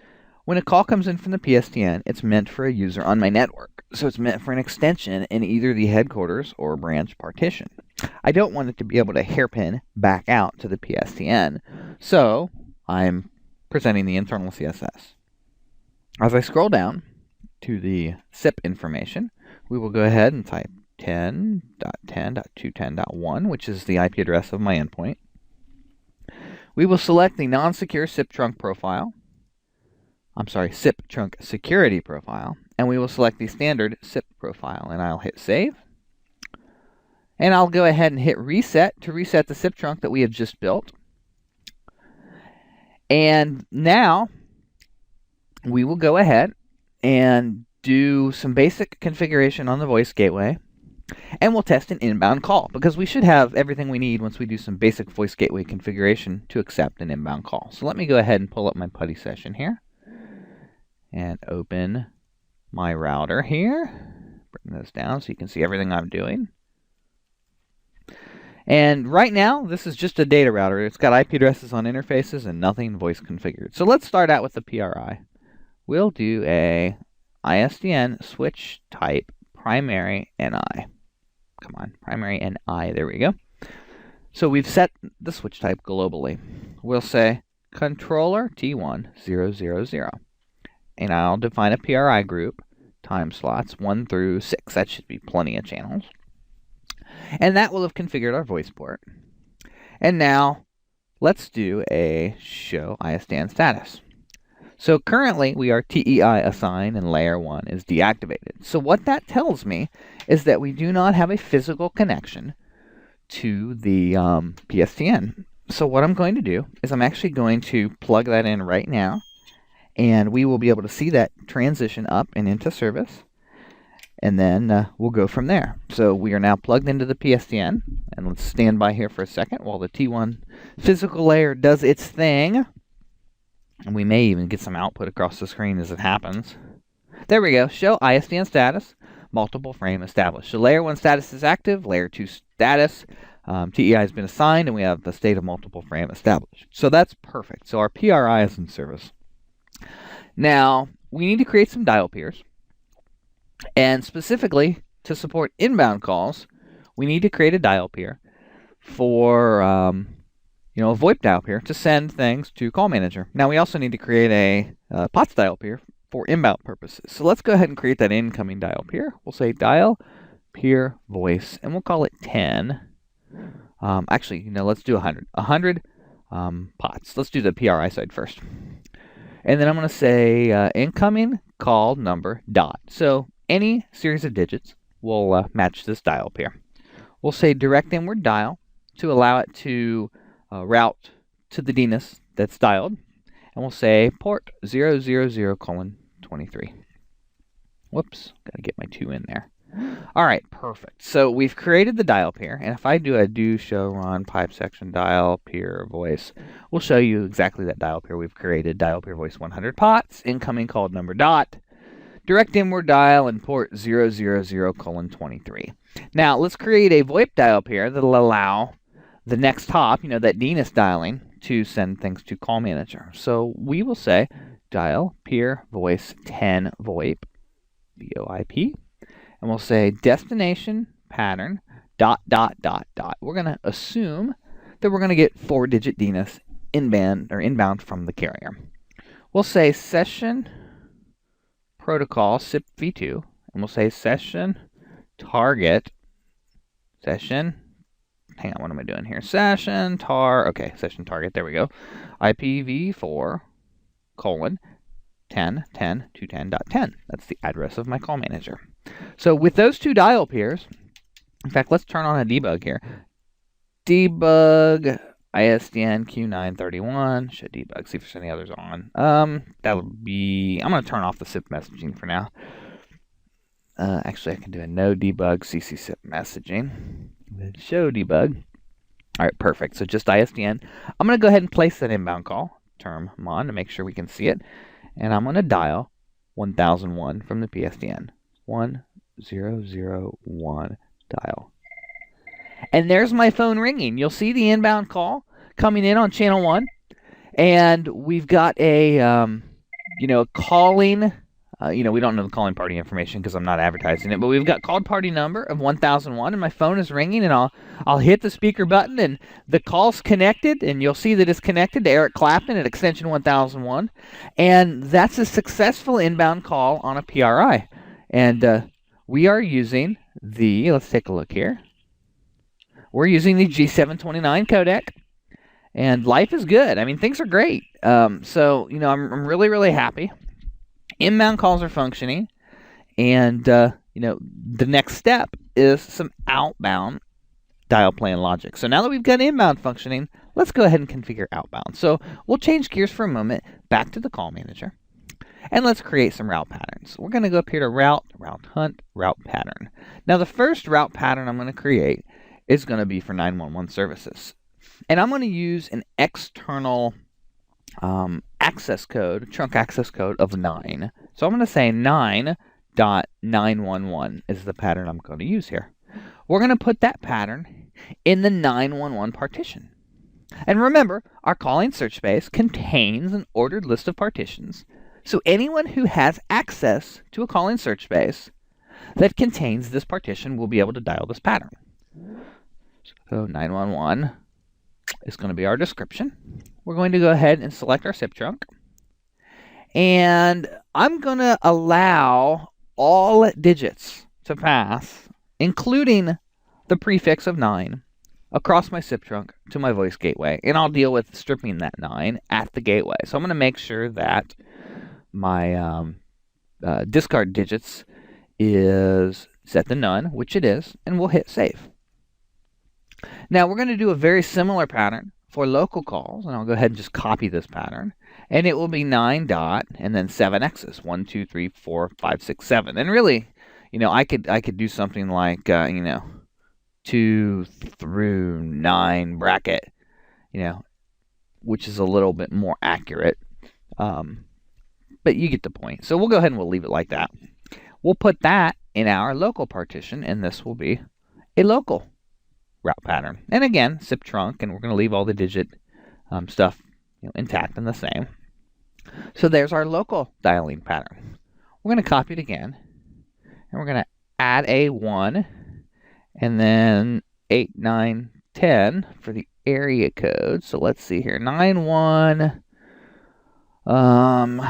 when a call comes in from the PSTN, it's meant for a user on my network. So it's meant for an extension in either the headquarters or branch partition. I don't want it to be able to hairpin back out to the PSTN. So I'm presenting the internal CSS. As I scroll down to the SIP information, we will go ahead and type 10.10.210.1, which is the IP address of my endpoint. We will select the non-secure SIP trunk profile. SIP trunk security profile, and we will select the standard SIP profile, and I'll hit save. And I'll go ahead and hit reset to reset the SIP trunk that we have just built. And now we will go ahead and do some basic configuration on the voice gateway, and we'll test an inbound call, because we should have everything we need once we do some basic voice gateway configuration to accept an inbound call. So let me go ahead and pull up my PuTTY session here and open my router here. Bring this down so you can see everything I'm doing. And right now, this is just a data router. It's got IP addresses on interfaces and nothing voice configured. So let's start out with the PRI. We'll do a ISDN switch type primary NI. Come on, primary NI, there we go. So we've set the switch type globally. We'll say controller T1000. And I'll define a PRI group, time slots 1 through 6. That should be plenty of channels. And that will have configured our voice port. And now, let's do a show ISDN status. So currently, we are TEI assigned and layer 1 is deactivated. So what that tells me is that we do not have a physical connection to the PSTN. So what I'm going to do is I'm actually going to plug that in right now. And we will be able to see that transition up and into service. And then we'll go from there. So we are now plugged into the PSTN. And let's stand by here for a second while the T1 physical layer does its thing. And we may even get some output across the screen as it happens. There we go. Show ISDN status. Multiple frame established. So layer 1 status is active. Layer 2 status. TEI has been assigned. And we have the state of multiple frame established. So that's perfect. So our PRI is in service. Now, we need to create some dial peers. And specifically, to support inbound calls, we need to create a dial peer for, a VoIP dial peer to send things to Call Manager. Now, we also need to create a POTS dial peer for inbound purposes. So let's go ahead and create that incoming dial peer. We'll say dial peer voice, and we'll call it 10. Let's do 100. 100 POTS. Let's do the PRI side first. And then I'm going to say incoming call number dot. So any series of digits will match this dial peer. We'll say direct inward dial to allow it to route to the DNS that's dialed. And we'll say port 000:23. Whoops, got to get my 2 in there. All right, perfect. So we've created the dial peer, and if I do a do show run pipe section dial peer voice, we'll show you exactly that dial peer we've created. Dial peer voice 100 POTS, incoming called number dot, direct inward dial, and port 000:23. Now let's create a VoIP dial peer that'll allow the next hop, that DNS dialing, to send things to Call Manager. So we will say dial peer voice 10 VoIP, VoIP. And we'll say destination pattern ... We're going to assume that we're going to get 4-digit DNS inbound from the carrier. We'll say session protocol SIP v2, and we'll say session target session. Hang on, what am I doing here? Session okay, session target, there we go. IPv4 colon 10.10.210.10. That's the address of my call manager. So with those two dial pairs, in fact, let's turn on a debug here. Debug PSTN Q931. Should debug, see if there's any others on. That'll be, I'm going to turn off the SIP messaging for now. Actually, I can do a no debug CC SIP messaging. Show debug. All right, perfect. So just ISDN. I'm going to go ahead and place that inbound call, term mon, to make sure we can see it. And I'm going to dial 1001 from the PSTN. 1001 dial. And there's my phone ringing. You'll see the inbound call coming in on channel 1. And we've got a, calling, we don't know the calling party information because I'm not advertising it, but we've got called party number of 1001, and my phone is ringing, and I'll hit the speaker button, and the call's connected, and you'll see that it's connected to Eric Clapton at extension 1001, and that's a successful inbound call on a PRI. And we are using let's take a look here. We're using the G729 codec, and life is good. I mean, things are great. So, I'm really, really happy. Inbound calls are functioning, and, the next step is some outbound dial plan logic. So now that we've got inbound functioning, let's go ahead and configure outbound. So we'll change gears for a moment back to the call manager, and let's create some route patterns. We're going to go up here to route hunt, route pattern. Now the first route pattern I'm going to create is going to be for 911 services. And I'm going to use an external access code, trunk access code of 9. So I'm going to say 9.911 is the pattern I'm going to use here. We're going to put that pattern in the 911 partition. And remember, our calling search space contains an ordered list of partitions. So anyone who has access to a calling search space that contains this partition will be able to dial this pattern. So 911 is going to be our description. We're going to go ahead and select our SIP trunk. And I'm going to allow all digits to pass, including the prefix of 9, across my SIP trunk to my voice gateway. And I'll deal with stripping that 9 at the gateway. So I'm going to make sure that my discard digits is set to none, which it is, and we'll hit save. Now we're going to do a very similar pattern for local calls, and I'll go ahead and just copy this pattern, and it will be 9 dot and then 7 X's, 1, 2, 3, 4, 5, 6, 7. And really, I could do something like 2 through 9 bracket, which is a little bit more accurate, but you get the point. So we'll go ahead and we'll leave it like that. We'll put that in our local partition, and this will be a local route pattern. And again, SIP trunk, and we're going to leave all the digit stuff intact and the same. So there's our local dialing pattern. We're going to copy it again, and we're going to add a 1, and then 8, 9, 10 for the area code. So let's see here, 91. And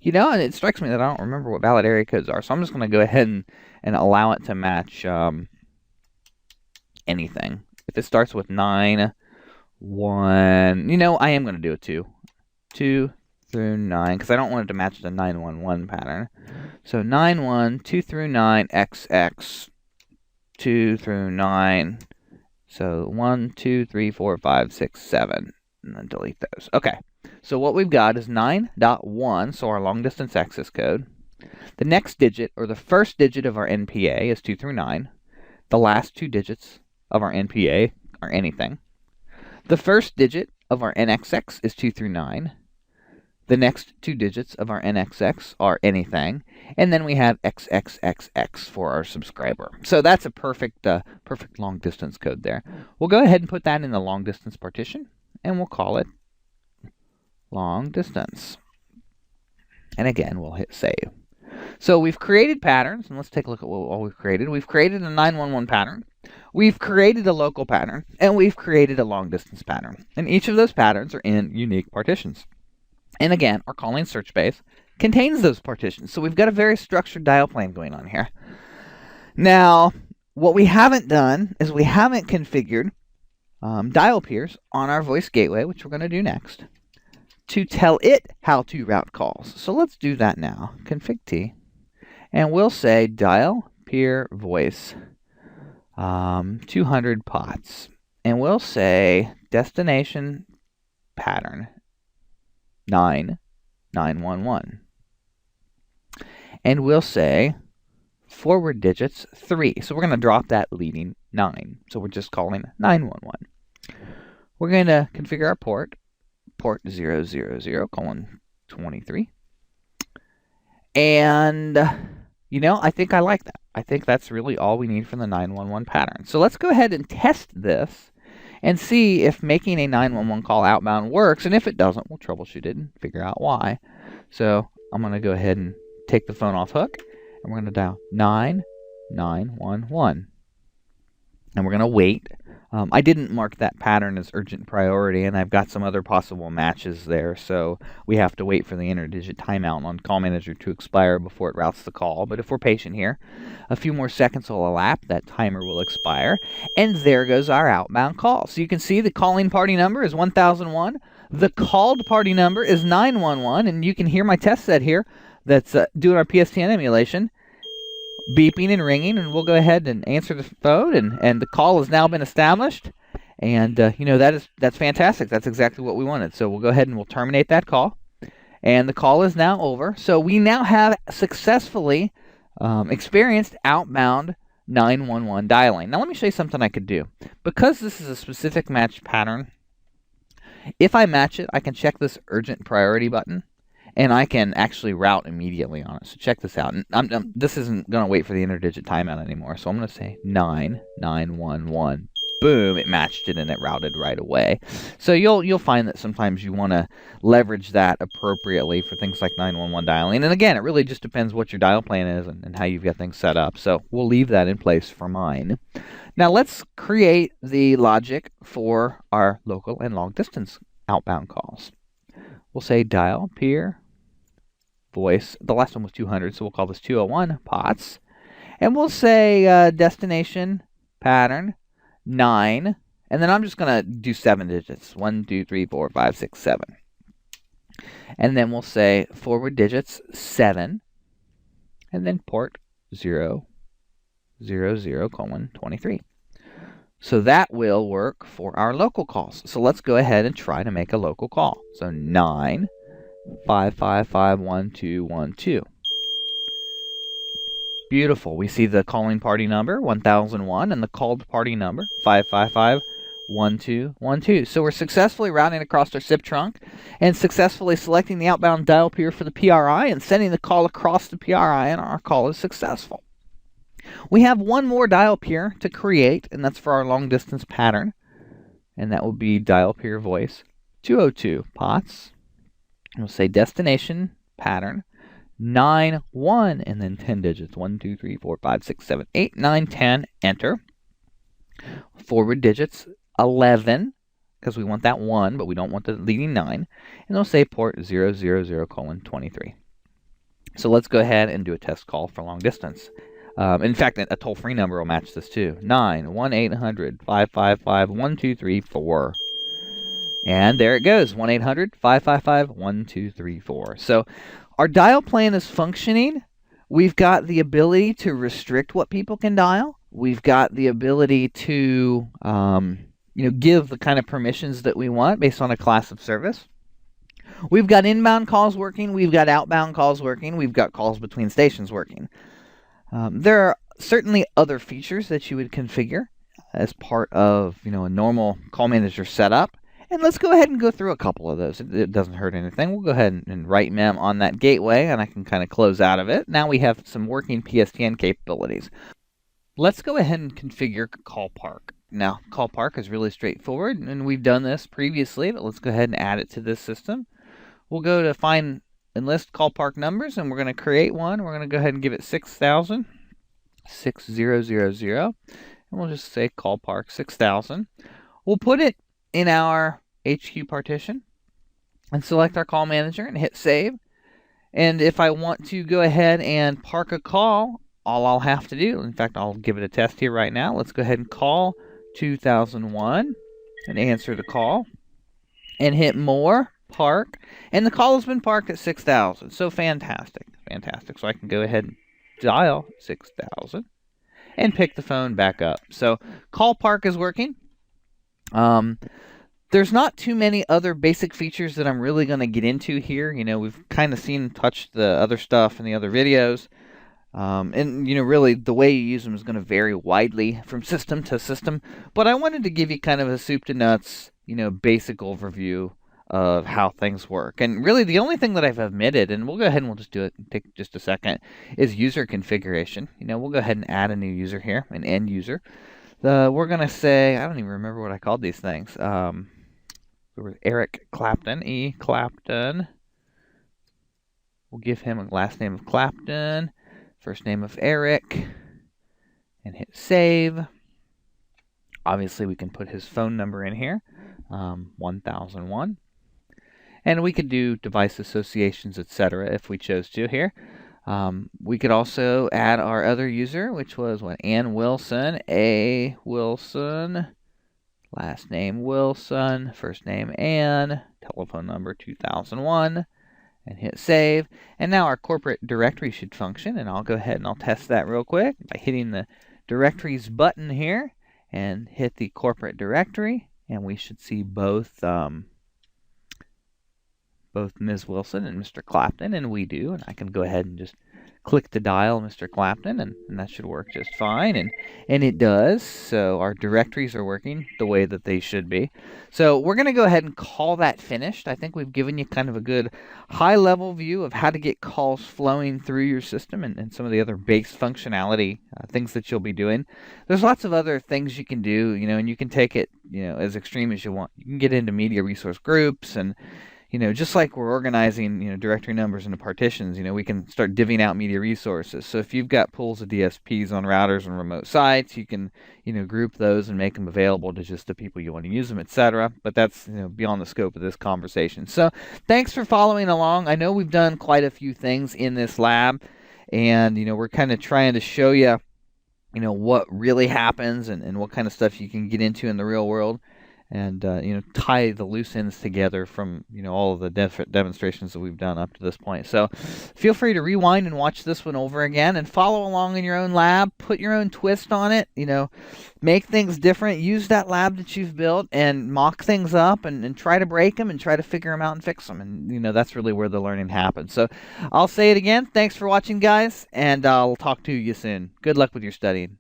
it strikes me that I don't remember what valid area codes are, so I'm just going to go ahead and allow it to match anything. If it starts with 9, 1, I am going to do a 2. 2 through 9, because I don't want it to match the 911 pattern. So 9, 1, 2 through 9, XX, 2 through 9. So 1, 2, 3, 4, 5, 6, 7. And then delete those. Okay. So what we've got is 9.1, so our long distance access code. The next digit, or the first digit of our NPA, is 2 through 9. The last 2 digits of our NPA are anything. The first digit of our NXX is 2 through 9. The next 2 digits of our NXX are anything. And then we have XXXX for our subscriber. So that's a perfect long distance code there. We'll go ahead and put that in the long distance partition, and we'll call it long distance. And again, we'll hit save. So we've created patterns, and let's take a look at what all we've created. We've created a 911 pattern, we've created a local pattern, and we've created a long distance pattern. And each of those patterns are in unique partitions. And again, our calling search space contains those partitions. So we've got a very structured dial plan going on here. Now, what we haven't done is we haven't configured dial peers on our voice gateway, which we're going to do next, to tell it how to route calls. So let's do that now. Config T, and we'll say dial peer voice 200 pots, and we'll say destination pattern 911, and we'll say forward digits 3. So we're going to drop that leading 9. So we're just calling 911. We're going to configure our port 000:23. And, I think I like that. I think that's really all we need from the 911 pattern. So let's go ahead and test this and see if making a 911 call outbound works. And if it doesn't, we'll troubleshoot it and figure out why. So I'm going to go ahead and take the phone off hook, and we're going to dial 911. And we're going to wait. I didn't mark that pattern as urgent priority, and I've got some other possible matches there, so we have to wait for the interdigit timeout on Call Manager to expire before it routes the call. But if we're patient here, a few more seconds will elapse, that timer will expire, and there goes our outbound call. So you can see the calling party number is 1001, the called party number is 911, and you can hear my test set here that's doing our PSTN emulation, beeping and ringing, and we'll go ahead and answer the phone, and the call has now been established, and that's fantastic. That's exactly what we wanted. So we'll go ahead and we'll terminate that call, and the call is now over. So we now have successfully experienced outbound 911 dialing. Now let me show you something I could do. Because this is a specific match pattern, if I match it, I can check this urgent priority button, and I can actually route immediately on it. So check this out. And this isn't going to wait for the interdigit timeout anymore. So I'm going to say 911. Boom, it matched it and it routed right away. So you'll find that sometimes you want to leverage that appropriately for things like 911 dialing. And again, it really just depends what your dial plan is and how you've got things set up. So we'll leave that in place for mine. Now let's create the logic for our local and long distance outbound calls. We'll say dial peer voice. The last one was 200, so we'll call this 201 pots. And we'll say destination pattern 9. And then I'm just going to do 7 digits. 1, 2, 3, 4, 5, 6, 7. And then we'll say forward digits 7. And then port 000:23. So that will work for our local calls. So let's go ahead and try to make a local call. So 955511212. Beautiful. We see the calling party number 1001 and the called party number 5551212. So we're successfully routing across our SIP trunk and successfully selecting the outbound dial peer for the PRI and sending the call across the PRI, and our call is successful. We have one more dial peer to create, and that's for our long distance pattern, and that will be dial peer voice 202 pots. We'll say destination pattern 91 and then 10 digits 1, 2, 3, 4, 5, 6, 7, 8, 9, 10. Enter. Forward digits 11 because we want that 1, but we don't want the leading 9, and we'll say port 000:23. So let's go ahead and do a test call for long distance. In fact, a toll-free number will match this too. 9-1-800-555-1234. And there it goes, 1-800-555-1234. So our dial plan is functioning. We've got the ability to restrict what people can dial. We've got the ability to give the kind of permissions that we want based on a class of service. We've got inbound calls working. We've got outbound calls working. We've got calls between stations working. There are certainly other features that you would configure as part of a normal call manager setup. And let's go ahead and go through a couple of those. It doesn't hurt anything. We'll go ahead and write mem on that gateway, and I can kind of close out of it. Now we have some working PSTN capabilities. Let's go ahead and configure call park. Now, call park is really straightforward, and we've done this previously, but let's go ahead and add it to this system. We'll go to find and list call park numbers, and we're going to create one. We're going to go ahead and give it 6000, 6000, and we'll just say call park 6000. We'll put it in our HQ partition and select our call manager and hit save. And if I want to go ahead and park a call all I'll have to do, in fact, I'll give it a test here right now. Let's go ahead and call 2001 and answer the call and hit more, park, and the call has been parked at 6,000. So fantastic, fantastic. So I can go ahead and dial 6,000 and pick the phone back up. So call park is working. There's not too many other basic features that I'm really going to get into here. You know, we've kind of touched the other stuff in the other videos. And, you know, really the way you use them is going to vary widely from system to system. But I wanted to give you kind of a soup to nuts, you know, basic overview of how things work. And really the only thing that I've omitted, and we'll go ahead and we'll just do it, take just a second, is user configuration. You know, we'll go ahead and add a new user here, an end user. We're going to say, I don't even remember what I called these things. Eric Clapton, E. Clapton. We'll give him a last name of Clapton, first name of Eric, and hit save. Obviously, we can put his phone number in here, 1001. And we could do device associations, etc. if we chose to here. We could also add our other user, which was Ann Wilson, A. Wilson. Last name Wilson, first name Ann, telephone number 2001, and hit save. And now our corporate directory should function, and I'll go ahead and I'll test that real quick by hitting the directories button here and hit the corporate directory, and we should see both Ms. Wilson and Mr. Clapton, and we do, and I can go ahead and just click to dial Mr. Clapton, and that should work just fine, and it does. So our directories are working the way that they should be. So we're going to go ahead and call that finished. I think we've given you kind of a good high-level view of how to get calls flowing through your system and some of the other base functionality things that you'll be doing. There's lots of other things you can do, you know, and you can take it, you know, as extreme as you want. You can get into media resource groups and, you know, just like we're organizing, you know, directory numbers into partitions, you know, we can start divvying out media resources. So if you've got pools of DSPs on routers and remote sites, you can, you know, group those and make them available to just the people you want to use them, etc. But that's, you know, beyond the scope of this conversation. So thanks for following along. I know we've done quite a few things in this lab, and, you know, we're kind of trying to show you, you know, what really happens and what kind of stuff you can get into in the real world. And, you know, tie the loose ends together from, you know, all of the different demonstrations that we've done up to this point. So feel free to rewind and watch this one over again and follow along in your own lab. Put your own twist on it, you know, make things different. Use that lab that you've built and mock things up and try to break them and try to figure them out and fix them. And, you know, that's really where the learning happens. So I'll say it again. Thanks for watching, guys, and I'll talk to you soon. Good luck with your studying.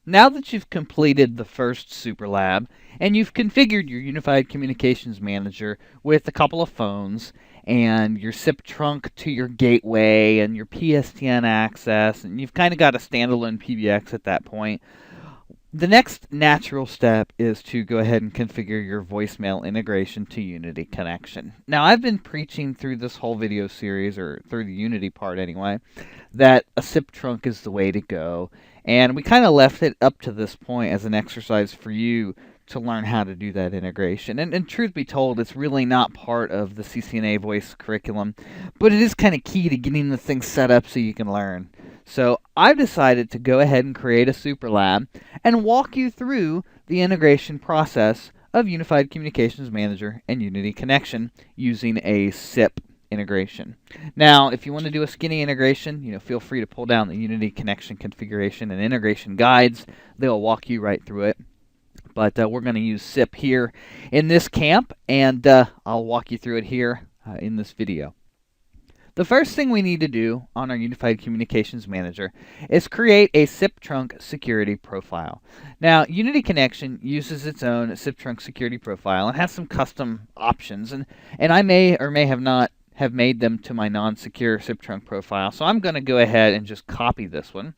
Now that you've completed the first Super Lab and you've configured your Unified Communications Manager with a couple of phones and your SIP trunk to your gateway and your PSTN access, and you've kind of got a standalone PBX at that point, the next natural step is to go ahead and configure your voicemail integration to Unity Connection. Now, I've been preaching through this whole video series, or through the Unity part anyway, that a SIP trunk is the way to go. And we kind of left it up to this point as an exercise for you to learn how to do that integration. And truth be told, it's really not part of the CCNA voice curriculum, but it is kind of key to getting the thing set up so you can learn. So I've decided to go ahead and create a Super Lab and walk you through the integration process of Unified Communications Manager and Unity Connection using a SIP integration. Now, if you want to do a skinny integration, you know, feel free to pull down the Unity Connection configuration and integration guides. They'll walk you right through it. But we're going to use SIP here in this camp, and I'll walk you through it here in this video. The first thing we need to do on our Unified Communications Manager is create a SIP trunk security profile. Now, Unity Connection uses its own SIP trunk security profile and has some custom options, and I may or may not have made them to my non-secure SIP trunk profile. So I'm going to go ahead and just copy this one.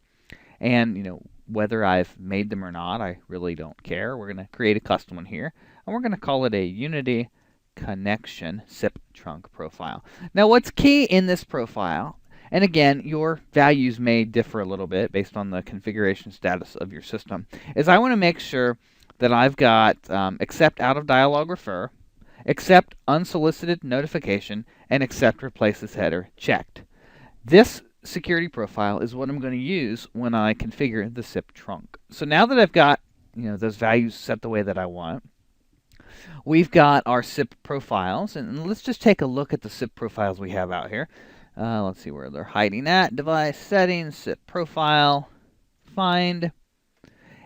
And, you know, whether I've made them or not, I really don't care. We're going to create a custom one here, and we're going to call it a Unity Connection SIP trunk profile. Now what's key in this profile, and again, your values may differ a little bit based on the configuration status of your system, is I want to make sure that I've got accept out of dialog refer, accept unsolicited notification, and accept replaces header checked. This security profile is what I'm going to use when I configure the SIP trunk. So now that I've got those values set the way that I want, we've got our SIP profiles, and let's just take a look at the SIP profiles we have out here. Let's see where they're hiding at. Device settings, SIP profile, find,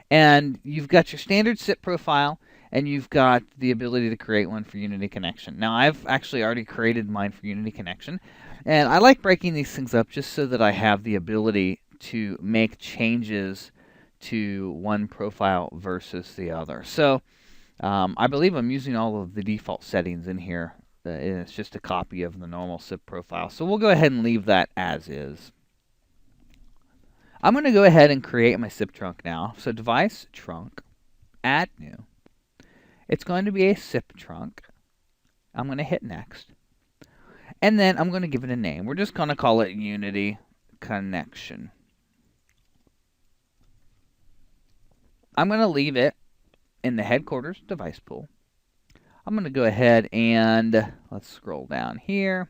and you've got your standard SIP profile, and you've got the ability to create one for Unity Connection. Now I've actually already created mine for Unity Connection, and I like breaking these things up just so that I have the ability to make changes to one profile versus the other. So I believe I'm using all of the default settings in here. And it's just a copy of the normal SIP profile. So we'll go ahead and leave that as is. I'm going to go ahead and create my SIP trunk now. So device trunk, add new. It's going to be a SIP trunk. I'm going to hit next. And then I'm going to give it a name. We're just going to call it Unity Connection. I'm going to leave it in the headquarters device pool. I'm going to go ahead and let's scroll down here.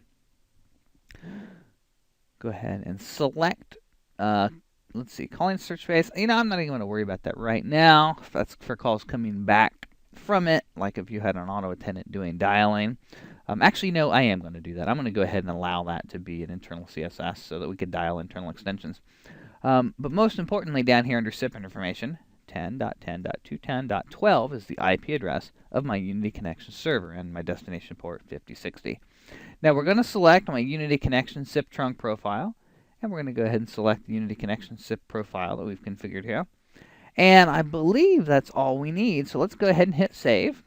Go ahead and select, let's see, calling search space. I'm not even going to worry about that right now. That's for calls coming back from it, like if you had an auto attendant doing dialing. Actually, no, I am going to do that. I'm going to go ahead and allow that to be an internal CSS so that we could dial internal extensions. But most importantly, down here under SIP information, 10.10.210.12 is the IP address of my Unity Connection server and my destination port 5060. Now we're going to select my Unity Connection SIP trunk profile, and we're going to go ahead and select the Unity Connection SIP profile that we've configured here. And I believe that's all we need, so let's go ahead and hit save.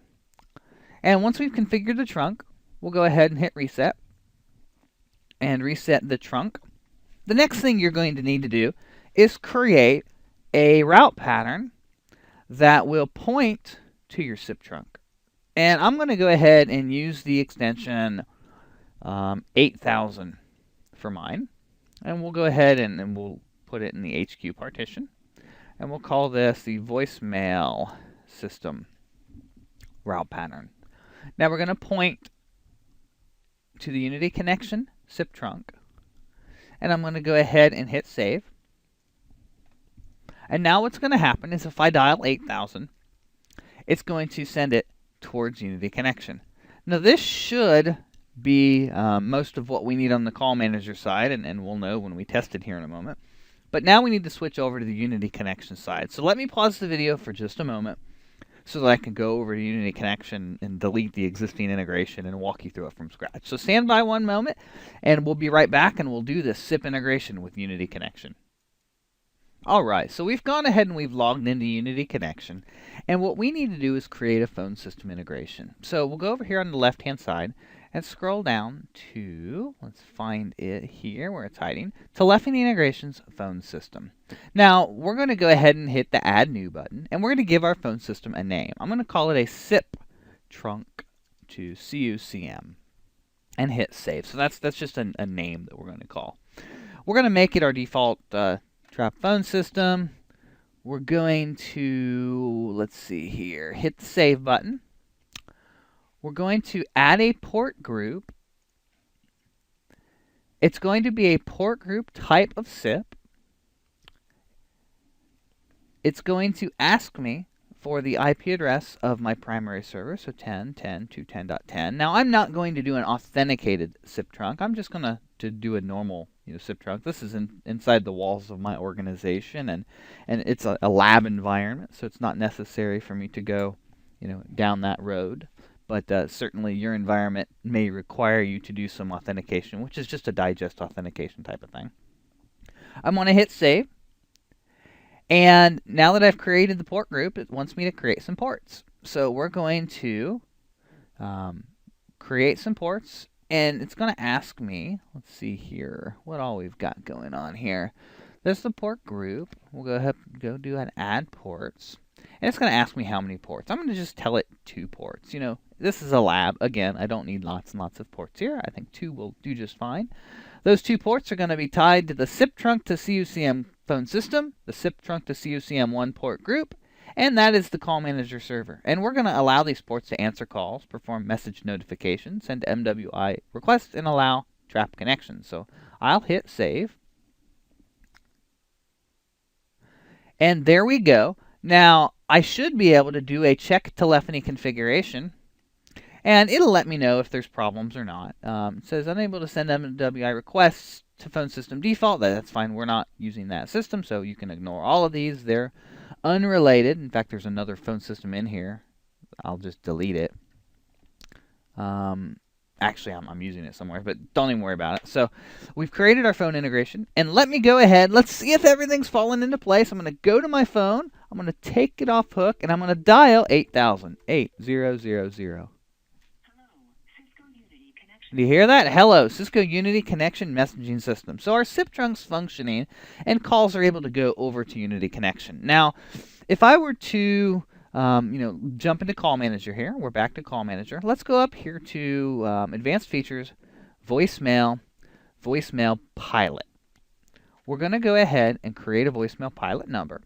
And once we've configured the trunk, we'll go ahead and hit reset and reset the trunk. The next thing you're going to need to do is create a route pattern that will point to your SIP trunk. And I'm going to go ahead and use the extension 8000 for mine. And we'll go ahead and we'll put it in the HQ partition. And we'll call this the voicemail system route pattern. Now we're going to point to the Unity Connection SIP trunk. And I'm going to go ahead and hit save. And now what's going to happen is if I dial 8000, it's going to send it towards Unity Connection. Now this should be most of what we need on the call manager side, and we'll know when we test it here in a moment. But now we need to switch over to the Unity Connection side. So let me pause the video for just a moment so that I can go over to Unity Connection and delete the existing integration and walk you through it from scratch. So stand by one moment, and we'll be right back, and we'll do this SIP integration with Unity Connection. Alright, so we've gone ahead and we've logged into Unity Connection, and what we need to do is create a phone system integration. So we'll go over here on the left hand side and scroll down to, let's find it here where it's hiding, Telephony Integrations Phone System. Now we're going to go ahead and hit the Add New button, and we're going to give our phone system a name. I'm going to call it a SIP trunk to CUCM and hit save. So that's just a name that we're going to call. We're going to make it our default trap phone system. We're going to, let's see here, hit the save button. We're going to add a port group. It's going to be a port group type of SIP. It's going to ask me for the IP address of my primary server, so 10.10.210.10. Now I'm not going to do an authenticated SIP trunk. I'm just going to do a normal SIP trunk. This is inside the walls of my organization, and it's a lab environment, so it's not necessary for me to go down that road. But certainly your environment may require you to do some authentication, which is just a digest authentication type of thing. I'm going to hit save. And now that I've created the port group, it wants me to create some ports. So we're going to create some ports, and it's going to ask me, let's see here, what all we've got going on here. This is the port group. We'll go do an add ports. And it's going to ask me how many ports. I'm going to just tell it 2 ports. You know, this is a lab. Again, I don't need lots and lots of ports here. I think 2 will do just fine. Those 2 ports are going to be tied to the SIP trunk to CUCM phone system, the SIP trunk to CUCM 1 port group, and that is the call manager server. And we're going to allow these ports to answer calls, perform message notifications, send MWI requests, and allow trap connections. So I'll hit save. And there we go. Now, I should be able to do a check telephony configuration, and it'll let me know if there's problems or not. It says unable to send MWI requests to phone system default. That's fine. We're not using that system, so you can ignore all of these. They're unrelated. In fact, there's another phone system in here. I'll just delete it. Actually, I'm using it somewhere, but don't even worry about it. So we've created our phone integration, and let me go ahead. Let's see if everything's fallen into place. I'm going to go to my phone. I'm going to take it off hook, and I'm going to dial 8000, 8000. Do you hear that? Hello, Cisco Unity Connection Messaging System. So our SIP trunk's functioning, and calls are able to go over to Unity Connection. Now, if I were to jump into Call Manager here. We're back to Call Manager. Let's go up here to Advanced Features, Voicemail Pilot. We're going to go ahead and create a voicemail pilot number.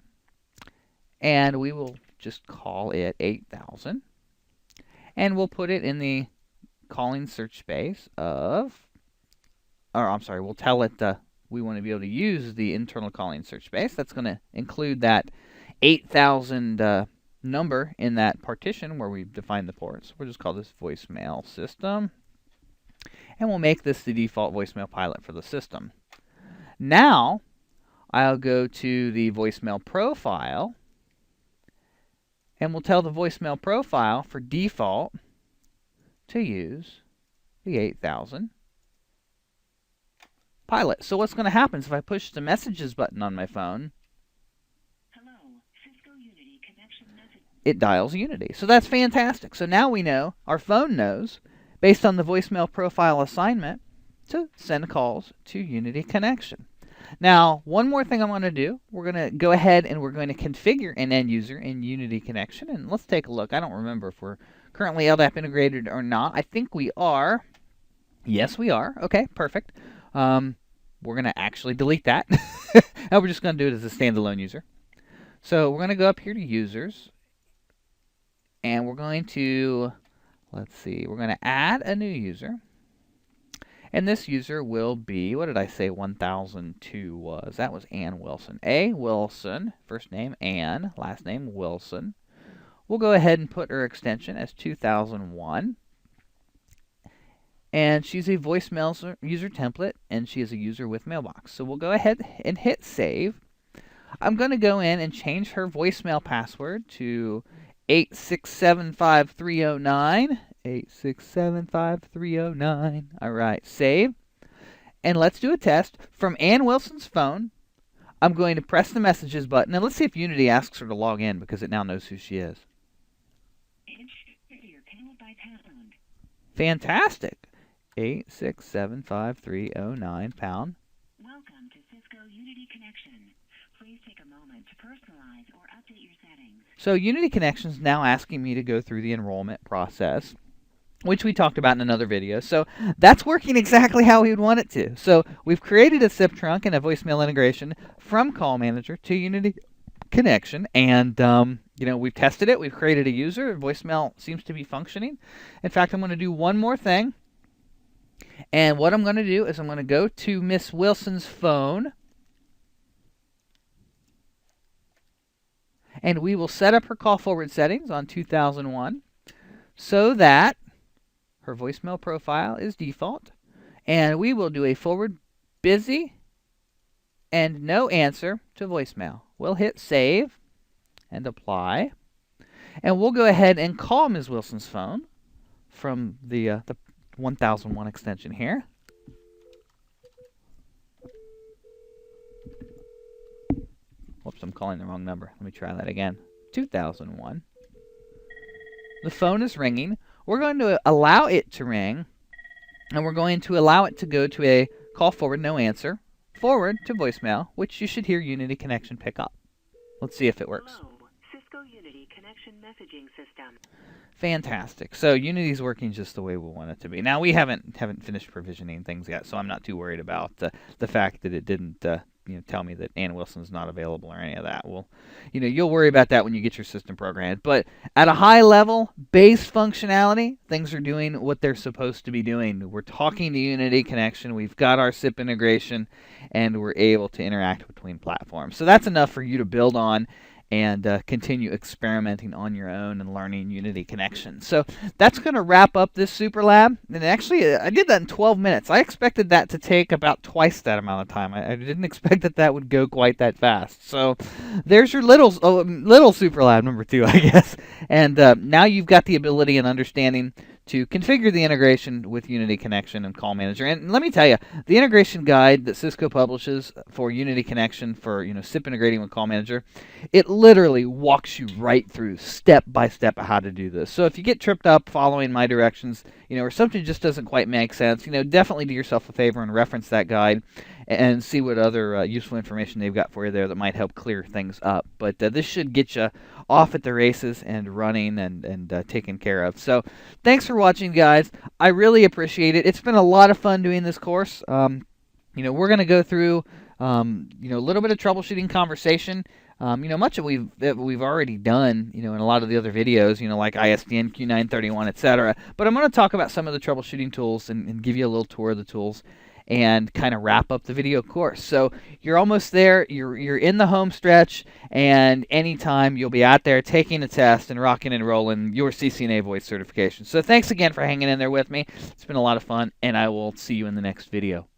And we will just call it 8000. And we'll put it in the calling search space we'll tell it we want to be able to use the internal calling search space. That's going to include that 8000 number in that partition where we've defined the ports. We'll just call this voicemail system, and we'll make this the default voicemail pilot for the system. Now I'll go to the voicemail profile, and we'll tell the voicemail profile for default to use the 8000 pilot. So what's going to happen is if I push the messages button on my phone, it dials Unity. So that's fantastic. So now we know, our phone knows, based on the voicemail profile assignment, to send calls to Unity Connection. Now, one more thing I'm going to do. We're going to go ahead and we're going to configure an end user in Unity Connection. And let's take a look. I don't remember if we're currently LDAP integrated or not. I think we are. Yes, we are. Okay, perfect. We're going to actually delete that. And we're just going to do it as a standalone user. So we're going to go up here to Users. And we're going to, we're going to add a new user. And this user will be, what did I say 1002 was? That was Ann Wilson. A. Wilson, first name Ann, last name Wilson. We'll go ahead and put her extension as 2001. And she's a voicemail user template, and she is a user with mailbox. So we'll go ahead and hit save. I'm going to go in and change her voicemail password to 8675309. 8675309. All right, save. And let's do a test. From Ann Wilson's phone, I'm going to press the messages button. And let's see if Unity asks her to log in because it now knows who she is. Fantastic. 8675309 pound. Welcome to Cisco Unity Connection. Please take a moment to personalize or update your settings. So Unity Connection is now asking me to go through the enrollment process, which we talked about in another video. So that's working exactly how we would want it to. So we've created a SIP trunk and a voicemail integration from Call Manager to Unity Connection, and we've tested it. We've created a user. Voicemail seems to be functioning. In fact, I'm going to do one more thing. And what I'm going to do is I'm going to go to Miss Wilson's phone, and we will set up her call forward settings on 2001 so that her voicemail profile is default, and we will do a forward busy and no answer to voicemail. We'll hit save and apply, and we'll go ahead and call Ms. Wilson's phone from the 1001 extension here. Whoops, I'm calling the wrong number. Let me try that again. 2001. The phone is ringing. We're going to allow it to ring, and we're going to allow it to go to a call forward no answer forward to voicemail, which you should hear Unity Connection pick up. Let's see if it works. Hello, Cisco Unity Connection Messaging System. Fantastic. So Unity's working just the way we want it to be. Now we haven't finished provisioning things yet, so I'm not too worried about the fact that it didn't tell me that Ann Wilson's not available or any of that. Well, you'll worry about that when you get your system programmed. But at a high level, base functionality, things are doing what they're supposed to be doing. We're talking to Unity Connection. We've got our SIP integration, and we're able to interact between platforms. So that's enough for you to build on and continue experimenting on your own and learning Unity Connection. So that's going to wrap up this Super Lab. And actually, I did that in 12 minutes. I expected that to take about twice that amount of time. I didn't expect that would go quite that fast. So there's your little Super Lab number 2, I guess. And now you've got the ability and understanding to configure the integration with Unity Connection and Call Manager. And let me tell you, the integration guide that Cisco publishes for Unity Connection for SIP integrating with Call Manager, it literally walks you right through step by step of how to do this. So if you get tripped up following my directions, or something just doesn't quite make sense, definitely do yourself a favor and reference that guide and see what other useful information they've got for you there that might help clear things up. But this should get you off at the races and running and taken care of. So thanks for watching, guys. I really appreciate it. It's been a lot of fun doing this course. We're going to go through a little bit of troubleshooting conversation. Much of we've already done, in a lot of the other videos, like ISDN, Q931, etc. But I'm going to talk about some of the troubleshooting tools and give you a little tour of the tools and kind of wrap up the video course. So you're almost there. You're in the home stretch, and anytime you'll be out there taking a test and rocking and rolling your CCNA voice certification. So thanks again for hanging in there with me. It's been a lot of fun, and I will see you in the next video.